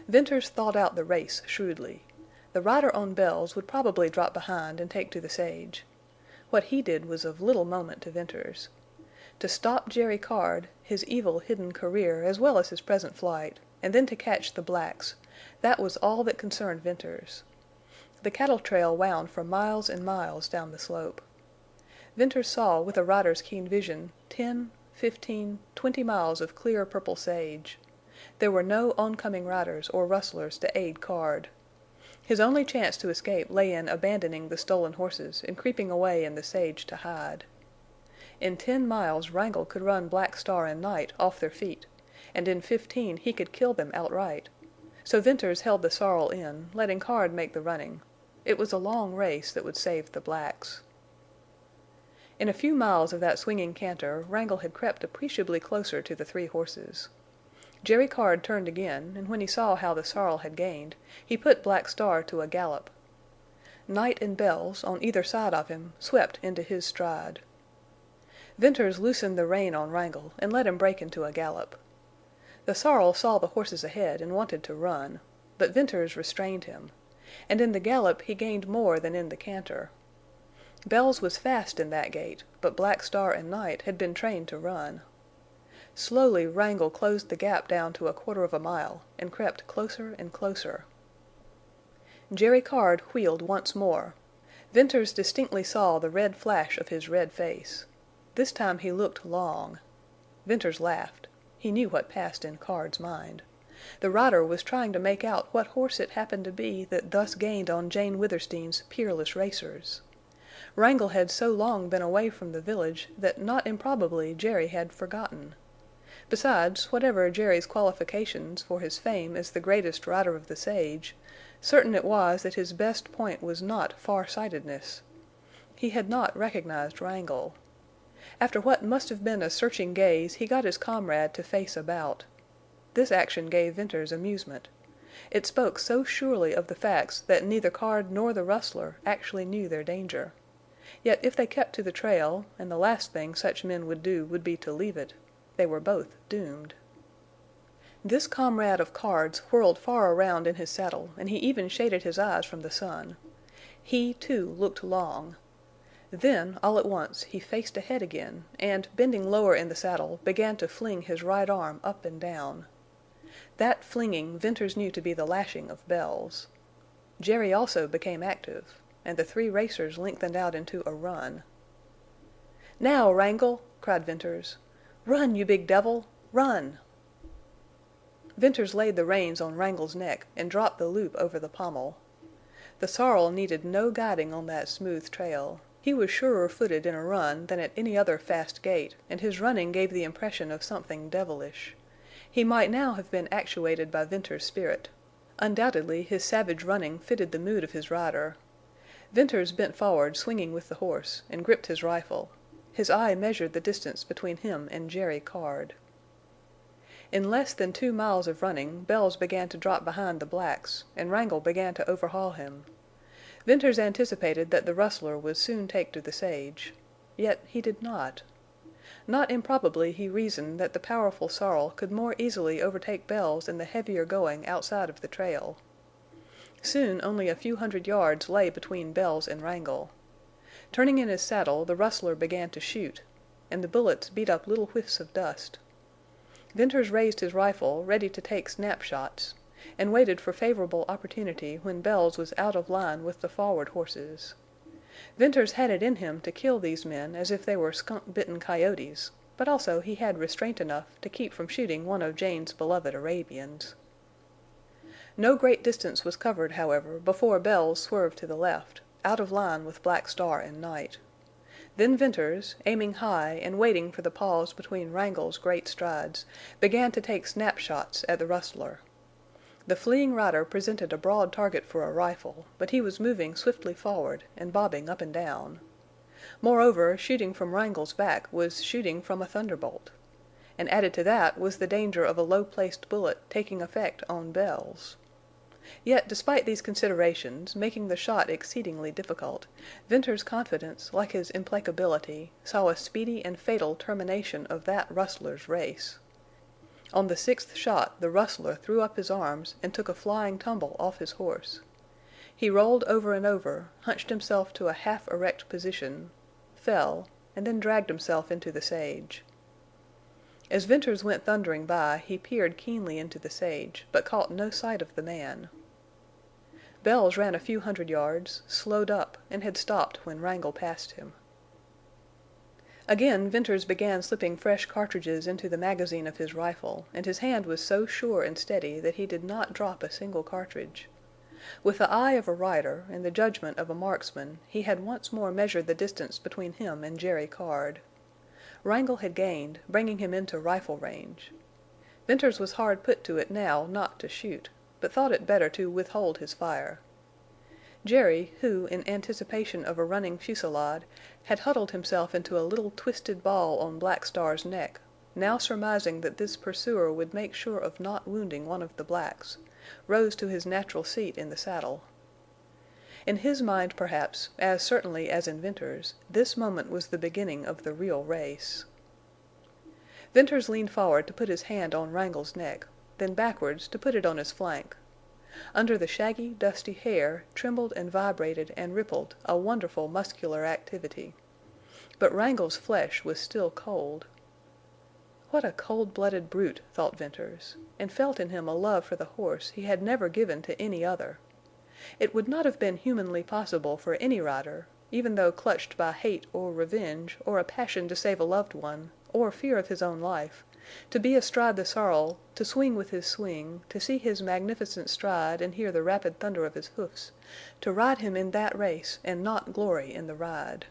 Venters thought out the race shrewdly. The rider on Bells would probably drop behind and take to the sage. What he did was of little moment to Venters. To stop Jerry Card, his evil hidden career as well as his present flight, and then to catch the blacks, that was all that concerned Venters. The cattle trail wound for miles and miles down the slope. Venters saw with a rider's keen vision 10, 15, 20 miles of clear purple sage. There were no oncoming riders or rustlers to aid Card. His only chance to escape lay in abandoning the stolen horses and creeping away in the sage to hide. In 10 miles Wrangle could run Black Star and Night off their feet, and in 15 he could kill them outright. So Venters held the sorrel in, letting Card make the running. It was a long race that would save the blacks. In a few miles of that swinging canter Wrangle had crept appreciably closer to the 3 horses. Jerry Card turned again, and when he saw how the sorrel had gained, he put Black Star to a gallop. Night and Bells, on either side of him, swept into his stride. Venters loosened the rein on Wrangle and let him break into a gallop. The sorrel saw the horses ahead and wanted to run, but Venters restrained him, and in the gallop he gained more than in the canter. Bells was fast in that gait, but Black Star and Night had been trained to run. Slowly Wrangle closed the gap down to a quarter of a mile and crept closer and closer. Jerry Card wheeled once more. Venters distinctly saw the red flash of his red face. This time he looked long. Venters laughed. He knew what passed in Card's mind. The rider was trying to make out what horse it happened to be that thus gained on Jane Withersteen's peerless racers. Wrangle had so long been away from the village that not improbably Jerry had forgotten. Besides, whatever Jerry's qualifications for his fame as the greatest rider of the sage, certain it was that his best point was not far-sightedness. He had not recognized Wrangle. After what must have been a searching gaze he got his comrade to face about. This action gave Venters amusement. It spoke so surely of the facts that neither Card nor the rustler actually knew their danger. Yet if they kept to the trail, and the last thing such men would do would be to leave it, they were both doomed. This comrade of Card's whirled far around in his saddle, and he even shaded his eyes from the sun. He, too, looked long. Then, all at once, he faced ahead again, and, bending lower in the saddle, began to fling his right arm up and down. That flinging Venters knew to be the lashing of Bells. Jerry also became active, and the three racers lengthened out into a run. "Now, Wrangle!" cried Venters. "Run, you big devil! Run!" Venters laid the reins on Wrangle's neck and dropped the loop over the pommel. The sorrel needed no guiding on that smooth trail. He was surer-footed in a run than at any other fast gait, and his running gave the impression of something devilish. He might now have been actuated by Venters' spirit. Undoubtedly his savage running fitted the mood of his rider. Venters bent forward swinging with the horse, and gripped his rifle. His eye measured the distance between him and Jerry Card. In less than 2 miles of running Bells began to drop behind the blacks, and Wrangle began to overhaul him. Venters anticipated that the rustler would soon take to the sage. Yet he did not. Not improbably he reasoned that the powerful sorrel could more easily overtake Bells in the heavier going outside of the trail. Soon only a few hundred yards lay between Bells and Wrangle. Turning in his saddle, the rustler began to shoot, and the bullets beat up little whiffs of dust. Venters raised his rifle, ready to take snapshots, and waited for favorable opportunity when Bells was out of line with the forward horses. Venters had it in him to kill these men as if they were skunk-bitten coyotes, but also he had restraint enough to keep from shooting one of Jane's beloved Arabians. No great distance was covered, however, before Bells swerved to the left, out of line with Black Star and Night. Then Venters, aiming high and waiting for the pause between Wrangle's great strides, began to take snapshots at the rustler. The fleeing rider presented a broad target for a rifle, but he was moving swiftly forward and bobbing up and down. Moreover, shooting from Wrangle's back was shooting from a thunderbolt. And added to that was the danger of a low-placed bullet taking effect on Bells. Yet, despite these considerations, making the shot exceedingly difficult, Venters' confidence, like his implacability, saw a speedy and fatal termination of that rustler's race. On the 6th shot the rustler threw up his arms and took a flying tumble off his horse. He rolled over and over, hunched himself to a half-erect position, fell, and then dragged himself into the sage. As Venters went thundering by, he peered keenly into the sage, but caught no sight of the man. Bells ran a few hundred yards, slowed up, and had stopped when Wrangle passed him. Again Venters began slipping fresh cartridges into the magazine of his rifle, and his hand was so sure and steady that he did not drop a single cartridge. With the eye of a rider and the judgment of a marksman, he had once more measured the distance between him and Jerry Card. Wrangle had gained, bringing him into rifle range. Venters was hard put to it now not to shoot, but thought it better to withhold his fire. Jerry, who, in anticipation of a running fusillade, had huddled himself into a little twisted ball on Black Star's neck, now surmising that this pursuer would make sure of not wounding one of the blacks, rose to his natural seat in the saddle. In his mind, perhaps, as certainly as in Venters', this moment was the beginning of the real race. Venters leaned forward to put his hand on Wrangle's neck, then backwards to put it on his flank. Under the shaggy, dusty hair trembled and vibrated and rippled a wonderful muscular activity. But Wrangle's flesh was still cold. What a cold-blooded brute, thought Venters, and felt in him a love for the horse he had never given to any other. It would not have been humanly possible for any rider, even though clutched by hate or revenge or a passion to save a loved one or fear of his own life, To be astride the sorrel, to swing with his swing, to see his magnificent stride and hear the rapid thunder of his hoofs, to ride him in that race and not glory in the ride.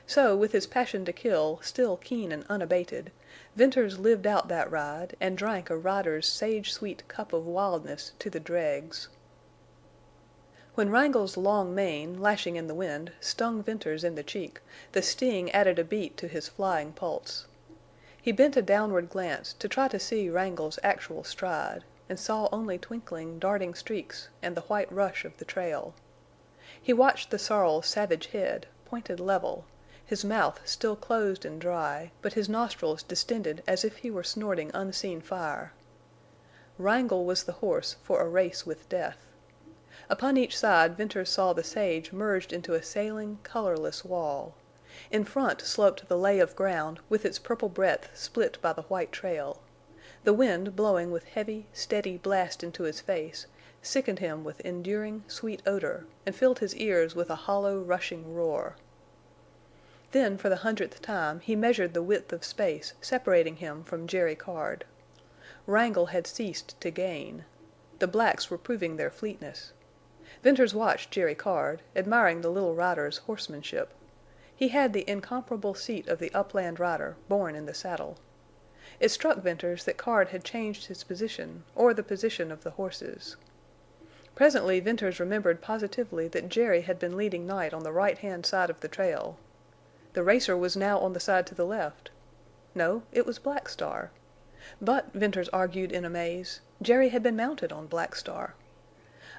So, with his passion to kill still keen and unabated, Venters lived out that ride and drank a rider's sage-sweet cup of wildness to the dregs. When Wrangle's long mane, lashing in the wind, stung Venters in the cheek, the sting added a beat to his flying pulse. He bent a downward glance to try to see Wrangle's actual stride, and saw only twinkling, darting streaks and the white rush of the trail. He watched the sorrel's savage head, pointed level, his mouth still closed and dry, but his nostrils distended as if he were snorting unseen fire. Wrangle was the horse for a race with death. Upon each side Venters saw the sage merged into a sailing, colorless wall. In front sloped the lay of ground with its purple breadth split by the white trail. The wind, blowing with heavy, steady blast into his face, sickened him with enduring, sweet odor, and filled his ears with a hollow, rushing roar. Then, for the 100th time, he measured the width of space separating him from Jerry Card. Wrangle had ceased to gain. The blacks were proving their fleetness. Venters watched Jerry Card, admiring the little rider's horsemanship. He had the incomparable seat of the upland rider, born in the saddle. It struck Venters that Card had changed his position, or the position of the horses. Presently Venters remembered positively that Jerry had been leading Night on the right-hand side of the trail. The racer was now on the side to the left. No, it was Black Star. But, Venters argued in amaze, Jerry had been mounted on Black Star.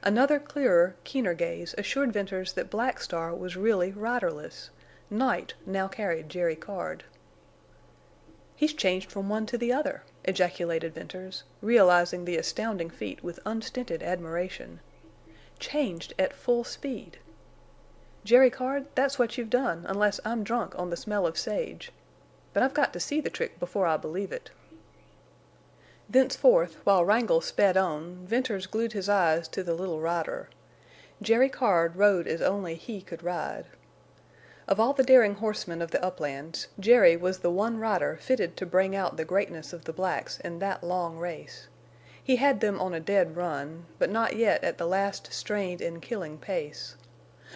Another clearer, keener gaze assured Venters that Black Star was really riderless. Night now carried Jerry Card. "He's changed from one to the other," ejaculated Venters, realizing the astounding feat with unstinted admiration. "Changed at full speed. Jerry Card, that's what you've done, unless I'm drunk on the smell of sage. But I've got to see the trick before I believe it." Thenceforth, while Wrangle sped on, Venters glued his eyes to the little rider. Jerry Card rode as only he could ride. Of all the daring horsemen of the uplands, Jerry was the one rider fitted to bring out the greatness of the blacks in that long race. He had them on a dead run, but not yet at the last strained and killing pace.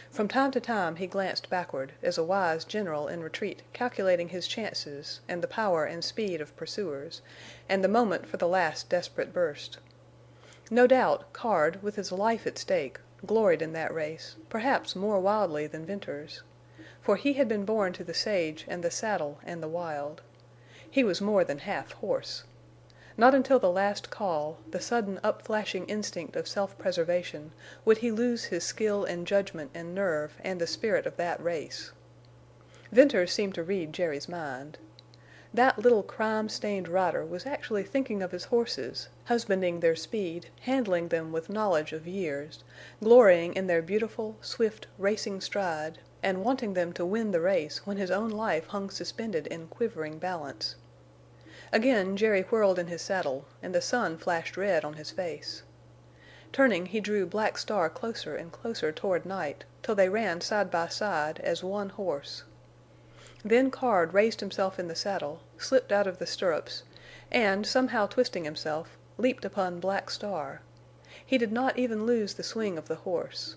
From time to time he glanced backward, as a wise general in retreat calculating his chances and the power and speed of pursuers, and the moment for the last desperate burst. No doubt Card, with his life at stake, gloried in that race, perhaps more wildly than Venters. For he had been born to the sage and the saddle and the wild. He was more than half horse. Not until the last call, the sudden upflashing instinct of self-preservation, would he lose his skill and judgment and nerve and the spirit of that race. Venters seemed to read Jerry's mind. That little crime-stained rider was actually thinking of his horses, husbanding their speed, handling them with knowledge of years, glorying in their beautiful, swift, racing stride, and wanting them to win the race when his own life hung suspended in quivering balance. Again Jerry whirled in his saddle, and the sun flashed red on his face. Turning, he drew Black Star closer and closer toward Night, till they ran side by side as one horse. Then Card raised himself in the saddle, slipped out of the stirrups, and, somehow twisting himself, leaped upon Black Star. He did not even lose the swing of the horse.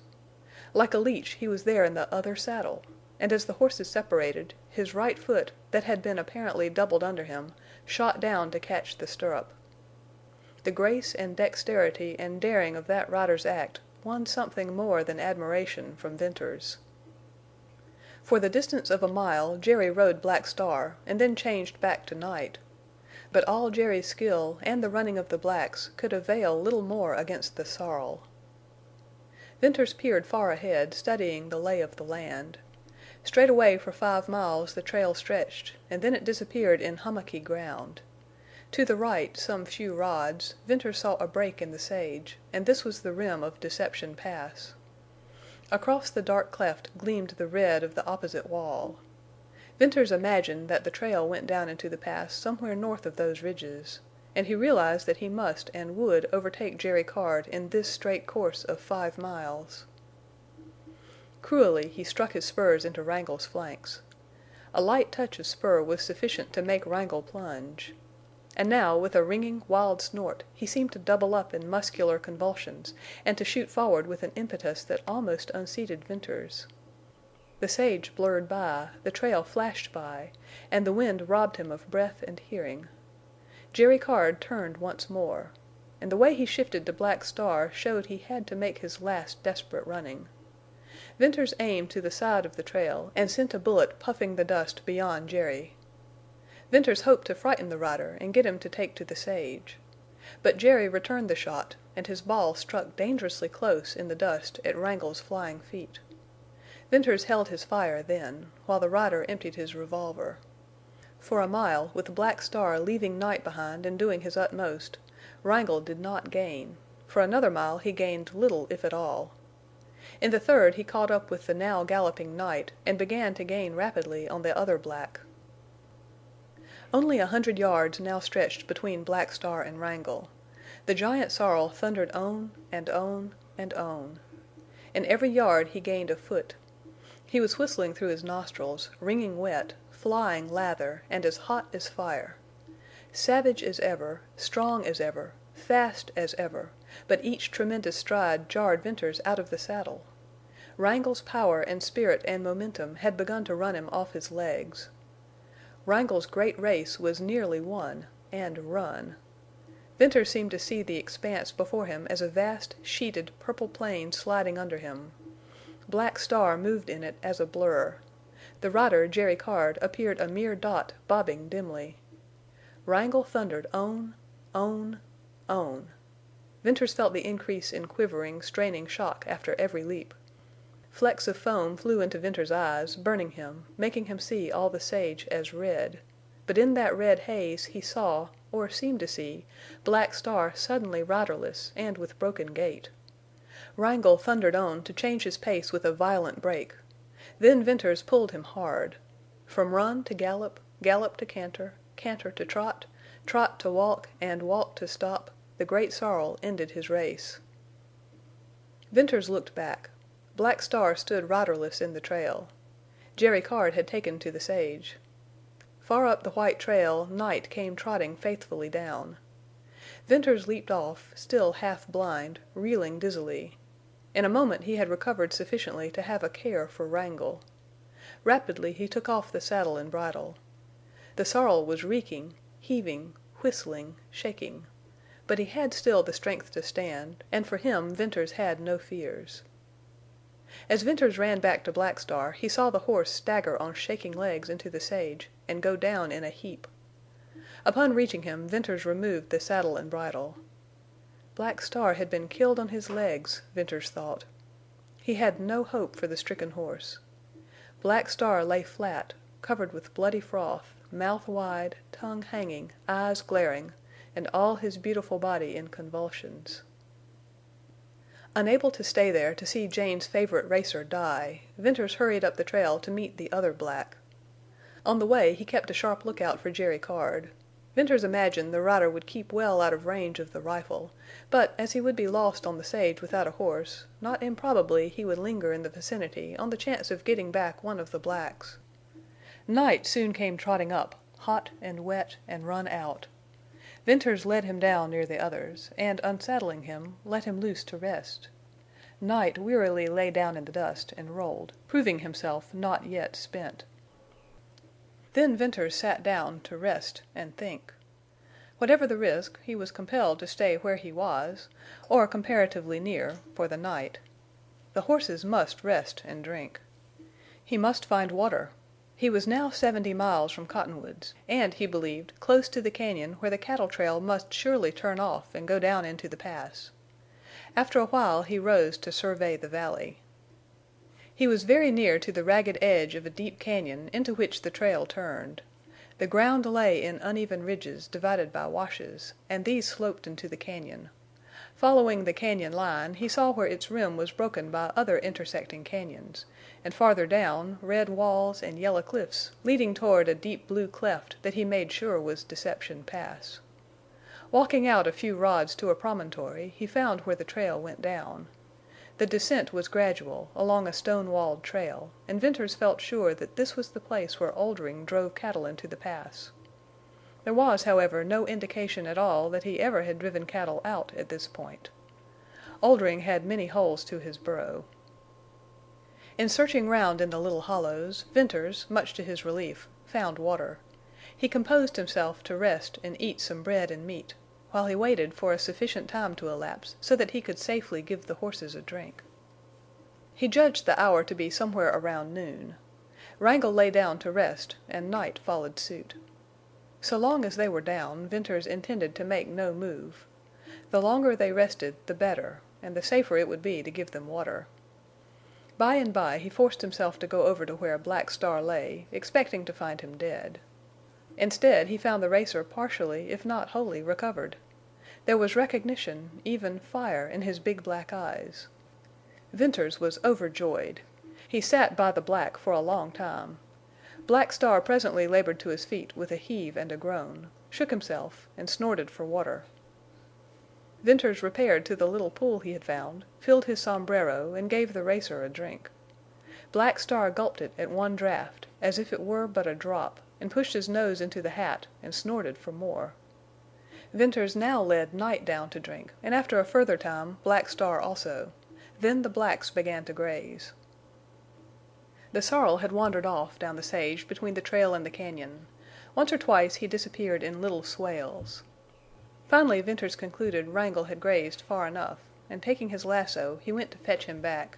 Like a leech he was there in the other saddle, and as the horses separated, his right foot, that had been apparently doubled under him, shot down to catch the stirrup. The grace and dexterity and daring of that rider's act won something more than admiration from Venters. For the distance of a mile Jerry rode Black Star and then changed back to Night. But all Jerry's skill and the running of the blacks could avail little more against the sorrel. Venters peered far ahead, studying the lay of the land. Straight away for 5 miles the trail stretched, and then it disappeared in hummocky ground. To the right, some few rods, Venters saw a break in the sage, and this was the rim of Deception Pass. Across the dark cleft gleamed the red of the opposite wall. Venters imagined that the trail went down into the pass somewhere north of those ridges, and he realized that he must and would overtake Jerry Card in this straight course of 5 miles. Cruelly he struck his spurs into Wrangle's flanks. A light touch of spur was sufficient to make Wrangle plunge. And now, with a ringing, wild snort, he seemed to double up in muscular convulsions and to shoot forward with an impetus that almost unseated Venters. The sage blurred by, the trail flashed by, and the wind robbed him of breath and hearing. Jerry Card turned once more, and the way he shifted to Black Star showed he had to make his last desperate running. Venters aimed to the side of the trail and sent a bullet puffing the dust beyond Jerry. Venters hoped to frighten the rider and get him to take to the sage. But Jerry returned the shot, and his ball struck dangerously close in the dust at Wrangle's flying feet. Venters held his fire then, while the rider emptied his revolver. For a mile, with Black Star leaving Night behind and doing his utmost, Wrangle did not gain. For another mile he gained little if at all. In the third he caught up with the now galloping Night and began to gain rapidly on the other black. Only 100 yards now stretched between Black Star and Wrangle. The giant sorrel thundered on and on and on. In every yard he gained a foot. He was whistling through his nostrils, wringing wet, flying lather, and as hot as fire. Savage as ever, strong as ever, fast as ever, but each tremendous stride jarred Venters out of the saddle. Wrangle's power and spirit and momentum had begun to run him off his legs. Wrangle's great race was nearly won, and run. Venters seemed to see the expanse before him as a vast, sheeted, purple plain sliding under him. Black Star moved in it as a blur. The rider, Jerry Card, appeared a mere dot bobbing dimly. Wrangle thundered on. Venters felt the increase in quivering, straining shock after every leap. Flecks of foam flew into Venters' eyes, burning him, making him see all the sage as red. But in that red haze he saw, or seemed to see, Black Star suddenly riderless and with broken gait. Wrangle thundered on to change his pace with a violent break. Then Venters pulled him hard. From run to gallop, gallop to canter, canter to trot, trot to walk, and walk to stop, the great sorrel ended his race. Venters looked back. Black Star stood riderless in the trail. Jerry Card had taken to the sage. Far up the white trail Night came trotting faithfully down. Venters leaped off, still half blind, reeling dizzily. In a moment he had recovered sufficiently to have a care for Wrangle. Rapidly he took off the saddle and bridle. The sorrel was reeking, heaving, whistling, shaking. But he had still the strength to stand, and for him Venters had no fears. As Venters ran back to Black Star he saw the horse stagger on shaking legs into the sage and go down in a heap. Upon reaching him Venters removed the saddle and bridle. Black Star had been killed on his legs, Venters thought. He had no hope for the stricken horse. Black Star lay flat, covered with bloody froth, mouth wide, tongue hanging, eyes glaring, and all his beautiful body in convulsions. Unable to stay there to see Jane's favorite racer die, Venters hurried up the trail to meet the other black. On the way he kept a sharp lookout for Jerry Card. Venters imagined the rider would keep well out of range of the rifle, but as he would be lost on the sage without a horse, not improbably he would linger in the vicinity on the chance of getting back one of the blacks. Night soon came trotting up, hot and wet and run out. Venters led him down near the others, and, unsaddling him, let him loose to rest. Night wearily lay down in the dust and rolled, proving himself not yet spent. Then Venters sat down to rest and think. Whatever the risk, he was compelled to stay where he was, or comparatively near, for the night. The horses must rest and drink. He must find water. He was now 70 miles from Cottonwoods, and, he believed, close to the cañon where the cattle trail must surely turn off and go down into the pass. After a while he rose to survey the valley. He was very near to the ragged edge of a deep cañon into which the trail turned. The ground lay in uneven ridges divided by washes, and these sloped into the cañon. Following the cañon line, he saw where its rim was broken by other intersecting cañons, and farther down, red walls and yellow cliffs leading toward a deep blue cleft that he made sure was Deception Pass. Walking out a few rods to a promontory, he found where the trail went down. The descent was gradual, along a stone-walled trail, and Venters felt sure that this was the place where Oldring drove cattle into the pass. There was, however, no indication at all that he ever had driven cattle out at this point. Oldring had many holes to his burrow. In searching round in the little hollows, Venters, much to his relief, found water. He composed himself to rest and eat some bread and meat, while he waited for a sufficient time to elapse so that he could safely give the horses a drink. He judged the hour to be somewhere around noon. Wrangle lay down to rest, and night followed suit. So long as they were down, Venters intended to make no move. The longer they rested, the better, and the safer it would be to give them water. By and by he forced himself to go over to where Black Star lay, expecting to find him dead. Instead, he found the racer partially, if not wholly, recovered. There was recognition, even fire, in his big black eyes. Venters was overjoyed. He sat by the black for a long time. Black Star presently labored to his feet with a heave and a groan, shook himself, and snorted for water. Venters repaired to the little pool he had found, filled his sombrero, and gave the racer a drink. Black Star gulped it at one draught, as if it were but a drop, and pushed his nose into the hat and snorted for more. Venters now led Night down to drink, and after a further time Black Star also. Then the blacks began to graze. The sorrel had wandered off down the sage between the trail and the cañon. Once or twice he disappeared in little swales. Finally Venters concluded Wrangle had grazed far enough, and taking his lasso, he went to fetch him back.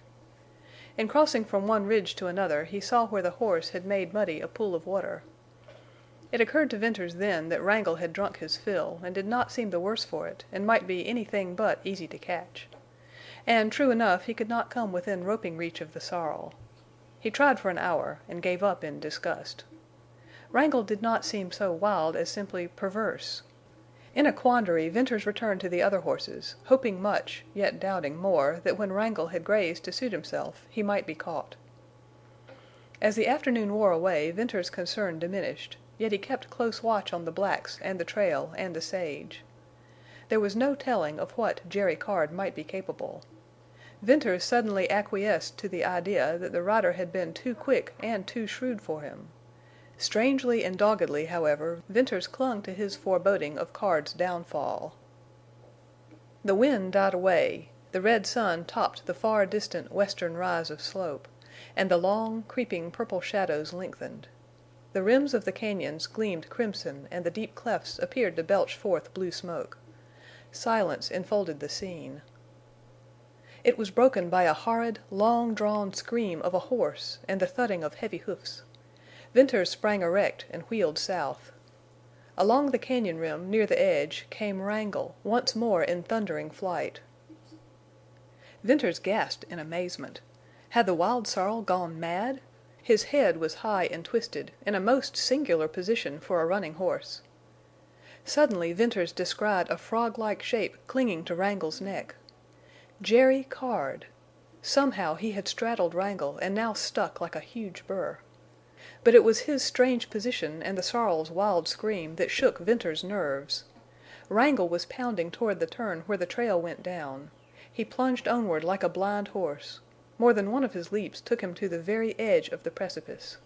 In crossing from one ridge to another he saw where the horse had made muddy a pool of water. It occurred to Venters then that Wrangle had drunk his fill and did not seem the worse for it, and might be anything but easy to catch. And true enough, he could not come within roping reach of the sorrel. He tried for an hour, and gave up in disgust. Wrangle did not seem so wild as simply perverse. In a quandary, Venters returned to the other horses, hoping much, yet doubting more, that when Wrangle had grazed to suit himself, he might be caught. As the afternoon wore away, Venters' concern diminished, yet he kept close watch on the blacks and the trail and the sage. There was no telling of what Jerry Card might be capable. Venters suddenly acquiesced to the idea that the rider had been too quick and too shrewd for him. Strangely and doggedly, however, Venters clung to his foreboding of Card's downfall. The wind died away, the red sun topped the far distant western rise of slope, and the long, creeping purple shadows lengthened. The rims of the cañons gleamed crimson and the deep clefts appeared to belch forth blue smoke. Silence enfolded the scene. It was broken by a horrid, long-drawn scream of a horse and the thudding of heavy hoofs. Venters sprang erect and wheeled south. Along the cañon rim near the edge came Wrangle, once more in thundering flight. Venters gasped in amazement. Had the wild sorrel gone mad? His head was high and twisted, in a most singular position for a running horse. Suddenly Venters descried a frog-like shape clinging to Wrangle's neck. Jerry Card! Somehow he had straddled Wrangle and now stuck like a huge burr. But it was his strange position and the sorrel's wild scream that shook Venters' nerves. Wrangle was pounding toward the turn where the trail went down. He plunged onward like a blind horse. More than one of his leaps took him to the very edge of the precipice.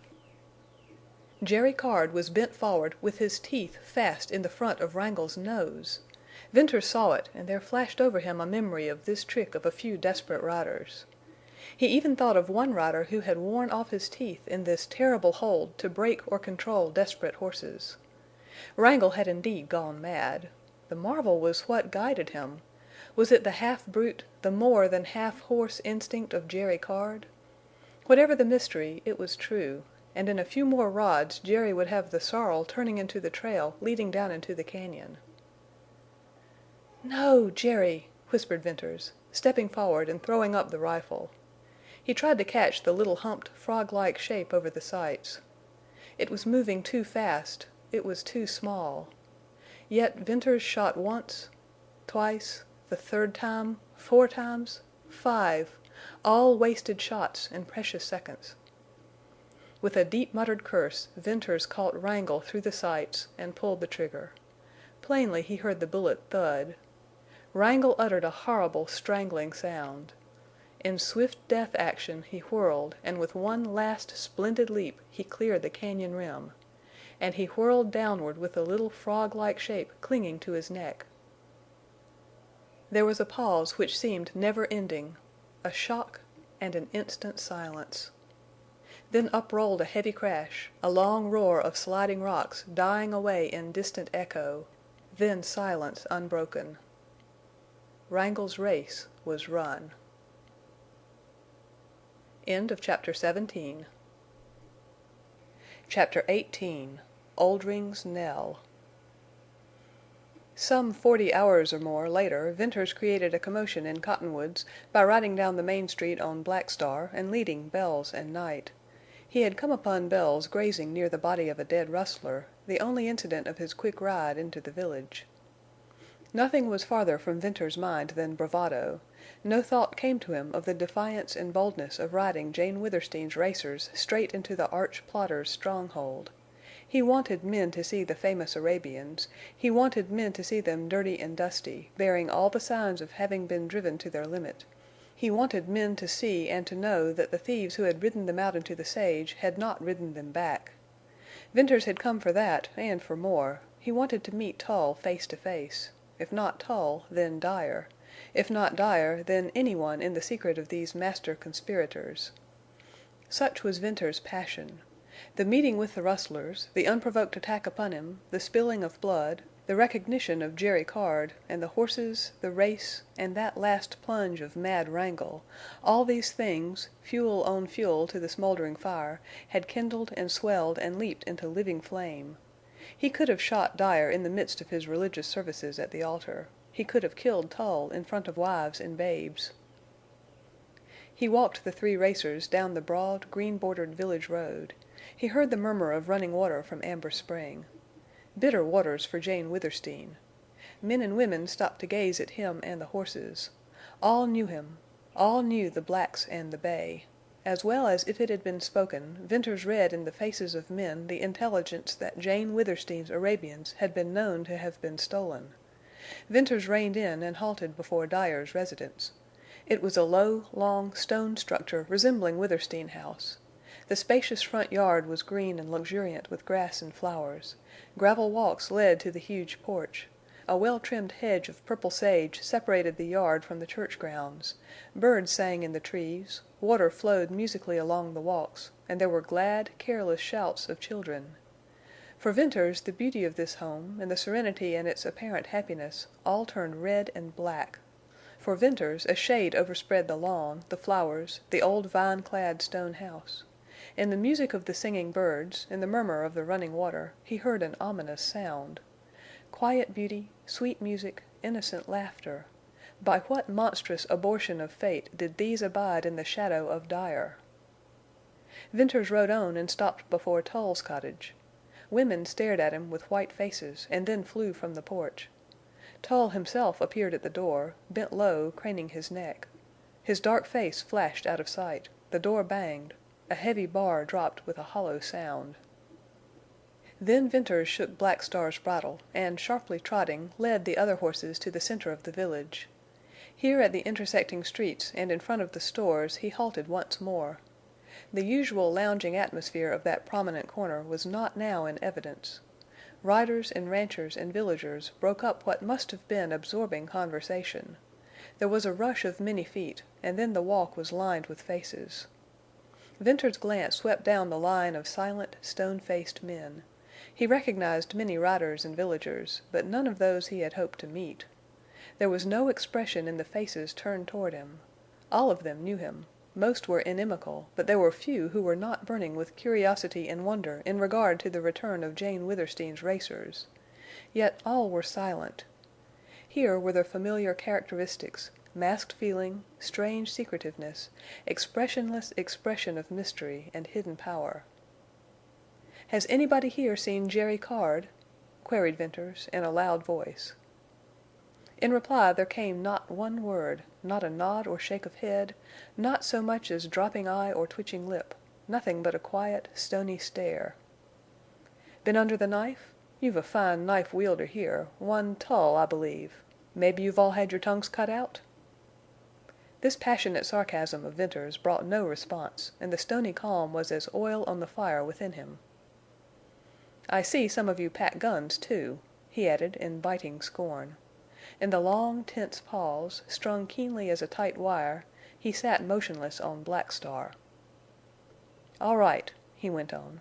Jerry Card was bent forward with his teeth fast in the front of Wrangle's nose. Venters saw it, and there flashed over him a memory of this trick of a few desperate riders. He even thought of one rider who had worn off his teeth in this terrible hold to break or control desperate horses. Wrangle had indeed gone mad. The marvel was what guided him. Was it the half-brute, the more than half-horse instinct of Jerry Card? Whatever the mystery, it was true, and in a few more rods Jerry would have the sorrel turning into the trail leading down into the cañon. "No, Jerry," whispered Venters, stepping forward and throwing up the rifle. He tried to catch the little humped, frog-like shape over the sights. It was moving too fast. It was too small. Yet Venters shot once, twice, the third time, 4 times, 5, all wasted shots and precious seconds. With a deep muttered curse, Venters caught Wrangle through the sights and pulled the trigger. Plainly he heard the bullet thud. Wrangle uttered a horrible, strangling sound. In swift death action he whirled, and with one last splendid leap he cleared the cañon rim. and he whirled downward with the little frog-like shape clinging to his neck. There was a pause which seemed never-ending, a shock, and an instant silence. Then uprolled a heavy crash, a long roar of sliding rocks dying away in distant echo, then silence unbroken. Wrangle's race was run. End of Chapter 17. Chapter 18. Oldring's Knell. Some 40 hours or more later Venters created a commotion in Cottonwoods by riding down the main street on Black Star and leading Bells and Night. He had come upon Bells grazing near the body of a dead rustler, the only incident of his quick ride into the village. Nothing was farther from Venters's mind than bravado. No thought came to him of the defiance and boldness of riding Jane Withersteen's racers straight into the arch plotter's stronghold. He wanted men to see the famous Arabians. He wanted men to see them dirty and dusty, bearing all the signs of having been driven to their limit. He wanted men to see and to know that the thieves who had ridden them out into the sage had not ridden them back. Venters had come for that and for more. He wanted to meet Tull face to face. If not Tull, then Dyer. If not Dyer, then anyone in the secret of these master conspirators. Such was Venters's passion. The meeting with the rustlers, the unprovoked attack upon him, the spilling of blood, the recognition of Jerry Card, and the horses, the race, and that last plunge of mad wrangle, all these things, fuel on fuel to the smoldering fire, had kindled and swelled and leaped into living flame. He could have shot Dyer in the midst of his religious services at the altar. He could have killed Tull in front of wives and babes. He walked the three racers down the broad, green-bordered village road. He heard the murmur of running water from Amber Spring. Bitter waters for Jane Withersteen. Men and women stopped to gaze at him and the horses. All knew him. All knew the blacks and the bay. As well as if it had been spoken, Venters read in the faces of men the intelligence that Jane Withersteen's Arabians had been known to have been stolen. Venters reined in and halted before Dyer's residence. It was a low, long stone structure resembling Withersteen House. The spacious front yard was green and luxuriant with grass and flowers. Gravel walks led to the huge porch. A well-trimmed hedge of purple sage separated the yard from the church grounds. Birds sang in the trees, water flowed musically along the walks, and there were glad, careless shouts of children. For Venters, the beauty of this home, and the serenity and its apparent happiness, all turned red and black. For Venters, a shade overspread the lawn, the flowers, the old vine-clad stone house. In the music of the singing birds, in the murmur of the running water, he heard an ominous sound. Quiet beauty, sweet music, innocent laughter. By what monstrous abortion of fate did these abide in the shadow of Dyer? Venters rode on and stopped before Tull's cottage. Women stared at him with white faces and then flew from the porch. Tull himself appeared at the door, bent low, craning his neck. His dark face flashed out of sight. The door banged. A heavy bar dropped with a hollow sound. Then Venters shook Black Star's bridle, and, sharply trotting, led the other horses to the center of the village. Here at the intersecting streets and in front of the stores he halted once more. The usual lounging atmosphere of that prominent corner was not now in evidence. Riders and ranchers and villagers broke up what must have been absorbing conversation. There was a rush of many feet, and then the walk was lined with faces. Venters's glance swept down the line of silent, stone-faced men. He recognized many riders and villagers, but none of those he had hoped to meet. There was no expression in the faces turned toward him. All of them knew him. Most were inimical, but there were few who were not burning with curiosity and wonder in regard to the return of Jane Withersteen's racers. Yet all were silent. Here were the familiar characteristics, masked feeling, strange secretiveness, expressionless expression of mystery and hidden power. "Has anybody here seen Jerry Card?" queried Venters in a loud voice. In reply there came not one word, not a nod or shake of head, not so much as dropping eye or twitching lip, nothing but a quiet, stony stare. "Been under the knife? You've a fine knife wielder here, one Tull, I believe. Maybe you've all had your tongues cut out?" This passionate sarcasm of Venters brought no response, and the stony calm was as oil on the fire within him. I see some of you pack guns, too," he added in biting scorn. In the long, tense pause, strung keenly as a tight wire, he sat motionless on Black Star. "All right," he went on.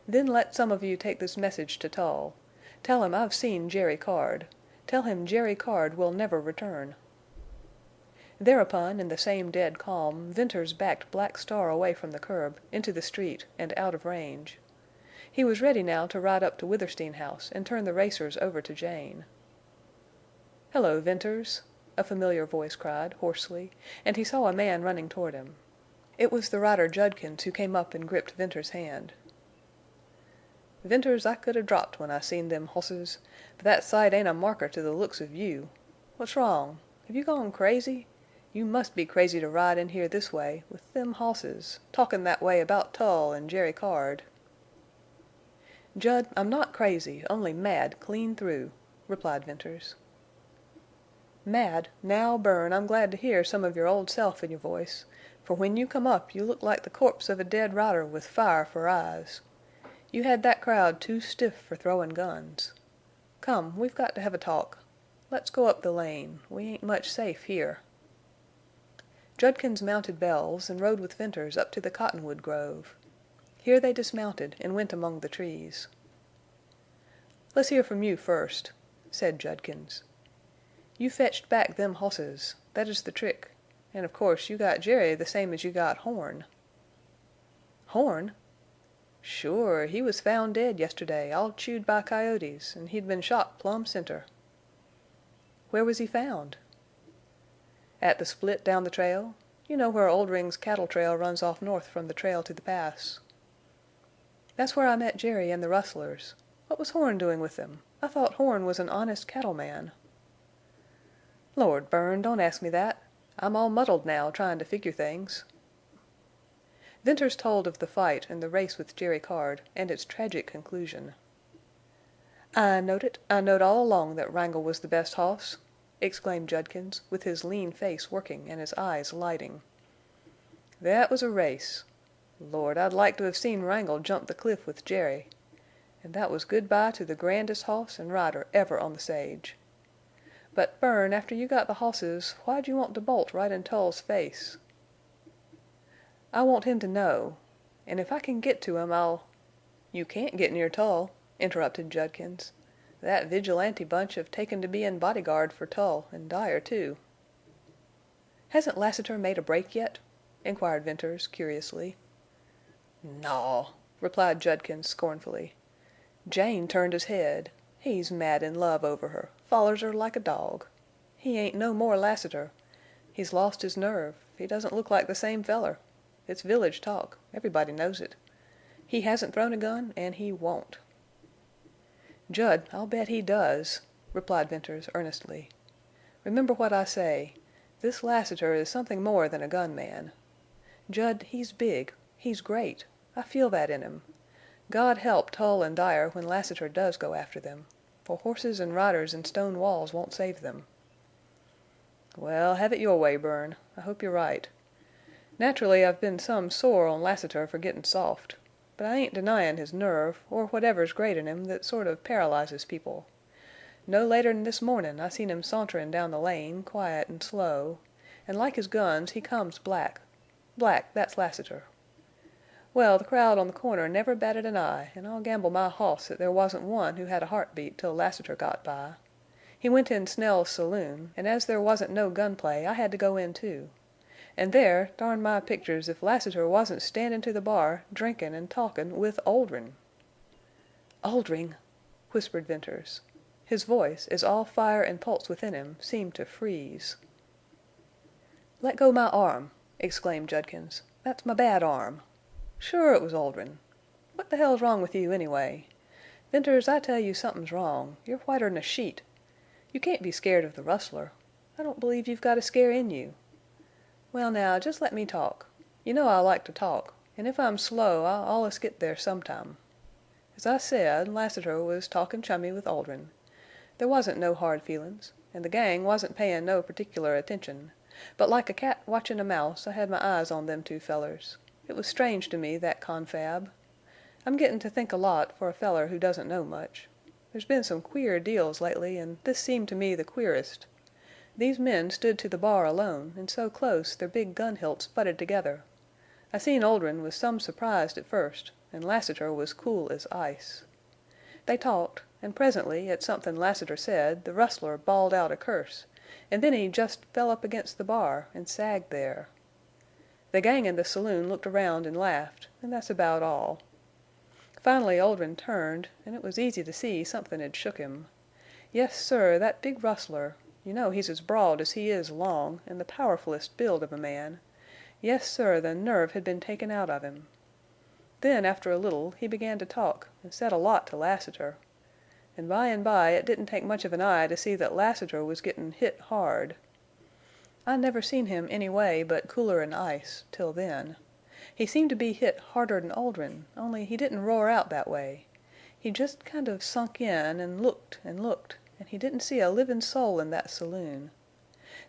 "Then let some of you take this message to Tull. Tell him I've seen Jerry Card. Tell him Jerry Card will never return." Thereupon, in the same dead calm, Venters backed Black Star away from the curb, into the street, and out of range. He was ready now to ride up to Withersteen House and turn the racers over to Jane. "Hello, Venters!" a familiar voice cried, hoarsely, and he saw a man running toward him. It was the rider Judkins who came up and gripped Venters' hand. "Venters, I could have dropped when I seen them hosses, but that sight ain't a marker to the looks of you. What's wrong? Have you gone crazy? You must be crazy to ride in here this way, with them hosses, talkin' that way about Tull and Jerry Card." "Jud, I'm not crazy, only mad clean through," replied Venters. "Mad? Now, Bern, I'm glad to hear some of your old self in your voice, for when you come up you look like the corpse of a dead rider with fire for eyes. You had that crowd too stiff for throwin' guns. Come, we've got to have a talk. Let's go up the lane. We ain't much safe here." Judkins mounted Bells and rode with Venters up to the cottonwood grove. Here they dismounted and went among the trees. "Let's hear from you first," said Judkins. "You fetched back them hosses. That is the trick. And of course you got Jerry the same as you got Horn." "Horn?" "Sure. He was found dead yesterday, all chewed by coyotes, and he'd been shot plumb center." "Where was he found?" "At the split down the trail. You know where Oldring's cattle trail runs off north from the trail to the Pass." "That's where I met Jerry and the rustlers. What was Horn doing with them? I thought Horn was an honest cattleman." "Lord, Bern, don't ask me that. I'm all muddled now, trying to figure things." Venters told of the fight and the race with Jerry Card, and its tragic conclusion. "I knowed it. I knowed all along that Wrangle was the best hoss," exclaimed Judkins, with his lean face working and his eyes lighting. "That was a race. Lord, I'd like to have seen Wrangle jump the cliff with Jerry. And that was good by to the grandest hoss and rider ever on the sage. But, Bern, after you got the hosses, why'd you want to bolt right in Tull's face?" "I want him to know. And if I can get to him I'll—" "You can't get near Tull," interrupted Judkins. "That vigilante bunch have taken to bein' bodyguard for Tull, and Dyer, too." "Hasn't Lassiter made a break yet?" inquired Venters, curiously. "Naw," replied Judkins scornfully. "Jane turned his head. He's mad in love over her, follers her like a dog. He ain't no more Lassiter. He's lost his nerve. He doesn't look like the same feller. It's village talk. Everybody knows it. He hasn't thrown a gun, and he won't." "Jud, I'll bet he does," replied Venters, earnestly. "Remember what I say. This Lassiter is something more than a gun man. Jud, he's big. He's great. I feel that in him. God help Tull and Dyer when Lassiter does go after them. For horses and riders and stone walls won't save them." "Well, have it your way, Bern. I hope you're right. Naturally, I've been some sore on Lassiter for gettin' soft. But I ain't denyin' his nerve, or whatever's great in him that sort of paralyzes people. No later'n this mornin' I seen him saunterin' down the lane, quiet en' slow, en' like his guns he comes black. Black, that's Lassiter. Well, the crowd on the corner never batted an eye, en' I'll gamble my hoss that there wasn't one who had a heartbeat till Lassiter got by. He went in Snell's saloon, en' as there wasn't no gun play I had to go in, too. And there, darn my pictures if Lassiter wasn't standin' to the bar, drinkin' en' talkin' with Oldrin'." "Oldring!" whispered Venters. His voice, as all fire and pulse within him, seemed to freeze. "Let go my arm!" exclaimed Judkins. "That's my bad arm. Sure it was Oldrin'. What the hell's wrong with you, anyway? Venters, I tell you somethin's wrong. You're whiter'n a sheet. You can't be scared of the rustler. I don't believe you've got a scare in you. Well, now, just let me talk. You know I like to talk, en' if I'm slow I'll allus get there sometime. As I said, Lassiter was talkin' chummy with Oldrin'. There wasn't no hard feelin's, en' the gang wasn't payin' no particular attention. But like a cat watchin' a mouse I had my eyes on them two fellers. It was strange to me, that confab. I'm gettin' to think a lot for a feller who doesn't know much. There's been some queer deals lately, an' this seemed to me the queerest. These men stood to the bar alone, an' so close their big gun hilts butted together. I seen Oldrin' was some surprised at first, an' Lassiter was cool as ice. They talked, an' presently at somethin' Lassiter said the rustler bawled out a curse, an' then he jest fell up against the bar an' sagged there. The gang in the saloon looked around an' laughed, an' that's about all. Finally Oldrin' turned, an' it was easy to see somethin' had shook him. Yes, sir, that big rustler—you know he's as broad as he is long, an' the powerfulest build of a man—yes, sir, the nerve had been taken out of him. Then, after a little, he began to talk, an' said a lot to Lassiter. An' by it didn't take much of an eye to see that Lassiter was gettin' hit hard. I never seen him any way but cooler'n ice, till then. He seemed to be hit harder'n Oldrin', only he didn't roar out that way. He jest kind of sunk in an' looked, an' he didn't see a livin' soul in that saloon.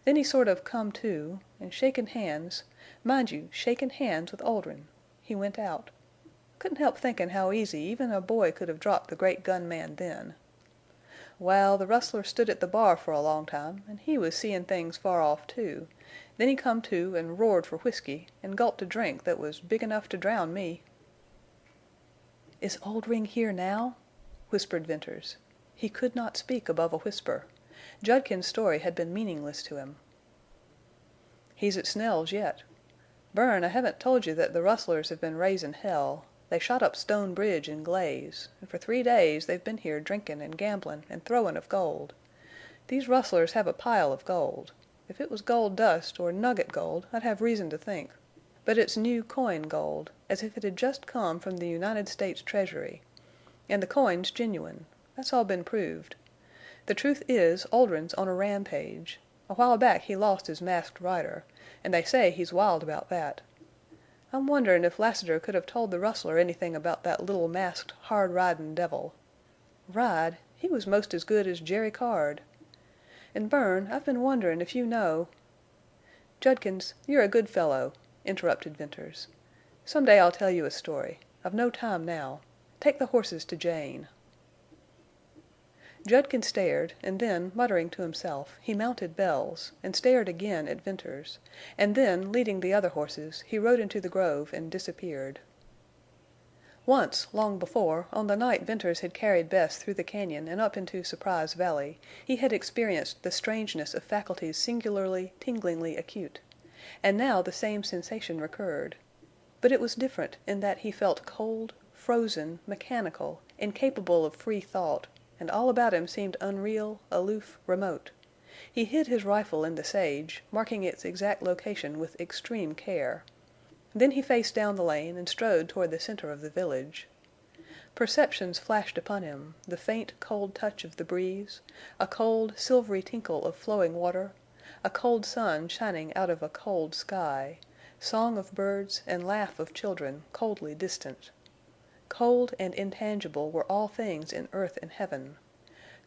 Then he sort of come to, an' shakin' hands—mind you, shakin' hands with Oldrin'—he went out. Couldn't help thinkin' how easy even a boy could have dropped the great gun man then. Wal, the rustler stood at the bar for a long time, an' he was seein' things far off, too. Then he come to an' roared for whiskey, an' gulped a drink that was big enough to drown me. "Is Oldring here now?" whispered Venters. He could not speak above a whisper. Judkins's story had been meaningless to him. "He's at Snell's yet. Bern, I haven't told you that the rustlers have been raisin' hell. They shot up Stone Bridge in Glaze, and for 3 days they've been here drinkin' and gamblin' and throwin' of gold. These rustlers have a pile of gold. If it was gold dust or nugget gold I'd have reason to think. But it's new coin gold, as if it had just come from the United States Treasury. And the coin's genuine. That's all been proved. The truth is Oldrin's on a rampage. A while back he lost his Masked Rider, and they say he's wild about that. I'm wonderin' if Lassiter could have told the rustler anything about that little masked, hard-ridin' devil. Ride? He was most as good as Jerry Card. And Bern, I've been wonderin' if you know—" "Judkins, you're a good fellow," interrupted Venters. "Some day I'll tell you a story. I've no time now. Take the horses to Jane." Judkins stared, and then, muttering to himself, he mounted Bells, and stared again at Venters, and then, leading the other horses, he rode into the grove and disappeared. Once, long before, on the night Venters had carried Bess through the cañon and up into Surprise Valley, he had experienced the strangeness of faculties singularly, tinglingly acute. And now the same sensation recurred. But it was different in that he felt cold, frozen, mechanical, incapable of free thought, and all about him seemed unreal, aloof, remote. He hid his rifle in the sage, marking its exact location with extreme care. Then he faced down the lane and strode toward the center of the village. Perceptions flashed upon him, the faint, cold touch of the breeze, a cold, silvery tinkle of flowing water, a cold sun shining out of a cold sky, song of birds and laugh of children coldly distant. Cold and intangible were all things in earth and heaven.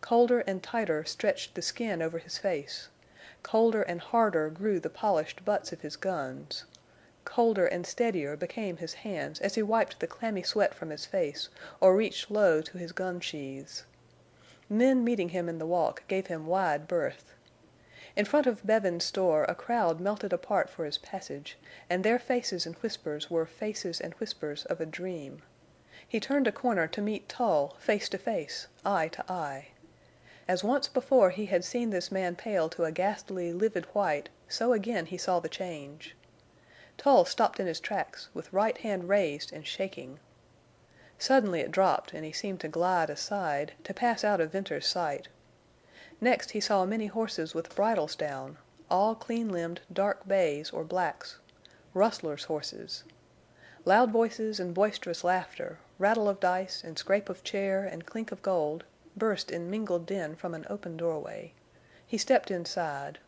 Colder and tighter stretched the skin over his face. Colder and harder grew the polished butts of his guns. Colder and steadier became his hands as he wiped the clammy sweat from his face or reached low to his gun sheaths. Men meeting him in the walk gave him wide berth. In front of Bevin's store a crowd melted apart for his passage, and their faces and whispers were faces and whispers of a dream. He turned a corner to meet Tull face to face, eye to eye. As once before he had seen this man pale to a ghastly, livid white, so again he saw the change. Tull stopped in his tracks, with right hand raised and shaking. Suddenly it dropped, and he seemed to glide aside, to pass out of Venters's sight. Next he saw many horses with bridles down, all clean-limbed dark bays or blacks, rustlers' horses. Loud voices and boisterous laughter, rattle of dice and scrape of chair and clink of gold, burst in mingled din from an open doorway. He stepped inside.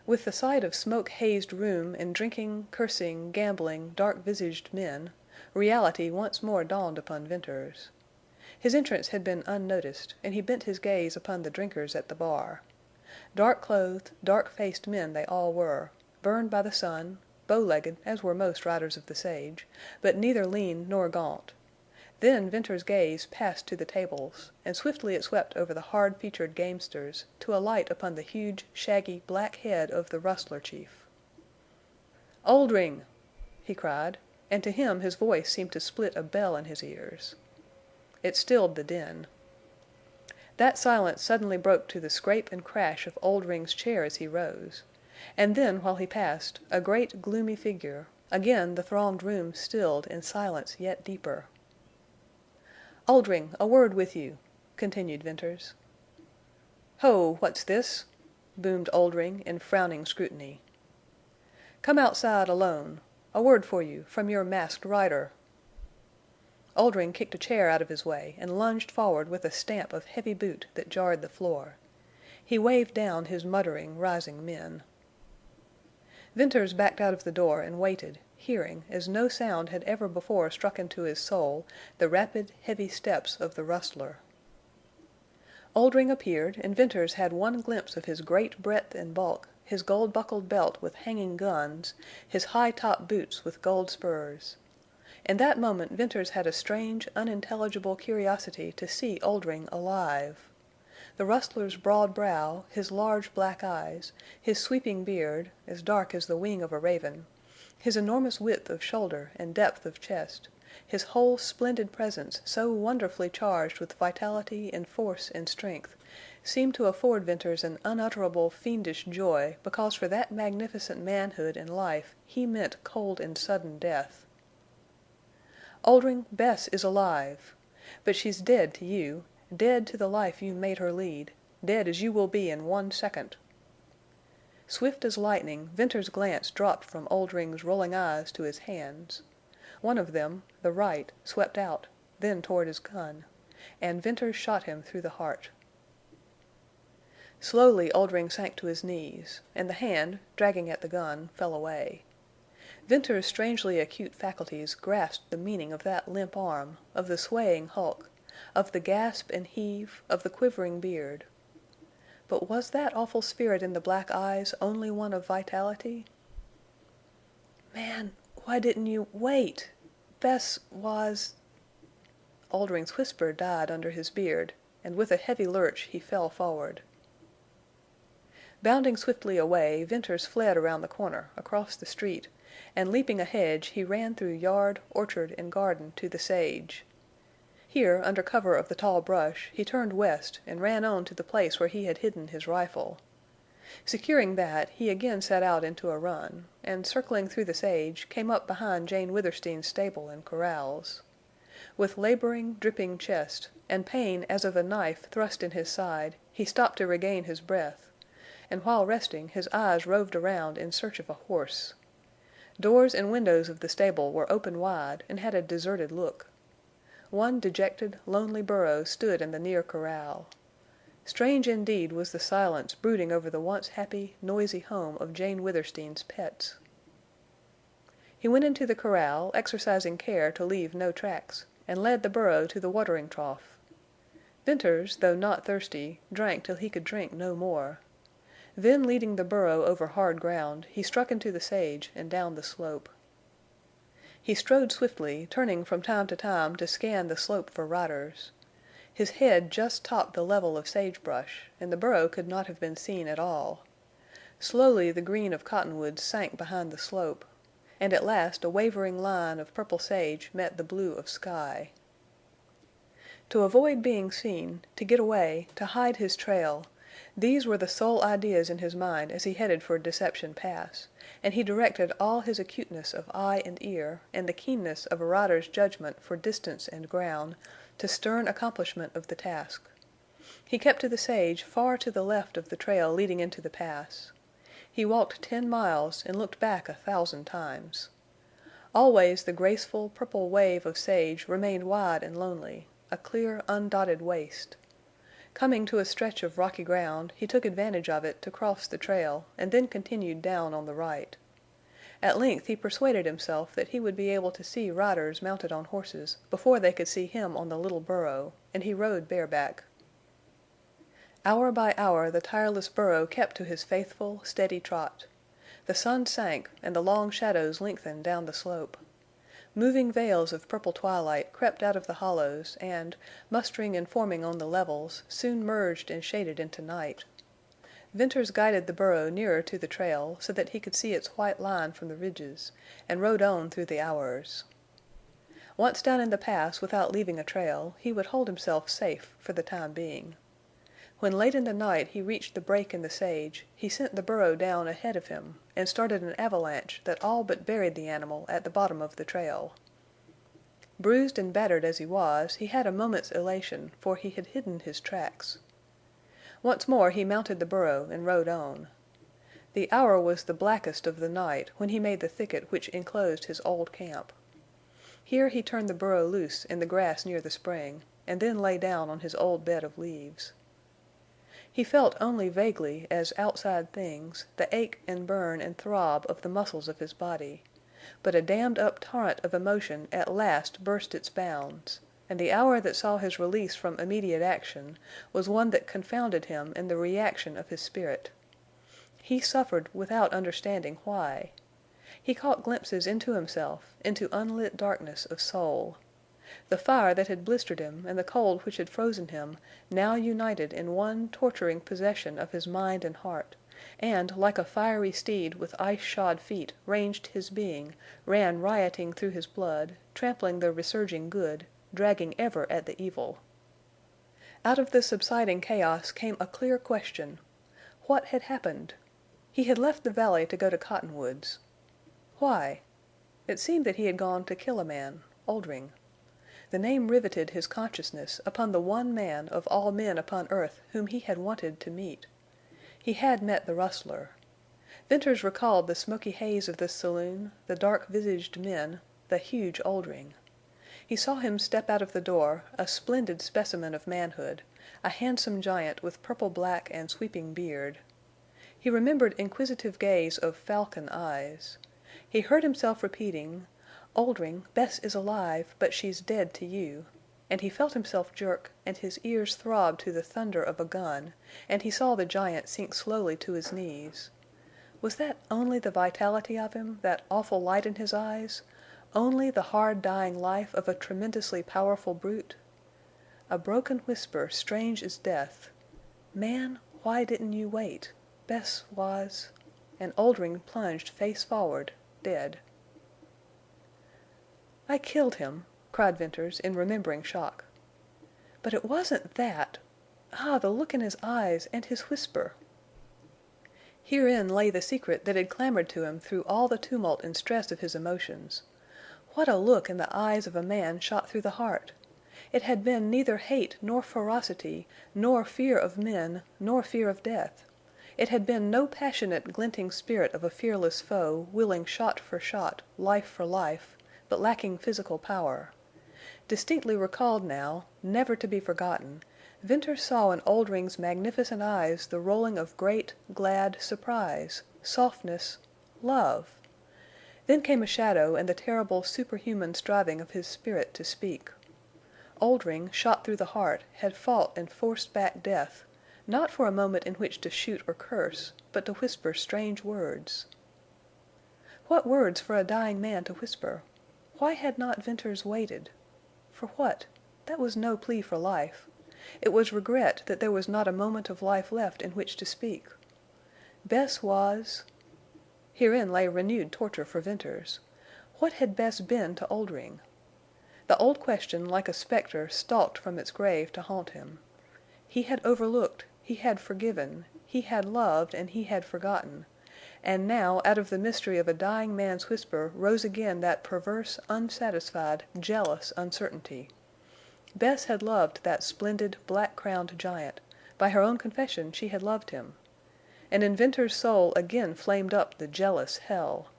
With the sight of smoke-hazed room and drinking, cursing, gambling, dark-visaged men, reality once more dawned upon Venters. His entrance had been unnoticed, and he bent his gaze upon the drinkers at the bar. Dark-clothed, dark-faced men they all were, burned by the sun, bow-legged as were most riders of the sage, but neither lean nor gaunt. Then Venters's gaze passed to the tables, and swiftly it swept over the hard-featured gamesters to alight upon the huge, shaggy, black head of the rustler chief. "Oldring!" he cried, and to him his voice seemed to split a bell in his ears. It stilled the din. That silence suddenly broke to the scrape and crash of Oldring's chair as he rose, and then while he passed, a great gloomy figure, again the thronged room stilled in silence yet deeper. "Oldring, a word with you," continued Venters. "Ho, what's this?" boomed Oldring in frowning scrutiny. "Come outside alone. A word for you from your masked rider." Oldring kicked a chair out of his way and lunged forward with a stamp of heavy boot that jarred the floor. He waved down his muttering, rising men. Venters backed out of the door and waited, hearing, as no sound had ever before struck into his soul, the rapid, heavy steps of the rustler. Oldring appeared, and Venters had one glimpse of his great breadth and bulk, his gold-buckled belt with hanging guns, his high-top boots with gold spurs. In that moment Venters had a strange, unintelligible curiosity to see Oldring alive. The rustler's broad brow, his large black eyes, his sweeping beard, as dark as the wing of a raven, his enormous width of shoulder and depth of chest, his whole splendid presence so wonderfully charged with vitality and force and strength, seemed to afford Venters an unutterable fiendish joy because for that magnificent manhood and life he meant cold and sudden death. "Oldring, Bess is alive. But she's dead to you, dead to the life you made her lead, dead as you will be in 1 second." Swift as lightning, Venters's glance dropped from Oldring's rolling eyes to his hands. One of them, the right, swept out, then toward his gun, and Venters shot him through the heart. Slowly Oldring sank to his knees, and the hand, dragging at the gun, fell away. Venters's strangely acute faculties grasped the meaning of that limp arm, of the swaying hulk, of the gasp and heave, of the quivering beard. But was that awful spirit in the black eyes only one of vitality? "Man, why didn't you wait? Bess was—" Oldring's whisper died under his beard, and with a heavy lurch he fell forward. Bounding swiftly away, Venters fled around the corner, across the street, and leaping a hedge he ran through yard, orchard, and garden to the sage. Here, under cover of the tall brush, he turned west and ran on to the place where he had hidden his rifle. Securing that, he again set out into a run, and, circling through the sage, came up behind Jane Withersteen's stable and corrals. With laboring, dripping chest, and pain as of a knife thrust in his side, he stopped to regain his breath, and while resting his eyes roved around in search of a horse. Doors and windows of the stable were open wide and had a deserted look. One dejected, lonely burro stood in the near corral. Strange indeed was the silence brooding over the once happy, noisy home of Jane Withersteen's pets. He went into the corral, exercising care to leave no tracks, and led the burro to the watering trough. Venters, though not thirsty, drank till he could drink no more. Then, leading the burro over hard ground, he struck into the sage and down the slope. He strode swiftly, turning from time to time to scan the slope for riders. His head just topped the level of sagebrush, and the burro could not have been seen at all. Slowly the green of cottonwoods sank behind the slope, and at last a wavering line of purple sage met the blue of sky. To avoid being seen, to get away, to hide his trail—these were the sole ideas in his mind as he headed for Deception Pass, and he directed all his acuteness of eye and ear, and the keenness of a rider's judgment for distance and ground, to stern accomplishment of the task. He kept to the sage far to the left of the trail leading into the pass. He walked 10 miles and looked back 1,000 times. Always the graceful, purple wave of sage remained wide and lonely, a clear, undotted waste. Coming to a stretch of rocky ground, he took advantage of it to cross the trail, and then continued down on the right. At length he persuaded himself that he would be able to see riders mounted on horses before they could see him on the little burro, and he rode bareback. Hour by hour the tireless burro kept to his faithful, steady trot. The sun sank, and the long shadows lengthened down the slope. Moving veils of purple twilight crept out of the hollows and, mustering and forming on the levels, soon merged and shaded into night. Venters guided the burro nearer to the trail, so that he could see its white line from the ridges, and rode on through the hours. Once down in the pass without leaving a trail, he would hold himself safe for the time being. When late in the night he reached the break in the sage, he sent the burro down ahead of him and started an avalanche that all but buried the animal at the bottom of the trail. Bruised and battered as he was, he had a moment's elation, for he had hidden his tracks. Once more he mounted the burro and rode on. The hour was the blackest of the night when he made the thicket which enclosed his old camp. Here he turned the burro loose in the grass near the spring, and then lay down on his old bed of leaves. He felt only vaguely, as outside things, the ache and burn and throb of the muscles of his body, but a dammed-up torrent of emotion at last burst its bounds, and the hour that saw his release from immediate action was one that confounded him in the reaction of his spirit. He suffered without understanding why. He caught glimpses into himself, into unlit darkness of soul. The fire that had blistered him and the cold which had frozen him now united in one torturing possession of his mind and heart, and, like a fiery steed with ice-shod feet ranged his being, ran rioting through his blood, trampling the resurging good, dragging ever at the evil. Out of the subsiding chaos came a clear question. What had happened? He had left the valley to go to Cottonwoods. Why? It seemed that he had gone to kill a man, Oldring. The name riveted his consciousness upon the one man of all men upon earth whom he had wanted to meet. He had met the rustler. Venters recalled the smoky haze of the saloon, the dark-visaged men, the huge Oldring. He saw him step out of the door, a splendid specimen of manhood, a handsome giant with purple-black and sweeping beard. He remembered inquisitive gaze of falcon eyes. He heard himself repeating, "Oldring, Bess is alive, but she's dead to you," and he felt himself jerk, and his ears throbbed to the thunder of a gun, and he saw the giant sink slowly to his knees. Was that only the vitality of him, that awful light in his eyes, only the hard dying life of a tremendously powerful brute? A broken whisper, strange as death. "Man, why didn't you wait? Bess was—" And Oldring plunged face forward, dead. "I killed him," cried Venters in remembering shock. "But it wasn't that. Ah, the look in his eyes and his whisper!" Herein lay the secret that had clamored to him through all the tumult and stress of his emotions. What a look in the eyes of a man shot through the heart! It had been neither hate nor ferocity, nor fear of men, nor fear of death. It had been no passionate, glinting spirit of a fearless foe, willing shot for shot, life for life, but lacking physical power. Distinctly recalled now, never to be forgotten, Venters saw in Oldring's magnificent eyes the rolling of great, glad surprise, softness, love. Then came a shadow and the terrible superhuman striving of his spirit to speak. Oldring, shot through the heart, had fought and forced back death, not for a moment in which to shoot or curse, but to whisper strange words. What words for a dying man to whisper? Why had not Venters waited? For what? That was no plea for life. It was regret that there was not a moment of life left in which to speak. Bess was— Herein lay renewed torture for Venters. What had Bess been to Oldring? The old question, like a specter, stalked from its grave to haunt him. He had overlooked, he had forgiven, he had loved, and he had forgotten. And now out of the mystery of a dying man's whisper rose again that perverse, unsatisfied, jealous uncertainty. Bess had loved that splendid, black-crowned giant. By her own confession she had loved him. And in Venters's soul again flamed up the jealous hell.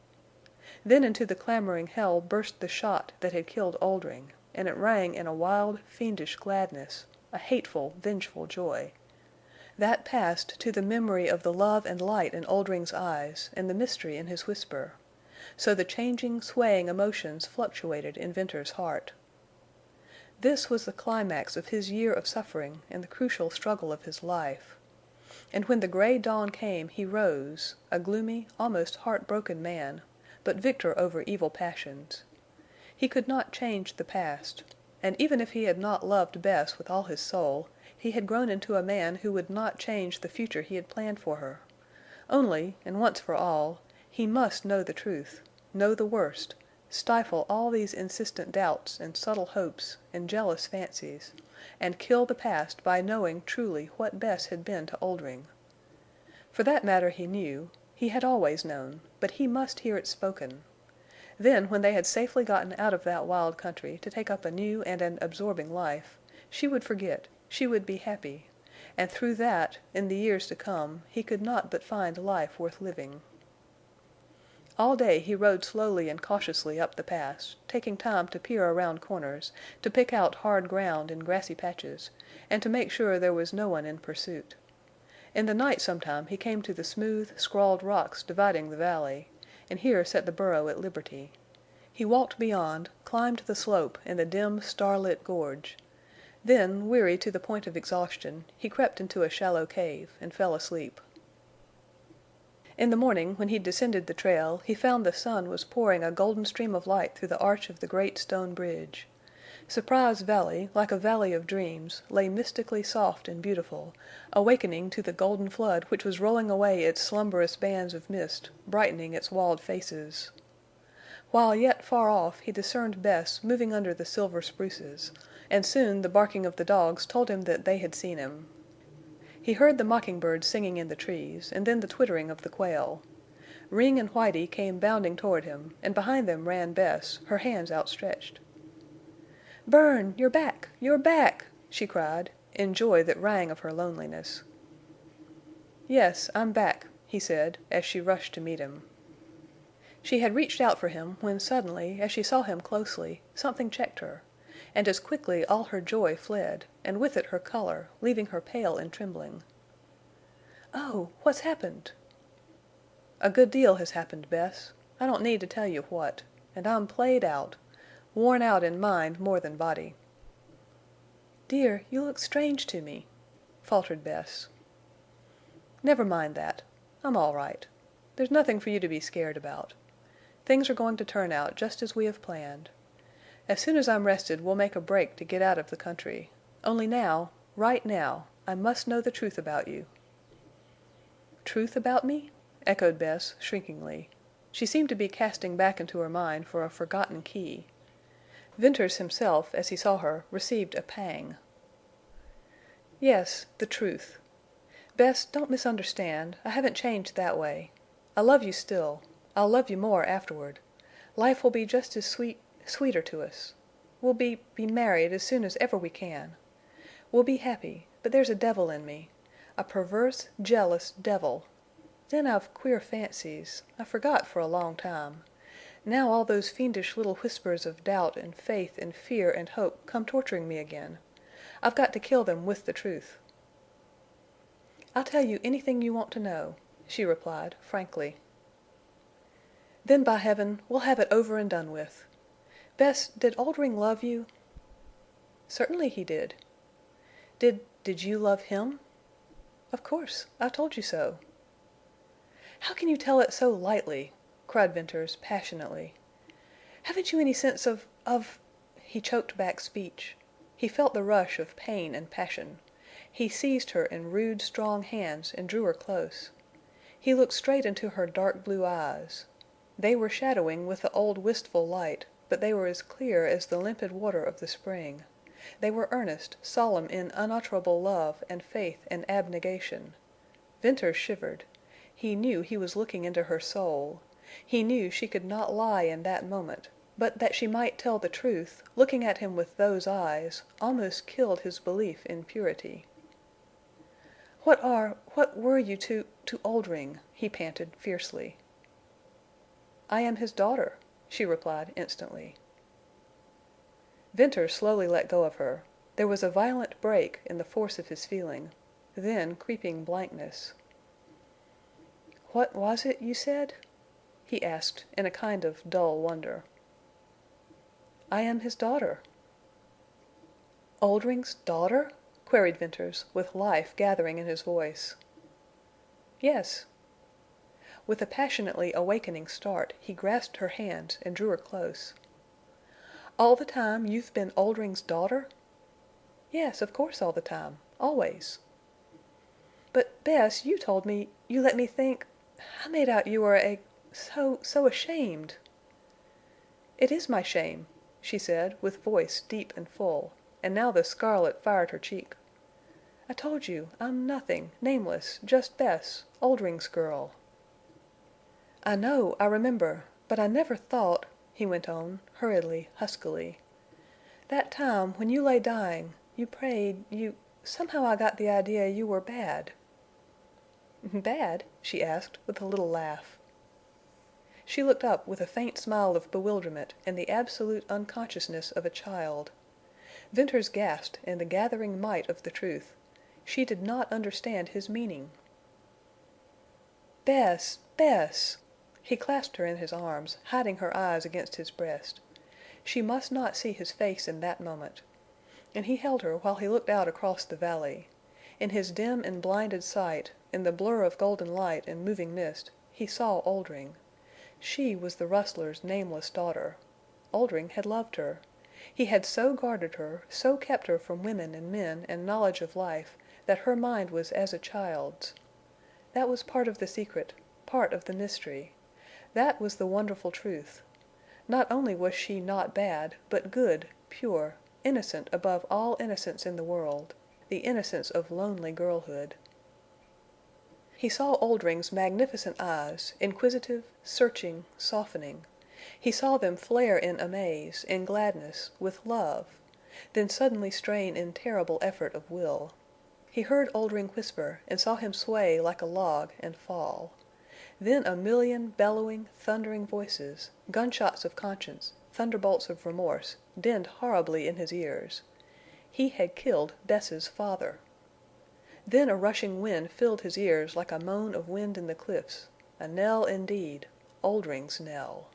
Then into the clamoring hell burst the shot that had killed Oldring, and it rang in a wild, fiendish gladness, a hateful, vengeful joy. That passed to the memory of the love and light in Oldring's eyes and the mystery in his whisper. So the changing, swaying emotions fluctuated in Venters's heart. This was the climax of his year of suffering and the crucial struggle of his life. And when the gray dawn came he rose, a gloomy, almost heart-broken man, but victor over evil passions. He could not change the past, and even if he had not loved Bess with all his soul, he had grown into a man who would not change the future he had planned for her. Only, and once for all, he must know the truth, know the worst, stifle all these insistent doubts and subtle hopes and jealous fancies, and kill the past by knowing truly what Bess had been to Oldring. For that matter he knew, he had always known, but he must hear it spoken. Then, when they had safely gotten out of that wild country to take up a new and an absorbing life, she would forget, she would be happy, and through that, in the years to come, he could not but find life worth living. All day he rode slowly and cautiously up the pass, taking time to peer around corners, to pick out hard ground and grassy patches, and to make sure there was no one in pursuit. In the night sometime he came to the smooth, scrawled rocks dividing the valley, and here set the burro at liberty. He walked beyond, climbed the slope in the dim, starlit gorge. Then, weary to the point of exhaustion, he crept into a shallow cave and fell asleep. In the morning, when he descended the trail, he found the sun was pouring a golden stream of light through the arch of the great stone bridge. Surprise Valley, like a valley of dreams, lay mystically soft and beautiful, awakening to the golden flood which was rolling away its slumberous bands of mist, brightening its walled faces. While yet far off he discerned Bess moving under the silver spruces, and soon the barking of the dogs told him that they had seen him. He heard the mockingbirds singing in the trees, and then the twittering of the quail. Ring and Whitie came bounding toward him, and behind them ran Bess, her hands outstretched. "Bern, you're back! You're back!" she cried, in joy that rang of her loneliness. "Yes, I'm back," he said, as she rushed to meet him. She had reached out for him when suddenly, as she saw him closely, something checked her, and as quickly all her joy fled, and with it her color, leaving her pale and trembling. "Oh, what's happened?" "A good deal has happened, Bess. I don't need to tell you what. And I'm played out. Worn out in mind more than body." "Dear, you look strange to me," faltered Bess. "Never mind that. I'm all right. There's nothing for you to be scared about. Things are going to turn out just as we have planned. As soon as I'm rested we'll make a break to get out of the country. Only now, right now, I must know the truth about you." "Truth about me?" echoed Bess, shrinkingly. She seemed to be casting back into her mind for a forgotten key. Venters himself, as he saw her, received a pang. "Yes, the truth. Bess, don't misunderstand. I haven't changed that way. I love you still. I'll love you more afterward. Life will be just as sweeter to us. We'll be married as soon as ever we can. We'll be happy, but there's a devil in me. A perverse, jealous devil. Then I've queer fancies. I forgot for a long time. Now all those fiendish little whispers of doubt and faith and fear and hope come torturing me again. I've got to kill them with the truth." "I'll tell you anything you want to know," she replied, frankly. "Then, by Heaven, we'll have it over and done with. Bess, did Oldring love you?" "Certainly he did." "Did you love him?" "Of course. I told you so." "How can you tell it so lightly?" cried Venters, passionately. "Haven't you any sense of—" He choked back speech. He felt the rush of pain and passion. He seized her in rude, strong hands and drew her close. He looked straight into her dark blue eyes. They were shadowing with the old wistful light, but they were as clear as the limpid water of the spring. They were earnest, solemn in unutterable love and faith and abnegation. Venters shivered. He knew he was looking into her soul. He knew she could not lie in that moment, but that she might tell the truth, looking at him with those eyes, almost killed his belief in purity. "What were you to Oldring?" he panted, fiercely. "I am his daughter," she replied instantly. Venters slowly let go of her. There was a violent break in the force of his feeling, then creeping blankness. "What was it you said?" he asked, in a kind of dull wonder. "I am his daughter." "Oldring's daughter?" queried Venters, with life gathering in his voice. "Yes." With a passionately awakening start he grasped her hands and drew her close. All the time you've been Oldring's daughter?" "Yes, of course all the time. Always." "But, Bess, you told me—you let me think—I made out you were so ashamed." "It is my shame," she said, with voice deep and full, and now the scarlet fired her cheek. "I told you I'm nothing, nameless, just Bess, Oldring's girl." "I know, I remember. But I never thought," he went on, hurriedly, huskily. "That time, when you lay dying, you prayed—somehow I got the idea you were bad." "Bad?" she asked, with a little laugh. She looked up with a faint smile of bewilderment and the absolute unconsciousness of a child. Venters gasped in the gathering might of the truth. She did not understand his meaning. "Bess! Bess!" He clasped her in his arms, hiding her eyes against his breast. She must not see his face in that moment. And he held her while he looked out across the valley. In his dim and blinded sight, in the blur of golden light and moving mist, he saw Oldring. She was the rustler's nameless daughter. Oldring had loved her. He had so guarded her, so kept her from women and men and knowledge of life, that her mind was as a child's. That was part of the secret, part of the mystery. That was the wonderful truth. Not only was she not bad, but good, pure, innocent above all innocence in the world, the innocence of lonely girlhood. He saw Oldring's magnificent eyes, inquisitive, searching, softening. He saw them flare in amaze, in gladness, with love, then suddenly strain in terrible effort of will. He heard Oldring whisper and saw him sway like a log and fall. Then a million bellowing, thundering voices, gunshots of conscience, thunderbolts of remorse, dinned horribly in his ears. He had killed Bess's father. Then a rushing wind filled his ears like a moan of wind in the cliffs, a knell indeed, Oldring's knell.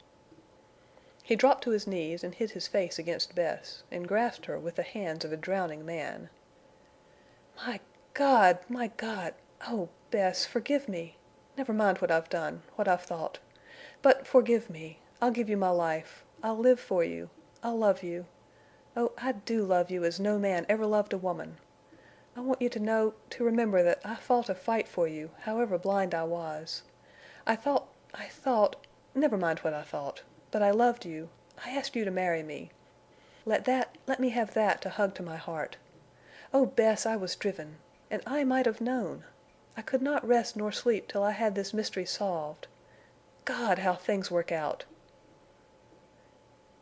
He dropped to his knees and hid his face against Bess, and grasped her with the hands of a drowning man. "My God! My God! Oh, Bess, forgive me! Never mind what I've done, what I've thought. But forgive me. I'll give you my life. I'll live for you. I'll love you. Oh, I do love you as no man ever loved a woman. I want you to know—to remember that I fought a fight for you, however blind I was. I thought—never mind what I thought. But I loved you. I asked you to marry me. Let me have that to hug to my heart. Oh, Bess, I was driven. And I might have known. I could not rest nor sleep till I had this mystery solved. God, how things work out!"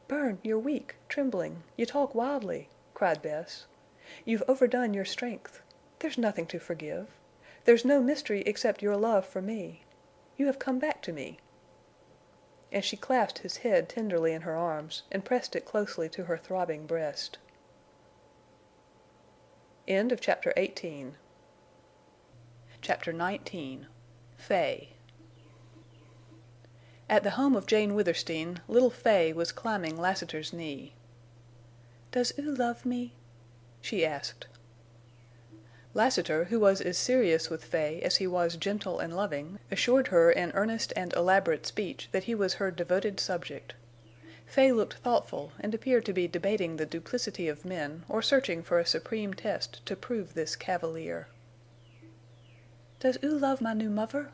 "Bern, you're weak, trembling. You talk wildly," cried Bess. "You've overdone your strength. There's nothing to forgive. There's no mystery except your love for me. You have come back to me." And she clasped his head tenderly in her arms and pressed it closely to her throbbing breast. Chapter 19. Fay. At the home of Jane Withersteen, little Fay was climbing Lassiter's knee. "Does oo love me?" she asked. Lassiter, who was as serious with Fay as he was gentle and loving, assured her in earnest and elaborate speech that he was her devoted subject. Fay looked thoughtful and appeared to be debating the duplicity of men or searching for a supreme test to prove this cavalier. "Does oo love my new muvver?"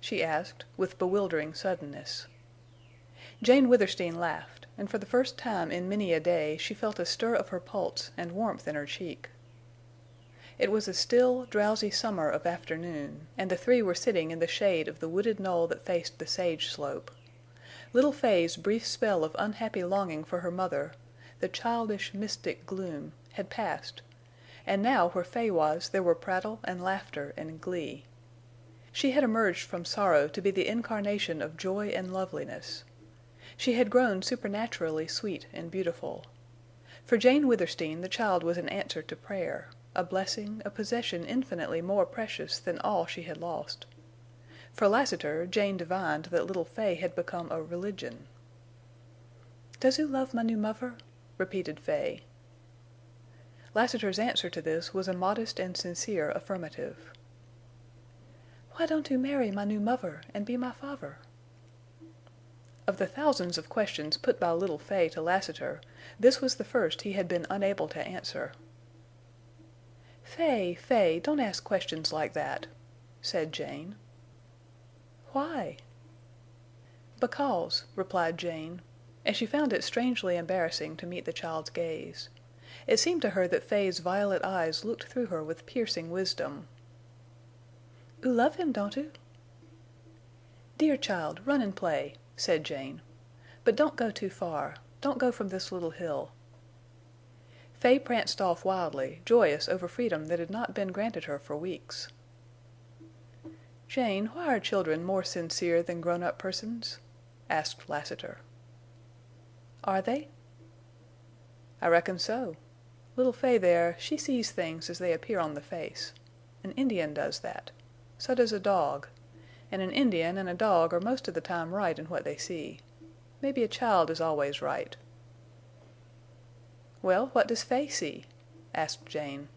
she asked, with bewildering suddenness. Jane Withersteen laughed, and for the first time in many a day she felt a stir of her pulse and warmth in her cheek. It was a still, drowsy summer of afternoon, and the three were sitting in the shade of the wooded knoll that faced the sage slope. Little Fay's brief spell of unhappy longing for her mother, the childish, mystic gloom, had passed, and now where Fay was there were prattle and laughter and glee. She had emerged from sorrow to be the incarnation of joy and loveliness. She had grown supernaturally sweet and beautiful. For Jane Withersteen the child was an answer to prayer, a blessing, a possession infinitely more precious than all she had lost. For Lassiter, Jane divined that little Fay had become a religion. "Does oo love my new muvver?" repeated Fay. Lassiter's answer to this was a modest and sincere affirmative. "Why don't oo marry my new muvver and be my father?" Of the thousands of questions put by little Fay to Lassiter, this was the first he had been unable to answer. "Fay, Fay, don't ask questions like that," said Jane. "Why?" "Because," replied Jane, and she found it strangely embarrassing to meet the child's gaze. It seemed to her that Fay's violet eyes looked through her with piercing wisdom. "Oo love him, don't oo?" "Dear child, run and play," said Jane. "But don't go too far. Don't go from this little hill." Fay pranced off wildly, joyous over freedom that had not been granted her for weeks. "Jane, why are children more sincere than grown-up persons?" asked Lassiter. "Are they?" "I reckon so. Little Fay there, she sees things as they appear on the face. An Indian does that. So does a dog. And an Indian and a dog are most of the time right in what they see. Maybe a child is always right." "Well, what does Fay see?" asked Jane.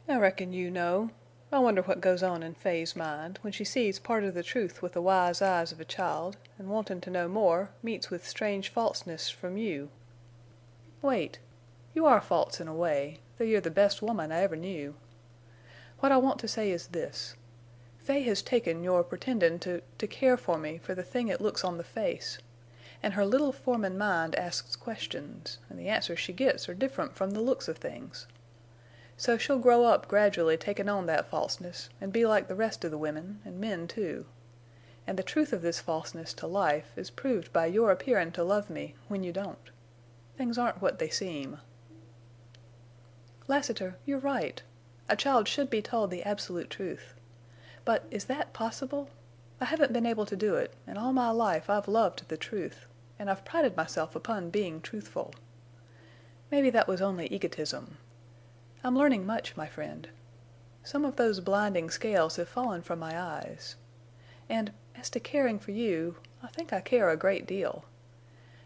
"I reckon you know. I wonder what goes on in Fay's mind when she sees part of the truth with the wise eyes of a child, and wantin' to know more, meets with strange falseness from you. Wait. You are false in a way, though you're the best woman I ever knew. What I want to say is this. Fay has taken your pretendin' to care for me for the thing it looks on the face, and her little formin' mind asks questions, and the answers she gets are different from the looks of things. So she'll grow up gradually takin' on that falseness and be like the rest of the women, and men too. And the truth of this falseness to life is proved by your appearin' to love me when you don't. Things aren't what they seem." "Lassiter, you're right. A child should be told the absolute truth. But is that possible? I haven't been able to do it, and all my life I've loved the truth, and I've prided myself upon being truthful. Maybe that was only egotism. I'm learning much, my friend. Some of those blinding scales have fallen from my eyes. And as to caring for you, I think I care a great deal.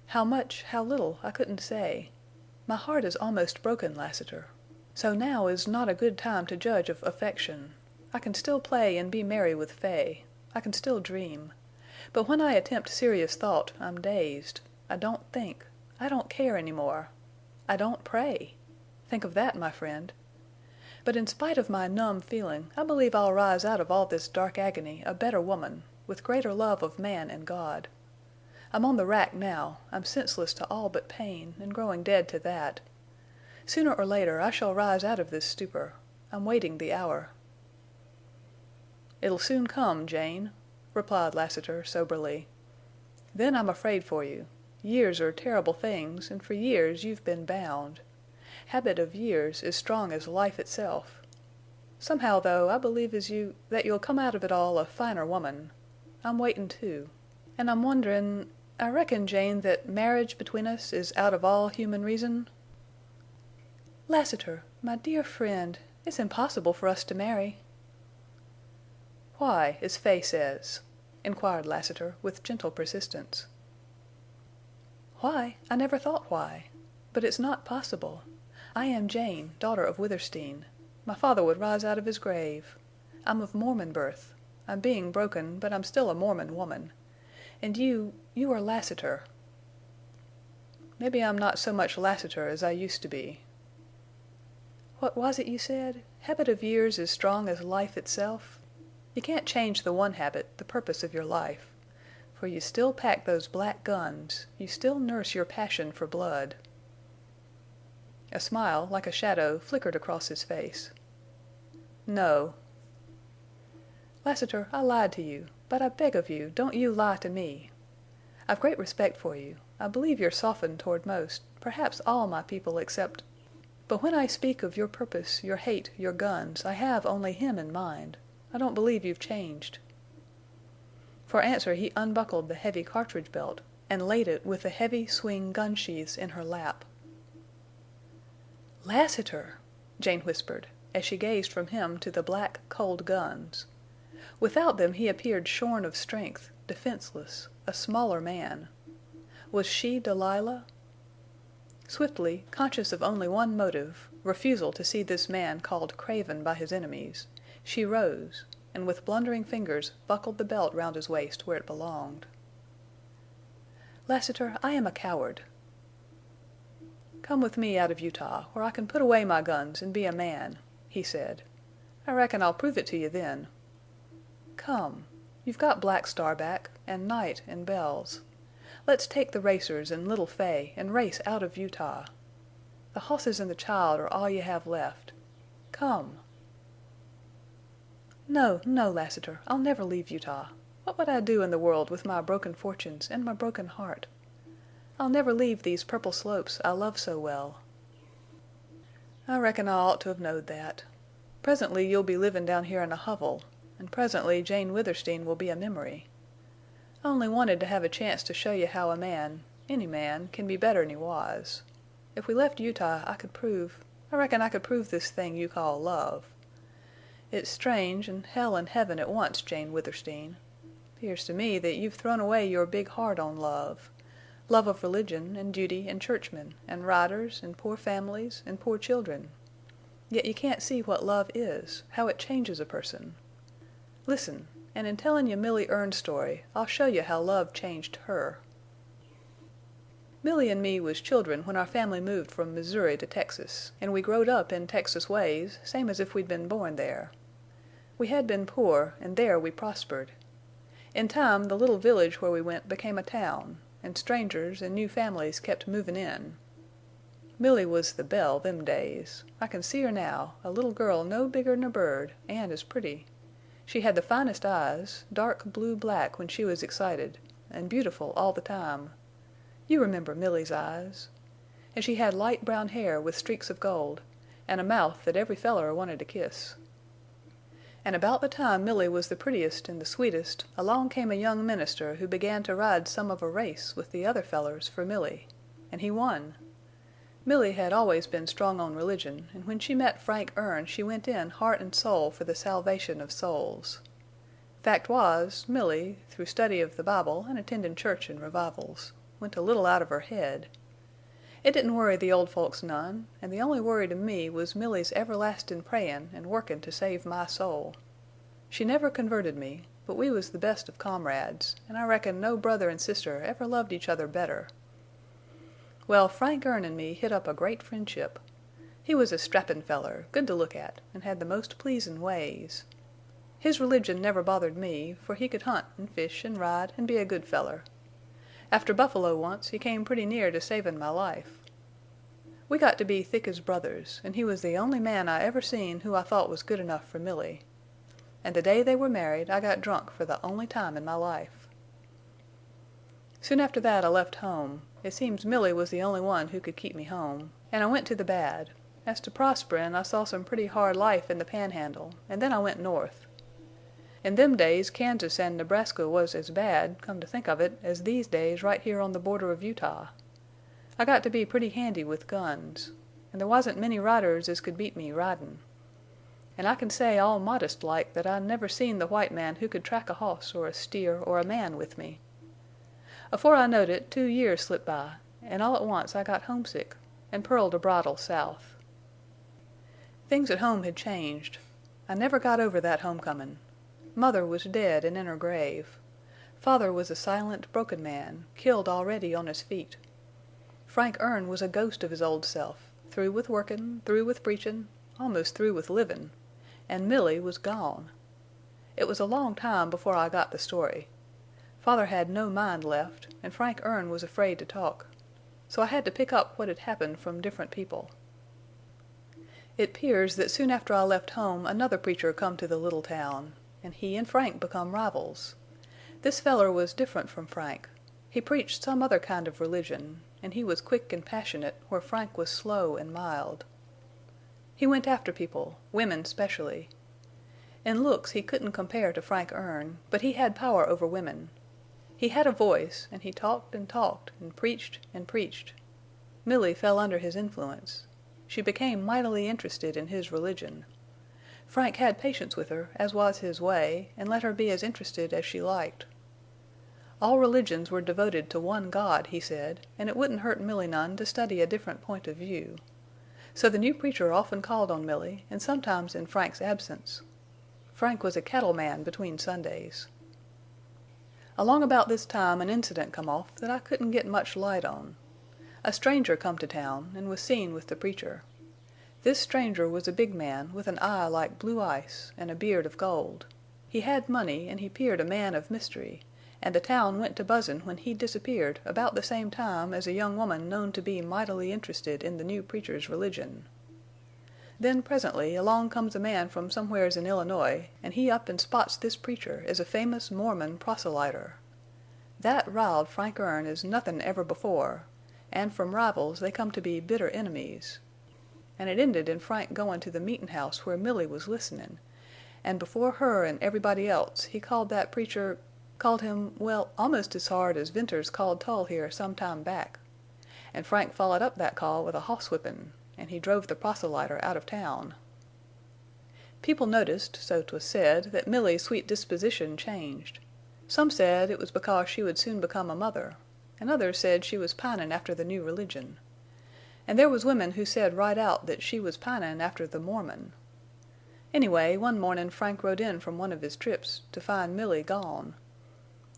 How much, how little, I couldn't say. My heart is almost broken, Lassiter. So now is not a good time to judge of affection. I can still play and be merry with Fay. I can still dream. But when I attempt serious thought, I'm dazed. I don't think. I don't care any more. I don't pray. Think of that, my friend. But in spite of my numb feeling, I believe I'll rise out of all this dark agony a better woman, with greater love of man and God. I'm on the rack now. I'm senseless to all but pain, and growing dead to that. Sooner or later I shall rise out of this stupor. I'm waiting the hour." "It'll soon come, Jane," replied Lassiter, soberly. "Then I'm afraid for you. Years are terrible things, and for years you've been bound. Habit of years is strong as life itself. Somehow, though, I believe that you'll come out of it all a finer woman. I'm waitin' too. And I'm wonderin'—I reckon, Jane, that marriage between us is out of all human reason?" "Lassiter, my dear friend, it's impossible for us to marry." "Why, as Fay says?" inquired Lassiter, with gentle persistence. "Why? I never thought why. But it's not possible. I am Jane, daughter of Withersteen. My father would rise out of his grave. I'm of Mormon birth. I'm being broken, but I'm still a Mormon woman. And you are Lassiter." "Maybe I'm not so much Lassiter as I used to be." "What was it you said? Habit of years is strong as life itself? You can't change the one habit, the purpose of your life. For you still pack those black guns. You still nurse your passion for blood." A smile, like a shadow, flickered across his face. "No." "Lassiter, I lied to you. But I beg of you, don't you lie to me. I've great respect for you. I believe you're softened toward most, perhaps all my people except... But when I speak of your purpose, your hate, your guns, I have only him in mind. I don't believe you've changed." For answer he unbuckled the heavy cartridge belt and laid it with the heavy swing gun sheaths in her lap. "Lassiter!" Jane whispered, as she gazed from him to the black, cold guns. Without them he appeared shorn of strength, defenseless, a smaller man. Was she Delilah? Swiftly, conscious of only one motive, refusal to see this man called craven by his enemies, she rose, and with blundering fingers buckled the belt round his waist where it belonged. "Lassiter, I am a coward." "Come with me out of Utah, where I can put away my guns and be a man," he said. "I reckon I'll prove it to you then. Come. You've got Black Star back, and Night and Bells. Let's take the racers and little Fay and race out of Utah. The hosses and the child are all you have left. Come." "No, no, Lassiter, I'll never leave Utah. What would I do in the world with my broken fortunes and my broken heart? I'll never leave these purple slopes I love so well." "I reckon I ought to have knowed that. Presently you'll be livin' down here in a hovel, and presently Jane Withersteen will be a memory. I only wanted to have a chance to show you how a man, any man, can be better'n he was. If we left Utah I reckon I could prove this thing you call love. It's strange, and hell and heaven at once, Jane Withersteen. 'Pears to me that you've thrown away your big heart on love. Love of religion and duty and churchmen and riders and poor families and poor children. Yet you can't see what love is, how it changes a person. Listen, and in tellin' you Milly Erne's story I'll show you how love changed her. Milly and me was children when our family moved from Missouri to Texas, and we growed up in Texas ways, same as if we'd been born there. We had been poor, and there we prospered. In time the little village where we went became a town, and strangers and new families kept movin' in. Milly was the belle them days. I can see her now, a little girl no bigger'n a bird, and as pretty. She had the finest eyes, dark blue-black when she was excited, and beautiful all the time. You remember Milly's eyes. And she had light brown hair with streaks of gold, and a mouth that every feller wanted to kiss. And about the time Milly was the prettiest and the sweetest, along came a young minister who began to ride some of a race with the other fellers for Milly. And he won. Milly had always been strong on religion, and when she met Frank Erne she went in heart and soul for the salvation of souls. Fact was, Milly, through study of the Bible and attendin' church and revivals, went a little out of her head. It didn't worry the old folks none, and the only worry to me was Milly's everlastin' prayin' and workin' to save my soul. She never converted me, but we was the best of comrades, and I reckon no brother and sister ever loved each other better. Well, Frank Erne and me hit up a great friendship. He was a strappin' feller, good to look at, and had the most pleasin' ways. His religion never bothered me, for he could hunt and fish and ride and be a good feller. After buffalo once he came pretty near to savin' my life. We got to be thick as brothers, and he was the only man I ever seen who I thought was good enough for Milly. And the day they were married I got drunk for the only time in my life. Soon after that I left home. It seems Milly was the only one who could keep me home, and I went to the bad. As to prosperin', I saw some pretty hard life in the Panhandle, and then I went north. In them days Kansas and Nebraska was as bad, come to think of it, as these days right here on the border of Utah. I got to be pretty handy with guns, and there wasn't many riders as could beat me ridin'. And I can say all modest-like that I never seen the white man who could track a hoss or a steer or a man with me. Afore I knowed it 2 years slipped by, and all at once I got homesick, and purled a bridle south. Things at home had changed. I never got over that homecomin'. Mother was dead and in her grave. Father was a silent, broken man, killed already on his feet. Frank Erne was a ghost of his old self, through with workin', through with preachin', almost through with livin', and Milly was gone. It was a long time before I got the story. Father had no mind left, and Frank Erne was afraid to talk. So I had to pick up what had happened from different people. It 'pears that soon after I left home another preacher come to the little town, and he and Frank become rivals. This feller was different from Frank. He preached some other kind of religion, and he was quick and passionate where Frank was slow and mild. He went after people, women specially. In looks he couldn't compare to Frank Erne, but he had power over women. He had a voice, and he talked and talked and preached and preached. Milly fell under his influence. She became mightily interested in his religion. Frank had patience with her, as was his way, and let her be as interested as she liked. All religions were devoted to one God, he said, and it wouldn't hurt Milly none to study a different point of view. So the new preacher often called on Milly, and sometimes in Frank's absence. Frank was a cattle man between Sundays. Along about this time an incident come off that I couldn't get much light on. A stranger come to town and was seen with the preacher. This stranger was a big man with an eye like blue ice and a beard of gold. He had money and he 'peared a man of mystery, and the town went to buzzin' when he disappeared about the same time as a young woman known to be mightily interested in the new preacher's religion. Then presently along comes a man from somewheres in Illinois, and he up and spots this preacher as a famous Mormon proselyter. That riled Frank Erne as nothin' ever before, and from rivals they come to be bitter enemies. And it ended in Frank goin' to the meetin' house where Milly was listenin', and before her and everybody else he called that preacher—called him—well, almost as hard as Venters called Tull here some time back. And Frank followed up that call with a hoss-whippin', and he drove the proselyter out of town. People noticed, so 'twas said, that Milly's sweet disposition changed. Some said it was because she would soon become a mother, and others said she was pinin' after the new religion. And there was women who said right out that she was pinin' after the Mormon. Anyway, one mornin' Frank rode in from one of his trips to find Milly gone.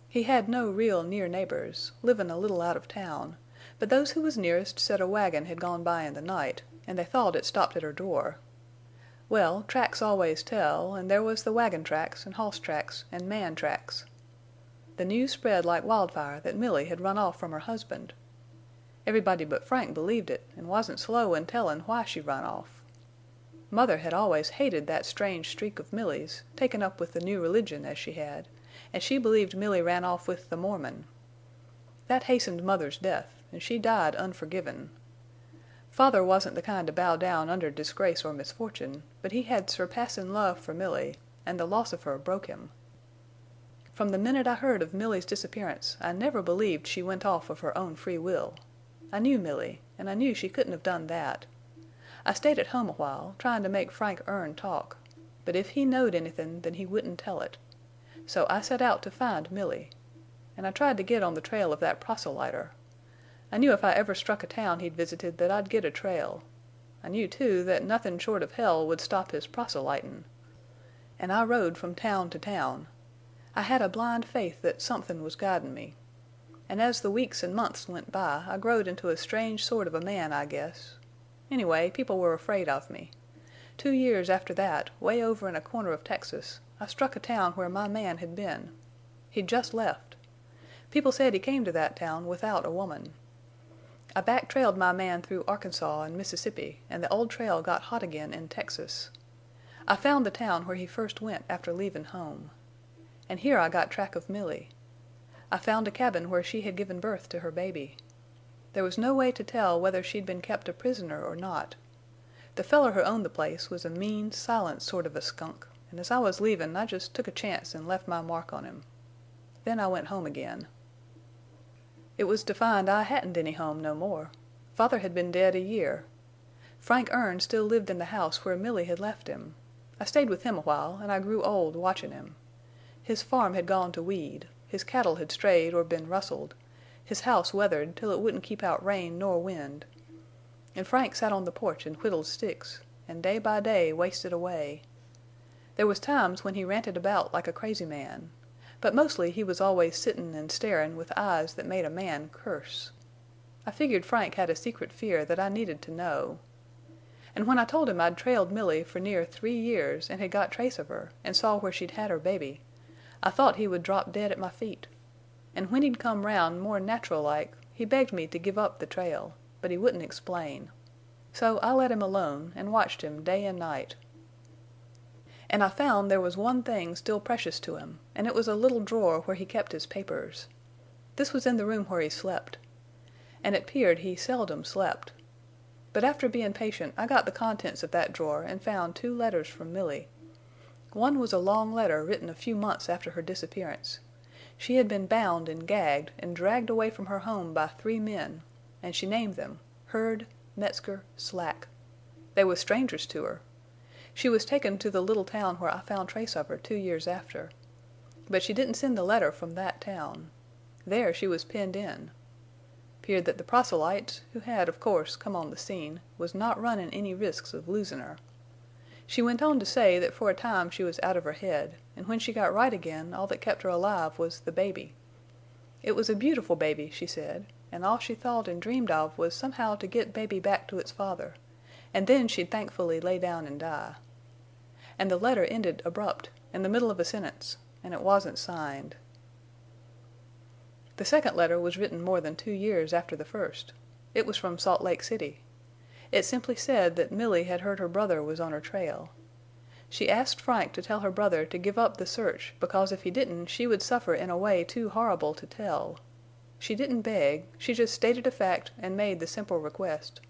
He had no real near neighbors, livin' a little out of town, but those who was nearest said a wagon had gone by in the night, and they thought it stopped at her door. Well, tracks always tell, and there was the wagon tracks and hoss tracks and man tracks. The news spread like wildfire that Milly had run off from her husband. Everybody but Frank believed it, and wasn't slow in tellin' why she run off. Mother had always hated that strange streak of Milly's, taken up with the new religion as she had, and she believed Milly ran off with the Mormon. That hastened Mother's death, and she died unforgiven. Father wasn't the kind to bow down under disgrace or misfortune, but he had surpassin' love for Milly, and the loss of her broke him. From the minute I heard of Milly's disappearance I never believed she went off of her own free will. I knew Milly, and I knew she couldn't have done that. I stayed at home a while, tryin' to make Frank Erne talk, but if he knowed anythin' then he wouldn't tell it. So I set out to find Milly. And I tried to get on the trail of that proselyter. I knew if I ever struck a town he'd visited that I'd get a trail. I knew, too, that nothin' short of hell would stop his proselytin'. And I rode from town to town. I had a blind faith that somethin' was guidin' me. And as the weeks and months went by I growed into a strange sort of a man, I guess. Anyway, people were afraid of me. 2 years after that, way over in a corner of Texas, I struck a town where my man had been. He'd just left. People said he came to that town without a woman. I back-trailed my man through Arkansas and Mississippi, and the old trail got hot again in Texas. I found the town where he first went after leavin' home. And here I got track of Milly. I found a cabin where she had given birth to her baby. There was no way to tell whether she'd been kept a prisoner or not. The feller who owned the place was a mean, silent sort of a skunk, and as I was leavin' I just took a chance and left my mark on him. Then I went home again. It was to find I hadn't any home no more. Father had been dead a year. Frank Erne still lived in the house where Milly had left him. I stayed with him a while, and I grew old watchin' him. His farm had gone to weed. His cattle had strayed or been rustled. His house weathered till it wouldn't keep out rain nor wind. And Frank sat on the porch and whittled sticks, and day by day wasted away. There was times when he ranted about like a crazy man. But mostly he was always sittin' and starin' with eyes that made a man curse. I figured Frank had a secret fear that I needed to know. And when I told him I'd trailed Milly for near 3 years and had got trace of her and saw where she'd had her baby, I thought he would drop dead at my feet. And when he'd come round more natural like, he begged me to give up the trail, but he wouldn't explain. So I let him alone and watched him day and night. And I found there was one thing still precious to him, and it was a little drawer where he kept his papers. This was in the room where he slept. And it 'peared he seldom slept. But after bein' patient I got the contents of that drawer and found 2 letters from Milly. One was a long letter written a few months after her disappearance. She had been bound and gagged and dragged away from her home by 3 men, and she named them Hurd, Metzger, Slack. They was strangers to her. She was taken to the little town where I found trace of her 2 years after. But she didn't send the letter from that town. There she was pinned in. 'Peared that the proselytes, who had, of course, come on the scene, was not runnin' any risks of losin' her. She went on to say that for a time she was out of her head, and when she got right again all that kept her alive was the baby, It was a beautiful baby, she said, and all she thought and dreamed of was somehow to get baby back to its father, and then she'd thankfully lay down and die. And the letter ended abrupt, in the middle of a sentence, and it wasn't signed. The second letter was written more than 2 years after the first. It was from Salt Lake City. It simply said that Milly had heard her brother was on her trail. She asked Frank to tell her brother to give up the search because if he didn't she would suffer in a way too horrible to tell. She didn't beg, she just stated a fact and made the simple request.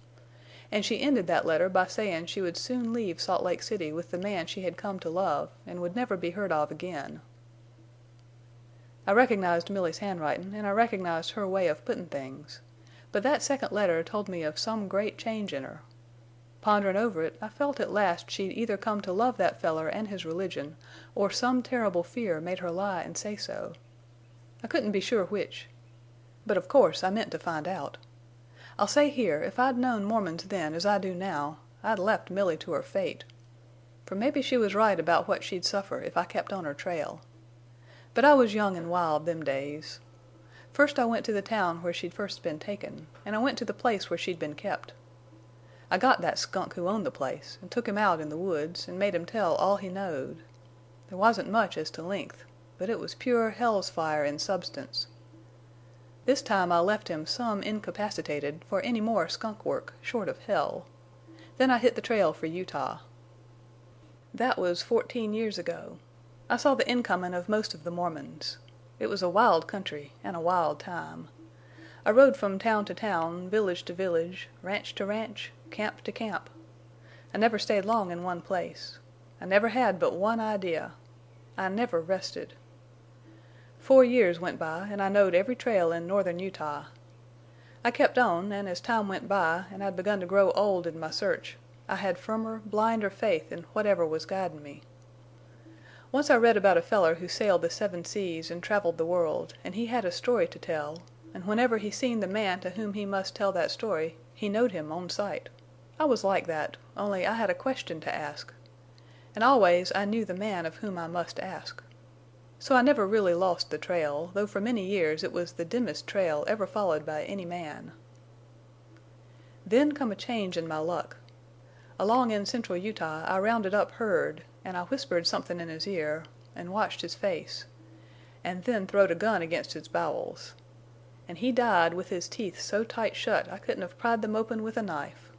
And she ended that letter by saying she would soon leave Salt Lake City with the man she had come to love and would never be heard of again. I recognized Milly's handwriting and I recognized her way of putting things. But that second letter told me of some great change in her. Pondering over it, I felt at last she'd either come to love that feller and his religion, or some terrible fear made her lie and say so. I couldn't be sure which. But of course I meant to find out. I'll say here, if I'd known Mormons then as I do now, I'd left Milly to her fate. For maybe she was right about what she'd suffer if I kept on her trail. But I was young and wild them days. First I went to the town where she'd first been taken, and I went to the place where she'd been kept. I got that skunk who owned the place, and took him out in the woods, and made him tell all he knowed. There wasn't much as to length, but it was pure hell's fire in substance. This time I left him some incapacitated for any more skunk work, short of hell. Then I hit the trail for Utah. That was 14 years ago. I saw the incomin' of most of the Mormons. It was a wild country and a wild time. I rode from town to town, village to village, ranch to ranch, camp to camp. I never stayed long in one place. I never had but one idea. I never rested. 4 years went by, and I knowed every trail in northern Utah. I kept on, and as time went by, and I'd begun to grow old in my search, I had firmer, blinder faith in whatever was guidin' me. Once I read about a feller who sailed the 7 seas and traveled the world, and he had a story to tell, and whenever he seen the man to whom he must tell that story, he knowed him on sight. I was like that, only I had a question to ask. And always I knew the man of whom I must ask. So I never really lost the trail, though for many years it was the dimmest trail ever followed by any man. Then come a change in my luck. Along in central Utah I rounded up Hurd, and I whispered something in his ear, and watched his face, and then throwed a gun against his bowels. And he died with his teeth so tight shut I couldn't have pried them open with a knife.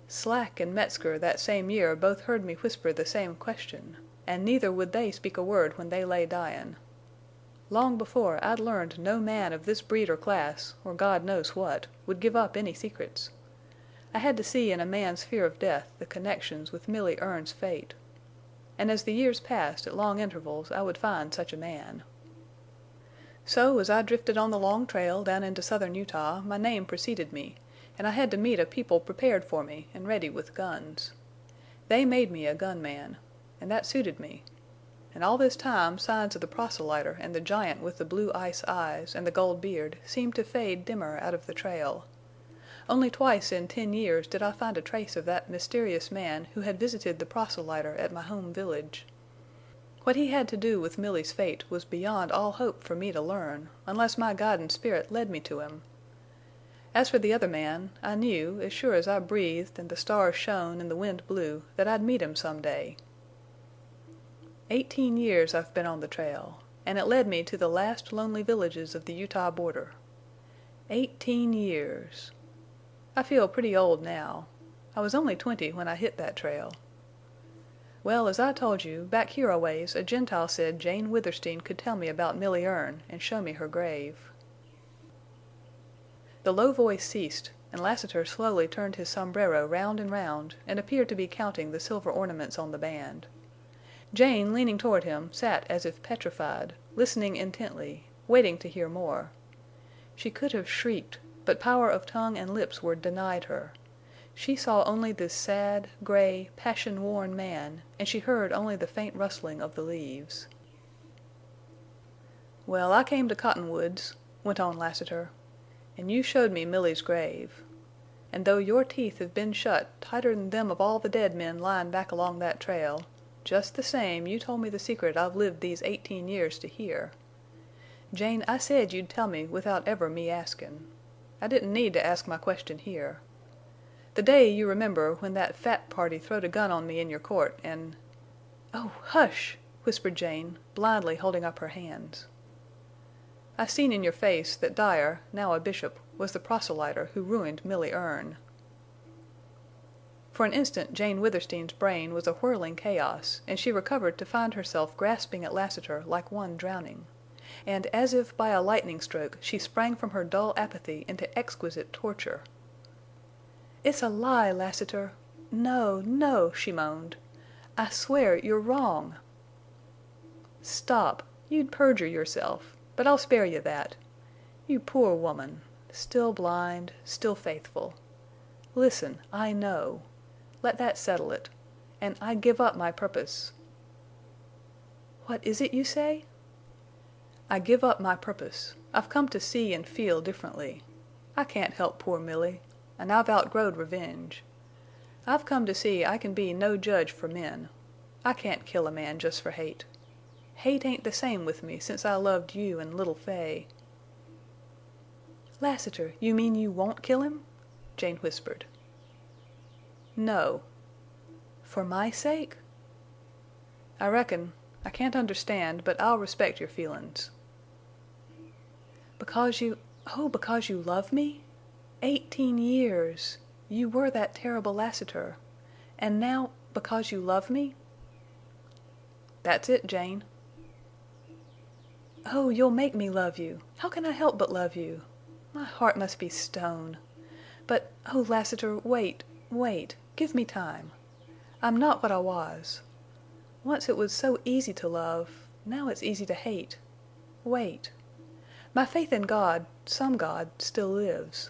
Slack and Metzger that same year both heard me whisper the same question, and neither would they speak a word when they lay dyin'. Long before I'd learned no man of this breed or class, or God knows what, would give up any secrets. I had to see in a man's fear of death the connections with Milly Erne's fate. And as the years passed at long intervals I would find such a man. So as I drifted on the long trail down into southern Utah my name preceded me, and I had to meet a people prepared for me and ready with guns. They made me a gunman, and that suited me. And all this time signs of the proselyter and the giant with the blue ice eyes and the gold beard seemed to fade dimmer out of the trail. Only twice in 10 years did I find a trace of that mysterious man who had visited the proselyter at my home village. What he had to do with Milly's fate was beyond all hope for me to learn, unless my guiding spirit led me to him. As for the other man, I knew, as sure as I breathed and the stars shone and the wind blew, that I'd meet him some day. 18 years I've been on the trail, and it led me to the last lonely villages of the Utah border. 18 years! I feel pretty old now. I was only 20 when I hit that trail. Well, as I told you, back here a ways a Gentile said Jane Withersteen could tell me about Milly Erne and show me her grave. The low voice ceased, and Lassiter slowly turned his sombrero round and round and appeared to be counting the silver ornaments on the band. Jane, leaning toward him, sat as if petrified, listening intently, waiting to hear more. She could have shrieked, but power of tongue and lips were denied her. She saw only this sad, gray, passion-worn man, and she heard only the faint rustling of the leaves. "Well, I came to Cottonwoods," went on Lassiter, "and you showed me Milly's grave. And though your teeth have been shut tighter'n them of all the dead men lying back along that trail, just the same you told me the secret I've lived these 18 years to hear. Jane, I said you'd tell me without ever me askin'. I didn't need to ask my question here. The day, you remember, when that fat party throwed a gun on me in your court, and—" "Oh, hush!" whispered Jane, blindly holding up her hands. "I seen in your face that Dyer, now a bishop, was the proselyter who ruined Milly Erne." For an instant Jane Withersteen's brain was a whirling chaos, and she recovered to find herself grasping at Lassiter like one drowning. And as if by a lightning stroke she sprang from her dull apathy into exquisite torture. "It's a lie, Lassiter! No, no!" she moaned. "I swear you're wrong." "Stop! You'd perjure yourself. But I'll spare you that. You poor woman! Still blind, still faithful. Listen, I know. Let that settle it. And I give up my purpose." "What is it you say?" "I give up my purpose. I've come to see and feel differently. I can't help poor Milly, and I've outgrowed revenge. I've come to see I can be no judge for men. I can't kill a man just for hate. Hate ain't the same with me since I loved you and little Fay." "Lassiter, you mean you won't kill him?" Jane whispered. "No." "For my sake?" "I reckon. I can't understand, but I'll respect your feelin's." "Because you—because you love me? 18 years! You were that terrible Lassiter. And now—because you love me?" "That's it, Jane." "Oh, you'll make me love you. How can I help but love you? My heart must be stone. But—oh, Lassiter, wait. Give me time. I'm not what I was. Once it was so easy to love. Now it's easy to hate. Wait. My faith in God, some God, still lives.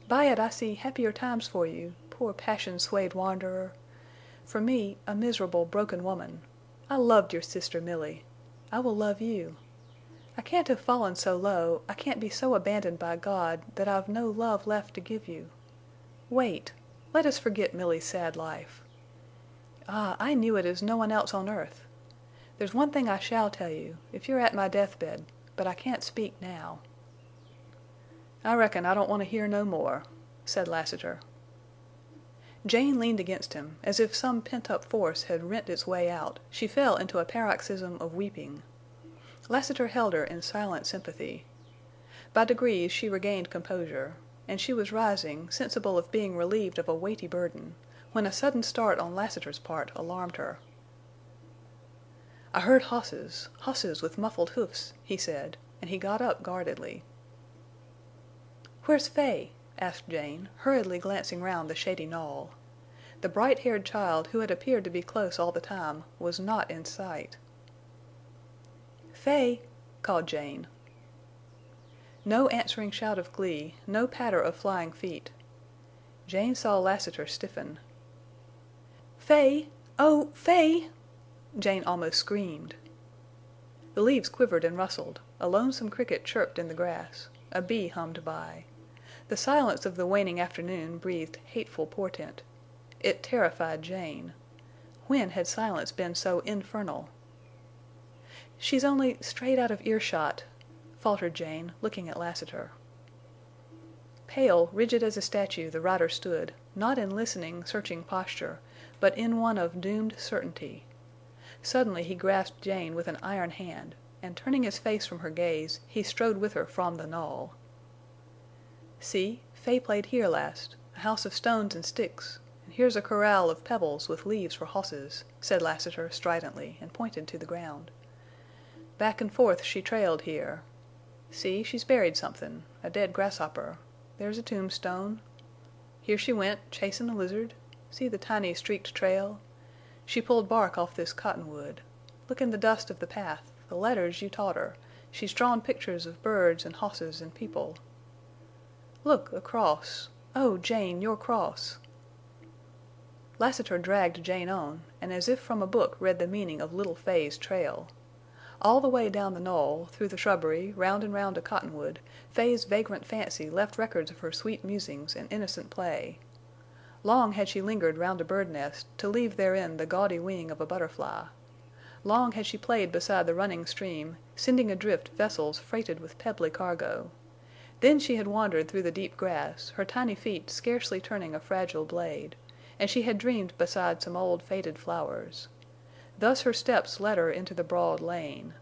By it I see happier times for you, poor passion-swayed wanderer. For me, a miserable, broken woman. I loved your sister Milly. I will love you. I can't have fallen so low, I can't be so abandoned by God, that I've no love left to give you. Wait. Let us forget Milly's sad life. Ah, I knew it as no one else on earth. There's one thing I shall tell you, if you're at my deathbed, but I can't speak now." "I reckon I don't want to hear no more," said Lassiter. Jane leaned against him, as if some pent-up force had rent its way out. She fell into a paroxysm of weeping. Lassiter held her in silent sympathy. By degrees she regained composure, and she was rising, sensible of being relieved of a weighty burden, when a sudden start on Lassiter's part alarmed her. "I heard hosses with muffled hoofs," he said, and he got up guardedly. "Where's Fay?" asked Jane, hurriedly glancing round the shady knoll. The bright-haired child who had appeared to be close all the time was not in sight. "Fay!" called Jane. No answering shout of glee, no patter of flying feet. Jane saw Lassiter stiffen. "Fay! Oh, Fay!" Jane almost screamed. The leaves quivered and rustled, a lonesome cricket chirped in the grass, a bee hummed by. The silence of the waning afternoon breathed hateful portent. It terrified Jane. When had silence been so infernal? "She's only strayed out of earshot," faltered Jane, looking at Lassiter. Pale, rigid as a statue, the rider stood, not in listening, searching posture, but in one of doomed certainty. Suddenly he grasped Jane with an iron hand, and turning his face from her gaze, he strode with her from the knoll. "See, Fay played here last, a house of stones and sticks, and here's a corral of pebbles with leaves for hosses," said Lassiter stridently, and pointed to the ground. "Back and forth she trailed here. See, she's buried somethin', a dead grasshopper. There's a tombstone. Here she went, chasin' a lizard. See the tiny streaked trail? She pulled bark off this cottonwood. Look in the dust of the path, the letters you taught her. She's drawn pictures of birds and hosses and people. Look, a cross. Oh, Jane, your cross!" Lassiter dragged Jane on, and as if from a book read the meaning of little Fay's trail. All the way down the knoll, through the shrubbery, round and round a cottonwood, Fay's vagrant fancy left records of her sweet musings and innocent play. Long had she lingered round a bird nest to leave therein the gaudy wing of a butterfly. Long had she played beside the running stream, sending adrift vessels freighted with pebbly cargo. Then she had wandered through the deep grass, her tiny feet scarcely turning a fragile blade, and she had dreamed beside some old faded flowers. Thus her steps led her into the broad lane.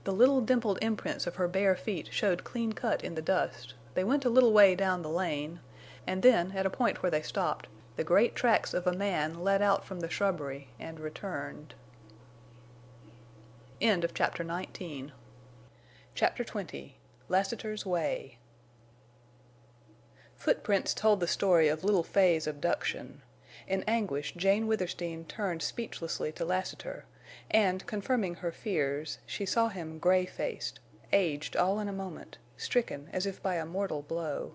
The little dimpled imprints of her bare feet showed clean cut in the dust. They went a little way down the lane, and then, at a point where they stopped, the great tracks of a man led out from the shrubbery and returned. End of Chapter 19. Chapter 20. Lassiter's Way. Footprints told the story of little Fay's abduction. In anguish Jane Withersteen turned speechlessly to Lassiter, and, confirming her fears, she saw him gray-faced, aged all in a moment, stricken as if by a mortal blow.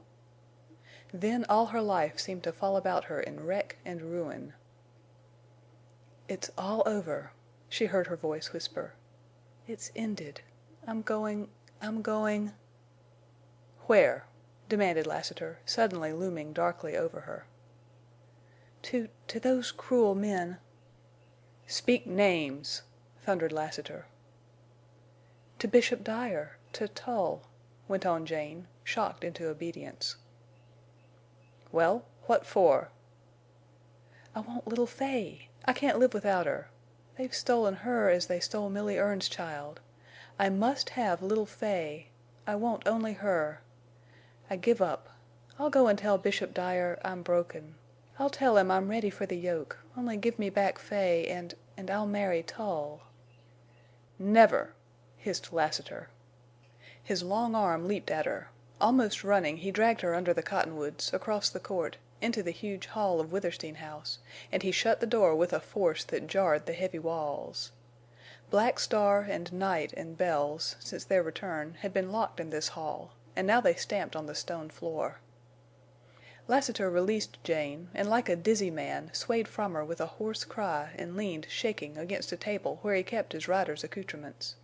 Then all her life seemed to fall about her in wreck and ruin. "It's all over," she heard her voice whisper. "It's ended. I'm going... "Where?" demanded Lassiter, suddenly looming darkly over her. "To those cruel men." "Speak names!" thundered Lassiter. "To Bishop Dyer, to Tull," went on Jane, shocked into obedience. "Well, what for?" "I want little Fay. I can't live without her. They've stolen her as they stole Milly Erne's child. I must have little Fay. I want only her. I give up. I'll go and tell Bishop Dyer I'm broken. I'll tell him I'm ready for the yoke. Only give me back Fay and I'll marry Tull." "Never!" hissed Lassiter. His long arm leaped at her. Almost running, he dragged her under the cottonwoods, across the court, into the huge hall of Withersteen House, and he shut the door with a force that jarred the heavy walls. Black Star and Night and Bells, since their return, had been locked in this hall, and now they stamped on the stone floor. Lassiter released Jane, and like a dizzy man swayed from her with a hoarse cry and leaned shaking against a table where he kept his rider's accoutrements.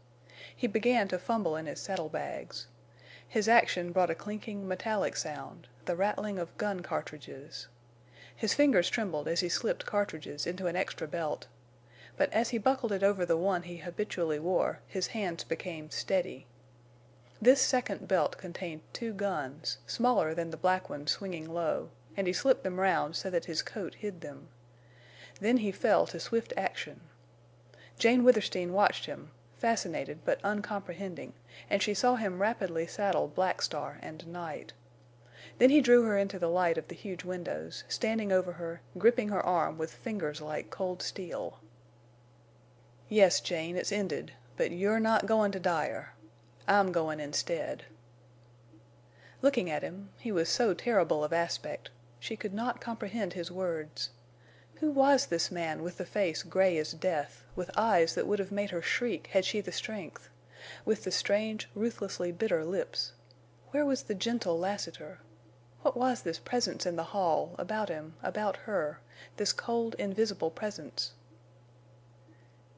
He began to fumble in his saddlebags. His action brought a clinking, metallic sound, the rattling of gun cartridges. His fingers trembled as he slipped cartridges into an extra belt. But as he buckled it over the one he habitually wore, his hands became steady. This second belt contained 2 guns, smaller than the black one swinging low, and he slipped them round so that his coat hid them. Then he fell to swift action. Jane Withersteen watched him, fascinated but uncomprehending, and she saw him rapidly saddle Black Star and Night. Then he drew her into the light of the huge windows, standing over her, gripping her arm with fingers like cold steel. "Yes, Jane, it's ended, but you're not going to Dyer. I'm going instead." Looking at him, he was so terrible of aspect, she could not comprehend his words. Who was this man with the face gray as death, with eyes that would have made her shriek had she the strength, with the strange, ruthlessly bitter lips? Where was the gentle Lassiter? What was this presence in the hall, about him, about her, this cold, invisible presence?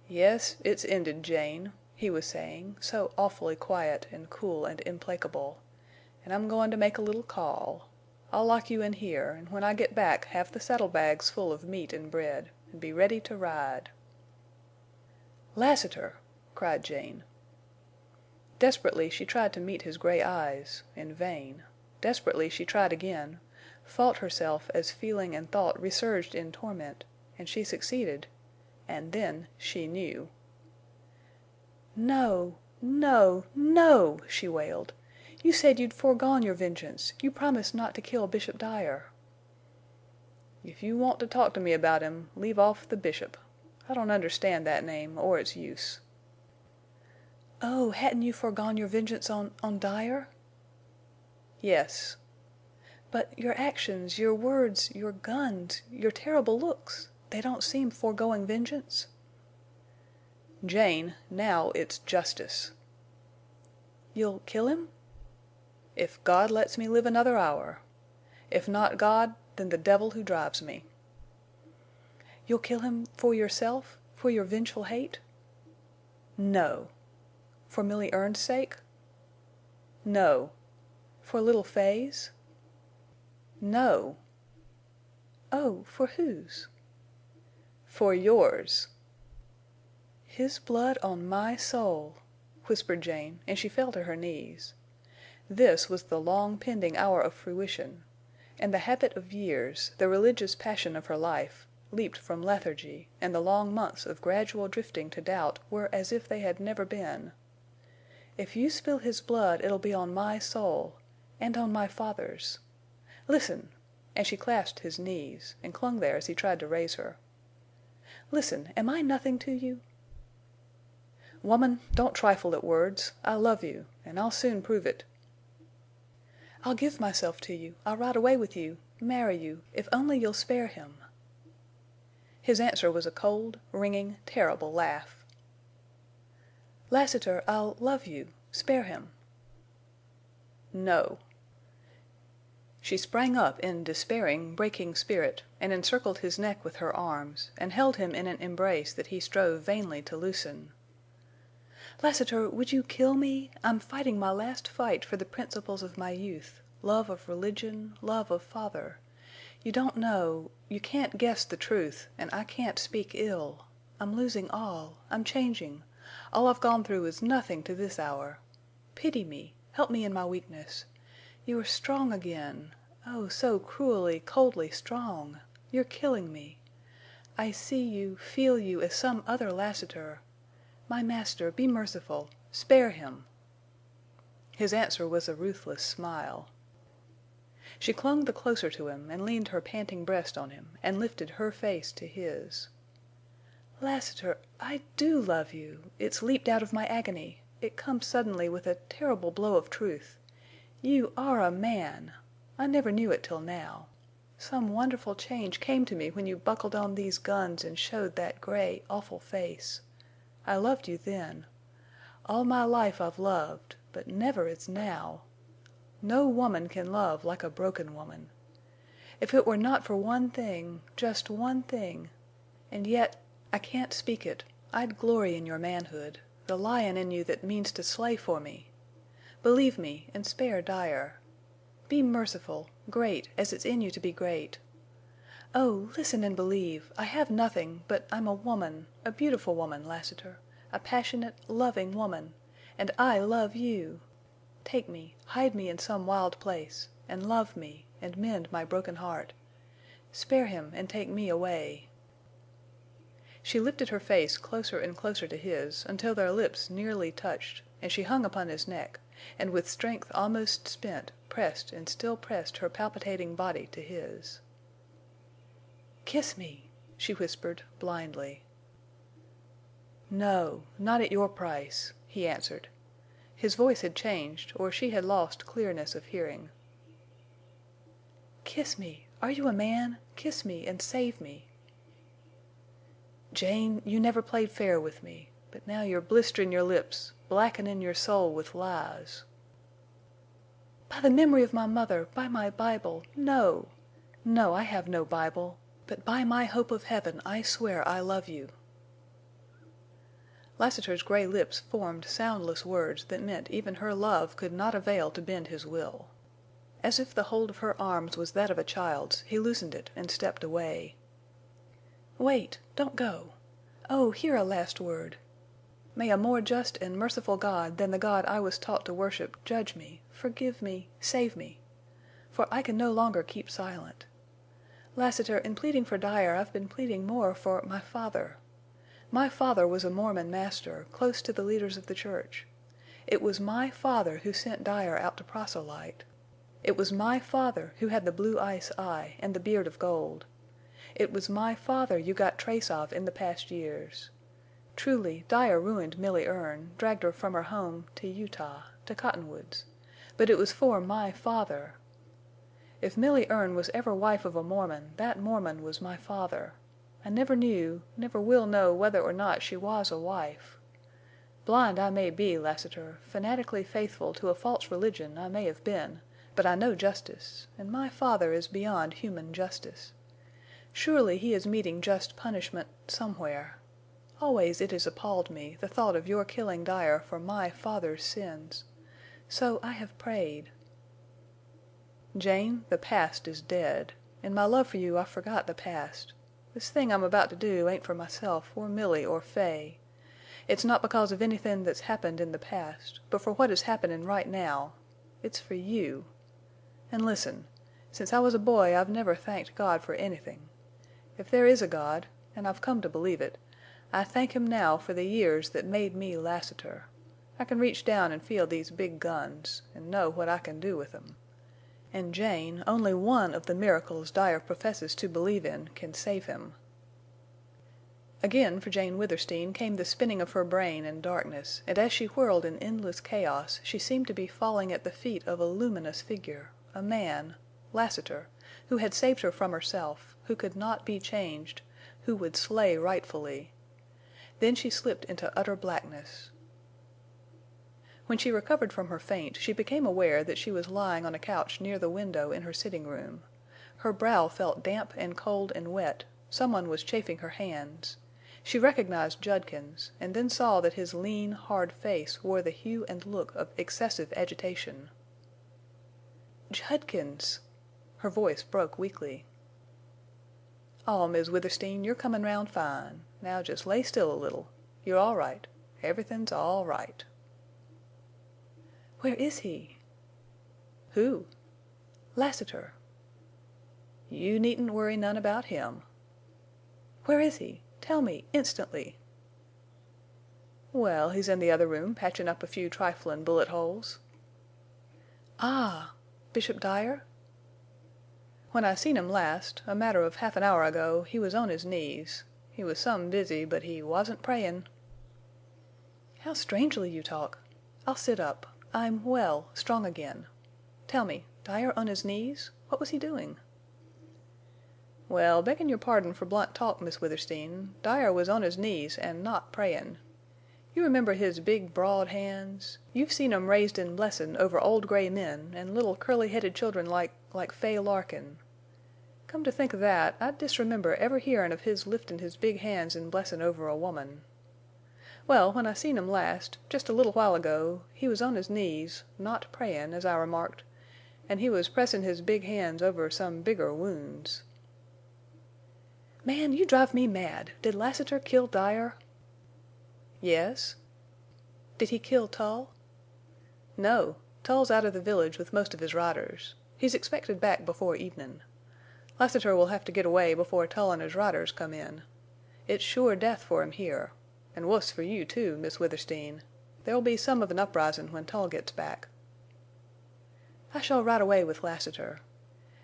"Yes, it's ended, Jane," he was saying, so awfully quiet and cool and implacable. "And I'm going to make a little call. I'll lock you in here, and when I get back have the saddlebags full of meat and bread, and be ready to ride." "Lassiter!" cried Jane. Desperately she tried to meet his gray eyes, in vain. Desperately she tried again, fought herself as feeling and thought resurged in torment, and she succeeded, and then she knew. "No, no, no!" she wailed. "You said you'd foregone your vengeance. You promised not to kill Bishop Dyer." "If you want to talk to me about him, leave off the Bishop. I don't understand that name or its use." "Oh, hadn't you foregone your vengeance on Dyer?" "Yes." "But your actions, your words, your guns, your terrible looks—they don't seem foregoing vengeance?" "Jane, now it's justice." "You'll kill him?" "If God lets me live another hour. If not God, then the devil who drives me." "You'll kill him for yourself, for your vengeful hate?" "No." "For Milly Erne's sake?" "No." "For little Fay's?" "No." "Oh, for whose?" "For yours." "His blood on my soul!" whispered Jane, and she fell to her knees. This was the long pending hour of fruition, and the habit of years, the religious passion of her life, leaped from lethargy, and the long months of gradual drifting to doubt were as if they had never been. "If you spill his blood it'll be on my soul—and on my father's. Listen!" And she clasped his knees, and clung there as he tried to raise her. "Listen! Am I nothing to you?" "Woman, don't trifle at words. I love you, and I'll soon prove it." "I'll give myself to you. I'll ride away with you, marry you, if only you'll spare him." His answer was a cold, ringing, terrible laugh. "Lassiter, I'll love you. Spare him." "No." She sprang up in despairing, breaking spirit, and encircled his neck with her arms, and held him in an embrace that he strove vainly to loosen. "Lassiter, would you kill me? I'm fighting my last fight for the principles of my youth—love of religion, love of father. You don't know—you can't guess the truth, and I can't speak ill. I'm losing all. I'm changing. All I've gone through is nothing to this hour. Pity me. Help me in my weakness. You are strong again. Oh, so cruelly, coldly strong. You're killing me. I see you, feel you as some other Lassiter. My master, be merciful. Spare him." His answer was a ruthless smile. She clung the closer to him and leaned her panting breast on him and lifted her face to his. "Lassiter, I do love you. It's leaped out of my agony. It comes suddenly with a terrible blow of truth. You are a man! I never knew it till now. Some wonderful change came to me when you buckled on these guns and showed that gray, awful face. I loved you then. All my life I've loved, but never as now. No woman can love like a broken woman. If it were not for one thing, just one thing—and yet I can't speak it—I'd glory in your manhood, the lion in you that means to slay for me. Believe me and spare Dyer. Be merciful, great, as it's in you to be great. Oh, listen and believe. I have nothing, but I'm a woman, a beautiful woman, Lassiter, a passionate, loving woman, and I love you. Take me, hide me in some wild place, and love me, and mend my broken heart. Spare him and take me away." She lifted her face closer and closer to his until their lips nearly touched, and she hung upon his neck, and with strength almost spent pressed and still pressed her palpitating body to his. "Kiss me," she whispered, blindly. "No, not at your price," he answered. His voice had changed, or she had lost clearness of hearing. "Kiss me! Are you a man? Kiss me and save me." "Jane, you never played fair with me. But now you're blisterin' your lips, blackenin' your soul with lies." "By the memory of my mother, by my Bible, no! No, I have no Bible. But by my hope of heaven I swear I love you." Lassiter's gray lips formed soundless words that meant even her love could not avail to bend his will. As if the hold of her arms was that of a child's, he loosened it and stepped away. "Wait! Don't go! Oh, hear a last word! May a more just and merciful God than the God I was taught to worship judge me, forgive me, save me. For I can no longer keep silent. Lassiter, in pleading for Dyer I've been pleading more for my father. My father was a Mormon master, close to the leaders of the church. It was my father who sent Dyer out to proselyte. It was my father who had the blue ice eye and the beard of gold. It was my father you got trace of in the past years. Truly, Dyer ruined Milly Erne, dragged her from her home to Utah, to Cottonwoods. But it was for my father. If Milly Erne was ever wife of a Mormon, that Mormon was my father. I never knew, never will know whether or not she was a wife. Blind I may be, Lassiter, fanatically faithful to a false religion I may have been, but I know justice, and my father is beyond human justice. Surely he is meeting just punishment somewhere. Always it has appalled me, the thought of your killing Dyer for my father's sins. So I have prayed." "Jane, the past is dead. In my love for you I forgot the past. This thing I'm about to do ain't for myself or Milly or Fay. It's not because of anythin' that's happened in the past, but for what is happenin' right now. It's for you. An' listen. Since I was a boy I've never thanked God for anything. If there is a God, and I've come to believe it, I thank Him now for the years that made me Lassiter. I can reach down and feel these big guns, and know what I can do with them. And Jane, only one of the miracles Dyer professes to believe in, can save him." Again for Jane Withersteen came the spinning of her brain in darkness, and as she whirled in endless chaos she seemed to be falling at the feet of a luminous figure, a man, Lassiter, who had saved her from herself, who could not be changed, who would slay rightfully. Then she slipped into utter blackness. When she recovered from her faint she became aware that she was lying on a couch near the window in her sitting room. Her brow felt damp and cold and wet. Someone was chafing her hands. She recognized Judkins, and then saw that his lean, hard face wore the hue and look of excessive agitation. "Judkins!" Her voice broke weakly. "Oh, Miss Withersteen, you're comin' round fine. Now just lay still a little. You're all right. Everythin's all right." "Where is he?" "Who?" "Lassiter." "You needn't worry none about him." "Where is he? Tell me, instantly." "Well, he's in the other room patchin' up a few triflin' bullet holes." "Ah! Bishop Dyer?" "When I seen him last, a matter of half an hour ago, he was on his knees. He was some busy, but he wasn't prayin'." "How strangely you talk. I'll sit up. I'm well, strong again. Tell me, Dyer on his knees? What was he doing?" "Well, beggin' your pardon for blunt talk, Miss Withersteen, Dyer was on his knees and not prayin'. You remember his big, broad hands? You've seen 'em raised in blessin' over old gray men and little curly-headed children like Fay Larkin. Come to think of that, I disremember ever hearin' of his liftin' his big hands in blessin' over a woman. Well, when I seen him last, just a little while ago, he was on his knees, not prayin', as I remarked, and he was pressin' his big hands over some bigger wounds." "Man, you drive me mad! Did Lassiter kill Dyer?" "Yes." "Did he kill Tull?" "No. Tull's out of the village with most of his riders. He's expected back before evenin'. Lassiter will have to get away before Tull and his riders come in. It's sure death for him here. An' wuss for you, too, Miss Withersteen. There'll be some of an uprisin' when Tull gets back." "I shall ride away with Lassiter.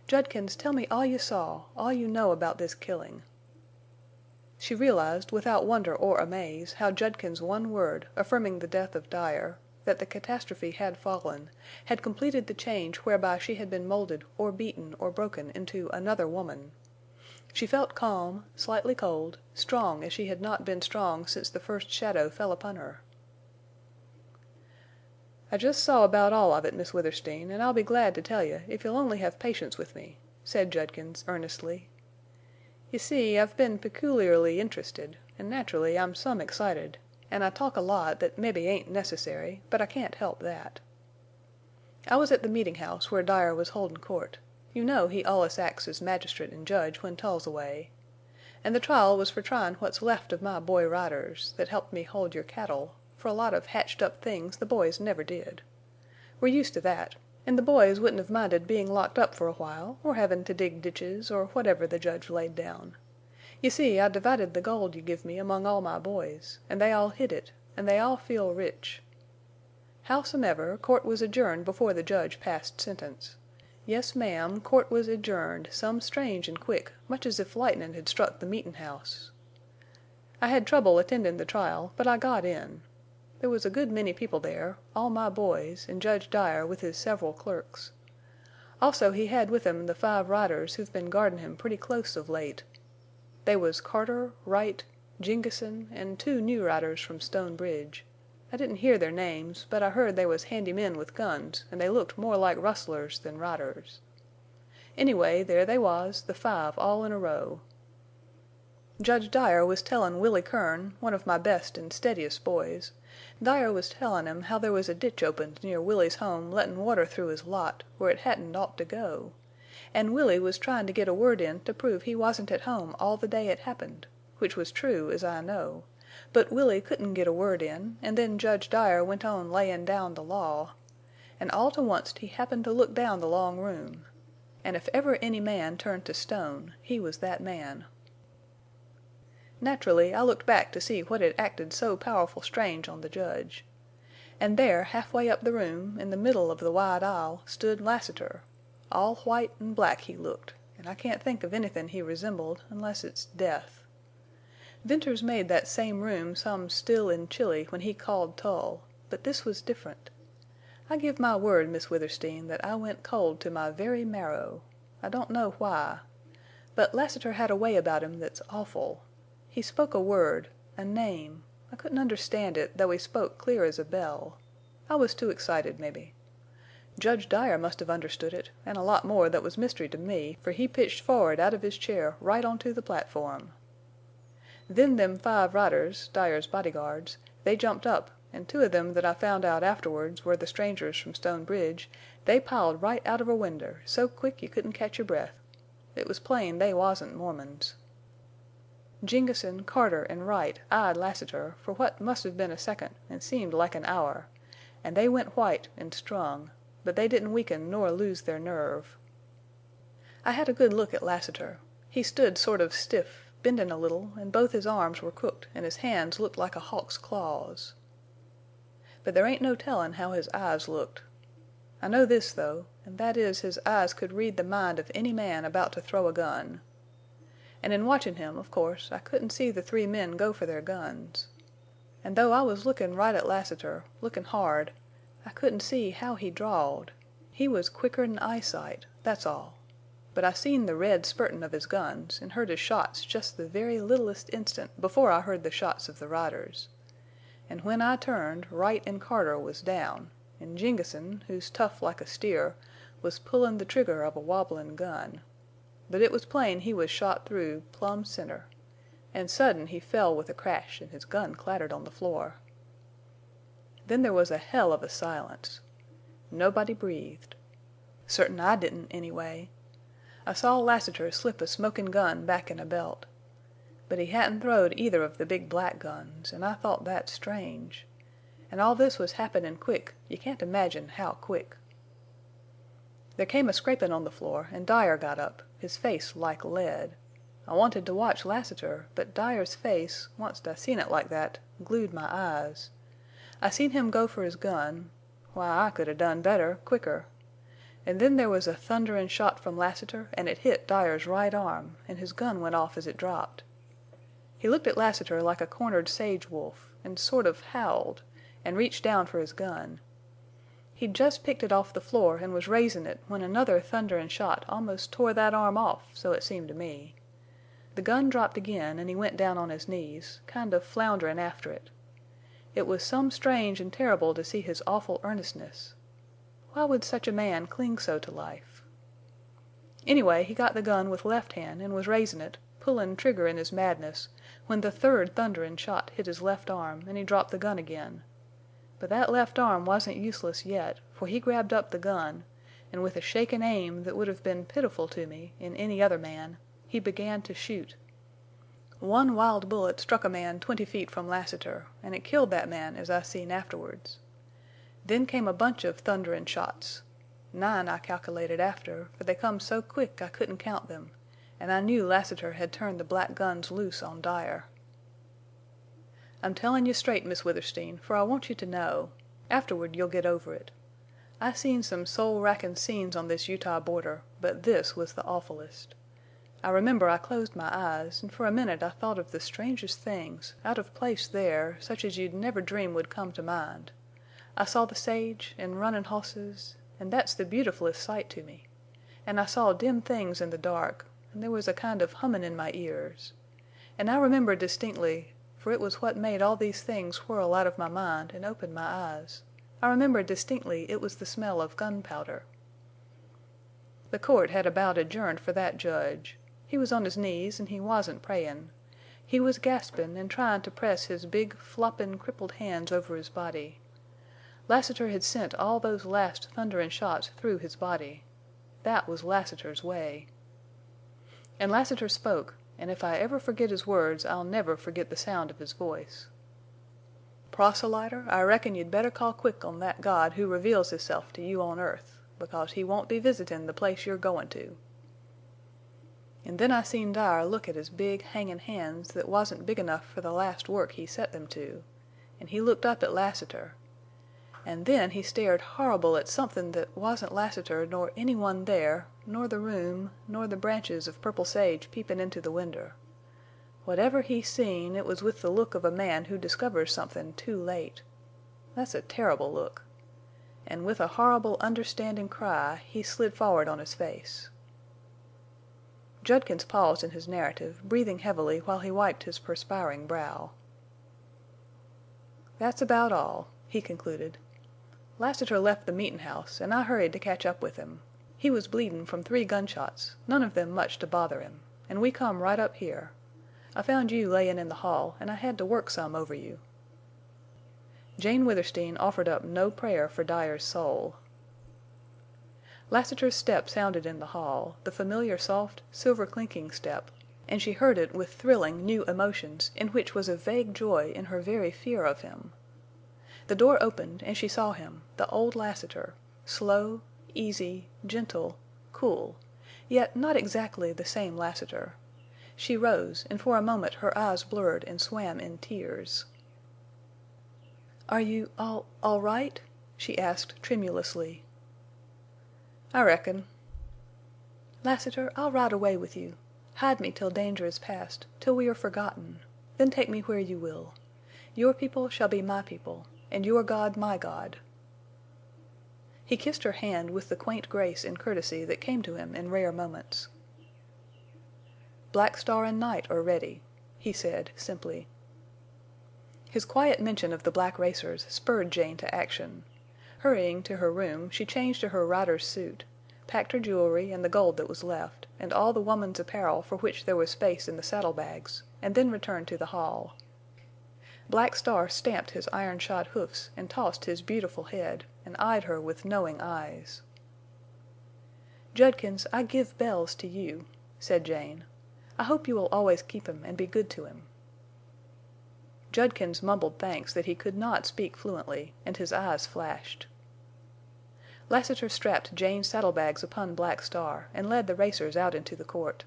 Judkins, tell me all you saw, all you know about this killing." She realized, without wonder or amaze, how Judkins' one word, affirming the death of Dyer, that the catastrophe had fallen, had completed the change whereby she had been molded or beaten or broken into another woman. She felt calm, slightly cold, strong as she had not been strong since the first shadow fell upon her. "I jest saw about all of it, Miss Withersteen, and I'll be glad to tell you if you'll only have patience with me," said Judkins, earnestly. "You see, I've been peculiarly interested, and naturally I'm some excited, and I talk a lot that mebbe ain't necessary, but I can't help that. I was at the meeting house where Dyer was holdin' court. You know he allus acts as magistrate and judge when Tull's away. And the trial was for tryin' what's left of my boy riders, that helped me hold your cattle, for a lot of hatched-up things the boys never did. We're used to that, and the boys wouldn't have minded being locked up for a while, or havin' to dig ditches, or whatever the judge laid down. You see, I divided the gold you give me among all my boys, and they all hid it, and they all feel rich. Howsomever, court was adjourned before the judge passed sentence. Yes, ma'am, court was adjourned, some strange and quick, much as if lightnin' had struck the meetin' house. I had trouble attendin' the trial, but I got in. There was a good many people there, all my boys, and Judge Dyer with his several clerks. Also he had with him the 5 riders who've been guardin' him pretty close of late. They was Carter, Wright, Jengessen, and 2 new riders from Stone Bridge. I didn't hear their names, but I heard they was handy men with guns, and they looked more like rustlers than riders. Anyway, there they was, the 5 all in a row. Judge Dyer was tellin' Willie Kern, one of my best and steadiest boys, Dyer was tellin' him how there was a ditch opened near Willie's home lettin' water through his lot, where it hadn't ought to go. An' Willie was tryin' to get a word in to prove he wasn't at home all the day it happened, which was true, as I know. But Willie couldn't get a word in, and then Judge Dyer went on layin' down the law. And all to onct he happened to look down the long room. And if ever any man turned to stone, he was that man. Naturally, I looked back to see what had acted so powerful strange on the judge. And there, halfway up the room, in the middle of the wide aisle, stood Lassiter. All white and black he looked, and I can't think of anythin' he resembled, unless it's death. Venters made that same room some still and chilly when he called Tull, but this was different. I give my word, Miss Withersteen, that I went cold to my very marrow. I don't know why. But Lassiter had a way about him that's awful. He spoke a word, a name. I couldn't understand it, though he spoke clear as a bell. I was too excited, maybe. Judge Dyer must have understood it, and a lot more that was mystery to me, for he pitched forward out of his chair right onto the platform. Then them 5 riders, Dyer's bodyguards, they jumped up, and 2 of them that I found out afterwards were the strangers from Stone Bridge, they piled right out of a winder, so quick you couldn't catch your breath. It was plain they wasn't Mormons. Jengessen, Carter, and Wright eyed Lassiter for what must have been a second and seemed like an hour, and they went white and strung, but they didn't weaken nor lose their nerve. I had a good look at Lassiter. He stood sort of stiff, bending a little, and both his arms were crooked and his hands looked like a hawk's claws. But there ain't no tellin' how his eyes looked. I know this, though, and that is his eyes could read the mind of any man about to throw a gun. And in watchin' him, of course, I couldn't see the 3 men go for their guns. And though I was lookin' right at Lassiter, lookin' hard, I couldn't see how he drawed. He was quicker'n eyesight, that's all. But I seen the red spurtin' of his guns and heard his shots just the very littlest instant before I heard the shots of the riders. And when I turned, Wright and Carter was down, and Jengessen, who's tough like a steer, was pullin' the trigger of a wobblin' gun. But it was plain he was shot through, plumb center. And sudden he fell with a crash and his gun clattered on the floor. Then there was a hell of a silence. Nobody breathed. Certain I didn't, anyway. I saw Lassiter slip a smokin' gun back in a belt. But he hadn't throwed either of the big black guns, and I thought that strange. And all this was happenin' quick, you can't imagine how quick. There came a scrapin' on the floor, and Dyer got up, his face like lead. I wanted to watch Lassiter, but Dyer's face, onct I seen it like that, glued my eyes. I seen him go for his gun. Why, I could have done better, quicker. And then there was a thunderin' shot from Lassiter, and it hit Dyer's right arm, and his gun went off as it dropped. He looked at Lassiter like a cornered sage wolf, and sort of howled, and reached down for his gun. He'd just picked it off the floor and was raisin' it when another thunderin' shot almost tore that arm off, so it seemed to me. The gun dropped again, and he went down on his knees, kind of flounderin' after it. It was some strange and terrible to see his awful earnestness. Why would such a man cling so to life? Anyway, he got the gun with left hand and was raisin' it, pullin' trigger in his madness, when the third thunderin' shot hit his left arm and he dropped the gun again. But that left arm wasn't useless yet, for he grabbed up the gun, and with a shaken aim that would have been pitiful to me in any other man, he began to shoot. One wild bullet struck a man 20 feet from Lassiter, and it killed that man as I seen afterwards. Then came a bunch of thunderin' shots. 9 I calculated after, for they come so quick I couldn't count them, and I knew Lassiter had turned the black guns loose on Dyer. I'm tellin' you straight, Miss Withersteen, for I want you to know. Afterward you'll get over it. I seen some soul-rackin' scenes on this Utah border, but this was the awfulest. I remember I closed my eyes, and for a minute I thought of the strangest things, out of place there, such as you'd never dream would come to mind. I saw the sage, and runnin' hosses, and that's the beautifulest sight to me. And I saw dim things in the dark, and there was a kind of hummin' in my ears. And I remember distinctly, for it was what made all these things whirl out of my mind and open my eyes. I remember distinctly it was the smell of gunpowder. The court had about adjourned for that judge. He was on his knees and he wasn't prayin'. He was gaspin' and tryin' to press his big, floppin', crippled hands over his body. Lassiter had sent all those last thunderin' shots through his body. That was Lassiter's way. And Lassiter spoke, and if I ever forget his words I'll never forget the sound of his voice. Proselyter, I reckon you'd better call quick on that God who reveals hisself to you on earth, because he won't be visitin' the place you're goin' to." And then I seen Dyer look at his big, hangin' hands that wasn't big enough for the last work he set them to, and he looked up at Lassiter. And then he stared horrible at somethin' that wasn't Lassiter nor any one there, nor the room, nor the branches of purple sage peepin' into the winder. Whatever he seen, it was with the look of a man who discovers something too late. That's a terrible look. And with a horrible understanding cry he slid forward on his face. Judkins paused in his narrative, breathing heavily while he wiped his perspiring brow. "That's about all," he concluded. "Lassiter left the meetin' house, and I hurried to catch up with him. He was bleedin' from 3 gunshots, none of them much to bother him, and we come right up here. I found you layin' in the hall, and I had to work some over you." Jane Withersteen offered up no prayer for Dyer's soul. Lassiter's step sounded in the hall, the familiar soft, silver-clinking step, and she heard it with thrilling new emotions in which was a vague joy in her very fear of him. The door opened and she saw him, the old Lassiter, slow, easy, gentle, cool, yet not exactly the same Lassiter. She rose, and for a moment her eyes blurred and swam in tears. "Are you all right?" she asked tremulously. "I reckon." "Lassiter, I'll ride away with you. Hide me till danger is past, till we are forgotten. Then take me where you will. Your people shall be my people, and your God my God." He kissed her hand with the quaint grace and courtesy that came to him in rare moments. "Black Star and Night are ready," he said, simply. His quiet mention of the black racers spurred Jane to action. Hurrying to her room, she changed to her rider's suit, packed her jewelry and the gold that was left, and all the woman's apparel for which there was space in the saddlebags, and then returned to the hall. Black Star stamped his iron-shod hoofs and tossed his beautiful head, and eyed her with knowing eyes. "Judkins, I give Bells to you," said Jane. "I hope you will always keep him and be good to him." Judkins mumbled thanks that he could not speak fluently, and his eyes flashed. Lassiter strapped Jane's saddlebags upon Black Star and led the racers out into the court.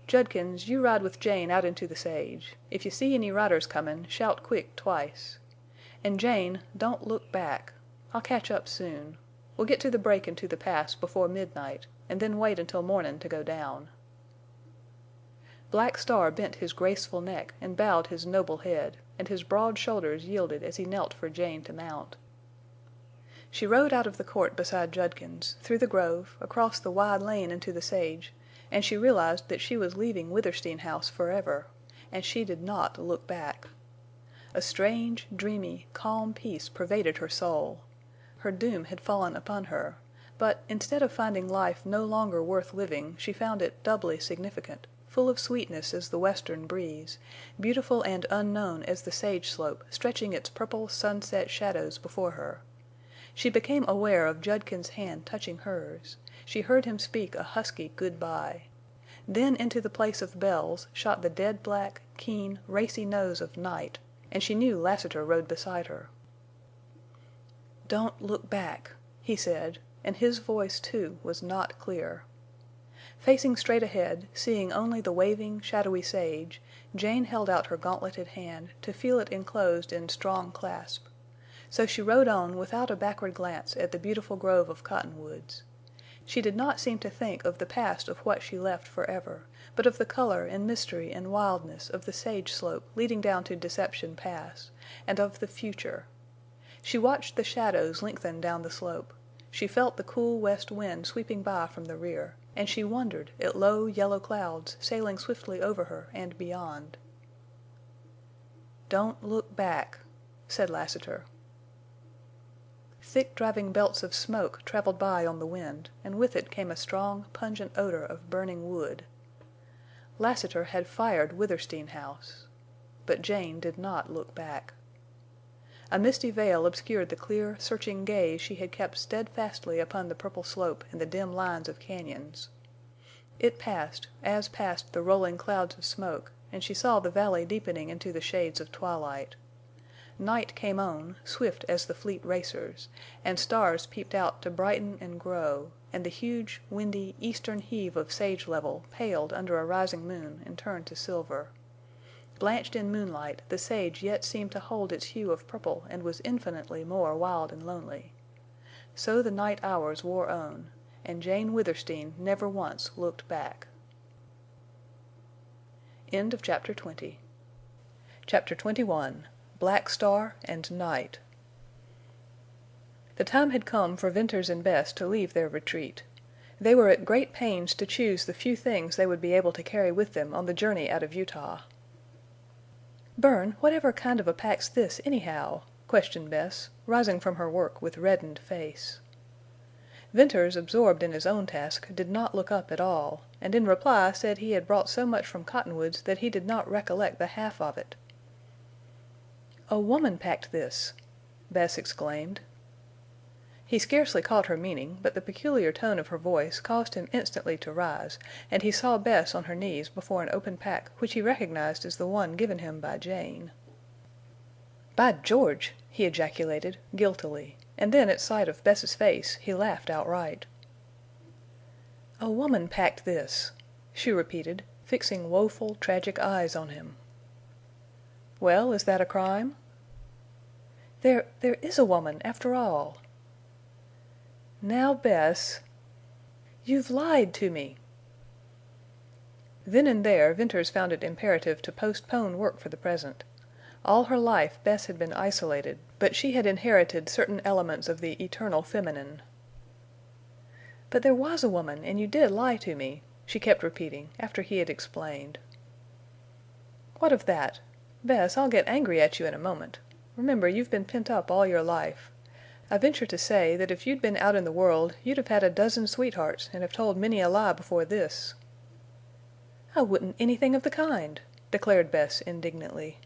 "Judkins, you ride with Jane out into the sage. If you see any riders comin', shout quick twice. And Jane, don't look back. I'll catch up soon. We'll get to the break into the Pass before midnight, and then wait until mornin' to go down." Black Star bent his graceful neck and bowed his noble head, and his broad shoulders yielded as he knelt for Jane to mount. She rode out of the court beside Judkins, through the grove, across the wide lane into the sage, and she realized that she was leaving Withersteen House forever, and she did not look back. A strange, dreamy, calm peace pervaded her soul. Her doom had fallen upon her, but instead of finding life no longer worth living, she found it doubly significant, full of sweetness as the western breeze, beautiful and unknown as the sage slope stretching its purple sunset shadows before her. She became aware of Judkins' hand touching hers. She heard him speak a husky good-by. Then into the place of Bells shot the dead black, keen, racy nose of Night, and she knew Lassiter rode beside her. "Don't look back," he said, and his voice, too, was not clear. Facing straight ahead, seeing only the waving, shadowy sage, Jane held out her gauntleted hand to feel it enclosed in strong clasp. So she rode on without a backward glance at the beautiful grove of cottonwoods. She did not seem to think of the past of what she left forever, but of the color and mystery and wildness of the sage slope leading down to Deception Pass, and of the future. She watched the shadows lengthen down the slope. She felt the cool west wind sweeping by from the rear, and she wondered at low yellow clouds sailing swiftly over her and beyond. "Don't look back," said Lassiter. Thick driving belts of smoke traveled by on the wind, and with it came a strong, pungent odor of burning wood. Lassiter had fired Withersteen House. But Jane did not look back. A misty veil obscured the clear, searching gaze she had kept steadfastly upon the purple slope and the dim lines of cañons. It passed, as passed the rolling clouds of smoke, and she saw the valley deepening into the shades of twilight. Night came on, swift as the fleet racers, and stars peeped out to brighten and grow, and the huge, windy, eastern heave of sage level paled under a rising moon and turned to silver. Blanched in moonlight, the sage yet seemed to hold its hue of purple and was infinitely more wild and lonely. So the night hours wore on, and Jane Withersteen never once looked back. End of Chapter 20. Chapter 21. Black Star and Night. The time had come for Venters and Bess to leave their retreat. They were at great pains to choose the few things they would be able to carry with them on the journey out of Utah. "Bern, whatever kind of a pack's this, anyhow?" questioned Bess, rising from her work with reddened face. Venters, absorbed in his own task, did not look up at all, and in reply said he had brought so much from Cottonwoods that he did not recollect the half of it. "A woman packed this!" Bess exclaimed. He scarcely caught her meaning, but the peculiar tone of her voice caused him instantly to rise, and he saw Bess on her knees before an open pack which he recognized as the one given him by Jane. "By George!" he ejaculated, guiltily, and then at sight of Bess's face he laughed outright. "A woman packed this," she repeated, fixing woeful, tragic eyes on him. "Well, is that a crime?" "There is a woman, after all." "Now, Bess—" "You've lied to me!" Then and there Venters found it imperative to postpone work for the present. All her life Bess had been isolated, but she had inherited certain elements of the eternal feminine. "But there was a woman, and you did lie to me," she kept repeating, after he had explained. "What of that? Bess, I'll get angry at you in a moment. Remember, you've been pent up all your life. I venture to say that if you'd been out in the world you'd have had a dozen sweethearts and have told many a lie before this." "I wouldn't anything of the kind," declared Bess indignantly.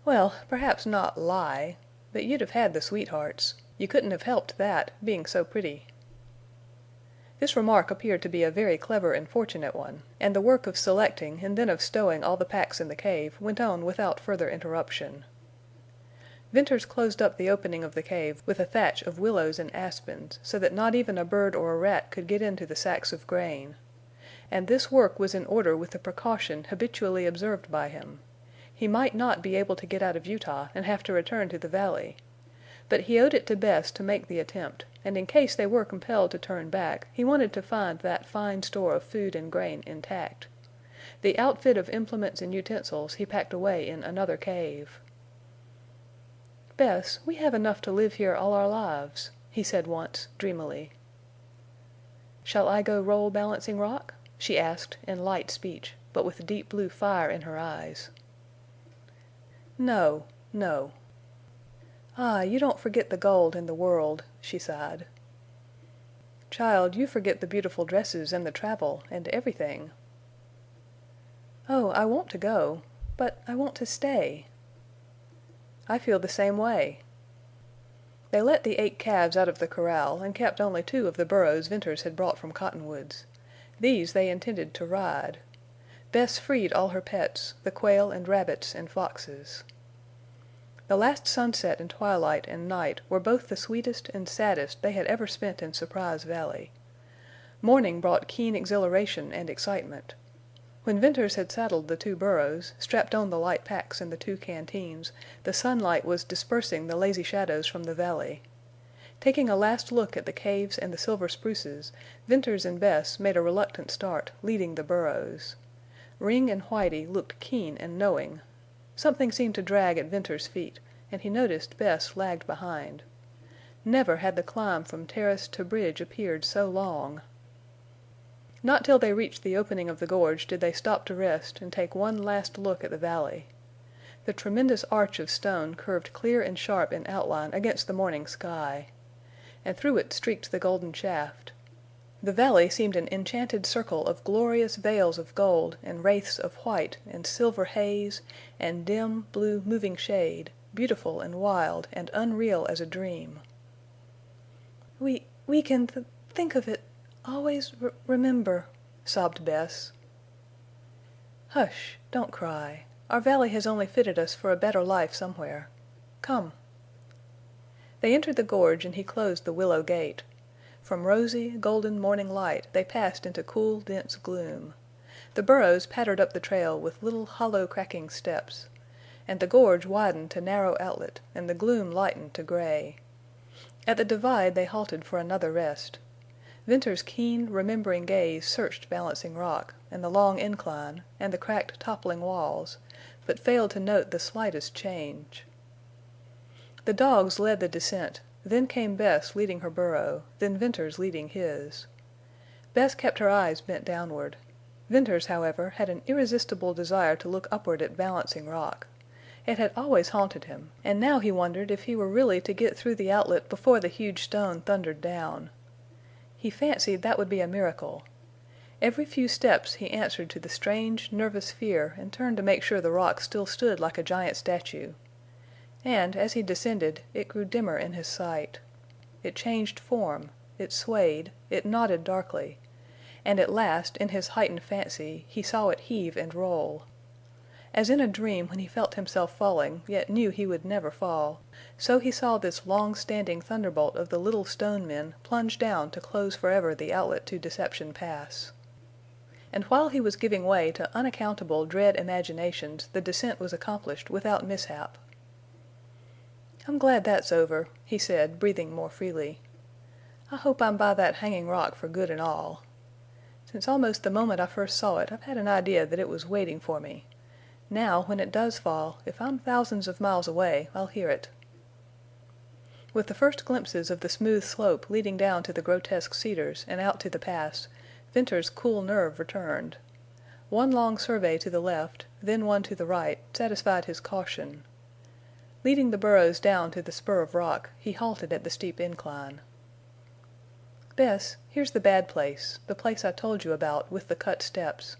"Well, perhaps not lie. But you'd have had the sweethearts. You couldn't have helped that, being so pretty." This remark appeared to be a very clever and fortunate one, and the work of selecting and then of stowing all the packs in the cave went on without further interruption. Venters closed up the opening of the cave with a thatch of willows and aspens so that not even a bird or a rat could get into the sacks of grain. And this work was in order with the precaution habitually observed by him. He might not be able to get out of Utah and have to return to the valley. But he owed it to Bess to make the attempt, and in case they were compelled to turn back he wanted to find that fine store of food and grain intact. The outfit of implements and utensils he packed away in another cave. "Bess, we have enough to live here all our lives," he said once, dreamily. "Shall I go roll Balancing Rock?" she asked, in light speech, but with deep blue fire in her eyes. "No, no." "Ah, you don't forget the gold and the world," she sighed. "Child, you forget the beautiful dresses and the travel and everything." "Oh, I want to go. But I want to stay." "I feel the same way." They let the 8 calves out of the corral and kept only 2 of the burros Venters had brought from Cottonwoods. These they intended to ride. Bess freed all her pets, the quail and rabbits and foxes. The last sunset and twilight and night were both the sweetest and saddest they had ever spent in Surprise Valley. Morning brought keen exhilaration and excitement. When Venters had saddled the 2 burros, strapped on the light packs and the 2 canteens, the sunlight was dispersing the lazy shadows from the valley. Taking a last look at the caves and the silver spruces, Venters and Bess made a reluctant start, leading the burros. Ring and Whitie looked keen and knowing. Something seemed to drag at Venters's feet, and he noticed Bess lagged behind. Never had the climb from terrace to bridge appeared so long. Not till they reached the opening of the gorge did they stop to rest and take one last look at the valley. The tremendous arch of stone curved clear and sharp in outline against the morning sky. And through it streaked the golden shaft. The valley seemed an enchanted circle of glorious veils of gold and wraiths of white and silver haze and dim, blue moving shade, beautiful and wild and unreal as a dream. "We can think of it, always remember," sobbed Bess. "Hush! Don't cry. Our valley has only fitted us for a better life somewhere. Come." They entered the gorge and he closed the willow gate. From rosy, golden morning light they passed into cool, dense gloom. The burros pattered up the trail with little hollow cracking steps. And the gorge widened to narrow outlet and the gloom lightened to gray. At the divide they halted for another rest. Venters' keen, remembering gaze searched Balancing Rock, and the long incline, and the cracked, toppling walls, but failed to note the slightest change. The dogs led the descent, then came Bess leading her burro, then Venters leading his. Bess kept her eyes bent downward. Venters, however, had an irresistible desire to look upward at Balancing Rock. It had always haunted him, and now he wondered if he were really to get through the outlet before the huge stone thundered down. He fancied that would be a miracle. Every few steps he answered to the strange, nervous fear and turned to make sure the rock still stood like a giant statue. And, as he descended, it grew dimmer in his sight. It changed form, it swayed, it nodded darkly, and at last, in his heightened fancy, he saw it heave and roll. As in a dream when he felt himself falling, yet knew he would never fall, so he saw this long-standing thunderbolt of the little stone men plunge down to close forever the outlet to Deception Pass. And while he was giving way to unaccountable dread imaginations the descent was accomplished without mishap. "I'm glad that's over," he said, breathing more freely. "I hope I'm by that hanging rock for good and all. Since almost the moment I first saw it I've had an idea that it was waiting for me. Now, when it does fall, if I'm thousands of miles away, I'll hear it." With the first glimpses of the smooth slope leading down to the grotesque cedars and out to the pass, Venters' cool nerve returned. One long survey to the left, then one to the right, satisfied his caution. Leading the burros down to the spur of rock, he halted at the steep incline. "Bess, here's the bad place, the place I told you about, with the cut steps.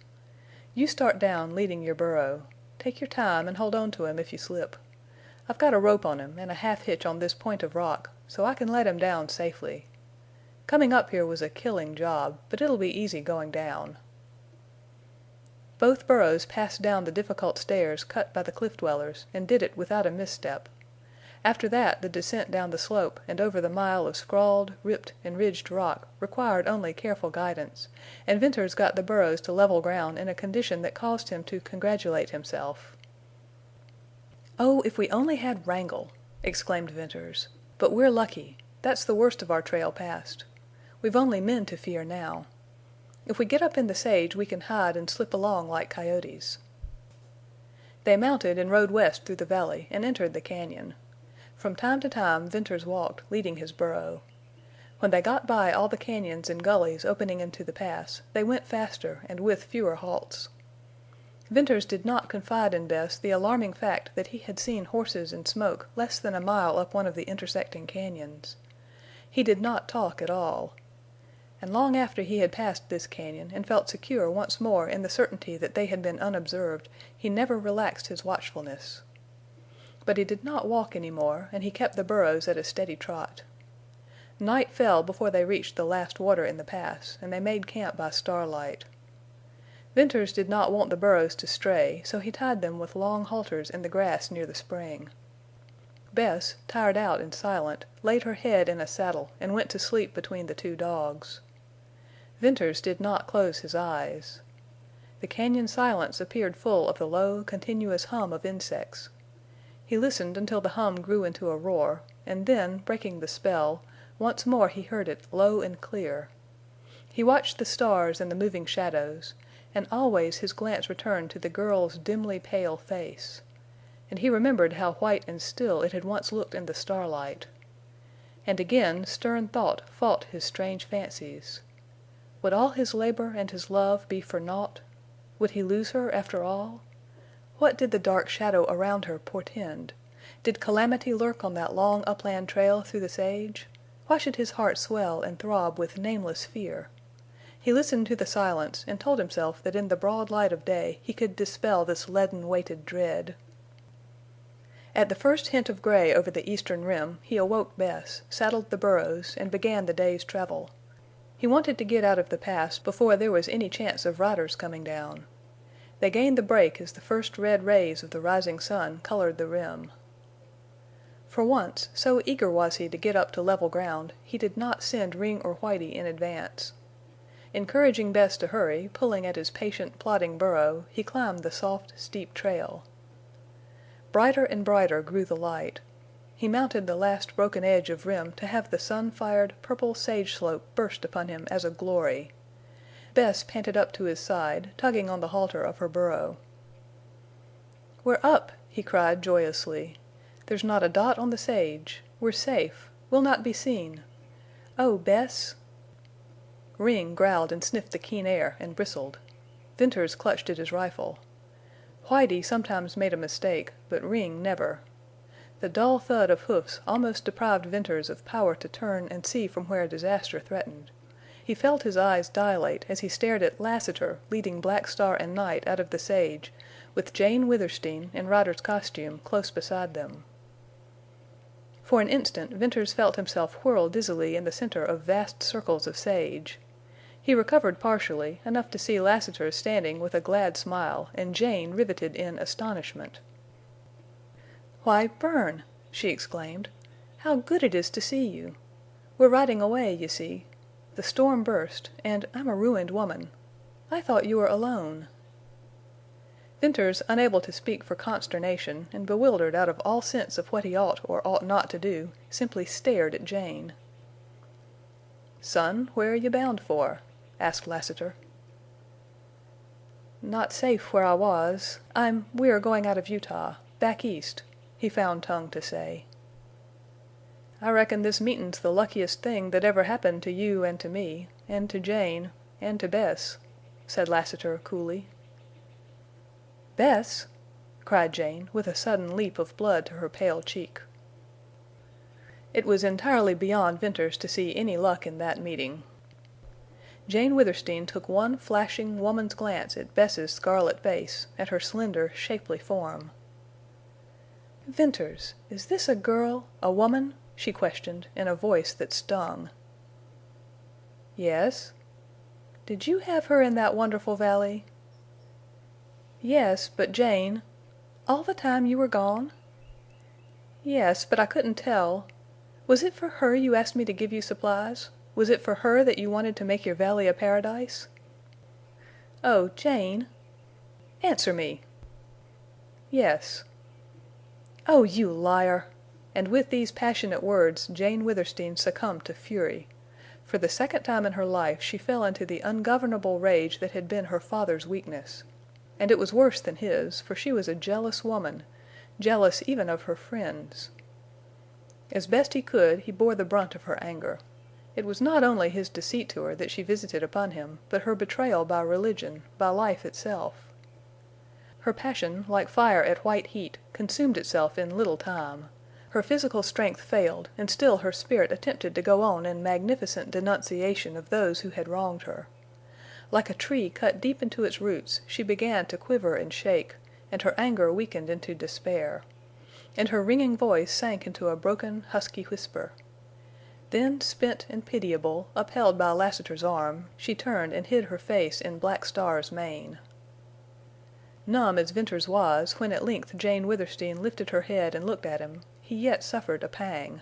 You start down, leading your burro. Take your time and hold on to him if you slip. I've got a rope on him and a half hitch on this point of rock, so I can let him down safely. Coming up here was a killing job, but it'll be easy going down." Both burros passed down the difficult stairs cut by the cliff dwellers and did it without a misstep. After that the descent down the slope and over the mile of scrawled, ripped, and ridged rock required only careful guidance, and Venters got the burros to level ground in a condition that caused him to congratulate himself. "Oh, if we only had Wrangle!" exclaimed Venters. "But we're lucky. That's the worst of our trail passed. We've only men to fear now. If we get up in the sage we can hide and slip along like coyotes." They mounted and rode west through the valley and entered the cañon. From time to time Venters walked, leading his burro. When they got by all the cañons and gullies opening into the pass, they went faster and with fewer halts. Venters did not confide in Bess the alarming fact that he had seen horses and smoke less than a mile up one of the intersecting cañons. He did not talk at all. And long after he had passed this cañon and felt secure once more in the certainty that they had been unobserved, he never relaxed his watchfulness. But he did not walk any more, and he kept the burros at a steady trot. Night fell before they reached the last water in the pass, and they made camp by starlight. Venters did not want the burros to stray, so he tied them with long halters in the grass near the spring. Bess, tired out and silent, laid her head in a saddle and went to sleep between the two dogs. Venters did not close his eyes. The cañon silence appeared full of the low, continuous hum of insects. He listened until the hum grew into a roar, and then, breaking the spell, once more he heard it low and clear. He watched the stars and the moving shadows, and always his glance returned to the girl's dimly pale face. And he remembered how white and still it had once looked in the starlight. And again stern thought fought his strange fancies. Would all his labor and his love be for naught? Would he lose her after all? What did the dark shadow around her portend? Did calamity lurk on that long upland trail through the sage? Why should his heart swell and throb with nameless fear? He listened to the silence and told himself that in the broad light of day he could dispel this leaden-weighted dread. At the first hint of gray over the eastern rim he awoke Bess, saddled the burros, and began the day's travel. He wanted to get out of the pass before there was any chance of riders coming down. They gained the break as the first red rays of the rising sun colored the rim. For once, so eager was he to get up to level ground, he did not send Ring or Whitie in advance. Encouraging Bess to hurry, pulling at his patient, plodding burro, he climbed the soft, steep trail. Brighter and brighter grew the light. He mounted the last broken edge of rim to have the sun-fired, purple sage slope burst upon him as a glory. Bess panted up to his side, tugging on the halter of her burro. "We're up!" he cried, joyously. "There's not a dot on the sage. We're safe. We'll not be seen. Oh, Bess!" Ring growled and sniffed the keen air and bristled. Venters clutched at his rifle. Whitie sometimes made a mistake, but Ring never. The dull thud of hoofs almost deprived Venters of power to turn and see from where disaster threatened. He felt his eyes dilate as he stared at Lassiter leading Black Star and Night out of the sage, with Jane Withersteen, in rider's costume, close beside them. For an instant Venters felt himself whirl dizzily in the center of vast circles of sage. He recovered partially, enough to see Lassiter standing with a glad smile and Jane riveted in astonishment. "Why, Bern!" she exclaimed. "How good it is to see you! We're riding away, you see. The storm burst, and I'm a ruined woman. I thought you were alone." Venters, unable to speak for consternation and bewildered out of all sense of what he ought or ought not to do, simply stared at Jane. "Son, where are you bound for?" asked Lassiter. "Not safe where I was. We are going out of Utah. Back east," he found tongue to say. "I reckon this meetin's the luckiest thing that ever happened to you and to me, and to Jane, and to Bess," said Lassiter, coolly. "Bess!" cried Jane, with a sudden leap of blood to her pale cheek. It was entirely beyond Venters to see any luck in that meeting. Jane Withersteen took one flashing woman's glance at Bess's scarlet face, at her slender, shapely form. "Venters, is this a girl—a woman?" she questioned, in a voice that stung. "Yes." "Did you have her in that wonderful valley?" "Yes, but Jane—" "All the time you were gone?" "Yes, but I couldn't tell. Was it for her you asked me to give you supplies? Was it for her that you wanted to make your valley a paradise?" "Oh, Jane!" "Answer me!" "Yes." "Oh, you liar!" And with these passionate words Jane Withersteen succumbed to fury. For the second time in her life she fell into the ungovernable rage that had been her father's weakness. And it was worse than his, for she was a jealous woman, jealous even of her friends. As best he could, he bore the brunt of her anger. It was not only his deceit to her that she visited upon him, but her betrayal by religion, by life itself. Her passion, like fire at white heat, consumed itself in little time. Her physical strength failed, and still her spirit attempted to go on in magnificent denunciation of those who had wronged her. Like a tree cut deep into its roots, she began to quiver and shake, and her anger weakened into despair. And her ringing voice sank into a broken, husky whisper. Then, spent and pitiable, upheld by Lassiter's arm, she turned and hid her face in Black Star's mane. Numb as Venters was, when at length Jane Withersteen lifted her head and looked at him, he yet suffered a pang.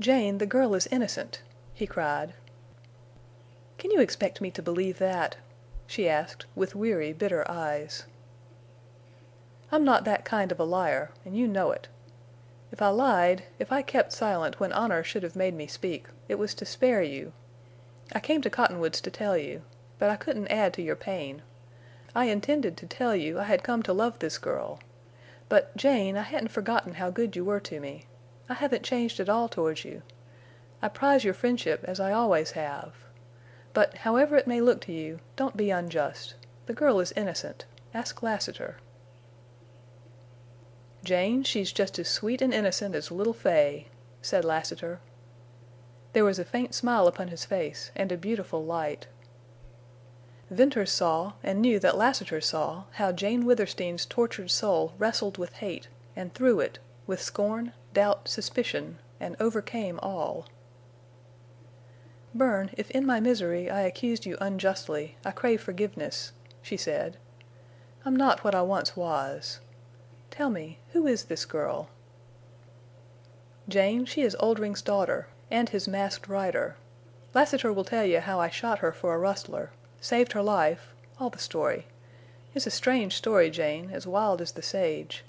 "Jane, the girl is innocent!" he cried. "Can you expect me to believe that?" she asked, with weary, bitter eyes. "I'm not that kind of a liar, and you know it. If I lied, if I kept silent when honor should have made me speak, it was to spare you. I came to Cottonwoods to tell you, but I couldn't add to your pain. I intended to tell you I had come to love this girl. But, Jane, I hadn't forgotten how good you were to me. I haven't changed at all towards you. I prize your friendship as I always have. But, however it may look to you, don't be unjust. The girl is innocent. Ask Lassiter." "Jane, she's just as sweet and innocent as little Fay," said Lassiter. There was a faint smile upon his face and a beautiful light. Venters saw, and knew that Lassiter saw, how Jane Withersteen's tortured soul wrestled with hate, and through it, with scorn, doubt, suspicion, and overcame all. "Bern, if in my misery I accused you unjustly, I crave forgiveness," she said. "I'm not what I once was. Tell me, who is this girl?" "Jane, she is Oldring's daughter, and his Masked Rider. Lassiter will tell you how I shot her for a rustler, saved her life—all the story. It's a strange story, Jane, as wild as the sage.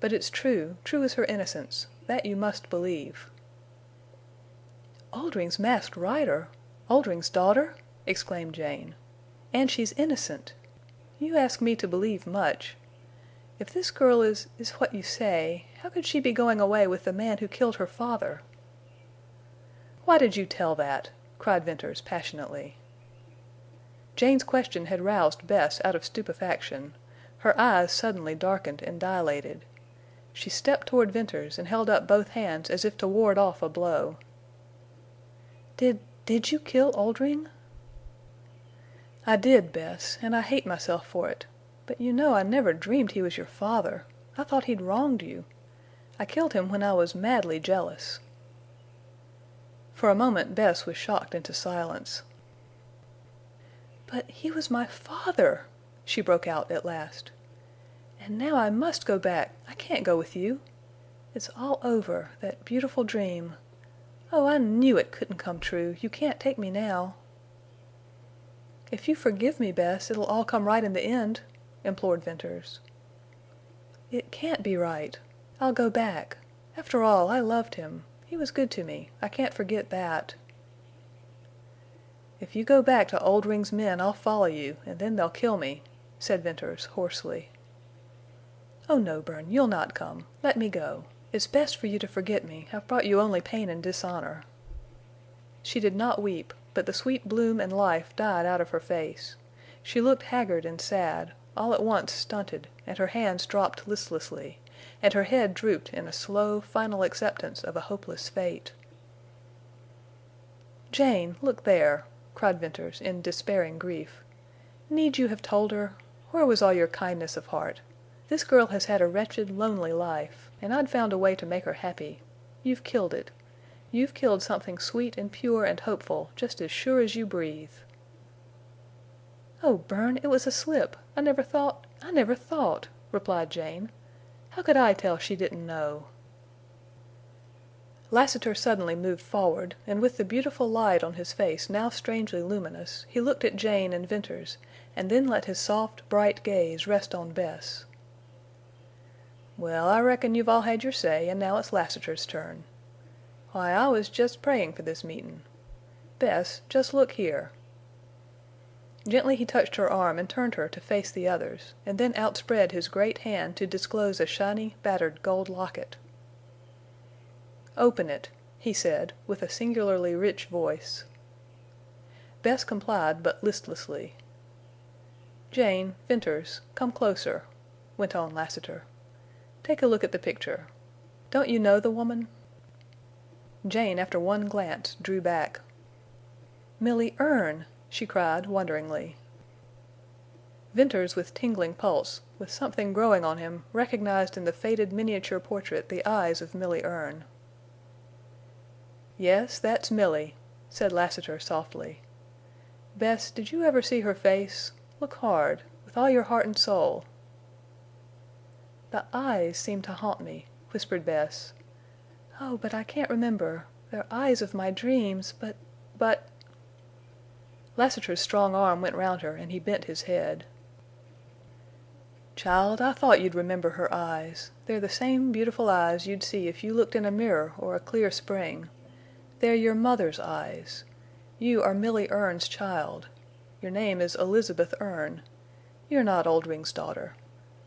But it's true as her innocence. That you must believe." "Oldring's Masked Rider! Oldring's daughter!" exclaimed Jane. "And she's innocent! You ask me to believe much. If this girl is what you say, how could she be going away with the man who killed her father?" "Why did you tell that?" cried Venters, passionately. Jane's question had roused Bess out of stupefaction. Her eyes suddenly darkened and dilated. She stepped toward Venters and held up both hands as if to ward off a blow. "Did you kill Oldring?" "I did, Bess, and I hate myself for it. But you know I never dreamed he was your father. I thought he'd wronged you. I killed him when I was madly jealous." For a moment Bess was shocked into silence. "But he was my father!" she broke out at last. "And now I must go back. I can't go with you. It's all over—that beautiful dream. Oh, I knew it couldn't come true. You can't take me now." "If you forgive me, Bess, it'll all come right in the end," implored Venters. "It can't be right. I'll go back. After all, I loved him. He was good to me. I can't forget that." "If you go back to Oldring's men I'll follow you, and then they'll kill me," said Venters, hoarsely. "Oh no, Bern, you'll not come. Let me go. It's best for you to forget me. I've brought you only pain and dishonor." She did not weep, but the sweet bloom and life died out of her face. She looked haggard and sad, all at once stunted, and her hands dropped listlessly, and her head drooped in a slow, final acceptance of a hopeless fate. "Jane, look there!" cried Venters, in despairing grief. "Need you have told her? Where was all your kindness of heart? This girl has had a wretched, lonely life, and I'd found a way to make her happy. You've killed it. You've killed something sweet and pure and hopeful, just as sure as you breathe." "Oh, Bern, it was a slip. I never thought," replied Jane. "How could I tell she didn't know?" Lassiter suddenly moved forward, and with the beautiful light on his face now strangely luminous, he looked at Jane and Venters, and then let his soft, bright gaze rest on Bess. "Well, I reckon you've all had your say, and now it's Lassiter's turn. Why, I was jest praying for this meetin'. Bess, just look here." Gently he touched her arm and turned her to face the others, and then outspread his great hand to disclose a shiny, battered gold locket. "Open it," he said, with a singularly rich voice. Bess complied, but listlessly. "Jane, Venters, come closer," went on Lassiter. "Take a look at the picture. Don't you know the woman?" Jane, after one glance, drew back. "Milly Erne!" she cried, wonderingly. Venters, with tingling pulse, with something growing on him, recognized in the faded miniature portrait the eyes of Milly Erne. "Yes, that's Milly," said Lassiter, softly. "Bess, did you ever see her face? Look hard, with all your heart and soul." "The eyes seem to haunt me," whispered Bess. "Oh, but I can't remember. They're eyes of my dreams, but—" Lassiter's strong arm went round her and he bent his head. "Child, I thought you'd remember her eyes. They're the same beautiful eyes you'd see if you looked in a mirror or a clear spring. They're your mother's eyes. You are Milly Erne's child. Your name is Elizabeth Erne. You're not Oldring's daughter.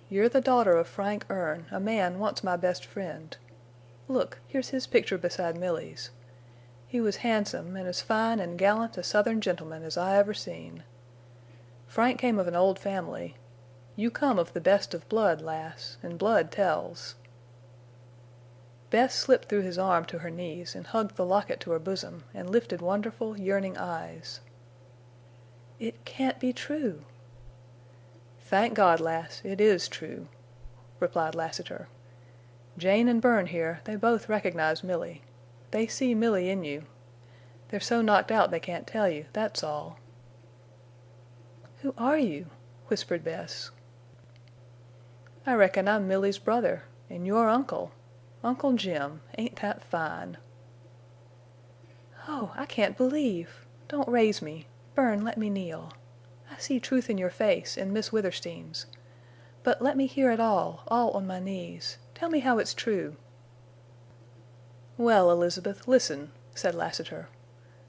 You're the daughter of Frank Erne, a man once my best friend. Look, here's his picture beside Milly's. He was handsome and as fine and gallant a Southern gentleman as I ever seen. Frank came of an old family. You come of the best of blood, lass, and blood tells." Bess slipped through his arm to her knees and hugged the locket to her bosom and lifted wonderful, yearning eyes. "It can't be true." "Thank God, lass, it is true," replied Lassiter. "Jane and Bern here, they both recognize Milly. They see Milly in you. They're so knocked out they can't tell you, that's all." "Who are you?" whispered Bess. "I reckon I'm Milly's brother, and your uncle. Uncle Jim. Ain't that fine?" "Oh, I can't believe! Don't raise me. Bern, let me kneel. I see truth in your face and Miss Withersteen's. But let me hear it all on my knees. Tell me how it's true." "Well, Elizabeth, listen," said Lassiter.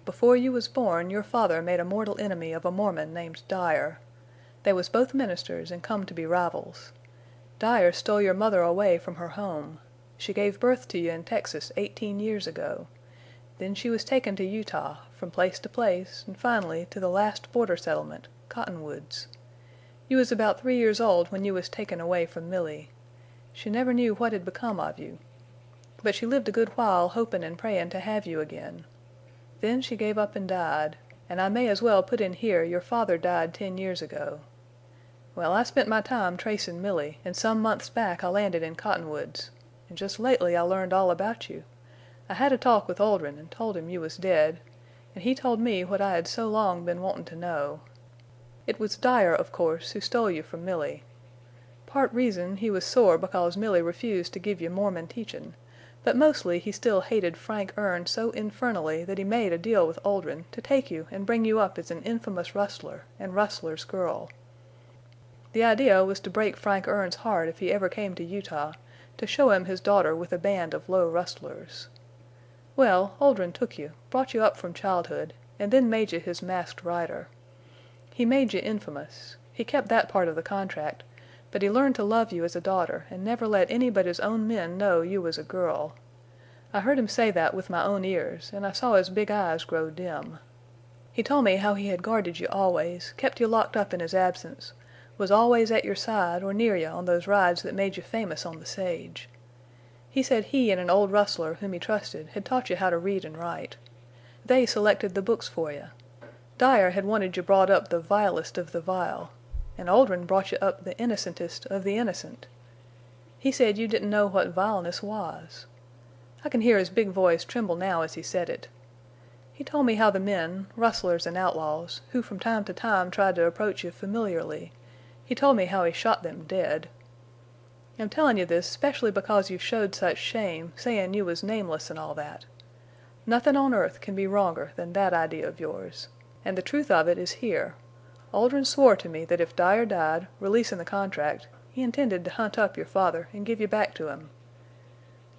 "Before you was born your father made a mortal enemy of a Mormon named Dyer. They was both ministers and come to be rivals. Dyer stole your mother away from her home. She gave birth to you in Texas 18 years ago. Then she was taken to Utah, from place to place, and finally to the last border settlement, Cottonwoods. You was about 3 years old when you was taken away from Milly. She never knew what had become of you. But she lived a good while hopin' and prayin' to have you again. Then she gave up and died, and I may as well put in here your father died 10 years ago. Well, I spent my time tracin' Milly, and some months back I landed in Cottonwoods. And just lately I learned all about you. I had a talk with Oldrin and told him you was dead, and he told me what I had so long been wantin' to know. It was Dyer, of course, who stole you from Milly. Part reason he was sore because Milly refused to give you Mormon teachin', but mostly he still hated Frank Erne so infernally that he made a deal with Oldrin to take you and bring you up as an infamous rustler and rustler's girl. The idea was to break Frank Erne's heart if he ever came to Utah, to show him his daughter with a band of low rustlers. Well, Oldrin took you, brought you up from childhood, and then made you his masked rider. He made you infamous. He kept that part of the contract, but he learned to love you as a daughter and never let any but his own men know you was a girl. I heard him say that with my own ears, and I saw his big eyes grow dim. He told me how he had guarded you always, kept you locked up in his absence, was always at your side or near you on those rides that made you famous on the sage. He said he and an old rustler whom he trusted had taught you how to read and write. They selected the books for you. Dyer had wanted you brought up the vilest of the vile, and Oldrin brought you up the innocentest of the innocent. He said you didn't know what vileness was. I can hear his big voice tremble now as he said it. He told me how the men, rustlers and outlaws, who from time to time tried to approach you familiarly, he told me how he shot them dead. I'm tellin' you this specially because you've showed such shame, sayin' you was nameless and all that. Nothin' on earth can be wronger than that idea of yours. And the truth of it is here. Oldrin swore to me that if Dyer died, releasin' the contract, he intended to hunt up your father and give you back to him.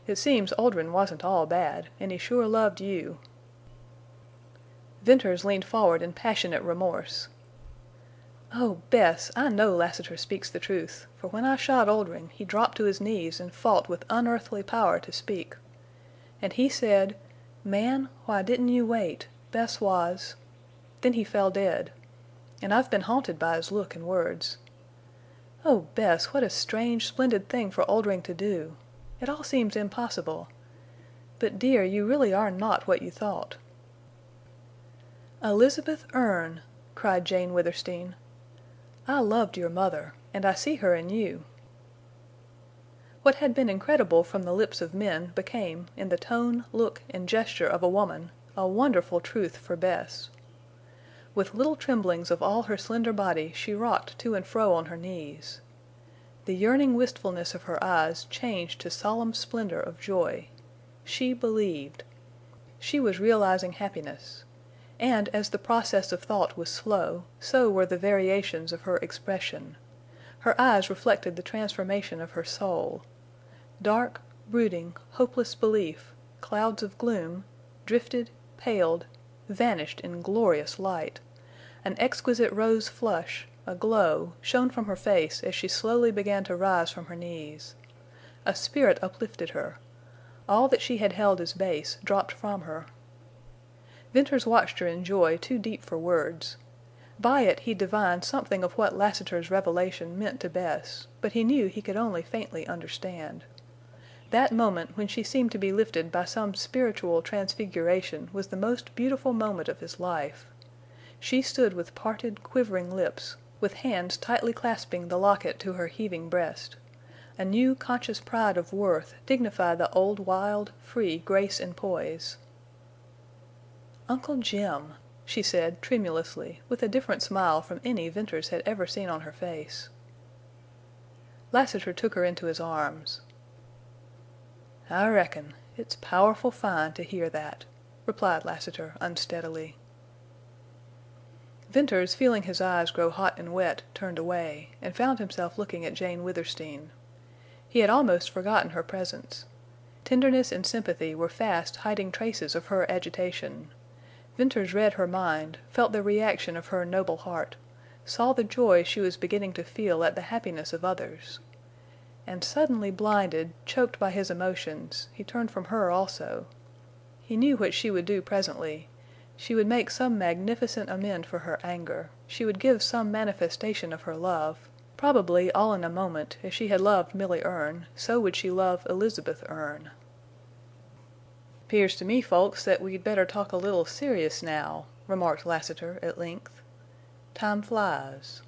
It seems Oldrin wasn't all bad, and he sure loved you." Venters leaned forward in passionate remorse. "Oh, Bess, I know Lassiter speaks the truth, for when I shot Oldrin he dropped to his knees and fought with unearthly power to speak. And he said, 'Man, why didn't you wait? Bess was—' Then he fell dead. And I've been haunted by his look and words. Oh, Bess, what a strange, splendid thing for Oldring to do! It all seems impossible. But, dear, you really are not what you thought." "Elizabeth Erne!" cried Jane Withersteen. "I loved your mother, and I see her in you." What had been incredible from the lips of men became, in the tone, look, and gesture of a woman, a wonderful truth for Bess. With little tremblings of all her slender body she rocked to and fro on her knees. The yearning wistfulness of her eyes changed to solemn splendor of joy. She believed. She was realizing happiness. And as the process of thought was slow, so were the variations of her expression. Her eyes reflected the transformation of her soul. Dark, brooding, hopeless belief, clouds of gloom, drifted, paled, vanished in glorious light. An exquisite rose flush, a glow, shone from her face as she slowly began to rise from her knees. A spirit uplifted her. All that she had held as base dropped from her. Venters watched her in joy too deep for words. By it he divined something of what Lassiter's revelation meant to Bess, but he knew he could only faintly understand. That moment when she seemed to be lifted by some spiritual transfiguration was the most beautiful moment of his life. She stood with parted, quivering lips, with hands tightly clasping the locket to her heaving breast. A new conscious pride of worth dignified the old wild, free grace and poise. "Uncle Jim," she said, tremulously, with a different smile from any Venters had ever seen on her face. Lassiter took her into his arms. "I reckon. It's powerful fine to hear that," replied Lassiter, unsteadily. Venters, feeling his eyes grow hot and wet, turned away, and found himself looking at Jane Withersteen. He had almost forgotten her presence. Tenderness and sympathy were fast hiding traces of her agitation. Venters read her mind, felt the reaction of her noble heart, saw the joy she was beginning to feel at the happiness of others. And suddenly blinded, choked by his emotions, he turned from her also. He knew what she would do presently. She would make some magnificent amend for her anger. She would give some manifestation of her love. Probably all in a moment, as she had loved Milly Erne, so would she love Elizabeth Erne. "'Pears to me, folks, that we'd better talk a little serious now," remarked Lassiter at length. "Time flies."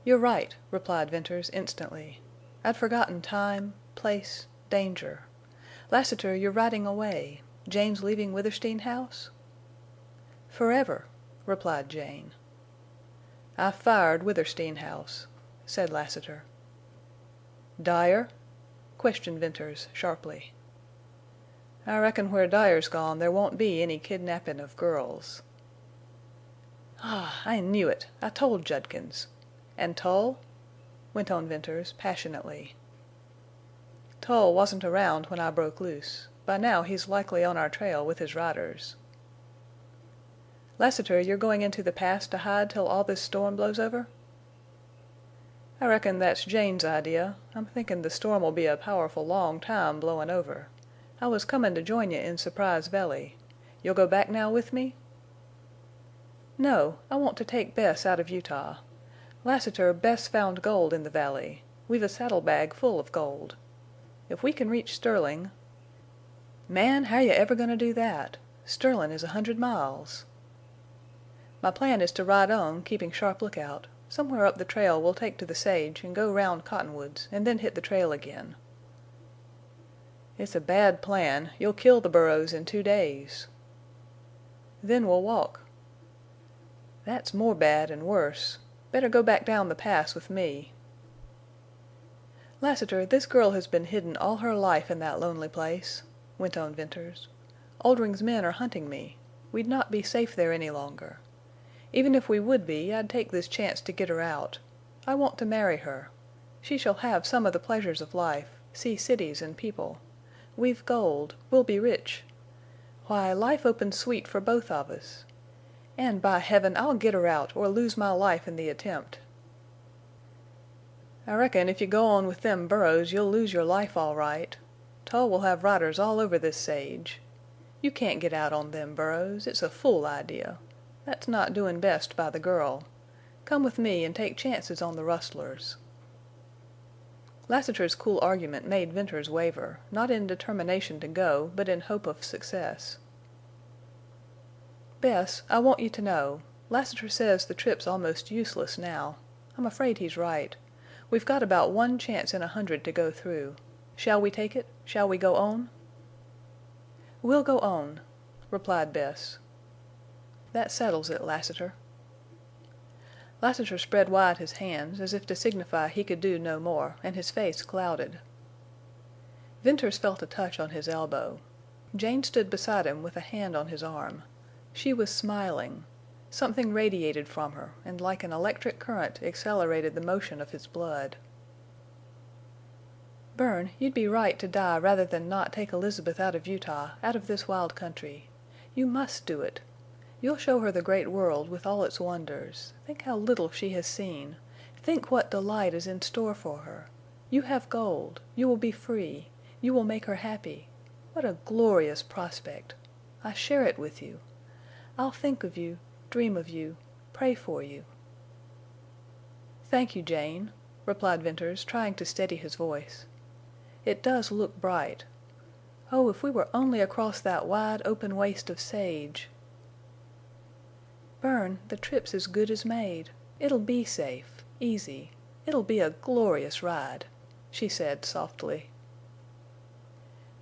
"You're right," replied Venters instantly. "I'd forgotten time, place, danger. Lassiter, you're riding away. Jane's leaving Withersteen House?" "Forever," replied Jane. "I fired Withersteen House," said Lassiter. "Dyer?" questioned Venters, sharply. "I reckon where Dyer's gone there won't be any kidnapping of girls." "Ah, I knew it! I told Judkins. And Tull?" went on Venters, passionately. "Tull wasn't around when I broke loose. By now he's likely on our trail with his riders." "Lassiter, you're going into the Pass to hide till all this storm blows over?" "I reckon that's Jane's idea. I'm thinkin' the storm'll be a powerful long time blowin' over. I was comin' to join you in Surprise Valley. You'll go back now with me?" "No. I want to take Bess out of Utah. Lassiter, Bess found gold in the valley. We've a saddle-bag full of gold. If we can reach Sterling—" "Man, how're you ever going to do that? Sterlin' is 100 miles." "My plan is to ride on, keeping sharp lookout. Somewhere up the trail we'll take to the sage and go round Cottonwoods and then hit the trail again." "It's a bad plan. You'll kill the burros in 2 days." "Then we'll walk." "That's more bad and worse. Better go back down the Pass with me." "Lassiter, this girl has been hidden all her life in that lonely place," went on Venters. "Oldring's men are hunting me. We'd not be safe there any longer. Even if we would be, I'd take this chance to get her out. I want to marry her. She shall have some of the pleasures of life, see cities and people. We've gold. We'll be rich. Why, life opens sweet for both of us. And, by Heaven, I'll get her out or lose my life in the attempt." "I reckon if you go on with them burros you'll lose your life all right. Tull will have riders all over this sage. You can't get out on them burros. It's a fool idea. That's not doing best by the girl. Come with me and take chances on the rustlers." Lassiter's cool argument made Venters waver, not in determination to go, but in hope of success. "Bess, I want you to know. Lassiter says the trip's almost useless now. I'm afraid he's right. We've got about 1 chance in 100 to go through. Shall we take it? Shall we go on?" "We'll go on," replied Bess. "That settles it, Lassiter." Lassiter spread wide his hands, as if to signify he could do no more, and his face clouded. Venters felt a touch on his elbow. Jane stood beside him with a hand on his arm. She was smiling. Something radiated from her, and like an electric current accelerated the motion of his blood. "Bern, you'd be right to die rather than not take Elizabeth out of Utah, out of this wild country. You must do it. You'll show her the great world with all its wonders. Think how little she has seen. Think what delight is in store for her. You have gold. You will be free. You will make her happy. What a glorious prospect! I share it with you. I'll think of you, dream of you, pray for you." "Thank you, Jane," replied Venters, trying to steady his voice. "It does look bright. Oh, if we were only across that wide open waste of sage!" "Bern, the trip's as good as made. It'll be safe, easy. It'll be a glorious ride," she said, softly.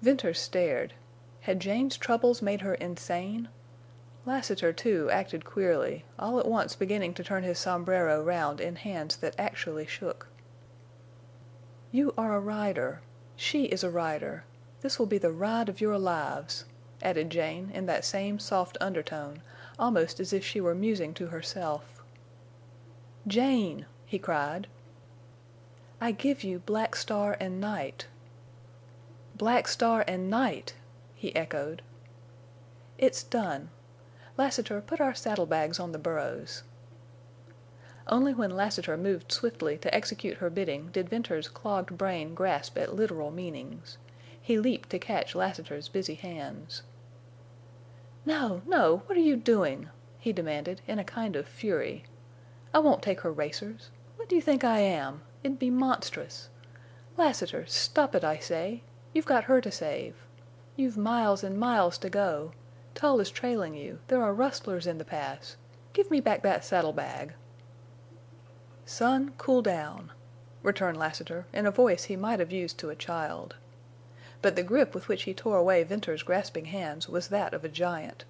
Venters stared. Had Jane's troubles made her insane? Lassiter, too, acted queerly, all at once beginning to turn his sombrero round in hands that actually shook. "You are a rider. She is a rider. This will be the ride of your lives," added Jane in that same soft undertone, almost as if she were musing to herself. "Jane!" he cried. "I give you Black Star and Night." "Black Star and Night!" he echoed. "It's done. Lassiter, put our saddlebags on the burros." Only when Lassiter moved swiftly to execute her bidding did Venters's clogged brain grasp at literal meanings. He leaped to catch Lassiter's busy hands. "No, no! What are you doing?" he demanded, in a kind of fury. "I won't take her racers. What do you think I am? It'd be monstrous. Lassiter, stop it, I say. You've got her to save. You've miles and miles to go. Tull is trailing you. There are rustlers in the Pass. Give me back that saddlebag." "Son, cool down," returned Lassiter, in a voice he might have used to a child. But the grip with which he tore away Venters's grasping hands was that of a giant.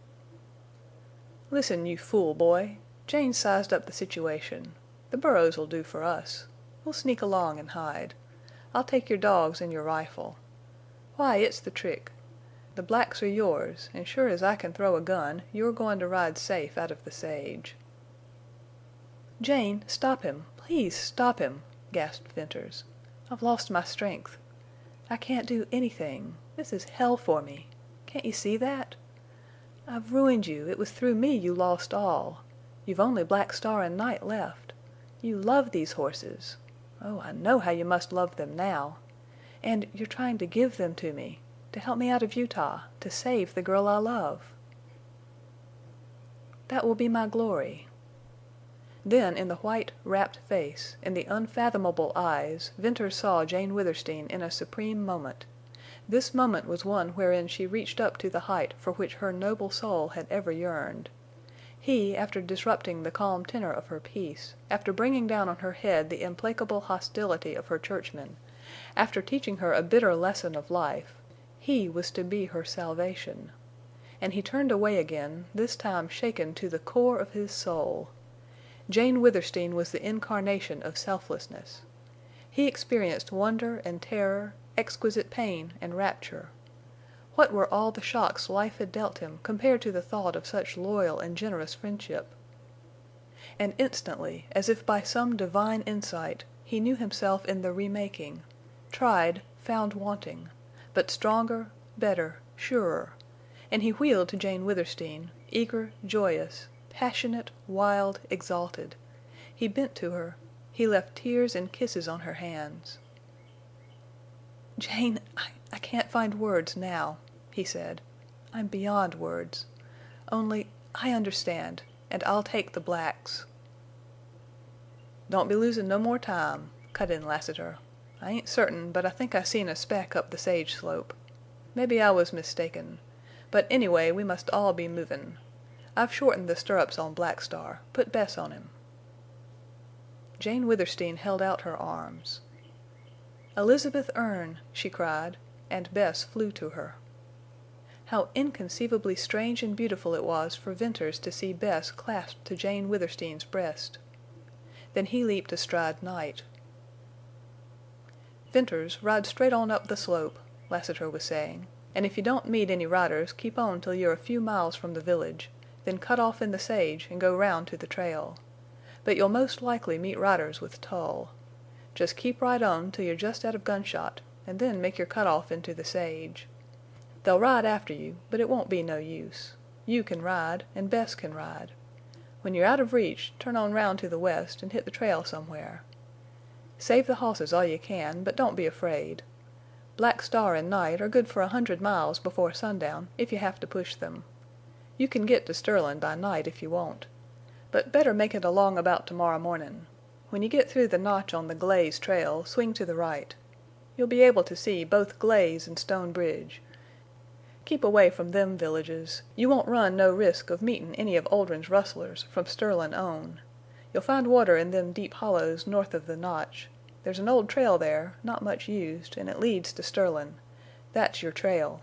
"Listen, you fool boy. Jane's sized up the situation. The burros'll do for us. We'll sneak along and hide. I'll take your dogs and your rifle. Why, it's the trick. The blacks are yours, and sure as I can throw a gun, you're going to ride safe out of the sage." "Jane, stop him! Please stop him!" gasped Venters. "I've lost my strength. I can't do anything. This is hell for me. Can't you see that? I've ruined you. It was through me you lost all. You've only Black Star and Night left. You love these horses. Oh, I know how you must love them now. And you're trying to give them to me, to help me out of Utah, to save the girl I love." "That will be my glory." Then in the white, rapt face, in the unfathomable eyes, Venters saw Jane Withersteen in a supreme moment. This moment was one wherein she reached up to the height for which her noble soul had ever yearned. He, after disrupting the calm tenor of her peace, after bringing down on her head the implacable hostility of her churchmen, after teaching her a bitter lesson of life, he was to be her salvation. And he turned away again, this time shaken to the core of his soul. Jane Withersteen was the incarnation of selflessness. He experienced wonder and terror, exquisite pain and rapture. What were all the shocks life had dealt him compared to the thought of such loyal and generous friendship? And instantly, as if by some divine insight, he knew himself in the remaking, tried, found wanting, but stronger, better, surer, and he wheeled to Jane Withersteen, eager, joyous, passionate, wild, exalted. He bent to her. He left tears and kisses on her hands. "Jane, I can't find words now," he said. "I'm beyond words. Only I understand, and I'll take the blacks." "Don't be losin' no more time," cut in Lassiter. "I ain't certain, but I think I seen a speck up the sage slope. Mebbe I was mistaken. But anyway, we must all be movin'. I've shortened the stirrups on Black Star. Put Bess on him." Jane Withersteen held out her arms. "Elizabeth Erne!" she cried, and Bess flew to her. How inconceivably strange and beautiful it was for Venters to see Bess clasped to Jane Withersteen's breast. Then he leaped astride Night. "Venters, ride straight on up the slope," Lassiter was saying, "and if you don't meet any riders keep on till you're a few miles from the village, then cut off in the sage and go round to the trail. But you'll most likely meet riders with Tull. Just keep right on till you're just out of gunshot, and then make your cut off into the sage. They'll ride after you, but it won't be no use. You can ride, and Bess can ride. When you're out of reach, turn on round to the west and hit the trail somewhere. Save the hosses all you can, but don't be afraid. Black Star and Night are good for 100 miles before sundown if you have to push them. You can get to Sterlin' by night if you want. But better make it along about tomorrow mornin'. When you get through the notch on the Glaze trail, swing to the right. You'll be able to see both Glaze and Stone Bridge. Keep away from them villages. You won't run no risk of meetin' any of Oldrin's rustlers from Sterlin' on. You'll find water in them deep hollows north of the notch. There's an old trail there, not much used, and it leads to Sterlin'. That's your trail.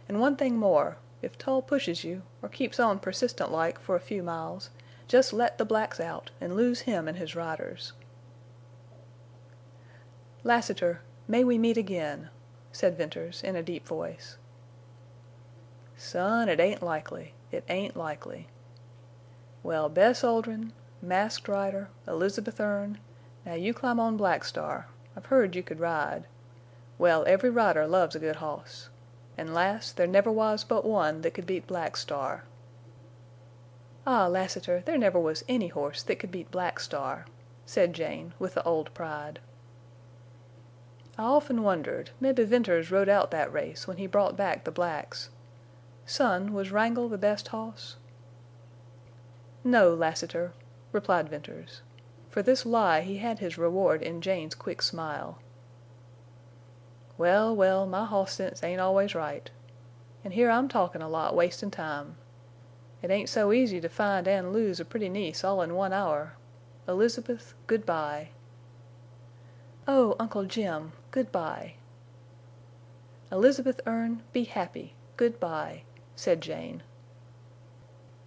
And one thing more. if Tull pushes you, or keeps on persistent-like for a few miles, just let the blacks out and lose him and his riders." "Lassiter, may we meet again," said Venters in a deep voice. "Son, it ain't likely. It ain't likely. Well, Bess Oldrin', Masked Rider, Elizabeth Erne, now you climb on Black Star. I've heard you could ride. Well, every rider loves a good hoss. An', lass, there never was but one that could beat Black Star." "Ah, Lassiter, there never was any horse that could beat Black Star," said Jane, with the old pride. "I often wondered, mebbe Venters rode out that race when he brought back the blacks. Son, was Wrangle the best hoss?" "No, Lassiter," replied Venters. For this lie he had his reward in Jane's quick smile. "Well, well, my hoss sense ain't always right. An' here I'm talkin' a lot wastin' time. It ain't so easy to find an' lose a pretty niece all in 1 hour. Elizabeth, good by." "Oh, Uncle Jim, good by." "Elizabeth Erne, be happy. Good by," said Jane.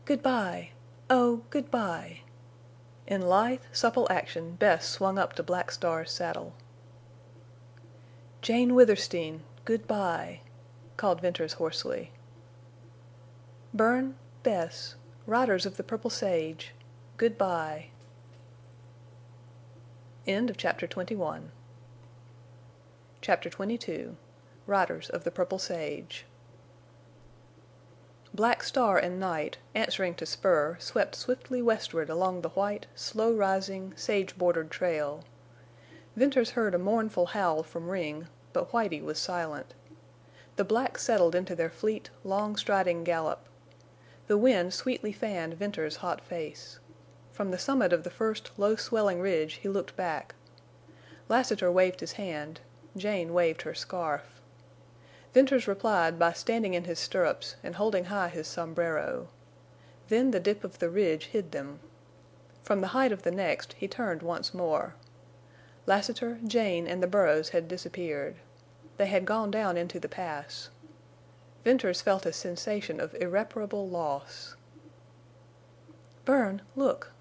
"Good by. Oh, good by." In lithe, supple action Bess swung up to Black Star's saddle. "Jane Withersteen, good by," called Venters hoarsely. "Bern, Bess, riders of the Purple Sage, good by." Chapter 22. Riders of the Purple Sage. Black Star and Night, answering to spur, swept swiftly westward along the white, slow-rising, sage-bordered trail. Venters heard a mournful howl from Ring, but Whitie was silent. The blacks settled into their fleet, long-striding gallop. The wind sweetly fanned Venters' hot face. From the summit of the first low-swelling ridge he looked back. Lassiter waved his hand; Jane waved her scarf. Venters replied by standing in his stirrups and holding high his sombrero. Then the dip of the ridge hid them. From the height of the next he turned once more. Lassiter, Jane, and the burros had disappeared. They had gone down into the pass. Venters felt a sensation of irreparable loss. "Bern, look!"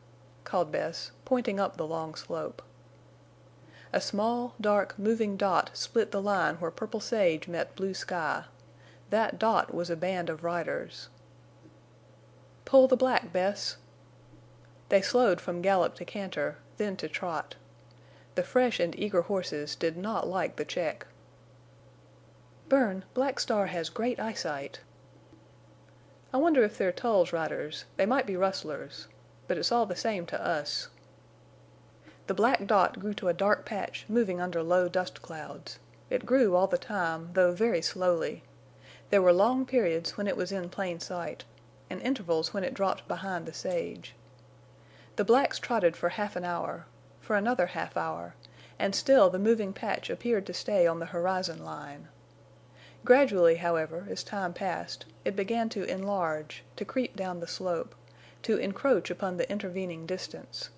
called Bess, pointing up the long slope. A small, dark, moving dot split the line where purple sage met blue sky. That dot was a band of riders. "Pull the black, Bess." They slowed from gallop to canter, then to trot. The fresh and eager horses did not like the check. "Bern, Black Star has great eyesight." "I wonder if they're Tull's riders. They might be rustlers. But it's all the same to us." The black dot grew to a dark patch moving under low dust clouds. It grew all the time, though very slowly. There were long periods when it was in plain sight, and intervals when it dropped behind the sage. The blacks trotted for half an hour, for another half hour, and still the moving patch appeared to stay on the horizon line. Gradually, however, as time passed, it began to enlarge, to creep down the slope, to encroach upon the intervening distance.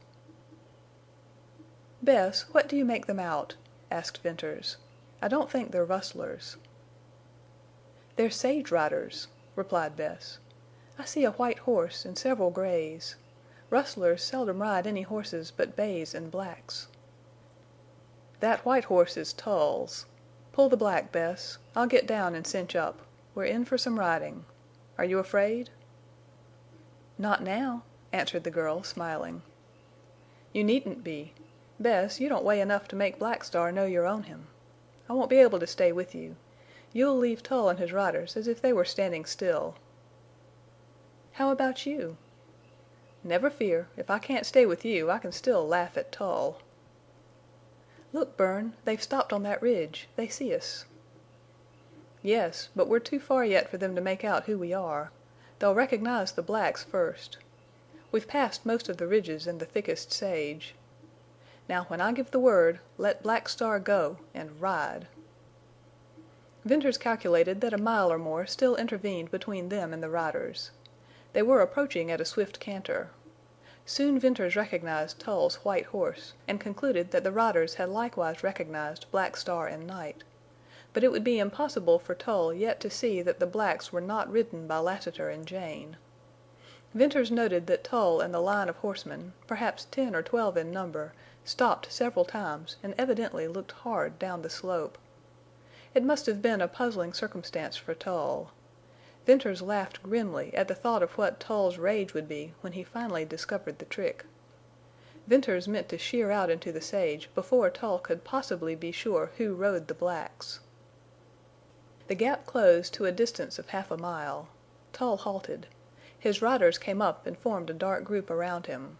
"Bess, what do you make them out?" asked Venters. "I don't think they're rustlers." "They're sage riders," replied Bess. "I see a white horse and several grays. Rustlers seldom ride any horses but bays and blacks." "That white horse is Tull's. Pull the black, Bess. I'll get down and cinch up. We're in for some riding. Are you afraid?" "Not now," answered the girl, smiling. "You needn't be. Bess, you don't weigh enough to make Black Star know you're on him. I won't be able to stay with you. You'll leave Tull and his riders as if they were standing still." "How about you?" "Never fear. If I can't stay with you I can still laugh at Tull." "Look, Bern, they've stopped on that ridge. They see us." "Yes, but we're too far yet for them to make out who we are. They'll recognize the blacks first. We've passed most of the ridges and the thickest sage. Now, when I give the word, let Black Star go and ride." Venters calculated that a mile or more still intervened between them and the riders. They were approaching at a swift canter. Soon Venters recognized Tull's white horse and concluded that the riders had likewise recognized Black Star and Night. but it would be impossible for Tull yet to see that the blacks were not ridden by Lassiter and Jane. Venters noted that Tull and the line of horsemen, perhaps 10 or 12 in number, stopped several times and evidently looked hard down the slope. It must have been a puzzling circumstance for Tull. Venters laughed grimly at the thought of what Tull's rage would be when he finally discovered the trick. Venters meant to sheer out into the sage before Tull could possibly be sure who rode the blacks. The gap closed to a distance of half a mile. Tull halted. His riders came up and formed a dark group around him.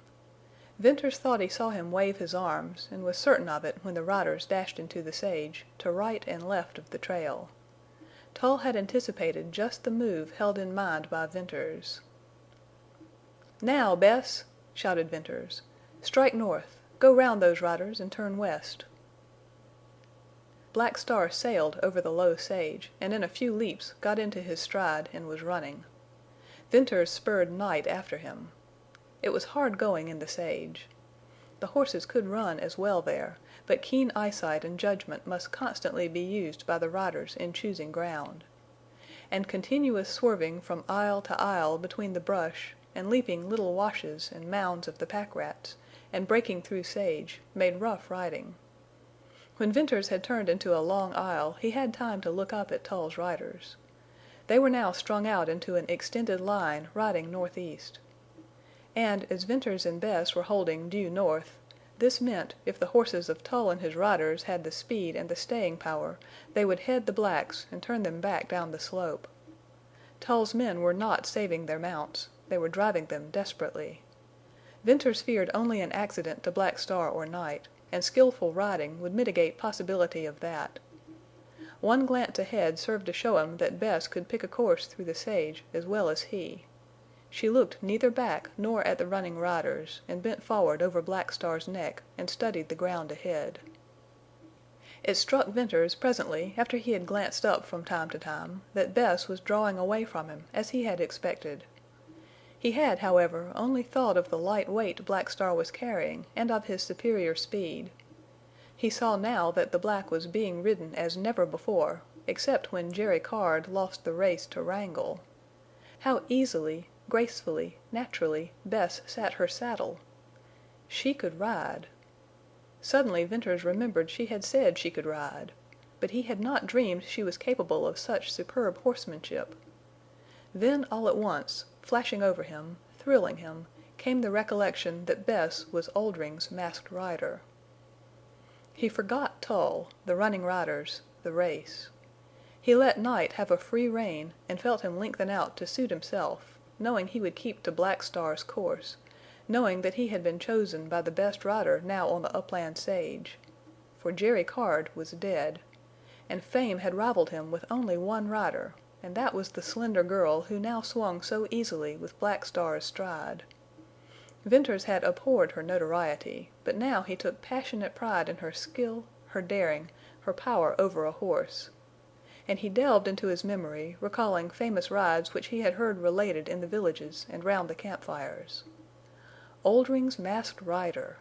Venters thought he saw him wave his arms, and was certain of it when the riders dashed into the sage, to right and left of the trail. Tull had anticipated just the move held in mind by Venters. "Now, Bess!" shouted Venters. "Strike north. Go round those riders and turn west." Black Star sailed over the low sage, and in a few leaps got into his stride and was running. Venters spurred Night after him. It was hard going in the sage. The horses could run as well there, but keen eyesight and judgment must constantly be used by the riders in choosing ground. And continuous swerving from aisle to aisle between the brush, and leaping little washes and mounds of the pack rats, and breaking through sage, made rough riding. When Venters had turned into a long aisle he had time to look up at Tull's riders. They were now strung out into an extended line riding northeast. And as Venters and Bess were holding due north, this meant if the horses of Tull and his riders had the speed and the staying power, they would head the blacks and turn them back down the slope. Tull's men were not saving their mounts; they were driving them desperately. Venters feared only an accident to Black Star or Night, and skillful riding would mitigate possibility of that. One glance ahead served to show him that Bess could pick a course through the sage as well as he. She looked neither back nor at the running riders, and bent forward over Black Star's neck and studied the ground ahead. It struck Venters presently, after he had glanced up from time to time, that Bess was drawing away from him, as he had expected. He had, however, only thought of the light weight Black Star was carrying and of his superior speed. He saw now that the black was being ridden as never before, except when Jerry Card lost the race to Wrangle. How easily, gracefully, naturally Bess sat her saddle! She could ride. Suddenly Venters remembered she had said she could ride, but he had not dreamed she was capable of such superb horsemanship. Then all at once, flashing over him, thrilling him, came the recollection that Bess was Oldring's Masked Rider. He forgot Tull, the running riders, the race. He let Night have a free rein and felt him lengthen out to suit himself, knowing he would keep to Black Star's course, knowing that he had been chosen by the best rider now on the upland sage. For Jerry Card was dead, and fame had rivaled him with only one rider, and that was the slender girl who now swung so easily with Black Star's stride. Venters had abhorred her notoriety, but now he took passionate pride in her skill, her daring, her power over a horse. And he delved into his memory, recalling famous rides which he had heard related in the villages and round the campfires. Oldring's Masked Rider!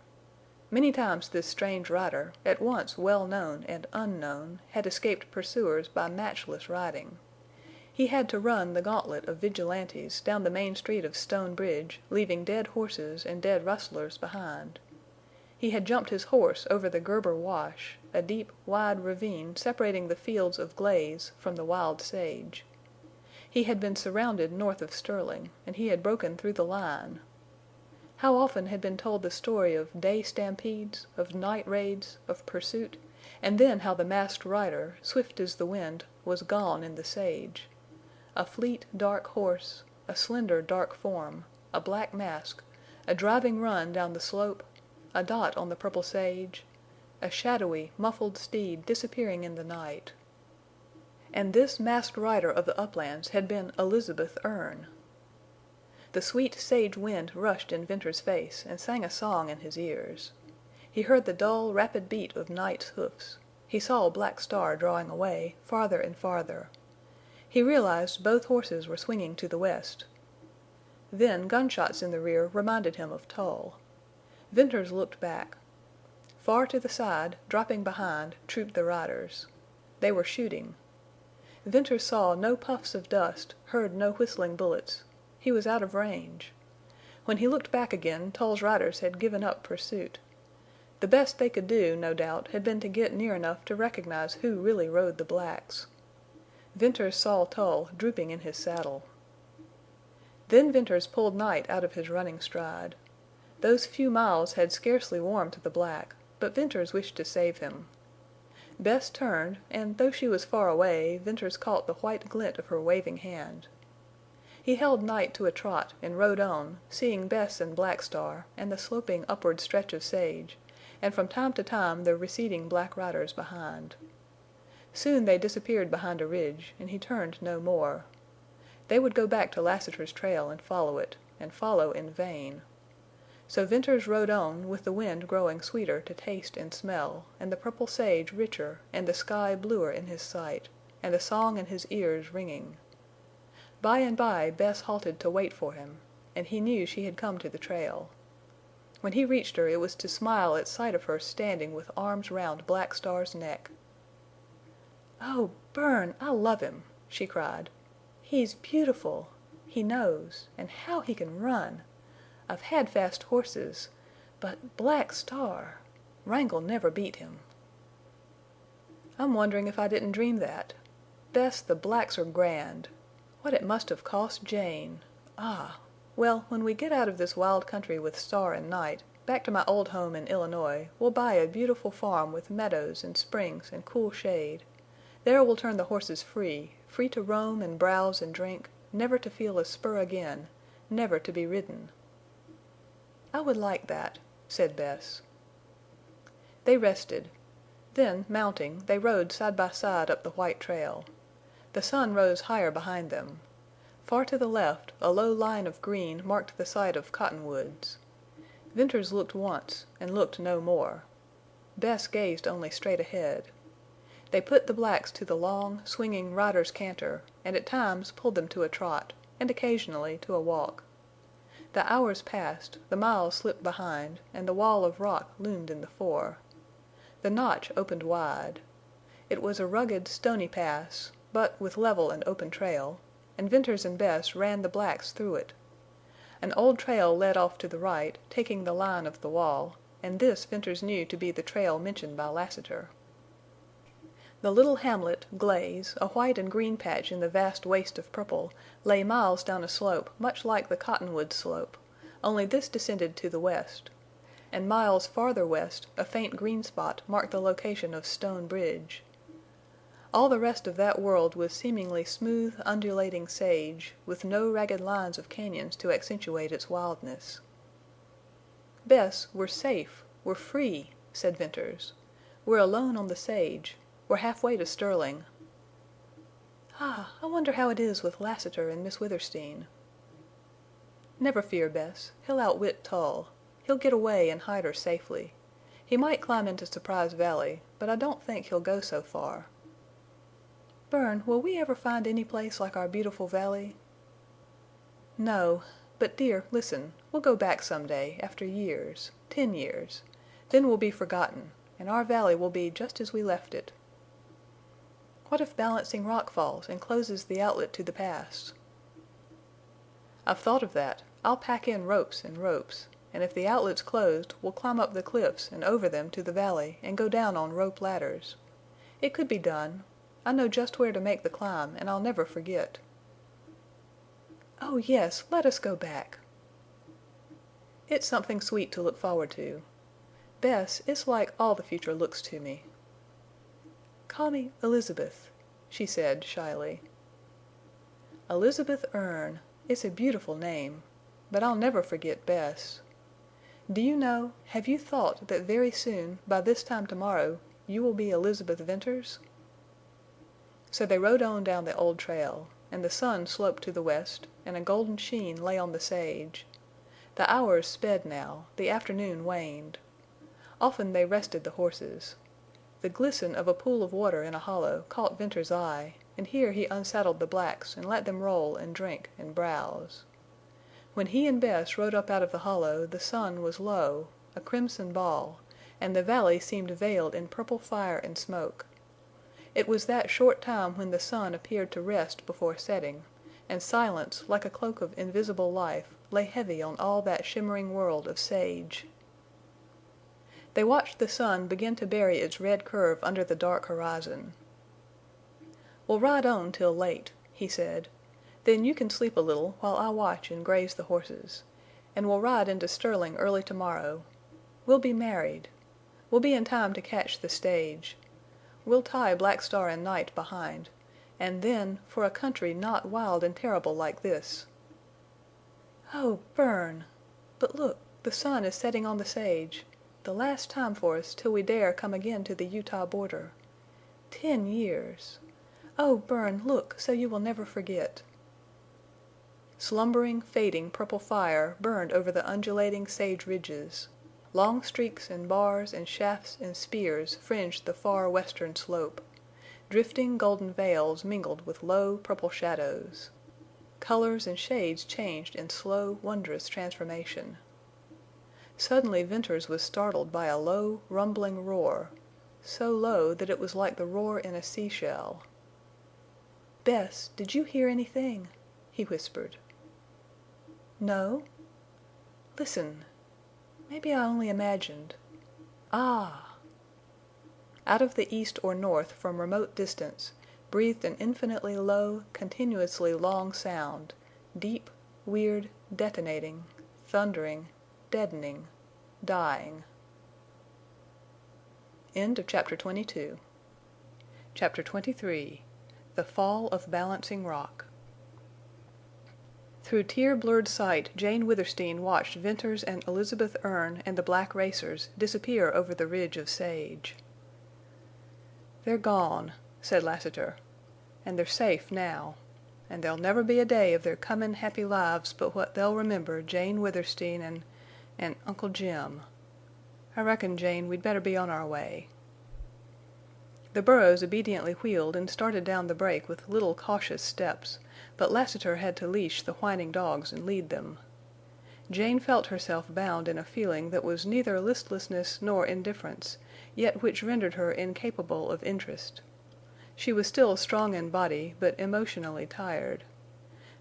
Many times this strange rider, at once well known and unknown, had escaped pursuers by matchless riding. He had to run the gauntlet of vigilantes down the main street of Stone Bridge, leaving dead horses and dead rustlers behind. He had jumped his horse over the Gerber Wash, a deep, wide ravine separating the fields of Glaze from the wild sage. He had been surrounded north of Sterling, and he had broken through the line. How often had been told the story of day stampedes, of night raids, of pursuit, and then how the Masked Rider, swift as the wind, was gone in the sage. A fleet, dark horse, a slender, dark form, a black mask, a driving run down the slope, a dot on the purple sage, a shadowy, muffled steed disappearing in the night. And this Masked Rider of the uplands had been Elizabeth Erne. The sweet sage wind rushed in Venters's face and sang a song in his ears. He heard the dull, rapid beat of Night's hoofs. He saw Black Star drawing away, farther and farther. He realized both horses were swinging to the west. Then gunshots in the rear reminded him of Tull. Venters looked back. Far to the side, dropping behind, trooped the riders. They were shooting. Venters saw no puffs of dust, heard no whistling bullets. He was out of range. When he looked back again Tull's riders had given up pursuit. The best they could do, no doubt, had been to get near enough to recognize who really rode the blacks. Venters saw Tull drooping in his saddle. Then Venters pulled Night out of his running stride. Those few miles had scarcely warmed the black, but Venters wished to save him. Bess turned, and though she was far away, Venters caught the white glint of her waving hand. He held Night to a trot and rode on, seeing Bess and Black Star, and the sloping upward stretch of sage, and from time to time the receding black riders behind. Soon they disappeared behind a ridge, and he turned no more. They would go back to Lassiter's trail and follow it, and follow in vain. So Venters rode on, with the wind growing sweeter to taste and smell, and the purple sage richer, and the sky bluer in his sight, and the song in his ears ringing. By and by Bess halted to wait for him, and he knew she had come to the trail. When he reached her it was to smile at sight of her standing with arms round Black Star's neck. "Oh, Bern, I love him!" she cried. "He's beautiful. He knows. And how he can run! I've had fast horses. But Black Star! Wrangle never beat him." "I'm wondering if I didn't dream that. Bess, the blacks are grand. What it must have cost Jane! Ah! Well, when we get out of this wild country with Star and Night, back to my old home in Illinois, we'll buy a beautiful farm with meadows and springs and cool shade. There we'll turn the horses free to roam and browse and drink, never to feel a spur again, never to be ridden." "I would like that," said Bess. They rested. Then, mounting, they rode side by side up the white trail. The sun rose higher behind them. Far to the left a low line of green marked the site of cottonwoods. Venters looked once and looked no more. Bess gazed only straight ahead. They put the blacks to the long, swinging rider's canter, and at times pulled them to a trot, and occasionally to a walk. The hours passed, the miles slipped behind, and the wall of rock loomed in the fore. The notch opened wide. It was a rugged, stony pass, but with level and open trail, and Venters and Bess ran the blacks through it. An old trail led off to the right, taking the line of the wall, and this Venters knew to be the trail mentioned by Lassiter. The little hamlet, Glaze, a white and green patch in the vast waste of purple, lay miles down a slope much like the cottonwood slope, only this descended to the west. And miles farther west a faint green spot marked the location of Stone Bridge. All the rest of that world was seemingly smooth, undulating sage, with no ragged lines of cañons to accentuate its wildness. "Bess, we're safe. We're free," said Venters. "We're alone on the sage. We're halfway to Sterling." "Ah, I wonder how it is with Lassiter and Miss Withersteen." "Never fear, Bess. He'll outwit Tull. He'll get away and hide her safely. He might climb into Surprise Valley, but I don't think he'll go so far." "Bern, will we ever find any place like our beautiful valley?" "No. But, dear, listen. We'll go back some day, after years, 10 years. Then we'll be forgotten, and our valley will be just as we left it." "What if Balancing Rock falls and closes the outlet to the pass?" "I've thought of that. I'll pack in ropes and ropes, and if the outlet's closed we'll climb up the cliffs and over them to the valley and go down on rope ladders. It could be done. I know just where to make the climb, and I'll never forget." "Oh yes, let us go back." "It's something sweet to look forward to. Bess, it's like all the future looks to me." "Call me Elizabeth," she said, shyly. "Elizabeth Erne. It's a beautiful name. But I'll never forget Bess. Do you know, have you thought that very soon, by this time tomorrow, you will be Elizabeth Venters?" So they rode on down the old trail, and the sun sloped to the west, and a golden sheen lay on the sage. The hours sped now, the afternoon waned. Often they rested the horses. The glisten of a pool of water in a hollow caught Venters's eye, and here he unsaddled the blacks and let them roll and drink and browse. When he and Bess rode up out of the hollow the sun was low, a crimson ball, and the valley seemed veiled in purple fire and smoke. It was that short time when the sun appeared to rest before setting, and silence, like a cloak of invisible life, lay heavy on all that shimmering world of sage. They watched the sun begin to bury its red curve under the dark horizon. "We'll ride on till late," he said. "Then you can sleep a little while I watch and graze the horses. And we'll ride into Sterling early to-morrow. We'll be married. We'll be in time to catch the stage. We'll tie Black Star and Night behind. And then, for a country not wild and terrible like this—" "Oh, Bern! But look, the sun is setting on the sage. The last time for us till we dare come again to the Utah border. 10 years! Oh, Bern, look, so you will never forget." Slumbering, fading purple fire burned over the undulating sage ridges. Long streaks and bars and shafts and spears fringed the far western slope. Drifting golden veils mingled with low, purple shadows. Colors and shades changed in slow, wondrous transformation. Suddenly Venters was startled by a low, rumbling roar, so low that it was like the roar in a seashell. "Bess, did you hear anything?" he whispered. "No." "Listen. Maybe I only imagined. Ah!" Out of the east or north from remote distance breathed an infinitely low, continuously long sound, deep, weird, detonating, thundering, deadening, dying. End of Chapter 22. Chapter 23. The Fall of Balancing Rock. Through tear-blurred sight Jane Withersteen watched Venters and Elizabeth Erne and the black racers disappear over the ridge of sage. "They're gone," said Lassiter. "And they're safe now. And there'll never be a day of their comin' happy lives but what they'll remember Jane Withersteen and Uncle Jim. I reckon, Jane, we'd better be on our way." The burros obediently wheeled and started down the break with little cautious steps, but Lassiter had to leash the whining dogs and lead them. Jane felt herself bound in a feeling that was neither listlessness nor indifference, yet which rendered her incapable of interest. She was still strong in body, but emotionally tired.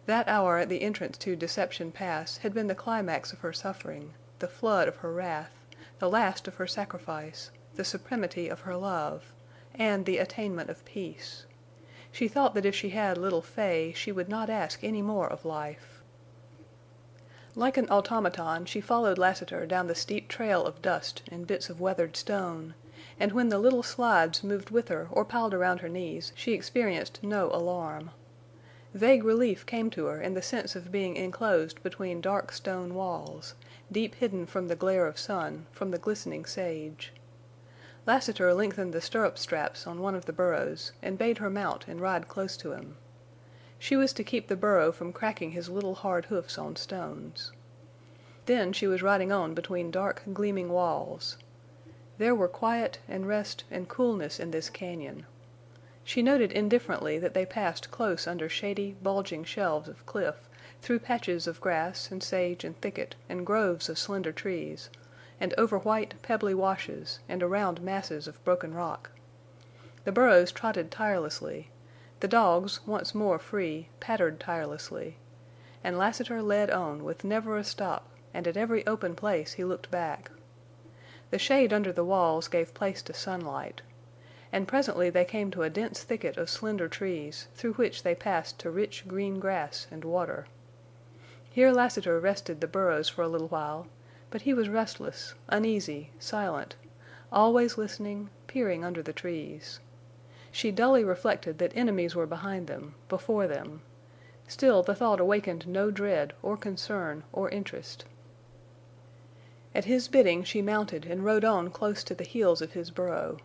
That hour at the entrance to Deception Pass had been the climax of her suffering, the flood of her wrath, the last of her sacrifice, the supremacy of her love, and the attainment of peace. She thought that if she had little Fay she would not ask any more of life. Like an automaton she followed Lassiter down the steep trail of dust and bits of weathered stone, and when the little slides moved with her or piled around her knees she experienced no alarm. Vague relief came to her in the sense of being enclosed between dark stone walls, deep hidden from the glare of sun, from the glistening sage. Lassiter lengthened the stirrup straps on one of the burros and bade her mount and ride close to him. She was to keep the burro from cracking his little hard hoofs on stones. Then she was riding on between dark, gleaming walls. There were quiet and rest and coolness in this cañon. She noted indifferently that they passed close under shady, bulging shelves of cliff, through patches of grass and sage and thicket and groves of slender trees, and over white, pebbly washes and around masses of broken rock. The burros trotted tirelessly. The dogs, once more free, pattered tirelessly. And Lassiter led on with never a stop, and at every open place he looked back. The shade under the walls gave place to sunlight. And presently they came to a dense thicket of slender trees, through which they passed to rich green grass and water. Here Lassiter rested the burros for a little while, but he was restless, uneasy, silent, always listening, peering under the trees. She dully reflected that enemies were behind them, before them. Still the thought awakened no dread or concern or interest. At his bidding she mounted and rode on close to the heels of his burro.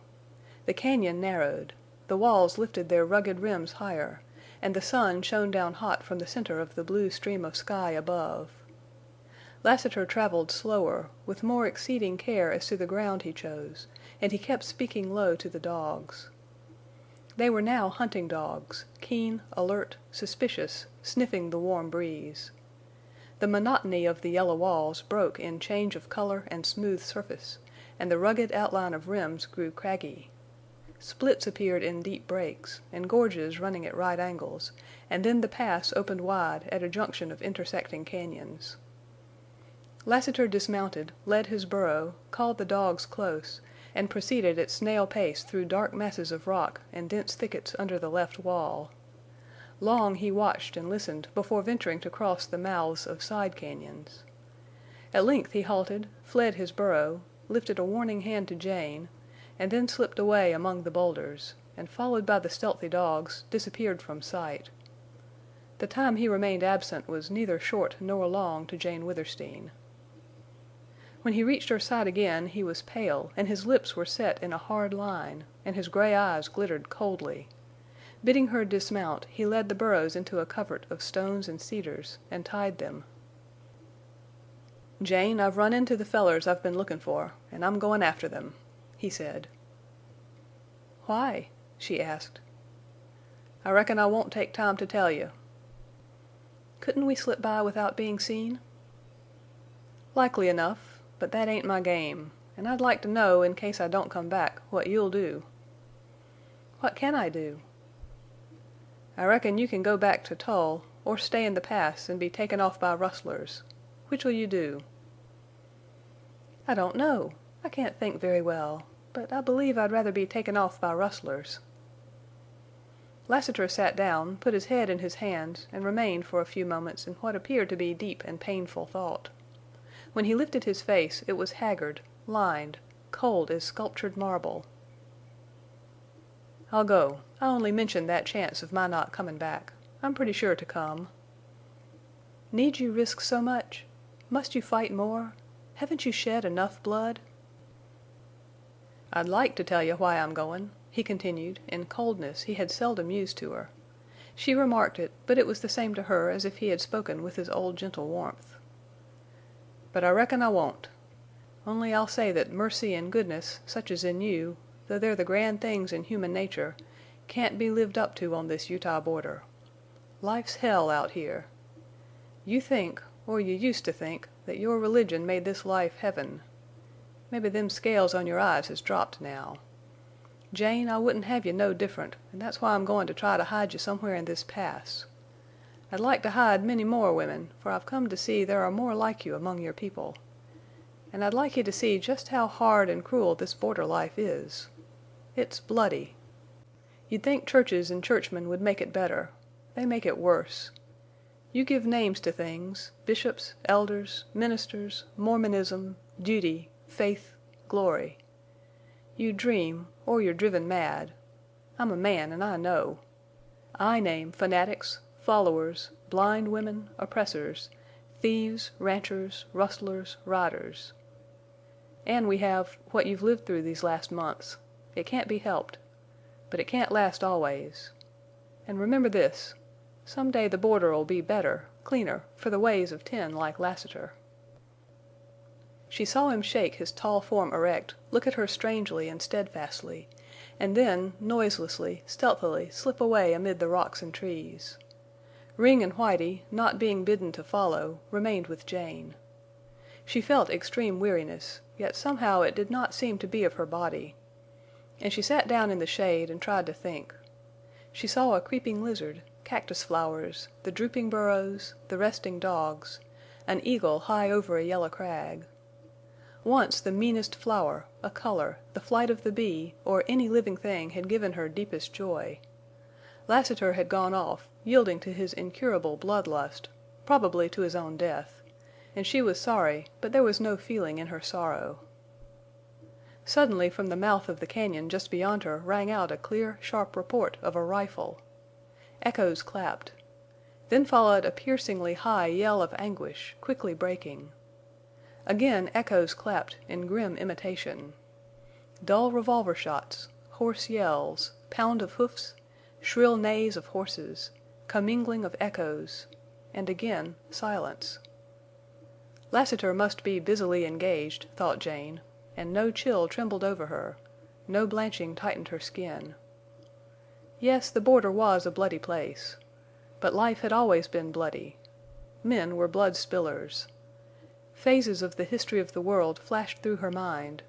The cañon narrowed. The walls lifted their rugged rims higher, and the sun shone down hot from the center of the blue stream of sky above. Lassiter traveled slower, with more exceeding care as to the ground he chose, and he kept speaking low to the dogs. They were now hunting dogs, keen, alert, suspicious, sniffing the warm breeze. The monotony of the yellow walls broke in change of color and smooth surface, and the rugged outline of rims grew craggy. Splits appeared in deep breaks, and gorges running at right angles, and then the pass opened wide at a junction of intersecting cañons. Lassiter dismounted, led his burro, called the dogs close, and proceeded at snail pace through dark masses of rock and dense thickets under the left wall. Long he watched and listened before venturing to cross the mouths of side cañons. At length he halted, fled his burro, lifted a warning hand to Jane, and then slipped away among the boulders, and followed by the stealthy dogs, disappeared from sight. The time he remained absent was neither short nor long to Jane Withersteen. When he reached her side again he was pale, and his lips were set in a hard line, and his gray eyes glittered coldly. Bidding her dismount, he led the burros into a covert of stones and cedars, and tied them. "Jane, I've run into the fellers I've been lookin' for, and I'm goin' after them," he said. "Why?" she asked. "I reckon I won't take time to tell you." "Couldn't we slip by without being seen?" "Likely enough, but that ain't my game. And I'd like to know, in case I don't come back, what you'll do." "What can I do?" "I reckon you can go back to Tull, or stay in the Pass and be taken off by rustlers. Which'll you do?" "I don't know. I can't think very well. But I believe I'd rather be taken off by rustlers." Lassiter sat down, put his head in his hands, and remained for a few moments in what appeared to be deep and painful thought. When he lifted his face it was haggard, lined, cold as sculptured marble. "I'll go. I only mentioned that chance of my not comin' back. I'm pretty sure to come." "Need you risk so much? Must you fight more? Haven't you shed enough blood?" "I'd like to tell you why I'm goin'," he continued, in coldness he had seldom used to her. She remarked it, but it was the same to her as if he had spoken with his old gentle warmth. "But I reckon I won't. Only I'll say that mercy and goodness, such as in you, though they're the grand things in human nature, can't be lived up to on this Utah border. Life's hell out here. You think, or you used to think, that your religion made this life heaven. Maybe them scales on your eyes has dropped now. Jane, I wouldn't have you no different, and that's why I'm going to try to hide you somewhere in this Pass. I'd like to hide many more women, for I've come to see there are more like you among your people. And I'd like you to see just how hard and cruel this border life is. It's bloody. You'd think churches and churchmen would make it better. They make it worse. You give names to things—bishops, elders, ministers, Mormonism, duty, faith, glory. You dream, or you're driven mad. I'm a man, and I know. I name fanatics, followers, blind women, oppressors, thieves, ranchers, rustlers, riders. And we have what you've lived through these last months. It can't be helped. But it can't last always. And remember this. Some day the border'll be better, cleaner, for the ways of 10 like Lassiter." She saw him shake his tall form erect, look at her strangely and steadfastly, and then, noiselessly, stealthily slip away amid the rocks and trees. Ring and Whitie, not being bidden to follow, remained with Jane. She felt extreme weariness, yet somehow it did not seem to be of her body. And she sat down in the shade and tried to think. She saw a creeping lizard, cactus flowers, the drooping burros, the resting dogs, an eagle high over a yellow crag. Once the meanest flower, a color, the flight of the bee, or any living thing had given her deepest joy. Lassiter had gone off, yielding to his incurable blood lust, probably to his own death, and she was sorry, but there was no feeling in her sorrow. Suddenly from the mouth of the cañon just beyond her rang out a clear, sharp report of a rifle. Echoes clapped. Then followed a piercingly high yell of anguish, quickly breaking. Again echoes clapped in grim imitation. Dull revolver shots, hoarse yells, pound of hoofs, shrill neighs of horses, commingling of echoes, and again silence. Lassiter must be busily engaged, thought Jane, and no chill trembled over her, no blanching tightened her skin. Yes, the border was a bloody place. But life had always been bloody. Men were blood spillers. Phases of the history of the world flashed through her mind.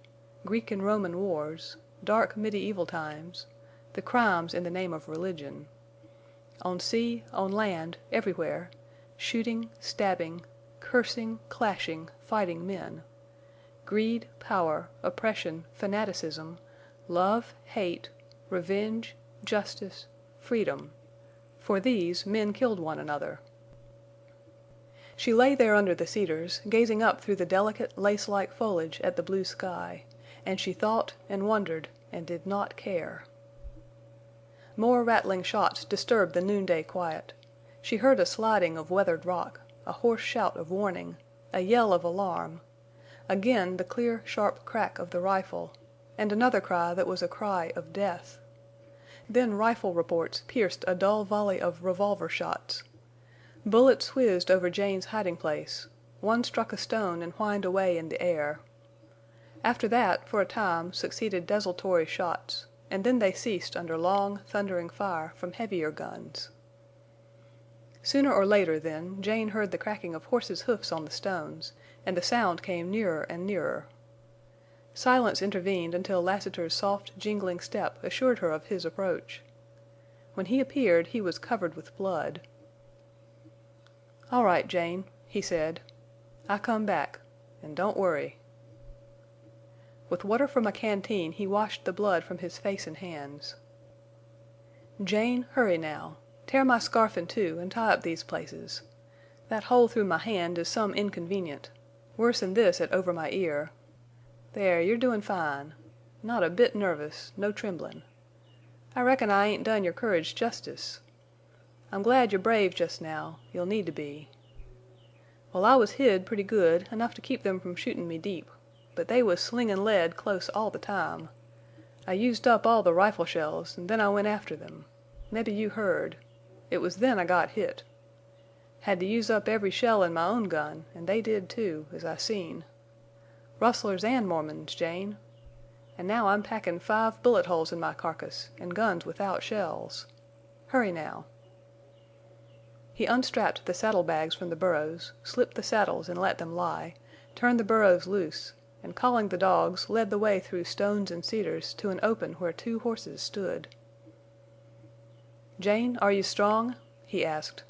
Greek and Roman wars, dark medieval times, the crimes in the name of religion. On sea, on land, everywhere, shooting, stabbing, cursing, clashing, fighting men. Greed, power, oppression, fanaticism, love, hate, revenge, justice, freedom. For these men killed one another. She lay there under the cedars, gazing up through the delicate, lace-like foliage at the blue sky, and she thought and wondered and did not care. More rattling shots disturbed the noonday quiet. She heard a sliding of weathered rock, a hoarse shout of warning, a yell of alarm, again the clear, sharp crack of the rifle, and another cry that was a cry of death. Then rifle reports pierced a dull volley of revolver shots. Bullets whizzed over Jane's hiding place. One struck a stone and whined away in the air. After that, for a time, succeeded desultory shots, and then they ceased under long, thundering fire from heavier guns. Sooner or later, then, Jane heard the cracking of horses' hoofs on the stones, and the sound came nearer and nearer. Silence intervened until Lassiter's soft, jingling step assured her of his approach. When he appeared he was covered with blood. "All right, Jane," he said. "I come back. And don't worry." With water from a canteen he washed the blood from his face and hands. "Jane, hurry now. Tear my scarf in two and tie up these places. That hole through my hand is some inconvenient. Worse'n this at over my ear. There, you're doin' fine. Not a bit nervous, no tremblin'. I reckon I ain't done your courage justice. I'm glad you're brave jest now. You'll need to be. Well, I was hid pretty good, enough to keep them from shootin' me deep, but they was slingin' lead close all the time. I used up all the rifle shells, en then I went after them. Mebbe you heard. It was then I got hit. Had to use up every shell in my own gun, en they did too, as I seen. Rustlers and Mormons, Jane. And now I'm packin' 5 bullet holes in my carcass, en guns without shells. Hurry now." He unstrapped the saddle bags from the burros, slipped the saddles and let them lie, turned the burros loose, and calling the dogs led the way through stones and cedars to an open where 2 horses stood. "Jane, are you strong?" he asked.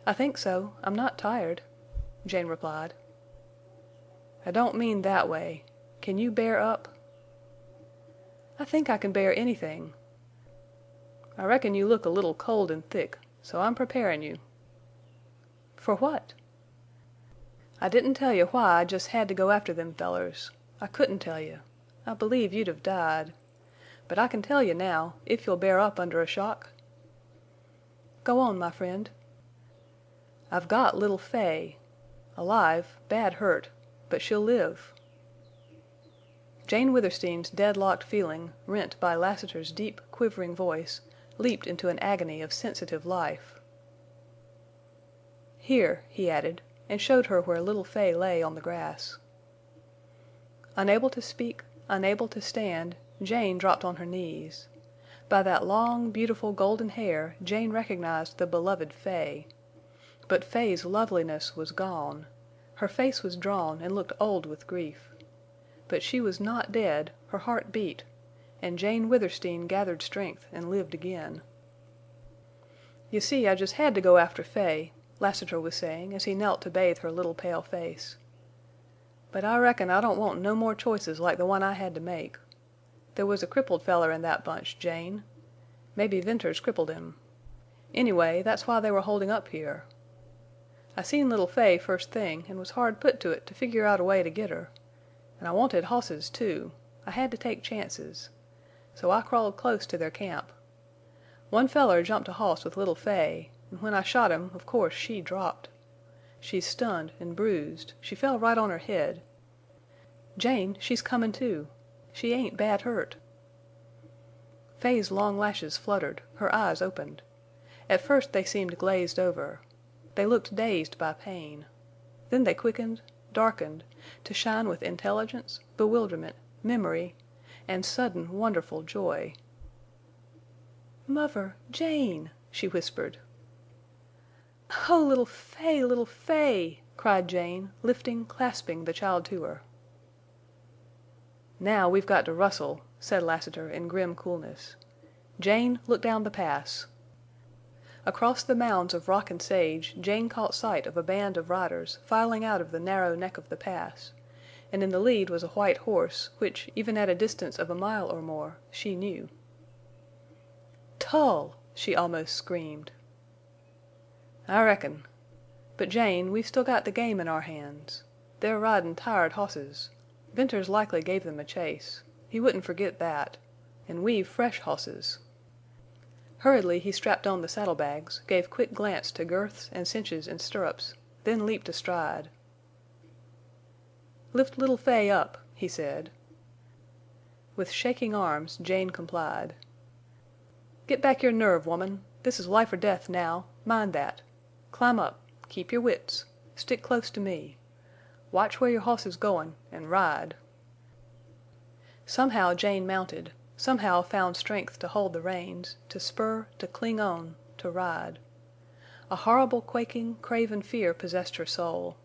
"I think so. I'm not tired," Jane replied. "I don't mean that way. Can you bear up?" "I think I can bear anything." "I reckon you look a little cold and thick, so I'm preparin' you." "For what?" "I didn't tell you why I jest had to go after them fellers. I couldn't tell you. I believe you'd have died. But I can tell you now, if you'll bear up under a shock." "Go on, my friend." "I've got little Fay. Alive, bad hurt, but she'll live." Jane Withersteen's deadlocked feeling, rent by Lassiter's deep, quivering voice, leaped into an agony of sensitive life. "Here," he added, and showed her where little Fay lay on the grass. Unable to speak, unable to stand, Jane dropped on her knees. By that long, beautiful golden hair Jane recognized the beloved Fay. But Fay's loveliness was gone. Her face was drawn and looked old with grief. But she was not dead, her heart beat, and Jane Withersteen gathered strength and lived again. "You see, I jest had to go after Fay," Lassiter was saying as he knelt to bathe her little pale face. "But I reckon I don't want no more choices like the one I had to make. There was a crippled feller in that bunch, Jane. Maybe Venters crippled him. Anyway, that's why they were holding up here. I seen little Fay first thing and was hard put to it to figure out a way to get her. And I wanted hosses, too. I had to take chances. So I crawled close to their camp. One feller jumped a hoss with little Fay, and when I shot him, of course she dropped. She's stunned and bruised. She fell right on her head. Jane, she's comin' to. She ain't bad hurt." Fay's long lashes fluttered, her eyes opened. At first they seemed glazed over. They looked dazed by pain. Then they quickened, darkened, to shine with intelligence, bewilderment, memory, and sudden wonderful joy. "Mother, Jane!" she whispered. "Oh, little Fay, little Fay!" cried Jane, lifting, clasping the child to her. "Now we've got to rustle," said Lassiter in grim coolness. "Jane, look down the Pass." Across the mounds of rock and sage Jane caught sight of a band of riders filing out of the narrow neck of the Pass, and in the lead was a white horse which, even at a distance of a mile or more, she knew. "Tull!" she almost screamed. "I reckon. But, Jane, we've still got the game in our hands. They're ridin' tired hosses. Venters likely gave them a chase. He wouldn't forget that. An' we've fresh hosses." Hurriedly he strapped on the saddlebags, gave quick glance to girths and cinches and stirrups, then leaped astride. "Lift little Fay up," he said. With shaking arms Jane complied. "Get back your nerve, woman. This is life or death now. Mind that. Climb up. Keep your wits. Stick close to me. Watch where your hoss is goin', an' ride." Somehow Jane mounted, somehow found strength to hold the reins, to spur, to cling on, to ride. A horrible quaking, craven fear possessed her soul.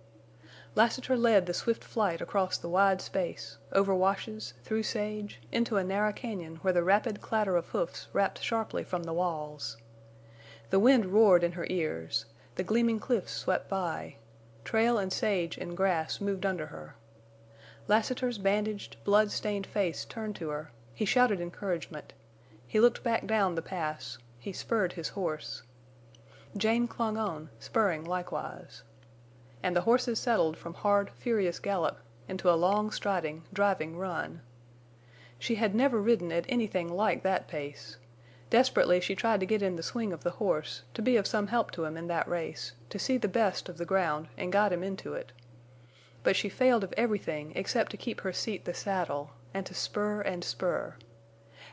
Lassiter led the swift flight across the wide space, over washes, through sage, into a narrow cañon where the rapid clatter of hoofs rapped sharply from the walls. The wind roared in her ears. The gleaming cliffs swept by. Trail and sage and grass moved under her. Lassiter's bandaged, blood-stained face turned to her. He shouted encouragement. He looked back down the Pass. He spurred his horse. Jane clung on, spurring likewise. And the horses settled from hard, furious gallop into a long striding, driving run. She had never ridden at anything like that pace. Desperately she tried to get in the swing of the horse, to be of some help to him in that race, to see the best of the ground and guide him into it. But she failed of everything except to keep her seat the saddle, and to spur and spur.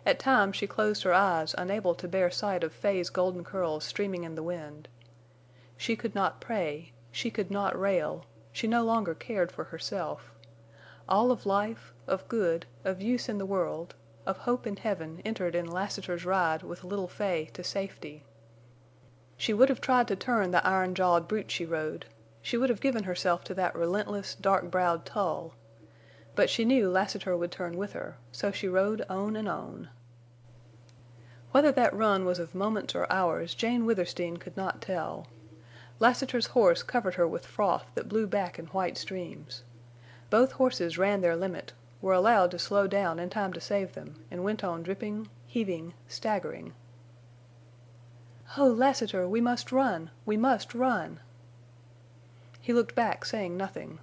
At times she closed her eyes, unable to bear sight of Fay's golden curls streaming in the wind. She could not pray. She could not rail. She no longer cared for herself. All of life, of good, of use in the world, of hope in heaven entered in Lassiter's ride with little Fay to safety. She would have tried to turn the iron-jawed brute she rode. She would have given herself to that relentless, dark-browed Tull. But she knew Lassiter would turn with her, so she rode on and on. Whether that run was of moments or hours Jane Withersteen could not tell. Lassiter's horse covered her with froth that blew back in white streams. Both horses ran their limit, were allowed to slow down in time to save them, and went on dripping, heaving, staggering. "Oh, Lassiter, we must run! We must run!" He looked back, saying nothing.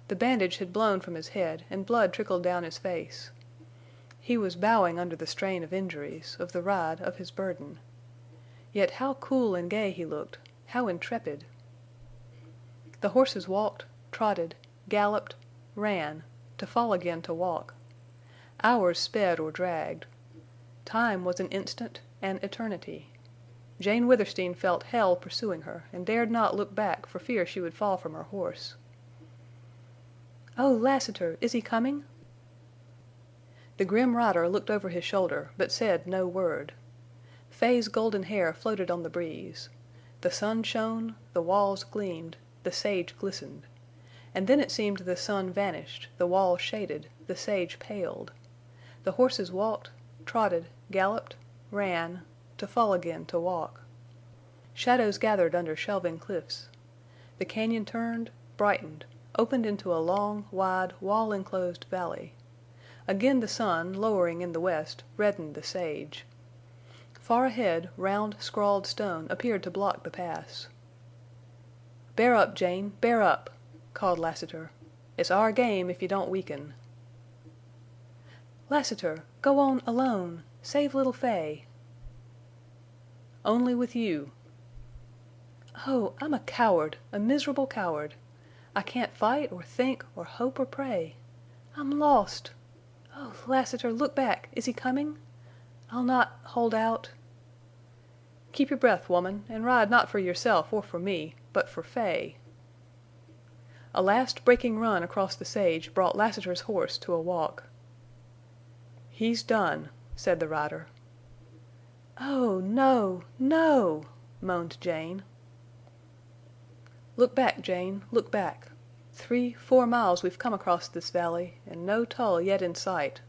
The bandage had blown from his head, and blood trickled down his face. He was bowing under the strain of injuries, of the ride, of his burden. Yet how cool and gay he looked, how intrepid. The horses walked, trotted, galloped, ran, to fall again to walk. Hours sped or dragged. Time was an instant, an eternity. Jane Withersteen felt hell pursuing her and dared not look back for fear she would fall from her horse. "Oh, Lassiter, is he coming?" The grim rider looked over his shoulder, but said no word. Fay's golden hair floated on the breeze. The sun shone, the walls gleamed, the sage glistened. And then it seemed the sun vanished, the walls shaded, the sage paled. The horses walked, trotted, galloped, ran, to fall again to walk. Shadows gathered under shelving cliffs. The cañon turned, brightened, opened into a long, wide, wall-enclosed valley. Again the sun, lowering in the west, reddened the sage. Far ahead round, scrawled stone appeared to block the pass. "Bear up, Jane, bear up!" called Lassiter. "It's our game if you don't weaken." "Lassiter! Go on alone! Save little Fay!" "Only with you." "Oh, I'm a coward, a miserable coward. I can't fight or think or hope or pray. I'm lost. Oh, Lassiter, look back! Is he coming? I'll not hold out." "Keep your breath, woman, and ride not for yourself or for me, but for Fay." A last breaking run across the sage brought Lassiter's horse to a walk. "He's done," said the rider. "Oh, no, no!" moaned Jane. "Look back, Jane, look back. 3-4 miles we've come across this valley, and no Tull yet in sight.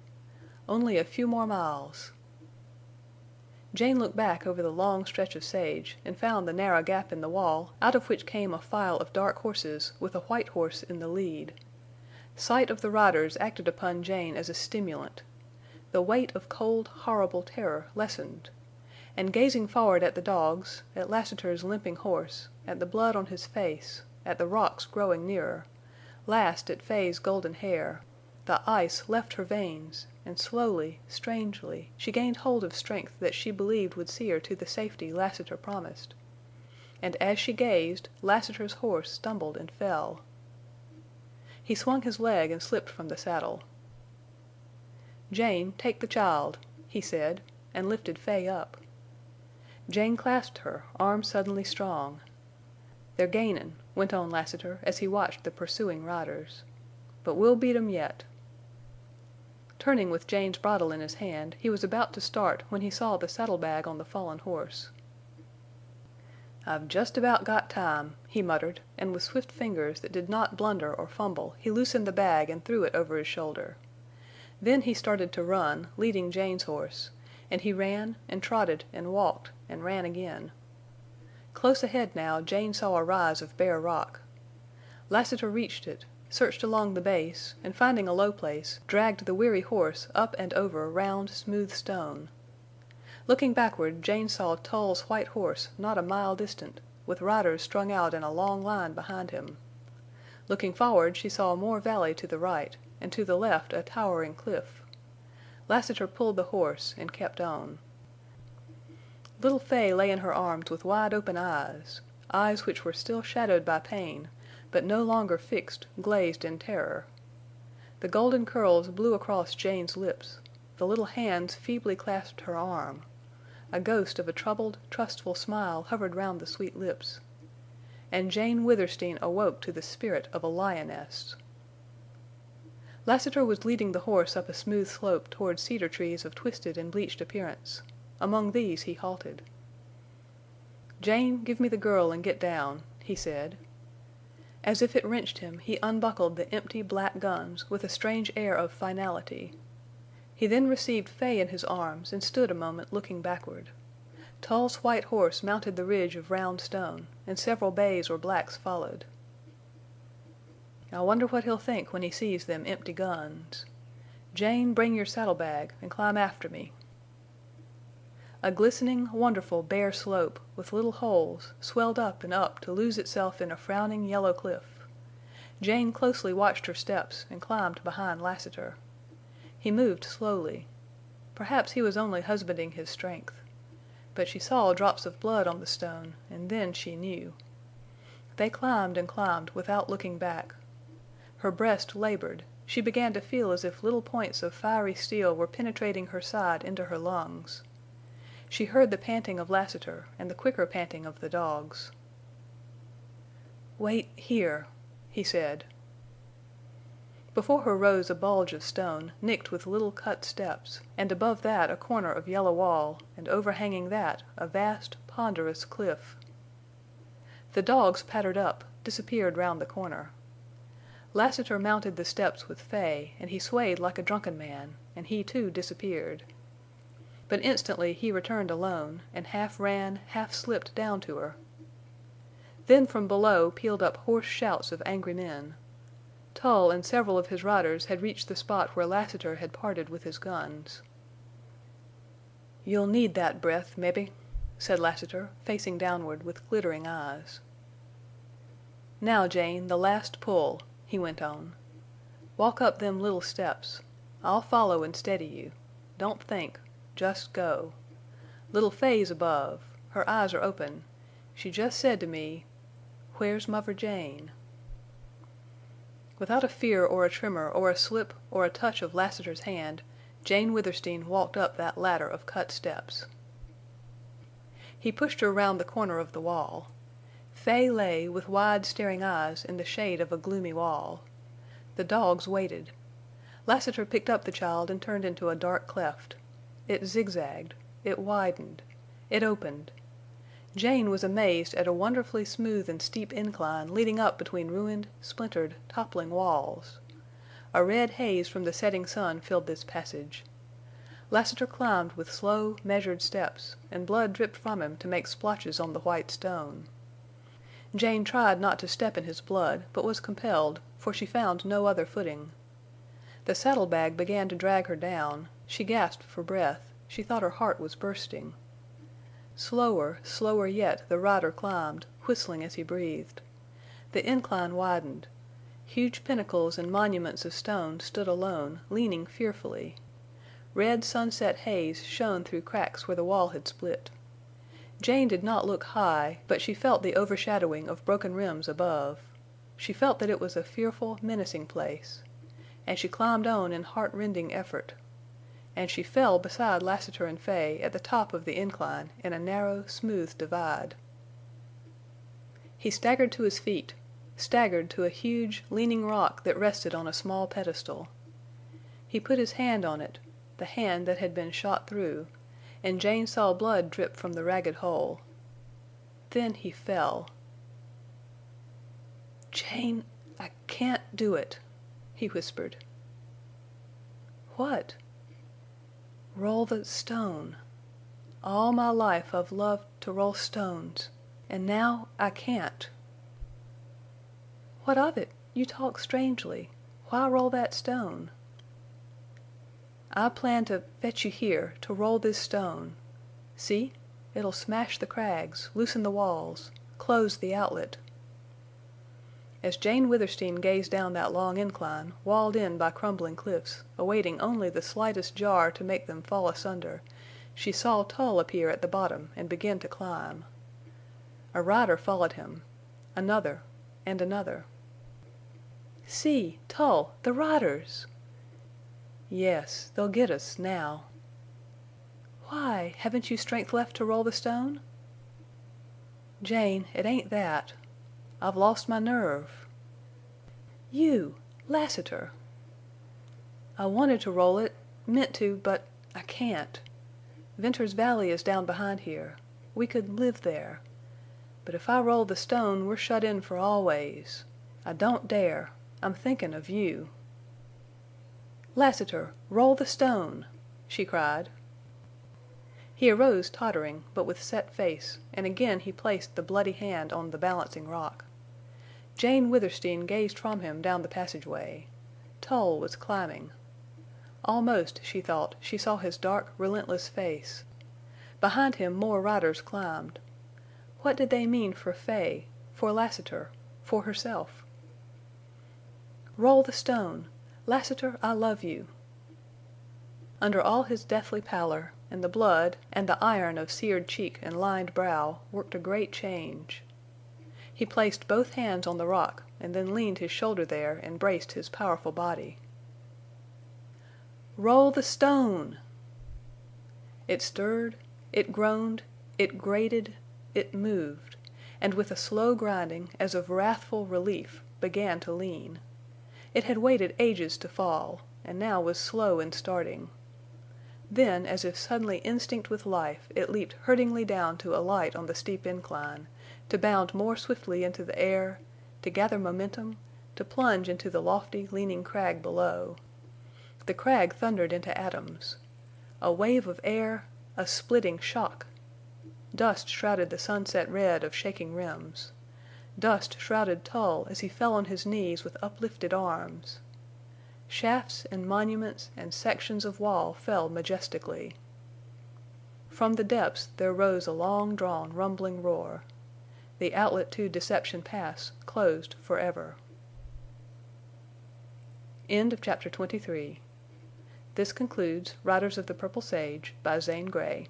Only a few more miles. Jane looked back over the long stretch of sage and found the narrow gap in the wall out of which came a file of dark horses with a white horse in the lead. Sight of the riders acted upon Jane as a stimulant. The weight of cold, horrible terror lessened. And gazing forward at the dogs, at Lassiter's limping horse, at the blood on his face, at the rocks growing nearer, last at Fay's golden hair, the ice left her veins, and slowly, strangely, she gained hold of strength that she believed would see her to the safety Lassiter promised. And as she gazed, Lassiter's horse stumbled and fell. He swung his leg and slipped from the saddle. "Jane, take the child," he said, and lifted Fay up. Jane clasped her, arms suddenly strong. "They're gainin'," went on Lassiter as he watched the pursuing riders. "But we'll beat 'em yet." Turning with Jane's bridle in his hand, he was about to start when he saw the saddlebag on the fallen horse. "I've just about got time," he muttered, and with swift fingers that did not blunder or fumble he loosened the bag and threw it over his shoulder. Then he started to run, leading Jane's horse, and he ran and trotted and walked and ran again. Close ahead now Jane saw a rise of bare rock. Lassiter reached it, searched along the base, and finding a low place, dragged the weary horse up and over round, smooth stone. Looking backward, Jane saw Tull's white horse not a mile distant, with riders strung out in a long line behind him. Looking forward, she saw more valley to the right, and to the left a towering cliff. Lassiter pulled the horse and kept on. Little Fay lay in her arms with wide-open eyes which were still shadowed by pain, but no longer fixed, glazed in terror. The golden curls blew across Jane's lips. The little hands feebly clasped her arm. A ghost of a troubled, trustful smile hovered round the sweet lips. And Jane Withersteen awoke to the spirit of a lioness. Lassiter was leading the horse up a smooth slope toward cedar trees of twisted and bleached appearance. Among these he halted. "Jane, give me the girl and get down," he said. As if it wrenched him, he unbuckled the empty black guns with a strange air of finality. He then received Fay in his arms and stood a moment looking backward. Tull's white horse mounted the ridge of round stone, and several bays or blacks followed. "I wonder what he'll think when he sees them empty guns. Jane, bring your saddlebag and climb after me." A glistening, wonderful bare slope, with little holes, swelled up and up to lose itself in a frowning yellow cliff. Jane closely watched her steps and climbed behind Lassiter. He moved slowly. Perhaps he was only husbanding his strength. But she saw drops of blood on the stone, and then she knew. They climbed and climbed without looking back. Her breast labored. She began to feel as if little points of fiery steel were penetrating her side into her lungs. She heard the panting of Lassiter and the quicker panting of the dogs. "Wait here," he said. Before her rose a bulge of stone, nicked with little cut steps, and above that a corner of yellow wall, and overhanging that a vast, ponderous cliff. The dogs pattered up, disappeared round the corner. Lassiter mounted the steps with Fay, and he swayed like a drunken man, and he too disappeared. But instantly he returned alone, and half ran, half slipped down to her. Then from below pealed up hoarse shouts of angry men. Tull and several of his riders had reached the spot where Lassiter had parted with his guns. "You'll need that breath, mebbe," said Lassiter, facing downward with glittering eyes. "Now, Jane, the last pull," he went on. "Walk up them little steps. I'll follow and steady you. Don't think. Just go. Little Fay's above. Her eyes are open. She just said to me, 'Where's Muvver Jane?'" Without a fear or a tremor or a slip or a touch of Lassiter's hand, Jane Withersteen walked up that ladder of cut steps. He pushed her round the corner of the wall. Fay lay, with wide staring eyes, in the shade of a gloomy wall. The dogs waited. Lassiter picked up the child and turned into a dark cleft. It zigzagged. It widened. It opened. Jane was amazed at a wonderfully smooth and steep incline leading up between ruined, splintered, toppling walls. A red haze from the setting sun filled this passage. Lassiter climbed with slow, measured steps, and blood dripped from him to make splotches on the white stone. Jane tried not to step in his blood, but was compelled, for she found no other footing. The saddle-bag began to drag her down. She gasped for breath. She thought her heart was bursting. Slower, slower yet the rider climbed, whistling as he breathed. The incline widened. Huge pinnacles and monuments of stone stood alone, leaning fearfully. Red sunset haze shone through cracks where the wall had split. Jane did not look high, but she felt the overshadowing of broken rims above. She felt that it was a fearful, menacing place. And she climbed on in heart-rending effort. And she fell beside Lassiter and Fay at the top of the incline in a narrow, smooth divide. He staggered to his feet, staggered to a huge, leaning rock that rested on a small pedestal. He put his hand on it, the hand that had been shot through, and Jane saw blood drip from the ragged hole. Then he fell. "Jane, I can't do it," he whispered. "What?" "Roll the stone. All my life I've loved to roll stones, and now I can't." "What of it? You talk strangely. Why roll that stone?" "I plan to fetch you here to roll this stone. See? It'll smash the crags, loosen the walls, close the outlet." As Jane Withersteen gazed down that long incline, walled in by crumbling cliffs, awaiting only the slightest jar to make them fall asunder, she saw Tull appear at the bottom and begin to climb. A rider followed him. Another and another. "See! Tull! The riders!" "Yes, they'll get us now." "Why? Haven't you strength left to roll the stone?" "Jane, it ain't that. I've lost my nerve." "You! Lassiter!" "I wanted to roll it—meant to—but I can't. Venters Valley is down behind here. We could live there. But if I roll the stone we're shut in for always. I don't dare. I'm thinkin' of you." "Lassiter! Roll the stone!" she cried. He arose tottering, but with set face, and again he placed the bloody hand on the balancing rock. Jane Withersteen gazed from him down the passageway. Tull was climbing. Almost, she thought, she saw his dark, relentless face. Behind him more riders climbed. What did they mean for Fay, for Lassiter, for herself? "Roll the stone! Lassiter, I love you!" Under all his deathly pallor, and the blood, and the iron of seared cheek and lined brow, worked a great change. He placed both hands on the rock and then leaned his shoulder there and braced his powerful body. "Roll the stone!" It stirred, it groaned, it grated, it moved, and with a slow grinding, as of wrathful relief, began to lean. It had waited ages to fall, and now was slow in starting. Then, as if suddenly instinct with life, it leaped hurtingly down to alight on the steep incline, to bound more swiftly into the air, to gather momentum, to plunge into the lofty, leaning crag below. The crag thundered into atoms. A wave of air, a splitting shock. Dust shrouded the sunset red of shaking rims. Dust shrouded Tull as he fell on his knees with uplifted arms. Shafts and monuments and sections of wall fell majestically. From the depths there rose a long-drawn, rumbling roar. The outlet to Deception Pass closed forever. End of Chapter 23. This concludes Riders of the Purple Sage by Zane Grey.